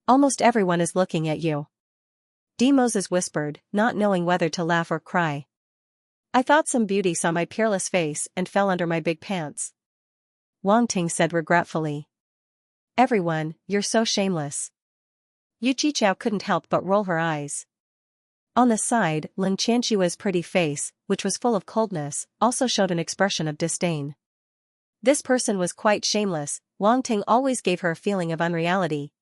Almost everyone is looking at you. D. Moses whispered, not knowing whether to laugh or cry. I thought some beauty saw my peerless face and fell under my big pants. Wang Ting said regretfully. Everyone, you're so shameless. Yu Qichao couldn't help but roll her eyes. On the side, Lin Qianxua's pretty face, which was full of coldness, also showed an expression of disdain. This person was quite shameless. Wang Ting always gave her a feeling of unreality.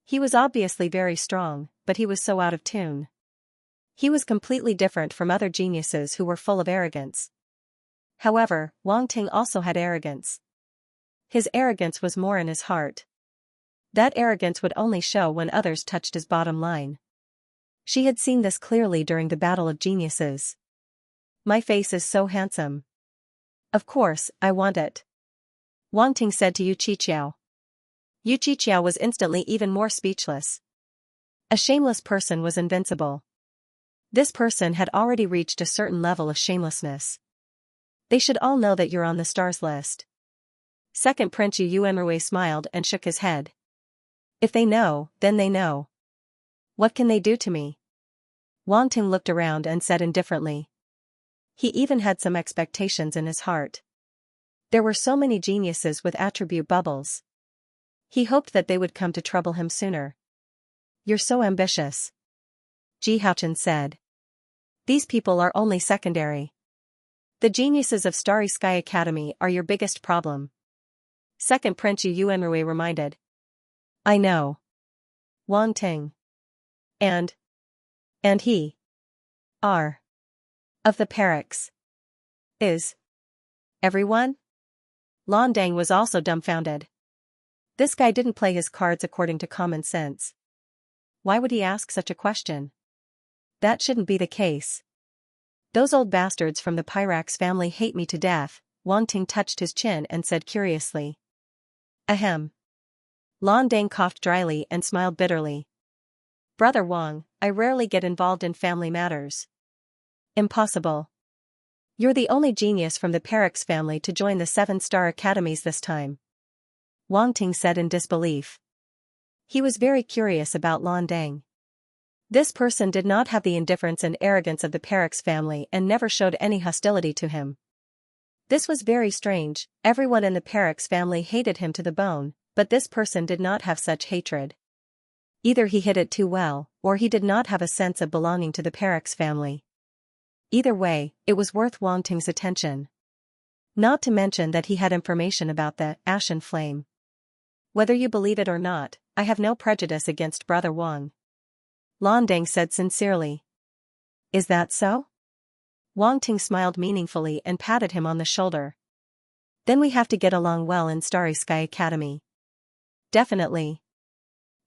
He was obviously very strong, but he was so out of tune. He was completely different from other geniuses who were full of arrogance. However, Wang Ting also had arrogance. His arrogance was more in his heart. That arrogance would only show when others touched his bottom line. She had seen this clearly during the battle of geniuses. My face is so handsome. Of course, I want it. Wang Ting said to Yu Qichao. Yu Qichao was instantly even more speechless. A shameless person was invincible. This person had already reached a certain level of shamelessness. They should all know that you're on the stars list. Second Prince Yu Yuanrui smiled and shook his head. If they know, then they know. What can they do to me? Wang Ting looked around and said indifferently. He even had some expectations in his heart. There were so many geniuses with attribute bubbles. He hoped that they would come to trouble him sooner. You're so ambitious. Ji Haochen said. These people are only secondary. The geniuses of Starry Sky Academy are your biggest problem. Second Prince Yu Yuanrui reminded. I know. Wang Ting. And he. Are. Of the Parrots. Is. Everyone? Lan Dang was also dumbfounded. This guy didn't play his cards according to common sense. Why would he ask such a question? That shouldn't be the case. Those old bastards from the Pyrax family hate me to death. Wang Ting touched his chin and said curiously. Ahem. Lan Dang coughed dryly and smiled bitterly. Brother Wang, I rarely get involved in family matters. Impossible. You're the only genius from the Pyrax family to join the 7-star academies this time. Wang Ting said in disbelief. He was very curious about Lan Dang. This person did not have the indifference and arrogance of the Pyrax family and never showed any hostility to him. This was very strange. Everyone in the Pyrax family hated him to the bone, but this person did not have such hatred. Either he hid it too well, or he did not have a sense of belonging to the Pyrax family. Either way, it was worth Wang Ting's attention. Not to mention that he had information about the Ashen Flame. Whether you believe it or not, I have no prejudice against Brother Wang. Lan Dang said sincerely. Is that so? Wang Ting smiled meaningfully and patted him on the shoulder. Then we have to get along well in Starry Sky Academy. Definitely.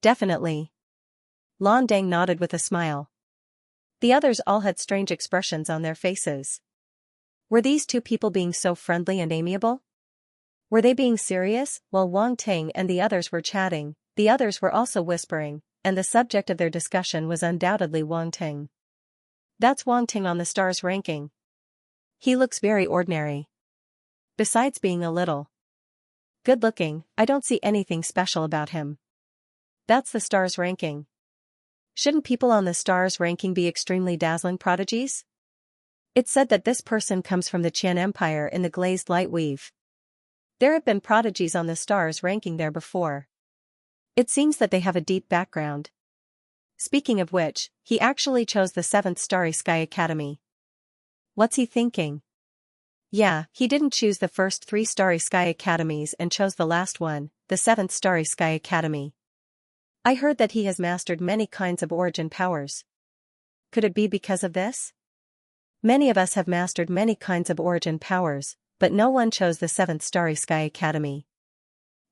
Definitely. Lan Dang nodded with a smile. The others all had strange expressions on their faces. Were these two people being so friendly and amiable? Were they being serious? While Wang Ting and the others were chatting, the others were also whispering, and the subject of their discussion was undoubtedly Wang Ting. That's Wang Ting on the stars ranking. He looks very ordinary. Besides being a little good looking, I don't see anything special about him. That's the stars ranking. Shouldn't people on the stars ranking be extremely dazzling prodigies? It's said that this person comes from the Qian Empire in the glazed light weave. There have been prodigies on the stars ranking there before. It seems that they have a deep background. Speaking of which, he actually chose the 7th Starry Sky Academy. What's he thinking? Yeah, he didn't choose the first 3 Starry Sky Academies and chose the last one, the 7th Starry Sky Academy. I heard that he has mastered many kinds of origin powers. Could it be because of this? Many of us have mastered many kinds of origin powers, but no one chose the 7th Starry Sky Academy.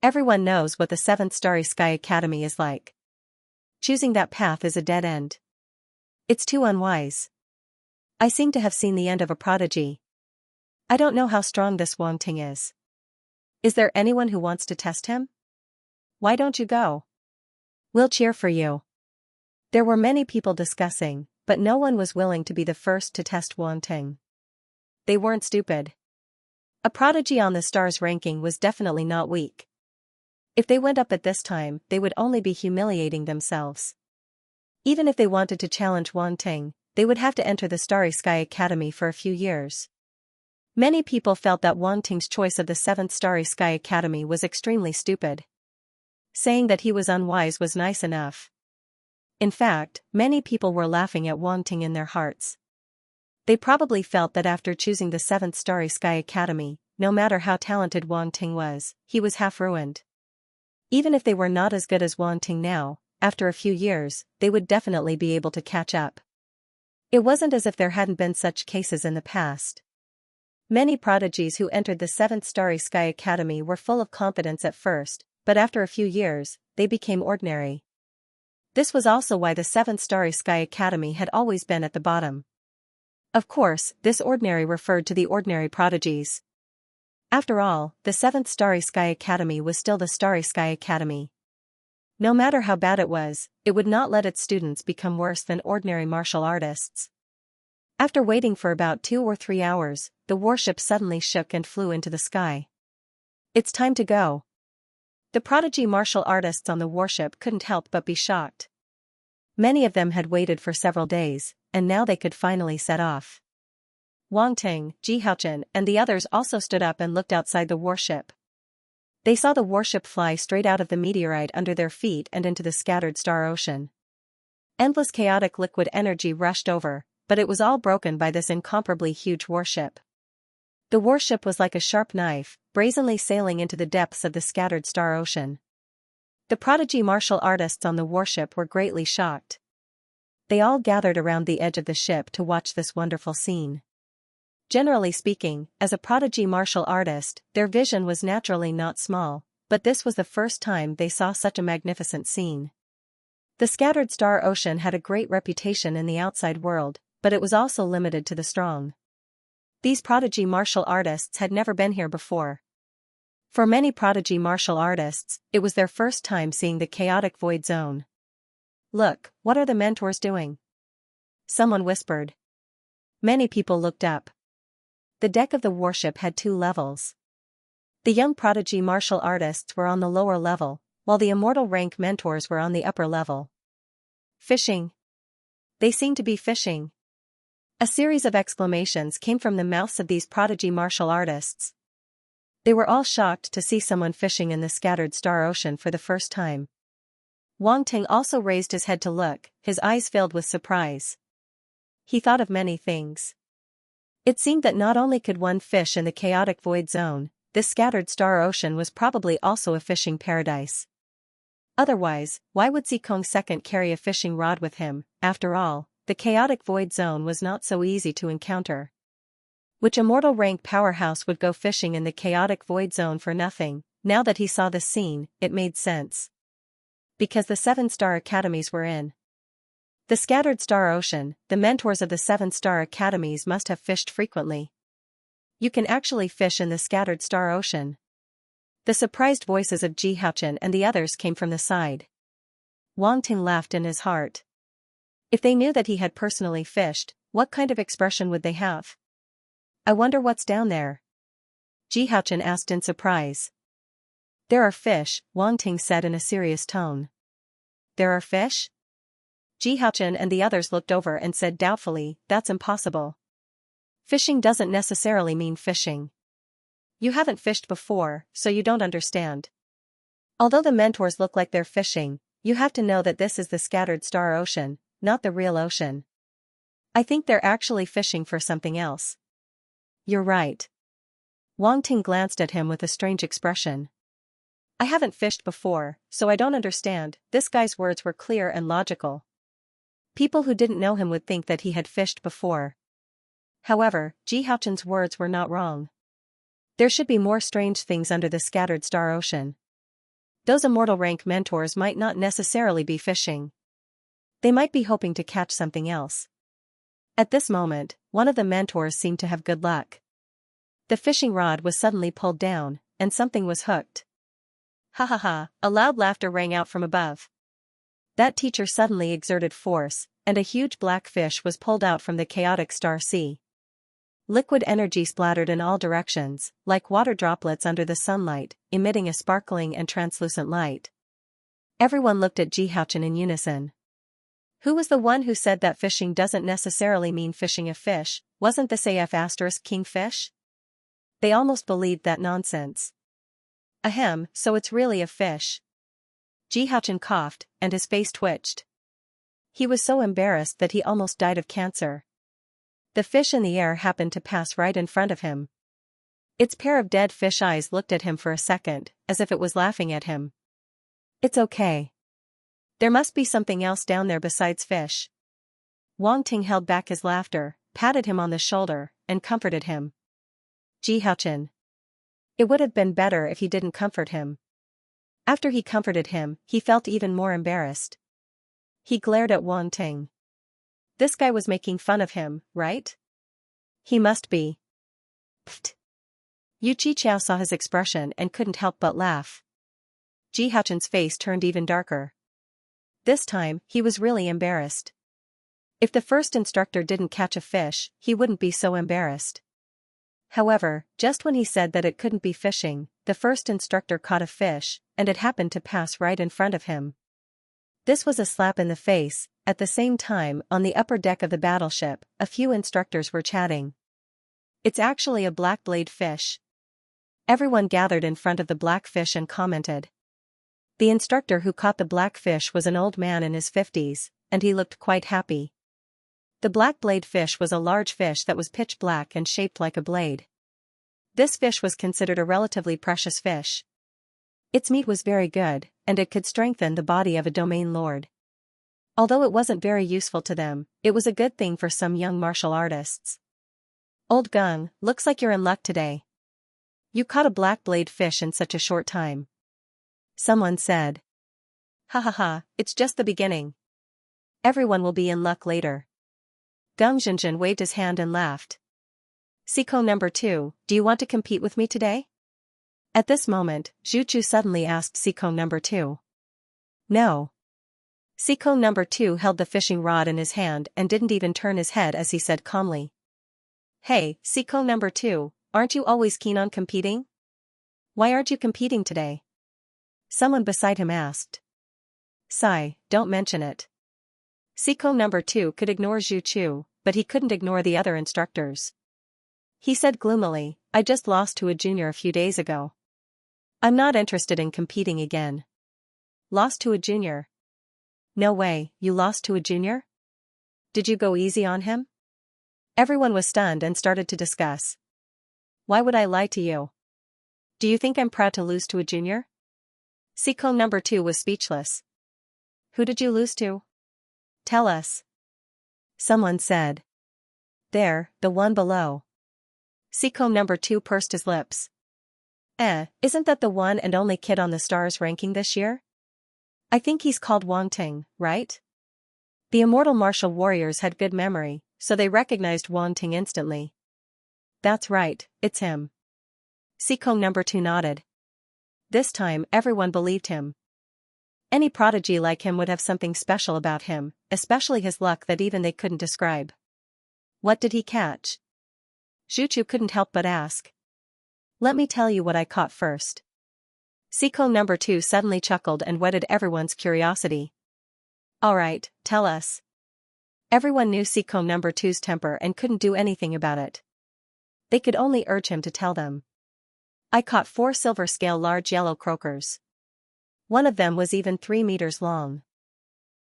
Everyone knows what the 7th Starry Sky Academy is like. Choosing that path is a dead end. It's too unwise. I seem to have seen the end of a prodigy. I don't know how strong this Wang Ting is. Is there anyone who wants to test him? Why don't you go? We'll cheer for you. There were many people discussing, but no one was willing to be the first to test Wanting. They weren't stupid. A prodigy on the stars ranking was definitely not weak. If they went up at this time, they would only be humiliating themselves. Even if they wanted to challenge Wanting, they would have to enter the Starry Sky Academy for a few years. Many people felt that Wanting's choice of the 7th Starry Sky Academy was extremely stupid. Saying that he was unwise was nice enough. In fact, many people were laughing at Wanting in their hearts. They probably felt that after choosing the 7th Starry Sky Academy, no matter how talented Wanting was, he was half ruined. Even if they were not as good as Wanting now, after a few years, they would definitely be able to catch up. It wasn't as if there hadn't been such cases in the past. Many prodigies who entered the 7th Starry Sky Academy were full of confidence at first, but after a few years, they became ordinary. This was also why the 7th Starry Sky Academy had always been at the bottom. Of course, this ordinary referred to the ordinary prodigies. After all, the 7th Starry Sky Academy was still the Starry Sky Academy. No matter how bad it was, it would not let its students become worse than ordinary martial artists. After waiting for about 2 or 3 hours, the warship suddenly shook and flew into the sky. It's time to go. The prodigy martial artists on the warship couldn't help but be shocked. Many of them had waited for several days, and now they could finally set off. Wanting, Xianxia, and the others also stood up and looked outside the warship. They saw the warship fly straight out of the meteorite under their feet and into the scattered star ocean. Endless chaotic liquid energy rushed over, but it was all broken by this incomparably huge warship. The warship was like a sharp knife, brazenly sailing into the depths of the scattered star ocean. The prodigy martial artists on the warship were greatly shocked. They all gathered around the edge of the ship to watch this wonderful scene. Generally speaking, as a prodigy martial artist, their vision was naturally not small, but this was the first time they saw such a magnificent scene. The scattered star ocean had a great reputation in the outside world, but it was also limited to the strong. These prodigy martial artists had never been here before. For many prodigy martial artists, it was their first time seeing the chaotic void zone. "Look, what are the mentors doing?" someone whispered. Many people looked up. The deck of the warship had 2 levels. The young prodigy martial artists were on the lower level, while the immortal rank mentors were on the upper level. Fishing. They seemed to be fishing. A series of exclamations came from the mouths of these prodigy martial artists. They were all shocked to see someone fishing in the scattered star ocean for the first time. Wanting also raised his head to look, his eyes filled with surprise. He thought of many things. It seemed that not only could one fish in the chaotic void zone, this scattered star ocean was probably also a fishing paradise. Otherwise, why would Zikong II carry a fishing rod with him? After all, the chaotic void zone was not so easy to encounter. Which immortal rank powerhouse would go fishing in the chaotic void zone for nothing? Now that he saw the scene, it made sense. Because the 7-star academies were in the scattered star ocean, the mentors of the 7-star academies must have fished frequently. You can actually fish in the scattered star ocean. The surprised voices of Xianxia and the others came from the side. Wanting laughed in his heart. If they knew that he had personally fished, what kind of expression would they have? "I wonder what's down there?" Xianxia asked in surprise. "There are fish," Wanting said in a serious tone. "There are fish?" Xianxia and the others looked over and said doubtfully, "That's impossible. Fishing doesn't necessarily mean fishing. You haven't fished before, so you don't understand. Although the mentors look like they're fishing, you have to know that this is the scattered star ocean, not the real ocean. I think they're actually fishing for something else." "You're right." Wanting glanced at him with a strange expression. "I haven't fished before, so I don't understand." This guy's words were clear and logical. People who didn't know him would think that he had fished before. However, Xianxia's words were not wrong. There should be more strange things under the scattered star ocean. Those immortal rank mentors might not necessarily be fishing. They might be hoping to catch something else. At this moment, one of the mentors seemed to have good luck. The fishing rod was suddenly pulled down, and something was hooked. Ha ha ha, a loud laughter rang out from above. That teacher suddenly exerted force, and a huge black fish was pulled out from the chaotic star sea. Liquid energy splattered in all directions, like water droplets under the sunlight, emitting a sparkling and translucent light. Everyone looked at Xianxia in unison. Who was the one who said that fishing doesn't necessarily mean fishing a fish? Wasn't this kingfish? They almost believed that nonsense. Ahem, so it's really a fish. Xianxia coughed, and his face twitched. He was so embarrassed that he almost died of cancer. The fish in the air happened to pass right in front of him. Its pair of dead fish eyes looked at him for a second, as if it was laughing at him. It's okay. There must be something else down there besides fish. Wang Ting held back his laughter, patted him on the shoulder, and comforted him. Xianxia. It would have been better if he didn't comfort him. After he comforted him, he felt even more embarrassed. He glared at Wang Ting. This guy was making fun of him, right? He must be. Pfft. Yu Qichao saw his expression and couldn't help but laugh. Xianxia's face turned even darker. This time, he was really embarrassed. If the first instructor didn't catch a fish, he wouldn't be so embarrassed. However, just when he said that it couldn't be fishing, the first instructor caught a fish, and it happened to pass right in front of him. This was a slap in the face. At the same time, on the upper deck of the battleship, a few instructors were chatting. It's actually a black-blade fish. Everyone gathered in front of the black fish and commented. The instructor who caught the black fish was an old man in his 50s, and he looked quite happy. The black-blade fish was a large fish that was pitch black and shaped like a blade. This fish was considered a relatively precious fish. Its meat was very good, and it could strengthen the body of a domain lord. Although it wasn't very useful to them, it was a good thing for some young martial artists. Old Gung, looks like you're in luck today. You caught a black-blade fish in such a short time. Someone said. Ha ha ha, it's just the beginning. Everyone will be in luck later. Gung Zhenjin waved his hand and laughed. Siko number 2, do you want to compete with me today? At this moment, Zhu Chu suddenly asked Siko number 2. No. Siko number 2 held the fishing rod in his hand and didn't even turn his head as he said calmly. Hey, Siko number 2, aren't you always keen on competing? Why aren't you competing today? Someone beside him asked. Sigh, don't mention it. Siko number 2 could ignore Zhu Chu, but he couldn't ignore the other instructors. He said gloomily, I just lost to a junior a few days ago. I'm not interested in competing again. Lost to a junior? No way, you lost to a junior? Did you go easy on him? Everyone was stunned and started to discuss. Why would I lie to you? Do you think I'm proud to lose to a junior? Siko number 2 was speechless. Who did you lose to? Tell us. Someone said. There, the one below. Siko number 2 pursed his lips. Isn't that the one and only kid on the stars ranking this year? I think he's called Wang Ting, right? The immortal martial warriors had good memory, so they recognized Wang Ting instantly. That's right, it's him. Siko number 2 nodded. This time everyone believed him. Any prodigy like him would have something special about him, especially his luck that even they couldn't describe. What did he catch? Zhu Chu couldn't help but ask. Let me tell you what I caught first. Siko number 2 suddenly chuckled and whetted everyone's curiosity. Alright, tell us. Everyone knew Siko number 2's temper and couldn't do anything about it. They could only urge him to tell them. I caught 4 silver-scale large yellow croakers. One of them was even 3 meters long.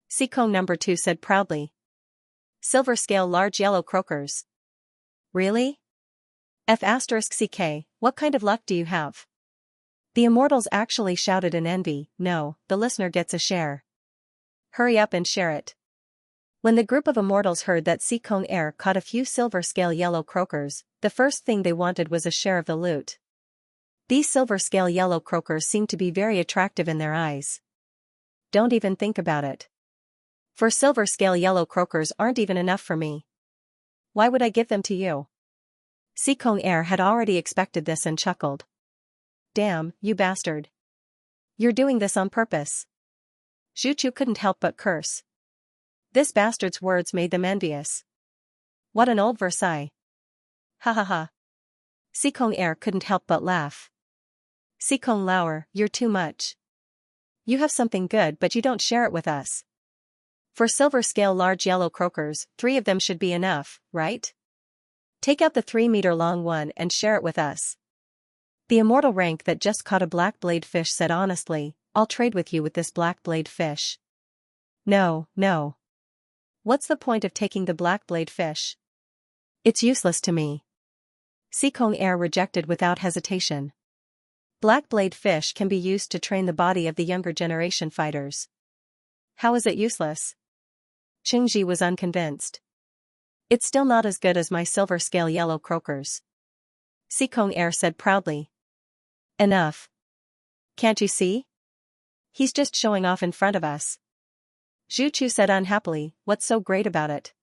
Siko number 2 said proudly. Silver-scale large yellow croakers. Really? F***CK, what kind of luck do you have? The immortals actually shouted in envy. No, the listener gets a share. Hurry up and share it. When the group of immortals heard that Sikong Air caught a few silver-scale yellow croakers, the first thing they wanted was a share of the loot. These silver-scale yellow croakers seemed to be very attractive in their eyes. Don't even think about it. 4 silver-scale yellow croakers aren't even enough for me. Why would I give them to you? Sikong Air had already expected this and chuckled. Damn, you bastard. You're doing this on purpose. Zhu Chu couldn't help but curse. This bastard's words made them envious. What an old Versailles. Ha ha ha. Sikong Air couldn't help but laugh. Sikong Lauer, you're too much. You have something good but you don't share it with us. For silver scale large yellow croakers, 3 of them should be enough, right? Take out the 3-meter-long one and share it with us. The immortal rank that just caught a black blade fish said honestly, I'll trade with you with this black blade fish. No, no. What's the point of taking the black blade fish? It's useless to me. Sikong Air rejected without hesitation. Black blade fish can be used to train the body of the younger generation fighters. How is it useless? Qingji was unconvinced. It's still not as good as my silver scale yellow croakers. Sikong Air said proudly. Enough. Can't you see? He's just showing off in front of us. Zhu Chu said unhappily, what's so great about it?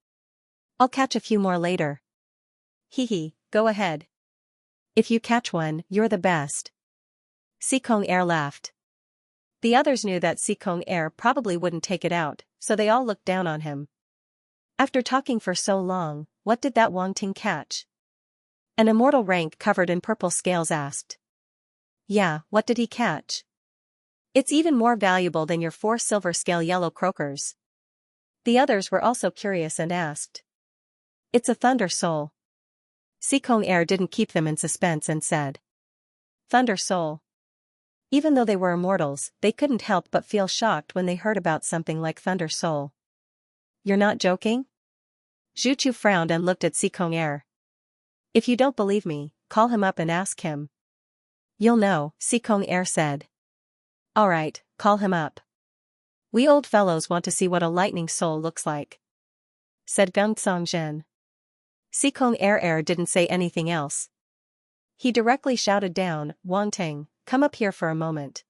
I'll catch a few more later. Hee hee, go ahead. If you catch one, you're the best. Sikong Air laughed. The others knew that Sikong Air probably wouldn't take it out, so they all looked down on him. After talking for so long, what did that Wang Ting catch? An immortal rank covered in purple scales asked. Yeah, what did he catch? It's even more valuable than your 4 silver scale yellow croakers. The others were also curious and asked. It's a thunder soul. Sikong Air didn't keep them in suspense and said. Thunder soul. Even though they were immortals, they couldn't help but feel shocked when they heard about something like Thunder Soul. You're not joking? Zhu Chu frowned and looked at Sikong Air. If you don't believe me, call him up and ask him. You'll know, Sikong Air said. Alright, call him up. We old fellows want to see what a lightning soul looks like, said Gung Songzhen. Sikong Air didn't say anything else. He directly shouted down, Wang Ting, come up here for a moment.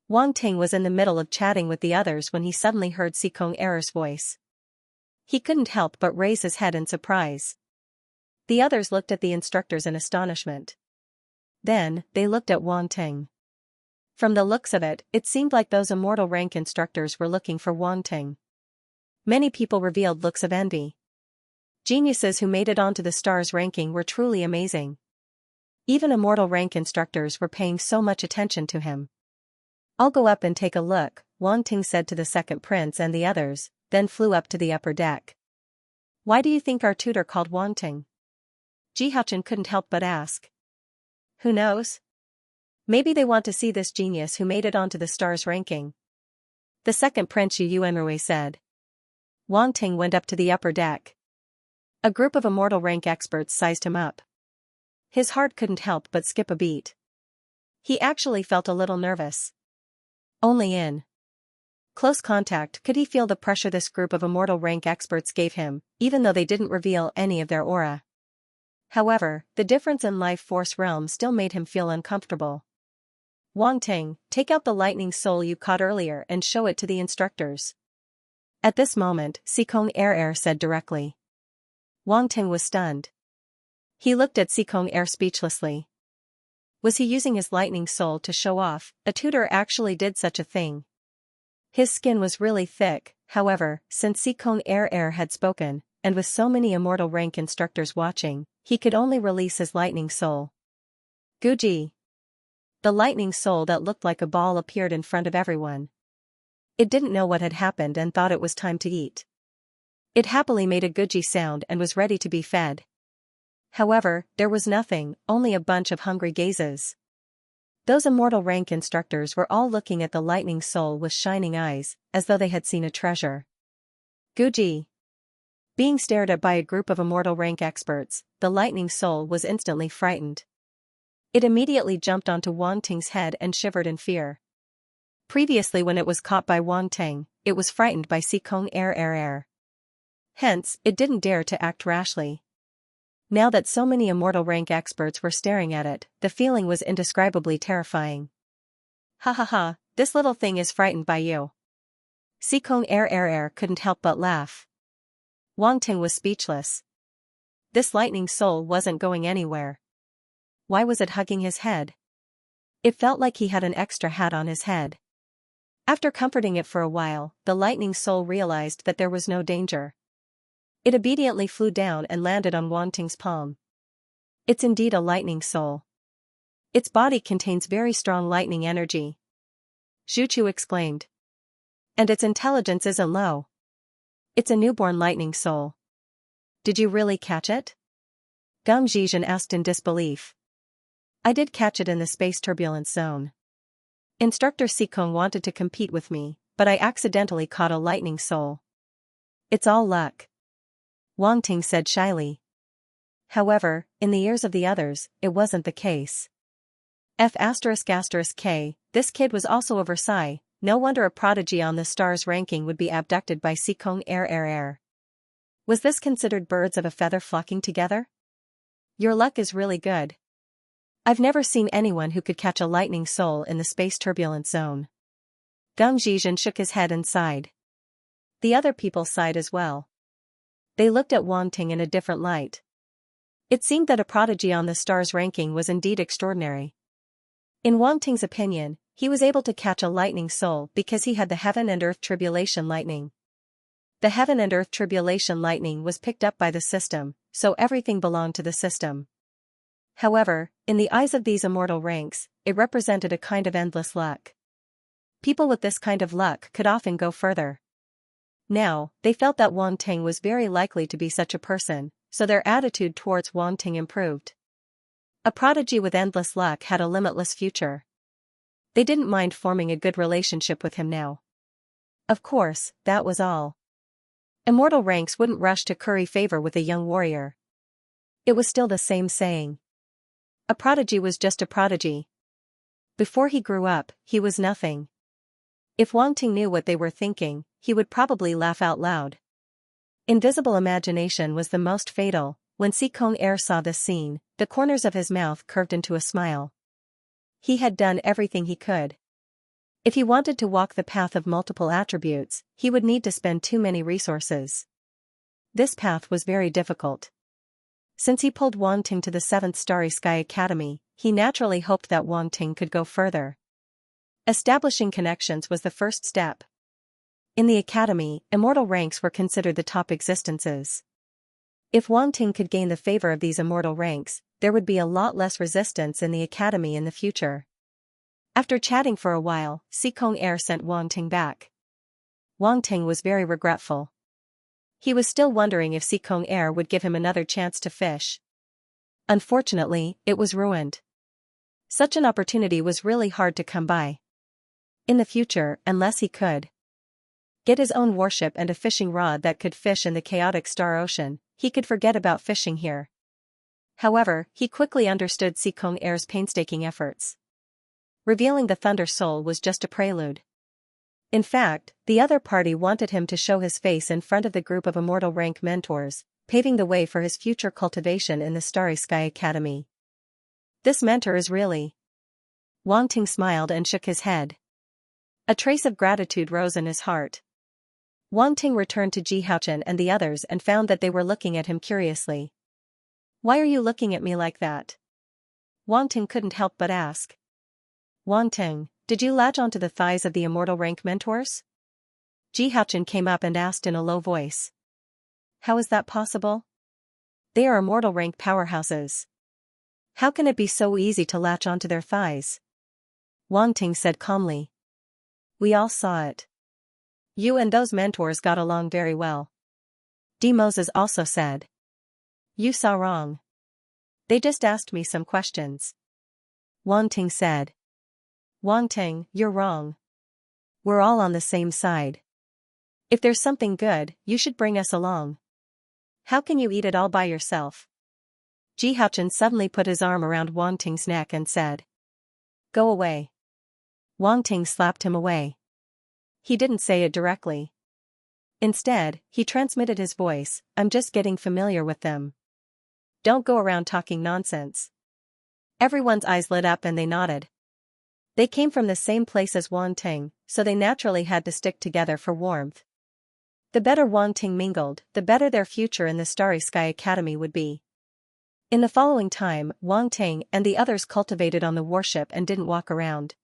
Wang Ting was in the middle of chatting with the others when he suddenly heard Sikong Air's voice. He couldn't help but raise his head in surprise. The others looked at the instructors in astonishment. Then, they looked at Wang Ting. From the looks of it, it seemed like those immortal rank instructors were looking for Wang Ting. Many people revealed looks of envy. Geniuses who made it onto the stars ranking were truly amazing. Even immortal rank instructors were paying so much attention to him. I'll go up and take a look, Wang Ting said to the second prince and the others, then flew up to the upper deck. Why do you think our tutor called Wang Ting? Ji Haochen couldn't help but ask. Who knows? Maybe they want to see this genius who made it onto the stars ranking. The second prince Yu Yuanrui said. Wang Ting went up to the upper deck. A group of immortal rank experts sized him up. His heart couldn't help but skip a beat. He actually felt a little nervous. Only in close contact could he feel the pressure this group of immortal rank experts gave him, even though they didn't reveal any of their aura. However, the difference in life force realm still made him feel uncomfortable. Wang Ting, take out the lightning soul you caught earlier and show it to the instructors. At this moment, Sikong Air said directly. Wang Ting was stunned. He looked at Sikong Air speechlessly. Was he using his lightning soul to show off? A tutor actually did such a thing. His skin was really thick, however, since Sikong Air had spoken, and with so many immortal rank instructors watching, he could only release his lightning soul. Guji. The lightning soul that looked like a ball appeared in front of everyone. It didn't know what had happened and thought it was time to eat. It happily made a Guji sound and was ready to be fed. However, there was nothing, only a bunch of hungry gazes. Those immortal rank instructors were all looking at the lightning soul with shining eyes, as though they had seen a treasure. Guji. Being stared at by a group of immortal rank experts, the lightning soul was instantly frightened. It immediately jumped onto Wang Ting's head and shivered in fear. Previously when it was caught by Wang Ting, it was frightened by Sikong Air. Hence, it didn't dare to act rashly. Now that so many immortal rank experts were staring at it, the feeling was indescribably terrifying. Ha ha ha, this little thing is frightened by you. Sikong Air couldn't help but laugh. Wang Ting was speechless. This lightning soul wasn't going anywhere. Why was it hugging his head? It felt like he had an extra hat on his head. After comforting it for a while, the lightning soul realized that there was no danger. It obediently flew down and landed on Wanting's palm. It's indeed a lightning soul. Its body contains very strong lightning energy. Zhu Chu exclaimed. And its intelligence isn't low. It's a newborn lightning soul. Did you really catch it? Geng Zhizhen asked in disbelief. I did catch it in the space turbulence zone. Instructor Sikong wanted to compete with me, but I accidentally caught a lightning soul. It's all luck. Wang Ting said shyly. However, in the ears of the others, it wasn't the case. F***K, this kid was also a Versailles, no wonder a prodigy on the stars ranking would be abducted by Sikong Air. Was this considered birds of a feather flocking together? Your luck is really good. I've never seen anyone who could catch a lightning soul in the space turbulence zone. Geng Zhizhen shook his head and sighed. The other people sighed as well. They looked at Wang Ting in a different light. It seemed that a prodigy on the stars ranking was indeed extraordinary. In Wang Ting's opinion, he was able to catch a lightning soul because he had the heaven and earth tribulation lightning. The heaven and earth tribulation lightning was picked up by the system, so everything belonged to the system. However, in the eyes of these immortal ranks, it represented a kind of endless luck. People with this kind of luck could often go further. Now, they felt that Wang Ting was very likely to be such a person, so their attitude towards Wang Ting improved. A prodigy with endless luck had a limitless future. They didn't mind forming a good relationship with him now. Of course, that was all. Immortal ranks wouldn't rush to curry favor with a young warrior. It was still the same saying. A prodigy was just a prodigy. Before he grew up, he was nothing. If Wang Ting knew what they were thinking, he would probably laugh out loud. Invisible imagination was the most fatal. When Sikong Air saw this scene, the corners of his mouth curved into a smile. He had done everything he could. If he wanted to walk the path of multiple attributes, he would need to spend too many resources. This path was very difficult. Since he pulled Wang Ting to the 7th Starry Sky Academy, he naturally hoped that Wang Ting could go further. Establishing connections was the first step. In the academy, immortal ranks were considered the top existences. If Wang Ting could gain the favor of these immortal ranks, there would be a lot less resistance in the academy in the future. After chatting for a while, Sikong Air sent Wang Ting back. Wang Ting was very regretful. He was still wondering if Sikong Air would give him another chance to fish. Unfortunately, it was ruined. Such an opportunity was really hard to come by. In the future, unless he could get his own warship and a fishing rod that could fish in the chaotic star ocean, he could forget about fishing here. However, he quickly understood Sikong Air's painstaking efforts. Revealing the Thunder Soul was just a prelude. In fact, the other party wanted him to show his face in front of the group of immortal rank mentors, paving the way for his future cultivation in the Starry Sky Academy. This mentor is really... Wang Ting smiled and shook his head. A trace of gratitude rose in his heart. Wang Ting returned to Jihaochen and the others and found that they were looking at him curiously. Why are you looking at me like that? Wang Ting couldn't help but ask. Wang Ting, did you latch onto the thighs of the immortal rank mentors? Jihaochen came up and asked in a low voice. How is that possible? They are immortal rank powerhouses. How can it be so easy to latch onto their thighs? Wang Ting said calmly. We all saw it. You and those mentors got along very well. D. Moses also said. You saw wrong. They just asked me some questions. Wang Ting said. Wang Ting, you're wrong. We're all on the same side. If there's something good, you should bring us along. How can you eat it all by yourself? Jihaochen suddenly put his arm around Wang Ting's neck and said. Go away. Wang Ting slapped him away. He didn't say it directly. Instead, he transmitted his voice, I'm just getting familiar with them. Don't go around talking nonsense. Everyone's eyes lit up and they nodded. They came from the same place as Wang Ting, so they naturally had to stick together for warmth. The better Wang Ting mingled, the better their future in the Starry Sky Academy would be. In the following time, Wang Ting and the others cultivated on the warship and didn't walk around.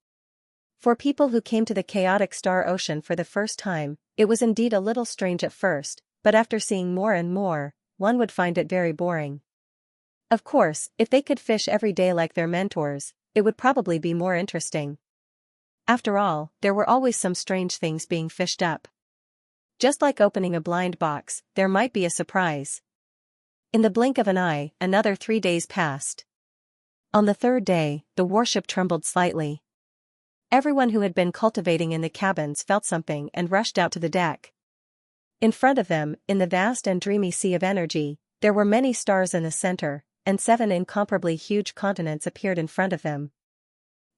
For people who came to the chaotic star ocean for the first time, it was indeed a little strange at first, but after seeing more and more, one would find it very boring. Of course, if they could fish every day like their mentors, it would probably be more interesting. After all, there were always some strange things being fished up. Just like opening a blind box, there might be a surprise. In the blink of an eye, another 3 days passed. On the third day, the warship trembled slightly. Everyone who had been cultivating in the cabins felt something and rushed out to the deck. In front of them, in the vast and dreamy sea of energy, there were many stars in the center, and 7 incomparably huge continents appeared in front of them.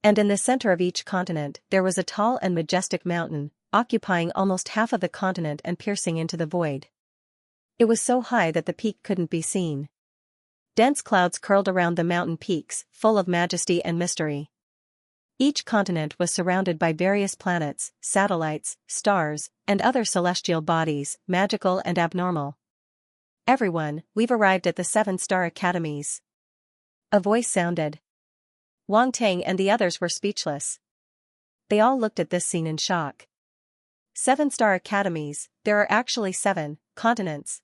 And in the center of each continent there was a tall and majestic mountain, occupying almost half of the continent and piercing into the void. It was so high that the peak couldn't be seen. Dense clouds curled around the mountain peaks, full of majesty and mystery. Each continent was surrounded by various planets, satellites, stars, and other celestial bodies, magical and abnormal. "Everyone, we've arrived at the 7-star academies." A voice sounded. Wang Tang and the others were speechless. They all looked at this scene in shock. 7-star academies, there are actually 7 continents.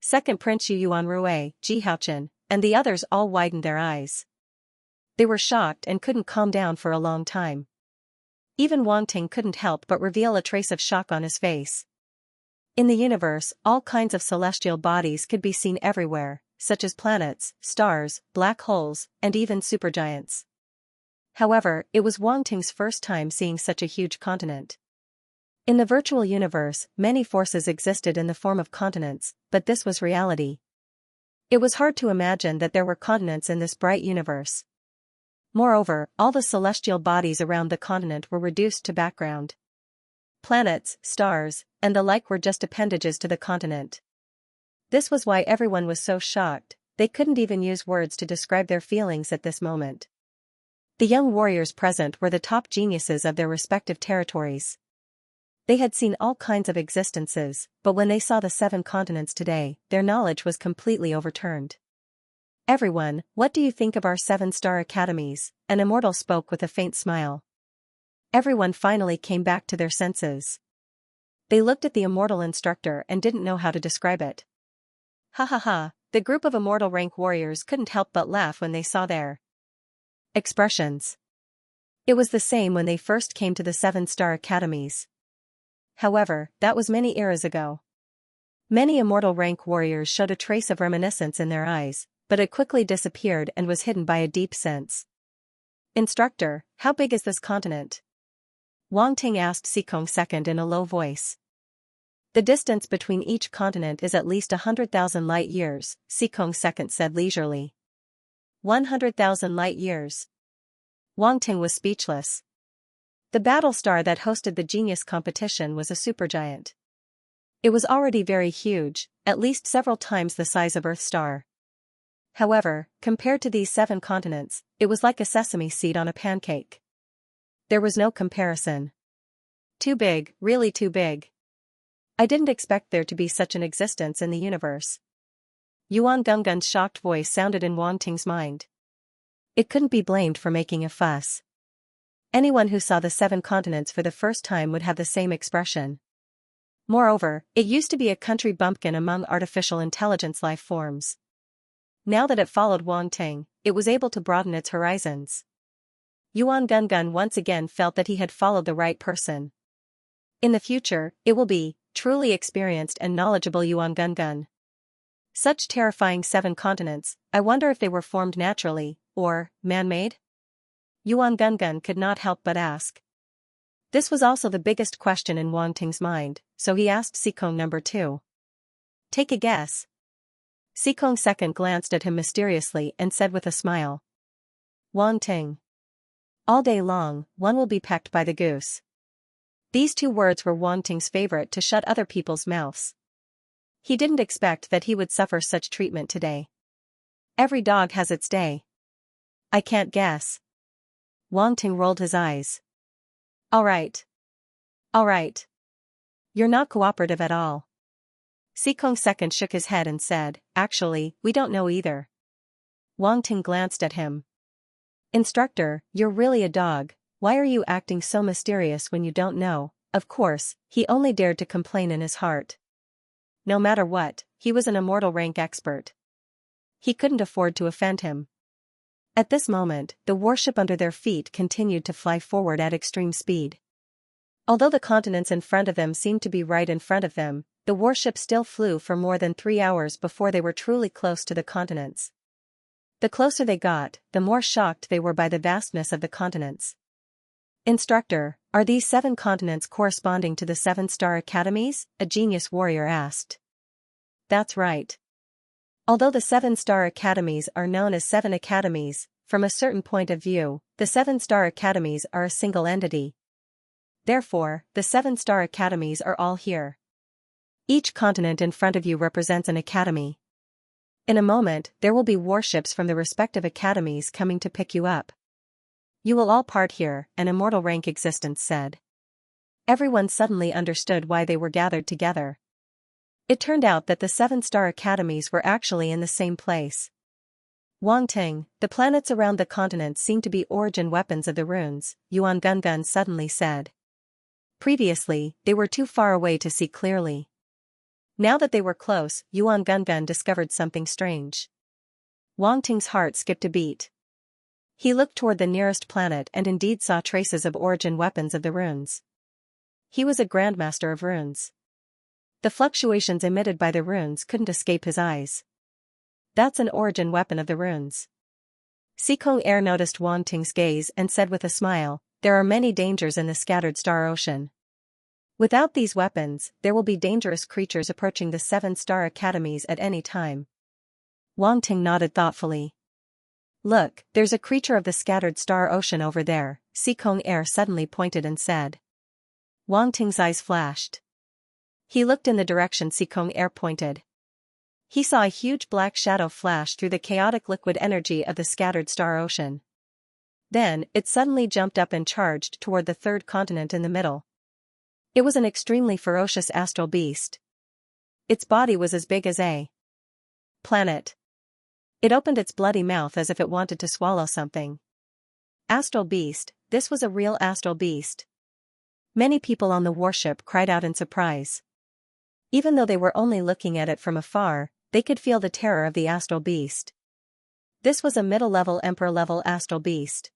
Second Prince Yuan Rui, Ji Haochen, and the others all widened their eyes. They were shocked and couldn't calm down for a long time. Even Wang Ting couldn't help but reveal a trace of shock on his face. In the universe, all kinds of celestial bodies could be seen everywhere, such as planets, stars, black holes, and even supergiants. However, it was Wang Ting's first time seeing such a huge continent. In the virtual universe, many forces existed in the form of continents, but this was reality. It was hard to imagine that there were continents in this bright universe. Moreover, all the celestial bodies around the continent were reduced to background. Planets, stars, and the like were just appendages to the continent. This was why everyone was so shocked, they couldn't even use words to describe their feelings at this moment. The young warriors present were the top geniuses of their respective territories. They had seen all kinds of existences, but when they saw the 7 continents today, their knowledge was completely overturned. "Everyone, what do you think of our 7-star academies?" An immortal spoke with a faint smile. Everyone finally came back to their senses. They looked at the immortal instructor and didn't know how to describe it. Ha ha ha, the group of immortal rank warriors couldn't help but laugh when they saw their expressions. It was the same when they first came to the 7-star academies. However, that was many eras ago. Many immortal rank warriors showed a trace of reminiscence in their eyes, but it quickly disappeared and was hidden by a deep sense. "Instructor, how big is this continent?" Wang Ting asked Sikong II in a low voice. "The distance between each continent is at least 100,000 light years, Sikong II said leisurely. 100,000 light years. Wang Ting was speechless. The battle star that hosted the genius competition was a supergiant. It was already very huge, at least several times the size of Earth's star. However, compared to these 7 continents, it was like a sesame seed on a pancake. There was no comparison. Too big, really too big. I didn't expect there to be such an existence in the universe. Yuan Gungun's shocked voice sounded in Wang Ting's mind. It couldn't be blamed for making a fuss. Anyone who saw the 7 continents for the first time would have the same expression. Moreover, it used to be a country bumpkin among artificial intelligence life forms. Now that it followed Wang Ting, it was able to broaden its horizons. Yuan Gungun once again felt that he had followed the right person. In the future, it will be truly experienced and knowledgeable Yuan Gungun. Such terrifying 7 continents, I wonder if they were formed naturally, or man-made? Yuan Gungun could not help but ask. This was also the biggest question in Wang Ting's mind, so he asked Sikong II. "Take a guess." Sikong II glanced at him mysteriously and said with a smile. "Wang Ting. All day long, one will be pecked by the goose." These 2 words were Wang Ting's favorite to shut other people's mouths. He didn't expect that he would suffer such treatment today. Every dog has its day. I can't guess. Wang Ting rolled his eyes. All right. You're not cooperative at all. Sikong II shook his head and said, "Actually, we don't know either." Wang Ting glanced at him. "Instructor, you're really a dog, Why are you acting so mysterious when you don't know? Of course, he only dared to complain in his heart. No matter what, he was an immortal rank expert. He couldn't afford to offend him. At this moment, the warship under their feet continued to fly forward at extreme speed. Although the continents in front of them seemed to be right in front of them, the warship still flew for more than 3 hours before they were truly close to the continents. The closer they got, the more shocked they were by the vastness of the continents. Instructor, are these 7 continents corresponding to the 7-star academies? A genius warrior asked. That's right. Although the 7-star academies are known as 7 academies, from a certain point of view, the 7-star academies are a single entity. Therefore, the 7-star academies are all here. Each continent in front of you represents an academy. In a moment, there will be warships from the respective academies coming to pick you up. You will all part here, an immortal rank existence said. Everyone suddenly understood why they were gathered together. It turned out that the 7-star academies were actually in the same place. Wang Ting, the planets around the continents seem to be origin weapons of the runes, Yuan Gungun suddenly said. Previously, they were too far away to see clearly. Now that they were close, Yuan Gungun discovered something strange. Wang Ting's heart skipped a beat. He looked toward the nearest planet and indeed saw traces of origin weapons of the runes. He was a grandmaster of runes. The fluctuations emitted by the runes couldn't escape his eyes. That's an origin weapon of the runes. Sikong Air noticed Wang Ting's gaze and said with a smile, there are many dangers in the scattered star ocean. Without these weapons, there will be dangerous creatures approaching the 7-star academies at any time. Wang Ting nodded thoughtfully. Look, there's a creature of the scattered star ocean over there, Sikong Air suddenly pointed and said. Wang Ting's eyes flashed. He looked in the direction Sikong Air pointed. He saw a huge black shadow flash through the chaotic liquid energy of the scattered star ocean. Then, it suddenly jumped up and charged toward the 3rd continent in the middle. It was an extremely ferocious astral beast. Its body was as big as a planet. It opened its bloody mouth as if it wanted to swallow something. Astral beast, this was a real astral beast. Many people on the warship cried out in surprise. Even though they were only looking at it from afar, they could feel the terror of the astral beast. This was a middle-level emperor-level astral beast.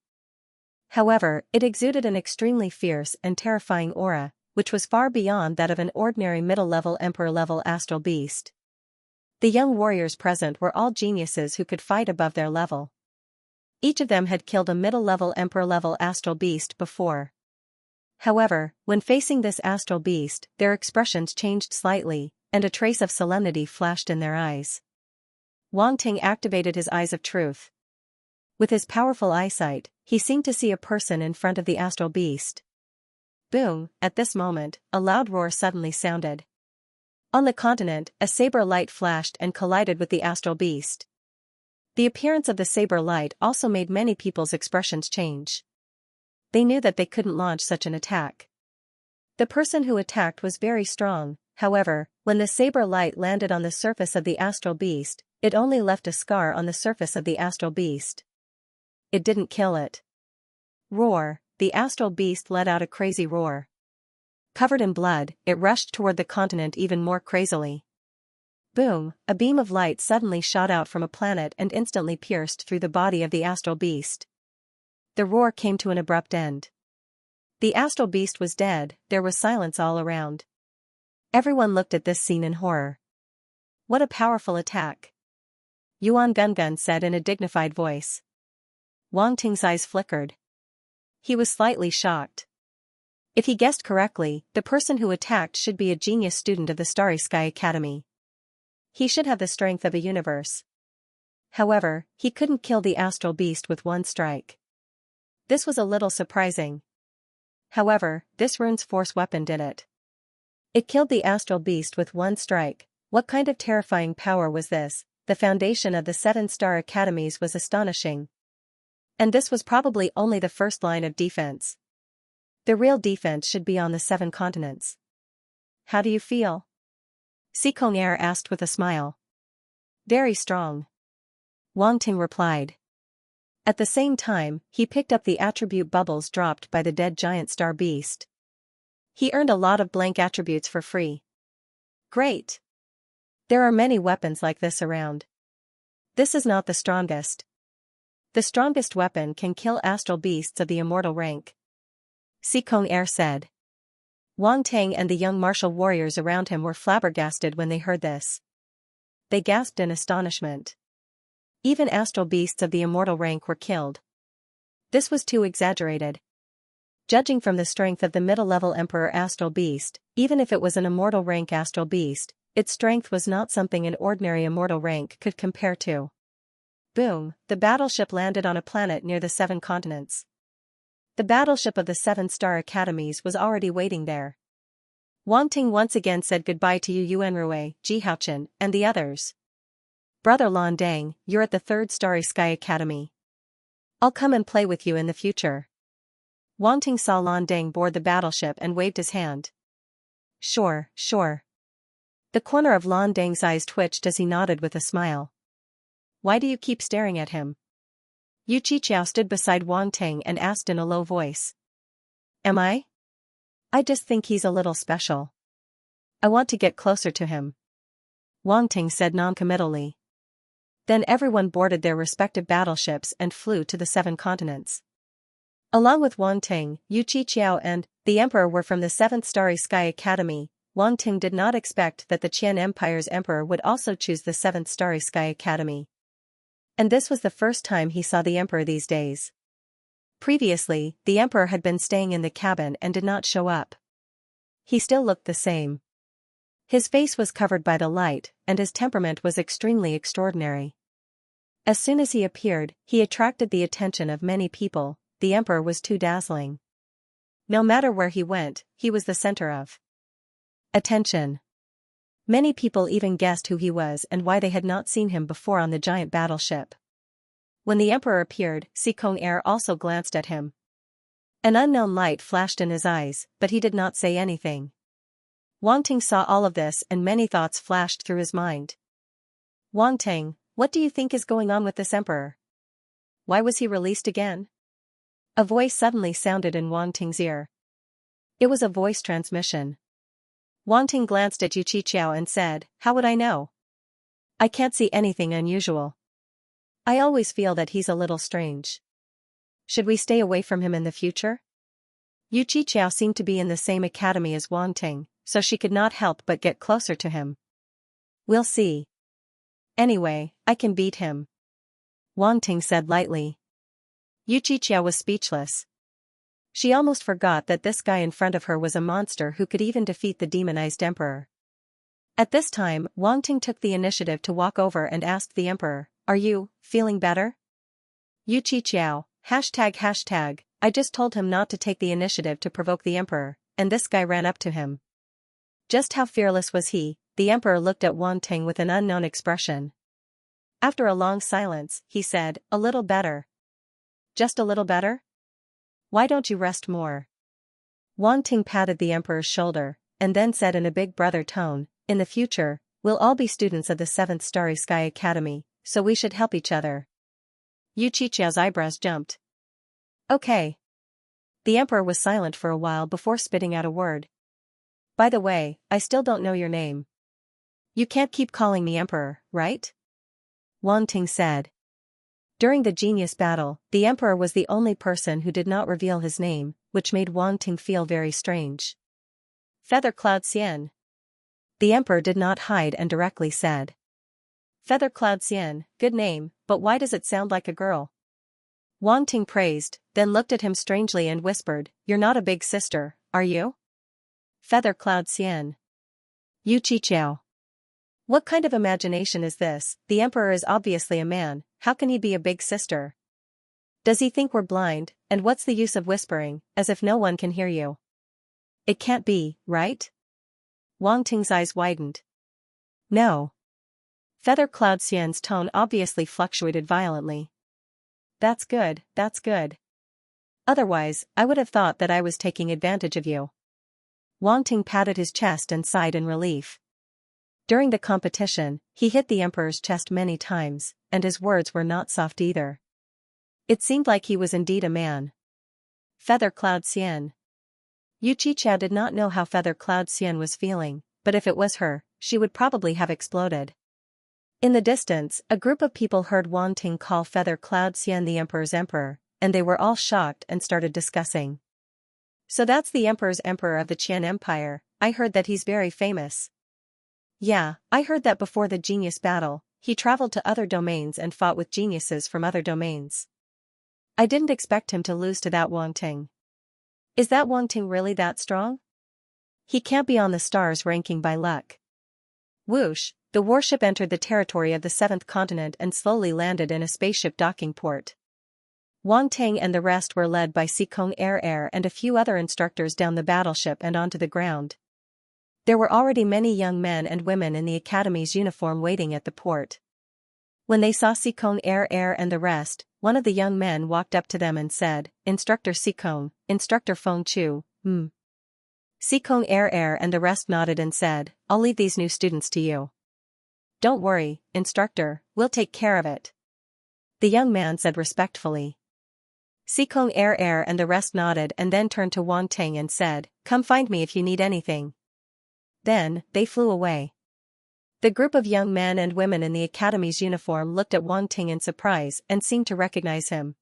However, it exuded an extremely fierce and terrifying aura, which was far beyond that of an ordinary middle-level emperor-level astral beast. The young warriors present were all geniuses who could fight above their level. Each of them had killed a middle-level emperor-level astral beast before. However, when facing this astral beast, their expressions changed slightly, and a trace of solemnity flashed in their eyes. Wang Ting activated his eyes of truth. With his powerful eyesight, he seemed to see a person in front of the astral beast. Boom! At this moment, a loud roar suddenly sounded. On the continent, a saber light flashed and collided with the astral beast. The appearance of the saber light also made many people's expressions change. They knew that they couldn't launch such an attack. The person who attacked was very strong, however, when the saber light landed on the surface of the astral beast, it only left a scar on the surface of the astral beast. It didn't kill it. Roar! The astral beast let out a crazy roar. Covered in blood, it rushed toward the continent even more crazily. Boom! A beam of light suddenly shot out from a planet and instantly pierced through the body of the astral beast. The roar came to an abrupt end. The astral beast was dead. There was silence all around. Everyone looked at this scene in horror. What a powerful attack! Yuan Gungun said in a dignified voice. Wang Ting's eyes flickered. He was slightly shocked. If he guessed correctly, the person who attacked should be a genius student of the Starry Sky Academy. He should have the strength of a universe. However, he couldn't kill the astral beast with one strike. This was a little surprising. However, this rune's force weapon did it. It killed the astral beast with one strike. What kind of terrifying power was this? The foundation of the 7-star academies was astonishing. And this was probably only the first line of defense. The real defense should be on the 7 continents. How do you feel? Sikong Air asked with a smile. Very strong. Wang Ting replied. At the same time, he picked up the attribute bubbles dropped by the dead giant star beast. He earned a lot of blank attributes for free. Great! There are many weapons like this around. This is not the strongest. The strongest weapon can kill astral beasts of the immortal rank. Xianxia said. Wang Tang and the young martial warriors around him were flabbergasted when they heard this. They gasped in astonishment. Even astral beasts of the immortal rank were killed. This was too exaggerated. Judging from the strength of the middle-level Emperor astral beast, even if it was an immortal rank astral beast, its strength was not something an ordinary immortal rank could compare to. Boom, the battleship landed on a planet near the 7 continents. The battleship of the 7-star academies was already waiting there. Wang Ting once again said goodbye to Yu Yuanrui, Ji Haochen, and the others. Brother Lan Dang, you're at the 3rd Starry Sky Academy. I'll come and play with you in the future. Wang Ting saw Lan Dang board the battleship and waved his hand. Sure, sure. The corner of Lan Dang's eyes twitched as he nodded with a smile. Why do you keep staring at him? Yu Qiqiao stood beside Wang Ting and asked in a low voice. Am I? I just think he's a little special. I want to get closer to him. Wang Ting said noncommittally. Then everyone boarded their respective battleships and flew to the 7 continents. Along with Wang Ting, Yu Qiqiao and the Emperor were from the 7th Starry Sky Academy. Wang Ting did not expect that the Qian Empire's Emperor would also choose the 7th Starry Sky Academy. And this was the first time he saw the Emperor these days. Previously, the Emperor had been staying in the cabin and did not show up. He still looked the same. His face was covered by the light, and his temperament was extremely extraordinary. As soon as he appeared, he attracted the attention of many people. The Emperor was too dazzling. No matter where he went, he was the center of attention. Many people even guessed who he was and why they had not seen him before on the giant battleship. When the Emperor appeared, Xianxia also glanced at him. An unknown light flashed in his eyes, but he did not say anything. Wang Ting saw all of this and many thoughts flashed through his mind. Wang Ting, what do you think is going on with this Emperor? Why was he released again? A voice suddenly sounded in Wang Ting's ear. It was a voice transmission. Wang Ting glanced at Yu Qiqiao and said, How would I know? I can't see anything unusual. I always feel that he's a little strange. Should we stay away from him in the future? Yu Qiqiao seemed to be in the same academy as Wang Ting, so she could not help but get closer to him. We'll see. Anyway, I can beat him. Wang Ting said lightly. Yu Qiqiao was speechless. She almost forgot that this guy in front of her was a monster who could even defeat the demonized Emperor. At this time, Wang Ting took the initiative to walk over and asked the Emperor, Are you feeling better? Yu Qiqiao, ##, I just told him not to take the initiative to provoke the Emperor, and this guy ran up to him. Just how fearless was he? The Emperor looked at Wang Ting with an unknown expression. After a long silence, he said, A little better. Just a little better? Why don't you rest more? Wang Ting patted the Emperor's shoulder, and then said in a big brother tone, In the future, we'll all be students of the 7th Starry Sky Academy, so we should help each other. Yu Qiqiao's eyebrows jumped. Okay. The Emperor was silent for a while before spitting out a word. By the way, I still don't know your name. You can't keep calling me Emperor, right? Wang Ting said. During the genius battle, the Emperor was the only person who did not reveal his name, which made Wang Ting feel very strange. Feather Cloud Xian. The Emperor did not hide and directly said. Feather Cloud Xian, good name, but why does it sound like a girl? Wang Ting praised, then looked at him strangely and whispered, You're not a big sister, are you? Feather Cloud Xian. Yu Qiqiao. What kind of imagination is this? The Emperor is obviously a man, how can he be a big sister? Does he think we're blind, and what's the use of whispering, as if no one can hear you? It can't be, right? Wang Ting's eyes widened. No. Feather Cloud Xian's tone obviously fluctuated violently. That's good, that's good. Otherwise, I would have thought that I was taking advantage of you. Wang Ting patted his chest and sighed in relief. During the competition, he hit the Emperor's chest many times, and his words were not soft either. It seemed like he was indeed a man. Feather Cloud Xian. Yuqicha did not know how Feather Cloud Xian was feeling, but if it was her, she would probably have exploded. In the distance, a group of people heard Wang Ting call Feather Cloud Xian the Emperor's emperor, and they were all shocked and started discussing. So that's the Emperor's emperor of the Qian Empire. I heard that he's very famous. Yeah, I heard that before the genius battle, he traveled to other domains and fought with geniuses from other domains. I didn't expect him to lose to that Wang Ting. Is that Wang Ting really that strong? He can't be on the stars ranking by luck. Whoosh, the warship entered the territory of the seventh continent and slowly landed in a spaceship docking port. Wang Ting and the rest were led by Xikong Air and a few other instructors down the battleship and onto the ground. There were already many young men and women in the academy's uniform waiting at the port. When they saw Xikong Air and the rest, one of the young men walked up to them and said, "Instructor Xikong, Instructor Feng Chu, Xikong Air and the rest nodded and said, "I'll leave these new students to you." "Don't worry, instructor, we'll take care of it," the young man said respectfully. Xikong Air and the rest nodded and then turned to Wang Ting and said, "Come find me if you need anything." Then, they flew away. The group of young men and women in the academy's uniform looked at Wang Ting in surprise and seemed to recognize him.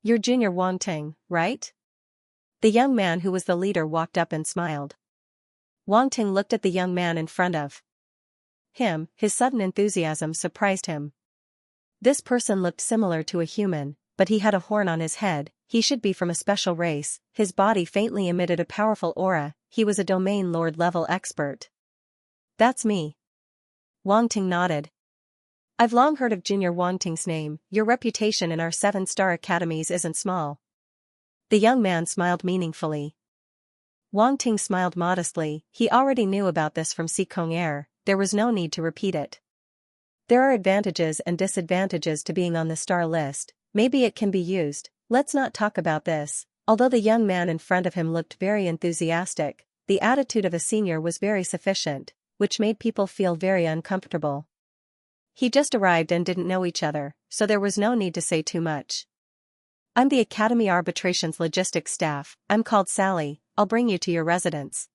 "You're Junior Wang Ting, right?" The young man who was the leader walked up and smiled. Wang Ting looked at the young man in front of him. His sudden enthusiasm surprised him. This person looked similar to a human, but he had a horn on his head. He should be from a special race. His body faintly emitted a powerful aura. He was a domain lord-level expert. "That's me." Wang Ting nodded. "I've long heard of Junior Wang Ting's name. Your reputation in our 7-star academies isn't small." The young man smiled meaningfully. Wang Ting smiled modestly. He already knew about this from Xikong Air. There was no need to repeat it. There are advantages and disadvantages to being on the star list. Maybe it can be used. Let's not talk about this. Although the young man in front of him looked very enthusiastic, the attitude of a senior was very sufficient, which made people feel very uncomfortable. He just arrived and didn't know each other, so there was no need to say too much. "I'm the Academy Arbitration's logistics staff. I'm called Sally. I'll bring you to your residence."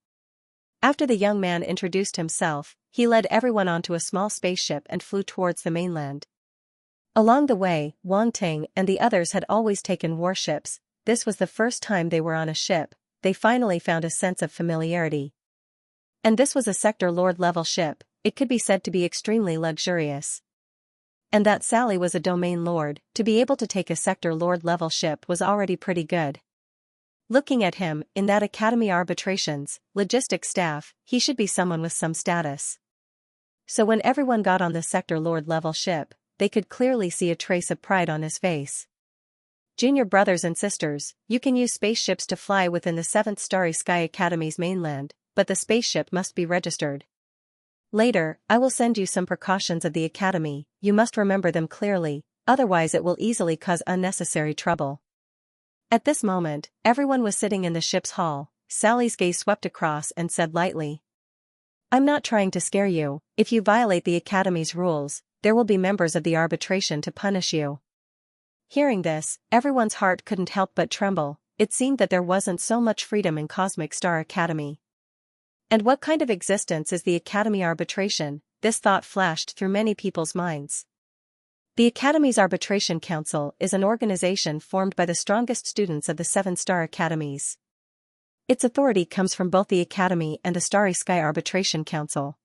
After the young man introduced himself, he led everyone onto a small spaceship and flew towards the mainland. Along the way, Wang Ting and the others had always taken warships. This was the first time they were on a ship. They finally found a sense of familiarity. And this was a sector lord-level ship. It could be said to be extremely luxurious. And that Sally was a domain lord. To be able to take a sector lord-level ship was already pretty good. Looking at him, in that Academy Arbitrations, logistics staff, he should be someone with some status. So when everyone got on the sector lord-level ship, they could clearly see a trace of pride on his face. "Junior brothers and sisters, you can use spaceships to fly within the 7th Starry Sky Academy's mainland, but the spaceship must be registered. Later, I will send you some precautions of the Academy. You must remember them clearly, otherwise it will easily cause unnecessary trouble." At this moment, everyone was sitting in the ship's hall. Sally's gaze swept across and said lightly, "I'm not trying to scare you. If you violate the Academy's rules, there will be members of the arbitration to punish you." Hearing this, everyone's heart couldn't help but tremble. It seemed that there wasn't so much freedom in Cosmic Star Academy. And what kind of existence is the Academy Arbitration? This thought flashed through many people's minds. The Academy's Arbitration Council is an organization formed by the strongest students of the 7-star academies. Its authority comes from both the Academy and the Starry Sky Arbitration Council.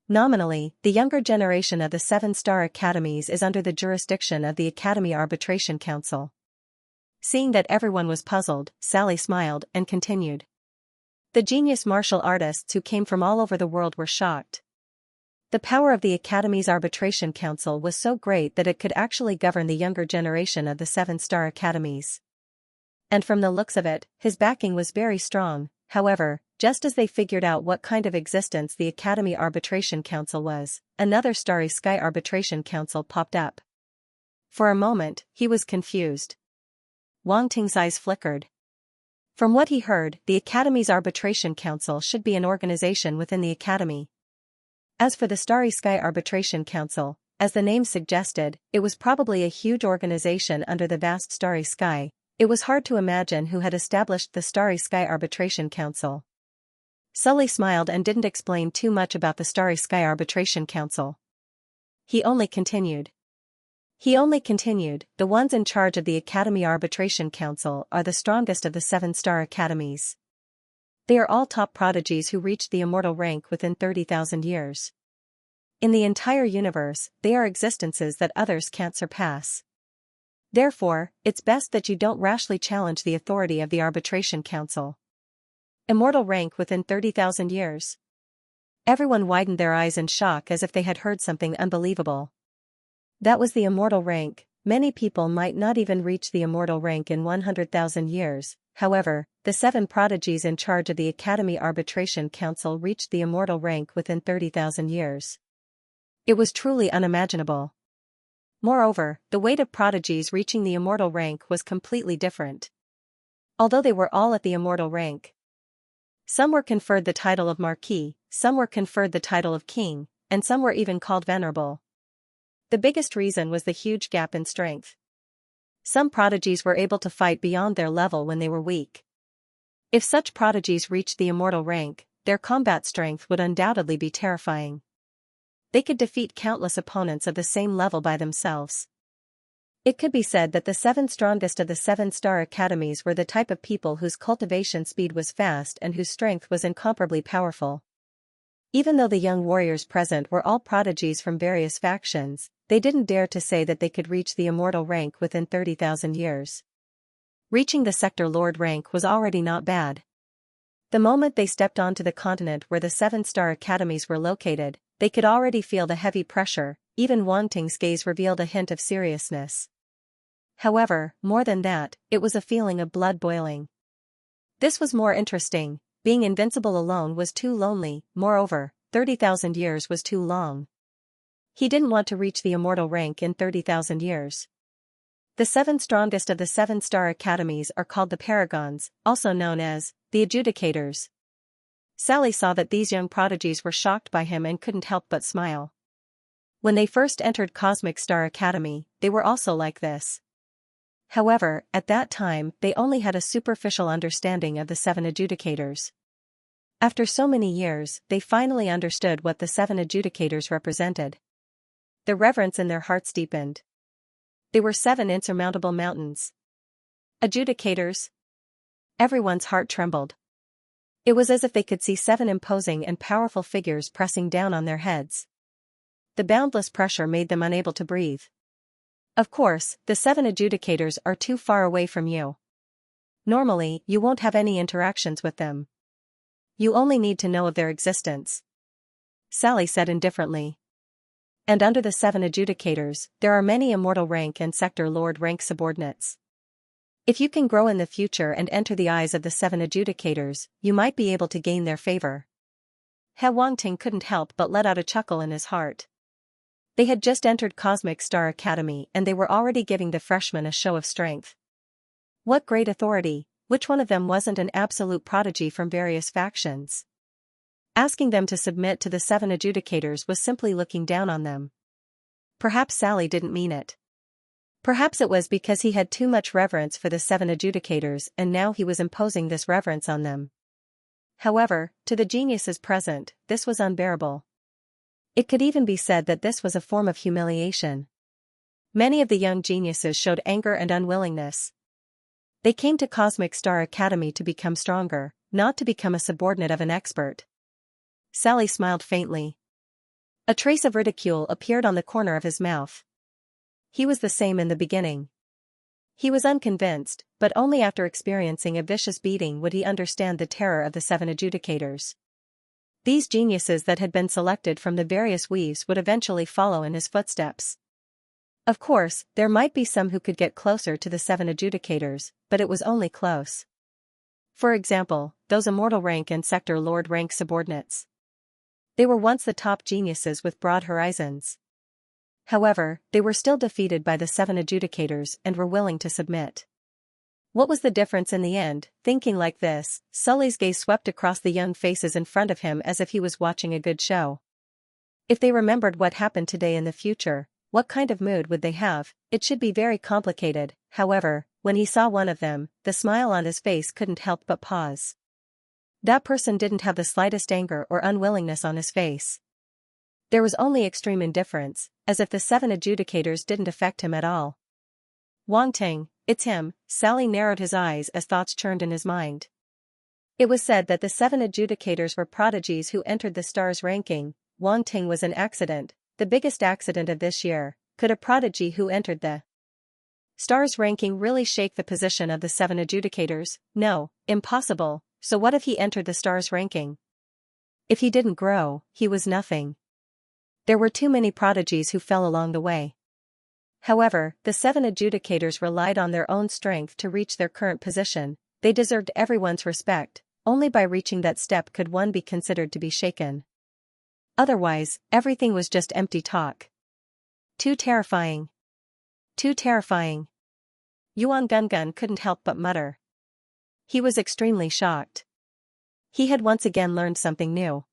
Nominally, the younger generation of the 7-star academies is under the jurisdiction of the Academy Arbitration Council. Seeing that everyone was puzzled, Sally smiled and continued. The genius martial artists who came from all over the world were shocked. The power of the Academy's Arbitration Council was so great that it could actually govern the younger generation of the 7-star academies. And from the looks of it, his backing was very strong. However, just as they figured out what kind of existence the Academy Arbitration Council was, another Starry Sky Arbitration Council popped up. For a moment, he was confused. Wang Ting's eyes flickered. From what he heard, the Academy's Arbitration Council should be an organization within the Academy. As for the Starry Sky Arbitration Council, as the name suggested, it was probably a huge organization under the vast starry sky. It was hard to imagine who had established the Starry Sky Arbitration Council. Sully smiled and didn't explain too much about the Starry Sky Arbitration Council. He only continued, the ones in charge of the Academy Arbitration Council are the strongest of the 7-star academies. They are all top prodigies who reached the immortal rank within 30,000 years. In the entire universe, they are existences that others can't surpass. Therefore, it's best that you don't rashly challenge the authority of the Arbitration Council. Immortal rank within 30,000 years. Everyone widened their eyes in shock as if they had heard something unbelievable. That was the immortal rank. Many people might not even reach the immortal rank in 100,000 years. However, the 7 prodigies in charge of the Academy Arbitration Council reached the immortal rank within 30,000 years. It was truly unimaginable. Moreover, the weight of prodigies reaching the immortal rank was completely different. Although they were all at the immortal rank, some were conferred the title of Marquis, some were conferred the title of King, and some were even called Venerable. The biggest reason was the huge gap in strength. Some prodigies were able to fight beyond their level when they were weak. If such prodigies reached the immortal rank, their combat strength would undoubtedly be terrifying. They could defeat countless opponents of the same level by themselves. It could be said that the 7 strongest of the 7-star academies were the type of people whose cultivation speed was fast and whose strength was incomparably powerful. Even though the young warriors present were all prodigies from various factions, they didn't dare to say that they could reach the immortal rank within 30,000 years. Reaching the Sector Lord rank was already not bad. The moment they stepped onto the continent where the 7-star academies were located, they could already feel the heavy pressure. Even Wang Ting's gaze revealed a hint of seriousness. However, more than that, it was a feeling of blood boiling. This was more interesting. Being invincible alone was too lonely. Moreover, 30,000 years was too long. He didn't want to reach the immortal rank in 30,000 years. The 7 strongest of the 7-star academies are called the Paragons, also known as the Adjudicators. Sally saw that these young prodigies were shocked by him and couldn't help but smile. When they first entered Cosmic Star Academy, they were also like this. However, at that time, they only had a superficial understanding of the 7 Adjudicators. After so many years, they finally understood what the 7 Adjudicators represented. The reverence in their hearts deepened. They were 7 insurmountable mountains. Adjudicators? Everyone's heart trembled. It was as if they could see 7 imposing and powerful figures pressing down on their heads. The boundless pressure made them unable to breathe. Of course, the 7 Adjudicators are too far away from you. Normally, you won't have any interactions with them. You only need to know of their existence. Sally said indifferently. And under the 7 Adjudicators, there are many immortal rank and Sector Lord rank subordinates. If you can grow in the future and enter the eyes of the 7 Adjudicators, you might be able to gain their favor. He Wangting couldn't help but let out a chuckle in his heart. They had just entered Cosmic Star Academy and they were already giving the freshmen a show of strength. What great authority! Which one of them wasn't an absolute prodigy from various factions? Asking them to submit to the 7 Adjudicators was simply looking down on them. Perhaps Sally didn't mean it. Perhaps it was because he had too much reverence for the 7 Adjudicators and now he was imposing this reverence on them. However, to the geniuses present, this was unbearable. It could even be said that this was a form of humiliation. Many of the young geniuses showed anger and unwillingness. They came to Cosmic Star Academy to become stronger, not to become a subordinate of an expert. Sally smiled faintly. A trace of ridicule appeared on the corner of his mouth. He was the same in the beginning. He was unconvinced, but only after experiencing a vicious beating would he understand the terror of the 7 Adjudicators. These geniuses that had been selected from the various weaves would eventually follow in his footsteps. Of course, there might be some who could get closer to the 7 Adjudicators, but it was only close. For example, those immortal rank and Sector Lord rank subordinates. They were once the top geniuses with broad horizons. However, they were still defeated by the 7 Adjudicators and were willing to submit. What was the difference in the end? Thinking like this, Sully's gaze swept across the young faces in front of him as if he was watching a good show. If they remembered what happened today in the future, what kind of mood would they have? It should be very complicated. However, when he saw one of them, the smile on his face couldn't help but pause. That person didn't have the slightest anger or unwillingness on his face. There was only extreme indifference, as if the 7 adjudicators didn't affect him at all. Wang Ting, it's him. Sally narrowed his eyes as thoughts churned in his mind. It was said that the 7 adjudicators were prodigies who entered the stars ranking. Wang Ting was an accident, the biggest accident of this year. Could a prodigy who entered the stars ranking really shake the position of the 7 adjudicators? No, impossible. So what if he entered the stars ranking? If he didn't grow, he was nothing. There were too many prodigies who fell along the way. However, the 7 adjudicators relied on their own strength to reach their current position. They deserved everyone's respect. Only by reaching that step could one be considered to be shaken. Otherwise, everything was just empty talk. Too terrifying. Too terrifying. Yuan Gungun couldn't help but mutter. He was extremely shocked. He had once again learned something new.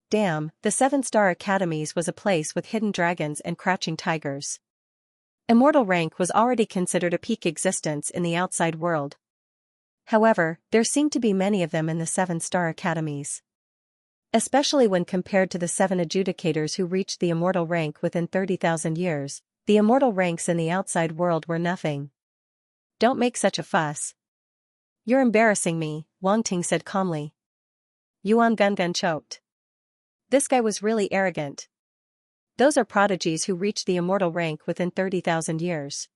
Damn, the 7-star academies was a place with hidden dragons and crouching tigers. Immortal rank was already considered a peak existence in the outside world. However, there seemed to be many of them in the 7-star academies. Especially when compared to the 7 adjudicators who reached the immortal rank within 30,000 years, the immortal ranks in the outside world were nothing. Don't make such a fuss. You're embarrassing me, Wang Ting said calmly. Yuan Gungun choked. This guy was really arrogant. Those are prodigies who reached the immortal rank within 30,000 years.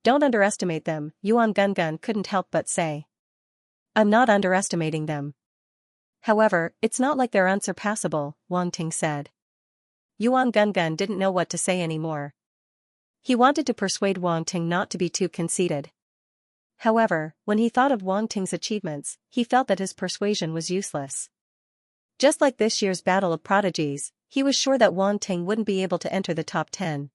Don't underestimate them, Yuan Gungun couldn't help but say. I'm not underestimating them. However, it's not like they're unsurpassable, Wang Ting said. Yuan Gungun didn't know what to say anymore. He wanted to persuade Wang Ting not to be too conceited. However, when he thought of Wang Ting's achievements, he felt that his persuasion was useless. Just like this year's Battle of Prodigies, he was sure that Wang Ting wouldn't be able to enter the top 10.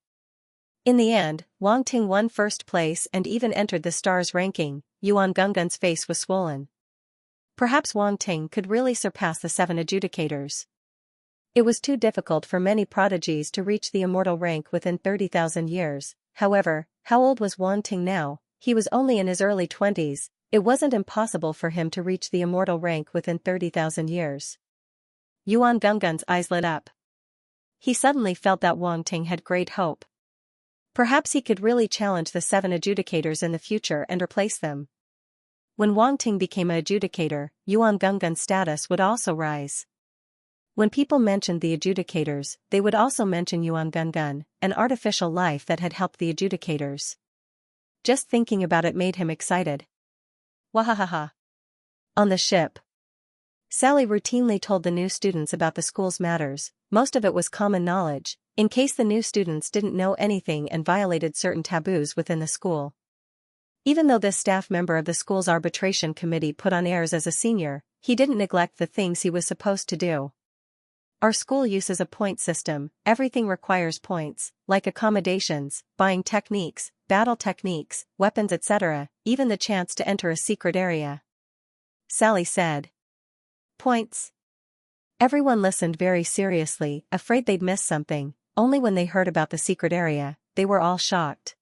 In the end, Wang Ting won first place and even entered the stars ranking. Yuan Gungun's face was swollen. Perhaps Wang Ting could really surpass the 7 adjudicators. It was too difficult for many prodigies to reach the immortal rank within 30,000 years. However, how old was Wang Ting now? He was only in his early 20s. It wasn't impossible for him to reach the immortal rank within 30,000 years. Yuan Gungun's eyes lit up. He suddenly felt that Wang Ting had great hope. Perhaps he could really challenge the 7 adjudicators in the future and replace them. When Wang Ting became an adjudicator, Yuan Gungun's status would also rise. When people mentioned the adjudicators, they would also mention Yuan Gungun, an artificial life that had helped the adjudicators. Just thinking about it made him excited. Wahahaha. On the ship, Sally routinely told the new students about the school's matters. Most of it was common knowledge, in case the new students didn't know anything and violated certain taboos within the school. Even though this staff member of the school's arbitration committee put on airs as a senior, he didn't neglect the things he was supposed to do. Our school uses a point system. Everything requires points, like accommodations, buying techniques, battle techniques, weapons, etc., even the chance to enter a secret area. Sally said. Points. Everyone listened very seriously, afraid they'd miss something. Only when they heard about the secret area, they were all shocked.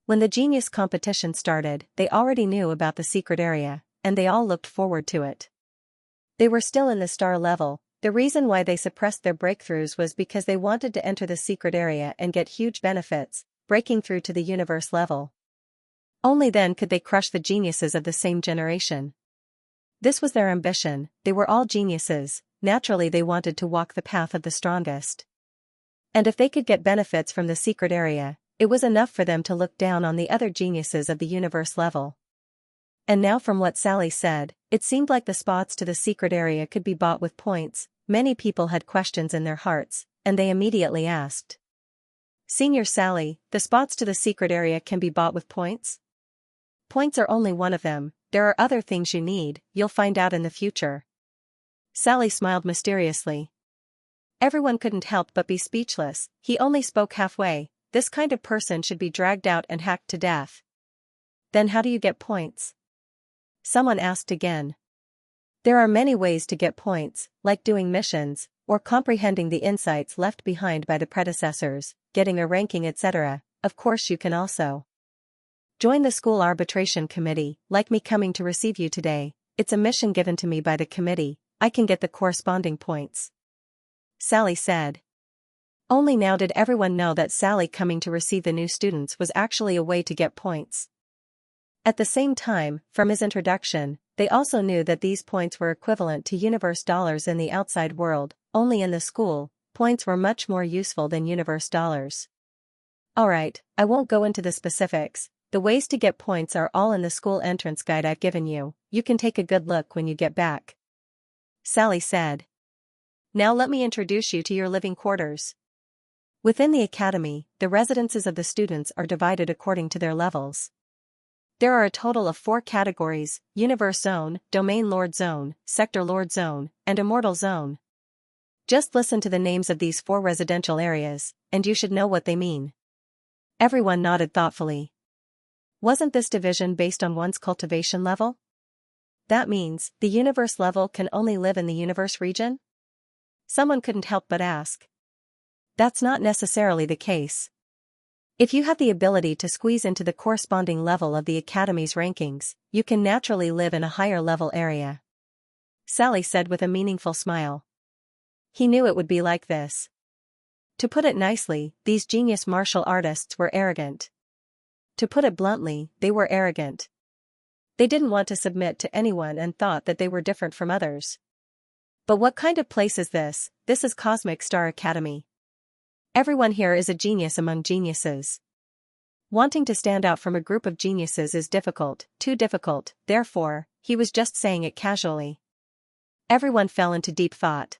When the genius competition started, they already knew about the secret area, and they all looked forward to it. They were still in the star level. The reason why they suppressed their breakthroughs was because they wanted to enter the secret area and get huge benefits, breaking through to the universe level. Only then could they crush the geniuses of the same generation. This was their ambition. They were all geniuses. Naturally they wanted to walk the path of the strongest. And if they could get benefits from the secret area, it was enough for them to look down on the other geniuses of the universe level. And now from what Sally said, it seemed like the spots to the secret area could be bought with points. Many people had questions in their hearts, and they immediately asked. Senior Sally, the spots to the secret area can be bought with points? Points are only one of them. There are other things you need, you'll find out in the future. Sally smiled mysteriously. Everyone couldn't help but be speechless. He only spoke halfway. This kind of person should be dragged out and hacked to death. Then how do you get points? Someone asked again. There are many ways to get points, like doing missions, or comprehending the insights left behind by the predecessors, getting a ranking, etc. Of course, you can also join the school arbitration committee, like me coming to receive you today. It's a mission given to me by the committee. I can get the corresponding points," Sally said. Only now did everyone know that Sally coming to receive the new students was actually a way to get points. At the same time, from his introduction, they also knew that these points were equivalent to universe dollars in the outside world. Only in the school, points were much more useful than universe dollars. Alright, I won't go into the specifics. The ways to get points are all in the school entrance guide I've given you. You can take a good look when you get back," Sally said. "Now let me introduce you to your living quarters." Within the academy, the residences of the students are divided according to their levels. There are a total of 4 categories: Universe Zone, Domain Lord Zone, Sector Lord Zone, and Immortal Zone. Just listen to the names of these 4 residential areas, and you should know what they mean. Everyone nodded thoughtfully. Wasn't this division based on one's cultivation level? That means, the universe level can only live in the universe region? Someone couldn't help but ask. That's not necessarily the case. If you have the ability to squeeze into the corresponding level of the Academy's rankings, you can naturally live in a higher level area," Sally said with a meaningful smile. He knew it would be like this. To put it nicely, these genius martial artists were arrogant. To put it bluntly, they were arrogant. They didn't want to submit to anyone and thought that they were different from others. But what kind of place is this? This is Cosmic Star Academy. Everyone here is a genius among geniuses. Wanting to stand out from a group of geniuses is difficult, too difficult, therefore, he was just saying it casually. Everyone fell into deep thought.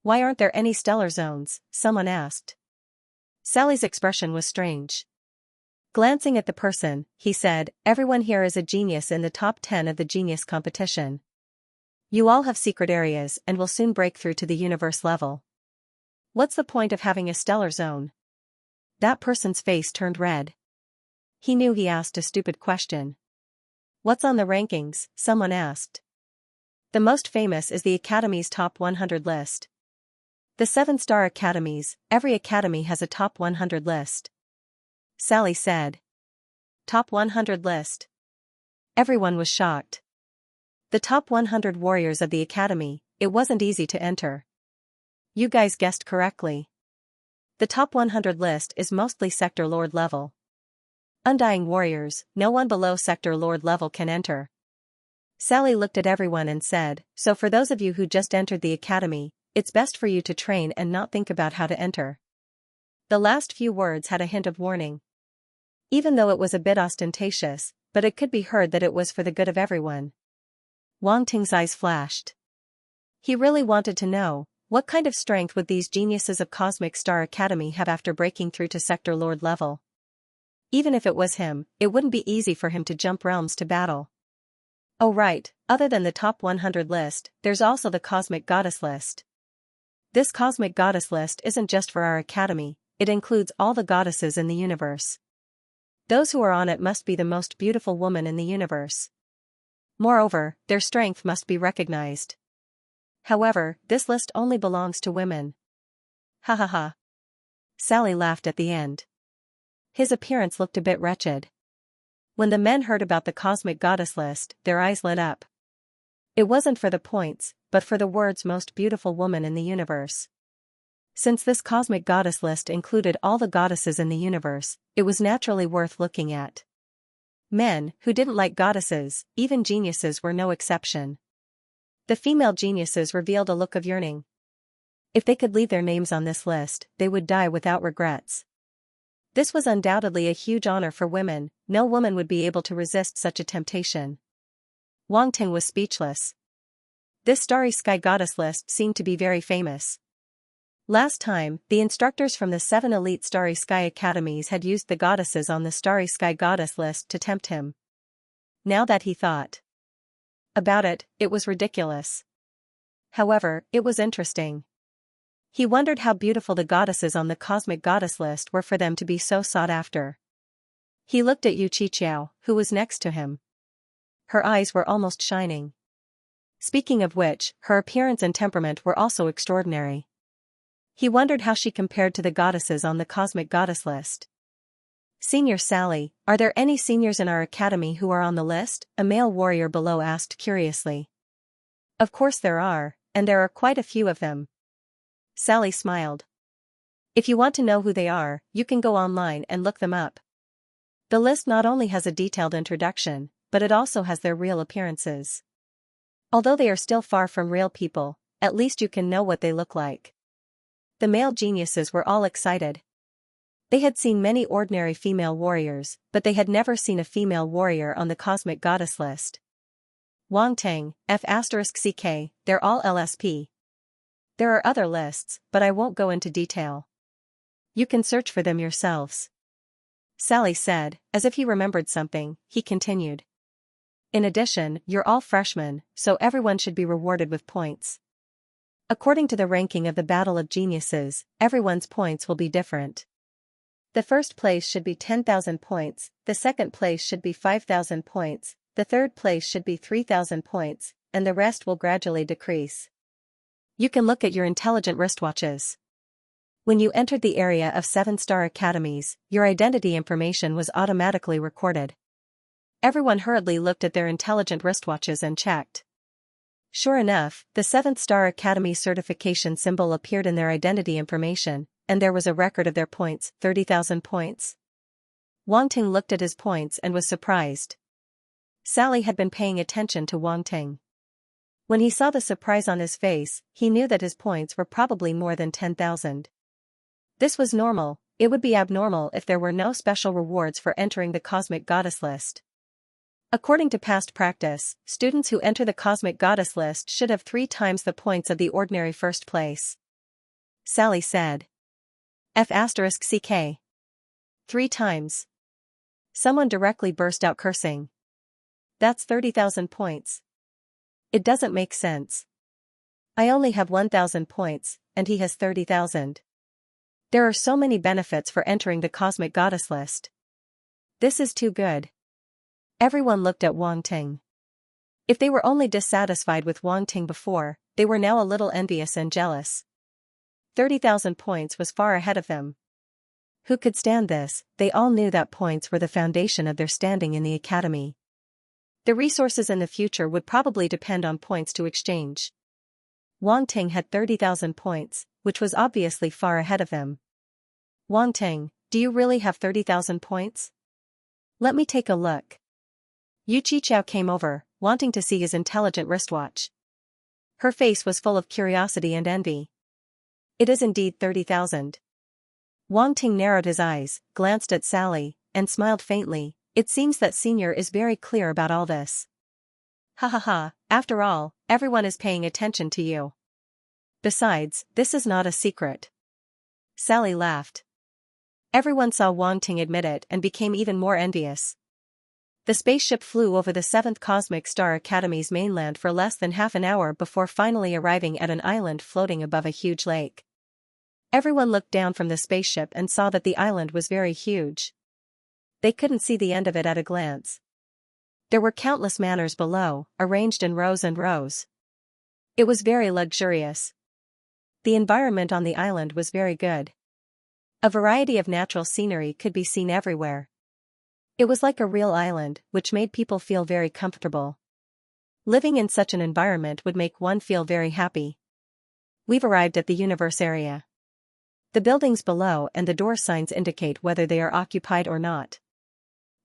"Why aren't there any stellar zones?" someone asked. Sally's expression was strange. Glancing at the person, he said, "Everyone here is a genius in the top 10 of the genius competition. You all have secret areas and will soon break through to the universe level. What's the point of having a stellar zone?" That person's face turned red. He knew he asked a stupid question. "What's on the rankings?" someone asked. "The most famous is the Academy's top 100 list. The 7-star academies, every academy has a top 100 list," Sally said. Top 100 list. Everyone was shocked. The top 100 warriors of the Academy. It wasn't easy to enter. You guys guessed correctly. The top 100 list is mostly Sector Lord level. Undying warriors, no one below Sector Lord level can enter. Sally looked at everyone and said, "So for those of you who just entered the Academy, it's best for you to train and not think about how to enter." The last few words had a hint of warning. Even though it was a bit ostentatious, but it could be heard that it was for the good of everyone. Wang Ting's eyes flashed. He really wanted to know, what kind of strength would these geniuses of Cosmic Star Academy have after breaking through to Sector Lord level? Even if it was him, it wouldn't be easy for him to jump realms to battle. Oh right, other than the top 100 list, there's also the Cosmic Goddess list. This Cosmic Goddess list isn't just for our academy, it includes all the goddesses in the universe. Those who are on it must be the most beautiful woman in the universe. Moreover, their strength must be recognized. However, this list only belongs to women. Ha ha ha. Sally laughed at the end. His appearance looked a bit wretched. When the men heard about the Cosmic Goddess list, their eyes lit up. It wasn't for the points, but for the words "most beautiful woman in the universe." Since this Cosmic Goddess list included all the goddesses in the universe, it was naturally worth looking at. Men, who didn't like goddesses, even geniuses, were no exception. The female geniuses revealed a look of yearning. If they could leave their names on this list, they would die without regrets. This was undoubtedly a huge honor for women. No woman would be able to resist such a temptation. Wang Ting was speechless. This Starry Sky Goddess list seemed to be very famous. Last time, the instructors from the 7 elite Starry Sky Academies had used the goddesses on the Starry Sky Goddess list to tempt him. Now that he thought about it, it was ridiculous. However, it was interesting. He wondered how beautiful the goddesses on the Cosmic Goddess list were for them to be so sought after. He looked at Yu Qiqiao, who was next to him. Her eyes were almost shining. Speaking of which, her appearance and temperament were also extraordinary. He wondered how she compared to the goddesses on the cosmic goddess list. "Senior Sally, are there any seniors in our academy who are on the list?" a male warrior below asked curiously. "Of course there are, and there are quite a few of them." Sally smiled. "If you want to know who they are, you can go online and look them up. The list not only has a detailed introduction, but it also has their real appearances. Although they are still far from real people, at least you can know what they look like." The male geniuses were all excited. They had seen many ordinary female warriors, but they had never seen a female warrior on the cosmic goddess list. Wang Tang, F***ck, they're all LSP. There are other lists, but I won't go into detail. You can search for them yourselves. Sally said, as if he remembered something. He continued. In addition, you're all freshmen, so everyone should be rewarded with points. According to the ranking of the Battle of Geniuses, everyone's points will be different. The first place should be 10,000 points, the second place should be 5,000 points, the third place should be 3,000 points, and the rest will gradually decrease. You can look at your intelligent wristwatches. When you entered the area of 7-star academies, your identity information was automatically recorded. Everyone hurriedly looked at their intelligent wristwatches and checked. Sure enough, the 7th-star academy certification symbol appeared in their identity information, and there was a record of their points, 30,000 points. Wang Ting looked at his points and was surprised. Sally had been paying attention to Wang Ting. When he saw the surprise on his face, he knew that his points were probably more than 10,000. This was normal. It would be abnormal if there were no special rewards for entering the cosmic goddess list. According to past practice, students who enter the cosmic goddess list should have 3 times the points of the ordinary first place. Sally said. F***ck. 3 times. Someone directly burst out cursing. That's 30,000 points. It doesn't make sense. I only have 1,000 points, and he has 30,000. There are so many benefits for entering the cosmic goddess list. This is too good. Everyone looked at Wang Ting. If they were only dissatisfied with Wang Ting before, they were now a little envious and jealous. 30,000 points was far ahead of them. Who could stand this? They all knew that points were the foundation of their standing in the academy. The resources in the future would probably depend on points to exchange. Wang Ting had 30,000 points, which was obviously far ahead of him. Wang Ting, do you really have 30,000 points? Let me take a look. Yu Qichao came over, wanting to see his intelligent wristwatch. Her face was full of curiosity and envy. It is indeed 30,000. Wang Ting narrowed his eyes, glanced at Sally, and smiled faintly. It seems that Senior is very clear about all this. Ha ha ha, after all, everyone is paying attention to you. Besides, this is not a secret. Sally laughed. Everyone saw Wang Ting admit it and became even more envious. The spaceship flew over the 7th Cosmic Star Academy's mainland for less than half an hour before finally arriving at an island floating above a huge lake. Everyone looked down from the spaceship and saw that the island was very huge. They couldn't see the end of it at a glance. There were countless manors below, arranged in rows and rows. It was very luxurious. The environment on the island was very good. A variety of natural scenery could be seen everywhere. It was like a real island, which made people feel very comfortable. Living in such an environment would make one feel very happy. We've arrived at the universe area. The buildings below and the door signs indicate whether they are occupied or not.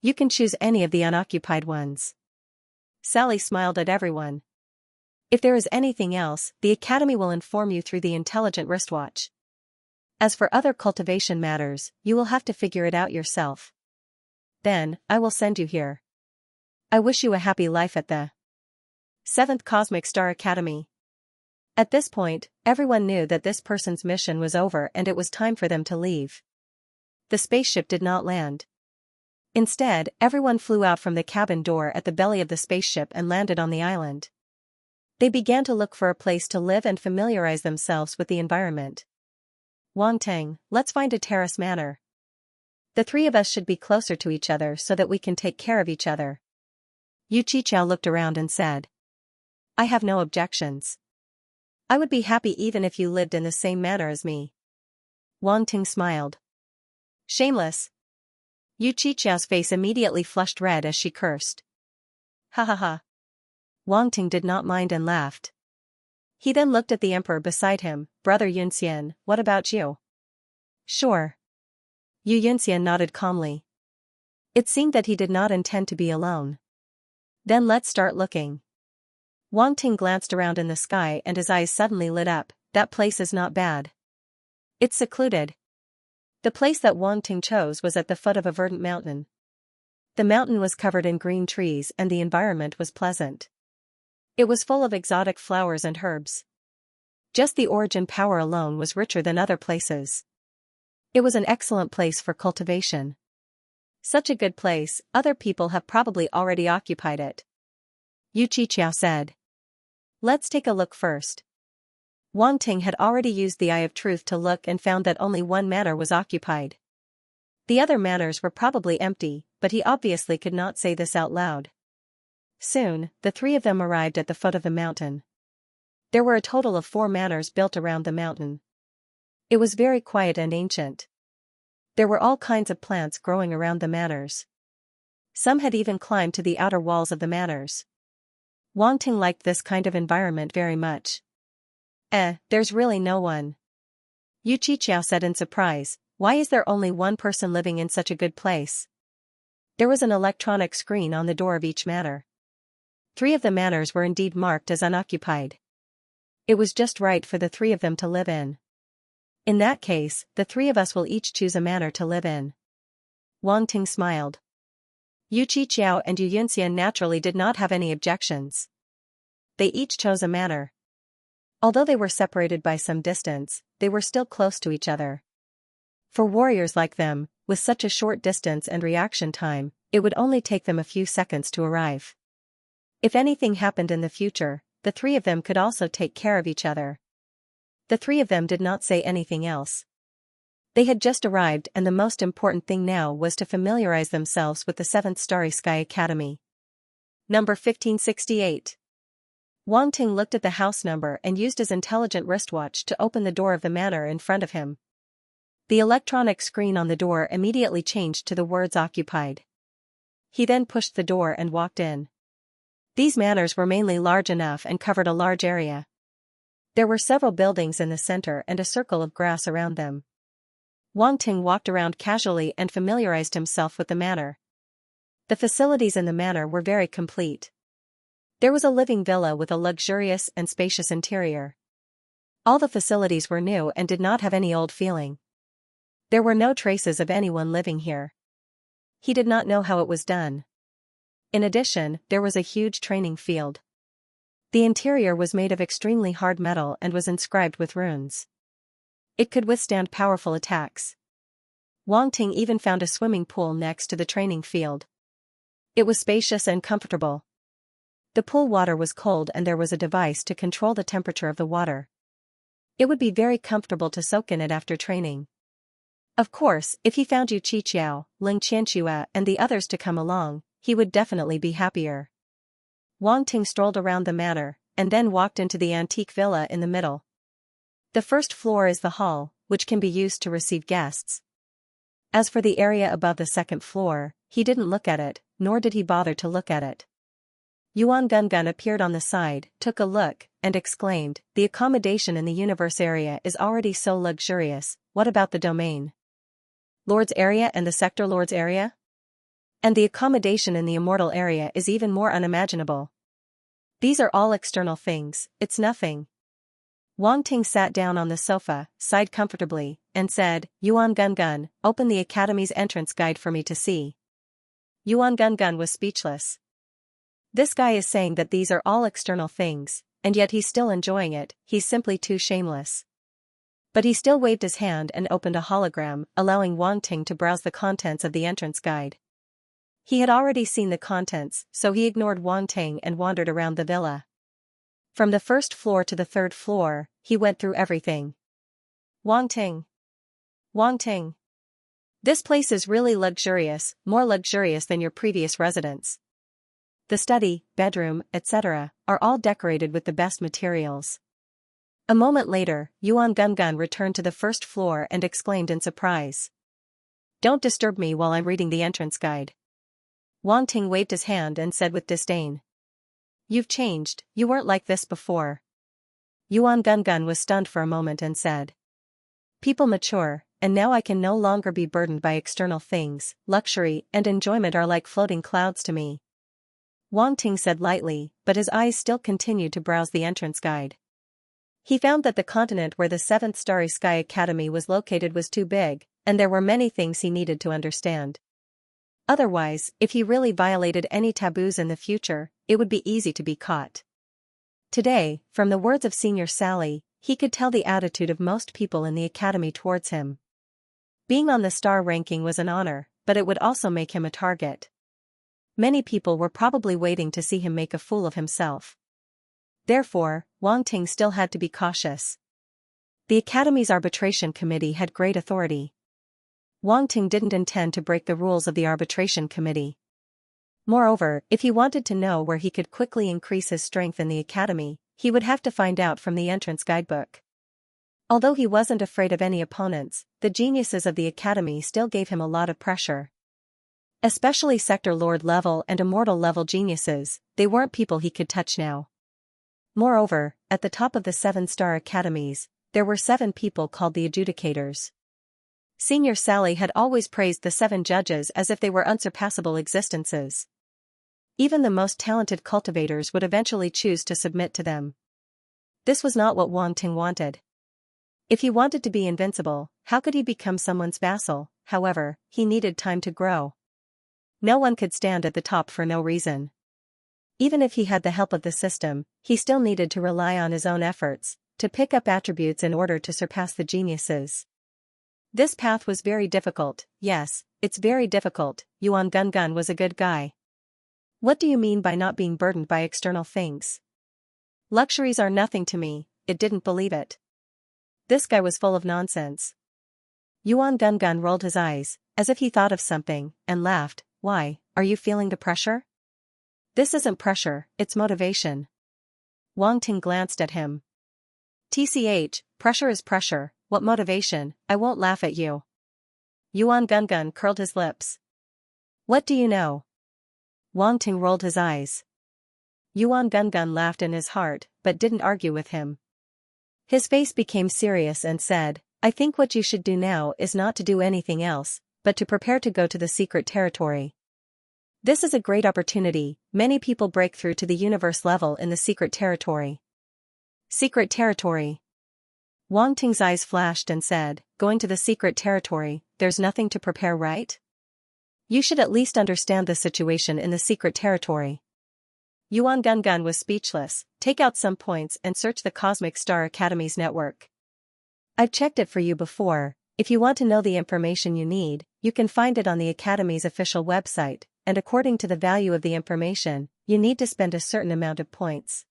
You can choose any of the unoccupied ones. Sally smiled at everyone. If there is anything else, the Academy will inform you through the intelligent wristwatch. As for other cultivation matters, you will have to figure it out yourself. Then, I will send you here. I wish you a happy life at the 7th Cosmic Star Academy. At this point, everyone knew that this person's mission was over and it was time for them to leave. The spaceship did not land. Instead, everyone flew out from the cabin door at the belly of the spaceship and landed on the island. They began to look for a place to live and familiarize themselves with the environment. Wang Ting, let's find a terrace manor. The 3 of us should be closer to each other so that we can take care of each other. Yu Qichao looked around and said. I have no objections. I would be happy even if you lived in the same manner as me. Wang Ting smiled. Shameless. Yu Qiqiao's face immediately flushed red as she cursed. Ha ha ha. Wang Ting did not mind and laughed. He then looked at the emperor beside him. Brother Yunxian, what about you? Sure. Yu Yunxian nodded calmly. It seemed that he did not intend to be alone. Then let's start looking. Wang Ting glanced around in the sky and his eyes suddenly lit up. That place is not bad. It's secluded. The place that Wang Ting chose was at the foot of a verdant mountain. The mountain was covered in green trees and the environment was pleasant. It was full of exotic flowers and herbs. Just the origin power alone was richer than other places. It was an excellent place for cultivation. Such a good place, other people have probably already occupied it. Yu Qiqiao said. Let's take a look first. Wang Ting had already used the Eye of Truth to look and found that only one manor was occupied. The other manors were probably empty, but he obviously could not say this out loud. Soon, the three of them arrived at the foot of the mountain. There were a total of 4 manors built around the mountain. It was very quiet and ancient. There were all kinds of plants growing around the manors. Some had even climbed to the outer walls of the manors. Wang Ting liked this kind of environment very much. There's really no one. Yu Qiqiao said in surprise, why is there only one person living in such a good place? There was an electronic screen on the door of each manor. 3 of the manors were indeed marked as unoccupied. It was just right for the 3 of them to live in. In that case, the 3 of us will each choose a manor to live in. Wang Ting smiled. Yu Qiqiao and Yu Yunxian naturally did not have any objections. They each chose a manor. Although they were separated by some distance, they were still close to each other. For warriors like them, with such a short distance and reaction time, it would only take them a few seconds to arrive. If anything happened in the future, the 3 of them could also take care of each other. The 3 of them did not say anything else. They had just arrived and the most important thing now was to familiarize themselves with the 7th Starry Sky Academy. Number 1568. Wang Ting looked at the house number and used his intelligent wristwatch to open the door of the manor in front of him. The electronic screen on the door immediately changed to the words occupied. He then pushed the door and walked in. These manors were mainly large enough and covered a large area. There were several buildings in the center and a circle of grass around them. Wang Ting walked around casually and familiarized himself with the manor. The facilities in the manor were very complete. There was a living villa with a luxurious and spacious interior. All the facilities were new and did not have any old feeling. There were no traces of anyone living here. He did not know how it was done. In addition, there was a huge training field. The interior was made of extremely hard metal and was inscribed with runes. It could withstand powerful attacks. Wang Ting even found a swimming pool next to the training field. It was spacious and comfortable. The pool water was cold and there was a device to control the temperature of the water. It would be very comfortable to soak in it after training. Of course, if he found Yu Qiqiao, Ling Qianxia and the others to come along, he would definitely be happier. Wang Ting strolled around the manor, and then walked into the antique villa in the middle. The first floor is the hall, which can be used to receive guests. As for the area above the second floor, he didn't look at it, nor did he bother to look at it. Yuan Gungun appeared on the side, took a look, and exclaimed, the accommodation in the universe area is already so luxurious, what about the domain Lord's area and the sector Lord's area? And the accommodation in the immortal area is even more unimaginable. These are all external things, it's nothing. Wang Ting sat down on the sofa, sighed comfortably, and said, Yuan Gungun, open the academy's entrance guide for me to see. Yuan Gungun was speechless. This guy is saying that these are all external things, and yet he's still enjoying it, he's simply too shameless. But he still waved his hand and opened a hologram, allowing Wang Ting to browse the contents of the entrance guide. He had already seen the contents, so he ignored Wang Ting and wandered around the villa. From the first floor to the 3rd floor, he went through everything. Wang Ting. Wang Ting. This place is really luxurious, more luxurious than your previous residence. The study, bedroom, etc., are all decorated with the best materials. A moment later, Yuan Gungun returned to the first floor and exclaimed in surprise. "Don't disturb me while I'm reading the entrance guide." Wang Ting waved his hand and said with disdain. "You've changed, you weren't like this before." Yuan Gungun was stunned for a moment and said. "People mature, and now I can no longer be burdened by external things. Luxury and enjoyment are like floating clouds to me." Wang Ting said lightly, but his eyes still continued to browse the entrance guide. He found that the continent where the 7th Starry Sky Academy was located was too big, and there were many things he needed to understand. Otherwise, if he really violated any taboos in the future, it would be easy to be caught. Today, from the words of Senior Sally, he could tell the attitude of most people in the academy towards him. Being on the star ranking was an honor, but it would also make him a target. Many people were probably waiting to see him make a fool of himself. Therefore, Wang Ting still had to be cautious. The Academy's arbitration committee had great authority. Wang Ting didn't intend to break the rules of the arbitration committee. Moreover, if he wanted to know where he could quickly increase his strength in the academy, he would have to find out from the entrance guidebook. Although he wasn't afraid of any opponents, the geniuses of the academy still gave him a lot of pressure. Especially Sector Lord level and Immortal level geniuses, they weren't people he could touch now. Moreover, at the top of the 7-star academies, there were 7 people called the adjudicators. Senior Sally had always praised the 7 judges as if they were unsurpassable existences. Even the most talented cultivators would eventually choose to submit to them. This was not what Wang Ting wanted. If he wanted to be invincible, how could he become someone's vassal? However, he needed time to grow. No one could stand at the top for no reason. Even if he had the help of the system, he still needed to rely on his own efforts, to pick up attributes in order to surpass the geniuses. This path was very difficult. Yes, it's very difficult. Yuan Gungun was a good guy. "What do you mean by not being burdened by external things?" "Luxuries are nothing to me." It didn't believe it. This guy was full of nonsense. Yuan Gungun rolled his eyes, as if he thought of something, and laughed. "Why, are you feeling the pressure?" "This isn't pressure, it's motivation." Wang Ting glanced at him. "TCH, pressure is pressure, what motivation? I won't laugh at you." Yuan Gungun curled his lips. "What do you know?" Wang Ting rolled his eyes. Yuan Gungun laughed in his heart, but didn't argue with him. His face became serious and said, "I think what you should do now is not to do anything else, but to prepare to go to the secret territory. This is a great opportunity. Many people break through to the universe level in the secret territory." "Secret territory?" Wang Ting's eyes flashed and said, "Going to the secret territory, there's nothing to prepare, right? You should at least understand the situation in the secret territory." Yuan Gungun was speechless. "Take out some points and search the Cosmic Star Academy's network. I've checked it for you before. If you want to know the information you need, you can find it on the Academy's official website, and according to the value of the information, you need to spend a certain amount of points."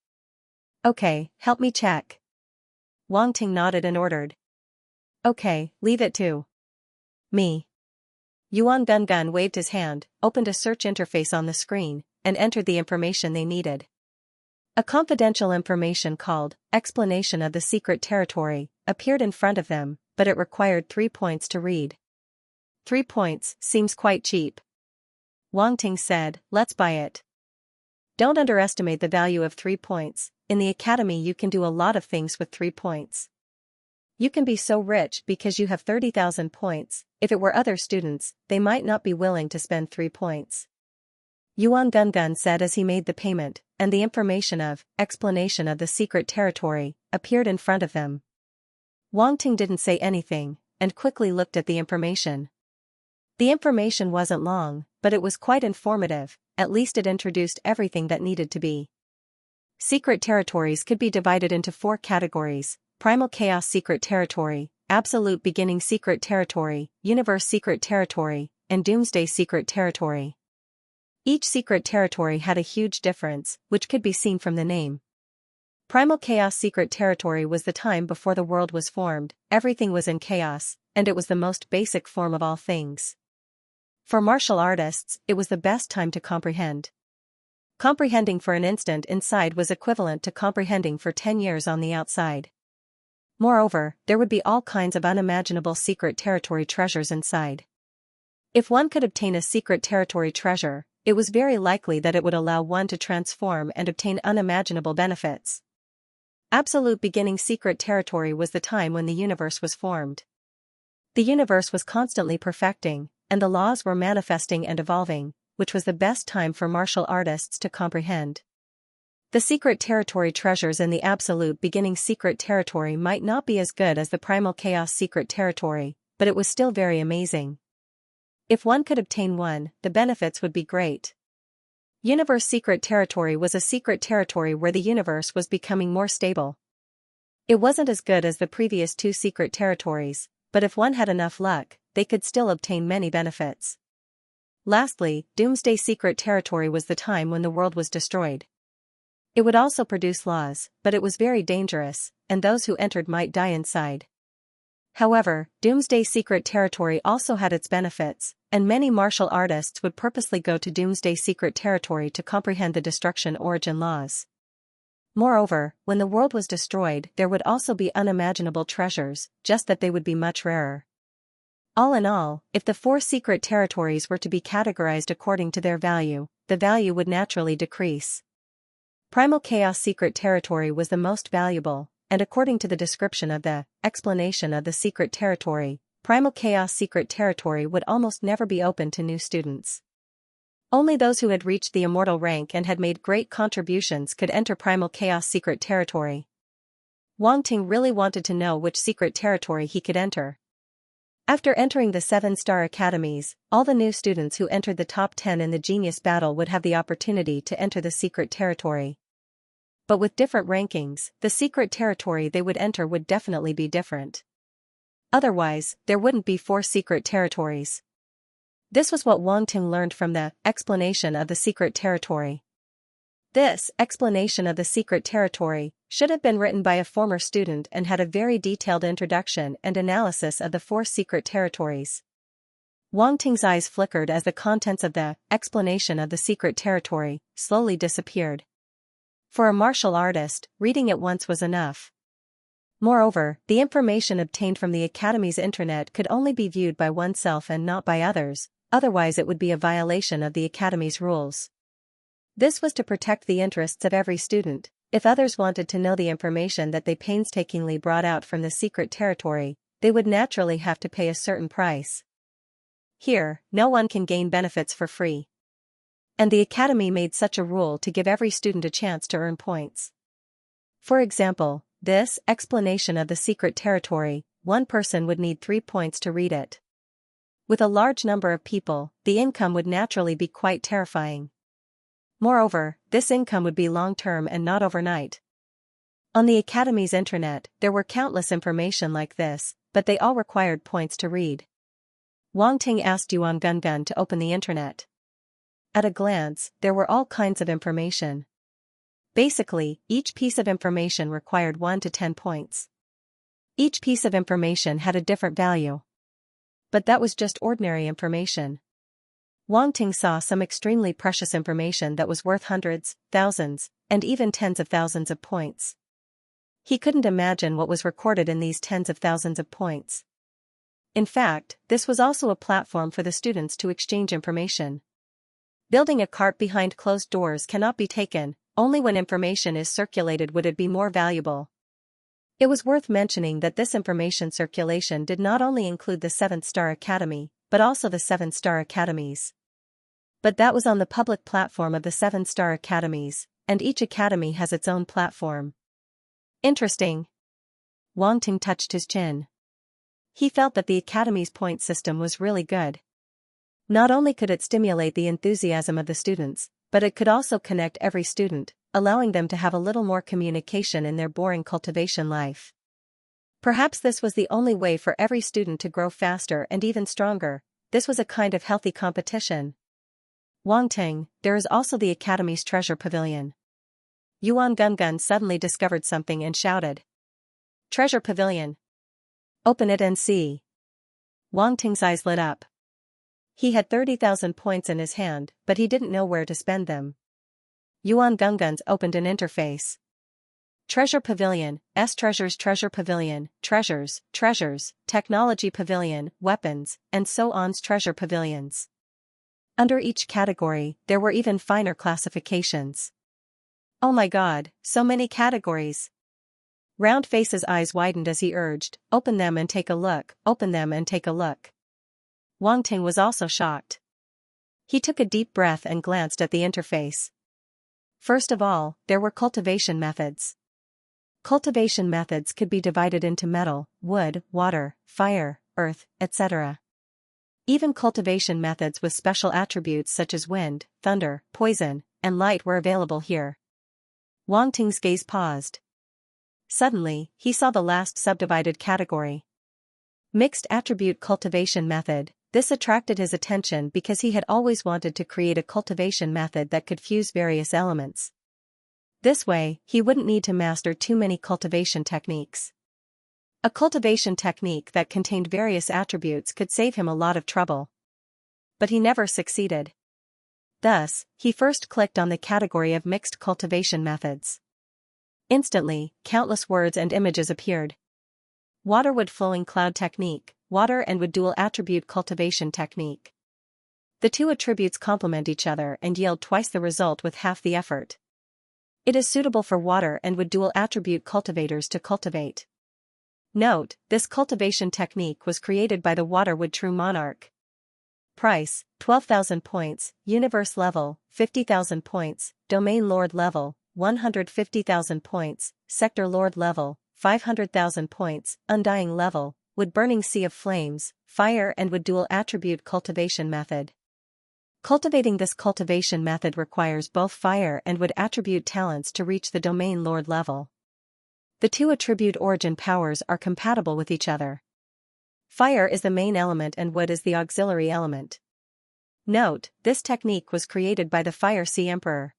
"Okay, help me check." Wang Ting nodded and ordered. "Okay, leave it to me." Yuan Gungun waved his hand, opened a search interface on the screen, and entered the information they needed. A confidential information called "Explanation of the Secret Territory" appeared in front of them, but it required 3 points to read. 3 points seems quite cheap. Wang Ting said, "Let's buy it." Don't underestimate the value of 3 points. In the academy you can do a lot of things with 3 points. You can be so rich because you have 30,000 points. If it were other students, they might not be willing to spend 3 points. Yuan Gungun said as he made the payment, and the information of "Explanation of the Secret Territory" appeared in front of them. Wang Ting didn't say anything, and quickly looked at the information. The information wasn't long, but it was quite informative. At least it introduced everything that needed to be. Secret territories could be divided into 4 categories: Primal Chaos Secret Territory, Absolute Beginning Secret Territory, Universe Secret Territory, and Doomsday Secret Territory. Each secret territory had a huge difference, which could be seen from the name. Primal Chaos Secret Territory was the time before the world was formed. Everything was in chaos, and it was the most basic form of all things. For martial artists, it was the best time to comprehend. Comprehending for an instant inside was equivalent to comprehending for 10 years on the outside. Moreover, there would be all kinds of unimaginable secret territory treasures inside. If one could obtain a secret territory treasure, it was very likely that it would allow one to transform and obtain unimaginable benefits. Absolute beginning secret territory was the time when the universe was formed. The universe was constantly perfecting, and the laws were manifesting and evolving, which was the best time for martial artists to comprehend. The secret territory treasures in the absolute beginning secret territory might not be as good as the primal chaos secret territory, but it was still very amazing. If one could obtain one, the benefits would be great. Universe secret territory was a secret territory where the universe was becoming more stable. It wasn't as good as the previous two secret territories, but if one had enough luck, they could still obtain many benefits. Lastly, Doomsday secret territory was the time when the world was destroyed. It would also produce laws, but it was very dangerous, and those who entered might die inside. However, Doomsday secret territory also had its benefits, and many martial artists would purposely go to Doomsday secret territory to comprehend the destruction origin laws. Moreover, when the world was destroyed, there would also be unimaginable treasures, just that they would be much rarer. All in all, if the 4 secret territories were to be categorized according to their value, the value would naturally decrease. Primal Chaos secret territory was the most valuable, and according to the description of the explanation of the secret territory, Primal Chaos secret territory would almost never be open to new students. Only those who had reached the immortal rank and had made great contributions could enter Primal Chaos secret territory. Wang Ting really wanted to know which secret territory he could enter. After entering the 7-star academies, all the new students who entered the top 10 in the genius battle would have the opportunity to enter the secret territory. But with different rankings, the secret territory they would enter would definitely be different. Otherwise, there wouldn't be 4 secret territories. This was what Wang Ting learned from the explanation of the secret territory. This explanation of the secret territory should have been written by a former student and had a very detailed introduction and analysis of the 4 secret territories. Wang Ting's eyes flickered as the contents of the explanation of the secret territory slowly disappeared. For a martial artist, reading it once was enough. Moreover, the information obtained from the Academy's internet could only be viewed by oneself and not by others, otherwise it would be a violation of the Academy's rules. This was to protect the interests of every student. If others wanted to know the information that they painstakingly brought out from the secret territory, they would naturally have to pay a certain price. Here, no one can gain benefits for free. And the Academy made such a rule to give every student a chance to earn points. For example, this explanation of the secret territory, one person would need 3 points to read it. With a large number of people, the income would naturally be quite terrifying. Moreover, this income would be long-term and not overnight. On the Academy's internet, there were countless information like this, but they all required points to read. Wang Ting asked Yuan Gungun to open the internet. At a glance, there were all kinds of information. Basically, each piece of information required 1 to 10 points. Each piece of information had a different value. But that was just ordinary information. Wang Ting saw some extremely precious information that was worth hundreds, thousands, and even tens of thousands of points. He couldn't imagine what was recorded in these tens of thousands of points. In fact, this was also a platform for the students to exchange information. Building a cart behind closed doors cannot be taken, only when information is circulated would it be more valuable. It was worth mentioning that this information circulation did not only include the 7-star academy, but also the 7-star academies. But that was on the public platform of the 7-star academies, and each academy has its own platform. Interesting. Wang Ting touched his chin. He felt that the academy's point system was really good. Not only could it stimulate the enthusiasm of the students, but it could also connect every student, allowing them to have a little more communication in their boring cultivation life. Perhaps this was the only way for every student to grow faster and even stronger. This was a kind of healthy competition. Wang Ting, there is also the Academy's treasure pavilion. Yuan Gungun suddenly discovered something and shouted. Treasure pavilion. Open it and see. Wang Ting's eyes lit up. He had 30,000 points in his hand, but he didn't know where to spend them. Yuan Gungans opened an interface. Treasure Pavilion, Treasure Pavilion, Treasures, Technology Pavilion, Weapons, and so on's treasure pavilions. Under each category, there were even finer classifications. Oh my god, so many categories. Roundface's eyes widened as he urged, open them and take a look, open them and take a look. Wang Ting was also shocked. He took a deep breath and glanced at the interface. First of all, there were cultivation methods. Cultivation methods could be divided into metal, wood, water, fire, earth, etc. Even cultivation methods with special attributes such as wind, thunder, poison, and light were available here. Wang Ting's gaze paused. Suddenly, he saw the last subdivided category. Mixed attribute cultivation method. This attracted his attention because he had always wanted to create a cultivation method that could fuse various elements. This way, he wouldn't need to master too many cultivation techniques. A cultivation technique that contained various attributes could save him a lot of trouble. But he never succeeded. Thus, he first clicked on the category of mixed cultivation methods. Instantly, countless words and images appeared. Waterwood flowing cloud technique, water and wood dual attribute cultivation technique. The two attributes complement each other and yield twice the result with half the effort. It is suitable for water and wood dual attribute cultivators to cultivate. Note, this cultivation technique was created by the Waterwood True Monarch. Price, 12,000 points, Universe level, 50,000 points, Domain Lord level, 150,000 points, Sector Lord level, 500,000 points, Undying level, Wood Burning Sea of Flames, Fire and Wood Dual Attribute Cultivation Method. Cultivating this cultivation method requires both fire and wood attribute talents to reach the Domain Lord level. The two attribute origin powers are compatible with each other. Fire is the main element and wood is the auxiliary element. Note, this technique was created by the Fire Sea Emperor.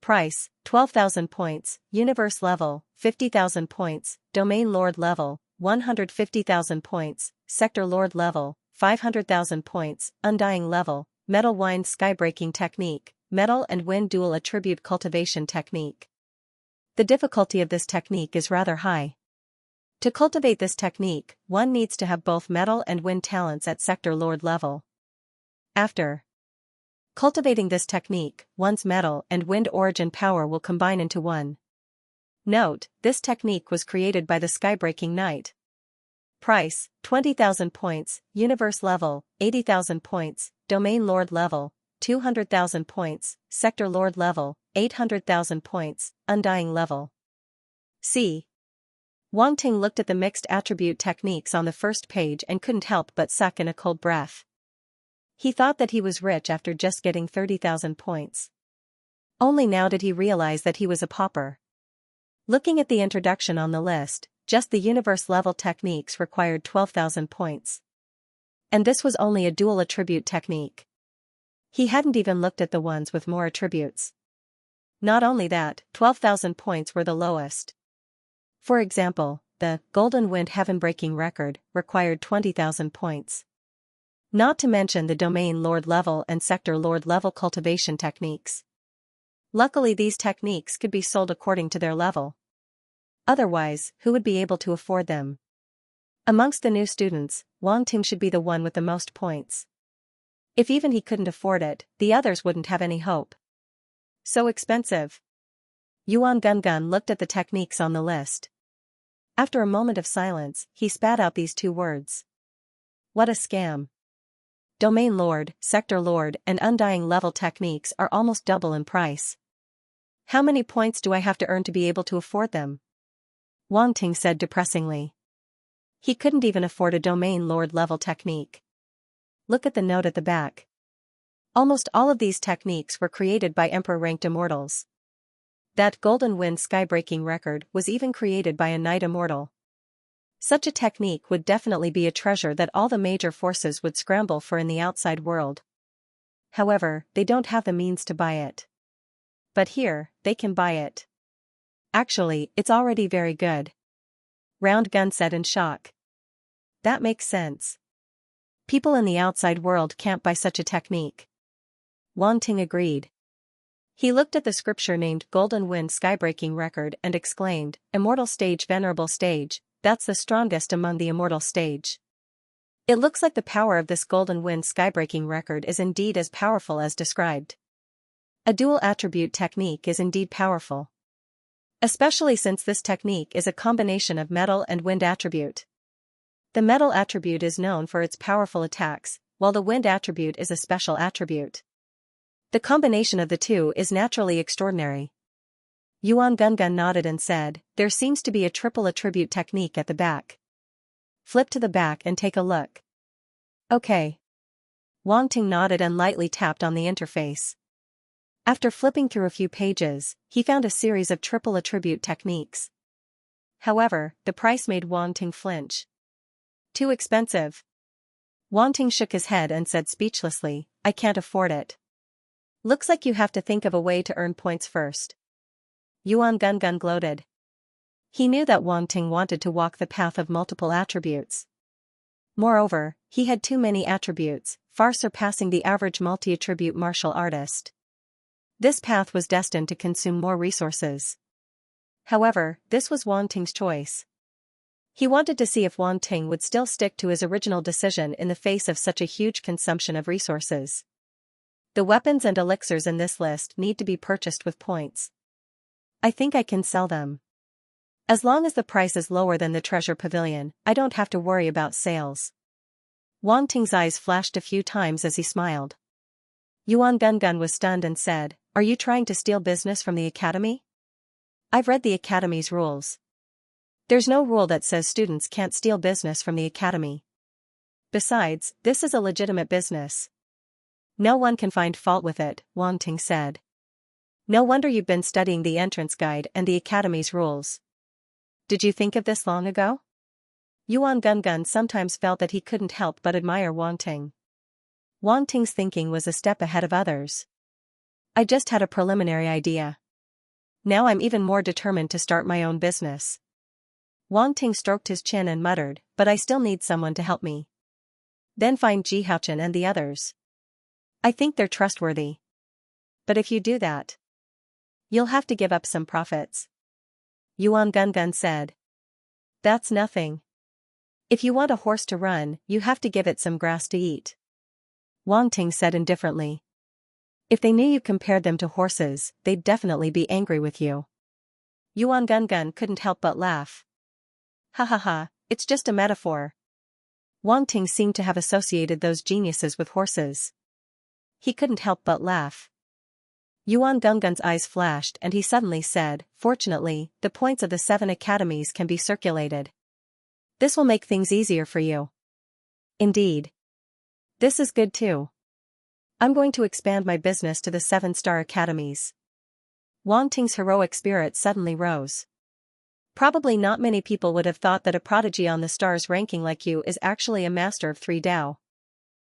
Price, 12,000 points, Universe level, 50,000 points, Domain Lord level, 150,000 points, Sector Lord level, 500,000 points, Undying level, Metal Wind Skybreaking Technique, Metal and Wind Dual Attribute Cultivation Technique. The difficulty of this technique is rather high. To cultivate this technique, one needs to have both metal and wind talents at Sector Lord level. After cultivating this technique, one's metal and wind origin power will combine into one. Note, this technique was created by the Skybreaking Knight. Price, 20,000 points, Universe level, 80,000 points, Domain Lord level, 200,000 points, Sector Lord level, 800,000 points, Undying level. C. Wang Ting looked at the mixed attribute techniques on the first page and couldn't help but suck in a cold breath. He thought that he was rich after just getting 30,000 points. Only now did he realize that he was a pauper. Looking at the introduction on the list, just the universe level techniques required 12,000 points. And this was only a dual attribute technique. He hadn't even looked at the ones with more attributes. Not only that, 12,000 points were the lowest. For example, the Golden Wind Heaven-Breaking Record required 20,000 points. Not to mention the Domain Lord level and Sector Lord level cultivation techniques. Luckily these techniques could be sold according to their level. Otherwise, who would be able to afford them? Amongst the new students, Wang Ting should be the one with the most points. If even he couldn't afford it, the others wouldn't have any hope. So expensive. Yuan Gungun looked at the techniques on the list. After a moment of silence, he spat out these two words. What a scam. Domain Lord, Sector Lord and Undying level techniques are almost double in price. How many points do I have to earn to be able to afford them? Wang Ting said depressingly. He couldn't even afford a Domain Lord level technique. Look at the note at the back. Almost all of these techniques were created by Emperor-ranked immortals. That Golden Wind Skybreaking Record was even created by a Knight Immortal. Such a technique would definitely be a treasure that all the major forces would scramble for in the outside world. However, they don't have the means to buy it. But here, they can buy it. Actually, it's already very good. Round Gun said in shock. That makes sense. People in the outside world can't buy such a technique. Wang Ting agreed. He looked at the scripture named Golden Wind Skybreaking Record and exclaimed, "Immortal stage, venerable stage, that's the strongest among the immortal stage." It looks like the power of this Golden Wind Skybreaking Record is indeed as powerful as described. A dual attribute technique is indeed powerful. Especially since this technique is a combination of metal and wind attribute. The metal attribute is known for its powerful attacks, while the wind attribute is a special attribute. The combination of the two is naturally extraordinary. Yuan Gungun nodded and said, "There seems to be a triple attribute technique at the back. Flip to the back and take a look." "Okay." Wang Ting nodded and lightly tapped on the interface. After flipping through a few pages, he found a series of triple attribute techniques. However, the price made Wang Ting flinch. "Too expensive." Wang Ting shook his head and said speechlessly, "I can't afford it. Looks like you have to think of a way to earn points first." Yuan Gungun gloated. He knew that Wang Ting wanted to walk the path of multiple attributes. Moreover, he had too many attributes, far surpassing the average multi-attribute martial artist. This path was destined to consume more resources. However, this was Wang Ting's choice. He wanted to see if Wang Ting would still stick to his original decision in the face of such a huge consumption of resources. The weapons and elixirs in this list need to be purchased with points. I think I can sell them. As long as the price is lower than the treasure pavilion, I don't have to worry about sales. Wang Ting's eyes flashed a few times as he smiled. Yuan Gungun was stunned and said, "Are you trying to steal business from the academy?" "I've read the academy's rules. There's no rule that says students can't steal business from the academy. Besides, this is a legitimate business. No one can find fault with it," Wang Ting said. "No wonder you've been studying the entrance guide and the academy's rules. Did you think of this long ago?" Yuan Gungun sometimes felt that he couldn't help but admire Wang Ting. Wang Ting's thinking was a step ahead of others. "I just had a preliminary idea. Now I'm even more determined to start my own business." Wang Ting stroked his chin and muttered, "But I still need someone to help me. Then find Jihaochen and the others. I think they're trustworthy. But if you do that, you'll have to give up some profits." Yuan Gungun said. "That's nothing. If you want a horse to run, you have to give it some grass to eat." Wang Ting said indifferently. "If they knew you compared them to horses, they'd definitely be angry with you." Yuan Gungun couldn't help but laugh. "Ha ha ha, it's just a metaphor." Wang Ting seemed to have associated those geniuses with horses. He couldn't help but laugh. Yuan Gungun's eyes flashed and he suddenly said, "Fortunately, the points of the 7 academies can be circulated. This will make things easier for you." "Indeed. This is good too. I'm going to expand my business to the 7-star academies." Wang Ting's heroic spirit suddenly rose. "Probably not many people would have thought that a prodigy on the stars ranking like you is actually a master of 3 Dao."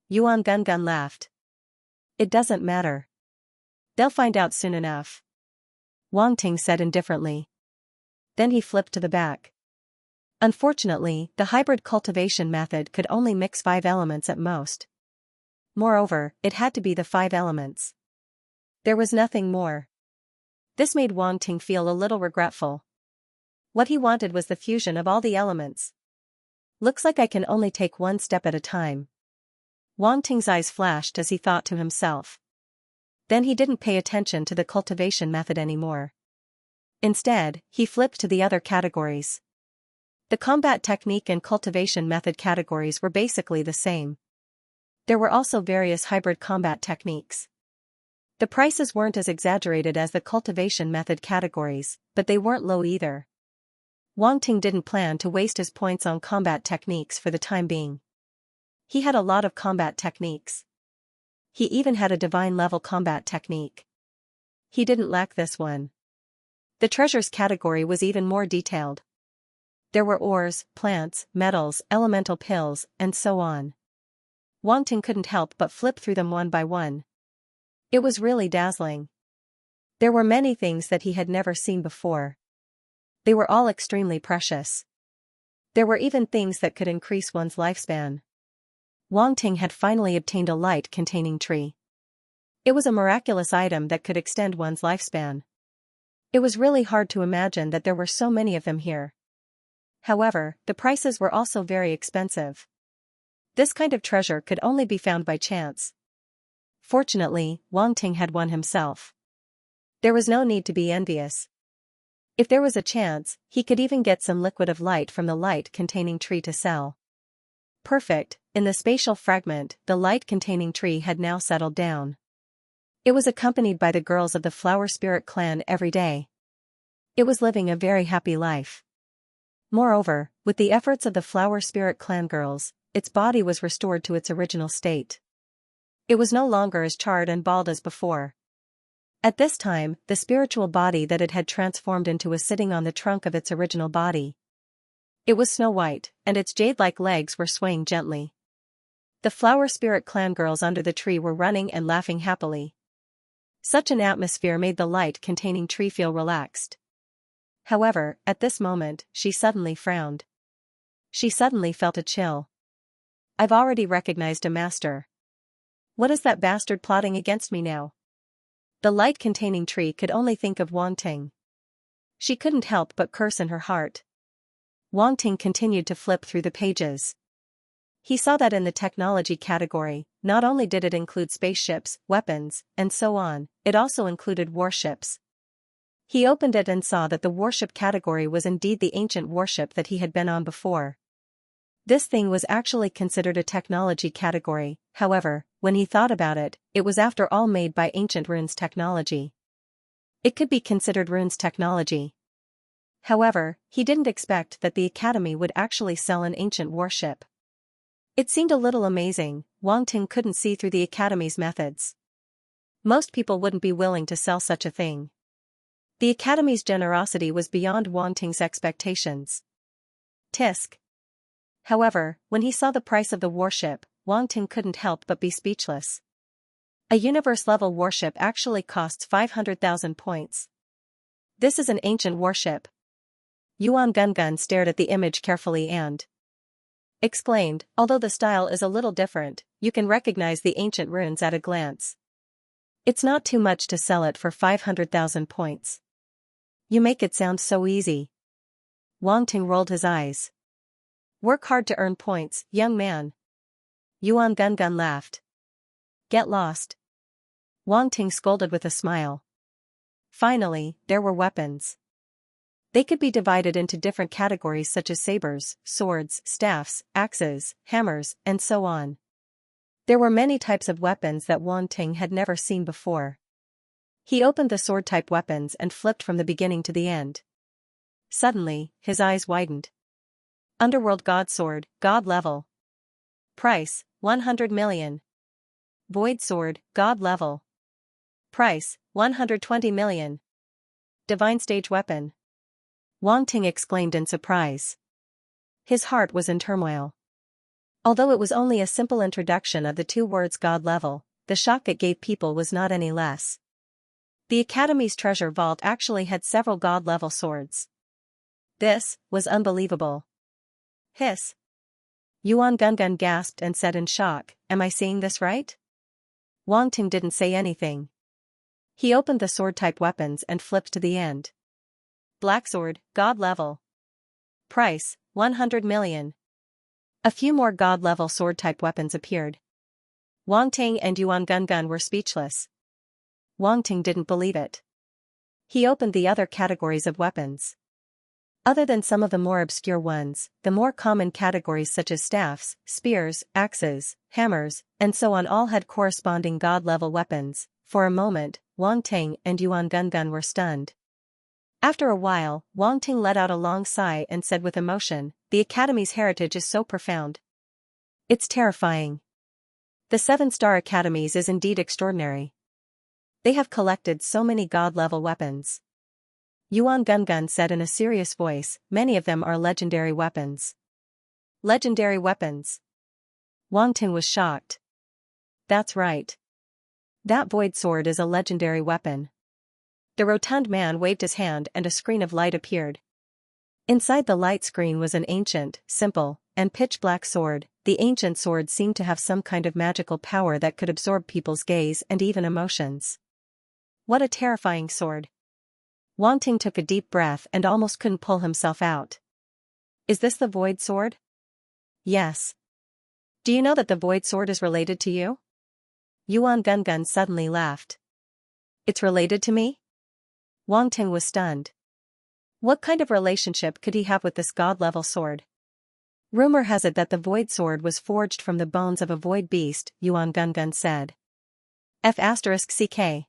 Yuan Gungun laughed. "It doesn't matter. They'll find out soon enough," Wang Ting said indifferently. Then he flipped to the back. Unfortunately, the hybrid cultivation method could only mix 5 elements at most. Moreover, it had to be the 5 elements. There was nothing more. This made Wang Ting feel a little regretful. What he wanted was the fusion of all the elements. Looks like I can only take one step at a time. Wang Ting's eyes flashed as he thought to himself. Then he didn't pay attention to the cultivation method anymore. Instead, he flipped to the other categories. The combat technique and cultivation method categories were basically the same. There were also various hybrid combat techniques. The prices weren't as exaggerated as the cultivation method categories, but they weren't low either. Wang Ting didn't plan to waste his points on combat techniques for the time being. He had a lot of combat techniques. He even had a divine level combat technique. He didn't lack this one. The treasures category was even more detailed. There were ores, plants, metals, elemental pills, and so on. Wang Ting couldn't help but flip through them one by one. It was really dazzling. There were many things that he had never seen before. They were all extremely precious. There were even things that could increase one's lifespan. Wang Ting had finally obtained a light-containing tree. It was a miraculous item that could extend one's lifespan. It was really hard to imagine that there were so many of them here. However, the prices were also very expensive. This kind of treasure could only be found by chance. Fortunately, Wang Ting had one himself. There was no need to be envious. If there was a chance, he could even get some liquid of light from the light-containing tree to sell. Perfect, in the spatial fragment, the light-containing tree had now settled down. It was accompanied by the girls of the Flower Spirit clan every day. It was living a very happy life. Moreover, with the efforts of the Flower Spirit clan girls, its body was restored to its original state. It was no longer as charred and bald as before. At this time, the spiritual body that it had transformed into was sitting on the trunk of its original body. It was snow white, and its jade-like legs were swaying gently. The Flower Spirit clan girls under the tree were running and laughing happily. Such an atmosphere made the light-containing tree feel relaxed. However, at this moment, she suddenly frowned. She suddenly felt a chill. I've already recognized a master. What is that bastard plotting against me now? The light-containing tree could only think of Wang Ting. She couldn't help but curse in her heart. Wang Ting continued to flip through the pages. He saw that in the technology category, not only did it include spaceships, weapons, and so on, it also included warships. He opened it and saw that the warship category was indeed the ancient warship that he had been on before. This thing was actually considered a technology category, however, when he thought about it, it was after all made by ancient runes technology. It could be considered runes technology. However, he didn't expect that the Academy would actually sell an ancient warship. It seemed a little amazing. Wang Ting couldn't see through the Academy's methods. Most people wouldn't be willing to sell such a thing. The Academy's generosity was beyond Wang Ting's expectations. Tisk. However, when he saw the price of the warship, Wang Ting couldn't help but be speechless. A universe-level warship actually costs 500,000 points. This is an ancient warship. Yuan Gungun stared at the image carefully and exclaimed, although the style is a little different, you can recognize the ancient runes at a glance. It's not too much to sell it for 500,000 points. You make it sound so easy. Wang Ting rolled his eyes. Work hard to earn points, young man. Yuan Gungun laughed. Get lost. Wang Ting scolded with a smile. Finally, there were weapons. They could be divided into different categories such as sabers, swords, staffs, axes, hammers, and so on. There were many types of weapons that Wang Ting had never seen before. He opened the sword-type weapons and flipped from the beginning to the end. Suddenly, his eyes widened. Underworld God Sword, God Level. Price, 100 million. Void Sword, God Level. Price, 120 million. Divine Stage Weapon. Wang Ting exclaimed in surprise. His heart was in turmoil. Although it was only a simple introduction of the two words God Level, the shock it gave people was not any less. The Academy's treasure vault actually had several God-level swords. This was unbelievable. Hiss. Yuan Gungun gasped and said in shock, am I seeing this right? Wang Ting didn't say anything. He opened the sword-type weapons and flipped to the end. Black Sword, God Level. Price, 100 million. A few more God-level sword-type weapons appeared. Wang Ting and Yuan Gungun were speechless. Wang Ting didn't believe it. He opened the other categories of weapons. Other than some of the more obscure ones, the more common categories such as staffs, spears, axes, hammers, and so on all had corresponding God-level weapons. For a moment, Wang Ting and Yuan Gungun were stunned. After a while, Wang Ting let out a long sigh and said with emotion, the Academy's heritage is so profound. It's terrifying. The 7-star Academies is indeed extraordinary. They have collected so many God-level weapons. Yuan Gungun said in a serious voice, many of them are legendary weapons. Legendary weapons. Wang Ting was shocked. That's right. That void sword is a legendary weapon. The rotund man waved his hand and a screen of light appeared. Inside the light screen was an ancient, simple, and pitch-black sword, the ancient sword seemed to have some kind of magical power that could absorb people's gaze and even emotions. What a terrifying sword. Wang Ting took a deep breath and almost couldn't pull himself out. Is this the void sword? Yes. Do you know that the void sword is related to you? Yuan Gungun suddenly laughed. It's related to me? Wang Ting was stunned. What kind of relationship could he have with this god-level sword? Rumor has it that the void sword was forged from the bones of a void beast, Yuan Gungun said. F***ck.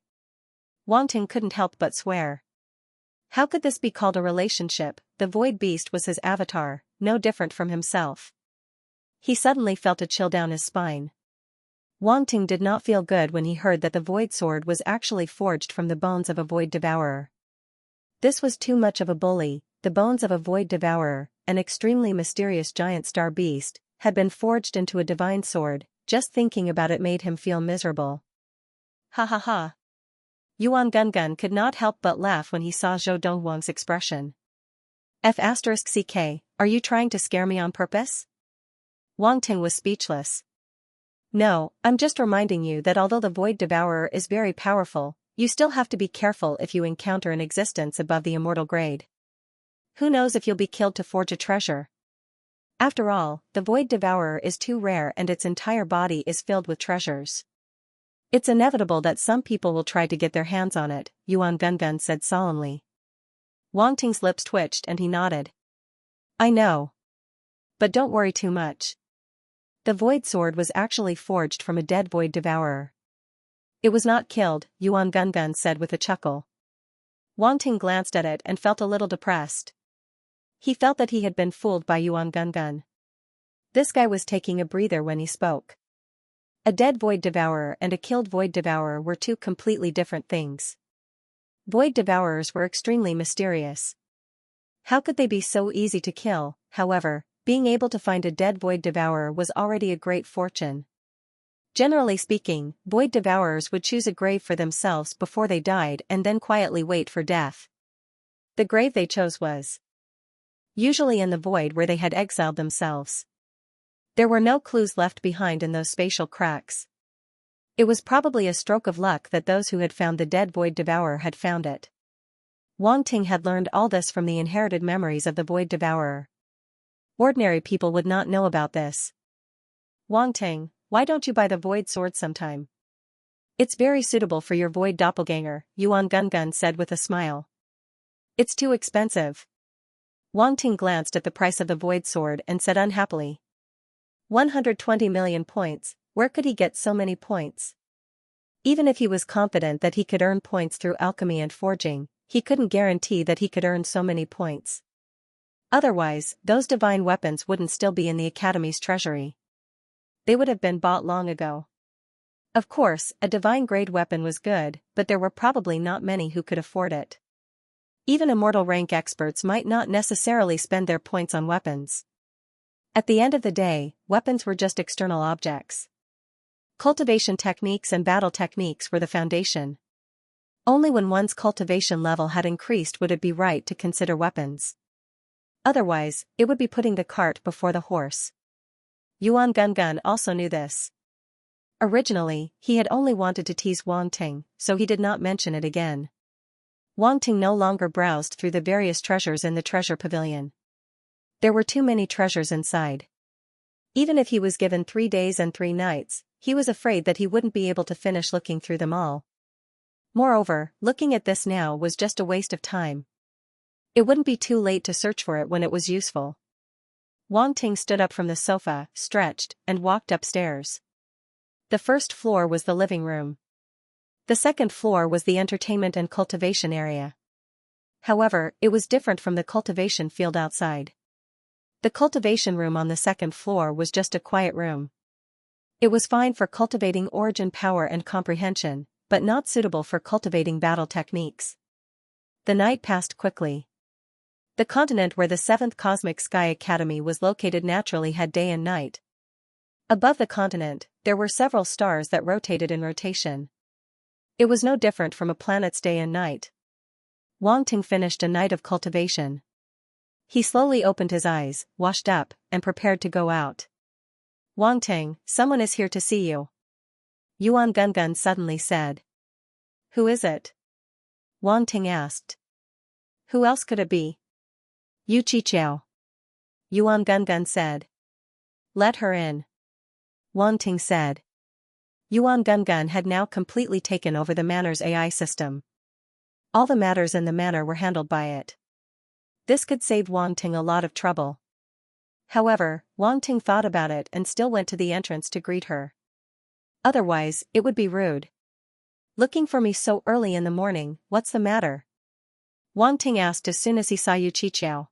Wang Ting couldn't help but swear. How could this be called a relationship? The void beast was his avatar, no different from himself. He suddenly felt a chill down his spine. Wang Ting did not feel good when he heard that the void sword was actually forged from the bones of a void devourer. This was too much of a bully. The bones of a void devourer, an extremely mysterious giant star beast, had been forged into a divine sword. Just thinking about it made him feel miserable. Ha ha ha. Yuan Gungun could not help but laugh when he saw Zhou Dongwang's expression. F***ck, are you trying to scare me on purpose? Wang Ting was speechless. No, I'm just reminding you that although the void devourer is very powerful, you still have to be careful if you encounter an existence above the immortal grade. Who knows if you'll be killed to forge a treasure? After all, the void devourer is too rare and its entire body is filled with treasures. It's inevitable that some people will try to get their hands on it, Yuan Gungun said solemnly. Wang Ting's lips twitched and he nodded. I know. But don't worry too much. The void sword was actually forged from a dead void devourer. It was not killed, Yuan Gungun said with a chuckle. Wang Ting glanced at it and felt a little depressed. He felt that he had been fooled by Yuan Gungun. This guy was taking a breather when he spoke. A dead void devourer and a killed void devourer were two completely different things. Void devourers were extremely mysterious. How could they be so easy to kill? However, being able to find a dead void devourer was already a great fortune. Generally speaking, void devourers would choose a grave for themselves before they died and then quietly wait for death. The grave they chose was usually in the void where they had exiled themselves. There were no clues left behind in those spatial cracks. It was probably a stroke of luck that those who had found the dead void devourer had found it. Wang Ting had learned all this from the inherited memories of the void devourer. Ordinary people would not know about this. Wang Ting, why don't you buy the void sword sometime? It's very suitable for your void doppelganger, Yuan Gungun said with a smile. It's too expensive. Wang Ting glanced at the price of the void sword and said unhappily. 120 million points, where could he get so many points? Even if he was confident that he could earn points through alchemy and forging, he couldn't guarantee that he could earn so many points. Otherwise, those divine weapons wouldn't still be in the Academy's treasury. They would have been bought long ago. Of course, a divine-grade weapon was good, but there were probably not many who could afford it. Even immortal rank experts might not necessarily spend their points on weapons. At the end of the day, weapons were just external objects. Cultivation techniques and battle techniques were the foundation. Only when one's cultivation level had increased would it be right to consider weapons. Otherwise, it would be putting the cart before the horse. Yuan Gungun also knew this. Originally, he had only wanted to tease Wang Ting, so he did not mention it again. Wang Ting no longer browsed through the various treasures in the treasure pavilion. There were too many treasures inside. Even if he was given 3 days and 3 nights, he was afraid that he wouldn't be able to finish looking through them all. Moreover, looking at this now was just a waste of time. It wouldn't be too late to search for it when it was useful. Wang Ting stood up from the sofa, stretched, and walked upstairs. The first floor was the living room. The second floor was the entertainment and cultivation area. However, it was different from the cultivation field outside. The cultivation room on the second floor was just a quiet room. It was fine for cultivating origin power and comprehension, but not suitable for cultivating battle techniques. The night passed quickly. The continent where the 7th Cosmic Sky Academy was located naturally had day and night. Above the continent, there were several stars that rotated in rotation. It was no different from a planet's day and night. Wang Ting finished a night of cultivation. He slowly opened his eyes, washed up, and prepared to go out. Wang Ting, someone is here to see you. Yuan Gungun suddenly said. Who is it? Wang Ting asked. Who else could it be? Yu Qiqiao. Yuan Gungun said. Let her in. Wang Ting said. Yuan Gungun had now completely taken over the Manor's AI system. All the matters in the Manor were handled by it. This could save Wang Ting a lot of trouble. However, Wang Ting thought about it and still went to the entrance to greet her. Otherwise, it would be rude. Looking for me so early in the morning, what's the matter? Wang Ting asked as soon as he saw Yu Qiqiao.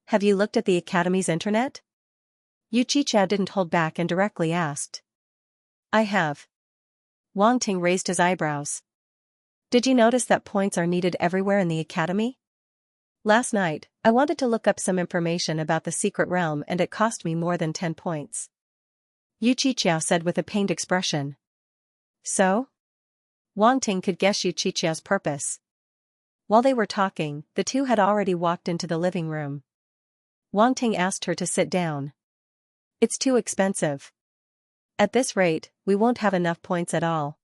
Have you looked at the Academy's internet? Yu Qiqiao didn't hold back and directly asked. I have. Wang Ting raised his eyebrows. Did you notice that points are needed everywhere in the Academy? Last night, I wanted to look up some information about the secret realm and it cost me more than 10 points. Yu Qiqiao said with a pained expression. So? Wang Ting could guess Yu Qiqiao's purpose. While they were talking, the two had already walked into the living room. Wang Ting asked her to sit down. It's too expensive. At this rate, we won't have enough points at all.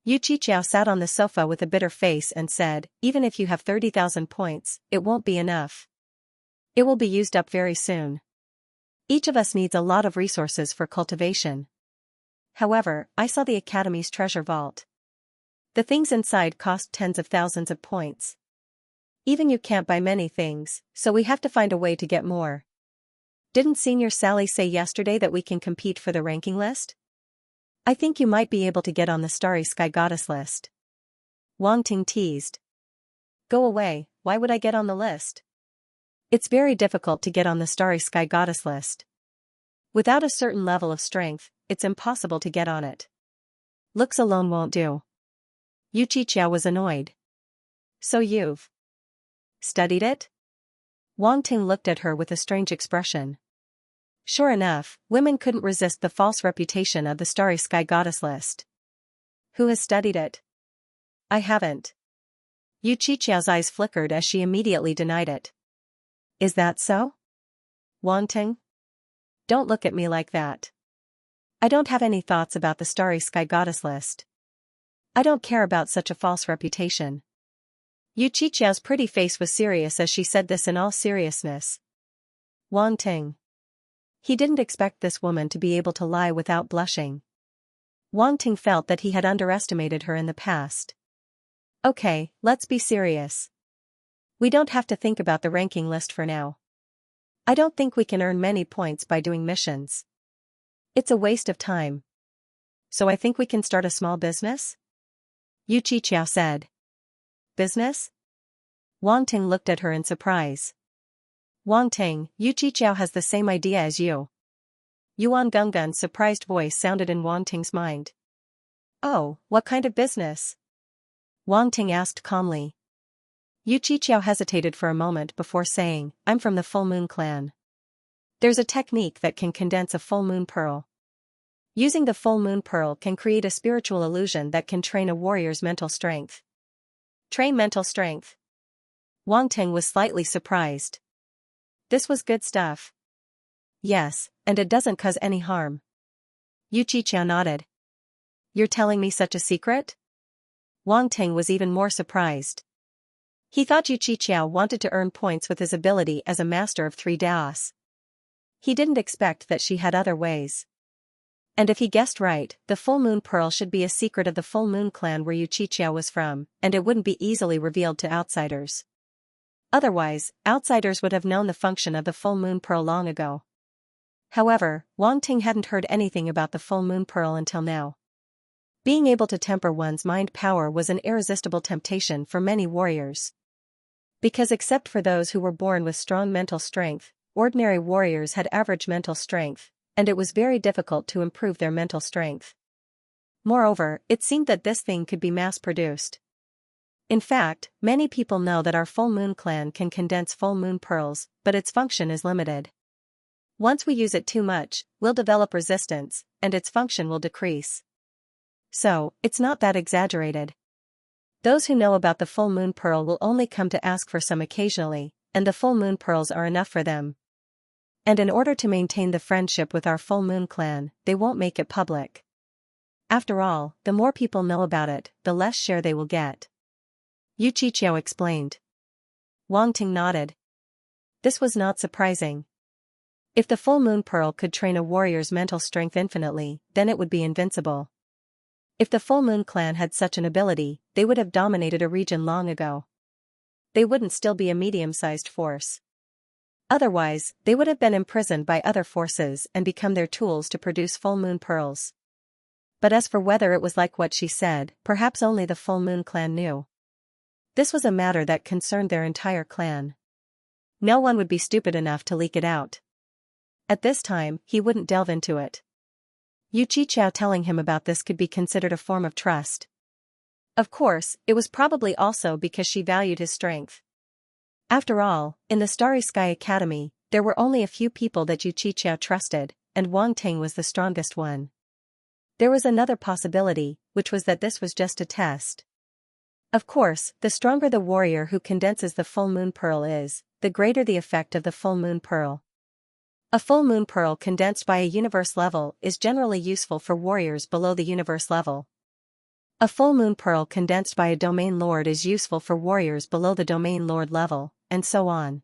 Yu Qiqiao sat on the sofa with a bitter face and said, even if you have 30,000 points, it won't be enough. It will be used up very soon. Each of us needs a lot of resources for cultivation. However, I saw the Academy's treasure vault. The things inside cost tens of thousands of points. Even you can't buy many things, so we have to find a way to get more. Didn't Senior Sally say yesterday that we can compete for the ranking list? I think you might be able to get on the Starry Sky Goddess list. Wang Ting teased. Go away, why would I get on the list? It's very difficult to get on the Starry Sky Goddess list. Without a certain level of strength, it's impossible to get on it. Looks alone won't do. Yu Qiqiao was annoyed. So you've studied it? Wang Ting looked at her with a strange expression. Sure enough, women couldn't resist the false reputation of the Starry Sky Goddess list. Who has studied it? I haven't. Yu Qiqiao's eyes flickered as she immediately denied it. Is that so? Wang Ting? Don't look at me like that. I don't have any thoughts about the Starry Sky Goddess list. I don't care about such a false reputation. Yu Qiqiao's pretty face was serious as she said this in all seriousness. Wang Ting. He didn't expect this woman to be able to lie without blushing. Wang Ting felt that he had underestimated her in the past. Okay, let's be serious. We don't have to think about the ranking list for now. I don't think we can earn many points by doing missions. It's a waste of time. So I think we can start a small business? Yu Qiqiao said. Business? Wang Ting looked at her in surprise. Wang Ting, Yu Qiqiao has the same idea as you. Yuan Gungun's surprised voice sounded in Wang Ting's mind. Oh, what kind of business? Wang Ting asked calmly. Yu Qiqiao hesitated for a moment before saying, I'm from the Full Moon clan. There's a technique that can condense a full moon pearl. Using the full moon pearl can create a spiritual illusion that can train a warrior's mental strength. Train mental strength. Wang Ting was slightly surprised. This was good stuff. Yes, and it doesn't cause any harm. Yu Qiqiao nodded. You're telling me such a secret? Wang Ting was even more surprised. He thought Yu Qiqiao wanted to earn points with his ability as a master of 3 Daos. He didn't expect that she had other ways. And if he guessed right, the full moon pearl should be a secret of the Full Moon clan where Yu Qiqiao was from, and it wouldn't be easily revealed to outsiders. Otherwise, outsiders would have known the function of the full moon pearl long ago. However, Wang Ting hadn't heard anything about the full moon pearl until now. Being able to temper one's mind power was an irresistible temptation for many warriors. Because except for those who were born with strong mental strength, ordinary warriors had average mental strength, and it was very difficult to improve their mental strength. Moreover, it seemed that this thing could be mass-produced. In fact, many people know that our Full Moon clan can condense full moon pearls, but its function is limited. Once we use it too much, we'll develop resistance, and its function will decrease. So, it's not that exaggerated. Those who know about the full moon pearl will only come to ask for some occasionally, and the full moon pearls are enough for them. And in order to maintain the friendship with our full moon clan, they won't make it public. After all, the more people know about it, the less share they will get. Yu Qiqiao explained. Wang Ting nodded. This was not surprising. If the full moon pearl could train a warrior's mental strength infinitely, then it would be invincible. If the full moon clan had such an ability, they would have dominated a region long ago. They wouldn't still be a medium-sized force. Otherwise, they would have been imprisoned by other forces and become their tools to produce full moon pearls. But as for whether it was like what she said, perhaps only the full moon clan knew. This was a matter that concerned their entire clan. No one would be stupid enough to leak it out. At this time, he wouldn't delve into it. Yu Qiqiao telling him about this could be considered a form of trust. Of course, it was probably also because she valued his strength. After all, in the Starry Sky Academy, there were only a few people that Yu Qiqiao trusted, and Wang Ting was the strongest one. There was another possibility, which was that this was just a test. Of course, the stronger the warrior who condenses the full moon pearl is, the greater the effect of the full moon pearl. A full moon pearl condensed by a universe level is generally useful for warriors below the universe level. A full moon pearl condensed by a domain lord is useful for warriors below the domain lord level, and so on.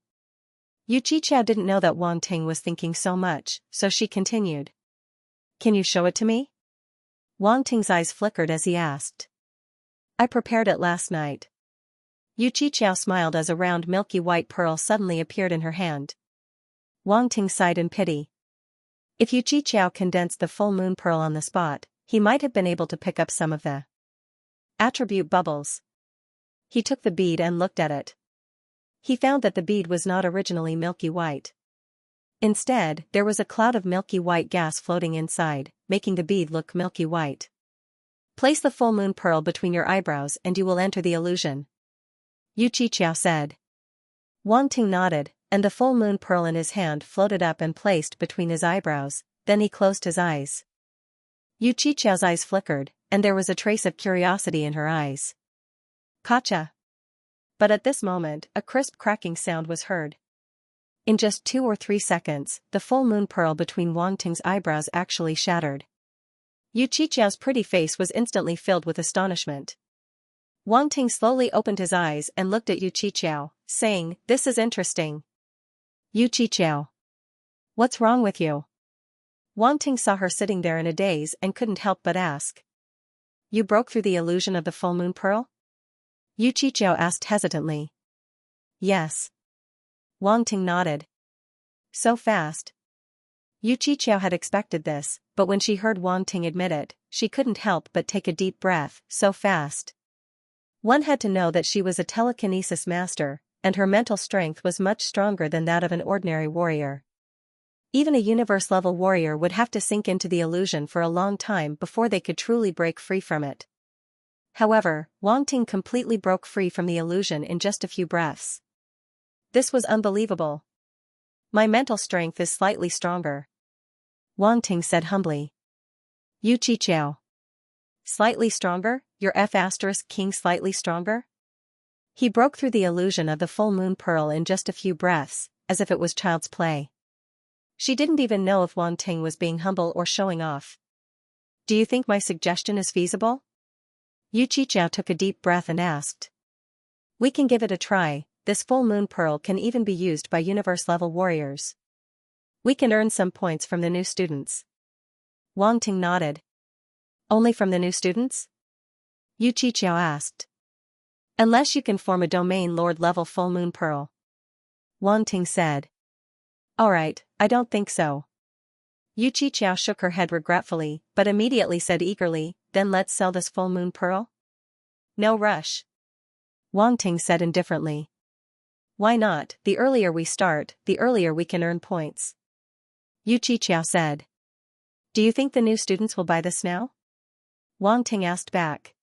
Yu Qiqiao didn't know that Wang Ting was thinking so much, so she continued. Can you show it to me? Wang Ting's eyes flickered as he asked. I prepared it last night. Yu Qiqiao smiled as a round milky white pearl suddenly appeared in her hand. Wang Ting sighed in pity. If Yu Qiqiao condensed the full moon pearl on the spot, he might have been able to pick up some of the attribute bubbles. He took the bead and looked at it. He found that the bead was not originally milky white. Instead, there was a cloud of milky white gas floating inside, making the bead look milky white. Place the full moon pearl between your eyebrows and you will enter the illusion. Yu Qiqiao said. Wang Ting nodded, and the full moon pearl in his hand floated up and placed between his eyebrows, then he closed his eyes. Yu Qiqiao's eyes flickered, and there was a trace of curiosity in her eyes. Gotcha! But at this moment, a crisp cracking sound was heard. In just 2 or 3 seconds, the full moon pearl between Wang Ting's eyebrows actually shattered. Yu Qiqiao's pretty face was instantly filled with astonishment. Wang Ting slowly opened his eyes and looked at Yu Qiqiao, saying, This is interesting. Yu Qiqiao. What's wrong with you? Wang Ting saw her sitting there in a daze and couldn't help but ask. You broke through the illusion of the full moon pearl? Yu Qiqiao asked hesitantly. Yes. Wang Ting nodded. So fast. Yu Qiqiao had expected this, but when she heard Wang Ting admit it, she couldn't help but take a deep breath. So fast. One had to know that she was a telekinesis master, and her mental strength was much stronger than that of an ordinary warrior. Even a universe-level warrior would have to sink into the illusion for a long time before they could truly break free from it. However, Wang Ting completely broke free from the illusion in just a few breaths. This was unbelievable. My mental strength is slightly stronger. Wang Ting said humbly. Yu Qiqiao. Slightly stronger? Your F***king slightly stronger? He broke through the illusion of the full moon pearl in just a few breaths, as if it was child's play. She didn't even know if Wang Ting was being humble or showing off. Do you think my suggestion is feasible? Yu Qiqiao took a deep breath and asked. We can give it a try. This full moon pearl can even be used by universe-level warriors. We can earn some points from the new students. Wang Ting nodded. Only from the new students? Yu Qiqiao asked. Unless you can form a domain lord-level full moon pearl. Wang Ting said. Alright, I don't think so. Yu Qiqiao shook her head regretfully, but immediately said eagerly, Then let's sell this full moon pearl? No rush. Wang Ting said indifferently. Why not? The earlier we start, the earlier we can earn points. Yu Qiqiao said. Do you think the new students will buy this now? Wang Ting asked back.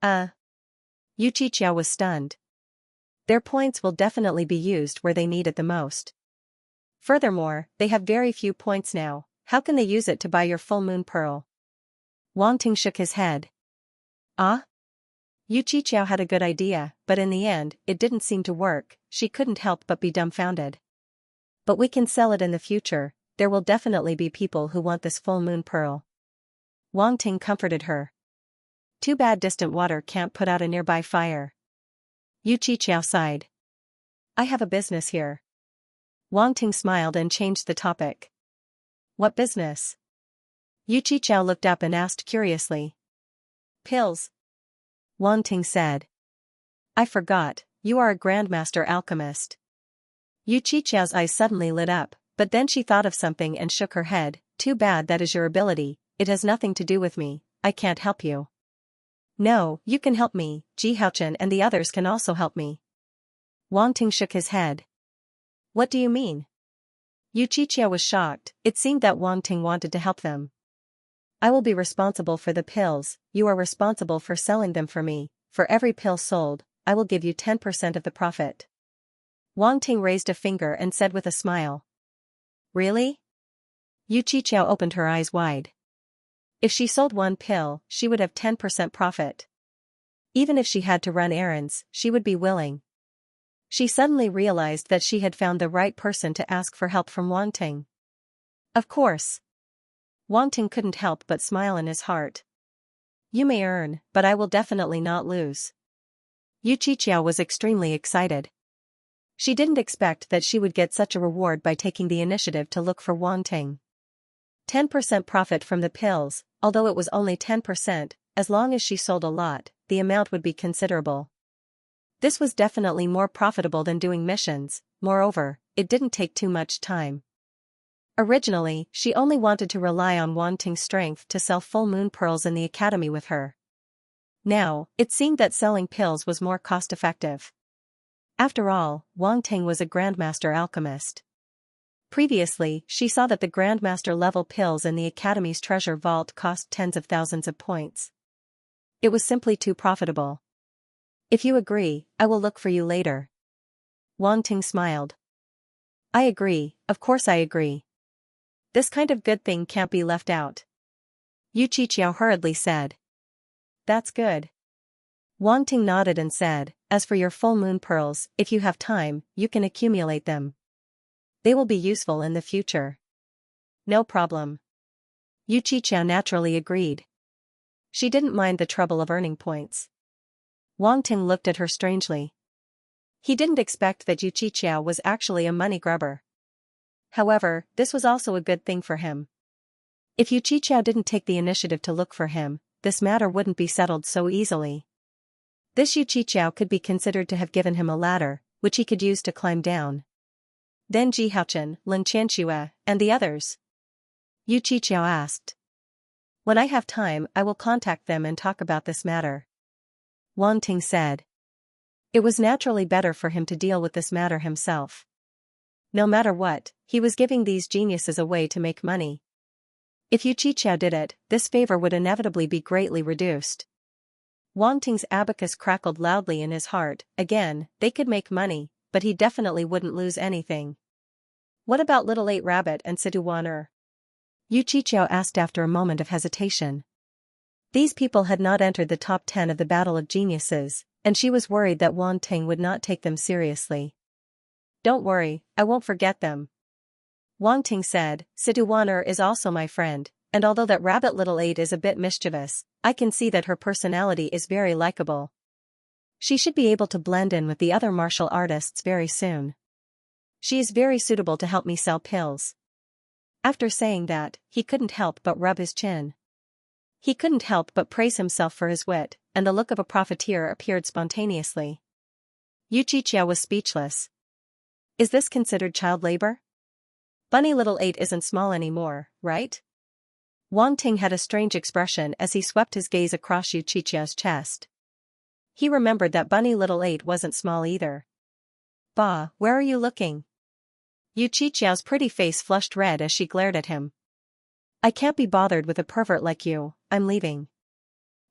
Yu Qiqiao was stunned. Their points will definitely be used where they need it the most. Furthermore, they have very few points now. How can they use it to buy your full moon pearl? Wang Ting shook his head. Yu Qiqiao had a good idea, but in the end, it didn't seem to work. She couldn't help but be dumbfounded. But we can sell it in the future, there will definitely be people who want this full moon pearl. Wang Ting comforted her. Too bad distant water can't put out a nearby fire. Yu Qiqiao sighed. I have a business here. Wang Ting smiled and changed the topic. What business? Yu Qiqiao looked up and asked curiously. Pills. Wang Ting said. I forgot, you are a grandmaster alchemist. Yu Qiqiao's eyes suddenly lit up, but then she thought of something and shook her head. Too bad that is your ability, it has nothing to do with me, I can't help you. No, you can help me, Xianxia and the others can also help me. Wang Ting shook his head. What do you mean? Yu Qiqiao was shocked, it seemed that Wang Ting wanted to help them. I will be responsible for the pills, you are responsible for selling them for me, for every pill sold, I will give you 10% of the profit. Wang Ting raised a finger and said with a smile. Really? Yu Qiqiao opened her eyes wide. If she sold one pill, she would have 10% profit. Even if she had to run errands, she would be willing. She suddenly realized that she had found the right person to ask for help from Wang Ting. Of course. Wang Ting couldn't help but smile in his heart. You may earn, but I will definitely not lose. Yu Qiqiao was extremely excited. She didn't expect that she would get such a reward by taking the initiative to look for Wang Ting. 10% profit from the pills, although it was only 10%, as long as she sold a lot, the amount would be considerable. This was definitely more profitable than doing missions, moreover, it didn't take too much time. Originally, she only wanted to rely on Wang Ting's strength to sell full moon pearls in the academy with her. Now, it seemed that selling pills was more cost-effective. After all, Wang Ting was a grandmaster alchemist. Previously, she saw that the grandmaster-level pills in the academy's treasure vault cost tens of thousands of points. It was simply too profitable. If you agree, I will look for you later. Wang Ting smiled. I agree, of course I agree. This kind of good thing can't be left out. Yu Qiqiao hurriedly said. That's good. Wang Ting nodded and said, as for your full moon pearls, if you have time, you can accumulate them. They will be useful in the future. No problem. Yu Qiqiao naturally agreed. She didn't mind the trouble of earning points. Wang Ting looked at her strangely. He didn't expect that Yu Qiqiao was actually a money grubber. However, this was also a good thing for him. If Yu Qiqiao didn't take the initiative to look for him, this matter wouldn't be settled so easily. This Yu Qiqiao could be considered to have given him a ladder, which he could use to climb down. Then Xianxia, Xianxia, and the others? Yu Qiqiao asked. When I have time, I will contact them and talk about this matter. Wang Ting said. It was naturally better for him to deal with this matter himself. No matter what, he was giving these geniuses a way to make money. If Yu Qiqiao did it, this favor would inevitably be greatly reduced. Wang Ting's abacus crackled loudly in his heart. Again, they could make money, but he definitely wouldn't lose anything. What about Little 8 Rabbit and Siduaner? Yu Qiqiao asked after a moment of hesitation. These people had not entered the top 10 of the Battle of Geniuses, and she was worried that Wang Ting would not take them seriously. Don't worry, I won't forget them. Wang Ting said, Siduaner is also my friend, and although that Rabbit Little 8 is a bit mischievous, I can see that her personality is very likable. She should be able to blend in with the other martial artists very soon. She is very suitable to help me sell pills. After saying that, he couldn't help but rub his chin. He couldn't help but praise himself for his wit, and the look of a profiteer appeared spontaneously. Yu Qiqiao was speechless. Is this considered child labor? Bunny Little 8 isn't small anymore, right? Wang Ting had a strange expression as he swept his gaze across Yu Qiqiao's chest. He remembered that Bunny Little 8 wasn't small either. Bah, where are you looking? Yu Qiqiao's pretty face flushed red as she glared at him. I can't be bothered with a pervert like you, I'm leaving.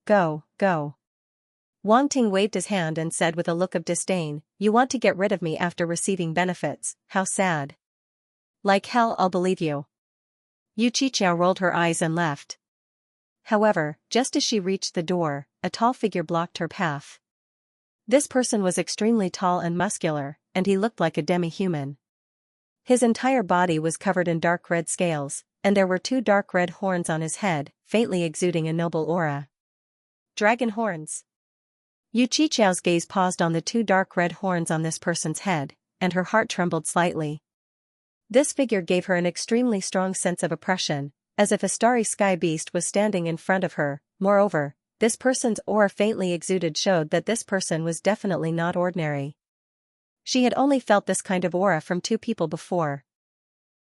Go, go. Wang Ting waved his hand and said with a look of disdain, you want to get rid of me after receiving benefits, how sad. Like hell I'll believe you. Yu Qiqiao rolled her eyes and left. However, just as she reached the door, a tall figure blocked her path. This person was extremely tall and muscular, and he looked like a demi-human. His entire body was covered in dark red scales, and there were 2 dark red horns on his head, faintly exuding a noble aura. Dragon horns. Yu Qichao's gaze paused on the 2 dark red horns on this person's head, and her heart trembled slightly. This figure gave her an extremely strong sense of oppression, as if a starry sky beast was standing in front of her. Moreover, this person's aura faintly exuded showed that this person was definitely not ordinary. She had only felt this kind of aura from 2 people before.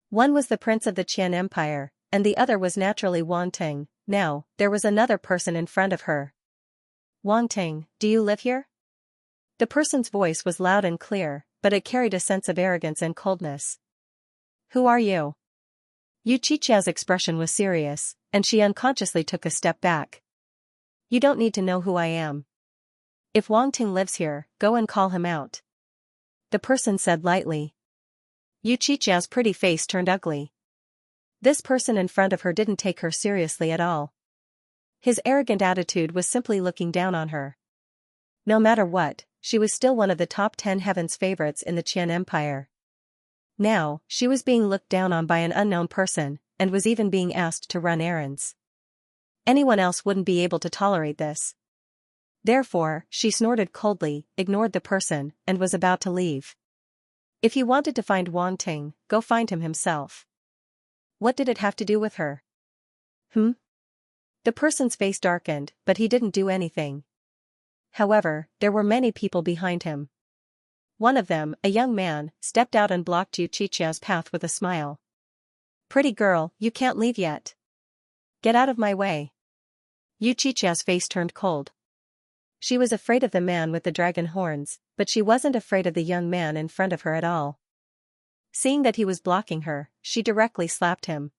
One was the prince of the Qian Empire, and the other was naturally Wang Ting. Now, there was another person in front of her. Wang Ting, do you live here? The person's voice was loud and clear, but it carried a sense of arrogance and coldness. Who are you? Yu Qichao's expression was serious, and she unconsciously took a step back. You don't need to know who I am. If Wang Ting lives here, go and call him out. The person said lightly. Yu Qichao's pretty face turned ugly. This person in front of her didn't take her seriously at all. His arrogant attitude was simply looking down on her. No matter what, she was still one of the top 10 heavens favorites in the Qian Empire. Now, she was being looked down on by an unknown person, and was even being asked to run errands. Anyone else wouldn't be able to tolerate this. Therefore, she snorted coldly, ignored the person, and was about to leave. If he wanted to find Wang Ting, go find him himself. What did it have to do with her? The person's face darkened, but he didn't do anything. However, there were many people behind him. One of them, a young man, stepped out and blocked Yu Qichao's path with a smile. Pretty girl, you can't leave yet. Get out of my way. Yu Qichao's face turned cold. She was afraid of the man with the dragon horns, but she wasn't afraid of the young man in front of her at all. Seeing that he was blocking her, she directly slapped him.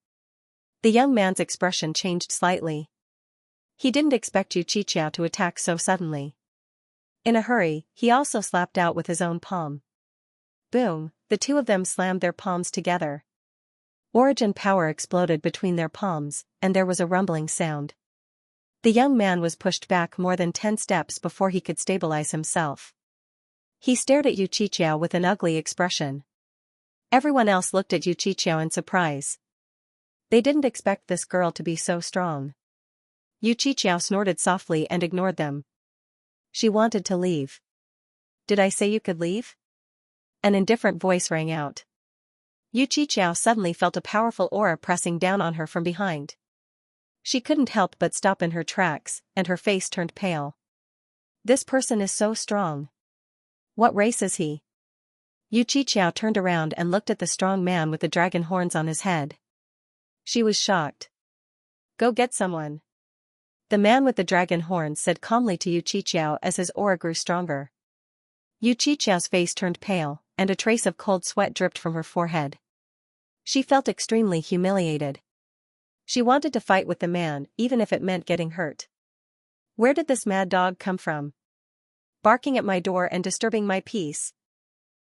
The young man's expression changed slightly. He didn't expect Yu Qichao to attack so suddenly. In a hurry, he also slapped out with his own palm. Boom, the 2 of them slammed their palms together. Origin power exploded between their palms, and there was a rumbling sound. The young man was pushed back more than 10 steps before he could stabilize himself. He stared at Yu Qichao with an ugly expression. Everyone else looked at Yu Qichao in surprise. They didn't expect this girl to be so strong. Yu Qichao snorted softly and ignored them. She wanted to leave. Did I say you could leave? An indifferent voice rang out. Yu Qichao suddenly felt a powerful aura pressing down on her from behind. She couldn't help but stop in her tracks, and her face turned pale. This person is so strong. What race is he? Yu Qichao turned around and looked at the strong man with the dragon horns on his head. She was shocked. Go get someone. The man with the dragon horns said calmly to Yu Qichao as his aura grew stronger. Yu Qichao's face turned pale, and a trace of cold sweat dripped from her forehead. She felt extremely humiliated. She wanted to fight with the man, even if it meant getting hurt. Where did this mad dog come from? Barking at my door and disturbing my peace.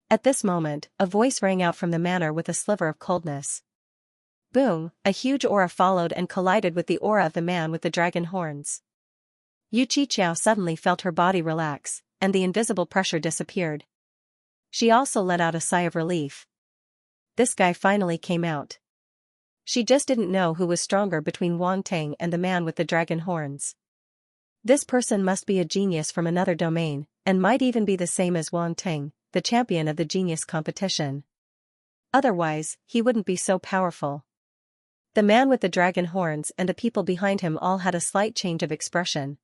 At this moment, a voice rang out from the manor with a sliver of coldness. Boom, a huge aura followed and collided with the aura of the man with the dragon horns. Yu Qichao suddenly felt her body relax, and the invisible pressure disappeared. She also let out a sigh of relief. This guy finally came out. She just didn't know who was stronger between Wang Ting and the man with the dragon horns. This person must be a genius from another domain, and might even be the same as Wang Ting, the champion of the genius competition. Otherwise, he wouldn't be so powerful. The man with the dragon horns and the people behind him all had a slight change of expression.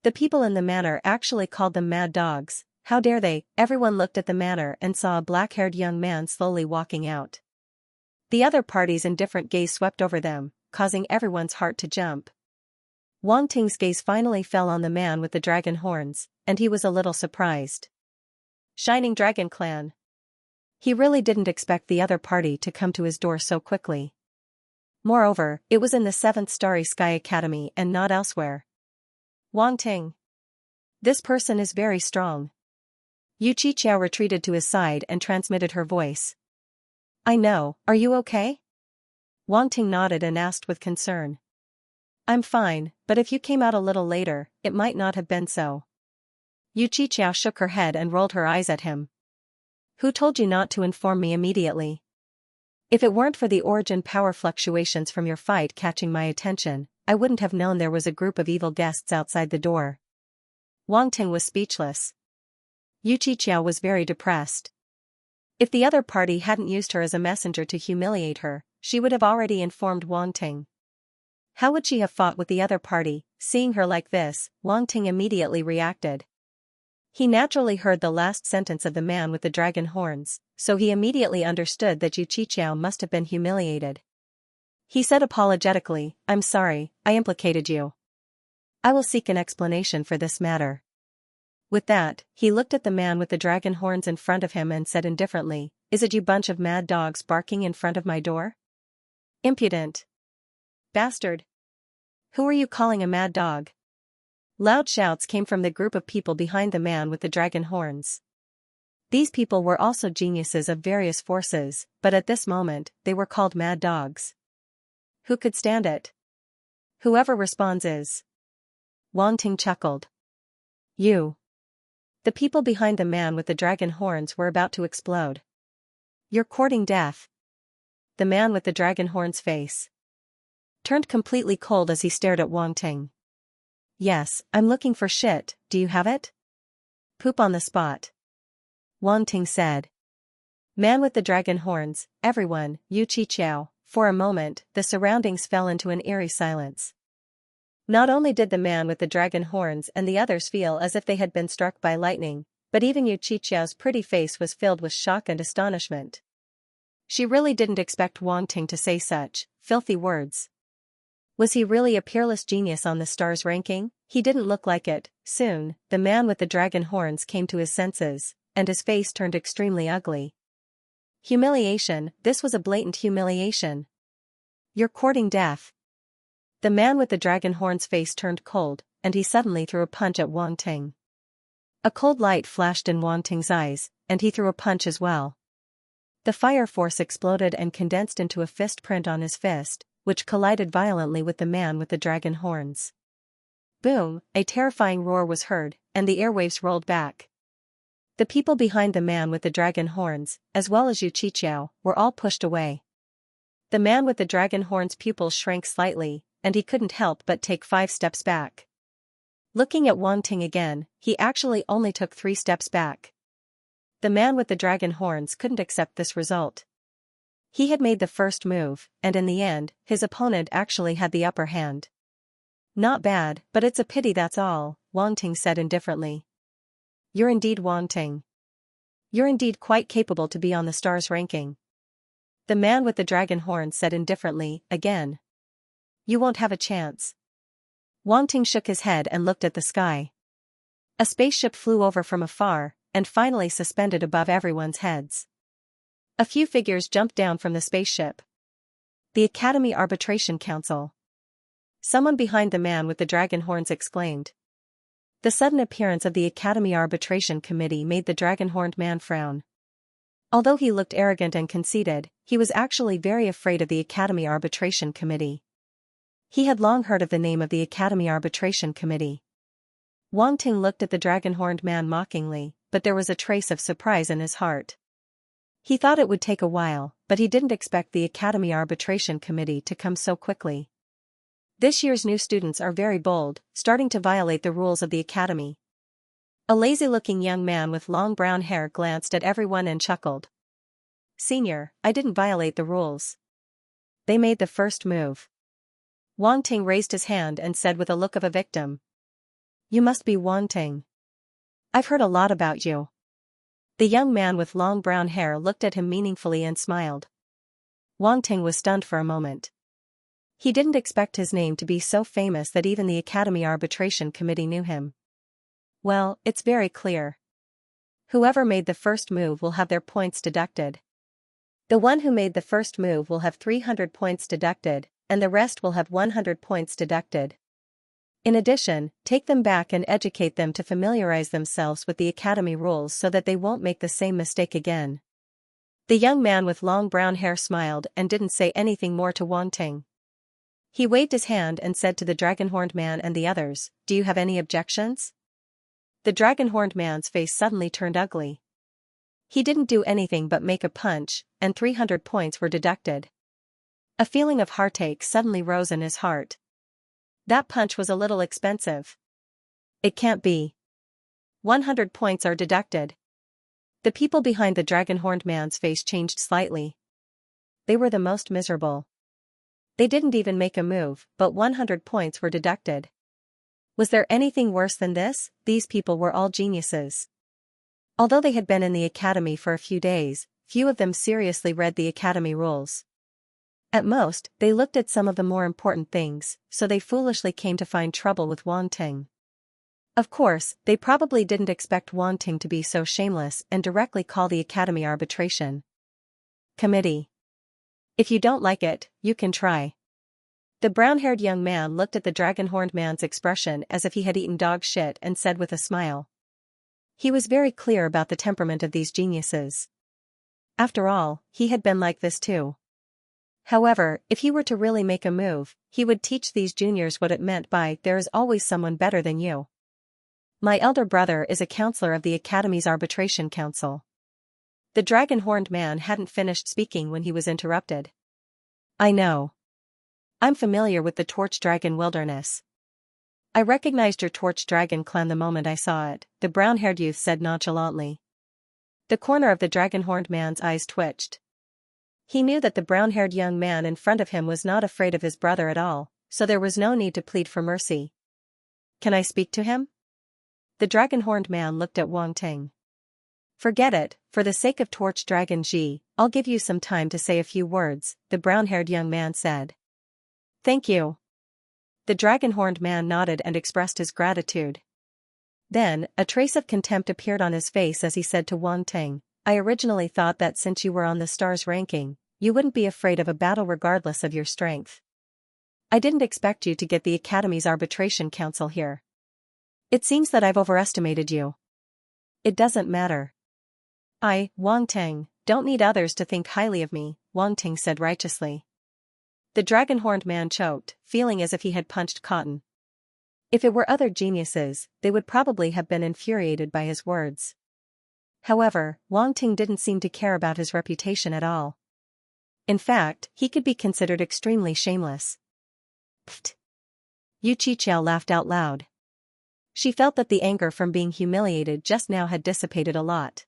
The people in the manor actually called them mad dogs. How dare they? Everyone looked at the manor and saw a black-haired young man slowly walking out. The other party's indifferent gaze swept over them, causing everyone's heart to jump. Wang Ting's gaze finally fell on the man with the dragon horns, and he was a little surprised. Shining Dragon Clan. He really didn't expect the other party to come to his door so quickly. Moreover, it was in the 7th Starry Sky Academy and not elsewhere. Wang Ting. This person is very strong. Yu Qichao retreated to his side and transmitted her voice. I know, are you okay? Wang Ting nodded and asked with concern. I'm fine, but if you came out a little later, it might not have been so. Yu Qichao shook her head and rolled her eyes at him. Who told you not to inform me immediately? If it weren't for the origin power fluctuations from your fight catching my attention, I wouldn't have known there was a group of evil guests outside the door. Wang Ting was speechless. Yu Qiqiao was very depressed. If the other party hadn't used her as a messenger to humiliate her, she would have already informed Wang Ting. How would she have fought with the other party? Seeing her like this, Wang Ting immediately reacted. He naturally heard the last sentence of the man with the dragon horns, so he immediately understood that Yu Qiqiao must have been humiliated. He said apologetically, "I'm sorry, I implicated you. I will seek an explanation for this matter." With that, he looked at the man with the dragon horns in front of him and said indifferently, "Is it you bunch of mad dogs barking in front of my door? Impudent bastard! Who are you calling a mad dog?" Loud shouts came from the group of people behind the man with the dragon horns. These people were also geniuses of various forces, but at this moment, they were called mad dogs. Who could stand it? Whoever responds is. Wang Ting chuckled. You. The people behind the man with the dragon horns were about to explode. You're courting death. The man with the dragon horns' face turned completely cold as he stared at Wang Ting. Yes, I'm looking for shit, do you have it? Poop on the spot. Wang Ting said. Man with the dragon horns, everyone, Yu Qiqiao. For a moment, the surroundings fell into an eerie silence. Not only did the man with the dragon horns and the others feel as if they had been struck by lightning, but even Yu Qiqiao's pretty face was filled with shock and astonishment. She really didn't expect Wang Ting to say such filthy words. Was he really a peerless genius on the stars ranking? He didn't look like it. Soon, the man with the dragon horns came to his senses, and his face turned extremely ugly. Humiliation, this was a blatant humiliation. You're courting death. The man with the dragon horns' face turned cold, and he suddenly threw a punch at Wang Ting. A cold light flashed in Wang Ting's eyes, and he threw a punch as well. The fire force exploded and condensed into a fist print on his fist, which collided violently with the man with the dragon horns. Boom, a terrifying roar was heard, and the airwaves rolled back. The people behind the man with the dragon horns, as well as Yu Qiqiao, were all pushed away. The man with the dragon horns' pupils shrank slightly, and he couldn't help but take 5 steps back. Looking at Wang Ting again, he actually only took 3 steps back. The man with the dragon horns couldn't accept this result. He had made the first move, and in the end, his opponent actually had the upper hand. Not bad, but it's a pity that's all, Wang Ting said indifferently. You're indeed Wang Ting. You're indeed quite capable to be on the stars ranking. The man with the dragon horns said indifferently, again. You won't have a chance. Wang Ting shook his head and looked at the sky. A spaceship flew over from afar, and finally suspended above everyone's heads. A few figures jumped down from the spaceship. The Academy Arbitration Council. Someone behind the man with the dragon horns exclaimed. The sudden appearance of the Academy Arbitration Committee made the dragon-horned man frown. Although he looked arrogant and conceited, he was actually very afraid of the Academy Arbitration Committee. He had long heard of the name of the Academy Arbitration Committee. Wang Ting looked at the dragon-horned man mockingly, but there was a trace of surprise in his heart. He thought it would take a while, but he didn't expect the Academy Arbitration Committee to come so quickly. This year's new students are very bold, starting to violate the rules of the Academy. A lazy-looking young man with long brown hair glanced at everyone and chuckled. Senior, I didn't violate the rules. They made the first move. Wang Ting raised his hand and said with a look of a victim. You must be Wang Ting. I've heard a lot about you. The young man with long brown hair looked at him meaningfully and smiled. Wang Ting was stunned for a moment. He didn't expect his name to be so famous that even the Academy Arbitration Committee knew him. Well, it's very clear. Whoever made the first move will have their points deducted. The one who made the first move will have 300 points deducted, and the rest will have 100 points deducted. In addition, take them back and educate them to familiarize themselves with the Academy rules so that they won't make the same mistake again. The young man with long brown hair smiled and didn't say anything more to Wang Ting. He waved his hand and said to the dragon-horned man and the others, Do you have any objections? The dragon-horned man's face suddenly turned ugly. He didn't do anything but make a punch, and 300 points were deducted. A feeling of heartache suddenly rose in his heart. That punch was a little expensive. It can't be. 100 points are deducted. The people behind the dragon-horned man's face changed slightly. They were the most miserable. They didn't even make a move, but 100 points were deducted. Was there anything worse than this? These people were all geniuses. Although they had been in the academy for a few days, few of them seriously read the academy rules. At most, they looked at some of the more important things, so they foolishly came to find trouble with Wang Ting. Of course, they probably didn't expect Wang Ting to be so shameless and directly call the academy arbitration committee. If you don't like it, you can try. The brown-haired young man looked at the dragon-horned man's expression as if he had eaten dog shit and said with a smile. He was very clear about the temperament of these geniuses. After all, he had been like this too. However, if he were to really make a move, he would teach these juniors what it meant by "there is always someone better than you." My elder brother is a counselor of the Academy's arbitration council. The dragon-horned man hadn't finished speaking when he was interrupted. I know. I'm familiar with the Torch Dragon Wilderness. I recognized your Torch Dragon clan the moment I saw it, the brown-haired youth said nonchalantly. The corner of the dragon-horned man's eyes twitched. He knew that the brown-haired young man in front of him was not afraid of his brother at all, so there was no need to plead for mercy. Can I speak to him? The dragon-horned man looked at Wang Ting. Forget it, for the sake of Torch Dragon Ji, I'll give you some time to say a few words, the brown-haired young man said. Thank you. The dragon-horned man nodded and expressed his gratitude. Then, a trace of contempt appeared on his face as he said to Wang Ting, I originally thought that since you were on the stars ranking, you wouldn't be afraid of a battle regardless of your strength. I didn't expect you to get the Academy's arbitration council here. It seems that I've overestimated you. It doesn't matter. I, Wang Ting, don't need others to think highly of me, Wang Ting said righteously. The dragon-horned man choked, feeling as if he had punched cotton. If it were other geniuses, they would probably have been infuriated by his words. However, Wang Ting didn't seem to care about his reputation at all. In fact, he could be considered extremely shameless. Pfft. Yu Qiqiao laughed out loud. She felt that the anger from being humiliated just now had dissipated a lot.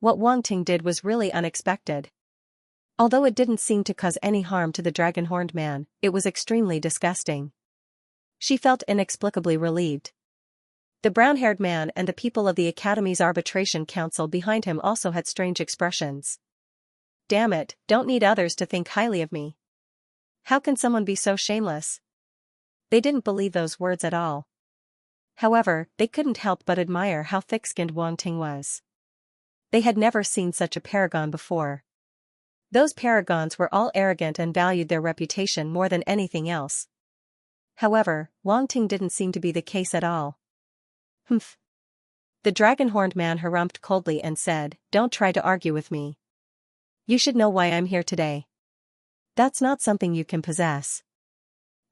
What Wang Ting did was really unexpected. Although it didn't seem to cause any harm to the dragon-horned man, it was extremely disgusting. She felt inexplicably relieved. The brown-haired man and the people of the Academy's arbitration council behind him also had strange expressions. Damn it, don't need others to think highly of me. How can someone be so shameless? They didn't believe those words at all. However, they couldn't help but admire how thick-skinned Wang Ting was. They had never seen such a paragon before. Those paragons were all arrogant and valued their reputation more than anything else. However, Wang Ting didn't seem to be the case at all. Humph. The dragon-horned man harumphed coldly and said, Don't try to argue with me. You should know why I'm here today. That's not something you can possess.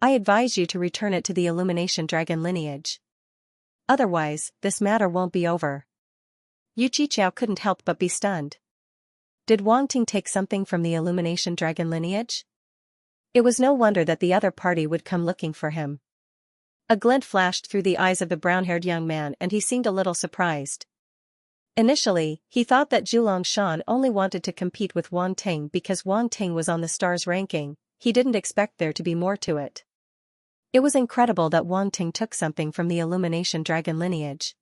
I advise you to return it to the Illumination Dragon lineage. Otherwise, this matter won't be over. Yu Qiqiao couldn't help but be stunned. Did Wang Ting take something from the Illumination Dragon lineage? It was no wonder that the other party would come looking for him. A glint flashed through the eyes of the brown-haired young man and he seemed a little surprised. Initially, he thought that Zhulong Shan only wanted to compete with Wang Ting because Wang Ting was on the stars ranking. He didn't expect there to be more to it. It was incredible that Wang Ting took something from the Illumination Dragon lineage.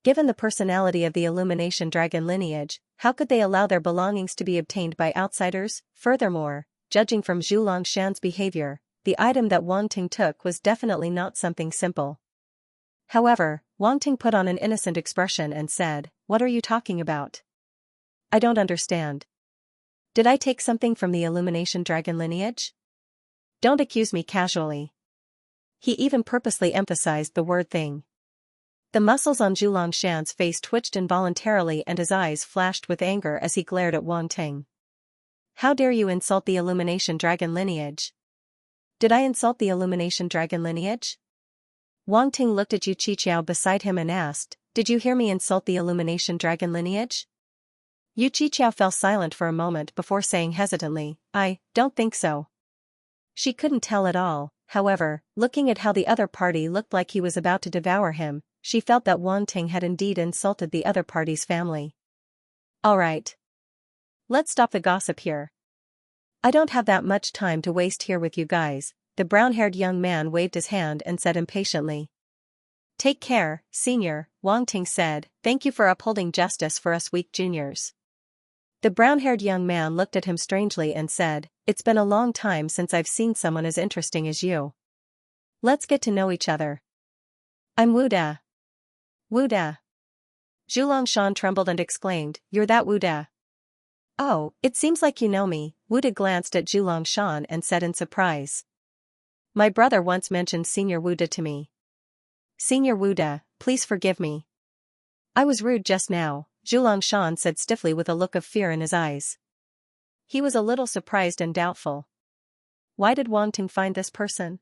Given the personality of the Illumination Dragon lineage, how could they allow their belongings to be obtained by outsiders? Furthermore, judging from Zhulong Shan's behavior, the item that Wang Ting took was definitely not something simple. However, Wang Ting put on an innocent expression and said, What are you talking about? I don't understand. Did I take something from the Illumination Dragon lineage? Don't accuse me casually. He even purposely emphasized the word thing. The muscles on Zhulong Shan's face twitched involuntarily and his eyes flashed with anger as he glared at Wang Ting. How dare you insult the Illumination Dragon lineage? Did I insult the Illumination Dragon lineage? Wang Ting looked at Yu Qiqiao beside him and asked, Did you hear me insult the Illumination Dragon lineage? Yu Qiqiao fell silent for a moment before saying hesitantly, I don't think so. She couldn't tell at all, however, looking at how the other party looked like he was about to devour him, she felt that Wang Ting had indeed insulted the other party's family. Alright. Let's stop the gossip here. I don't have that much time to waste here with you guys, the brown-haired young man waved his hand and said impatiently. Take care, senior, Wang Ting said, thank you for upholding justice for us weak juniors. The brown-haired young man looked at him strangely and said, it's been a long time since I've seen someone as interesting as you. Let's get to know each other. I'm Wu Da. Wu Da. Zhulongshan trembled and exclaimed, you're that Wu Da. Oh, it seems like you know me, Wu Da glanced at Zhulongshan and said in surprise. My brother once mentioned Senior Wu Da to me. Senior Wu Da, please forgive me. I was rude just now, Zhulongshan said stiffly with a look of fear in his eyes. He was a little surprised and doubtful. Why did Wang Ting find this person?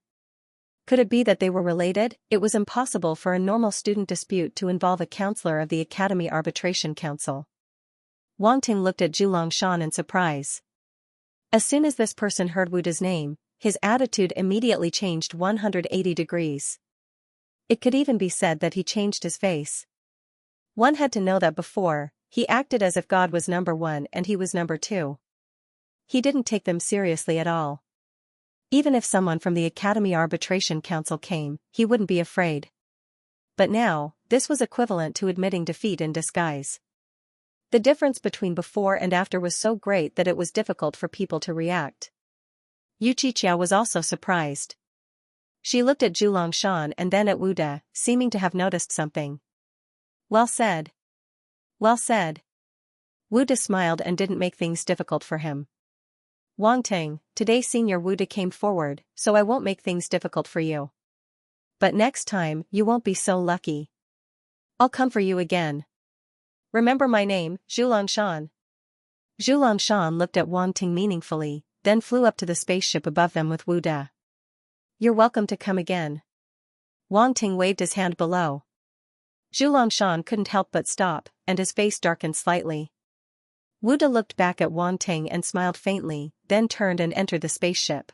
Could it be that they were related? It was impossible for a normal student dispute to involve a counselor of the Academy Arbitration Council. Wang Ting looked at Zhulongshan in surprise. As soon as this person heard Wu Da's name, his attitude immediately changed 180 degrees. It could even be said that he changed his face. One had to know that before, he acted as if God was number one and he was number two. He didn't take them seriously at all. Even if someone from the Academy Arbitration Council came, he wouldn't be afraid. But now, this was equivalent to admitting defeat in disguise. The difference between before and after was so great that it was difficult for people to react. Yu Qiqiao was also surprised. She looked at Zhulongshan and then at Wu Da, seeming to have noticed something. Well said. Well said. Wu Da smiled and didn't make things difficult for him. Wang Ting, today Senior Wu Da came forward, so I won't make things difficult for you. But next time, you won't be so lucky. I'll come for you again. Remember my name, Zhulongshan. Zhulongshan looked at Wang Ting meaningfully, then flew up to the spaceship above them with Wu Da. You're welcome to come again. Wang Ting waved his hand below. Zhulongshan couldn't help but stop, and his face darkened slightly. Wu Da looked back at Wang Ting and smiled faintly, then turned and entered the spaceship.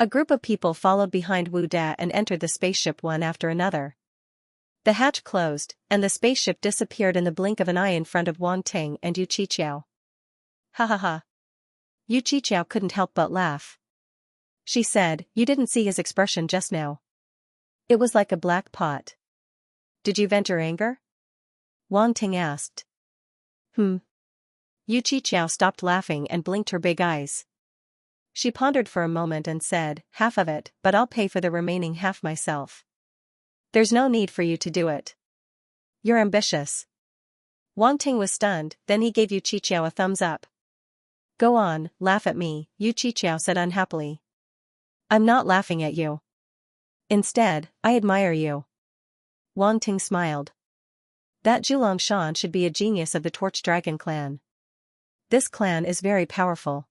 A group of people followed behind Wu Da and entered the spaceship one after another. The hatch closed, and the spaceship disappeared in the blink of an eye in front of Wang Ting and Yu Qiqiao. Ha ha ha. Yu Qiqiao couldn't help but laugh. She said, you didn't see his expression just now. It was like a black pot. Did you vent your anger? Wang Ting asked. Yu Qiqiao stopped laughing and blinked her big eyes. She pondered for a moment and said, half of it, but I'll pay for the remaining half myself. There's no need for you to do it. You're ambitious. Wang Ting was stunned, then he gave Yu Qiqiao a thumbs up. Go on, laugh at me, Yu Qiqiao said unhappily. I'm not laughing at you. Instead, I admire you. Wang Ting smiled. That Zhulongshan should be a genius of the Torch Dragon clan. This clan is very powerful.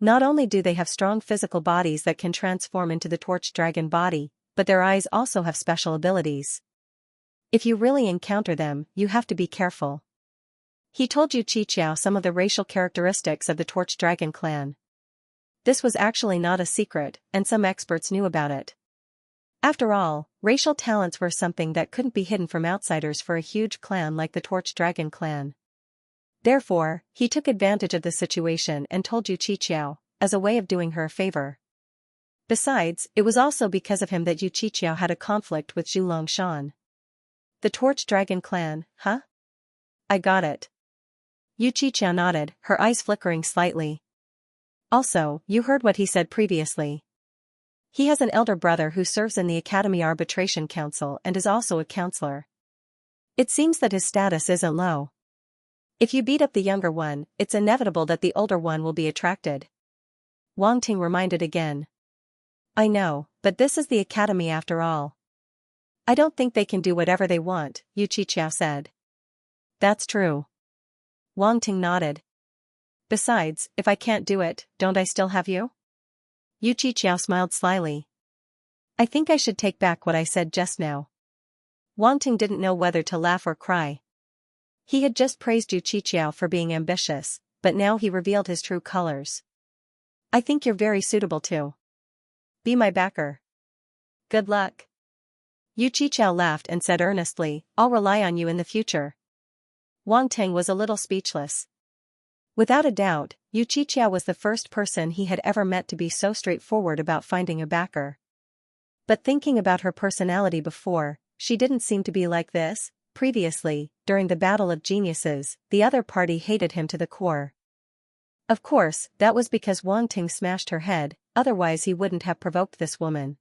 Not only do they have strong physical bodies that can transform into the Torch Dragon body, but their eyes also have special abilities. If you really encounter them, you have to be careful. He told Yu Qiqiao some of the racial characteristics of the Torch Dragon clan. This was actually not a secret, and some experts knew about it. After all, racial talents were something that couldn't be hidden from outsiders for a huge clan like the Torch Dragon clan. Therefore, he took advantage of the situation and told Yu Qiqiao, as a way of doing her a favor. Besides, it was also because of him that Yu Qiqiao had a conflict with Zhulongshan. The Torch Dragon clan, huh? I got it. Yu Qiqiao nodded, her eyes flickering slightly. Also, you heard what he said previously. He has an elder brother who serves in the Academy Arbitration Council and is also a counselor. It seems that his status isn't low. If you beat up the younger one, it's inevitable that the older one will be attracted. Wang Ting reminded again. I know, but this is the Academy after all. I don't think they can do whatever they want, Yu Qiqiao said. That's true. Wang Ting nodded. Besides, if I can't do it, don't I still have you? Yu Qiqiao smiled slyly. I think I should take back what I said just now. Wang Ting didn't know whether to laugh or cry. He had just praised Yu Qiqiao for being ambitious, but now he revealed his true colors. I think you're very suitable to be my backer. Good luck. Yu Qiqiao laughed and said earnestly, I'll rely on you in the future. Wang Ting was a little speechless. Without a doubt, Yu Qiqiao was the first person he had ever met to be so straightforward about finding a backer. But thinking about her personality before, she didn't seem to be like this. Previously, during the Battle of Geniuses, the other party hated him to the core. Of course, that was because Wang Ting smashed her head, otherwise he wouldn't have provoked this woman.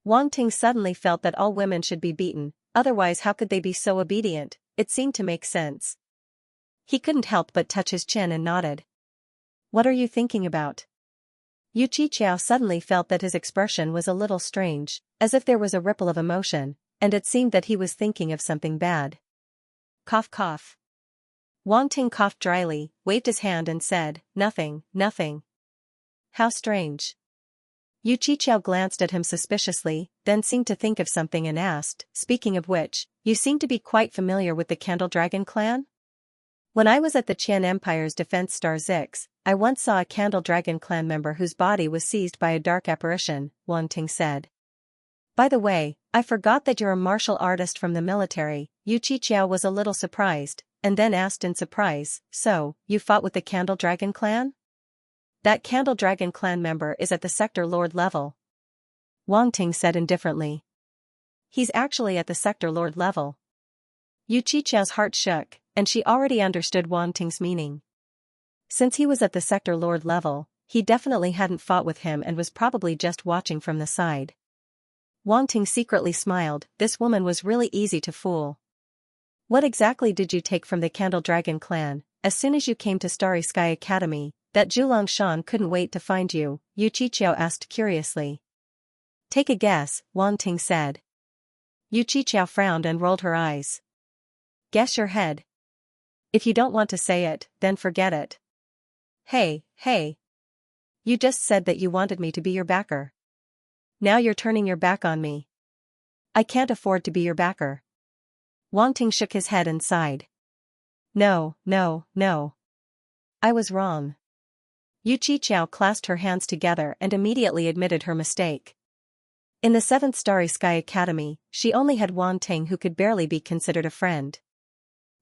Wang Ting suddenly felt that all women should be beaten, otherwise how could they be so obedient? It seemed to make sense. He couldn't help but touch his chin and nodded. What are you thinking about? Yu Qiqiao suddenly felt that his expression was a little strange, as if there was a ripple of emotion, and it seemed that he was thinking of something bad. Cough cough. Wang Ting coughed dryly, waved his hand and said, Nothing, nothing. How strange. Yu Qiqiao glanced at him suspiciously, then seemed to think of something and asked, Speaking of which, you seem to be quite familiar with the Candle Dragon clan? When I was at the Qian Empire's defense star Zix, I once saw a Candle Dragon clan member whose body was seized by a dark apparition, Wang Ting said. By the way, I forgot that you're a martial artist from the military. Yu Qiqiao was a little surprised, and then asked in surprise, So, you fought with the Candle Dragon clan? That Candle Dragon clan member is at the Sector Lord level. Wang Ting said indifferently. He's actually at the Sector Lord level. Yu Qiqiao's heart shook, and she already understood Wang Ting's meaning. Since he was at the Sector Lord level, he definitely hadn't fought with him and was probably just watching from the side. Wang Ting secretly smiled, this woman was really easy to fool. What exactly did you take from the Candle Dragon clan? As soon as you came to Starry Sky Academy, that Zhulang Shan couldn't wait to find you, Yu Qiqiao asked curiously. Take a guess, Wang Ting said. Yu Qiqiao frowned and rolled her eyes. Guess your head. If you don't want to say it, then forget it. Hey. You just said that you wanted me to be your backer. Now you're turning your back on me. I can't afford to be your backer. Wang Ting shook his head and sighed. No. I was wrong. Yu Qiqiao clasped her hands together and immediately admitted her mistake. In the 7th Starry Sky Academy, she only had Wang Ting who could barely be considered a friend.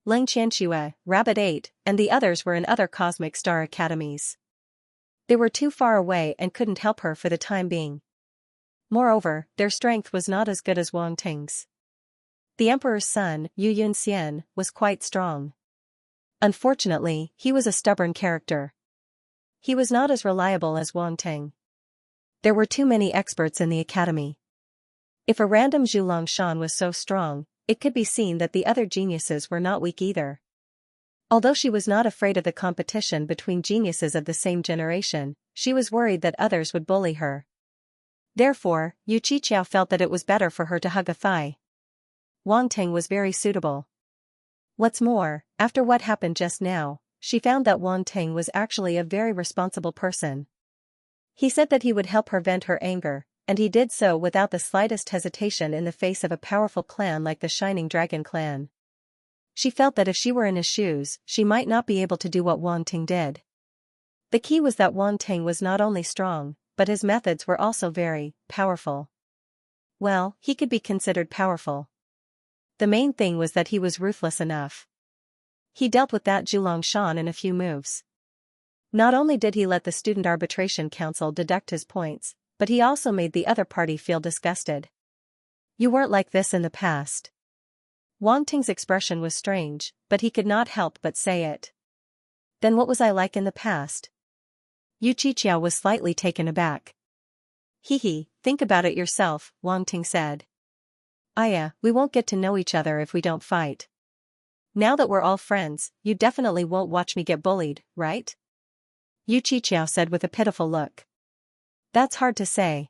Ling Xianxia, Rabbit 8, and the others were in other cosmic star academies. They were too far away and couldn't help her for the time being. Moreover, their strength was not as good as Wang Ting's. The Emperor's son, Yu Yunxian, was quite strong. Unfortunately, he was a stubborn character. He was not as reliable as Wang Ting. There were too many experts in the academy. If a random Zhulang Shan was so strong, it could be seen that the other geniuses were not weak either. Although she was not afraid of the competition between geniuses of the same generation, she was worried that others would bully her. Therefore, Yu Qiqiao felt that it was better for her to hug a thigh. Wang Ting was very suitable. What's more, after what happened just now, she found that Wang Ting was actually a very responsible person. He said that he would help her vent her anger, and he did so without the slightest hesitation in the face of a powerful clan like the Shining Dragon clan. She felt that if she were in his shoes, she might not be able to do what Wang Ting did. The key was that Wang Ting was not only strong, but his methods were also very powerful. Well, he could be considered powerful. The main thing was that he was ruthless enough. He dealt with that Zhulang Shan in a few moves. Not only did he let the Student Arbitration Council deduct his points, but he also made the other party feel disgusted. You weren't like this in the past. Wang Ting's expression was strange, but he could not help but say it. Then what was I like in the past? Yu Qiqiao was slightly taken aback. Think about it yourself, Wang Ting said. We won't get to know each other if we don't fight. Now that we're all friends, you definitely won't watch me get bullied, right? Yu Qiqiao said with a pitiful look. That's hard to say.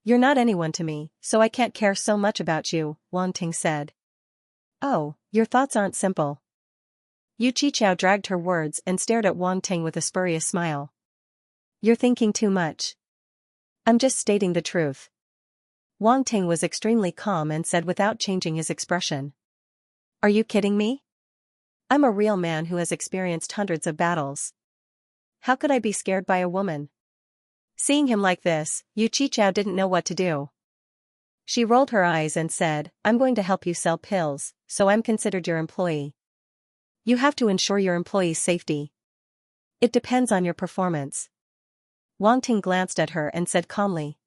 You're not anyone to me, so I can't care so much about you, Wang Ting said. Oh, your thoughts aren't simple. Yu Qiqiao dragged her words and stared at Wang Ting with a spurious smile. You're thinking too much. I'm just stating the truth. Wang Ting was extremely calm and said without changing his expression. Are you kidding me? I'm a real man who has experienced hundreds of battles. How could I be scared by a woman? Seeing him like this, Xianxia didn't know what to do. She rolled her eyes and said, I'm going to help you sell pills, so I'm considered your employee. You have to ensure your employees' safety. It depends on your performance. Wang Ting glanced at her and said calmly.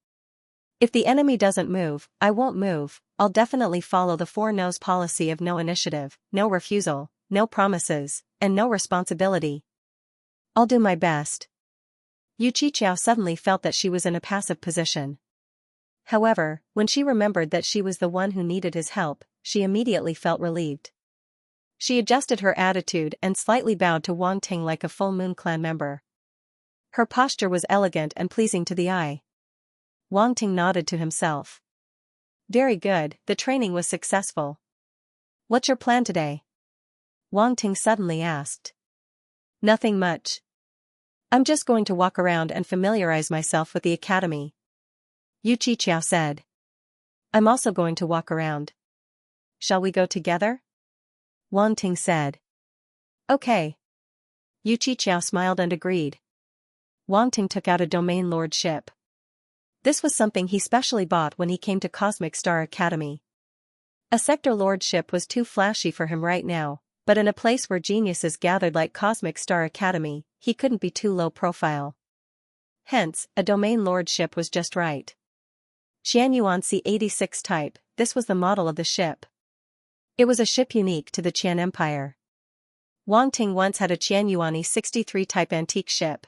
If the enemy doesn't move, I won't move. I'll definitely follow the four no's policy of no initiative, no refusal, no promises, and no responsibility. I'll do my best. Xianxia suddenly felt that she was in a passive position. However, when she remembered that she was the one who needed his help, she immediately felt relieved. She adjusted her attitude and slightly bowed to Wang Ting like a full Moon Clan member. Her posture was elegant and pleasing to the eye. Wang Ting nodded to himself. Very good, the training was successful. What's your plan today? Wang Ting suddenly asked. Nothing much. I'm just going to walk around and familiarize myself with the academy. Xianxia said. I'm also going to walk around. Shall we go together? Wang Ting said. Okay. Xianxia smiled and agreed. Wang Ting took out a domain lordship. This was something he specially bought when he came to Cosmic Star Academy. A sector lordship was too flashy for him right now, but in a place where geniuses gathered like Cosmic Star Academy, he couldn't be too low profile. Hence, a domain lordship was just right. Xianxia 86 type, this was the model of the ship. It was a ship unique to the Qian Empire. Wang Ting once had a Xianxia 63 type antique ship.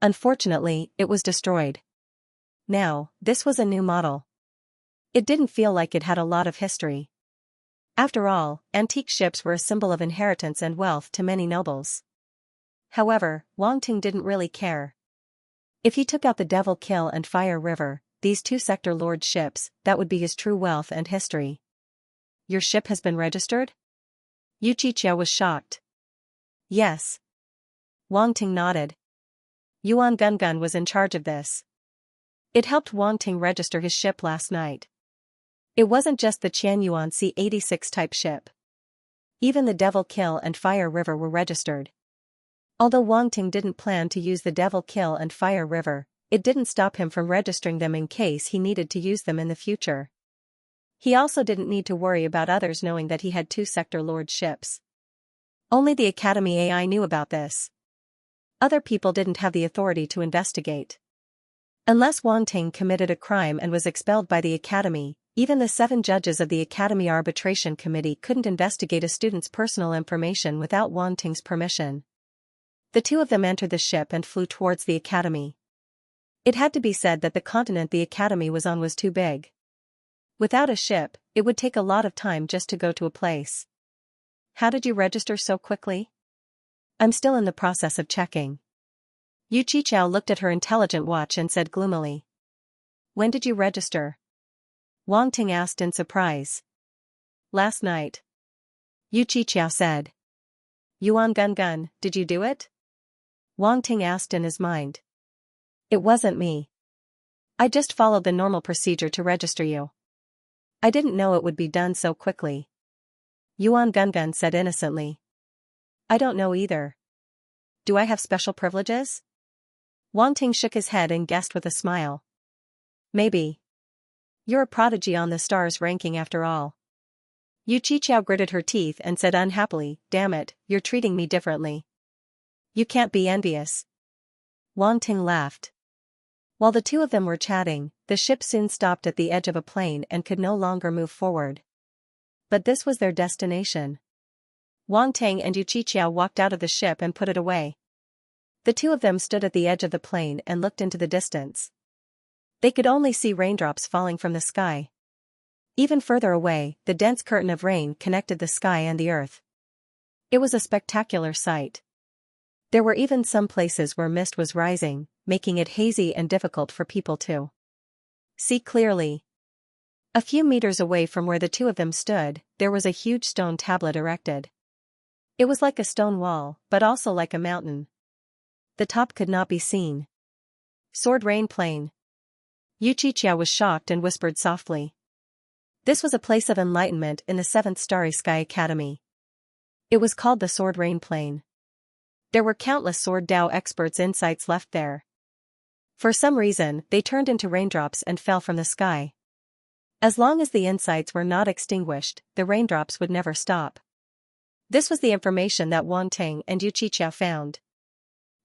Unfortunately, it was destroyed. Now, this was a new model. It didn't feel like it had a lot of history. After all, antique ships were a symbol of inheritance and wealth to many nobles. However, Wang Ting didn't really care. If he took out the Devil Kill and Fire River, these two sector lord ships, that would be his true wealth and history. Your ship has been registered? Xianxia was shocked. Yes. Wang Ting nodded. Yuan Gungun was in charge of this. It helped Wang Ting register his ship last night. It wasn't just the Qianyuan C-86 type ship. Even the Devil Kill and Fire River were registered. Although Wang Ting didn't plan to use the Devil Kill and Fire River, it didn't stop him from registering them in case he needed to use them in the future. He also didn't need to worry about others knowing that he had two sector lord ships. Only the Academy AI knew about this. Other people didn't have the authority to investigate. Unless Wang Ting committed a crime and was expelled by the Academy, even the 7 judges of the Academy Arbitration Committee couldn't investigate a student's personal information without Wang Ting's permission. The two of them entered the ship and flew towards the Academy. It had to be said that the continent the Academy was on was too big. Without a ship, it would take a lot of time just to go to a place. How did you register so quickly? I'm still in the process of checking. Xianxia looked at her intelligent watch and said gloomily. When did you register? Wang Ting asked in surprise. Last night. Xianxia said. Yuan Gungun, did you do it? Wang Ting asked in his mind. It wasn't me. I just followed the normal procedure to register you. I didn't know it would be done so quickly. Yuan Gungun said innocently. I don't know either. Do I have special privileges? Wang Ting shook his head and guessed with a smile. Maybe. You're a prodigy on the stars ranking after all. Xianxia gritted her teeth and said unhappily, damn it, you're treating me differently. You can't be envious. Wang Ting laughed. While the two of them were chatting, the ship soon stopped at the edge of a plain and could no longer move forward. But this was their destination. Wang Ting and Xianxia walked out of the ship and put it away. The two of them stood at the edge of the plain and looked into the distance. They could only see raindrops falling from the sky. Even further away, the dense curtain of rain connected the sky and the earth. It was a spectacular sight. There were even some places where mist was rising, making it hazy and difficult for people to see clearly. A few meters away from where the two of them stood, there was a huge stone tablet erected. It was like a stone wall, but also like a mountain. The top could not be seen. Sword Rain Plain. Xianxia was shocked and whispered softly. This was a place of enlightenment in the 7th Starry Sky Academy. It was called the Sword Rain Plane. There were countless Sword Dao experts' insights left there. For some reason, they turned into raindrops and fell from the sky. As long as the insights were not extinguished, the raindrops would never stop. This was the information that Wang Ting and Yu Qiqiao found.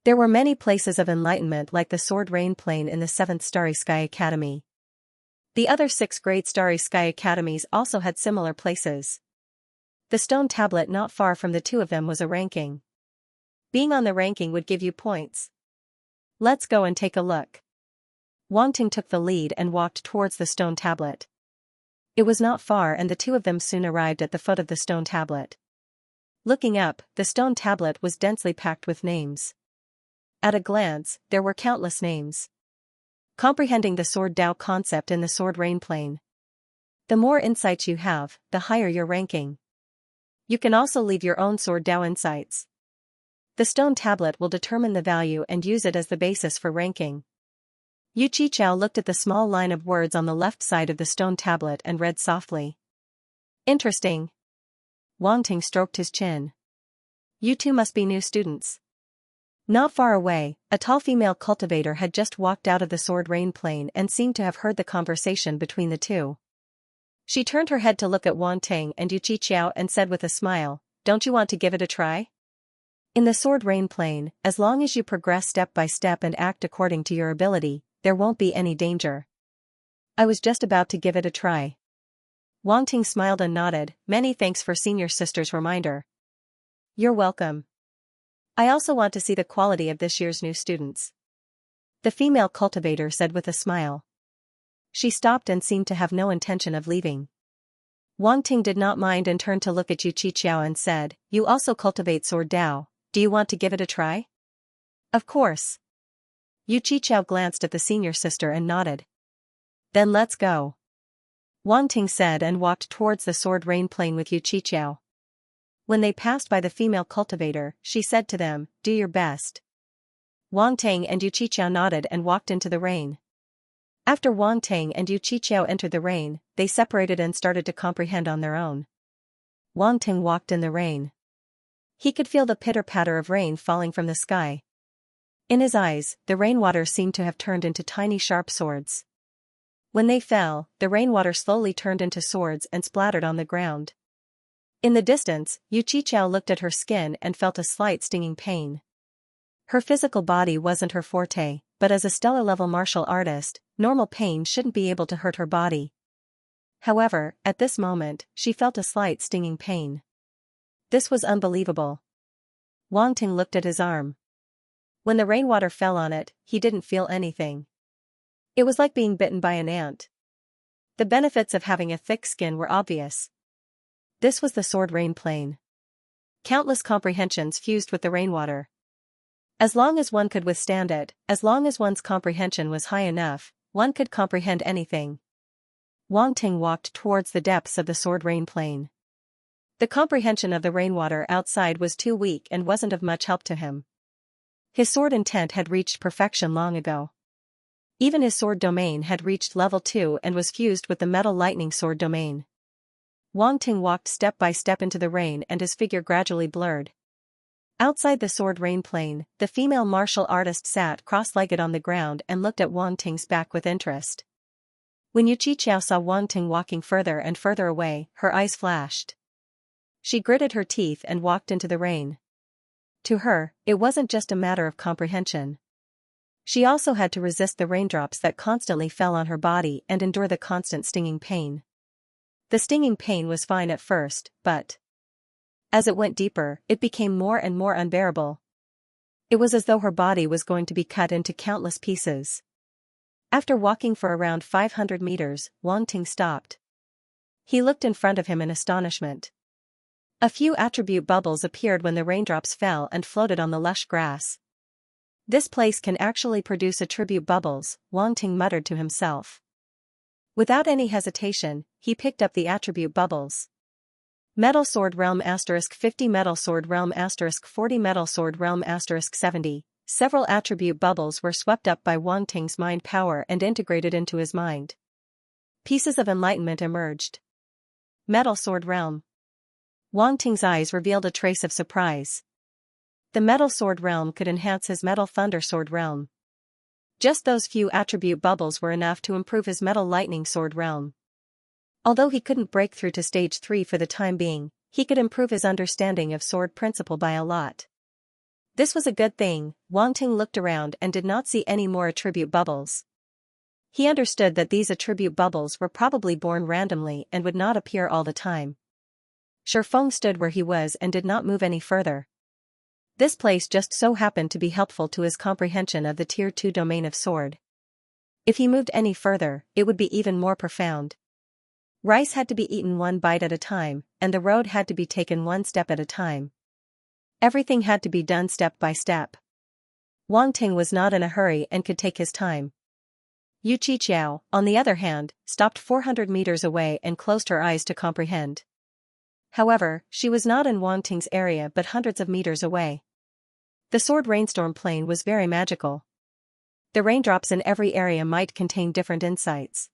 There were many places of enlightenment like the Sword Rain Plane in the 7th Starry Sky Academy. The other 6 Great Starry Sky Academies also had similar places. The stone tablet not far from the 2 of them was a ranking. Being on the ranking would give you points. Let's go and take a look. Wang Ting took the lead and walked towards the stone tablet. It was not far and the 2 of them soon arrived at the foot of the stone tablet. Looking up, the stone tablet was densely packed with names. At a glance, there were countless names. Comprehending the Sword Dao concept in the Sword Rain Plane. The more insights you have, the higher your ranking. You can also leave your own Sword Dao insights. The stone tablet will determine the value and use it as the basis for ranking. Yu Qiqiao looked at the small line of words on the left side of the stone tablet and read softly. Interesting. Wang Ting stroked his chin. You two must be new students. Not far away, a tall female cultivator had just walked out of the Sword Rain Plane and seemed to have heard the conversation between the 2. She turned her head to look at Wang Ting and Yu Qiqiao and said with a smile, "Don't you want to give it a try?" In the Sword Rain Plane, as long as you progress step by step and act according to your ability, there won't be any danger. I was just about to give it a try. Wang Ting smiled and nodded, "Many thanks for senior sister's reminder." You're welcome. I also want to see the quality of this year's new students. The female cultivator said with a smile. She stopped and seemed to have no intention of leaving. Wang Ting did not mind and turned to look at Yu Qiqiao and said, "You also cultivate Sword Dao, do you want to give it a try?" Of course. Yu Qiqiao glanced at the senior sister and nodded. Then let's go. Wang Ting said and walked towards the Sword Rain Plane with Yu Qiqiao. When they passed by the female cultivator, she said to them, "Do your best." Wang Ting and Yu Qiqiao nodded and walked into the rain. After Wang Ting and Yu Qiqiao entered the rain, they separated and started to comprehend on their own. Wang Ting walked in the rain. He could feel the pitter-patter of rain falling from the sky. In his eyes, the rainwater seemed to have turned into tiny sharp swords. When they fell, the rainwater slowly turned into swords and splattered on the ground. In the distance, Yu Qiqiao looked at her skin and felt a slight stinging pain. Her physical body wasn't her forte, but as a stellar-level martial artist, normal pain shouldn't be able to hurt her body. However, at this moment, she felt a slight stinging pain. This was unbelievable. Wang Ting looked at his arm. When the rainwater fell on it, he didn't feel anything. It was like being bitten by an ant. The benefits of having a thick skin were obvious. This was the Sword Rain Plane. Countless comprehensions fused with the rainwater. As long as one could withstand it, as long as one's comprehension was high enough, one could comprehend anything. Wang Ting walked towards the depths of the Sword Rain Plane. The comprehension of the rainwater outside was too weak and wasn't of much help to him. His sword intent had reached perfection long ago. Even his sword domain had reached level 2 and was fused with the metal lightning sword domain. Wang Ting walked step by step into the rain and his figure gradually blurred. Outside the Sword Rain Plane, the female martial artist sat cross-legged on the ground and looked at Wang Ting's back with interest. When Yu Qiqiao saw Wang Ting walking further and further away, her eyes flashed. She gritted her teeth and walked into the rain. To her, it wasn't just a matter of comprehension. She also had to resist the raindrops that constantly fell on her body and endure the constant stinging pain. The stinging pain was fine at first, but as it went deeper, it became more and more unbearable. It was as though her body was going to be cut into countless pieces. After walking for around 500 meters, Wang Ting stopped. He looked in front of him in astonishment. A few attribute bubbles appeared when the raindrops fell and floated on the lush grass. This place can actually produce attribute bubbles, Wang Ting muttered to himself. Without any hesitation, he picked up the attribute bubbles. Metal Sword Realm *50 Metal Sword Realm *40 Metal Sword Realm *70. Several attribute bubbles were swept up by Wang Ting's mind power and integrated into his mind. Pieces of enlightenment emerged. Metal Sword Realm. Wang Ting's eyes revealed a trace of surprise. The Metal Sword realm could enhance his Metal Thunder Sword realm. Just those few attribute bubbles were enough to improve his Metal Lightning Sword realm. Although he couldn't break through to stage 3 for the time being, he could improve his understanding of sword principle by a lot. This was a good thing. Wang Ting looked around and did not see any more attribute bubbles. He understood that these attribute bubbles were probably born randomly and would not appear all the time. Shifeng stood where he was and did not move any further. This place just so happened to be helpful to his comprehension of the Tier 2 domain of sword. If he moved any further, it would be even more profound. Rice had to be eaten one bite at a time, and the road had to be taken one step at a time. Everything had to be done step by step. Wang Ting was not in a hurry and could take his time. Yu Qiqiao, on the other hand, stopped 400 meters away and closed her eyes to comprehend. However, she was not in Wang Ting's area but hundreds of meters away. The sword rainstorm plane was very magical. The raindrops in every area might contain different insights.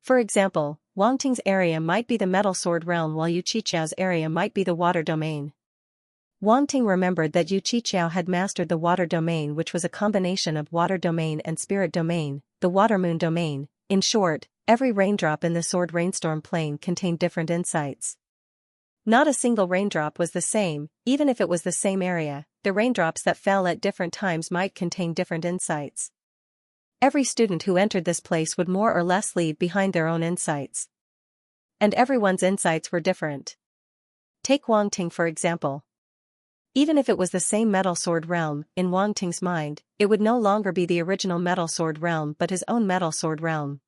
For example, Wang Ting's area might be the metal sword realm while Yu Qiqiao's area might be the water domain. Wang Ting remembered that Yu Qiqiao had mastered the water domain, which was a combination of water domain and spirit domain, the water moon domain. In short, every raindrop in the sword rainstorm plane contained different insights. Not a single raindrop was the same, even if it was the same area. The raindrops that fell at different times might contain different insights. Every student who entered this place would more or less leave behind their own insights. And everyone's insights were different. Take Wang Ting for example. Even if it was the same metal sword realm, in Wang Ting's mind, it would no longer be the original metal sword realm but his own metal sword realm.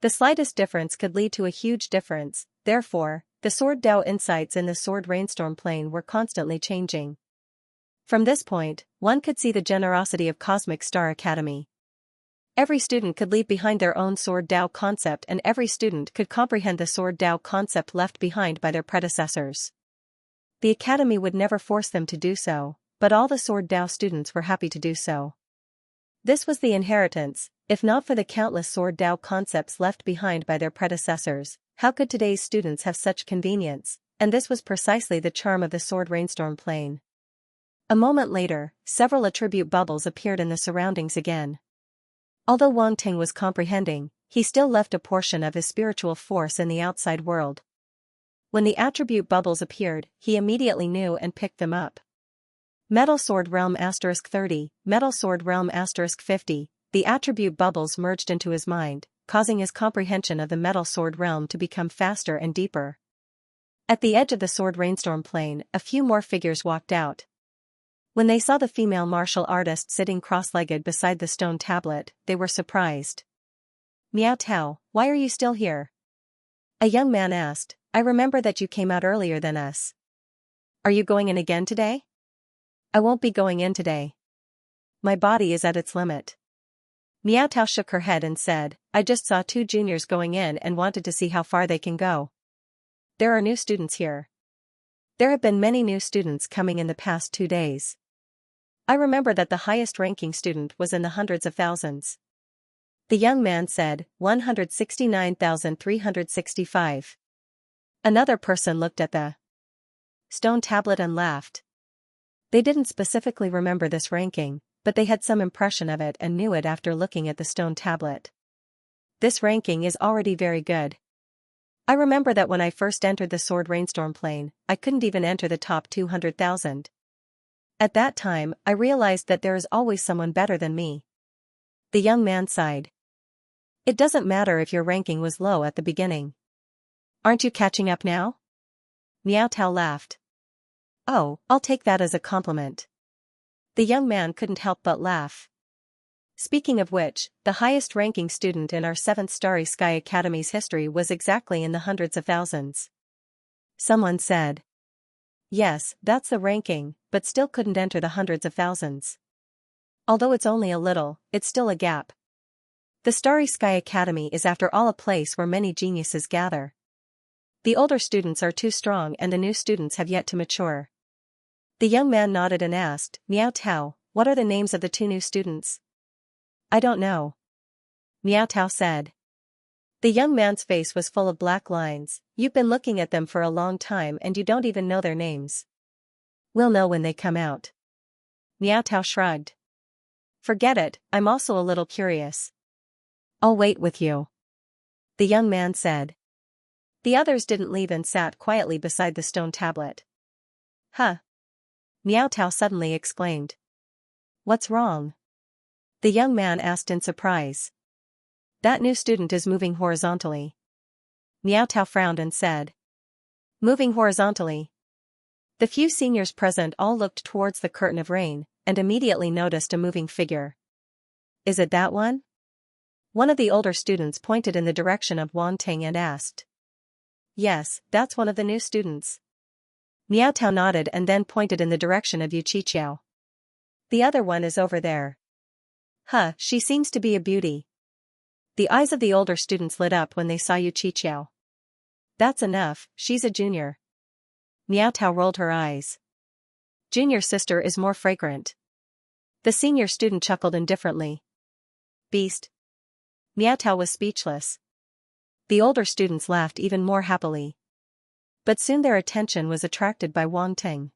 The slightest difference could lead to a huge difference, therefore, the sword Dao insights in the sword rainstorm plane were constantly changing. From this point, one could see the generosity of Cosmic Star Academy. Every student could leave behind their own sword Dao concept and every student could comprehend the sword Dao concept left behind by their predecessors. The academy would never force them to do so, but all the sword Dao students were happy to do so. This was the inheritance. If not for the countless sword Dao concepts left behind by their predecessors, how could today's students have such convenience? And this was precisely the charm of the sword rainstorm plane. A moment later, several attribute bubbles appeared in the surroundings again. Although Wang Ting was comprehending, he still left a portion of his spiritual force in the outside world. When the attribute bubbles appeared, he immediately knew and picked them up. Metal Sword Realm *30, Metal Sword Realm *50, the attribute bubbles merged into his mind, causing his comprehension of the Metal Sword Realm to become faster and deeper. At the edge of the sword rainstorm plane, a few more figures walked out. When they saw the female martial artist sitting cross-legged beside the stone tablet, they were surprised. "Miao Tao, why are you still here?" A young man asked. "I remember that you came out earlier than us. Are you going in again today?" "I won't be going in today. My body is at its limit." Miao Tao shook her head and said, "I just saw 2 juniors going in and wanted to see how far they can go. There are new students here. There have been many new students coming in the past 2 days. I remember that the highest ranking student was in the hundreds of thousands." The young man said, 169,365. Another person looked at the stone tablet and laughed. They didn't specifically remember this ranking, but they had some impression of it and knew it after looking at the stone tablet. This ranking is already very good. I remember that when I first entered the sword rainstorm plane, I couldn't even enter the top 200,000. At that time, I realized that there is always someone better than me. The young man sighed. It doesn't matter if your ranking was low at the beginning. Aren't you catching up now? Miao Tao laughed. Oh, I'll take that as a compliment. The young man couldn't help but laugh. Speaking of which, the highest ranking student in our 7th Starry Sky Academy's history was exactly in the hundreds of thousands. Someone said. Yes, that's the ranking, but still couldn't enter the hundreds of thousands. Although it's only a little, it's still a gap. The Starry Sky Academy is after all a place where many geniuses gather. The older students are too strong and the new students have yet to mature. The young man nodded and asked, Miao Tao, what are the names of the 2 new students? I don't know. Miao Tao said. The young man's face was full of black lines. You've been looking at them for a long time and you don't even know their names. We'll know when they come out. Miao Tao shrugged. Forget it, I'm also a little curious. I'll wait with you. The young man said. The others didn't leave and sat quietly beside the stone tablet. Huh? Miao Tao suddenly exclaimed. What's wrong? The young man asked in surprise. That new student is moving horizontally. Miao Tao frowned and said. Moving horizontally. The few seniors present all looked towards the curtain of rain, and immediately noticed a moving figure. Is it that one? One of the older students pointed in the direction of Wang Ting and asked. Yes, that's one of the new students. Miao Tao nodded and then pointed in the direction of Yu Qiqiao. The other one is over there. Huh, she seems to be a beauty. The eyes of the older students lit up when they saw Yu Qiqiao. That's enough, she's a junior. Miao Tao rolled her eyes. Junior sister is more fragrant. The senior student chuckled indifferently. Beast. Miao Tao was speechless. The older students laughed even more happily. But soon their attention was attracted by Wang Ting.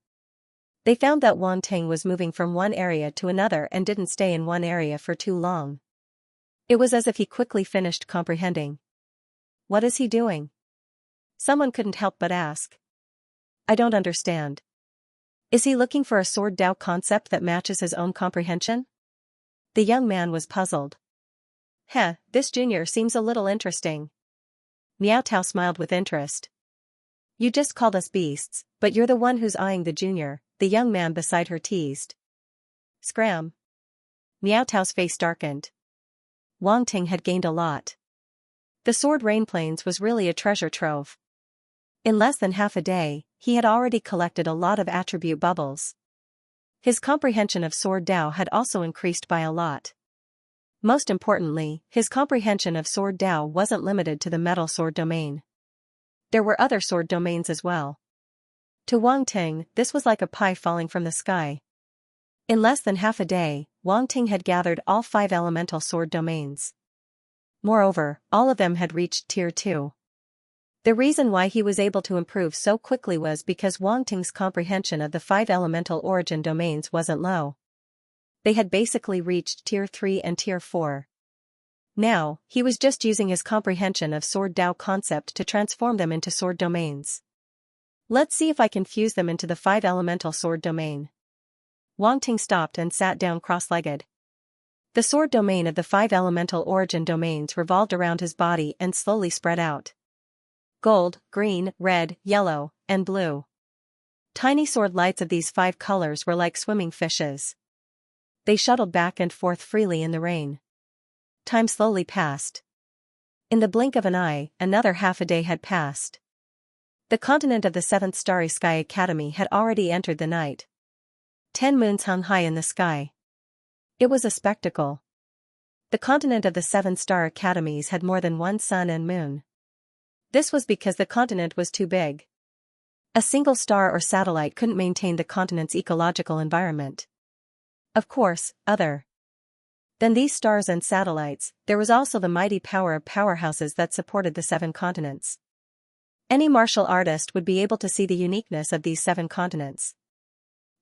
They found that Wang Ting was moving from one area to another and didn't stay in one area for too long. It was as if he quickly finished comprehending. What is he doing? Someone couldn't help but ask. I don't understand. Is he looking for a sword Dao concept that matches his own comprehension? The young man was puzzled. Heh, this junior seems a little interesting. Miao Tao smiled with interest. You just called us beasts, but you're the one who's eyeing the junior, the young man beside her teased. Scram. Miao Tao's face darkened. Wang Ting had gained a lot. The sword rain plains was really a treasure trove. In less than half a day, he had already collected a lot of attribute bubbles. His comprehension of sword Dao had also increased by a lot. Most importantly, his comprehension of sword Dao wasn't limited to the metal sword domain. There were other sword domains as well. To Wang Ting, this was like a pie falling from the sky. In less than half a day, Wang Ting had gathered all 5 elemental sword domains. Moreover, all of them had reached Tier 2. The reason why he was able to improve so quickly was because Wang Ting's comprehension of the 5 elemental origin domains wasn't low. They had basically reached Tier 3 and Tier 4. Now, he was just using his comprehension of sword Dao concept to transform them into sword domains. Let's see if I can fuse them into the 5 elemental sword domain. Wang Ting stopped and sat down cross-legged. The sword domain of the 5 elemental origin domains revolved around his body and slowly spread out. Gold, green, red, yellow, and blue. Tiny sword lights of these 5 colors were like swimming fishes. They shuttled back and forth freely in the rain. Time slowly passed. In the blink of an eye, another half a day had passed. The continent of the 7th Starry Sky Academy had already entered the night. 10 moons hung high in the sky. It was a spectacle. The continent of the 7 star academies had more than one sun and moon. This was because the continent was too big. A single star or satellite couldn't maintain the continent's ecological environment. Of course, other than these stars and satellites, there was also the mighty power of powerhouses that supported the 7 continents. Any martial artist would be able to see the uniqueness of these 7 continents.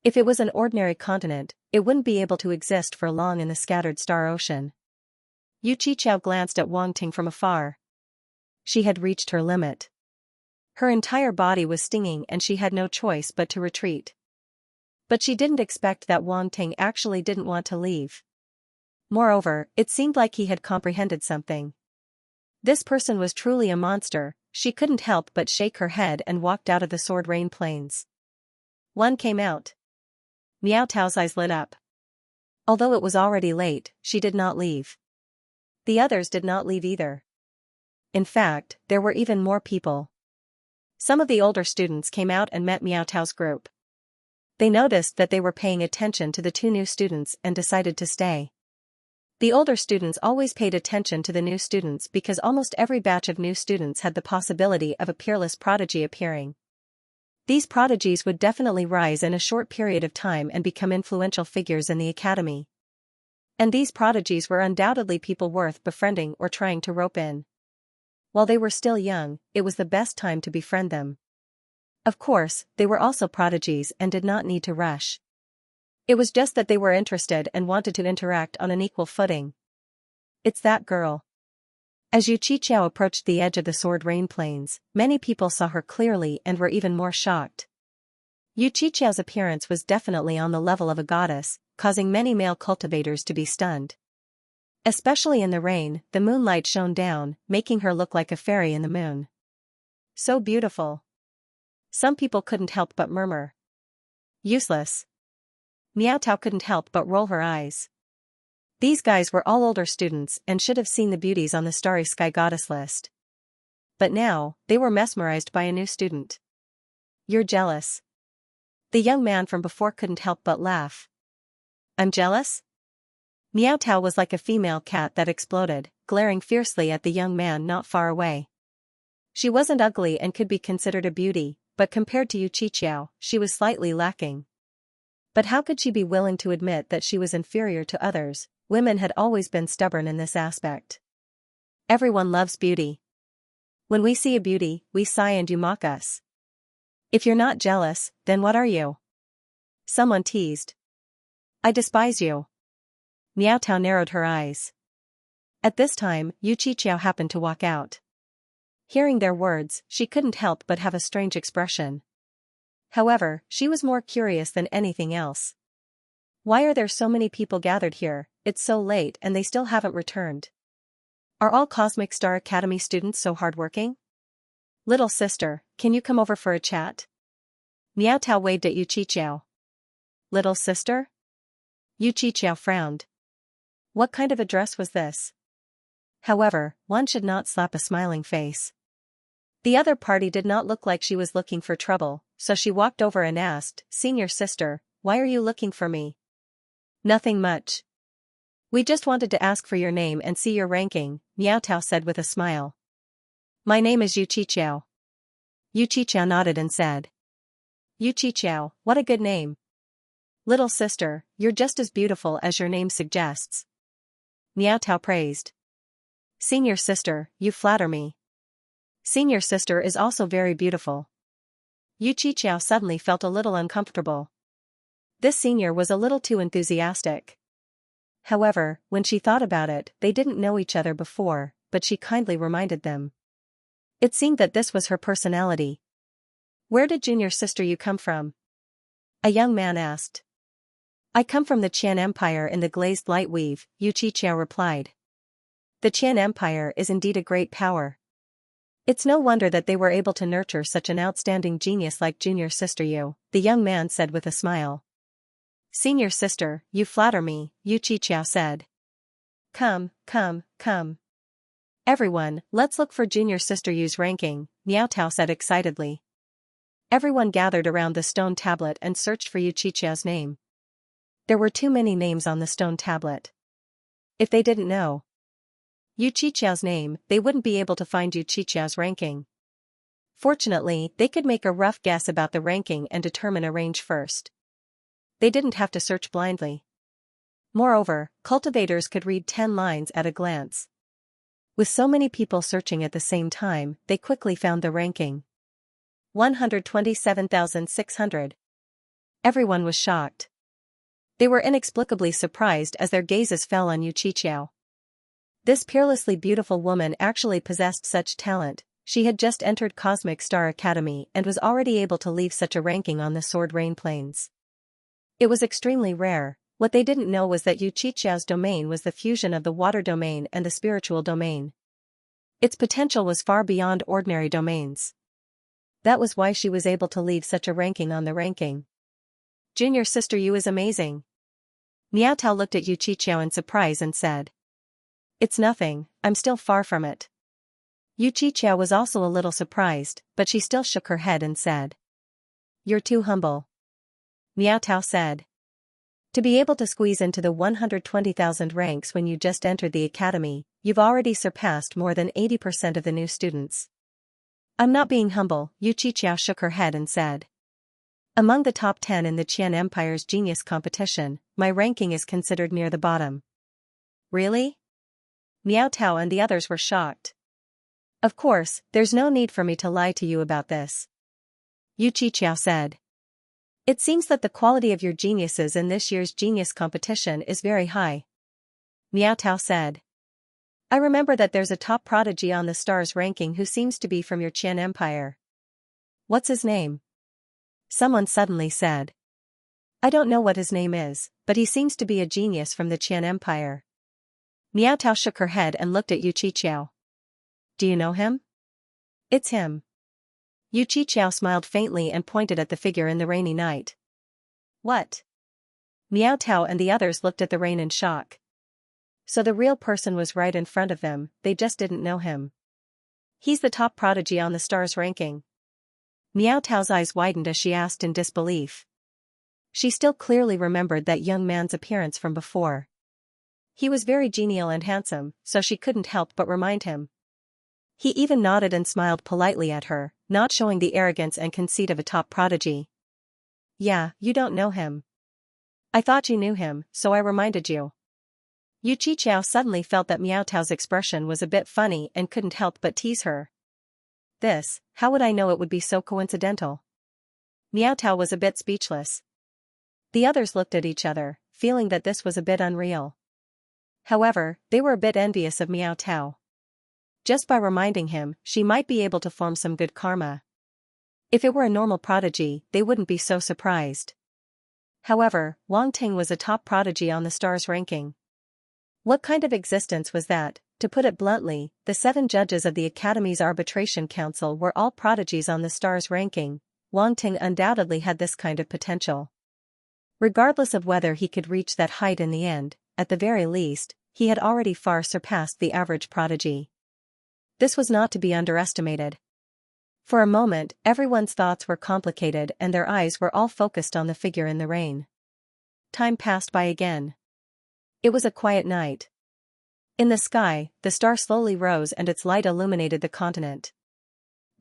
If it was an ordinary continent, it wouldn't be able to exist for long in the scattered star ocean. Yu Qiqiao glanced at Wang Ting from afar. She had reached her limit. Her entire body was stinging and she had no choice but to retreat. But she didn't expect that Wang Ting actually didn't want to leave. Moreover, it seemed like he had comprehended something. This person was truly a monster. She couldn't help but shake her head and walked out of the sword rain plains. One came out. Miao Tao's eyes lit up. Although it was already late, she did not leave. The others did not leave either. In fact, there were even more people. Some of the older students came out and met Miao Tao's group. They noticed that they were paying attention to the 2 new students and decided to stay. The older students always paid attention to the new students because almost every batch of new students had the possibility of a peerless prodigy appearing. These prodigies would definitely rise in a short period of time and become influential figures in the academy. And these prodigies were undoubtedly people worth befriending or trying to rope in. While they were still young, it was the best time to befriend them. Of course, they were also prodigies and did not need to rush. It was just that they were interested and wanted to interact on an equal footing. It's that girl. As Yu Qiqiao approached the edge of the Sword Rain Plains, many people saw her clearly and were even more shocked. Yu Qiqiao's appearance was definitely on the level of a goddess, causing many male cultivators to be stunned. Especially in the rain, the moonlight shone down, making her look like a fairy in the moon. So beautiful. Some people couldn't help but murmur. Useless. Miao Tao couldn't help but roll her eyes. These guys were all older students and should have seen the beauties on the Starry Sky Goddess list. But now, they were mesmerized by a new student. You're jealous. The young man from before couldn't help but laugh. I'm jealous? Miao Tao was like a female cat that exploded, glaring fiercely at the young man not far away. She wasn't ugly and could be considered a beauty, but compared to Yu Qiqiao, she was slightly lacking. But how could she be willing to admit that she was inferior to others? Women had always been stubborn in this aspect. Everyone loves beauty. When we see a beauty, we sigh and you mock us. If you're not jealous, then what are you? Someone teased. I despise you. Miao Tao narrowed her eyes. At this time, Yu Qiqiao happened to walk out. Hearing their words, she couldn't help but have a strange expression. However, she was more curious than anything else. Why are there so many people gathered here? It's so late and they still haven't returned. Are all Cosmic Star Academy students so hardworking? Little sister, can you come over for a chat? Miao Tao waved at Yu Qiqiao. Little sister? Yu Qiqiao frowned. What kind of a dress was this? However, one should not slap a smiling face. The other party did not look like she was looking for trouble, so she walked over and asked, Senior sister, why are you looking for me? Nothing much. We just wanted to ask for your name and see your ranking, Miao Tao said with a smile. My name is Yu Qiqiao. Yu Qiqiao nodded and said. Yu Qiqiao, what a good name. Little sister, you're just as beautiful as your name suggests. Miao Tao praised. Senior sister, you flatter me. Senior sister is also very beautiful. Yu Qiqiao suddenly felt a little uncomfortable. This senior was a little too enthusiastic. However, when she thought about it, they didn't know each other before, but she kindly reminded them. It seemed that this was her personality. Where did junior sister you come from? A young man asked. I come from the Qian Empire in the glazed light weave, Yu Qiqiao replied. The Qian Empire is indeed a great power. It's no wonder that they were able to nurture such an outstanding genius like junior sister Yu, the young man said with a smile. Senior sister, you flatter me, Yu Qiqiao said. Come. Everyone, let's look for junior sister Yu's ranking, Miao Tao said excitedly. Everyone gathered around the stone tablet and searched for Yu Qiqiao's name. There were too many names on the stone tablet. If they didn't know Yu Qiqiao's name, they wouldn't be able to find Yu Qiqiao's ranking. Fortunately, they could make a rough guess about the ranking and determine a range first. They didn't have to search blindly. Moreover, cultivators could read 10 lines at a glance. With so many people searching at the same time, they quickly found the ranking. 127,600. Everyone was shocked. They were inexplicably surprised as their gazes fell on Yu Qiqiao. This peerlessly beautiful woman actually possessed such talent. She had just entered Cosmic Star Academy and was already able to leave such a ranking on the Sword Rain Plains. It was extremely rare. What they didn't know was that Yu Qiqiao's domain was the fusion of the water domain and the spiritual domain. Its potential was far beyond ordinary domains. That was why she was able to leave such a ranking on the ranking. Junior sister Yu is amazing. Miao Tao looked at Yu Qiqiao in surprise and said. It's nothing, I'm still far from it. Yu Qiqiao was also a little surprised, but she still shook her head and said. You're too humble. Miao Tao said. To be able to squeeze into the 120,000 ranks when you just entered the academy, you've already surpassed more than 80% of the new students. I'm not being humble, Yu Qiqiao shook her head and said. Among the top 10 in the Qian Empire's genius competition, my ranking is considered near the bottom. Really? Miao Tao and the others were shocked. Of course, there's no need for me to lie to you about this, Xianxia said. It seems that the quality of your geniuses in this year's genius competition is very high, Miao said. I remember that there's a top prodigy on the stars ranking who seems to be from your Qian Empire. What's his name? Someone suddenly said. I don't know what his name is, but he seems to be a genius from the Qian Empire. Miao shook her head and looked at Xianxia. Do you know him? It's him. Xianxia smiled faintly and pointed at the figure in the rainy night. What? Miao and the others looked at the rain in shock. So the real person was right in front of them, they just didn't know him. He's the top prodigy on the stars ranking. Miao's eyes widened as she asked in disbelief. She still clearly remembered that young man's appearance from before. He was very genial and handsome, so she couldn't help but remind him. He even nodded and smiled politely at her, not showing the arrogance and conceit of a top prodigy. Yeah, you don't know him. I thought you knew him, so I reminded you. Xianxia suddenly felt that Miao's expression was a bit funny and couldn't help but tease her. How would I know it would be so coincidental? Miao was a bit speechless. The others looked at each other, feeling that this was a bit unreal. However, they were a bit envious of Miao. Just by reminding him, she might be able to form some good karma. If it were a normal prodigy, they wouldn't be so surprised. However, Wang Ting was a top prodigy on the stars ranking. What kind of existence was that? To put it bluntly, the 7 judges of the Academy's Arbitration Council were all prodigies on the stars ranking. Wang Ting undoubtedly had this kind of potential. Regardless of whether he could reach that height in the end, at the very least, he had already far surpassed the average prodigy. This was not to be underestimated. For a moment, everyone's thoughts were complicated and their eyes were all focused on the figure in the rain. Time passed by again. It was a quiet night. In the sky, the star slowly rose and its light illuminated the continent.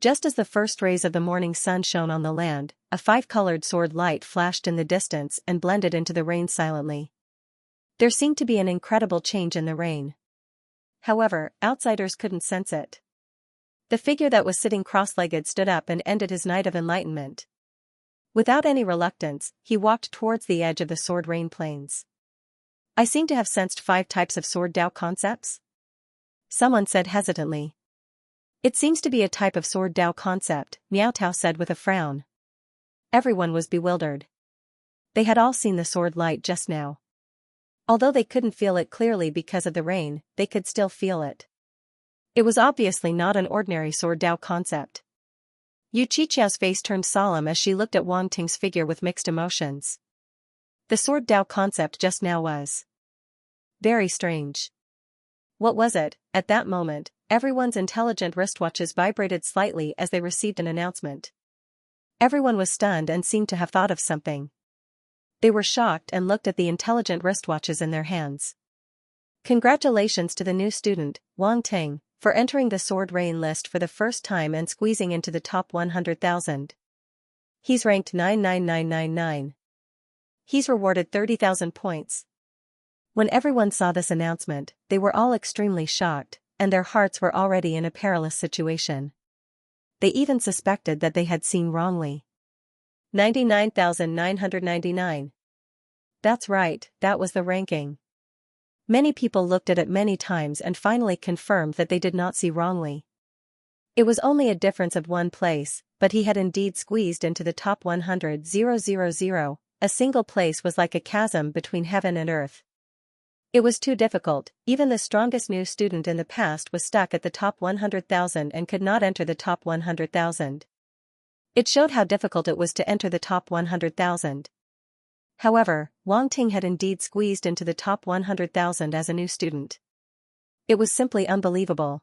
Just as the first rays of the morning sun shone on the land, a 5-colored sword light flashed in the distance and blended into the rain silently. There seemed to be an incredible change in the rain. However, outsiders couldn't sense it. The figure that was sitting cross-legged stood up and ended his night of enlightenment. Without any reluctance, he walked towards the edge of the sword rain plains. I seem to have sensed 5 types of sword Dao concepts? Someone said hesitantly. It seems to be a type of sword Dao concept, Miao said with a frown. Everyone was bewildered. They had all seen the sword light just now. Although they couldn't feel it clearly because of the rain, they could still feel it. It was obviously not an ordinary sword Dao concept. Xianxia's face turned solemn as she looked at Wang Ting's figure with mixed emotions. The sword Dao concept just now was very strange. What was it? At that moment, everyone's intelligent wristwatches vibrated slightly as they received an announcement. Everyone was stunned and seemed to have thought of something. They were shocked and looked at the intelligent wristwatches in their hands. Congratulations to the new student, Wang Ting, for entering the sword rain list for the first time and squeezing into the top 100,000. He's ranked 99999. He's rewarded 30,000 points. When everyone saw this announcement, they were all extremely shocked, and their hearts were already in a perilous situation. They even suspected that they had seen wrongly. 99,999. That's right, that was the ranking. Many people looked at it many times and finally confirmed that they did not see wrongly. It was only a difference of 1 place, but he had indeed squeezed into the top 100,000. A single place was like a chasm between heaven and earth. It was too difficult, even the strongest new student in the past was stuck at the top 100,000 and could not enter the top 100,000. It showed how difficult it was to enter the top 100,000. However, Wang Ting had indeed squeezed into the top 100,000 as a new student. It was simply unbelievable.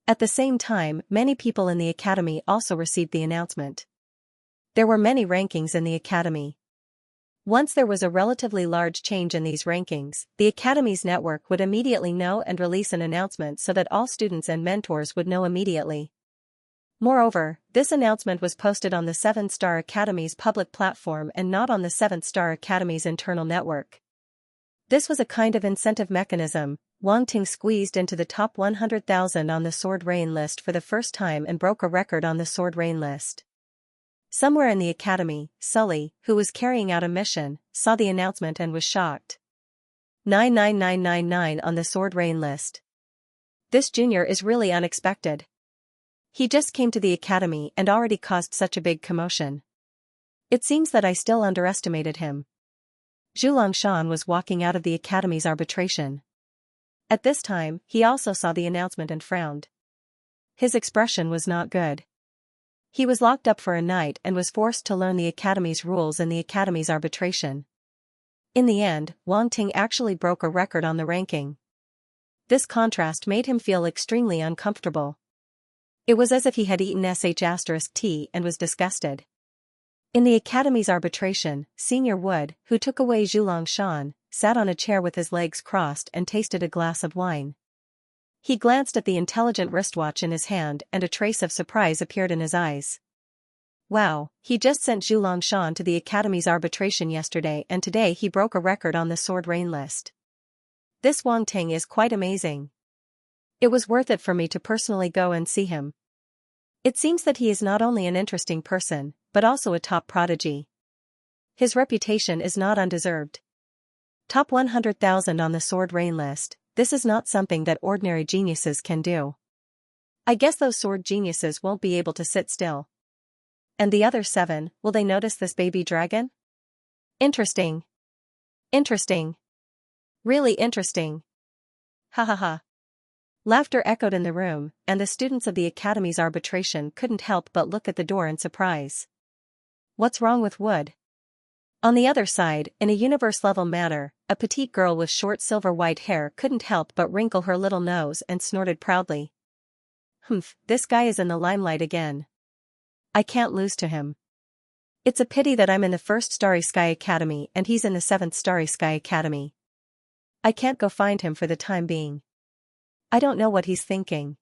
At the same time, many people in the academy also received the announcement. There were many rankings in the academy. Once there was a relatively large change in these rankings, the Academy's network would immediately know and release an announcement so that all students and mentors would know immediately. Moreover, this announcement was posted on the 7-Star Academy's public platform and not on the 7th Star Academy's internal network. This was a kind of incentive mechanism, Wang Ting squeezed into the top 100,000 on the Sword Rain list for the first time and broke a record on the Sword Rain list. Somewhere in the academy, Sully, who was carrying out a mission, saw the announcement and was shocked. 99999 on the Sword Rain list. This junior is really unexpected. He just came to the academy and already caused such a big commotion. It seems that I still underestimated him. Xianxia was walking out of the academy's arbitration. At this time, he also saw the announcement and frowned. His expression was not good. He was locked up for a night and was forced to learn the academy's rules in the academy's arbitration. In the end, Wang Ting actually broke a record on the ranking. This contrast made him feel extremely uncomfortable. It was as if he had eaten sh*t and was disgusted. In the academy's arbitration, Senior Wood, who took away Xianxia, sat on a chair with his legs crossed and tasted a glass of wine. He glanced at the intelligent wristwatch in his hand and a trace of surprise appeared in his eyes. Wow, he just sent Xianxia to the academy's arbitration yesterday and today he broke a record on the Sword Rain list. This Wang Ting is quite amazing. It was worth it for me to personally go and see him. It seems that he is not only an interesting person, but also a top prodigy. His reputation is not undeserved. Top 100,000 on the Sword Rain list, this is not something that ordinary geniuses can do. I guess those sword geniuses won't be able to sit still. And the other 7, will they notice this baby dragon? Interesting. Interesting. Really interesting. Ha ha ha. Laughter echoed in the room, and the students of the academy's arbitration couldn't help but look at the door in surprise. What's wrong with Wood? On the other side, in a universe-level matter, a petite girl with short silver-white hair couldn't help but wrinkle her little nose and snorted proudly. Humph, this guy is in the limelight again. I can't lose to him. It's a pity that I'm in the 1st Starry Sky Academy and he's in the 7th Starry Sky Academy. I can't go find him for the time being. I don't know what he's thinking.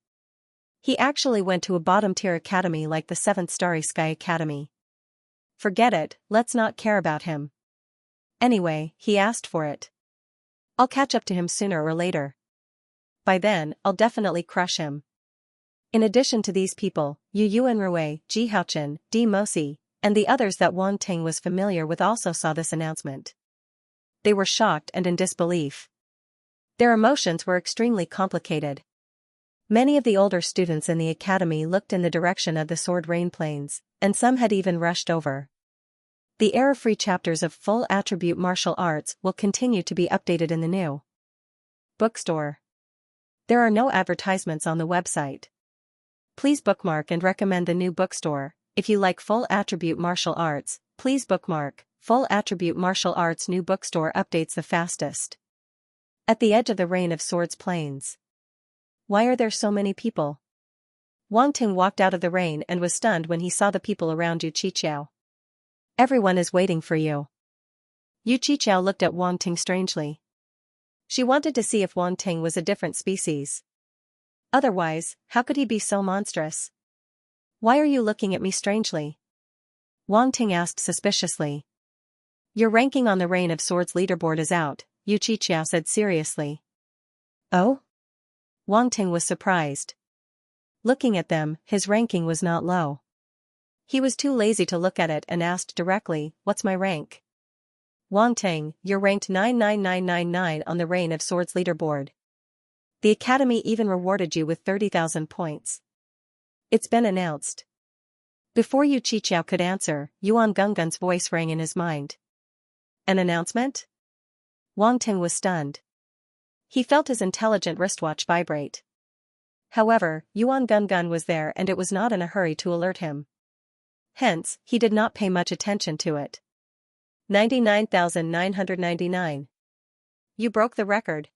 He actually went to a bottom-tier academy like the 7th Starry Sky Academy. Forget it, let's not care about him. Anyway, he asked for it. I'll catch up to him sooner or later. By then, I'll definitely crush him. In addition to these people, Yu Yuan Rui, Ji Haochen, Di Mosi, and the others that Wang Ting was familiar with also saw this announcement. They were shocked and in disbelief. Their emotions were extremely complicated. Many of the older students in the academy looked in the direction of the Sword Rain Plains, and some had even rushed over. The error-free chapters of Full Attribute Martial Arts will continue to be updated in the new bookstore. There are no advertisements on the website. Please bookmark and recommend the new bookstore. If you like Full Attribute Martial Arts, please bookmark. Full Attribute Martial Arts new bookstore updates the fastest. At the edge of the Rain of Swords Plains. Why are there so many people? Wang Ting walked out of the rain and was stunned when he saw the people around Yu Qiqiao. Everyone is waiting for you. Yu Qiqiao looked at Wang Ting strangely. She wanted to see if Wang Ting was a different species. Otherwise, how could he be so monstrous? Why are you looking at me strangely? Wang Ting asked suspiciously. Your ranking on the Rain of Swords leaderboard is out, Yu Qiqiao said seriously. Oh? Wang Ting was surprised. Looking at them, his ranking was not low. He was too lazy to look at it and asked directly, what's my rank? Wang Ting, you're ranked 99999 on the Rain of Swords leaderboard. The academy even rewarded you with 30,000 points. It's been announced. Before Yu Qiqiao could answer, Yuan Gunggun's voice rang in his mind. An announcement? Wang Ting was stunned. He felt his intelligent wristwatch vibrate. However, Yuan Gungun was there and it was not in a hurry to alert him. Hence, he did not pay much attention to it. 99,999. You broke the record.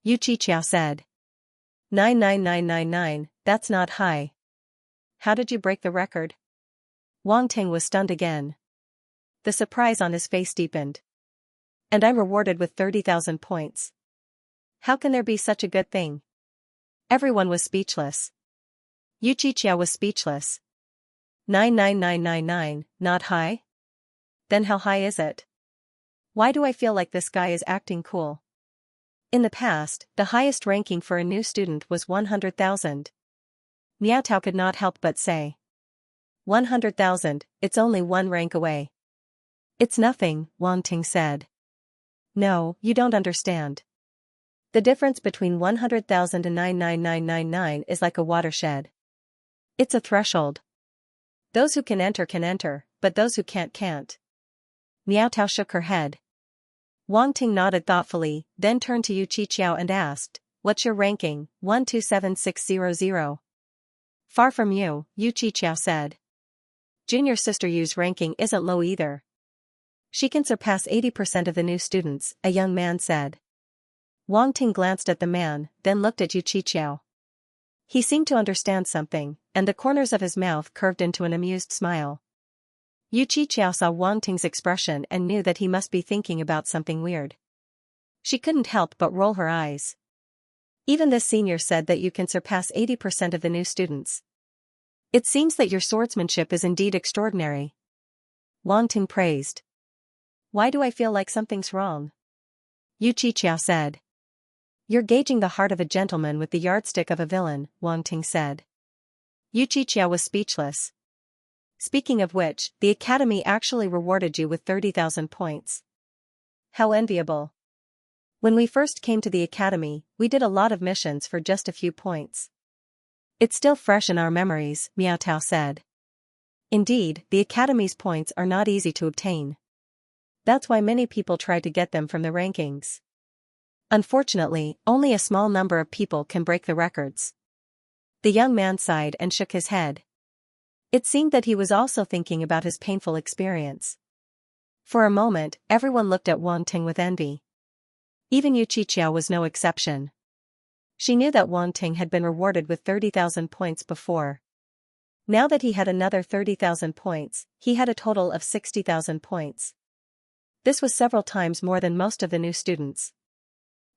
Yu Qiqiao said. 99999, that's not high. How did you break the record? Wang Ting was stunned again. The surprise on his face deepened. And I'm rewarded with 30,000 points. How can there be such a good thing? Everyone was speechless. Yu Qiqiao was speechless. 99999, not high? Then how high is it? Why do I feel like this guy is acting cool? In the past, the highest ranking for a new student was 100,000. Miao Tao could not help but say. 100,000, it's only one rank away. It's nothing, Wang Ting said. No, you don't understand. The difference between 100,000 and 99999 is like a watershed. It's a threshold. Those who can enter, but those who can't. Miao Tao shook her head. Wang Ting nodded thoughtfully, then turned to Yu Qiqiao and asked, "What's your ranking?" 127600. Far from you, Yu Qiqiao said. Junior sister Yu's ranking isn't low either. She can surpass 80% of the new students, a young man said. Wang Ting glanced at the man, then looked at Yu Qiqiao. He seemed to understand something, and the corners of his mouth curved into an amused smile. Yu Qiqiao saw Wang Ting's expression and knew that he must be thinking about something weird. She couldn't help but roll her eyes. Even this senior said that you can surpass 80% of the new students. It seems that your swordsmanship is indeed extraordinary. Wang Ting praised. Why do I feel like something's wrong? Yu Qiqiao said. You're gauging the heart of a gentleman with the yardstick of a villain, Wang Ting said. Yu Qiqiao was speechless. Speaking of which, the academy actually rewarded you with 30,000 points. How enviable. When we first came to the academy, we did a lot of missions for just a few points. It's still fresh in our memories, Miao Tao said. Indeed, the academy's points are not easy to obtain. That's why many people try to get them from the rankings. Unfortunately, only a small number of people can break the records. The young man sighed and shook his head. It seemed that he was also thinking about his painful experience. For a moment, everyone looked at Wang Ting with envy. Even Yu Qiqiao was no exception. She knew that Wang Ting had been rewarded with 30,000 points before. Now that he had another 30,000 points, he had a total of 60,000 points. This was several times more than most of the new students.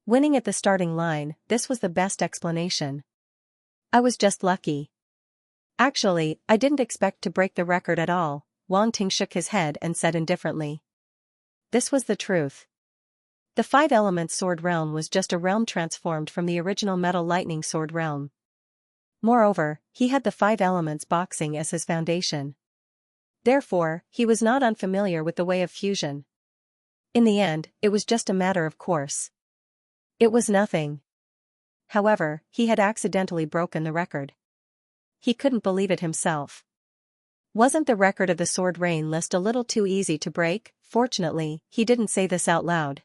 Winning at the starting line, this was the best explanation. I was just lucky. Actually, I didn't expect to break the record at all, Wang Ting shook his head and said indifferently. This was the truth. The Five Elements Sword Realm was just a realm transformed from the original Metal Lightning Sword Realm. Moreover, he had the Five Elements boxing as his foundation. Therefore, he was not unfamiliar with the way of fusion. In the end, it was just a matter of course. It was nothing. However, he had accidentally broken the record. He couldn't believe it himself. Wasn't the record of the Sword Rain list a little too easy to break? Fortunately, he didn't say this out loud.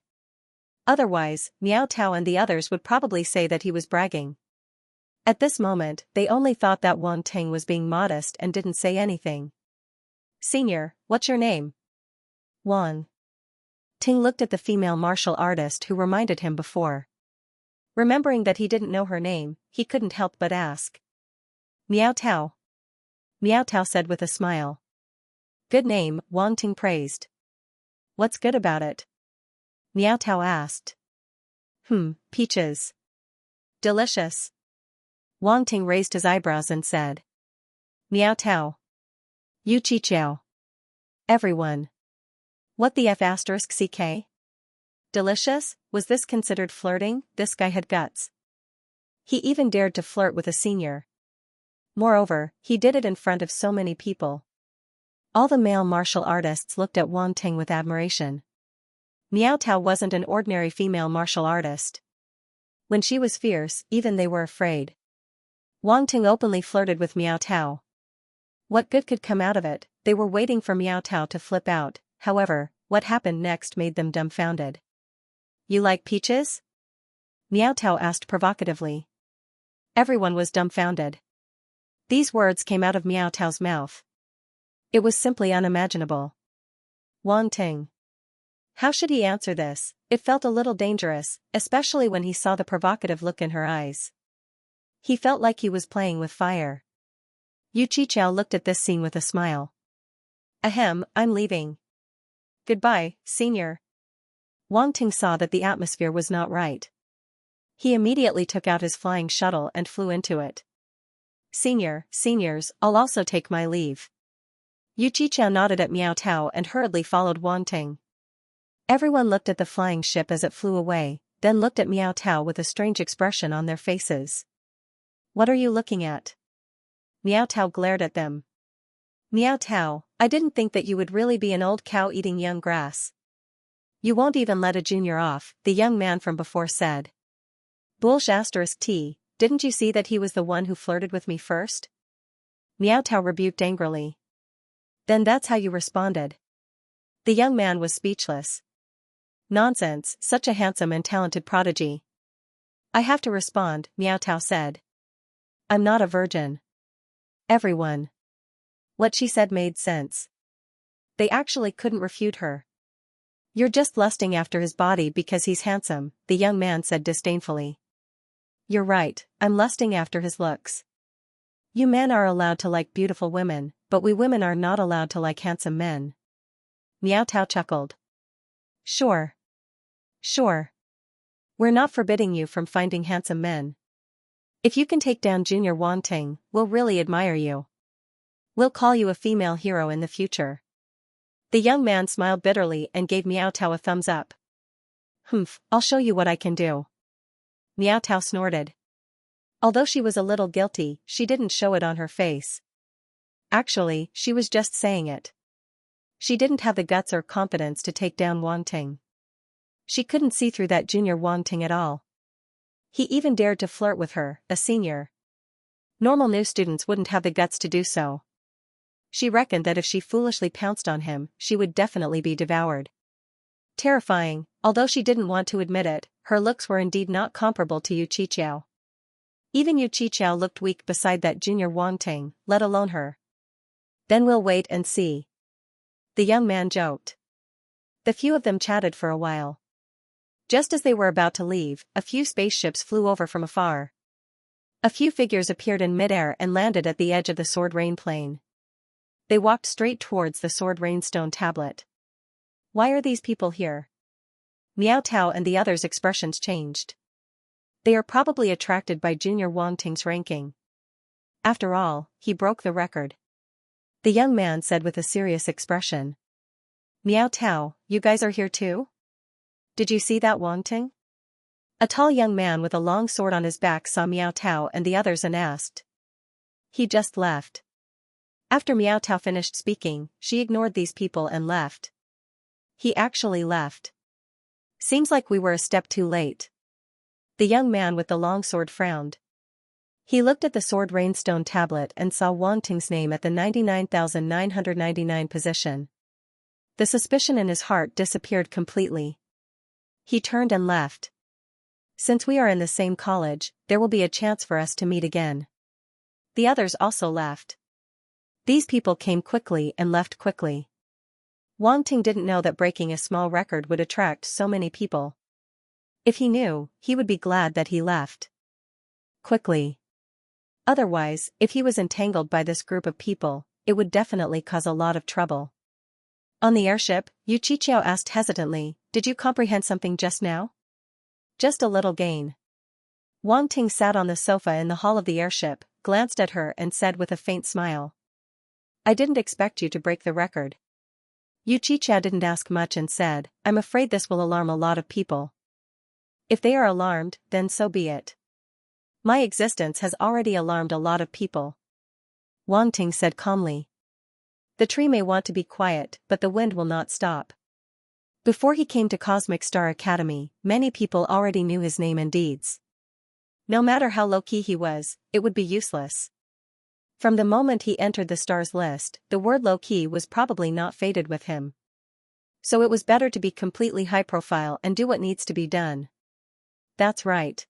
Otherwise, Miao Tao and the others would probably say that he was bragging. At this moment, they only thought that Wang Ting was being modest and didn't say anything. Senior, what's your name? Wang. Ting looked at the female martial artist who reminded him before. Remembering that he didn't know her name, he couldn't help but ask. Miao Tao. Miao Tao said with a smile. Good name, Wang Ting praised. What's good about it? Miao Tao asked. Peaches. Delicious. Wang Ting raised his eyebrows and said. Miao Tao. Yu Qiqiao. Everyone. What the F***ck? Delicious? Was this considered flirting? This guy had guts. He even dared to flirt with a senior. Moreover, he did it in front of so many people. All the male martial artists looked at Wang Ting with admiration. Miao Tao wasn't an ordinary female martial artist. When she was fierce, even they were afraid. Wang Ting openly flirted with Miao Tao. What good could come out of it? They were waiting for Miao Tao to flip out. However, what happened next made them dumbfounded. You like peaches? Miao Tao asked provocatively. Everyone was dumbfounded. These words came out of Miao Tao's mouth. It was simply unimaginable. Wang Ting. How should he answer this? It felt a little dangerous, especially when he saw the provocative look in her eyes. He felt like he was playing with fire. Yu Qiqiao looked at this scene with a smile. Ahem, I'm leaving. Goodbye, senior. Wang Ting saw that the atmosphere was not right. He immediately took out his flying shuttle and flew into it. Seniors, I'll also take my leave. Yu Qiqiao nodded at Miao Tao and hurriedly followed Wang Ting. Everyone looked at the flying ship as it flew away, then looked at Miao Tao with a strange expression on their faces. What are you looking at? Miao Tao glared at them. Miao Tao, I didn't think that you would really be an old cow eating young grass. You won't even let a junior off, the young man from before said. Bullsh *T, didn't you see that he was the one who flirted with me first? Miao Tao rebuked angrily. Then that's how you responded. The young man was speechless. Nonsense, such a handsome and talented prodigy. I have to respond, Miao Tao said. I'm not a virgin. Everyone. What she said made sense. They actually couldn't refute her. You're just lusting after his body because he's handsome, the young man said disdainfully. You're right, I'm lusting after his looks. You men are allowed to like beautiful women, but we women are not allowed to like handsome men. Miao Tao chuckled. Sure. Sure. We're not forbidding you from finding handsome men. If you can take down Junior Wanting, we'll really admire you. We'll call you a female hero in the future. The young man smiled bitterly and gave Miao Tao a thumbs up. Humph, I'll show you what I can do. Miao Tao snorted. Although she was a little guilty, she didn't show it on her face. Actually, she was just saying it. She didn't have the guts or confidence to take down Wanting. She couldn't see through that Junior Wanting at all. He even dared to flirt with her, a senior. Normal new students wouldn't have the guts to do so. She reckoned that if she foolishly pounced on him, she would definitely be devoured. Terrifying, although she didn't want to admit it, her looks were indeed not comparable to Yu Qiqiao. Even Yu Qiqiao looked weak beside that Junior Wanting, let alone her. Then we'll wait and see. The young man joked. The few of them chatted for a while. Just as they were about to leave, a few spaceships flew over from afar. A few figures appeared in midair and landed at the edge of the Sword Rain Plain. They walked straight towards the Sword Rain Stone tablet. Why are these people here? Miao Tao and the others' expressions changed. They are probably attracted by Junior Wanting's ranking. After all, he broke the record. The young man said with a serious expression. Miao Tao, you guys are here too? Did you see that Wanting? A tall young man with a long sword on his back saw Miao Tao and the others and asked. He just left. After Miao Tao finished speaking, she ignored these people and left. He actually left. Seems like we were a step too late. The young man with the long sword frowned. He looked at the Sword Rainstone tablet and saw Wanting's name at the 99,999 position. The suspicion in his heart disappeared completely. He turned and left. Since we are in the same college, there will be a chance for us to meet again. The others also left. These people came quickly and left quickly. Wanting didn't know that breaking a small record would attract so many people. If he knew, he would be glad that he left. Quickly. Otherwise, if he was entangled by this group of people, it would definitely cause a lot of trouble. On the airship, Yu Qiqiao asked hesitantly, did you comprehend something just now? Just a little gain. Wanting sat on the sofa in the hall of the airship, glanced at her and said with a faint smile. I didn't expect you to break the record. Yu Qiqiao didn't ask much and said, I'm afraid this will alarm a lot of people. If they are alarmed, then so be it. My existence has already alarmed a lot of people. Wanting said calmly. The tree may want to be quiet, but the wind will not stop. Before he came to Cosmic Star Academy, many people already knew his name and deeds. No matter how low-key he was, it would be useless. From the moment he entered the stars list, the word low-key was probably not faded with him. So it was better to be completely high-profile and do what needs to be done. That's right.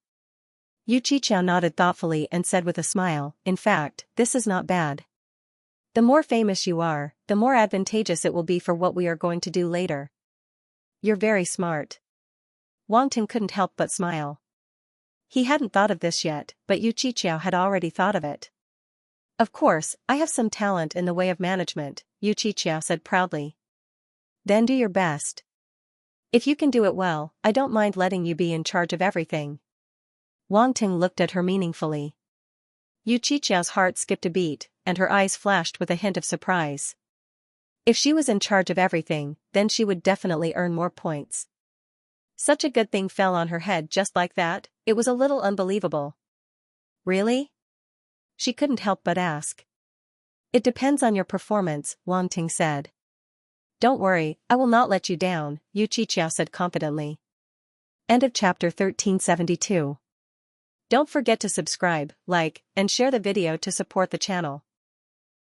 Yu Qiqiao nodded thoughtfully and said with a smile, in fact, this is not bad. The more famous you are, the more advantageous it will be for what we are going to do later. You're very smart. Wanting couldn't help but smile. He hadn't thought of this yet, but Yu Qiqiao had already thought of it. Of course, I have some talent in the way of management, Yu Qiqiao said proudly. Then do your best. If you can do it well, I don't mind letting you be in charge of everything. Wanting looked at her meaningfully. Yu Qiqiao's heart skipped a beat, and her eyes flashed with a hint of surprise. If she was in charge of everything, then she would definitely earn more points. Such a good thing fell on her head just like that, it was a little unbelievable. Really? She couldn't help but ask. It depends on your performance, Wang Ting said. Don't worry, I will not let you down, Xianxia said confidently. End of chapter 1372. Don't forget to subscribe, like, and share the video to support the channel.